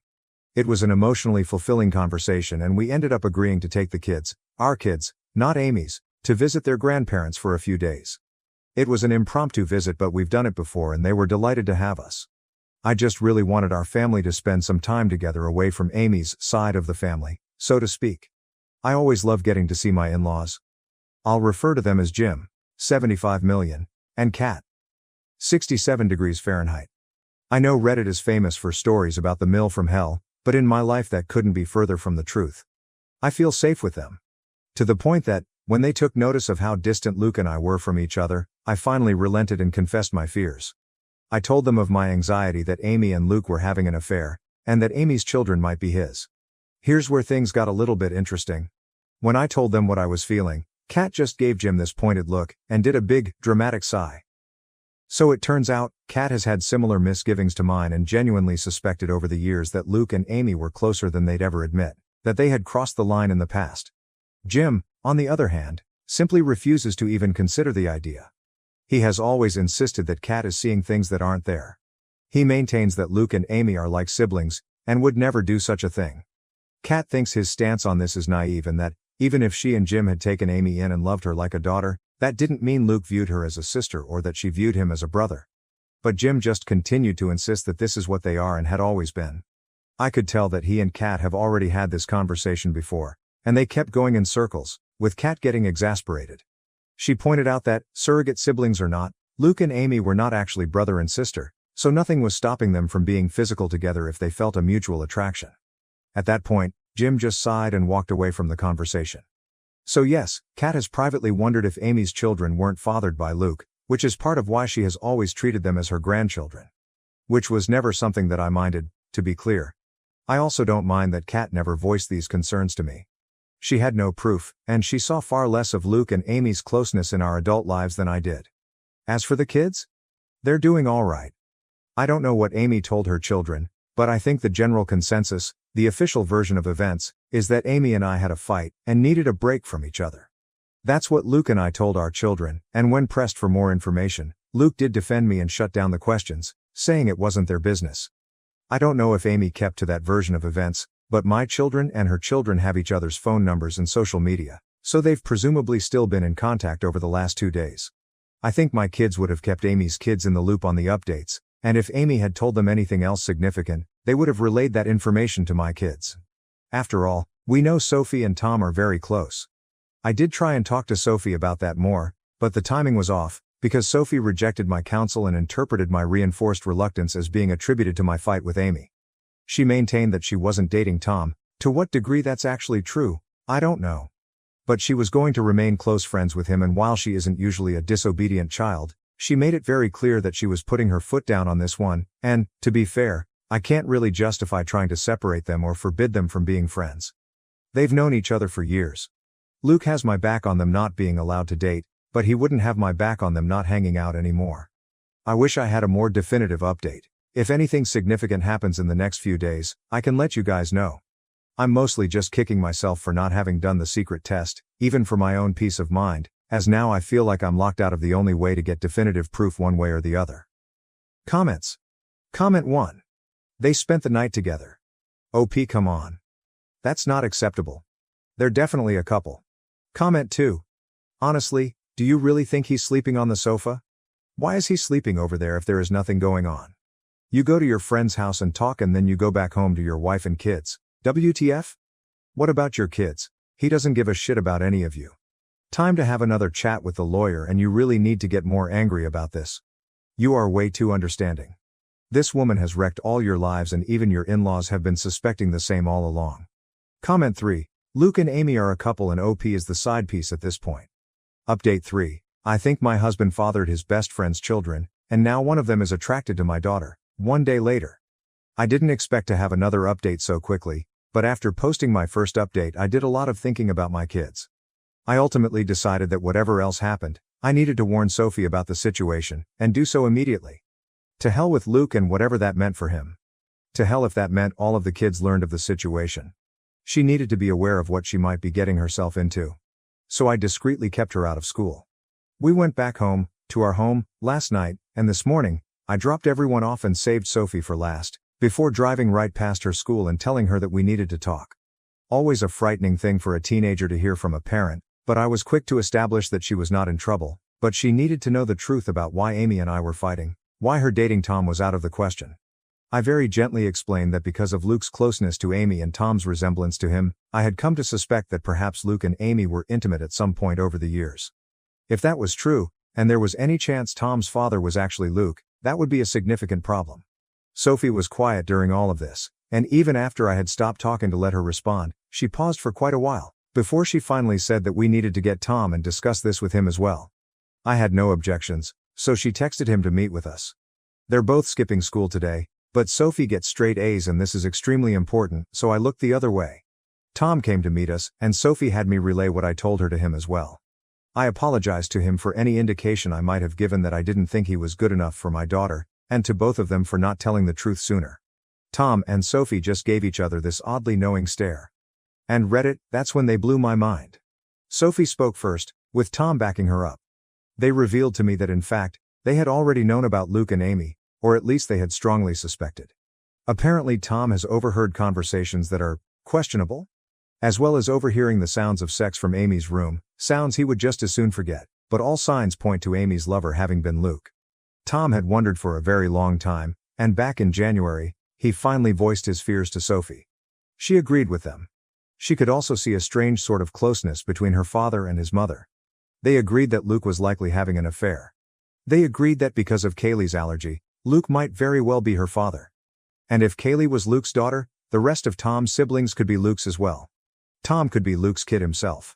It was an emotionally fulfilling conversation and we ended up agreeing to take the kids, our kids, not Amy's, to visit their grandparents for a few days. It was an impromptu visit but we've done it before and they were delighted to have us. I just really wanted our family to spend some time together away from Amy's side of the family, so to speak. I always love getting to see my in-laws. I'll refer to them as Jim, 75 million, and Kat, 67 degrees Fahrenheit. I know Reddit is famous for stories about the mill from hell, but in my life that couldn't be further from the truth. I feel safe with them. To the point that, when they took notice of how distant Luke and I were from each other, I finally relented and confessed my fears. I told them of my anxiety that Amy and Luke were having an affair, and that Amy's children might be his. Here's where things got a little bit interesting. When I told them what I was feeling, Kat just gave Jim this pointed look, and did a big, dramatic sigh. So it turns out, Kat has had similar misgivings to mine and genuinely suspected over the years that Luke and Amy were closer than they'd ever admit, that they had crossed the line in the past. Jim, on the other hand, simply refuses to even consider the idea. He has always insisted that Kat is seeing things that aren't there. He maintains that Luke and Amy are like siblings, and would never do such a thing. Kat thinks his stance on this is naive and that, even if she and Jim had taken Amy in and loved her like a daughter, that didn't mean Luke viewed her as a sister or that she viewed him as a brother. But Jim just continued to insist that this is what they are and had always been. I could tell that he and Kat have already had this conversation before, and they kept going in circles, with Kat getting exasperated. She pointed out that, surrogate siblings or not, Luke and Amy were not actually brother and sister, so nothing was stopping them from being physical together if they felt a mutual attraction. At that point, Jim just sighed and walked away from the conversation. So yes, Kat has privately wondered if Amy's children weren't fathered by Luke, which is part of why she has always treated them as her grandchildren. Which was never something that I minded, to be clear. I also don't mind that Kat never voiced these concerns to me. She had no proof, and she saw far less of Luke and Amy's closeness in our adult lives than I did. As for the kids? They're doing all right. I don't know what Amy told her children, but I think the general consensus, the official version of events, is that Amy and I had a fight and needed a break from each other. That's what Luke and I told our children, and when pressed for more information, Luke did defend me and shut down the questions, saying it wasn't their business. I don't know if Amy kept to that version of events, but my children and her children have each other's phone numbers and social media, so they've presumably still been in contact over the last 2 days. I think my kids would have kept Amy's kids in the loop on the updates, and if Amy had told them anything else significant, they would have relayed that information to my kids. After all, we know Sophie and Tom are very close. I did try and talk to Sophie about that more, but the timing was off, because Sophie rejected my counsel and interpreted my reinforced reluctance as being attributed to my fight with Amy. She maintained that she wasn't dating Tom. To what degree that's actually true, I don't know. But she was going to remain close friends with him, and while she isn't usually a disobedient child, she made it very clear that she was putting her foot down on this one, and, to be fair, I can't really justify trying to separate them or forbid them from being friends. They've known each other for years. Luke has my back on them not being allowed to date, but he wouldn't have my back on them not hanging out anymore. I wish I had a more definitive update. If anything significant happens in the next few days, I can let you guys know. I'm mostly just kicking myself for not having done the secret test, even for my own peace of mind, as now I feel like I'm locked out of the only way to get definitive proof one way or the other. Comments. Comment 1. They spent the night together. OP, come on. That's not acceptable. They're definitely a couple. Comment 2. Honestly, do you really think he's sleeping on the sofa? Why is he sleeping over there if there is nothing going on? You go to your friend's house and talk, and then you go back home to your wife and kids. WTF? What about your kids? He doesn't give a shit about any of you. Time to have another chat with the lawyer, and you really need to get more angry about this. You are way too understanding. This woman has wrecked all your lives, and even your in-laws have been suspecting the same all along. Comment 3. Luke and Amy are a couple and OP is the side piece at this point. Update 3. I think my husband fathered his best friend's children, and now one of them is attracted to my daughter. 1 day later. I didn't expect to have another update so quickly, but after posting my first update I did a lot of thinking about my kids. I ultimately decided that whatever else happened, I needed to warn Sophie about the situation, and do so immediately. To hell with Luke and whatever that meant for him. To hell if that meant all of the kids learned of the situation. She needed to be aware of what she might be getting herself into. So I discreetly kept her out of school. We went back home, to our home, last night, and this morning, I dropped everyone off and saved Sophie for last, before driving right past her school and telling her that we needed to talk. Always a frightening thing for a teenager to hear from a parent, but I was quick to establish that she was not in trouble, but she needed to know the truth about why Amy and I were fighting, why her dating Tom was out of the question. I very gently explained that because of Luke's closeness to Amy and Tom's resemblance to him, I had come to suspect that perhaps Luke and Amy were intimate at some point over the years. If that was true, and there was any chance Tom's father was actually Luke, that would be a significant problem. Sophie was quiet during all of this, and even after I had stopped talking to let her respond, she paused for quite a while, before she finally said that we needed to get Tom and discuss this with him as well. I had no objections, so she texted him to meet with us. They're both skipping school today, but Sophie gets straight A's and this is extremely important, so I looked the other way. Tom came to meet us, and Sophie had me relay what I told her to him as well. I apologized to him for any indication I might have given that I didn't think he was good enough for my daughter, and to both of them for not telling the truth sooner. Tom and Sophie just gave each other this oddly knowing stare. And Reddit, that's when they blew my mind. Sophie spoke first, with Tom backing her up. They revealed to me that in fact, they had already known about Luke and Amy, or at least they had strongly suspected. Apparently Tom has overheard conversations that are questionable, as well as overhearing the sounds of sex from Amy's room, sounds he would just as soon forget, but all signs point to Amy's lover having been Luke. Tom had wondered for a very long time, and back in January, he finally voiced his fears to Sophie. She agreed with them. She could also see a strange sort of closeness between her father and his mother. They agreed that Luke was likely having an affair. They agreed that because of Kaylee's allergy, Luke might very well be her father. And if Kaylee was Luke's daughter, the rest of Tom's siblings could be Luke's as well. Tom could be Luke's kid himself.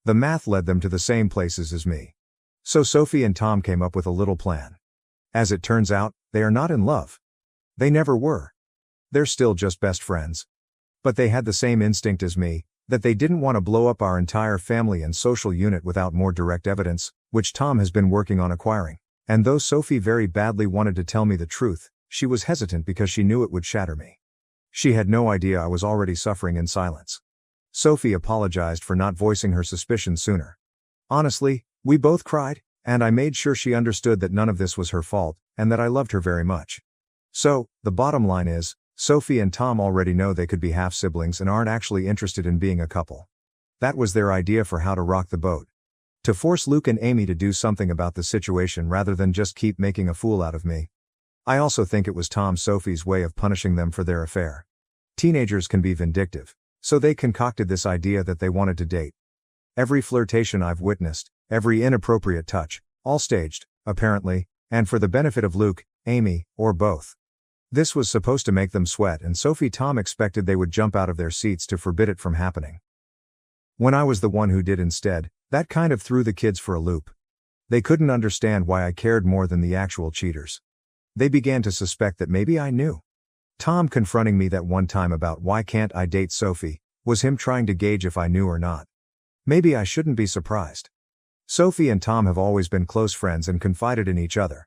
The math led them to the same places as me. So Sophie and Tom came up with a little plan. As it turns out, they are not in love. They never were. They're still just best friends. But they had the same instinct as me, that they didn't want to blow up our entire family and social unit without more direct evidence, which Tom has been working on acquiring. And though Sophie very badly wanted to tell me the truth, She was hesitant because she knew it would shatter me. She had no idea I was already suffering in silence. Sophie apologized for not voicing her suspicions sooner. Honestly, we both cried, and I made sure she understood that none of this was her fault, and that I loved her very much. So, the bottom line is, Sophie and Tom already know they could be half-siblings and aren't actually interested in being a couple. That was their idea for how to rock the boat. To force Luke and Amy to do something about the situation rather than just keep making a fool out of me. I also think it was Sophie's way of punishing them for their affair. Teenagers can be vindictive, so they concocted this idea that they wanted to date. Every flirtation I've witnessed, every inappropriate touch, all staged, apparently, and for the benefit of Luke, Amy, or both. This was supposed to make them sweat, and Tom expected they would jump out of their seats to forbid it from happening. When I was the one who did instead, that kind of threw the kids for a loop. They couldn't understand why I cared more than the actual cheaters. They began to suspect that maybe I knew. Tom confronting me that one time about why can't I date Sophie, was him trying to gauge if I knew or not. Maybe I shouldn't be surprised. Sophie and Tom have always been close friends and confided in each other.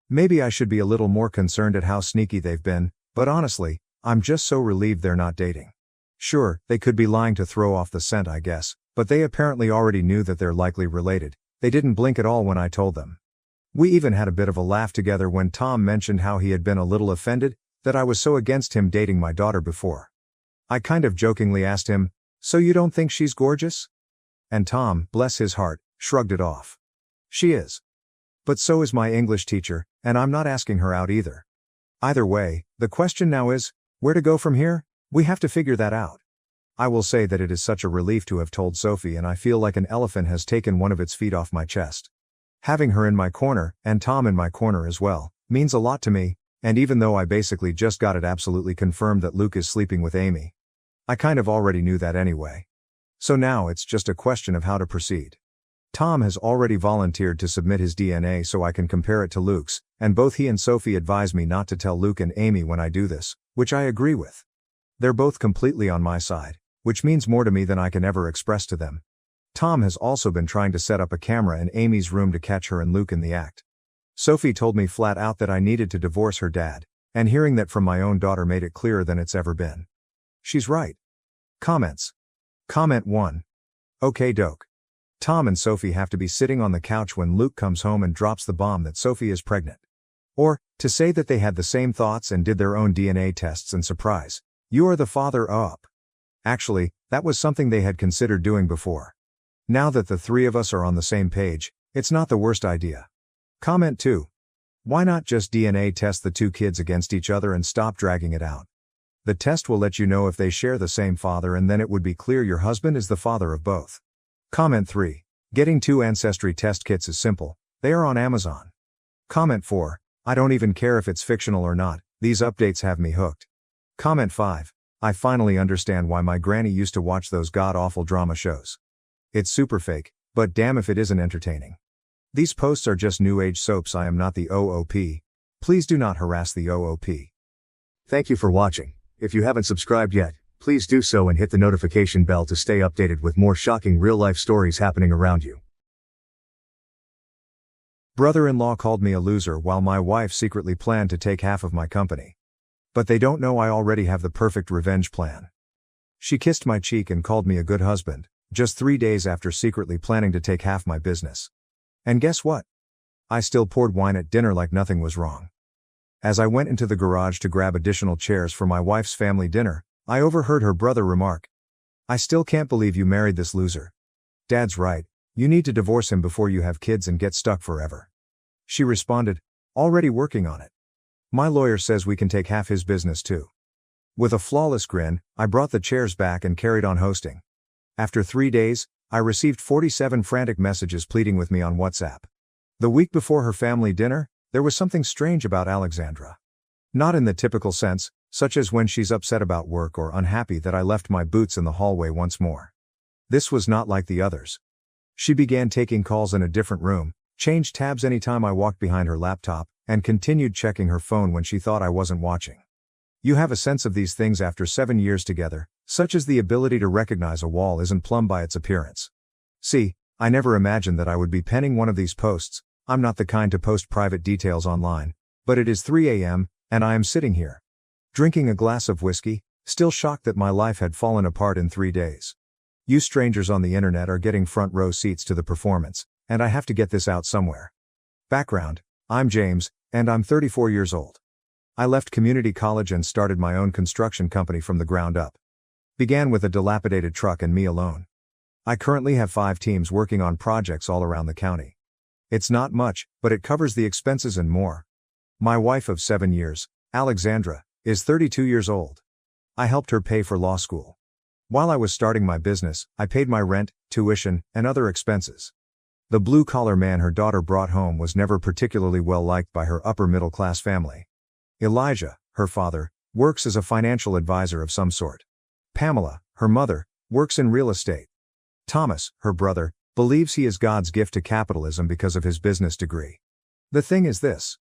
Maybe I should be a little more concerned at how sneaky they've been, but honestly, I'm just so relieved they're not dating. Sure, they could be lying to throw off the scent, I guess, but they apparently already knew that they're likely related. They didn't blink at all when I told them. We even had a bit of a laugh together when Tom mentioned how he had been a little offended that I was so against him dating my daughter before. I kind of jokingly asked him, "So you don't think she's gorgeous?" And Tom, bless his heart, shrugged it off. She is. But so is my English teacher, and I'm not asking her out either. Either way, the question now is, where to go from here? We have to figure that out. I will say that it is such a relief to have told Sophie, and I feel like an elephant has taken one of its feet off my chest. Having her in my corner, and Tom in my corner as well, means a lot to me, and even though I basically just got it absolutely confirmed that Luke is sleeping with Amy, I kind of already knew that anyway. So now it's just a question of how to proceed. Tom has already volunteered to submit his DNA so I can compare it to Luke's, and both he and Sophie advise me not to tell Luke and Amy when I do this, which I agree with. They're both completely on my side, which means more to me than I can ever express to them. Tom has also been trying to set up a camera in Amy's room to catch her and Luke in the act. Sophie told me flat out that I needed to divorce her dad, and hearing that from my own daughter made it clearer than it's ever been. She's right. Comments. Comment 1. Okay doke. Tom and Sophie have to be sitting on the couch when Luke comes home and drops the bomb that Sophie is pregnant. Or, to say that they had the same thoughts and did their own DNA tests and surprise, you are the father up. Actually, that was something they had considered doing before. Now that the three of us are on the same page, it's not the worst idea. Comment 2. Why not just DNA test the two kids against each other and stop dragging it out? The test will let you know if they share the same father, and then it would be clear your husband is the father of both. Comment 3. Getting 2 ancestry test kits is simple, they are on Amazon. Comment 4. I don't even care if it's fictional or not, these updates have me hooked. Comment 5. I finally understand why my granny used to watch those god-awful drama shows. It's super fake, but damn if it isn't entertaining. These posts are just new age soaps. I am not the OOP. Please do not harass the OOP. Thank you for watching. If you haven't subscribed yet, please do so and hit the notification bell to stay updated with more shocking real-life stories happening around you. Brother-in-law called me a loser while my wife secretly planned to take half of my company. But they don't know I already have the perfect revenge plan. She kissed my cheek and called me a good husband, just 3 days after secretly planning to take half my business. And guess what? I still poured wine at dinner like nothing was wrong. As I went into the garage to grab additional chairs for my wife's family dinner, I overheard her brother remark, "I still can't believe you married this loser. Dad's right, you need to divorce him before you have kids and get stuck forever." She responded, "Already working on it. My lawyer says we can take half his business too." With a flawless grin, I brought the chairs back and carried on hosting. After 3 days, I received 47 frantic messages pleading with me on WhatsApp. The week before her family dinner, there was something strange about Alexandra. Not in the typical sense, such as when she's upset about work or unhappy that I left my boots in the hallway once more. This was not like the others. She began taking calls in a different room, changed tabs anytime I walked behind her laptop, and continued checking her phone when she thought I wasn't watching. You have a sense of these things after 7 years together, such as the ability to recognize a wall isn't plumb by its appearance. See, I never imagined that I would be penning one of these posts. I'm not the kind to post private details online, but it is 3 a.m., And I am sitting here, drinking a glass of whiskey, still shocked that my life had fallen apart in 3 days. You strangers on the internet are getting front row seats to the performance, and I have to get this out somewhere. Background: I'm James, and I'm 34 years old. I left community college and started my own construction company from the ground up. Began with a dilapidated truck and me alone. I currently have 5 teams working on projects all around the county. It's not much, but it covers the expenses and more. My wife of 7 years, Alexandra, is 32 years old. I helped her pay for law school. While I was starting my business, I paid my rent, tuition, and other expenses. The blue-collar man her daughter brought home was never particularly well liked by her upper-middle-class family. Elijah, her father, works as a financial advisor of some sort. Pamela, her mother, works in real estate. Thomas, her brother, believes he is God's gift to capitalism because of his business degree. The thing is this.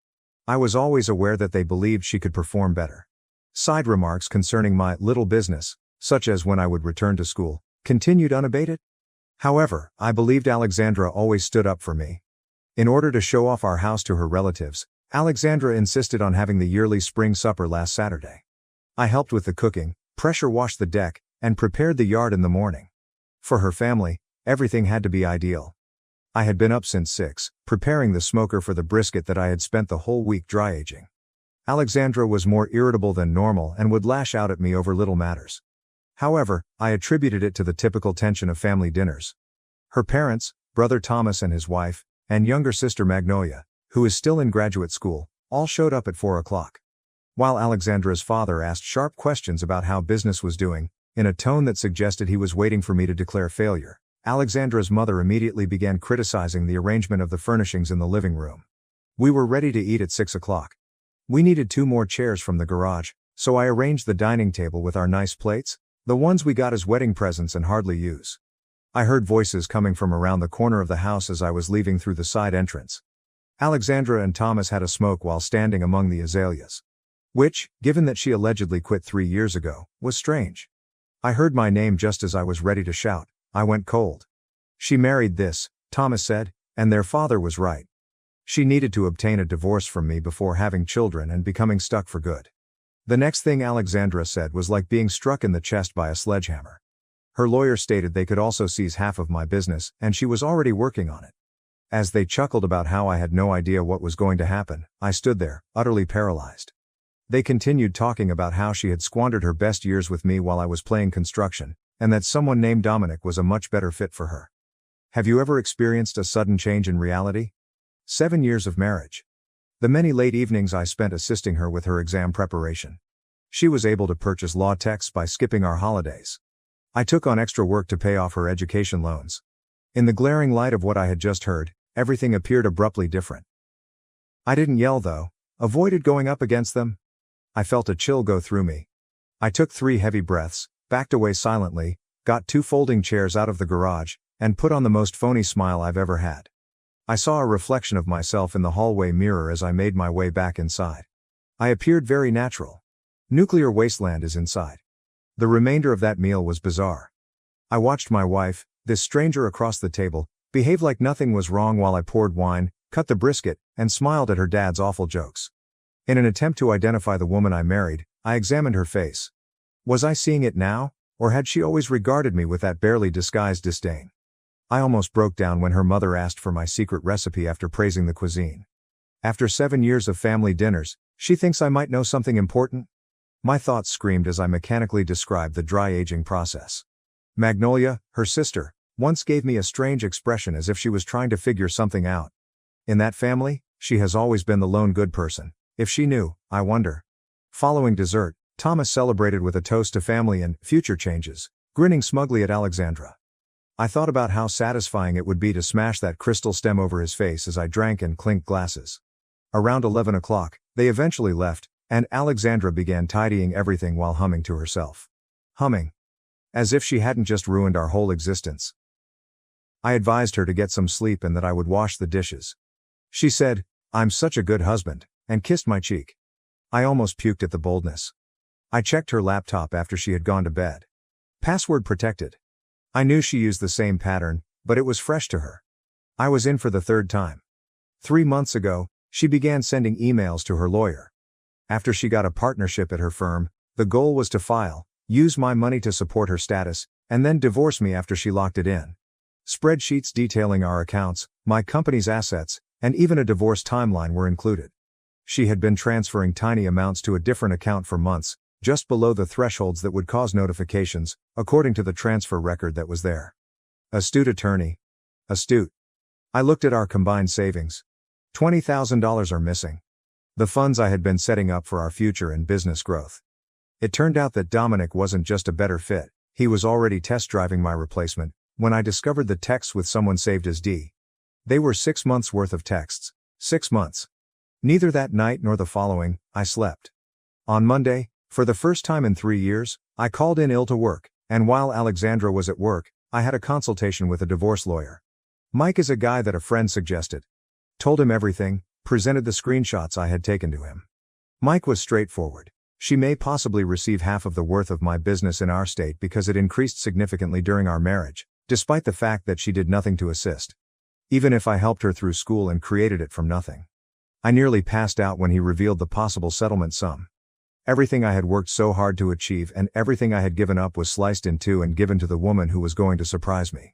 I was always aware that they believed she could perform better. Side remarks concerning my little business, such as when I would return to school, continued unabated. However, I believed Alexandra always stood up for me. In order to show off our house to her relatives, Alexandra insisted on having the yearly spring supper last Saturday. I helped with the cooking, pressure washed the deck, and prepared the yard in the morning. For her family, everything had to be ideal. I had been up since 6, preparing the smoker for the brisket that I had spent the whole week dry aging. Alexandra was more irritable than normal and would lash out at me over little matters. However, I attributed it to the typical tension of family dinners. Her parents, brother Thomas and his wife, and younger sister Magnolia, who is still in graduate school, all showed up at 4 o'clock. While Alexandra's father asked sharp questions about how business was doing, in a tone that suggested he was waiting for me to declare failure, Alexandra's mother immediately began criticizing the arrangement of the furnishings in the living room. We were ready to eat at 6 o'clock. We needed 2 more chairs from the garage, so I arranged the dining table with our nice plates, the ones we got as wedding presents and hardly use. I heard voices coming from around the corner of the house as I was leaving through the side entrance. Alexandra and Thomas had a smoke while standing among the azaleas. Which, given that she allegedly quit 3 years ago, was strange. I heard my name just as I was ready to shout. I went cold. She married this, Thomas said, and their father was right. She needed to obtain a divorce from me before having children and becoming stuck for good. The next thing Alexandra said was like being struck in the chest by a sledgehammer. Her lawyer stated they could also seize half of my business, and she was already working on it. As they chuckled about how I had no idea what was going to happen, I stood there, utterly paralyzed. They continued talking about how she had squandered her best years with me while I was playing construction, and that someone named Dominic was a much better fit for her. Have you ever experienced a sudden change in reality? 7 years of marriage. The many late evenings I spent assisting her with her exam preparation. She was able to purchase law texts by skipping our holidays. I took on extra work to pay off her education loans. In the glaring light of what I had just heard, everything appeared abruptly different. I didn't yell though, avoided going up against them. I felt a chill go through me. I took 3 heavy breaths, backed away silently, got 2 folding chairs out of the garage, and put on the most phony smile I've ever had. I saw a reflection of myself in the hallway mirror as I made my way back inside. I appeared very natural. Nuclear wasteland is inside. The remainder of that meal was bizarre. I watched my wife, this stranger across the table, behave like nothing was wrong while I poured wine, cut the brisket, and smiled at her dad's awful jokes. In an attempt to identify the woman I married, I examined her face. Was I seeing it now, or had she always regarded me with that barely disguised disdain? I almost broke down when her mother asked for my secret recipe after praising the cuisine. After 7 years of family dinners, she thinks I might know something important? My thoughts screamed as I mechanically described the dry aging process. Magnolia, her sister, once gave me a strange expression as if she was trying to figure something out. In that family, she has always been the lone good person. If she knew, I wonder. Following dessert, Thomas celebrated with a toast to family and future changes, grinning smugly at Alexandra. I thought about how satisfying it would be to smash that crystal stem over his face as I drank and clinked glasses. Around 11 o'clock, they eventually left, and Alexandra began tidying everything while humming to herself. Humming. As if she hadn't just ruined our whole existence. I advised her to get some sleep and that I would wash the dishes. She said, "I'm such a good husband," and kissed my cheek. I almost puked at the boldness. I checked her laptop after she had gone to bed. Password protected. I knew she used the same pattern, but it was fresh to her. I was in for the 3rd time. 3 months ago, she began sending emails to her lawyer. After she got a partnership at her firm, the goal was to file, use my money to support her status, and then divorce me after she locked it in. Spreadsheets detailing our accounts, my company's assets, and even a divorce timeline were included. She had been transferring tiny amounts to a different account for months, just below the thresholds that would cause notifications, according to the transfer record that was there. Astute attorney. Astute. I looked at our combined savings. $20,000 are missing. The funds I had been setting up for our future and business growth. It turned out that Dominic wasn't just a better fit, he was already test driving my replacement, when I discovered the texts with someone saved as D. They were 6 months worth of texts. 6 months. Neither that night nor the following, I slept. On Monday, for the first time in 3 years, I called in ill to work, and while Alexandra was at work, I had a consultation with a divorce lawyer. Mike is a guy that a friend suggested. Told him everything, presented the screenshots I had taken to him. Mike was straightforward. She may possibly receive half of the worth of my business in our state because it increased significantly during our marriage, despite the fact that she did nothing to assist. Even if I helped her through school and created it from nothing. I nearly passed out when he revealed the possible settlement sum. Everything I had worked so hard to achieve and everything I had given up was sliced in two and given to the woman who was going to surprise me.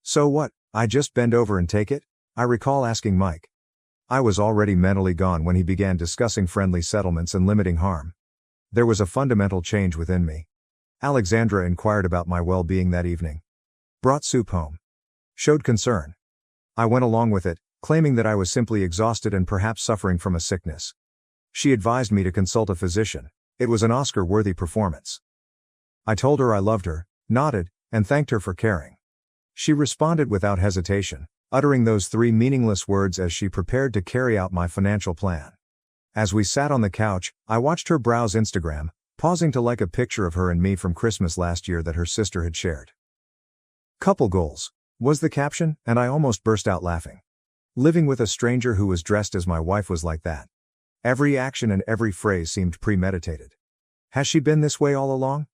So what, I just bend over and take it? I recall asking Mike. I was already mentally gone when he began discussing friendly settlements and limiting harm. There was a fundamental change within me. Alexandra inquired about my well-being that evening. Brought soup home. Showed concern. I went along with it, claiming that I was simply exhausted and perhaps suffering from a sickness. She advised me to consult a physician. It was an Oscar-worthy performance. I told her I loved her, nodded, and thanked her for caring. She responded without hesitation, uttering those 3 meaningless words as she prepared to carry out my financial plan. As we sat on the couch, I watched her browse Instagram, pausing to like a picture of her and me from Christmas last year that her sister had shared. Couple goals, was the caption, and I almost burst out laughing. Living with a stranger who was dressed as my wife was like that. Every action and every phrase seemed premeditated. Has she been this way all along?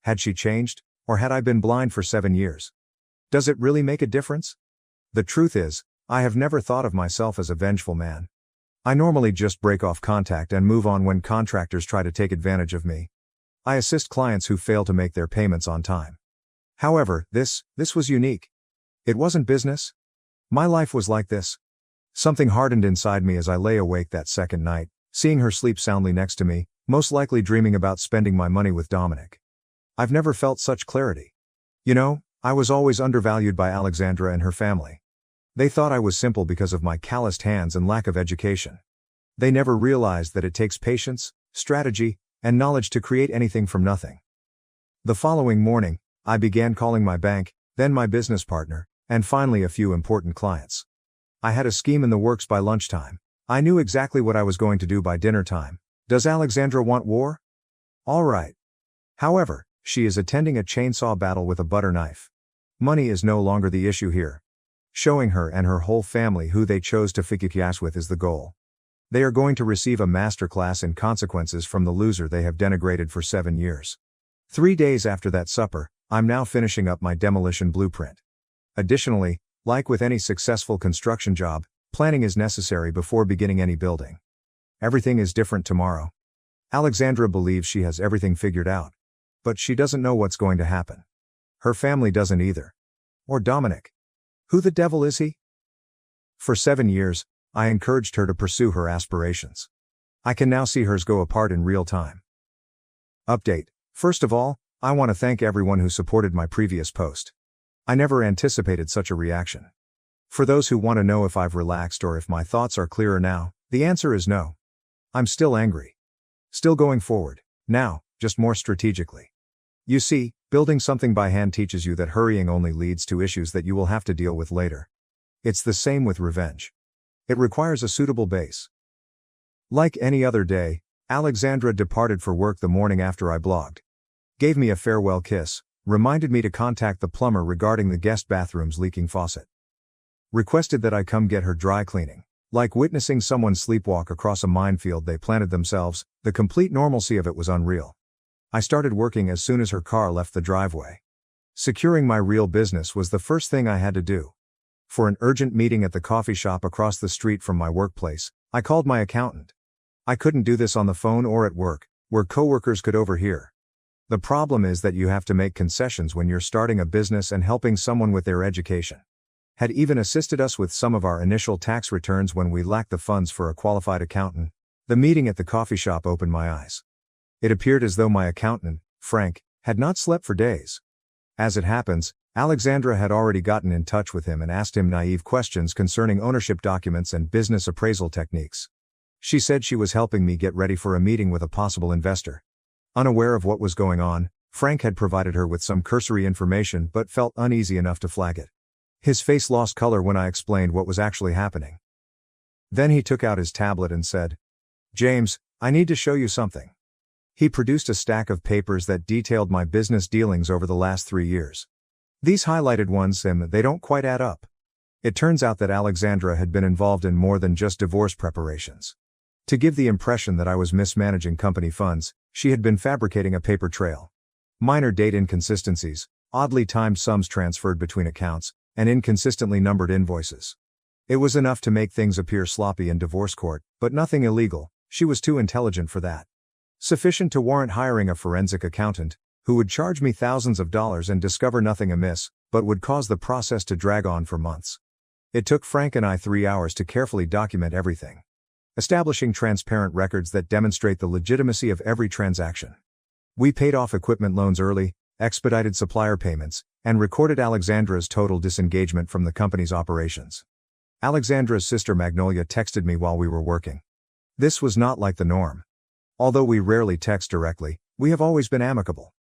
Had she changed, or had I been blind for 7 years? Does it really make a difference? The truth is, I have never thought of myself as a vengeful man. I normally just break off contact and move on when contractors try to take advantage of me. I assist clients who fail to make their payments on time. However, this was unique. It wasn't business. My life was like this. Something hardened inside me as I lay awake that second night, seeing her sleep soundly next to me, most likely dreaming about spending my money with Dominic. I've never felt such clarity. You know, I was always undervalued by Alexandra and her family. They thought I was simple because of my calloused hands and lack of education. They never realized that it takes patience, strategy, and knowledge to create anything from nothing. The following morning, I began calling my bank, then my business partner, and finally a few important clients. I had a scheme in the works by lunchtime. I knew exactly what I was going to do by dinner time. Does Alexandra want war? All right. However, she is attending a chainsaw battle with a butter knife. Money is no longer the issue here. Showing her and her whole family who they chose to fikikias with is the goal. They are going to receive a masterclass in consequences from the loser they have denigrated for 7 years. 3 days after that supper, I'm now finishing up my demolition blueprint. Additionally, like with any successful construction job, planning is necessary before beginning any building. Everything is different tomorrow. Alexandra believes she has everything figured out. But she doesn't know what's going to happen. Her family doesn't either. Or Dominic. Who the devil is he? For 7 years, I encouraged her to pursue her aspirations. I can now see hers go apart in real time. Update. First of all, I want to thank everyone who supported my previous post. I never anticipated such a reaction. For those who want to know if I've relaxed or if my thoughts are clearer now, the answer is no. I'm still angry. Still going forward, now, just more strategically. You see, building something by hand teaches you that hurrying only leads to issues that you will have to deal with later. It's the same with revenge. It requires a suitable base. Like any other day, Alexandra departed for work the morning after I blogged. Gave me a farewell kiss, reminded me to contact the plumber regarding the guest bathroom's leaking faucet. Requested that I come get her dry cleaning. Like witnessing someone sleepwalk across a minefield they planted themselves, the complete normalcy of it was unreal. I started working as soon as her car left the driveway. Securing my real business was the first thing I had to do. For an urgent meeting at the coffee shop across the street from my workplace, I called my accountant. I couldn't do this on the phone or at work, where coworkers could overhear. The problem is that you have to make concessions when you're starting a business and helping someone with their education. Had even assisted us with some of our initial tax returns when we lacked the funds for a qualified accountant. The meeting at the coffee shop opened my eyes. It appeared as though my accountant, Frank, had not slept for days. As it happens, Alexandra had already gotten in touch with him and asked him naive questions concerning ownership documents and business appraisal techniques. She said she was helping me get ready for a meeting with a possible investor. Unaware of what was going on, Frank had provided her with some cursory information but felt uneasy enough to flag it. His face lost color when I explained what was actually happening. Then he took out his tablet and said, "James, I need to show you something." He produced a stack of papers that detailed my business dealings over the last 3 years. These highlighted ones, they don't quite add up. It turns out that Alexandra had been involved in more than just divorce preparations. To give the impression that I was mismanaging company funds, she had been fabricating a paper trail. Minor date inconsistencies, oddly timed sums transferred between accounts, and inconsistently numbered invoices. It was enough to make things appear sloppy in divorce court, but nothing illegal. She was too intelligent for that. Sufficient to warrant hiring a forensic accountant, who would charge me thousands of dollars and discover nothing amiss, but would cause the process to drag on for months. It took Frank and I 3 hours to carefully document everything, establishing transparent records that demonstrate the legitimacy of every transaction. We paid off equipment loans early, expedited supplier payments, and recorded Alexandra's total disengagement from the company's operations. Alexandra's sister Magnolia texted me while we were working. This was not like the norm. Although we rarely text directly, we have always been amicable.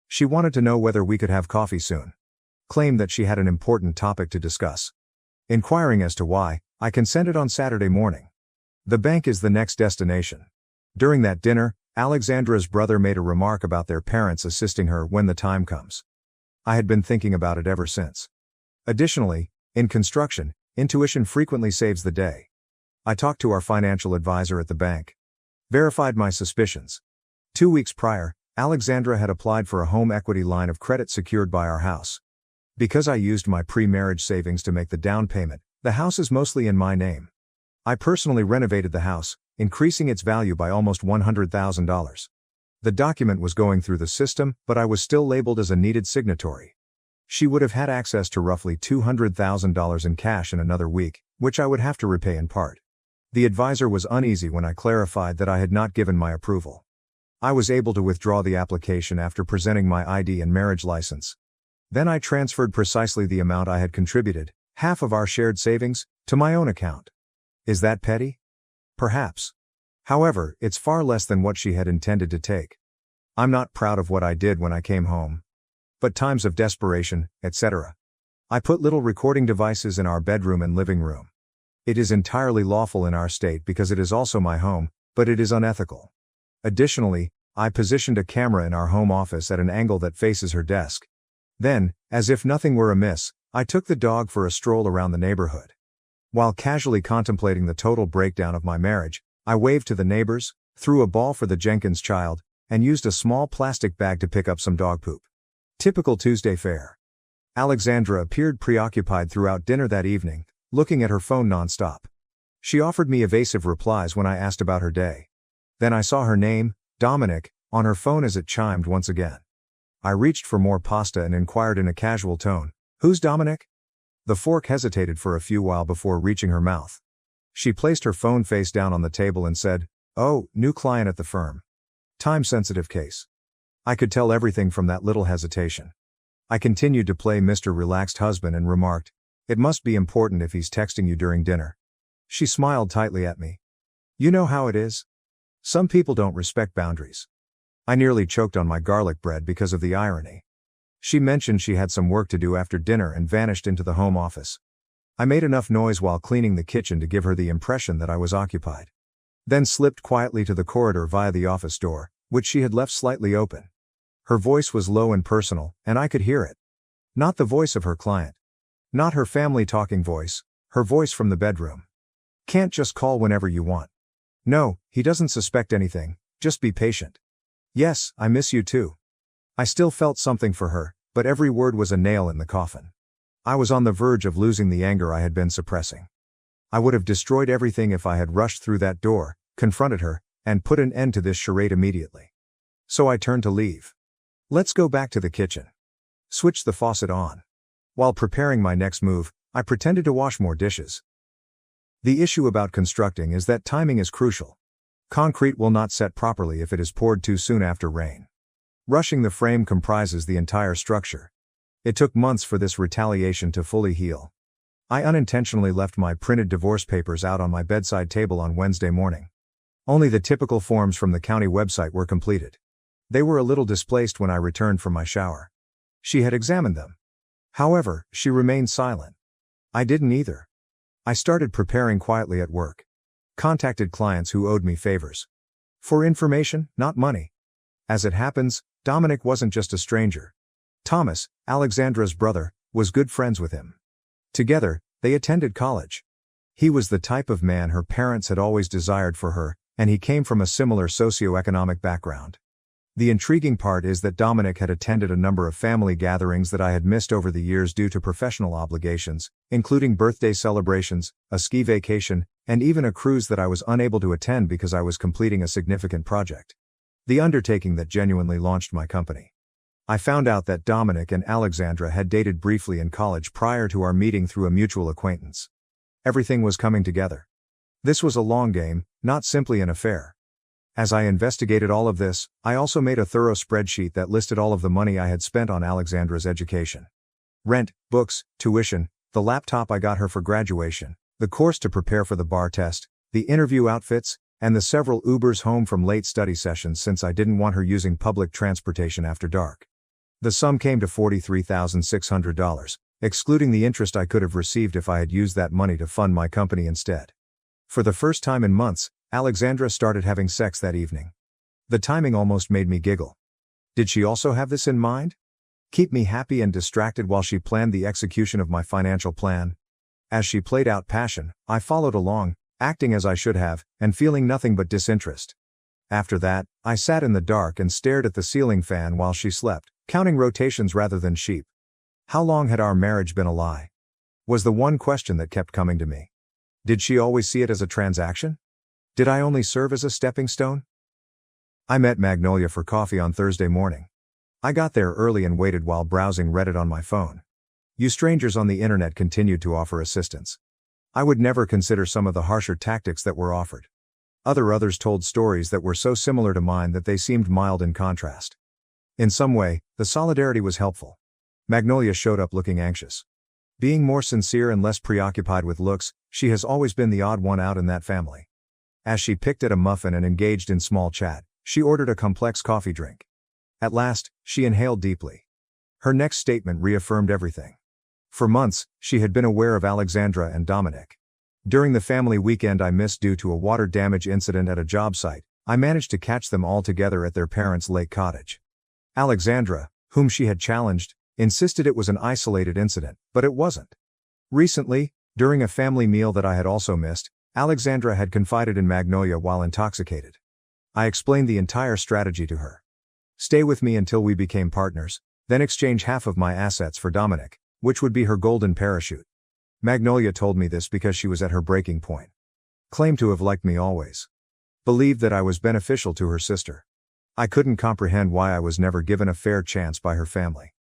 She wanted to know whether we could have coffee soon. Claimed that she had an important topic to discuss. Inquiring as to why, I consented on Saturday morning. The bank is the next destination. During that dinner, Alexandra's brother made a remark about their parents assisting her when the time comes. I had been thinking about it ever since. Additionally, in construction, intuition frequently saves the day. I talked to our financial advisor at the bank. Verified my suspicions. 2 weeks prior, Alexandra had applied for a home equity line of credit secured by our house. Because I used my pre-marriage savings to make the down payment, the house is mostly in my name. I personally renovated the house, increasing its value by almost $100,000. The document was going through the system, but I was still labeled as a needed signatory. She would have had access to roughly $200,000 in cash in another week, which I would have to repay in part. The advisor was uneasy when I clarified that I had not given my approval. I was able to withdraw the application after presenting my ID and marriage license. Then I transferred precisely the amount I had contributed, half of our shared savings, to my own account. Is that petty? Perhaps. However, it's far less than what she had intended to take. I'm not proud of what I did when I came home. But times of desperation, etc. I put little recording devices in our bedroom and living room. It is entirely lawful in our state because it is also my home, but it is unethical. Additionally, I positioned a camera in our home office at an angle that faces her desk. Then, as if nothing were amiss, I took the dog for a stroll around the neighborhood. While casually contemplating the total breakdown of my marriage, I waved to the neighbors, threw a ball for the Jenkins child, and used a small plastic bag to pick up some dog poop. Typical Tuesday fare. Alexandra appeared preoccupied throughout dinner that evening, looking at her phone non-stop. She offered me evasive replies when I asked about her day. Then I saw her name, Dominic, on her phone as it chimed once again. I reached for more pasta and inquired in a casual tone, "Who's Dominic?" The fork hesitated for a few while before reaching her mouth. She placed her phone face down on the table and said, "Oh, new client at the firm. Time-sensitive case." I could tell everything from that little hesitation. I continued to play Mr. Relaxed Husband and remarked, "It must be important if he's texting you during dinner." She smiled tightly at me. "You know how it is. Some people don't respect boundaries." I nearly choked on my garlic bread because of the irony. She mentioned she had some work to do after dinner and vanished into the home office. I made enough noise while cleaning the kitchen to give her the impression that I was occupied. Then slipped quietly to the corridor via the office door, which she had left slightly open. Her voice was low and personal, and I could hear it. Not the voice of her client. Not her family talking voice, her voice from the bedroom. "Can't just call whenever you want. No, he doesn't suspect anything, just be patient. Yes, I miss you too." I still felt something for her, but every word was a nail in the coffin. I was on the verge of losing the anger I had been suppressing. I would have destroyed everything if I had rushed through that door, confronted her, and put an end to this charade immediately. So I turned to leave. Let's go back to the kitchen. Switch the faucet on. While preparing my next move, I pretended to wash more dishes. The issue about constructing is that timing is crucial. Concrete will not set properly if it is poured too soon after rain. Rushing the frame comprises the entire structure. It took months for this retaliation to fully heal. I unintentionally left my printed divorce papers out on my bedside table on Wednesday morning. Only the typical forms from the county website were completed. They were a little displaced when I returned from my shower. She had examined them. However, she remained silent. I didn't either. I started preparing quietly at work. Contacted clients who owed me favors. For information, not money. As it happens, Dominic wasn't just a stranger. Thomas, Alexandra's brother, was good friends with him. Together, they attended college. He was the type of man her parents had always desired for her, and he came from a similar socioeconomic background. The intriguing part is that Dominic had attended a number of family gatherings that I had missed over the years due to professional obligations, including birthday celebrations, a ski vacation, and even a cruise that I was unable to attend because I was completing a significant project. The undertaking that genuinely launched my company. I found out that Dominic and Alexandra had dated briefly in college prior to our meeting through a mutual acquaintance. Everything was coming together. This was a long game, not simply an affair. As I investigated all of this, I also made a thorough spreadsheet that listed all of the money I had spent on Alexandra's education. Rent, books, tuition, the laptop I got her for graduation, the course to prepare for the bar test, the interview outfits, and the several Ubers home from late study sessions since I didn't want her using public transportation after dark. The sum came to $43,600, excluding the interest I could have received if I had used that money to fund my company instead. For the first time in months, Alexandra started having sex that evening. The timing almost made me giggle. Did she also have this in mind? Keep me happy and distracted while she planned the execution of my financial plan? As she played out passion, I followed along, acting as I should have, and feeling nothing but disinterest. After that, I sat in the dark and stared at the ceiling fan while she slept, counting rotations rather than sheep. How long had our marriage been a lie? Was the one question that kept coming to me. Did she always see it as a transaction? Did I only serve as a stepping stone? I met Magnolia for coffee on Thursday morning. I got there early and waited while browsing Reddit on my phone. You strangers on the internet continued to offer assistance. I would never consider some of the harsher tactics that were offered. Others told stories that were so similar to mine that they seemed mild in contrast. In some way, the solidarity was helpful. Magnolia showed up looking anxious. Being more sincere and less preoccupied with looks, she has always been the odd one out in that family. As she picked at a muffin and engaged in small chat, she ordered a complex coffee drink. At last, she inhaled deeply. Her next statement reaffirmed everything. For months, she had been aware of Alexandra and Dominic. During the family weekend I missed due to a water damage incident at a job site, I managed to catch them all together at their parents' lake cottage. Alexandra, whom she had challenged, insisted it was an isolated incident, but it wasn't. Recently, during a family meal that I had also missed, Alexandra had confided in Magnolia while intoxicated. I explained the entire strategy to her. Stay with me until we became partners, then exchange half of my assets for Dominic, which would be her golden parachute. Magnolia told me this because she was at her breaking point. Claimed to have liked me always. Believed that I was beneficial to her sister. I couldn't comprehend why I was never given a fair chance by her family.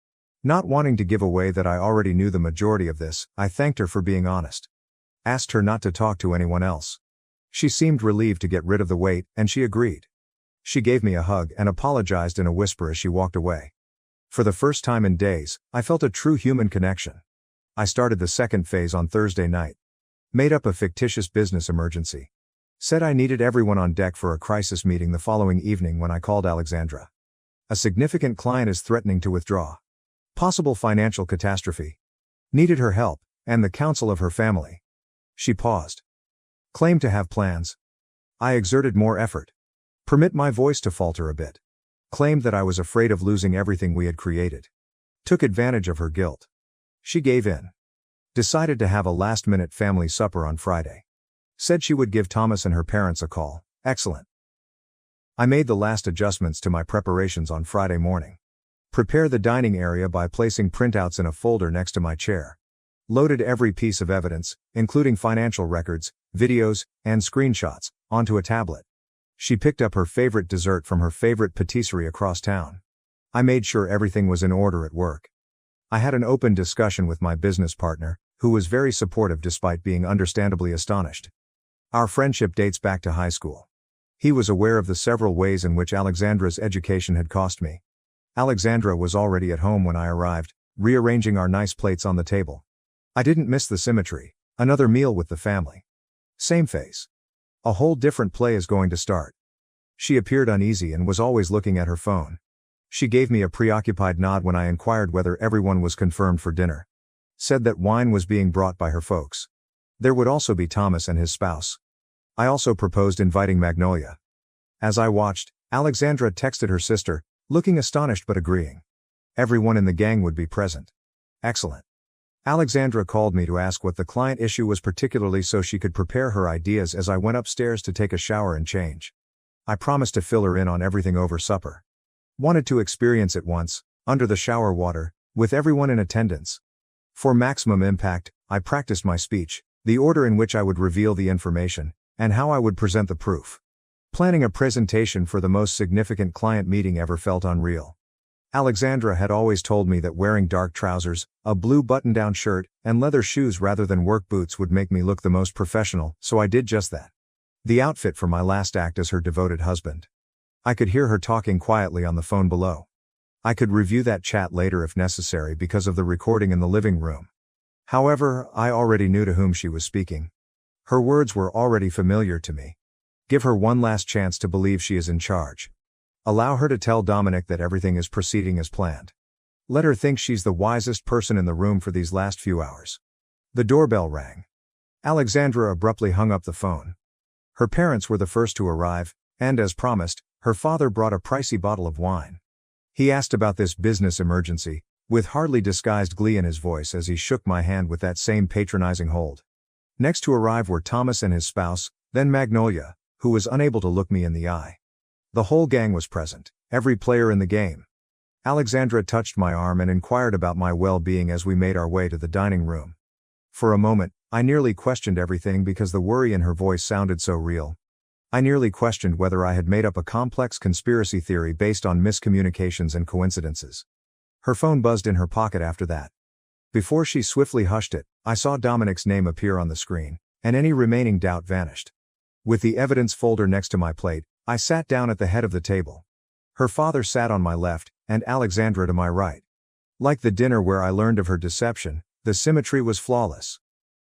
Not wanting to give away that I already knew the majority of this, I thanked her for being honest. Asked her not to talk to anyone else. She seemed relieved to get rid of the weight, and she agreed. She gave me a hug and apologized in a whisper as she walked away. For the first time in days, I felt a true human connection. I started the second phase on Thursday night. Made up a fictitious business emergency. Said I needed everyone on deck for a crisis meeting the following evening when I called Alexandra. A significant client is threatening to withdraw. Possible financial catastrophe. Needed her help, and the counsel of her family. She paused. Claimed to have plans. I exerted more effort. Permit my voice to falter a bit. Claimed that I was afraid of losing everything we had created. Took advantage of her guilt. She gave in. Decided to have a last-minute family supper on Friday. Said she would give Thomas and her parents a call. Excellent. I made the last adjustments to my preparations on Friday morning. Prepare the dining area by placing printouts in a folder next to my chair. Loaded every piece of evidence, including financial records, videos, and screenshots, onto a tablet. She picked up her favorite dessert from her favorite patisserie across town. I made sure everything was in order at work. I had an open discussion with my business partner, who was very supportive despite being understandably astonished. Our friendship dates back to high school. He was aware of the several ways in which Alexandra's education had cost me. Alexandra was already at home when I arrived, rearranging our nice plates on the table. I didn't miss the symmetry. Another meal with the family. Same face. A whole different play is going to start. She appeared uneasy and was always looking at her phone. She gave me a preoccupied nod when I inquired whether everyone was confirmed for dinner. Said that wine was being brought by her folks. There would also be Thomas and his spouse. I also proposed inviting Magnolia. As I watched, Alexandra texted her sister, looking astonished but agreeing. Everyone in the gang would be present. Excellent. Alexandra called me to ask what the client issue was particularly so she could prepare her ideas as I went upstairs to take a shower and change. I promised to fill her in on everything over supper. Wanted to experience it once, under the shower water, with everyone in attendance. For maximum impact, I practiced my speech, the order in which I would reveal the information, and how I would present the proof. Planning a presentation for the most significant client meeting ever felt unreal. Alexandra had always told me that wearing dark trousers, a blue button-down shirt, and leather shoes rather than work boots would make me look the most professional, so I did just that. The outfit for my last act as her devoted husband. I could hear her talking quietly on the phone below. I could review that chat later if necessary because of the recording in the living room. However, I already knew to whom she was speaking. Her words were already familiar to me. Give her one last chance to believe she is in charge. Allow her to tell Dominic that everything is proceeding as planned. Let her think she's the wisest person in the room for these last few hours. The doorbell rang. Alexandra abruptly hung up the phone. Her parents were the first to arrive, and as promised, her father brought a pricey bottle of wine. He asked about this business emergency, with hardly disguised glee in his voice as he shook my hand with that same patronizing hold. Next to arrive were Thomas and his spouse, then Magnolia, who was unable to look me in the eye. The whole gang was present, every player in the game. Alexandra touched my arm and inquired about my well-being as we made our way to the dining room. For a moment, I nearly questioned everything because the worry in her voice sounded so real. I nearly questioned whether I had made up a complex conspiracy theory based on miscommunications and coincidences. Her phone buzzed in her pocket after that. Before she swiftly hushed it, I saw Dominic's name appear on the screen, and any remaining doubt vanished. With the evidence folder next to my plate, I sat down at the head of the table. Her father sat on my left, and Alexandra to my right. Like the dinner where I learned of her deception, the symmetry was flawless.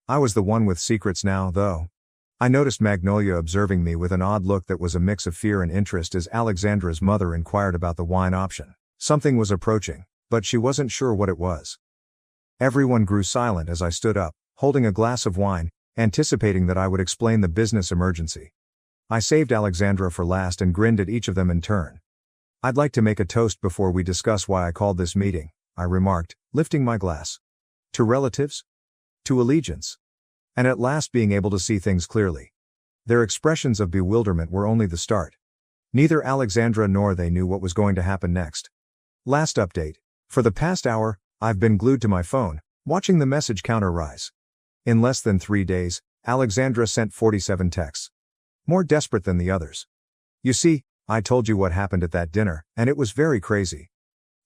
I was the one with secrets now, though. I noticed Magnolia observing me with an odd look that was a mix of fear and interest as Alexandra's mother inquired about the wine option. Something was approaching, but she wasn't sure what it was. Everyone grew silent as I stood up, holding a glass of wine, anticipating that I would explain the business emergency. I saved Alexandra for last and grinned at each of them in turn. I'd like to make a toast before we discuss why I called this meeting, I remarked, lifting my glass. To relatives? To allegiance. And at last being able to see things clearly. Their expressions of bewilderment were only the start. Neither Alexandra nor they knew what was going to happen next. Last update. For the past hour, I've been glued to my phone, watching the message counter rise. In less than 3 days, Alexandra sent 47 texts. More desperate than the others. You see, I told you what happened at that dinner, and it was very crazy.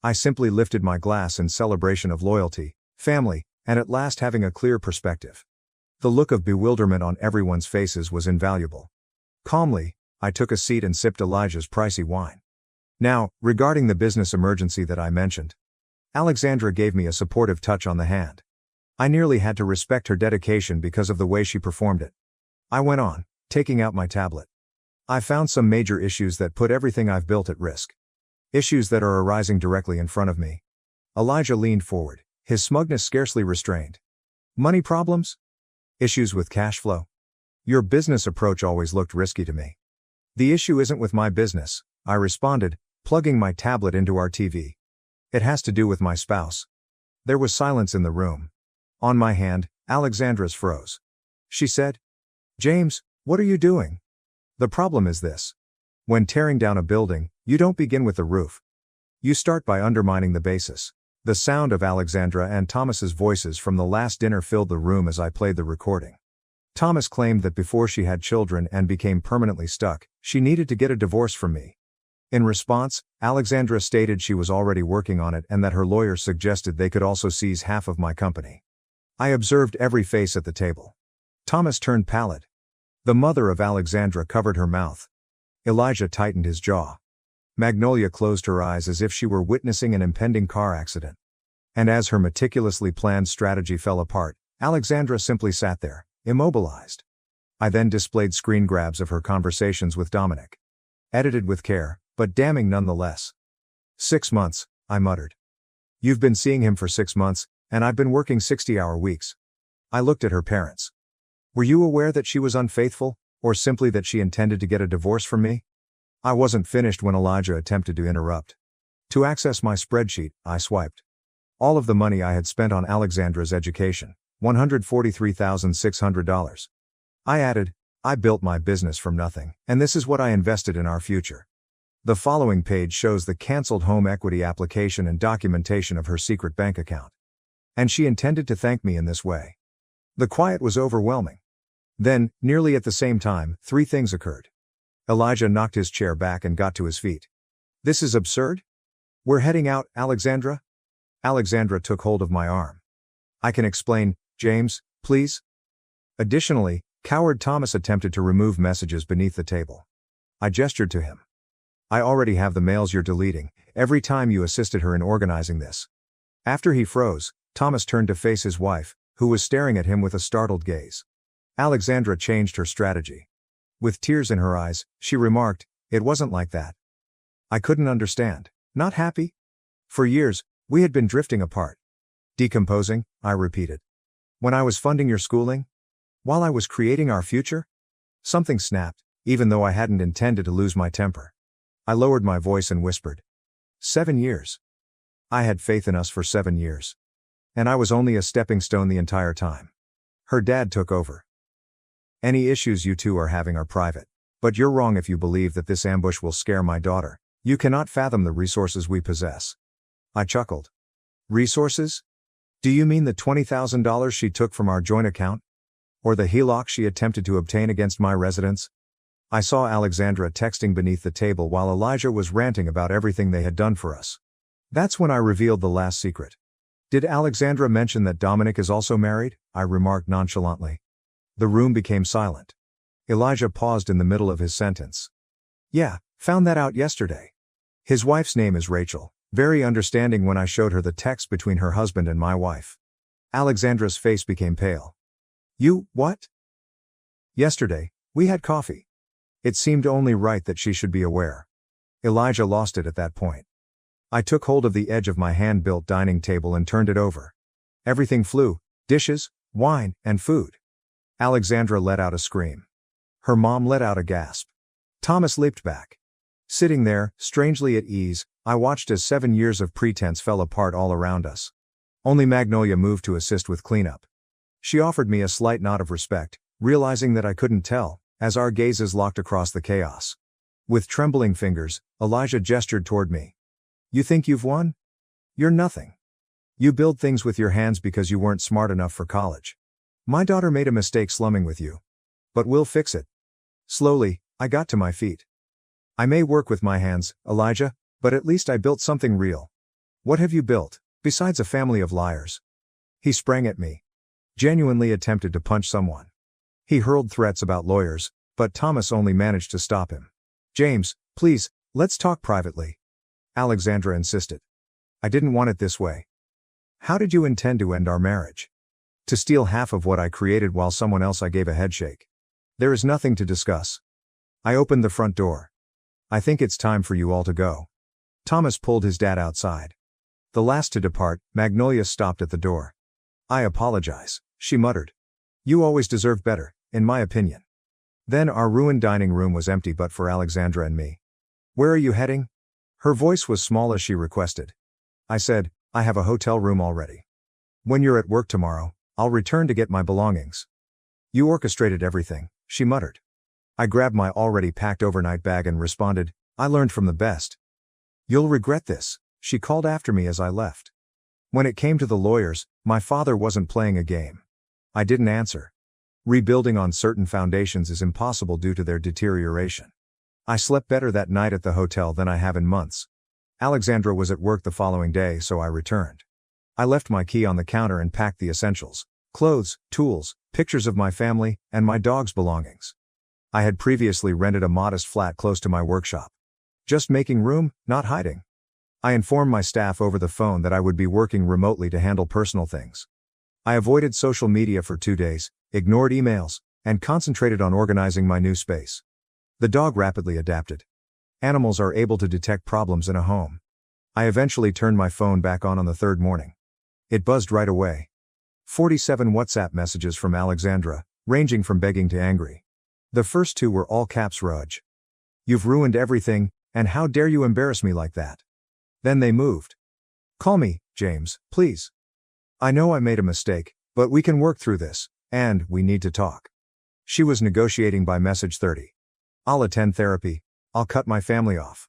I simply lifted my glass in celebration of loyalty, family, and at last having a clear perspective. The look of bewilderment on everyone's faces was invaluable. Calmly, I took a seat and sipped Elijah's pricey wine. Now, regarding the business emergency that I mentioned. Alexandra gave me a supportive touch on the hand. I nearly had to respect her dedication because of the way she performed it. I went on, taking out my tablet. I found some major issues that put everything I've built at risk. Issues that are arising directly in front of me. Elijah leaned forward, his smugness scarcely restrained. Money problems? Issues with cash flow? Your business approach always looked risky to me. The issue isn't with my business, I responded, plugging my tablet into our TV. It has to do with my spouse. There was silence in the room. On my hand, Alexandra's froze. She said, James, what are you doing? The problem is this. When tearing down a building, you don't begin with the roof. You start by undermining the basis. The sound of Alexandra and Thomas's voices from the last dinner filled the room as I played the recording. Thomas claimed that before she had children and became permanently stuck, She needed to get a divorce from me. In response, Alexandra stated she was already working on it and that her lawyers suggested they could also seize half of my company. I observed every face at the table. Thomas turned pallid. The mother of Alexandra covered her mouth. Elijah tightened his jaw. Magnolia closed her eyes as if she were witnessing an impending car accident. And as her meticulously planned strategy fell apart, Alexandra simply sat there, immobilized. I then displayed screen grabs of her conversations with Dominic. Edited with care, but damning nonetheless. 6 months, I muttered. You've been seeing him for 6 months, and I've been working 60-hour weeks. I looked at her parents. Were you aware that she was unfaithful, or simply that she intended to get a divorce from me? I wasn't finished when Elijah attempted to interrupt. To access my spreadsheet, I swiped. All of the money I had spent on Alexandra's education, $143,600. I added, I built my business from nothing, and this is what I invested in our future. The following page shows the canceled home equity application and documentation of her secret bank account. And she intended to thank me in this way. The quiet was overwhelming. Then, nearly at the same time, 3 things occurred. Elijah knocked his chair back and got to his feet. This is absurd? We're heading out, Alexandra? Alexandra took hold of my arm. I can explain, James, please? Additionally, coward Thomas attempted to remove messages beneath the table. I gestured to him. I already have the mails you're deleting, every time you assisted her in organizing this. After he froze, Thomas turned to face his wife, who was staring at him with a startled gaze. Alexandra changed her strategy. With tears in her eyes, she remarked, it wasn't like that. I couldn't understand. Not happy? For years, we had been drifting apart. Decomposing, I repeated. When I was funding your schooling? While I was creating our future? Something snapped, even though I hadn't intended to lose my temper. I lowered my voice and whispered. 7 years. I had faith in us for 7 years. And I was only a stepping stone the entire time. Her dad took over. Any issues you two are having are private. But you're wrong if you believe that this ambush will scare my daughter. You cannot fathom the resources we possess. I chuckled. Resources? Do you mean the $20,000 she took from our joint account? Or the HELOC she attempted to obtain against my residence? I saw Alexandra texting beneath the table while Elijah was ranting about everything they had done for us. That's when I revealed the last secret. Did Alexandra mention that Dominic is also married? I remarked nonchalantly. The room became silent. Elijah paused in the middle of his sentence. Yeah, found that out yesterday. His wife's name is Rachel, very understanding when I showed her the text between her husband and my wife. Alexandra's face became pale. You, what? Yesterday, we had coffee. It seemed only right that she should be aware. Elijah lost it at that point. I took hold of the edge of my hand-built dining table and turned it over. Everything flew, dishes, wine, and food. Alexandra let out a scream. Her mom let out a gasp. Thomas leaped back. Sitting there, strangely at ease, I watched as 7 years of pretense fell apart all around us. Only Magnolia moved to assist with cleanup. She offered me a slight nod of respect, realizing that I couldn't tell, as our gazes locked across the chaos. With trembling fingers, Elijah gestured toward me. You think you've won? You're nothing. You build things with your hands because you weren't smart enough for college. My daughter made a mistake slumming with you. But we'll fix it. Slowly, I got to my feet. I may work with my hands, Elijah, but at least I built something real. What have you built, besides a family of liars? He sprang at me. Genuinely attempted to punch someone. He hurled threats about lawyers, but Thomas only managed to stop him. James, please, let's talk privately. Alexandra insisted. I didn't want it this way. How did you intend to end our marriage? To steal half of what I created while someone else I gave a headshake. There is nothing to discuss. I opened the front door. I think it's time for you all to go. Thomas pulled his dad outside. The last to depart, Magnolia stopped at the door. I apologize, she muttered. You always deserve better, in my opinion. Then our ruined dining room was empty but for Alexandra and me. Where are you heading? Her voice was small as she requested. I said, I have a hotel room already. When you're at work tomorrow, I'll return to get my belongings. You orchestrated everything, she muttered. I grabbed my already packed overnight bag and responded, I learned from the best. You'll regret this, she called after me as I left. When it came to the lawyers, my father wasn't playing a game. I didn't answer. Rebuilding on certain foundations is impossible due to their deterioration. I slept better that night at the hotel than I have in months. Alexandra was at work the following day, so I returned. I left my key on the counter and packed the essentials: clothes, tools, pictures of my family, and my dog's belongings. I had previously rented a modest flat close to my workshop. Just making room, not hiding. I informed my staff over the phone that I would be working remotely to handle personal things. I avoided social media for 2 days, ignored emails, and concentrated on organizing my new space. The dog rapidly adapted. Animals are able to detect problems in a home. I eventually turned my phone back on the third morning. It buzzed right away. 47 WhatsApp messages from Alexandra, ranging from begging to angry. The first 2 were all caps Rudge. "You've ruined everything, and how dare you embarrass me like that?" Then they moved. "Call me, James, please. I know I made a mistake, but we can work through this, and we need to talk." She was negotiating by message 30. "I'll attend therapy. I'll cut my family off.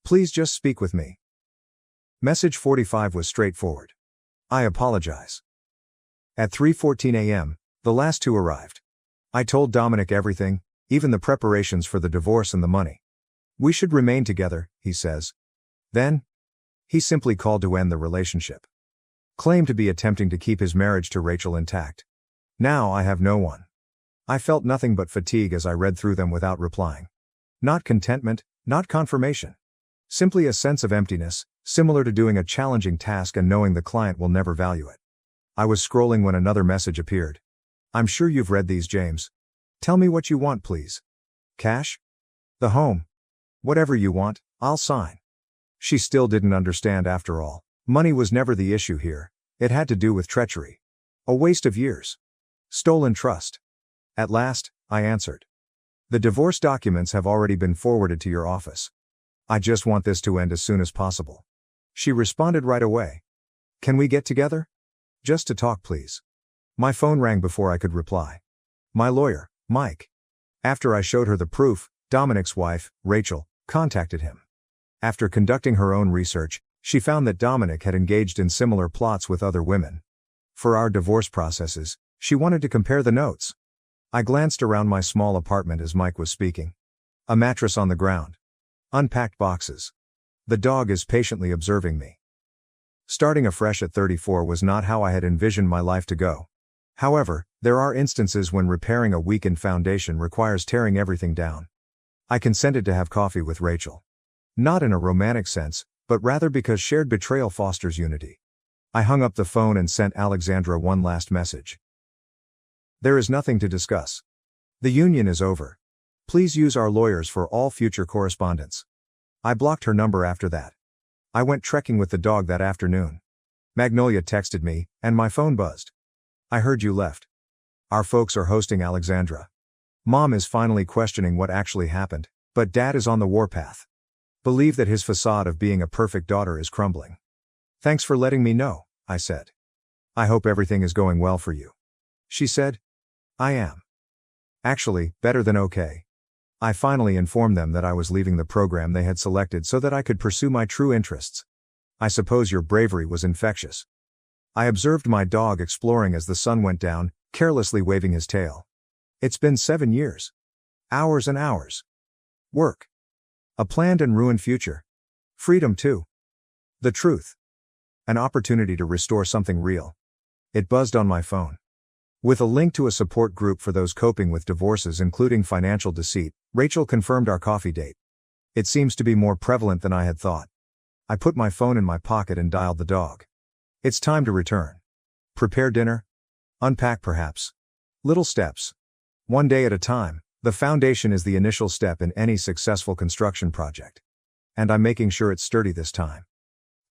Please just speak with me." Message 45 was straightforward. "I apologize." At 3:14 a.m., the last 2 arrived. I told Dominic everything, even the preparations for the divorce and the money. "We should remain together," he says. Then, he simply called to end the relationship. Claimed to be attempting to keep his marriage to Rachel intact. Now I have no one. I felt nothing but fatigue as I read through them without replying. Not contentment, not confirmation. Simply a sense of emptiness, similar to doing a challenging task and knowing the client will never value it. I was scrolling when another message appeared. "I'm sure you've read these, James. Tell me what you want, please. Cash? The home? Whatever you want, I'll sign." She still didn't understand after all. Money was never the issue here. It had to do with treachery. A waste of years. Stolen trust. At last, I answered. "The divorce documents have already been forwarded to your office. I just want this to end as soon as possible." She responded right away. "Can we get together? Just to talk, please." My phone rang before I could reply. My lawyer, Mike. After I showed her the proof, Dominic's wife, Rachel, contacted him. After conducting her own research, she found that Dominic had engaged in similar plots with other women. For our divorce processes, she wanted to compare the notes. I glanced around my small apartment as Mike was speaking. A mattress on the ground. Unpacked boxes. The dog is patiently observing me. Starting afresh at 34 was not how I had envisioned my life to go. However, there are instances when repairing a weakened foundation requires tearing everything down. I consented to have coffee with Rachel. Not in a romantic sense, but rather because shared betrayal fosters unity. I hung up the phone and sent Alexandra one last message. "There is nothing to discuss. The union is over. Please use our lawyers for all future correspondence." I blocked her number after that. I went trekking with the dog that afternoon. Magnolia texted me, and my phone buzzed. "I heard you left. Our folks are hosting Alexandra. Mom is finally questioning what actually happened, but Dad is on the warpath. Believe that his facade of being a perfect daughter is crumbling. Thanks for letting me know," I said. "I hope everything is going well for you." She said, "I am. Actually, better than okay." I finally informed them that I was leaving the program they had selected so that I could pursue my true interests. "I suppose your bravery was infectious." I observed my dog exploring as the sun went down, carelessly waving his tail. It's been 7 years. Hours and hours. Work. A planned and ruined future. Freedom too. The truth. An opportunity to restore something real. It buzzed on my phone. With a link to a support group for those coping with divorces including financial deceit, Rachel confirmed our coffee date. It seems to be more prevalent than I had thought. I put my phone in my pocket and dialed the dog. It's time to return. Prepare dinner? Unpack perhaps. Little steps. One day at a time. The foundation is the initial step in any successful construction project. And I'm making sure it's sturdy this time.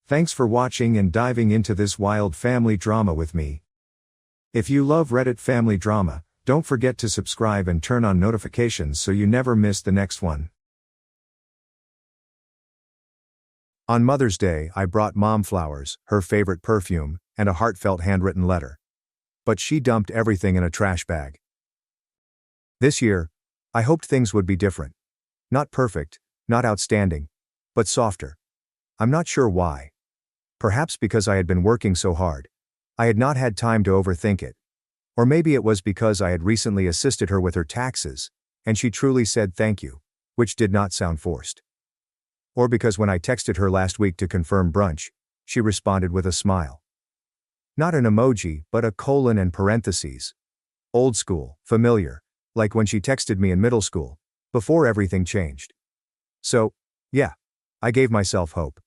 Thanks for watching and diving into this wild family drama with me. If you love Reddit family drama, don't forget to subscribe and turn on notifications so you never miss the next one. On Mother's Day, I brought Mom flowers, her favorite perfume, and a heartfelt handwritten letter. But she dumped everything in a trash bag. This year, I hoped things would be different. Not perfect, not outstanding, but softer. I'm not sure why. Perhaps because I had been working so hard. I had not had time to overthink it. Or maybe it was because I had recently assisted her with her taxes, and she truly said thank you, which did not sound forced. Or because when I texted her last week to confirm brunch, she responded with a smile. Not an emoji, but a colon and parentheses. Old school, familiar, like when she texted me in middle school, before everything changed. So, yeah, I gave myself hope.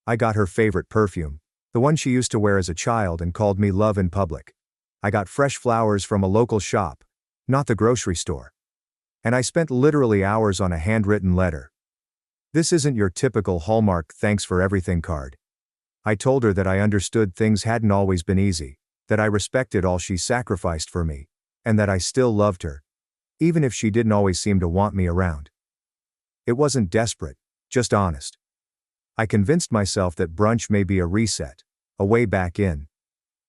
I got her favorite perfume, the one she used to wear as a child and called me love in public. I got fresh flowers from a local shop, not the grocery store. And I spent literally hours on a handwritten letter. This isn't your typical Hallmark thanks for everything card. I told her that I understood things hadn't always been easy, that I respected all she sacrificed for me, and that I still loved her, even if she didn't always seem to want me around. It wasn't desperate, just honest. I convinced myself that brunch may be a reset, a way back in.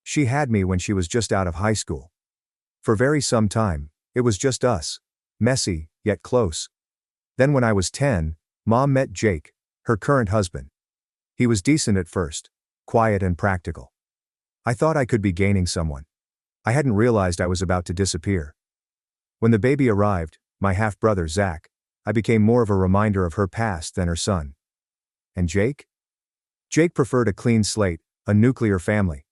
She had me when she was just out of high school. For very some time, it was just us, messy, yet close. Then when I was 10, Mom met Jake, her current husband. He was decent at first, quiet and practical. I thought I could be gaining someone. I hadn't realized I was about to disappear. When the baby arrived, my half-brother Zach, I became more of a reminder of her past than her son. And Jake? Jake preferred a clean slate, a nuclear family.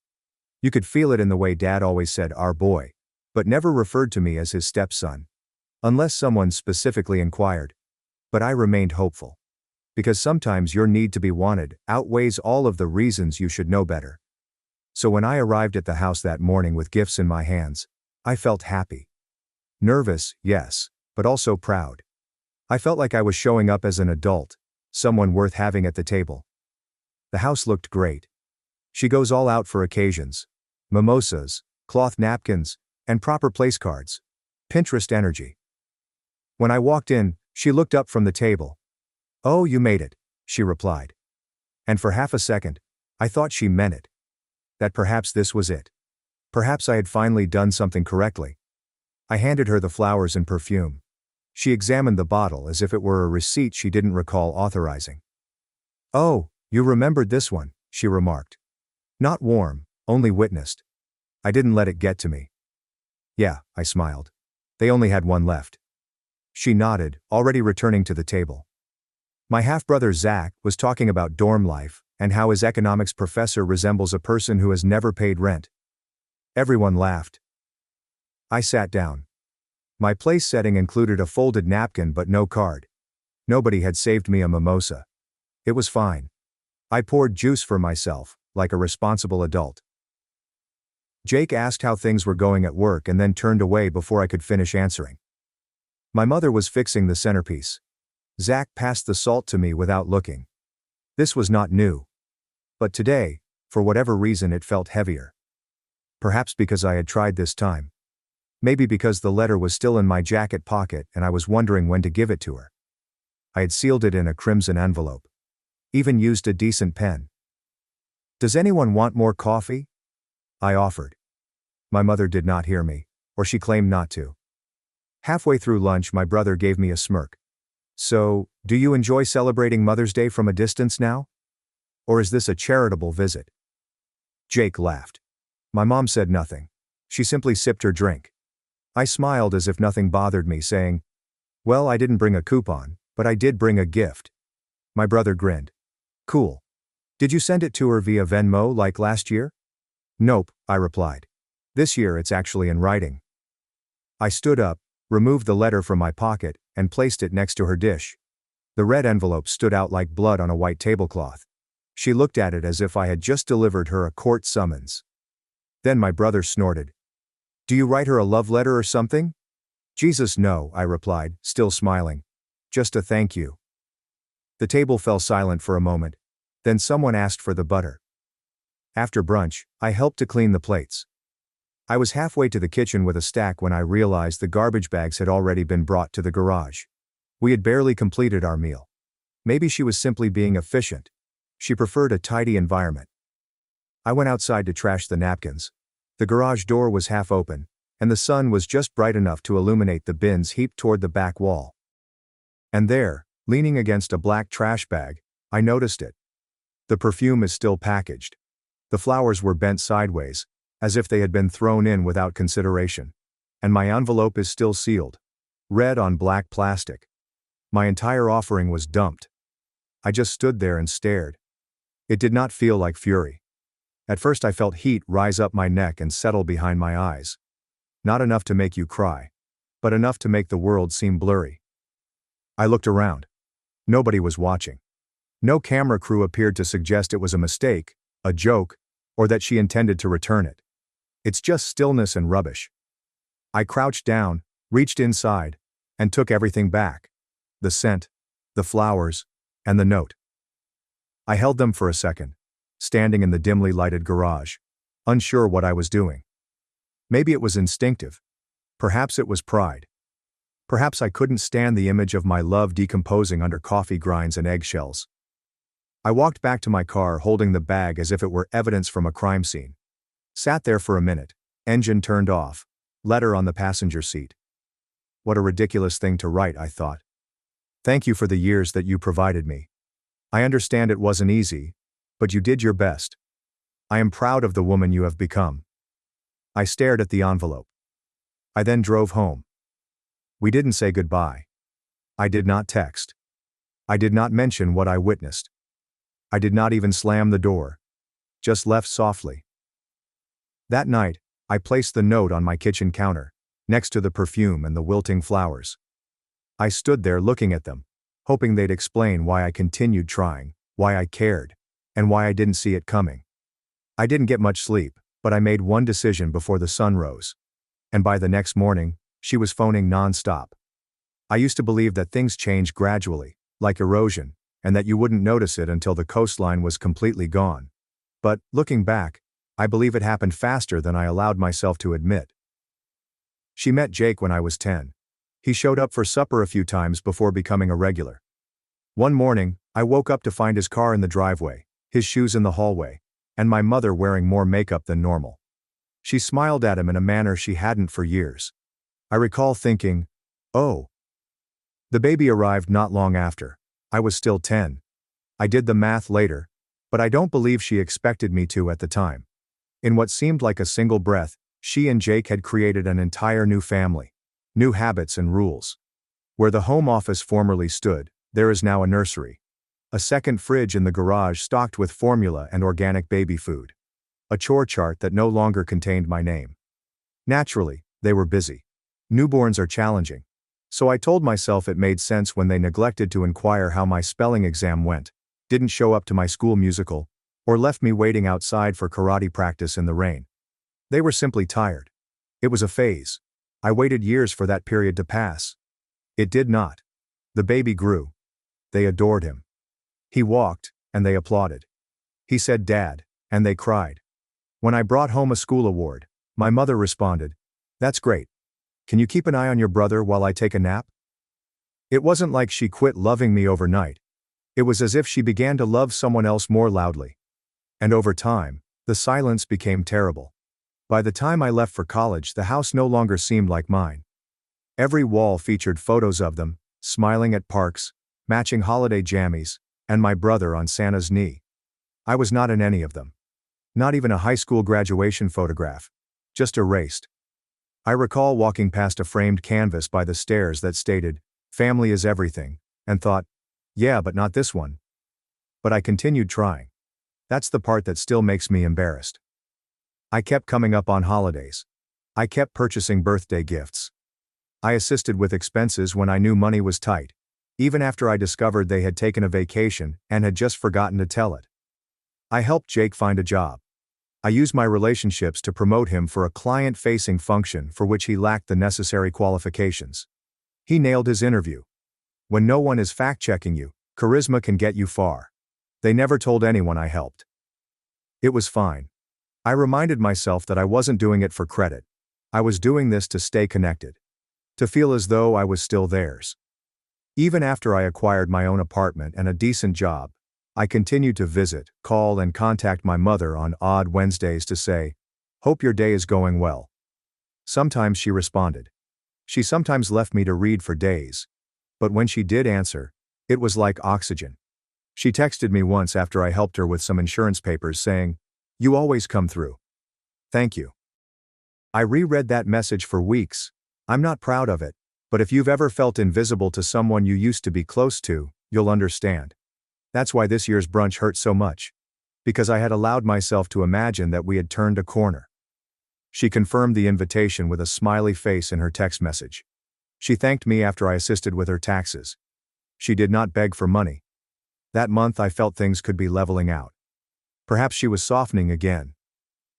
You could feel it in the way Dad always said "our boy," but never referred to me as his stepson. Unless someone specifically inquired. But I remained hopeful. Because sometimes your need to be wanted outweighs all of the reasons you should know better. So when I arrived at the house that morning with gifts in my hands, I felt happy. Nervous, yes, but also proud. I felt like I was showing up as an adult, someone worth having at the table. The house looked great. She goes all out for occasions. Mimosas, cloth napkins, and proper place cards. Pinterest energy. When I walked in, she looked up from the table. "Oh, you made it," she replied. And for half a second, I thought she meant it. That perhaps this was it. Perhaps I had finally done something correctly. I handed her the flowers and perfume. She examined the bottle as if it were a receipt she didn't recall authorizing. "Oh, you remembered this one," she remarked. Not warm, only witnessed. I didn't let it get to me. "Yeah," I smiled. "They only had one left." She nodded, already returning to the table. My half-brother Zach was talking about dorm life and how his economics professor resembles a person who has never paid rent. Everyone laughed. I sat down. My place setting included a folded napkin but no card. Nobody had saved me a mimosa. It was fine. I poured juice for myself, like a responsible adult. Jake asked how things were going at work and then turned away before I could finish answering. My mother was fixing the centerpiece. Zach passed the salt to me without looking. This was not new. But today, for whatever reason, it felt heavier. Perhaps because I had tried this time. Maybe because the letter was still in my jacket pocket and I was wondering when to give it to her. I had sealed it in a crimson envelope. Even used a decent pen. "Does anyone want more coffee?" I offered. My mother did not hear me, or she claimed not to. Halfway through lunch, my brother gave me a smirk. "So, do you enjoy celebrating Mother's Day from a distance now? Or is this a charitable visit?" Jake laughed. My mom said nothing. She simply sipped her drink. I smiled as if nothing bothered me, saying, "Well, I didn't bring a coupon, but I did bring a gift." My brother grinned. "Cool. Did you send it to her via Venmo like last year?" "Nope," I replied. "This year it's actually in writing." I stood up, removed the letter from my pocket, and placed it next to her dish. The red envelope stood out like blood on a white tablecloth. She looked at it as if I had just delivered her a court summons. Then my brother snorted. "Do you write her a love letter or something?" "Jesus, no," I replied, still smiling. "Just a thank you." The table fell silent for a moment. Then someone asked for the butter. After brunch, I helped to clean the plates. I was halfway to the kitchen with a stack when I realized the garbage bags had already been brought to the garage. We had barely completed our meal. Maybe she was simply being efficient. She preferred a tidy environment. I went outside to trash the napkins. The garage door was half open, and the sun was just bright enough to illuminate the bins heaped toward the back wall. And there, leaning against a black trash bag, I noticed it. The perfume is still packaged. The flowers were bent sideways, as if they had been thrown in without consideration. And my envelope is still sealed. Red on black plastic. My entire offering was dumped. I just stood there and stared. It did not feel like fury. At first I felt heat rise up my neck and settle behind my eyes. Not enough to make you cry, but enough to make the world seem blurry. I looked around. Nobody was watching. No camera crew appeared to suggest it was a mistake, a joke, or that she intended to return it. It's just stillness and rubbish. I crouched down, reached inside, and took everything back. The scent, the flowers, and the note. I held them for a second, standing in the dimly lighted garage, unsure what I was doing. Maybe it was instinctive. Perhaps it was pride. Perhaps I couldn't stand the image of my love decomposing under coffee grinds and eggshells. I walked back to my car holding the bag as if it were evidence from a crime scene. Sat there for a minute, engine turned off, letter on the passenger seat. What a ridiculous thing to write, I thought. Thank you for the years that you provided me. I understand it wasn't easy, but you did your best. I am proud of the woman you have become. I stared at the envelope. I then drove home. We didn't say goodbye. I did not text. I did not mention what I witnessed. I did not even slam the door. Just left softly. That night, I placed the note on my kitchen counter, next to the perfume and the wilting flowers. I stood there looking at them, hoping they'd explain why I continued trying, why I cared, and why I didn't see it coming. I didn't get much sleep, but I made one decision before the sun rose. And by the next morning, she was phoning non-stop. I used to believe that things change gradually, like erosion, and that you wouldn't notice it until the coastline was completely gone. But, looking back, I believe it happened faster than I allowed myself to admit. She met Jake when I was 10. He showed up for supper a few times before becoming a regular. One morning, I woke up to find his car in the driveway, his shoes in the hallway, and my mother wearing more makeup than normal. She smiled at him in a manner she hadn't for years. I recall thinking, oh. The baby arrived not long after. I was still 10. I did the math later, but I don't believe she expected me to at the time. In what seemed like a single breath, she and Jake had created an entire new family, new habits and rules. Where the home office formerly stood, there is now a nursery. A second fridge in the garage stocked with formula and organic baby food. A chore chart that no longer contained my name. Naturally, they were busy. Newborns are challenging. So I told myself it made sense when they neglected to inquire how my spelling exam went, didn't show up to my school musical, or left me waiting outside for karate practice in the rain. They were simply tired. It was a phase. I waited years for that period to pass. It did not. The baby grew. They adored him. He walked, and they applauded. He said "Dad," and they cried. When I brought home a school award, my mother responded, "That's great. Can you keep an eye on your brother while I take a nap?" It wasn't like she quit loving me overnight. It was as if she began to love someone else more loudly. And over time, the silence became terrible. By the time I left for college, the house no longer seemed like mine. Every wall featured photos of them, smiling at parks, matching holiday jammies, and my brother on Santa's knee. I was not in any of them. Not even a high school graduation photograph. Just erased. I recall walking past a framed canvas by the stairs that stated, "Family is everything," and thought, yeah, but not this one. But I continued trying. That's the part that still makes me embarrassed. I kept coming up on holidays. I kept purchasing birthday gifts. I assisted with expenses when I knew money was tight, even after I discovered they had taken a vacation and had just forgotten to tell it. I helped Jake find a job. I used my relationships to promote him for a client-facing function for which he lacked the necessary qualifications. He nailed his interview. When no one is fact-checking you, charisma can get you far. They never told anyone I helped. It was fine. I reminded myself that I wasn't doing it for credit. I was doing this to stay connected. To feel as though I was still theirs. Even after I acquired my own apartment and a decent job, I continued to visit, call and contact my mother on odd Wednesdays to say, "Hope your day is going well." Sometimes she responded. She sometimes left me to read for days. But when she did answer, it was like oxygen. She texted me once after I helped her with some insurance papers saying, "You always come through. Thank you." I reread that message for weeks. I'm not proud of it, But if you've ever felt invisible to someone you used to be close to, you'll understand. That's why this year's brunch hurt so much. Because I had allowed myself to imagine that we had turned a corner. She confirmed the invitation with a smiley face in her text message. She thanked me after I assisted with her taxes. She did not beg for money. That month I felt things could be leveling out. Perhaps she was softening again.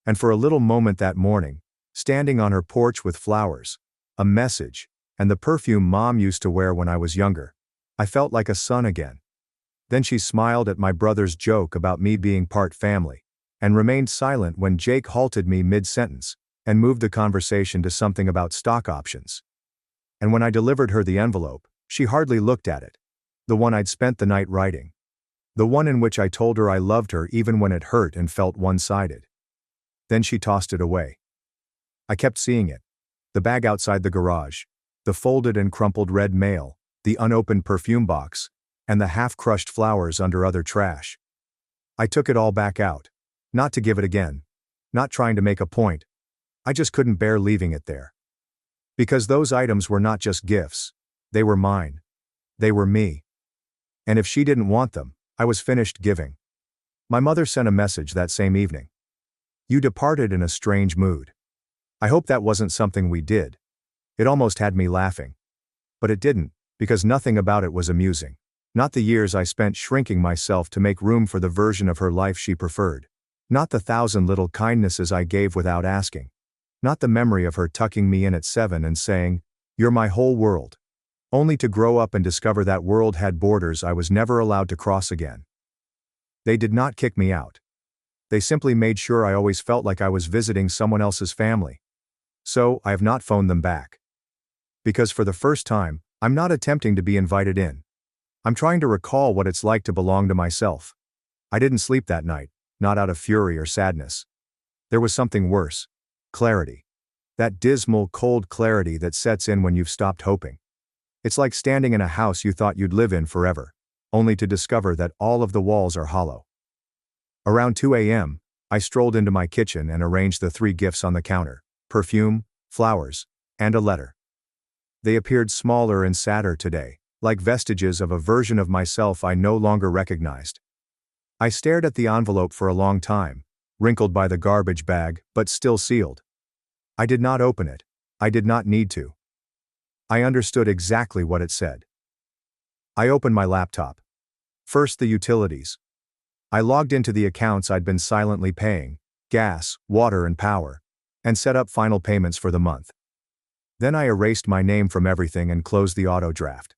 And for a little moment that morning, standing on her porch with flowers, a message, and the perfume Mom used to wear when I was younger, I felt like a son again. Then she smiled at my brother's joke about me being part family, and remained silent when Jake halted me mid-sentence, and moved the conversation to something about stock options. And when I delivered her the envelope, she hardly looked at it. The one I'd spent the night writing. The one in which I told her I loved her even when it hurt and felt one-sided. Then she tossed it away. I kept seeing it. The bag outside the garage, the folded and crumpled red mail, the unopened perfume box, and the half-crushed flowers under other trash. I took it all back out. Not to give it again. Not trying to make a point. I just couldn't bear leaving it there. Because those items were not just gifts. They were mine. They were me. And if she didn't want them, I was finished giving. My mother sent a message that same evening. You departed in a strange mood. I hope that wasn't something we did. It almost had me laughing. But it didn't, because nothing about it was amusing. Not the years I spent shrinking myself to make room for the version of her life she preferred. Not the 1,000 little kindnesses I gave without asking. Not the memory of her tucking me in at 7 and saying, "You're my whole world." Only to grow up and discover that world had borders I was never allowed to cross again. They did not kick me out. They simply made sure I always felt like I was visiting someone else's family. So, I have not phoned them back. Because for the first time, I'm not attempting to be invited in. I'm trying to recall what it's like to belong to myself. I didn't sleep that night, not out of fury or sadness. There was something worse. Clarity. That dismal, cold clarity that sets in when you've stopped hoping. It's like standing in a house you thought you'd live in forever, only to discover that all of the walls are hollow. Around 2 a.m., I strolled into my kitchen and arranged the 3 gifts on the counter: perfume, flowers, and a letter. They appeared smaller and sadder today, like vestiges of a version of myself I no longer recognized. I stared at the envelope for a long time, wrinkled by the garbage bag, but still sealed. I did not open it. I did not need to. I understood exactly what it said. I opened my laptop. First the utilities. I logged into the accounts I'd been silently paying, gas, water and power, and set up final payments for the month. Then I erased my name from everything and closed the auto draft.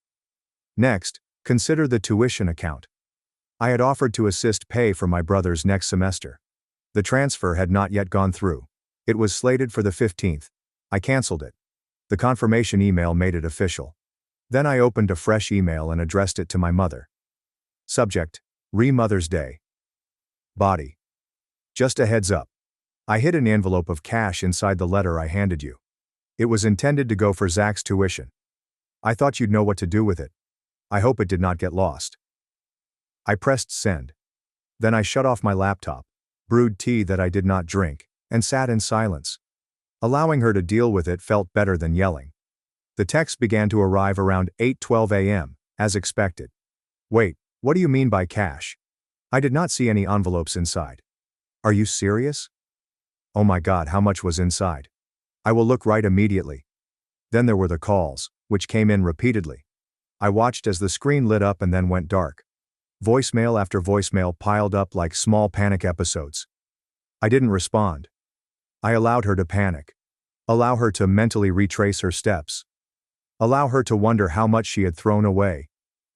Next, consider the tuition account. I had offered to assist pay for my brother's next semester. The transfer had not yet gone through. It was slated for the 15th. I canceled it. The confirmation email made it official. Then I opened a fresh email and addressed it to my mother. Subject: Mother's Day. Body: just a heads up. I hid an envelope of cash inside the letter I handed you. It was intended to go for Zach's tuition. I thought you'd know what to do with it. I hope it did not get lost. I pressed send. Then I shut off my laptop, brewed tea that I did not drink, and sat in silence. Allowing her to deal with it felt better than yelling. The text began to arrive around 8:12 a.m., as expected. Wait, what do you mean by cash? I did not see any envelopes inside. Are you serious? Oh my God, how much was inside? I will look right immediately. Then there were the calls, which came in repeatedly. I watched as the screen lit up and then went dark. Voicemail after voicemail piled up like small panic episodes. I didn't respond. I allowed her to panic. Allow her to mentally retrace her steps. Allow her to wonder how much she had thrown away,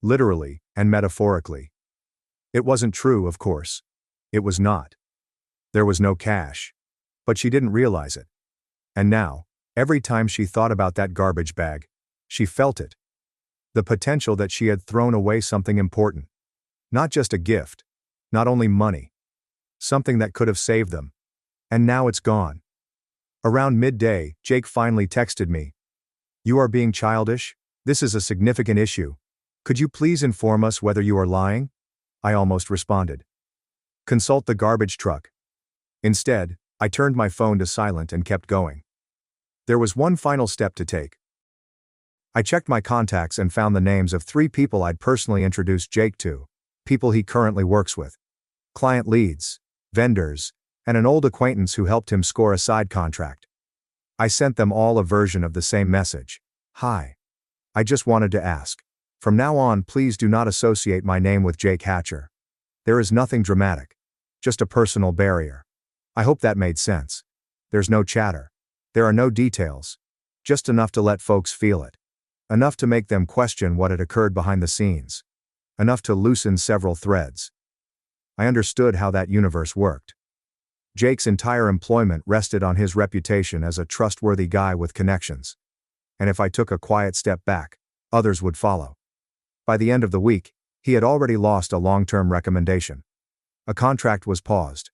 literally and metaphorically. It wasn't true, of course. It was not. There was no cash. But she didn't realize it. And now, every time she thought about that garbage bag, she felt it. The potential that she had thrown away something important. Not just a gift. Not only money. Something that could have saved them. And now it's gone. Around midday, Jake finally texted me. You are being childish? This is a significant issue. Could you please inform us whether you are lying? I almost responded. Consult the garbage truck. Instead, I turned my phone to silent and kept going. There was one final step to take. I checked my contacts and found the names of 3 people I'd personally introduced Jake to, people he currently works with. Client leads, vendors, and an old acquaintance who helped him score a side contract. I sent them all a version of the same message. Hi. I just wanted to ask. From now on, please do not associate my name with Jake Hatcher. There is nothing dramatic. Just a personal barrier. I hope that made sense. There's no chatter. There are no details. Just enough to let folks feel it. Enough to make them question what had occurred behind the scenes. Enough to loosen several threads. I understood how that universe worked. Jake's entire employment rested on his reputation as a trustworthy guy with connections. And if I took a quiet step back, others would follow. By the end of the week, he had already lost a long-term recommendation. A contract was paused.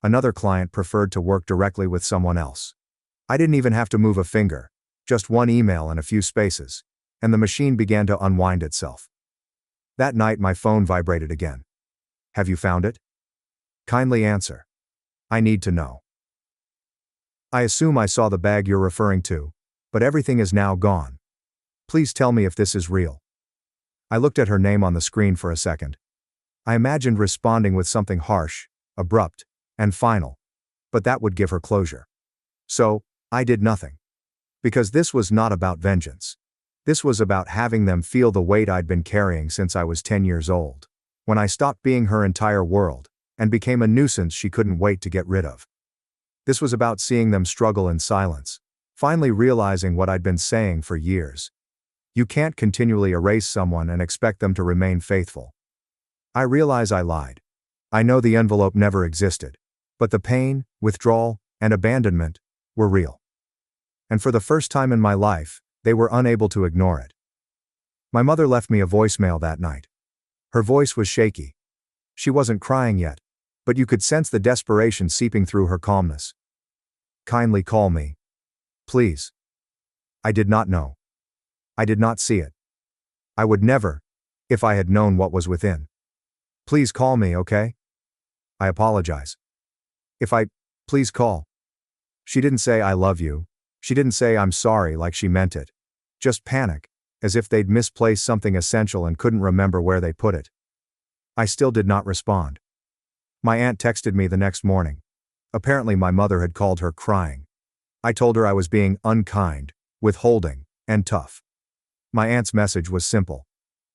Another client preferred to work directly with someone else. I didn't even have to move a finger, just one email and a few spaces, and the machine began to unwind itself. That night my phone vibrated again. Have you found it? Kindly answer. I need to know. I assume I saw the bag you're referring to, but everything is now gone. Please tell me if this is real. I looked at her name on the screen for a second. I imagined responding with something harsh, abrupt, and final. But that would give her closure. So, I did nothing. Because this was not about vengeance. This was about having them feel the weight I'd been carrying since I was 10 years old, when I stopped being her entire world, and became a nuisance she couldn't wait to get rid of. This was about seeing them struggle in silence, finally realizing what I'd been saying for years. You can't continually erase someone and expect them to remain faithful. I realize I lied. I know the envelope never existed. But the pain, withdrawal, and abandonment were real. And for the first time in my life, they were unable to ignore it. My mother left me a voicemail that night. Her voice was shaky. She wasn't crying yet, but you could sense the desperation seeping through her calmness. Kindly call me. Please. I did not know. I did not see it. I would never, if I had known what was within. Please call me, okay? I apologize. Please call. She didn't say I love you. She didn't say I'm sorry like she meant it. Just panic, as if they'd misplaced something essential and couldn't remember where they put it. I still did not respond. My aunt texted me the next morning. Apparently my mother had called her crying. I told her I was being unkind, withholding, and tough. My aunt's message was simple.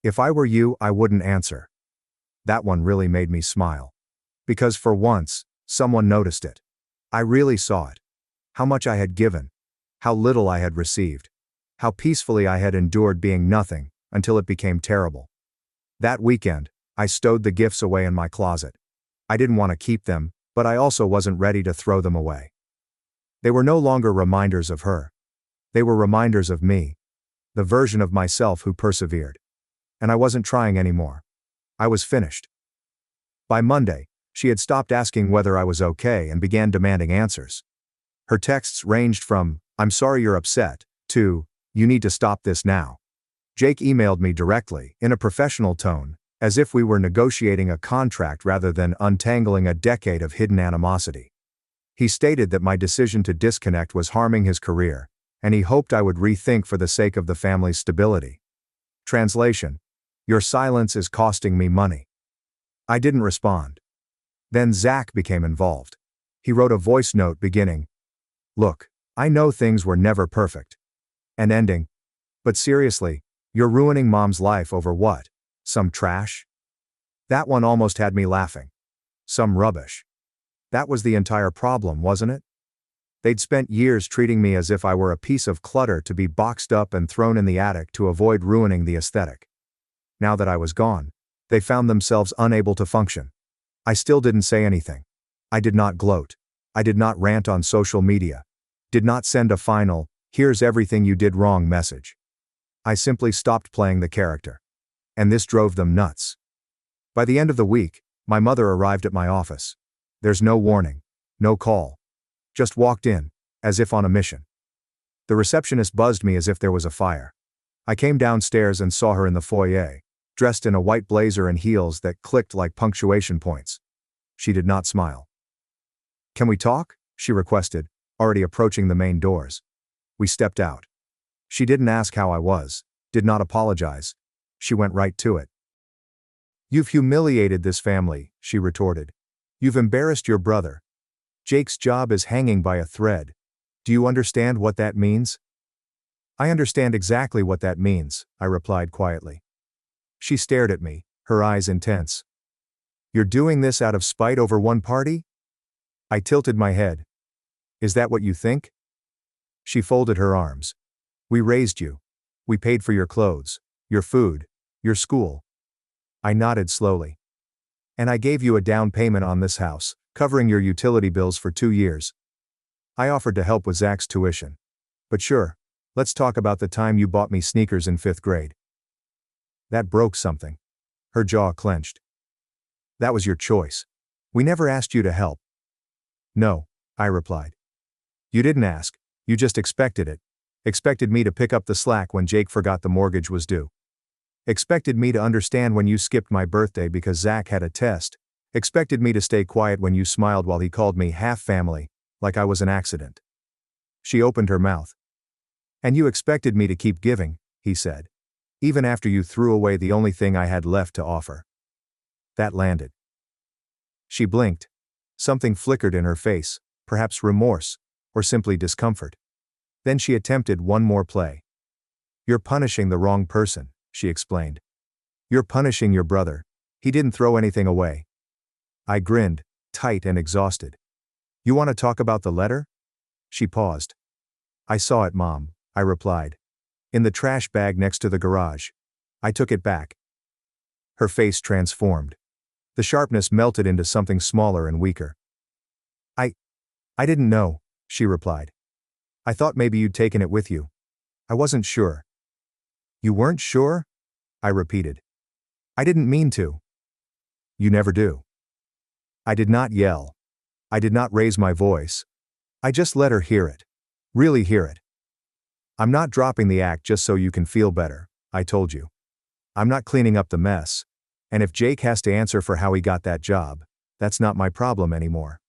If I were you, I wouldn't answer. That one really made me smile. Because for once, someone noticed it. I really saw it. How much I had given. How little I had received. How peacefully I had endured being nothing, until it became terrible. That weekend, I stowed the gifts away in my closet. I didn't want to keep them, but I also wasn't ready to throw them away. They were no longer reminders of her. They were reminders of me. The version of myself who persevered. And I wasn't trying anymore. I was finished. By Monday, she had stopped asking whether I was okay and began demanding answers. Her texts ranged from, "I'm sorry you're upset," to, "You need to stop this now." Jake emailed me directly, in a professional tone, as if we were negotiating a contract rather than untangling a decade of hidden animosity. He stated that my decision to disconnect was harming his career, and he hoped I would rethink for the sake of the family's stability. Translation: Your silence is costing me money. I didn't respond. Then Zach became involved. He wrote a voice note beginning, "Look, I know things were never perfect." And ending, "But seriously, you're ruining Mom's life over what? Some trash?" That one almost had me laughing. Some rubbish. That was the entire problem, wasn't it? They'd spent years treating me as if I were a piece of clutter to be boxed up and thrown in the attic to avoid ruining the aesthetic. Now that I was gone, they found themselves unable to function. I still didn't say anything. I did not gloat. I did not rant on social media. Did not send a final, "Here's everything you did wrong" message. I simply stopped playing the character. And this drove them nuts. By the end of the week, my mother arrived at my office. There's no warning. No call. Just walked in, as if on a mission. The receptionist buzzed me as if there was a fire. I came downstairs and saw her in the foyer, dressed in a white blazer and heels that clicked like punctuation points. She did not smile. "Can we talk?" she requested, already approaching the main doors. We stepped out. She didn't ask how I was, did not apologize. She went right to it. "You've humiliated this family," she retorted. "You've embarrassed your brother. Jake's job is hanging by a thread. Do you understand what that means?" "I understand exactly what that means," I replied quietly. She stared at me, her eyes intense. "You're doing this out of spite over one party?" I tilted my head. "Is that what you think?" She folded her arms. "We raised you. We paid for your clothes, your food, your school." I nodded slowly. "And I gave you a down payment on this house, covering your utility bills for 2 years. I offered to help with Zach's tuition. But sure, let's talk about the time you bought me sneakers in 5th grade. That broke something." Her jaw clenched. "That was your choice. We never asked you to help." "No," I replied. "You didn't ask, you just expected it. Expected me to pick up the slack when Jake forgot the mortgage was due. Expected me to understand when you skipped my birthday because Zach had a test. Expected me to stay quiet when you smiled while he called me half family, like I was an accident." She opened her mouth. "And you expected me to keep giving," he said. "Even after you threw away the only thing I had left to offer." That landed. She blinked. Something flickered in her face, perhaps remorse, or simply discomfort. Then she attempted one more play. "You're punishing the wrong person," she explained. "You're punishing your brother. He didn't throw anything away." I grinned, tight and exhausted. "You want to talk about the letter?" She paused. "I saw it, Mom," I replied. "In the trash bag next to the garage. I took it back." Her face transformed. The sharpness melted into something smaller and weaker. I didn't know," she replied. "I thought maybe you'd taken it with you. I wasn't sure." "You weren't sure?" I repeated. "I didn't mean to." "You never do." I did not yell. I did not raise my voice. I just let her hear it. Really hear it. "I'm not dropping the act just so you can feel better," I told you. "I'm not cleaning up the mess. And if Jake has to answer for how he got that job, that's not my problem anymore."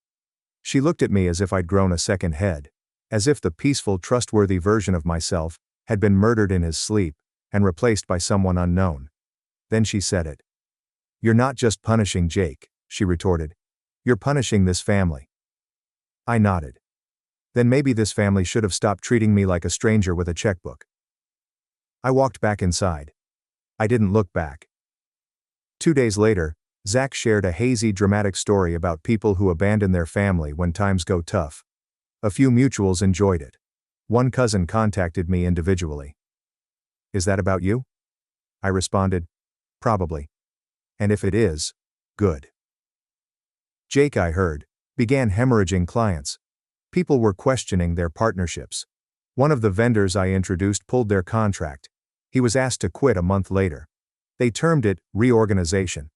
She looked at me as if I'd grown a second head, as if the peaceful, trustworthy version of myself had been murdered in his sleep and replaced by someone unknown. Then she said it. "You're not just punishing Jake," she retorted. "You're punishing this family." I nodded. Then maybe this family should have stopped treating me like a stranger with a checkbook. I walked back inside. I didn't look back. 2 days later, Zach shared a hazy, dramatic story about people who abandon their family when times go tough. A few mutuals enjoyed it. One cousin contacted me individually. "Is that about you?" I responded, "Probably. And if it is, good." Jake, I heard, began hemorrhaging clients. People were questioning their partnerships. One of the vendors I introduced pulled their contract. He was asked to quit a month later. They termed it reorganization.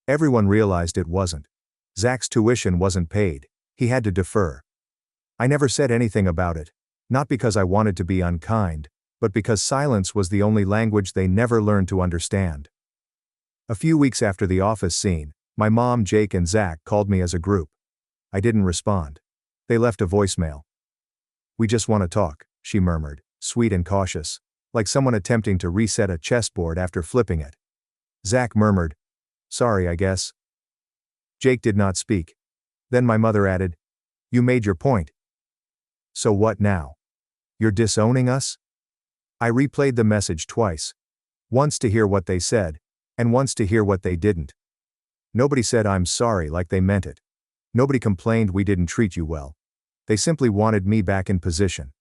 Everyone realized it wasn't. Zach's tuition wasn't paid. He had to defer. I never said anything about it, not because I wanted to be unkind, but because silence was the only language they never learned to understand. A few weeks after the office scene, my mom, Jake, and Zach called me as a group. I didn't respond. They left a voicemail. "We just want to talk," she murmured, sweet and cautious, like someone attempting to reset a chessboard after flipping it. Zach murmured, "Sorry, I guess." Jake did not speak. Then my mother added, "You made your point. So what now? You're disowning us?" I replayed the message twice. Once to hear what they said, and once to hear what they didn't. Nobody said I'm sorry like they meant it. Nobody complained we didn't treat you well. They simply wanted me back in position.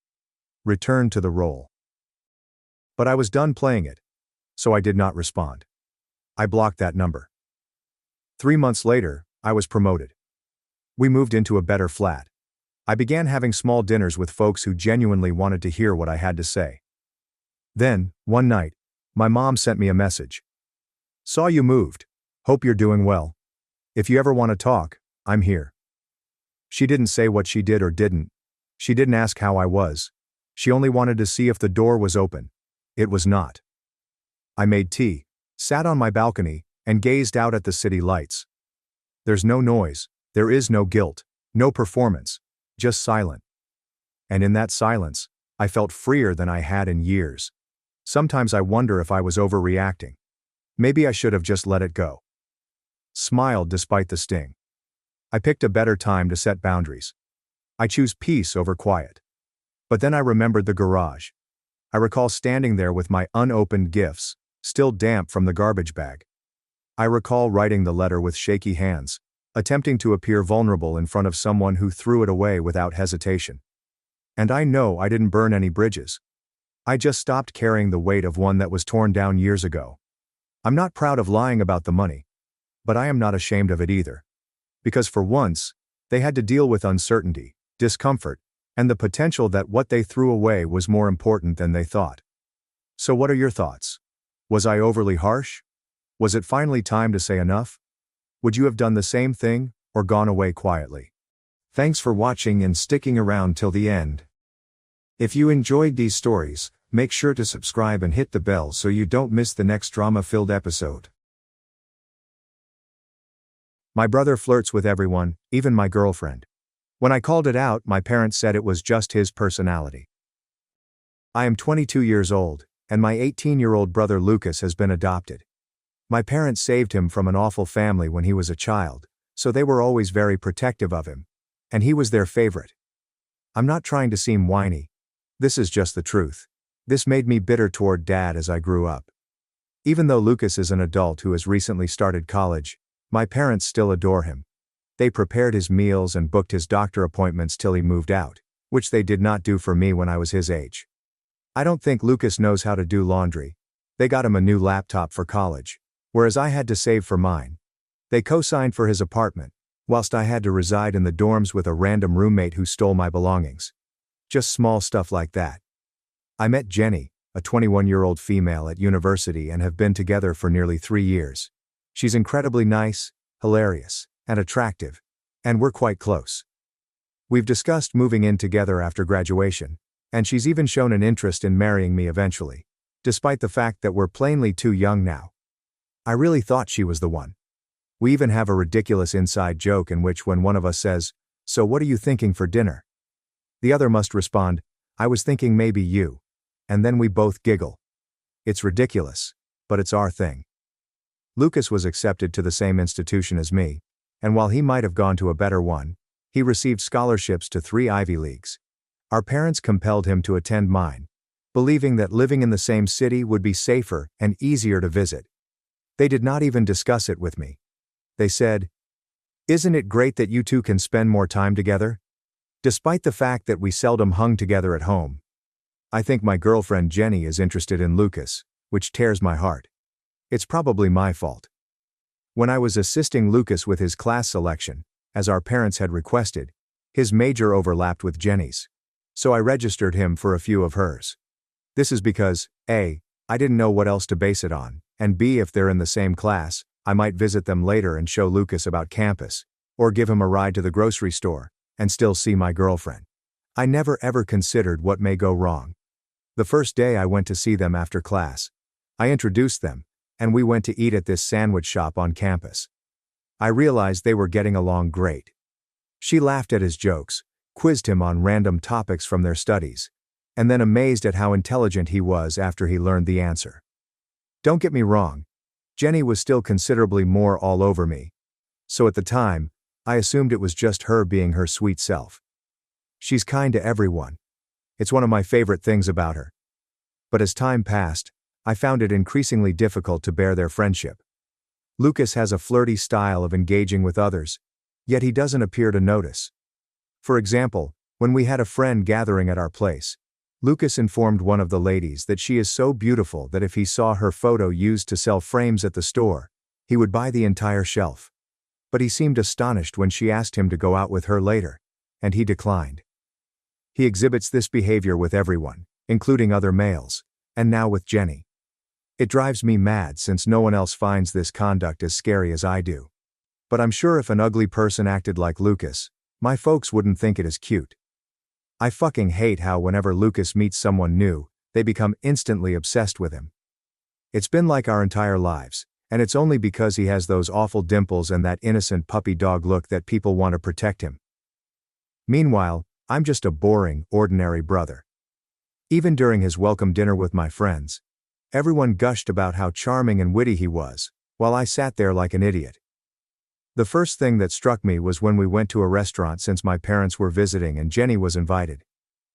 Return to the role. But I was done playing it. So I did not respond. I blocked that number. 3 months later, I was promoted. We moved into a better flat. I began having small dinners with folks who genuinely wanted to hear what I had to say. Then, one night, my mom sent me a message. "Saw you moved. Hope you're doing well. If you ever want to talk, I'm here." She didn't say what she did or didn't. She didn't ask how I was. She only wanted to see if the door was open. It was not. I made tea, sat on my balcony, and gazed out at the city lights. There's no noise, there is no guilt, no performance, just silence. And in that silence, I felt freer than I had in years. Sometimes I wonder if I was overreacting. Maybe I should have just let it go. Smiled despite the sting. I picked a better time to set boundaries. I choose peace over quiet. But then I remembered the garage. I recall standing there with my unopened gifts, still damp from the garbage bag. I recall writing the letter with shaky hands, attempting to appear vulnerable in front of someone who threw it away without hesitation. And I know I didn't burn any bridges. I just stopped carrying the weight of one that was torn down years ago. I'm not proud of lying about the money, but I am not ashamed of it either. Because for once, they had to deal with uncertainty, discomfort, and the potential that what they threw away was more important than they thought. So what are your thoughts? Was I overly harsh? Was it finally time to say enough? Would you have done the same thing, or gone away quietly? Thanks for watching and sticking around till the end. If you enjoyed these stories, make sure to subscribe and hit the bell so you don't miss the next drama-filled episode. My brother flirts with everyone, even my girlfriend. When I called it out, my parents said it was just his personality. I am 22 years old, and my 18-year-old brother Lucas has been adopted. My parents saved him from an awful family when he was a child, so they were always very protective of him, and he was their favorite. I'm not trying to seem whiny. This is just the truth. This made me bitter toward Dad as I grew up. Even though Lucas is an adult who has recently started college, my parents still adore him. They prepared his meals and booked his doctor appointments till he moved out, which they did not do for me when I was his age. I don't think Lucas knows how to do laundry. They got him a new laptop for college, whereas I had to save for mine. They co-signed for his apartment, whilst I had to reside in the dorms with a random roommate who stole my belongings. Just small stuff like that. I met Jenny, a 21-year-old female at university, and have been together for nearly 3 years. She's incredibly nice, hilarious, and attractive, and we're quite close. We've discussed moving in together after graduation, and she's even shown an interest in marrying me eventually, despite the fact that we're plainly too young now. I really thought she was the one. We even have a ridiculous inside joke in which when one of us says, "So what are you thinking for dinner?" the other must respond, "I was thinking maybe you," and then we both giggle. It's ridiculous, but it's our thing. Lucas was accepted to the same institution as me, and while he might have gone to a better one, he received scholarships to 3 Ivy Leagues. Our parents compelled him to attend mine, believing that living in the same city would be safer and easier to visit. They did not even discuss it with me. They said, "Isn't it great that you two can spend more time together?" Despite the fact that we seldom hung together at home. I think my girlfriend Jenny is interested in Lucas, which tears my heart. It's probably my fault. When I was assisting Lucas with his class selection, as our parents had requested, his major overlapped with Jenny's. So I registered him for a few of hers. This is because, A, I didn't know what else to base it on, and B, if they're in the same class, I might visit them later and show Lucas about campus, or give him a ride to the grocery store, and still see my girlfriend. I never ever considered what may go wrong. The first day I went to see them after class, I introduced them, and we went to eat at this sandwich shop on campus. I realized they were getting along great. She laughed at his jokes, quizzed him on random topics from their studies, and then amazed at how intelligent he was after he learned the answer. Don't get me wrong, Jenny was still considerably more all over me, so at the time, I assumed it was just her being her sweet self. She's kind to everyone. It's one of my favorite things about her. But as time passed, I found it increasingly difficult to bear their friendship. Lucas has a flirty style of engaging with others, yet he doesn't appear to notice. For example, when we had a friend gathering at our place, Lucas informed one of the ladies that she is so beautiful that if he saw her photo used to sell frames at the store, he would buy the entire shelf. But he seemed astonished when she asked him to go out with her later, and he declined. He exhibits this behavior with everyone, including other males, and now with Jenny. It drives me mad since no one else finds this conduct as scary as I do. But I'm sure if an ugly person acted like Lucas, my folks wouldn't think it as cute. I fucking hate how whenever Lucas meets someone new, they become instantly obsessed with him. It's been like our entire lives, and it's only because he has those awful dimples and that innocent puppy dog look that people want to protect him. Meanwhile, I'm just a boring, ordinary brother. Even during his welcome dinner with my friends, everyone gushed about how charming and witty he was, while I sat there like an idiot. The first thing that struck me was when we went to a restaurant since my parents were visiting and Jenny was invited.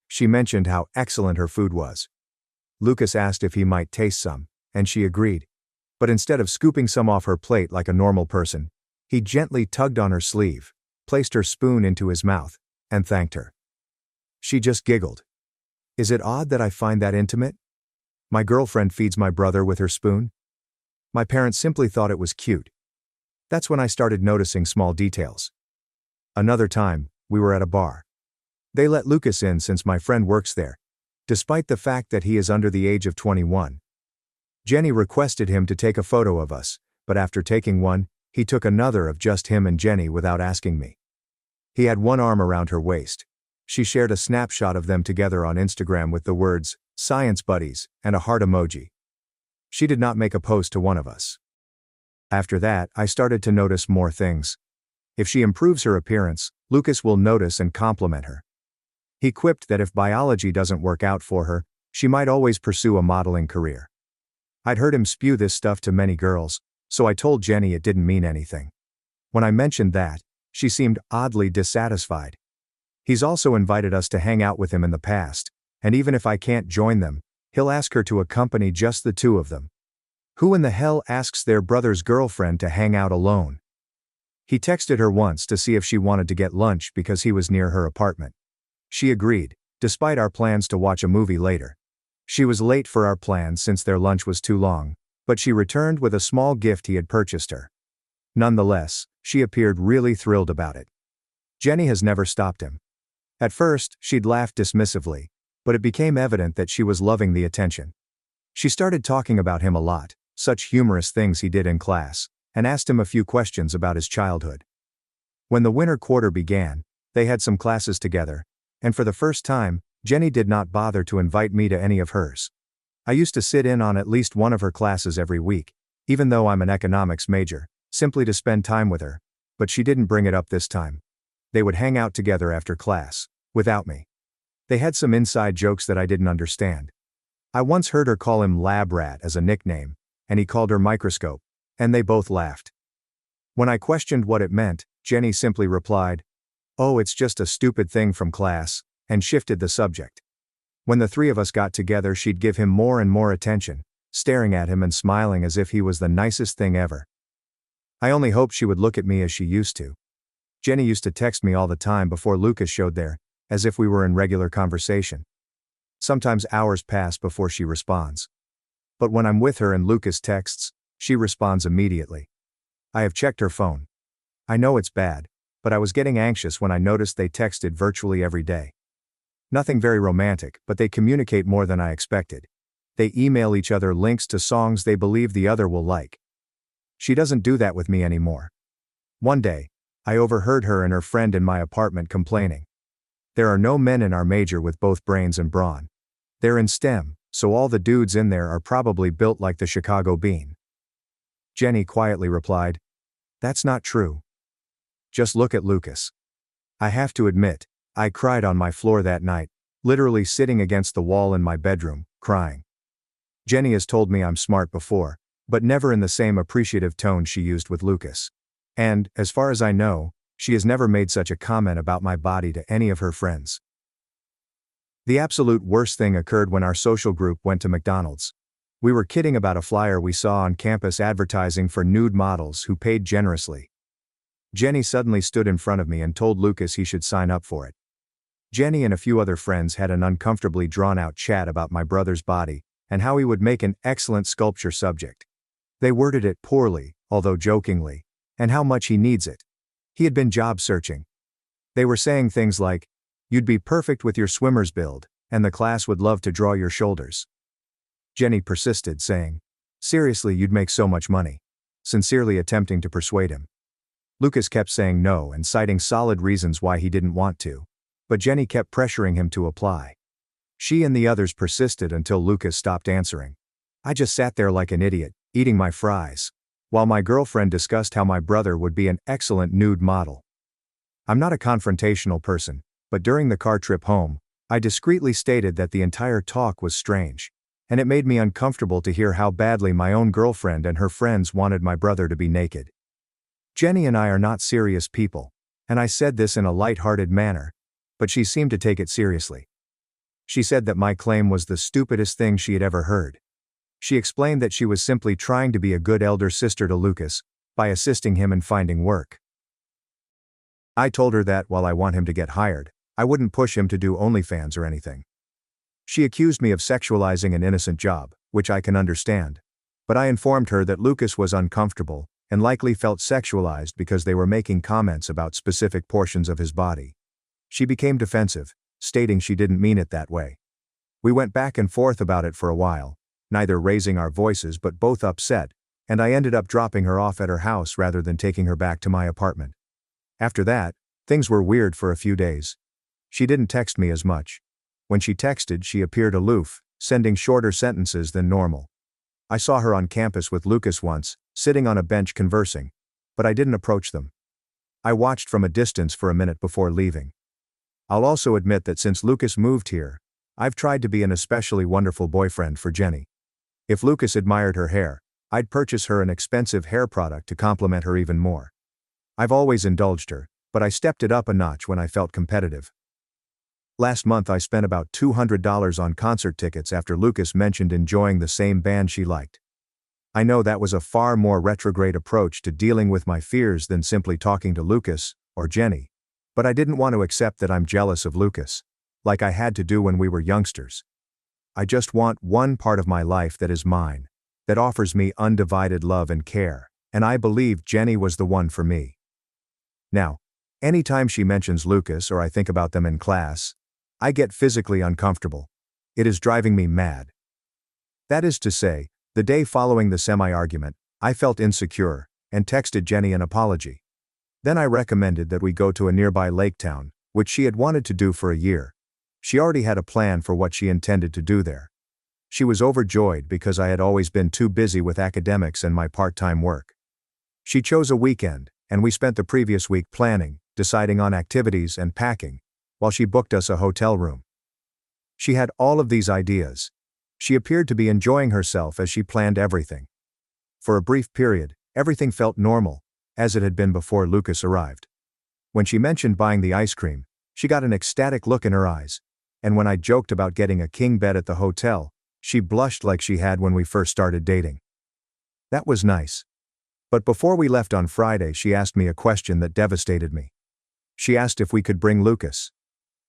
She mentioned how excellent her food was. Lucas asked if he might taste some, and she agreed. But instead of scooping some off her plate like a normal person, he gently tugged on her sleeve, placed her spoon into his mouth, and thanked her. She just giggled. Is it odd that I find that intimate? My girlfriend feeds my brother with her spoon? My parents simply thought it was cute. That's when I started noticing small details. Another time, we were at a bar. They let Lucas in since my friend works there, despite the fact that he is under the age of 21. Jenny requested him to take a photo of us, but after taking one, he took another of just him and Jenny without asking me. He had one arm around her waist. She shared a snapshot of them together on Instagram with the words, "Science Buddies," and a heart emoji. She did not make a post to one of us. After that, I started to notice more things. If she improves her appearance, Lucas will notice and compliment her. He quipped that if biology doesn't work out for her, she might always pursue a modeling career. I'd heard him spew this stuff to many girls, so I told Jenny it didn't mean anything. When I mentioned that, she seemed oddly dissatisfied. He's also invited us to hang out with him in the past, and even if I can't join them, he'll ask her to accompany just the two of them. Who in the hell asks their brother's girlfriend to hang out alone? He texted her once to see if she wanted to get lunch because he was near her apartment. She agreed, despite our plans to watch a movie later. She was late for our plans since their lunch was too long, but she returned with a small gift he had purchased her. Nonetheless, she appeared really thrilled about it. Jenny has never stopped him. At first, she'd laughed dismissively, but it became evident that she was loving the attention. She started talking about him a lot, such humorous things he did in class, and asked him a few questions about his childhood. When the winter quarter began, they had some classes together, and for the first time, Jenny did not bother to invite me to any of hers. I used to sit in on at least one of her classes every week, even though I'm an economics major, simply to spend time with her, but she didn't bring it up this time. They would hang out together after class, without me. They had some inside jokes that I didn't understand. I once heard her call him Lab Rat as a nickname, and he called her Microscope, and they both laughed. When I questioned what it meant, Jenny simply replied, "Oh, it's just a stupid thing from class," and shifted the subject. When the three of us got together, she'd give him more and more attention, staring at him and smiling as if he was the nicest thing ever. I only hoped she would look at me as she used to. Jenny used to text me all the time before Lucas showed there, as if we were in regular conversation. Sometimes hours pass before she responds. But when I'm with her and Lucas texts, she responds immediately. I have checked her phone. I know it's bad, but I was getting anxious when I noticed they texted virtually every day. Nothing very romantic, but they communicate more than I expected. They email each other links to songs they believe the other will like. She doesn't do that with me anymore. One day, I overheard her and her friend in my apartment complaining. There are no men in our major with both brains and brawn. They're in STEM, so all the dudes in there are probably built like the Chicago bean. Jenny quietly replied, "That's not true. Just look at Lucas." I have to admit, I cried on my floor that night, literally sitting against the wall in my bedroom, crying. Jenny has told me I'm smart before, but never in the same appreciative tone she used with Lucas. And, as far as I know, she has never made such a comment about my body to any of her friends. The absolute worst thing occurred when our social group went to McDonald's. We were kidding about a flyer we saw on campus advertising for nude models who paid generously. Jenny suddenly stood in front of me and told Lucas he should sign up for it. Jenny and a few other friends had an uncomfortably drawn-out chat about my brother's body and how he would make an excellent sculpture subject. They worded it poorly, although jokingly, and how much he needs it. He had been job searching. They were saying things like, "You'd be perfect with your swimmer's build, and the class would love to draw your shoulders." Jenny persisted, saying, "Seriously, you'd make so much money," sincerely attempting to persuade him. Lucas kept saying no and citing solid reasons why he didn't want to, but Jenny kept pressuring him to apply. She and the others persisted until Lucas stopped answering. I just sat there like an idiot, eating my fries, while my girlfriend discussed how my brother would be an excellent nude model. I'm not a confrontational person, but during the car trip home, I discreetly stated that the entire talk was strange, and it made me uncomfortable to hear how badly my own girlfriend and her friends wanted my brother to be naked. Jenny and I are not serious people, and I said this in a light-hearted manner, but she seemed to take it seriously. She said that my claim was the stupidest thing she had ever heard. She explained that she was simply trying to be a good elder sister to Lucas, by assisting him in finding work. I told her that while I want him to get hired, I wouldn't push him to do OnlyFans or anything. She accused me of sexualizing an innocent job, which I can understand. But I informed her that Lucas was uncomfortable, and likely felt sexualized because they were making comments about specific portions of his body. She became defensive, stating she didn't mean it that way. We went back and forth about it for a while, neither raising our voices but both upset, and I ended up dropping her off at her house rather than taking her back to my apartment. After that, things were weird for a few days. She didn't text me as much. When she texted, she appeared aloof, sending shorter sentences than normal. I saw her on campus with Lucas once, sitting on a bench conversing, but I didn't approach them. I watched from a distance for a minute before leaving. I'll also admit that since Lucas moved here, I've tried to be an especially wonderful boyfriend for Jenny. If Lucas admired her hair, I'd purchase her an expensive hair product to compliment her even more. I've always indulged her, but I stepped it up a notch when I felt competitive. Last month I spent about $200 on concert tickets after Lucas mentioned enjoying the same band she liked. I know that was a far more retrograde approach to dealing with my fears than simply talking to Lucas, or Jenny. But I didn't want to accept that I'm jealous of Lucas, like I had to do when we were youngsters. I just want one part of my life that is mine, that offers me undivided love and care, and I believe Jenny was the one for me. Now, anytime she mentions Lucas or I think about them in class, I get physically uncomfortable. It is driving me mad. That is to say, the day following the semi-argument, I felt insecure, and texted Jenny an apology. Then I recommended that we go to a nearby lake town, which she had wanted to do for a year. She already had a plan for what she intended to do there. She was overjoyed because I had always been too busy with academics and my part-time work. She chose a weekend, and we spent the previous week planning, deciding on activities and packing, while she booked us a hotel room. She had all of these ideas. She appeared to be enjoying herself as she planned everything. For a brief period, everything felt normal, as it had been before Lucas arrived. When she mentioned buying the ice cream, she got an ecstatic look in her eyes, and when I joked about getting a king bed at the hotel, she blushed like she had when we first started dating. That was nice. But before we left on Friday, she asked me a question that devastated me. She asked if we could bring Lucas.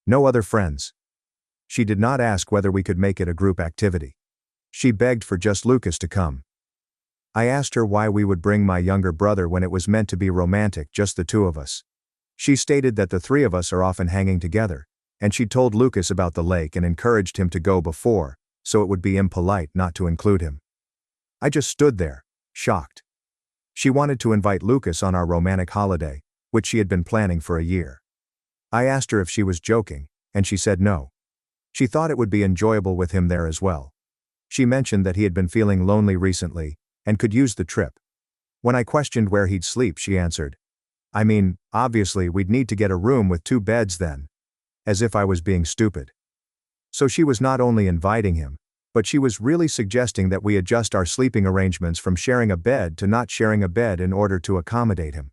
No other friends. She did not ask whether we could make it a group activity. She begged for just Lucas to come. I asked her why we would bring my younger brother when it was meant to be romantic, just the two of us. She stated that the three of us are often hanging together, and she told Lucas about the lake and encouraged him to go before, so it would be impolite not to include him. I just stood there, shocked. She wanted to invite Lucas on our romantic holiday, which she had been planning for a year. I asked her if she was joking, and she said no. She thought it would be enjoyable with him there as well. She mentioned that he had been feeling lonely recently, and could use the trip. When I questioned where he'd sleep, she answered, "I mean, obviously we'd need to get a room with 2 beds then." As if I was being stupid. So she was not only inviting him, but she was really suggesting that we adjust our sleeping arrangements from sharing a bed to not sharing a bed in order to accommodate him.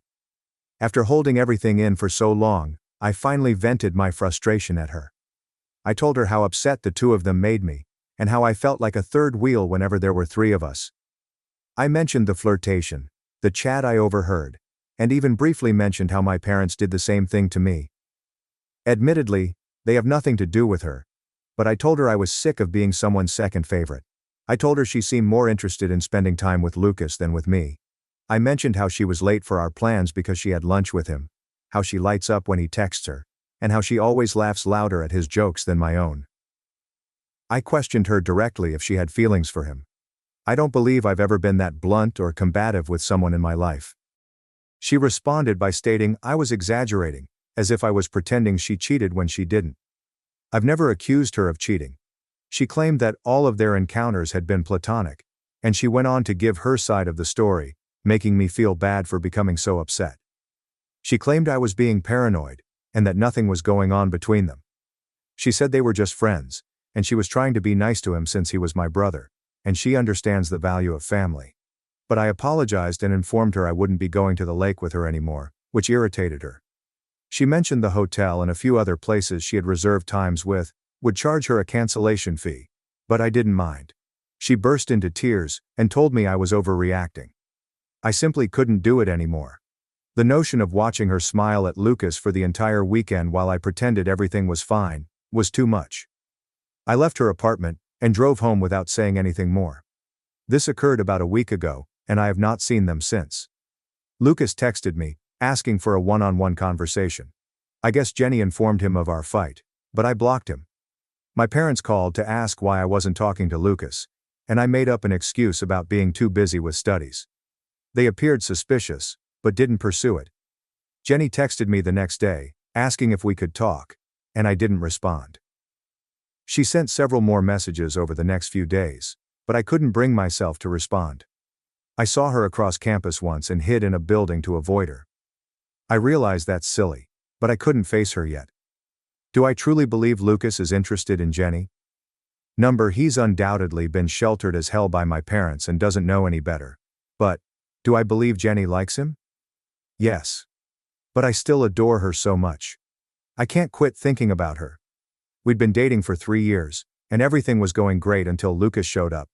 After holding everything in for so long, I finally vented my frustration at her. I told her how upset the two of them made me, and how I felt like a third wheel whenever there were 3 of us. I mentioned the flirtation, the chat I overheard, and even briefly mentioned how my parents did the same thing to me. Admittedly, they have nothing to do with her, but I told her I was sick of being someone's second favorite. I told her she seemed more interested in spending time with Lucas than with me. I mentioned how she was late for our plans because she had lunch with him, how she lights up when he texts her, and how she always laughs louder at his jokes than my own. I questioned her directly if she had feelings for him. I don't believe I've ever been that blunt or combative with someone in my life. She responded by stating I was exaggerating, as if I was pretending she cheated when she didn't. I've never accused her of cheating. She claimed that all of their encounters had been platonic, and she went on to give her side of the story, making me feel bad for becoming so upset. She claimed I was being paranoid, and that nothing was going on between them. She said they were just friends, and she was trying to be nice to him since he was my brother, and she understands the value of family. But I apologized and informed her I wouldn't be going to the lake with her anymore, which irritated her. She mentioned the hotel and a few other places she had reserved times with, would charge her a cancellation fee. But I didn't mind. She burst into tears and told me I was overreacting. I simply couldn't do it anymore. The notion of watching her smile at Lucas for the entire weekend while I pretended everything was fine was too much. I left her apartment and drove home without saying anything more. This occurred about a week ago, and I have not seen them since. Lucas texted me, asking for a one-on-one conversation. I guess Jenny informed him of our fight, but I blocked him. My parents called to ask why I wasn't talking to Lucas, and I made up an excuse about being too busy with studies. They appeared suspicious, but didn't pursue it. Jenny texted me the next day, asking if we could talk, and I didn't respond. She sent several more messages over the next few days, but I couldn't bring myself to respond. I saw her across campus once and hid in a building to avoid her. I realized that's silly, but I couldn't face her yet. Do I truly believe Lucas is interested in Jenny? He's undoubtedly been sheltered as hell by my parents and doesn't know any better. But, do I believe Jenny likes him? Yes. But I still adore her so much. I can't quit thinking about her. We'd been dating for 3 years, and everything was going great until Lucas showed up.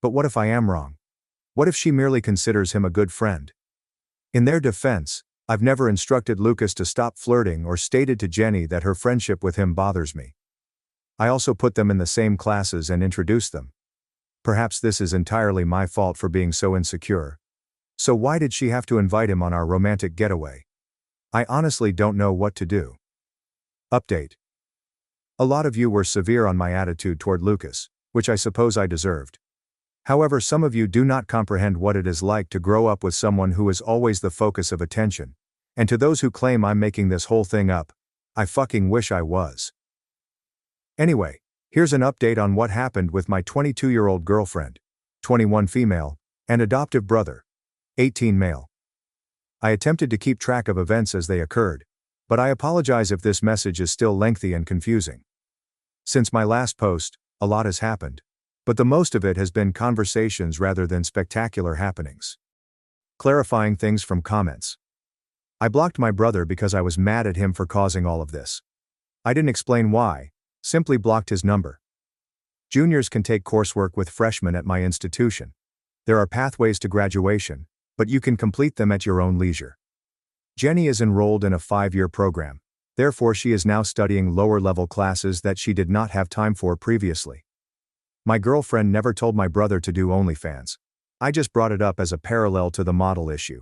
But what if I am wrong? What if she merely considers him a good friend? In their defense, I've never instructed Lucas to stop flirting or stated to Jenny that her friendship with him bothers me. I also put them in the same classes and introduced them. Perhaps this is entirely my fault for being so insecure. So why did she have to invite him on our romantic getaway? I honestly don't know what to do. Update. A lot of you were severe on my attitude toward Lucas, which I suppose I deserved. However, some of you do not comprehend what it is like to grow up with someone who is always the focus of attention. And to those who claim I'm making this whole thing up, I fucking wish I was. Anyway, here's an update on what happened with my 22-year-old girlfriend, 21 female, and adoptive brother, 18 male. I attempted to keep track of events as they occurred, but I apologize if this message is still lengthy and confusing. Since my last post, a lot has happened, but the most of it has been conversations rather than spectacular happenings. Clarifying things from comments. I blocked my brother because I was mad at him for causing all of this. I didn't explain why, simply blocked his number. Juniors can take coursework with freshmen at my institution. There are pathways to graduation, but you can complete them at your own leisure. Jenny is enrolled in a 5-year program, therefore she is now studying lower-level classes that she did not have time for previously. My girlfriend never told my brother to do OnlyFans. I just brought it up as a parallel to the model issue.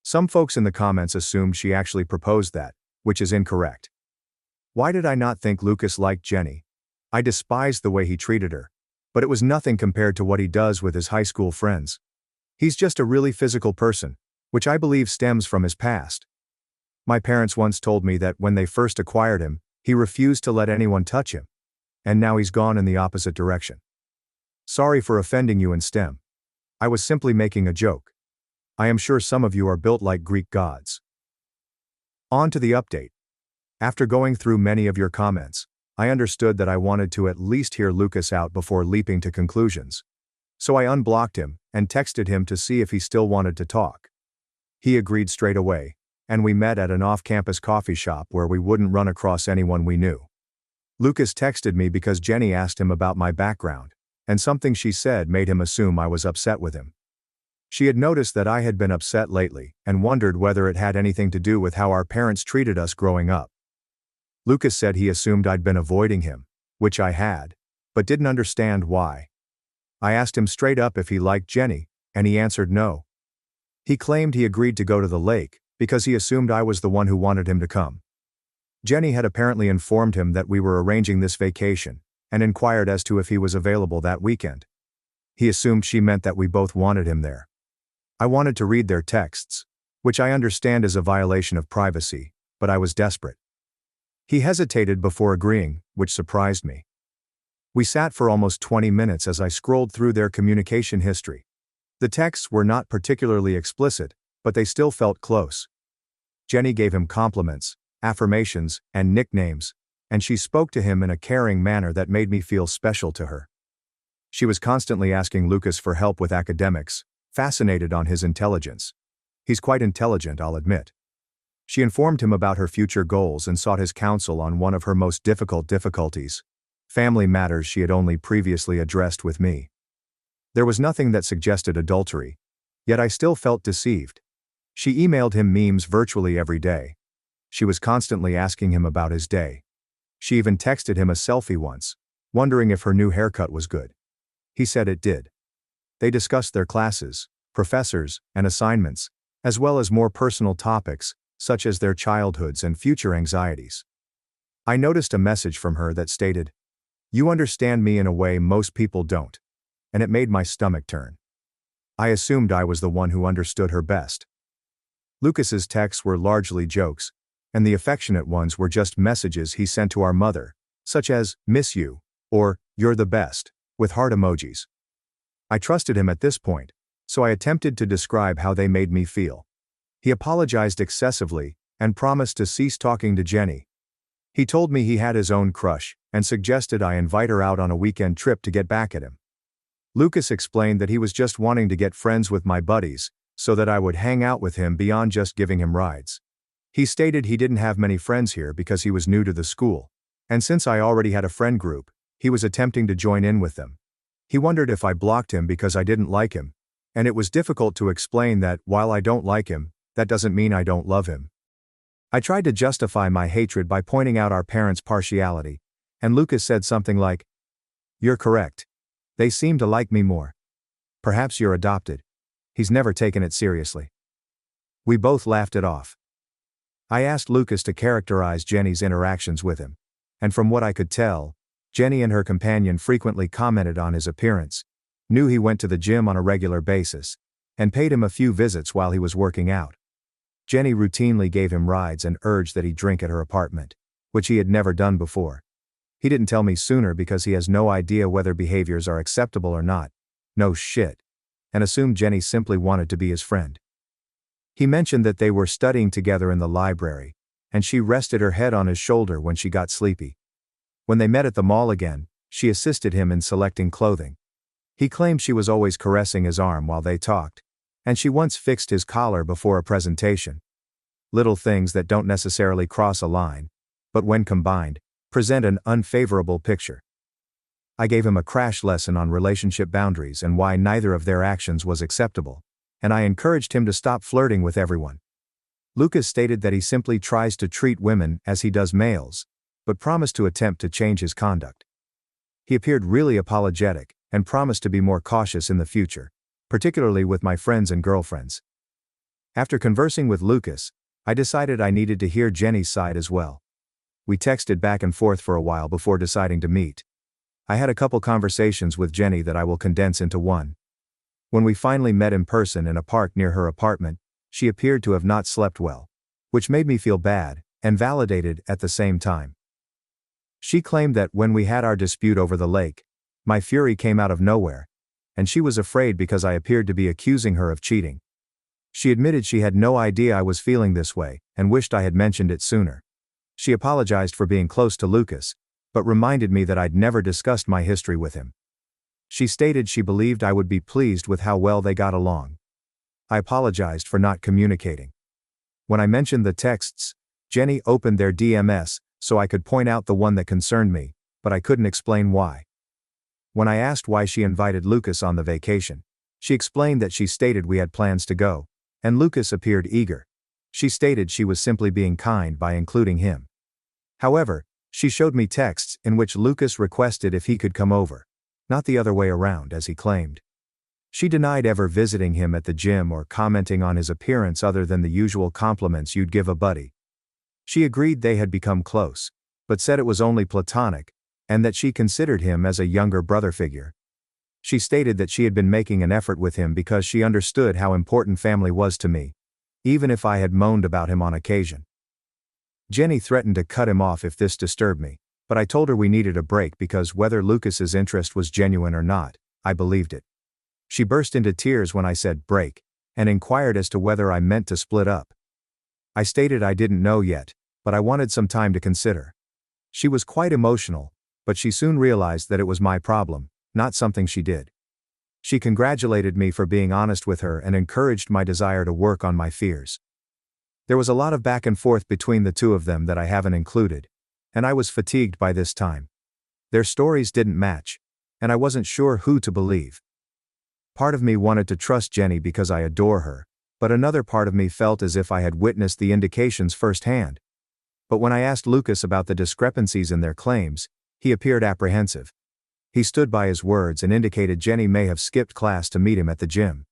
Some folks in the comments assumed she actually proposed that, which is incorrect. Why did I not think Lucas liked Jenny? I despised the way he treated her, but it was nothing compared to what he does with his high school friends. He's just a really physical person, which I believe stems from his past. My parents once told me that when they first acquired him, he refused to let anyone touch him. And now he's gone in the opposite direction. Sorry for offending you in STEM. I was simply making a joke. I am sure some of you are built like Greek gods. On to the update. After going through many of your comments, I understood that I wanted to at least hear Lucas out before leaping to conclusions. So I unblocked him and texted him to see if he still wanted to talk. He agreed straight away, and we met at an off-campus coffee shop where we wouldn't run across anyone we knew. Lucas texted me because Jenny asked him about my background, and something she said made him assume I was upset with him. She had noticed that I had been upset lately and wondered whether it had anything to do with how our parents treated us growing up. Lucas said he assumed I'd been avoiding him, which I had, but didn't understand why. I asked him straight up if he liked Jenny, and he answered no. He claimed he agreed to go to the lake because he assumed I was the one who wanted him to come. Jenny had apparently informed him that we were arranging this vacation, and inquired as to if he was available that weekend. He assumed she meant that we both wanted him there. I wanted to read their texts, which I understand is a violation of privacy, but I was desperate. He hesitated before agreeing, which surprised me. We sat for almost 20 minutes as I scrolled through their communication history. The texts were not particularly explicit, but they still felt close. Jenny gave him compliments, affirmations, and nicknames, and she spoke to him in a caring manner that made me feel special to her. She was constantly asking Lucas for help with academics, fascinated on his intelligence. He's quite intelligent, I'll admit. She informed him about her future goals and sought his counsel on one of her most difficult difficulties: family matters she had only previously addressed with me. There was nothing that suggested adultery, yet I still felt deceived. She emailed him memes virtually every day. She was constantly asking him about his day. She even texted him a selfie once, wondering if her new haircut was good. He said it did. They discussed their classes, professors, and assignments, as well as more personal topics, such as their childhoods and future anxieties. I noticed a message from her that stated, "You understand me in a way most people don't," and it made my stomach turn. I assumed I was the one who understood her best. Lucas's texts were largely jokes, and the affectionate ones were just messages he sent to our mother, such as, "Miss you," or "You're the best," with heart emojis. I trusted him at this point, so I attempted to describe how they made me feel. He apologized excessively and promised to cease talking to Jenny. He told me he had his own crush and suggested I invite her out on a weekend trip to get back at him. Lucas explained that he was just wanting to get friends with my buddies, so that I would hang out with him beyond just giving him rides. He stated he didn't have many friends here because he was new to the school, and since I already had a friend group, he was attempting to join in with them. He wondered if I blocked him because I didn't like him, and it was difficult to explain that while I don't like him, that doesn't mean I don't love him. I tried to justify my hatred by pointing out our parents' partiality, and Lucas said something like, "You're correct. They seem to like me more. Perhaps you're adopted." He's never taken it seriously. We both laughed it off. I asked Lucas to characterize Jenny's interactions with him, and from what I could tell, Jenny and her companion frequently commented on his appearance, knew he went to the gym on a regular basis, and paid him a few visits while he was working out. Jenny routinely gave him rides and urged that he drink at her apartment, which he had never done before. He didn't tell me sooner because he has no idea whether behaviors are acceptable or not. No shit. And assumed Jenny simply wanted to be his friend. He mentioned that they were studying together in the library, and she rested her head on his shoulder when she got sleepy. When they met at the mall again, she assisted him in selecting clothing. He claimed she was always caressing his arm while they talked, and she once fixed his collar before a presentation. Little things that don't necessarily cross a line, but when combined, present an unfavorable picture. I gave him a crash lesson on relationship boundaries and why neither of their actions was acceptable, and I encouraged him to stop flirting with everyone. Lucas stated that he simply tries to treat women as he does males, but promised to attempt to change his conduct. He appeared really apologetic and promised to be more cautious in the future, particularly with my friends and girlfriends. After conversing with Lucas, I decided I needed to hear Jenny's side as well. We texted back and forth for a while before deciding to meet. I had a couple conversations with Jenny that I will condense into one. When we finally met in person in a park near her apartment, she appeared to have not slept well, which made me feel bad and validated at the same time. She claimed that when we had our dispute over the lake, my fury came out of nowhere, and she was afraid because I appeared to be accusing her of cheating. She admitted she had no idea I was feeling this way and wished I had mentioned it sooner. She apologized for being close to Lucas, but reminded me that I'd never discussed my history with him. She stated she believed I would be pleased with how well they got along. I apologized for not communicating. When I mentioned the texts, Jenny opened their DMs so I could point out the one that concerned me, but I couldn't explain why. When I asked why she invited Lucas on the vacation, she explained that she stated we had plans to go, and Lucas appeared eager. She stated she was simply being kind by including him. However, she showed me texts in which Lucas requested if he could come over, not the other way around as he claimed. She denied ever visiting him at the gym or commenting on his appearance other than the usual compliments you'd give a buddy. She agreed they had become close, but said it was only platonic, and that she considered him as a younger brother figure. She stated that she had been making an effort with him because she understood how important family was to me, even if I had moaned about him on occasion. Jenny threatened to cut him off if this disturbed me, but I told her we needed a break because whether Lucas's interest was genuine or not, I believed it. She burst into tears when I said break, and inquired as to whether I meant to split up. I stated I didn't know yet, but I wanted some time to consider. She was quite emotional, but she soon realized that it was my problem, not something she did. She congratulated me for being honest with her and encouraged my desire to work on my fears. There was a lot of back and forth between the two of them that I haven't included, and I was fatigued by this time. Their stories didn't match, and I wasn't sure who to believe. Part of me wanted to trust Jenny because I adore her, but another part of me felt as if I had witnessed the indications firsthand. But when I asked Lucas about the discrepancies in their claims, he appeared apprehensive. He stood by his words and indicated Jenny may have skipped class to meet him at the gym.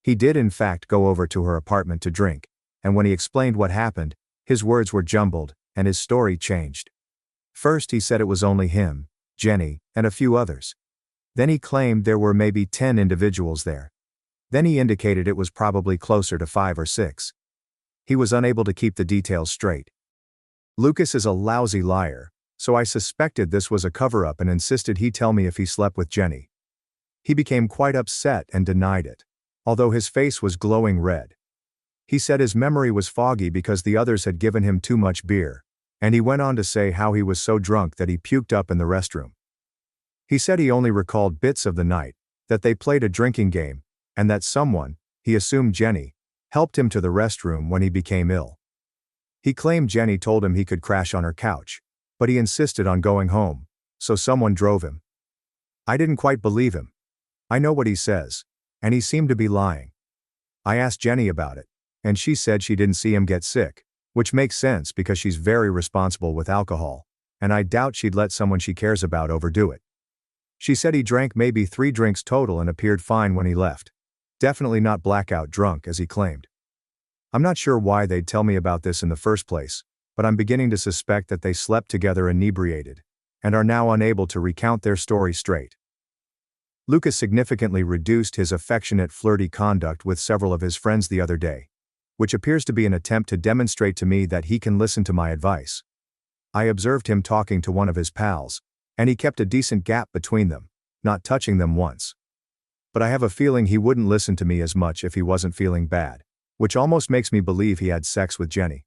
He did in fact go over to her apartment to drink, and when he explained what happened, his words were jumbled, and his story changed. First he said it was only him, Jenny, and a few others. Then he claimed there were maybe 10 individuals there. Then he indicated it was probably closer to 5 or 6. He was unable to keep the details straight. Lucas is a lousy liar, so I suspected this was a cover-up and insisted he tell me if he slept with Jenny. He became quite upset and denied it, although his face was glowing red. He said his memory was foggy because the others had given him too much beer, and he went on to say how he was so drunk that he puked up in the restroom. He said he only recalled bits of the night, that they played a drinking game, and that someone, he assumed Jenny, helped him to the restroom when he became ill. He claimed Jenny told him he could crash on her couch, but he insisted on going home, so someone drove him. I didn't quite believe him. I know what he says, and he seemed to be lying. I asked Jenny about it, and she said she didn't see him get sick, which makes sense because she's very responsible with alcohol, and I doubt she'd let someone she cares about overdo it. She said he drank maybe 3 drinks total and appeared fine when he left. Definitely not blackout drunk as he claimed. I'm not sure why they'd tell me about this in the first place, but I'm beginning to suspect that they slept together inebriated, and are now unable to recount their story straight. Lucas significantly reduced his affectionate flirty conduct with several of his friends the other day, which appears to be an attempt to demonstrate to me that he can listen to my advice. I observed him talking to one of his pals, and he kept a decent gap between them, not touching them once. But I have a feeling he wouldn't listen to me as much if he wasn't feeling bad, which almost makes me believe he had sex with Jenny.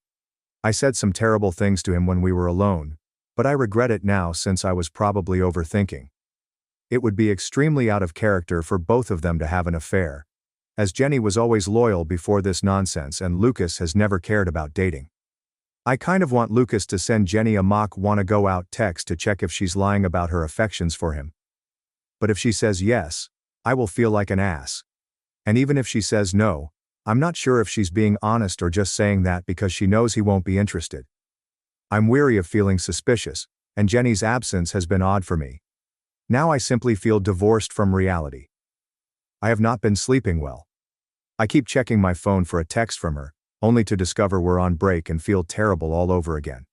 I said some terrible things to him when we were alone, but I regret it now since I was probably overthinking. It would be extremely out of character for both of them to have an affair, as Jenny was always loyal before this nonsense and Lucas has never cared about dating. I kind of want Lucas to send Jenny a mock wanna go out text to check if she's lying about her affections for him. But if she says yes, I will feel like an ass. And even if she says no, I'm not sure if she's being honest or just saying that because she knows he won't be interested. I'm weary of feeling suspicious, and Jenny's absence has been odd for me. Now I simply feel divorced from reality. I have not been sleeping well. I keep checking my phone for a text from her, only to discover we're on break and feel terrible all over again.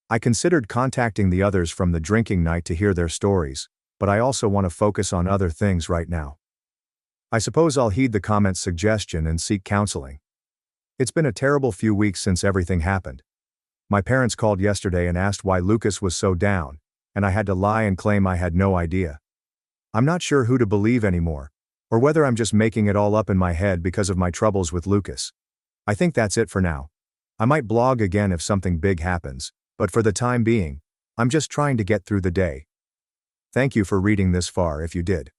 I considered contacting the others from the drinking night to hear their stories, but I also want to focus on other things right now. I suppose I'll heed the comment's suggestion and seek counseling. It's been a terrible few weeks since everything happened. My parents called yesterday and asked why Lucas was so down, and I had to lie and claim I had no idea. I'm not sure who to believe anymore, or whether I'm just making it all up in my head because of my troubles with Lucas. I think that's it for now. I might blog again if something big happens, but for the time being, I'm just trying to get through the day. Thank you for reading this far if you did.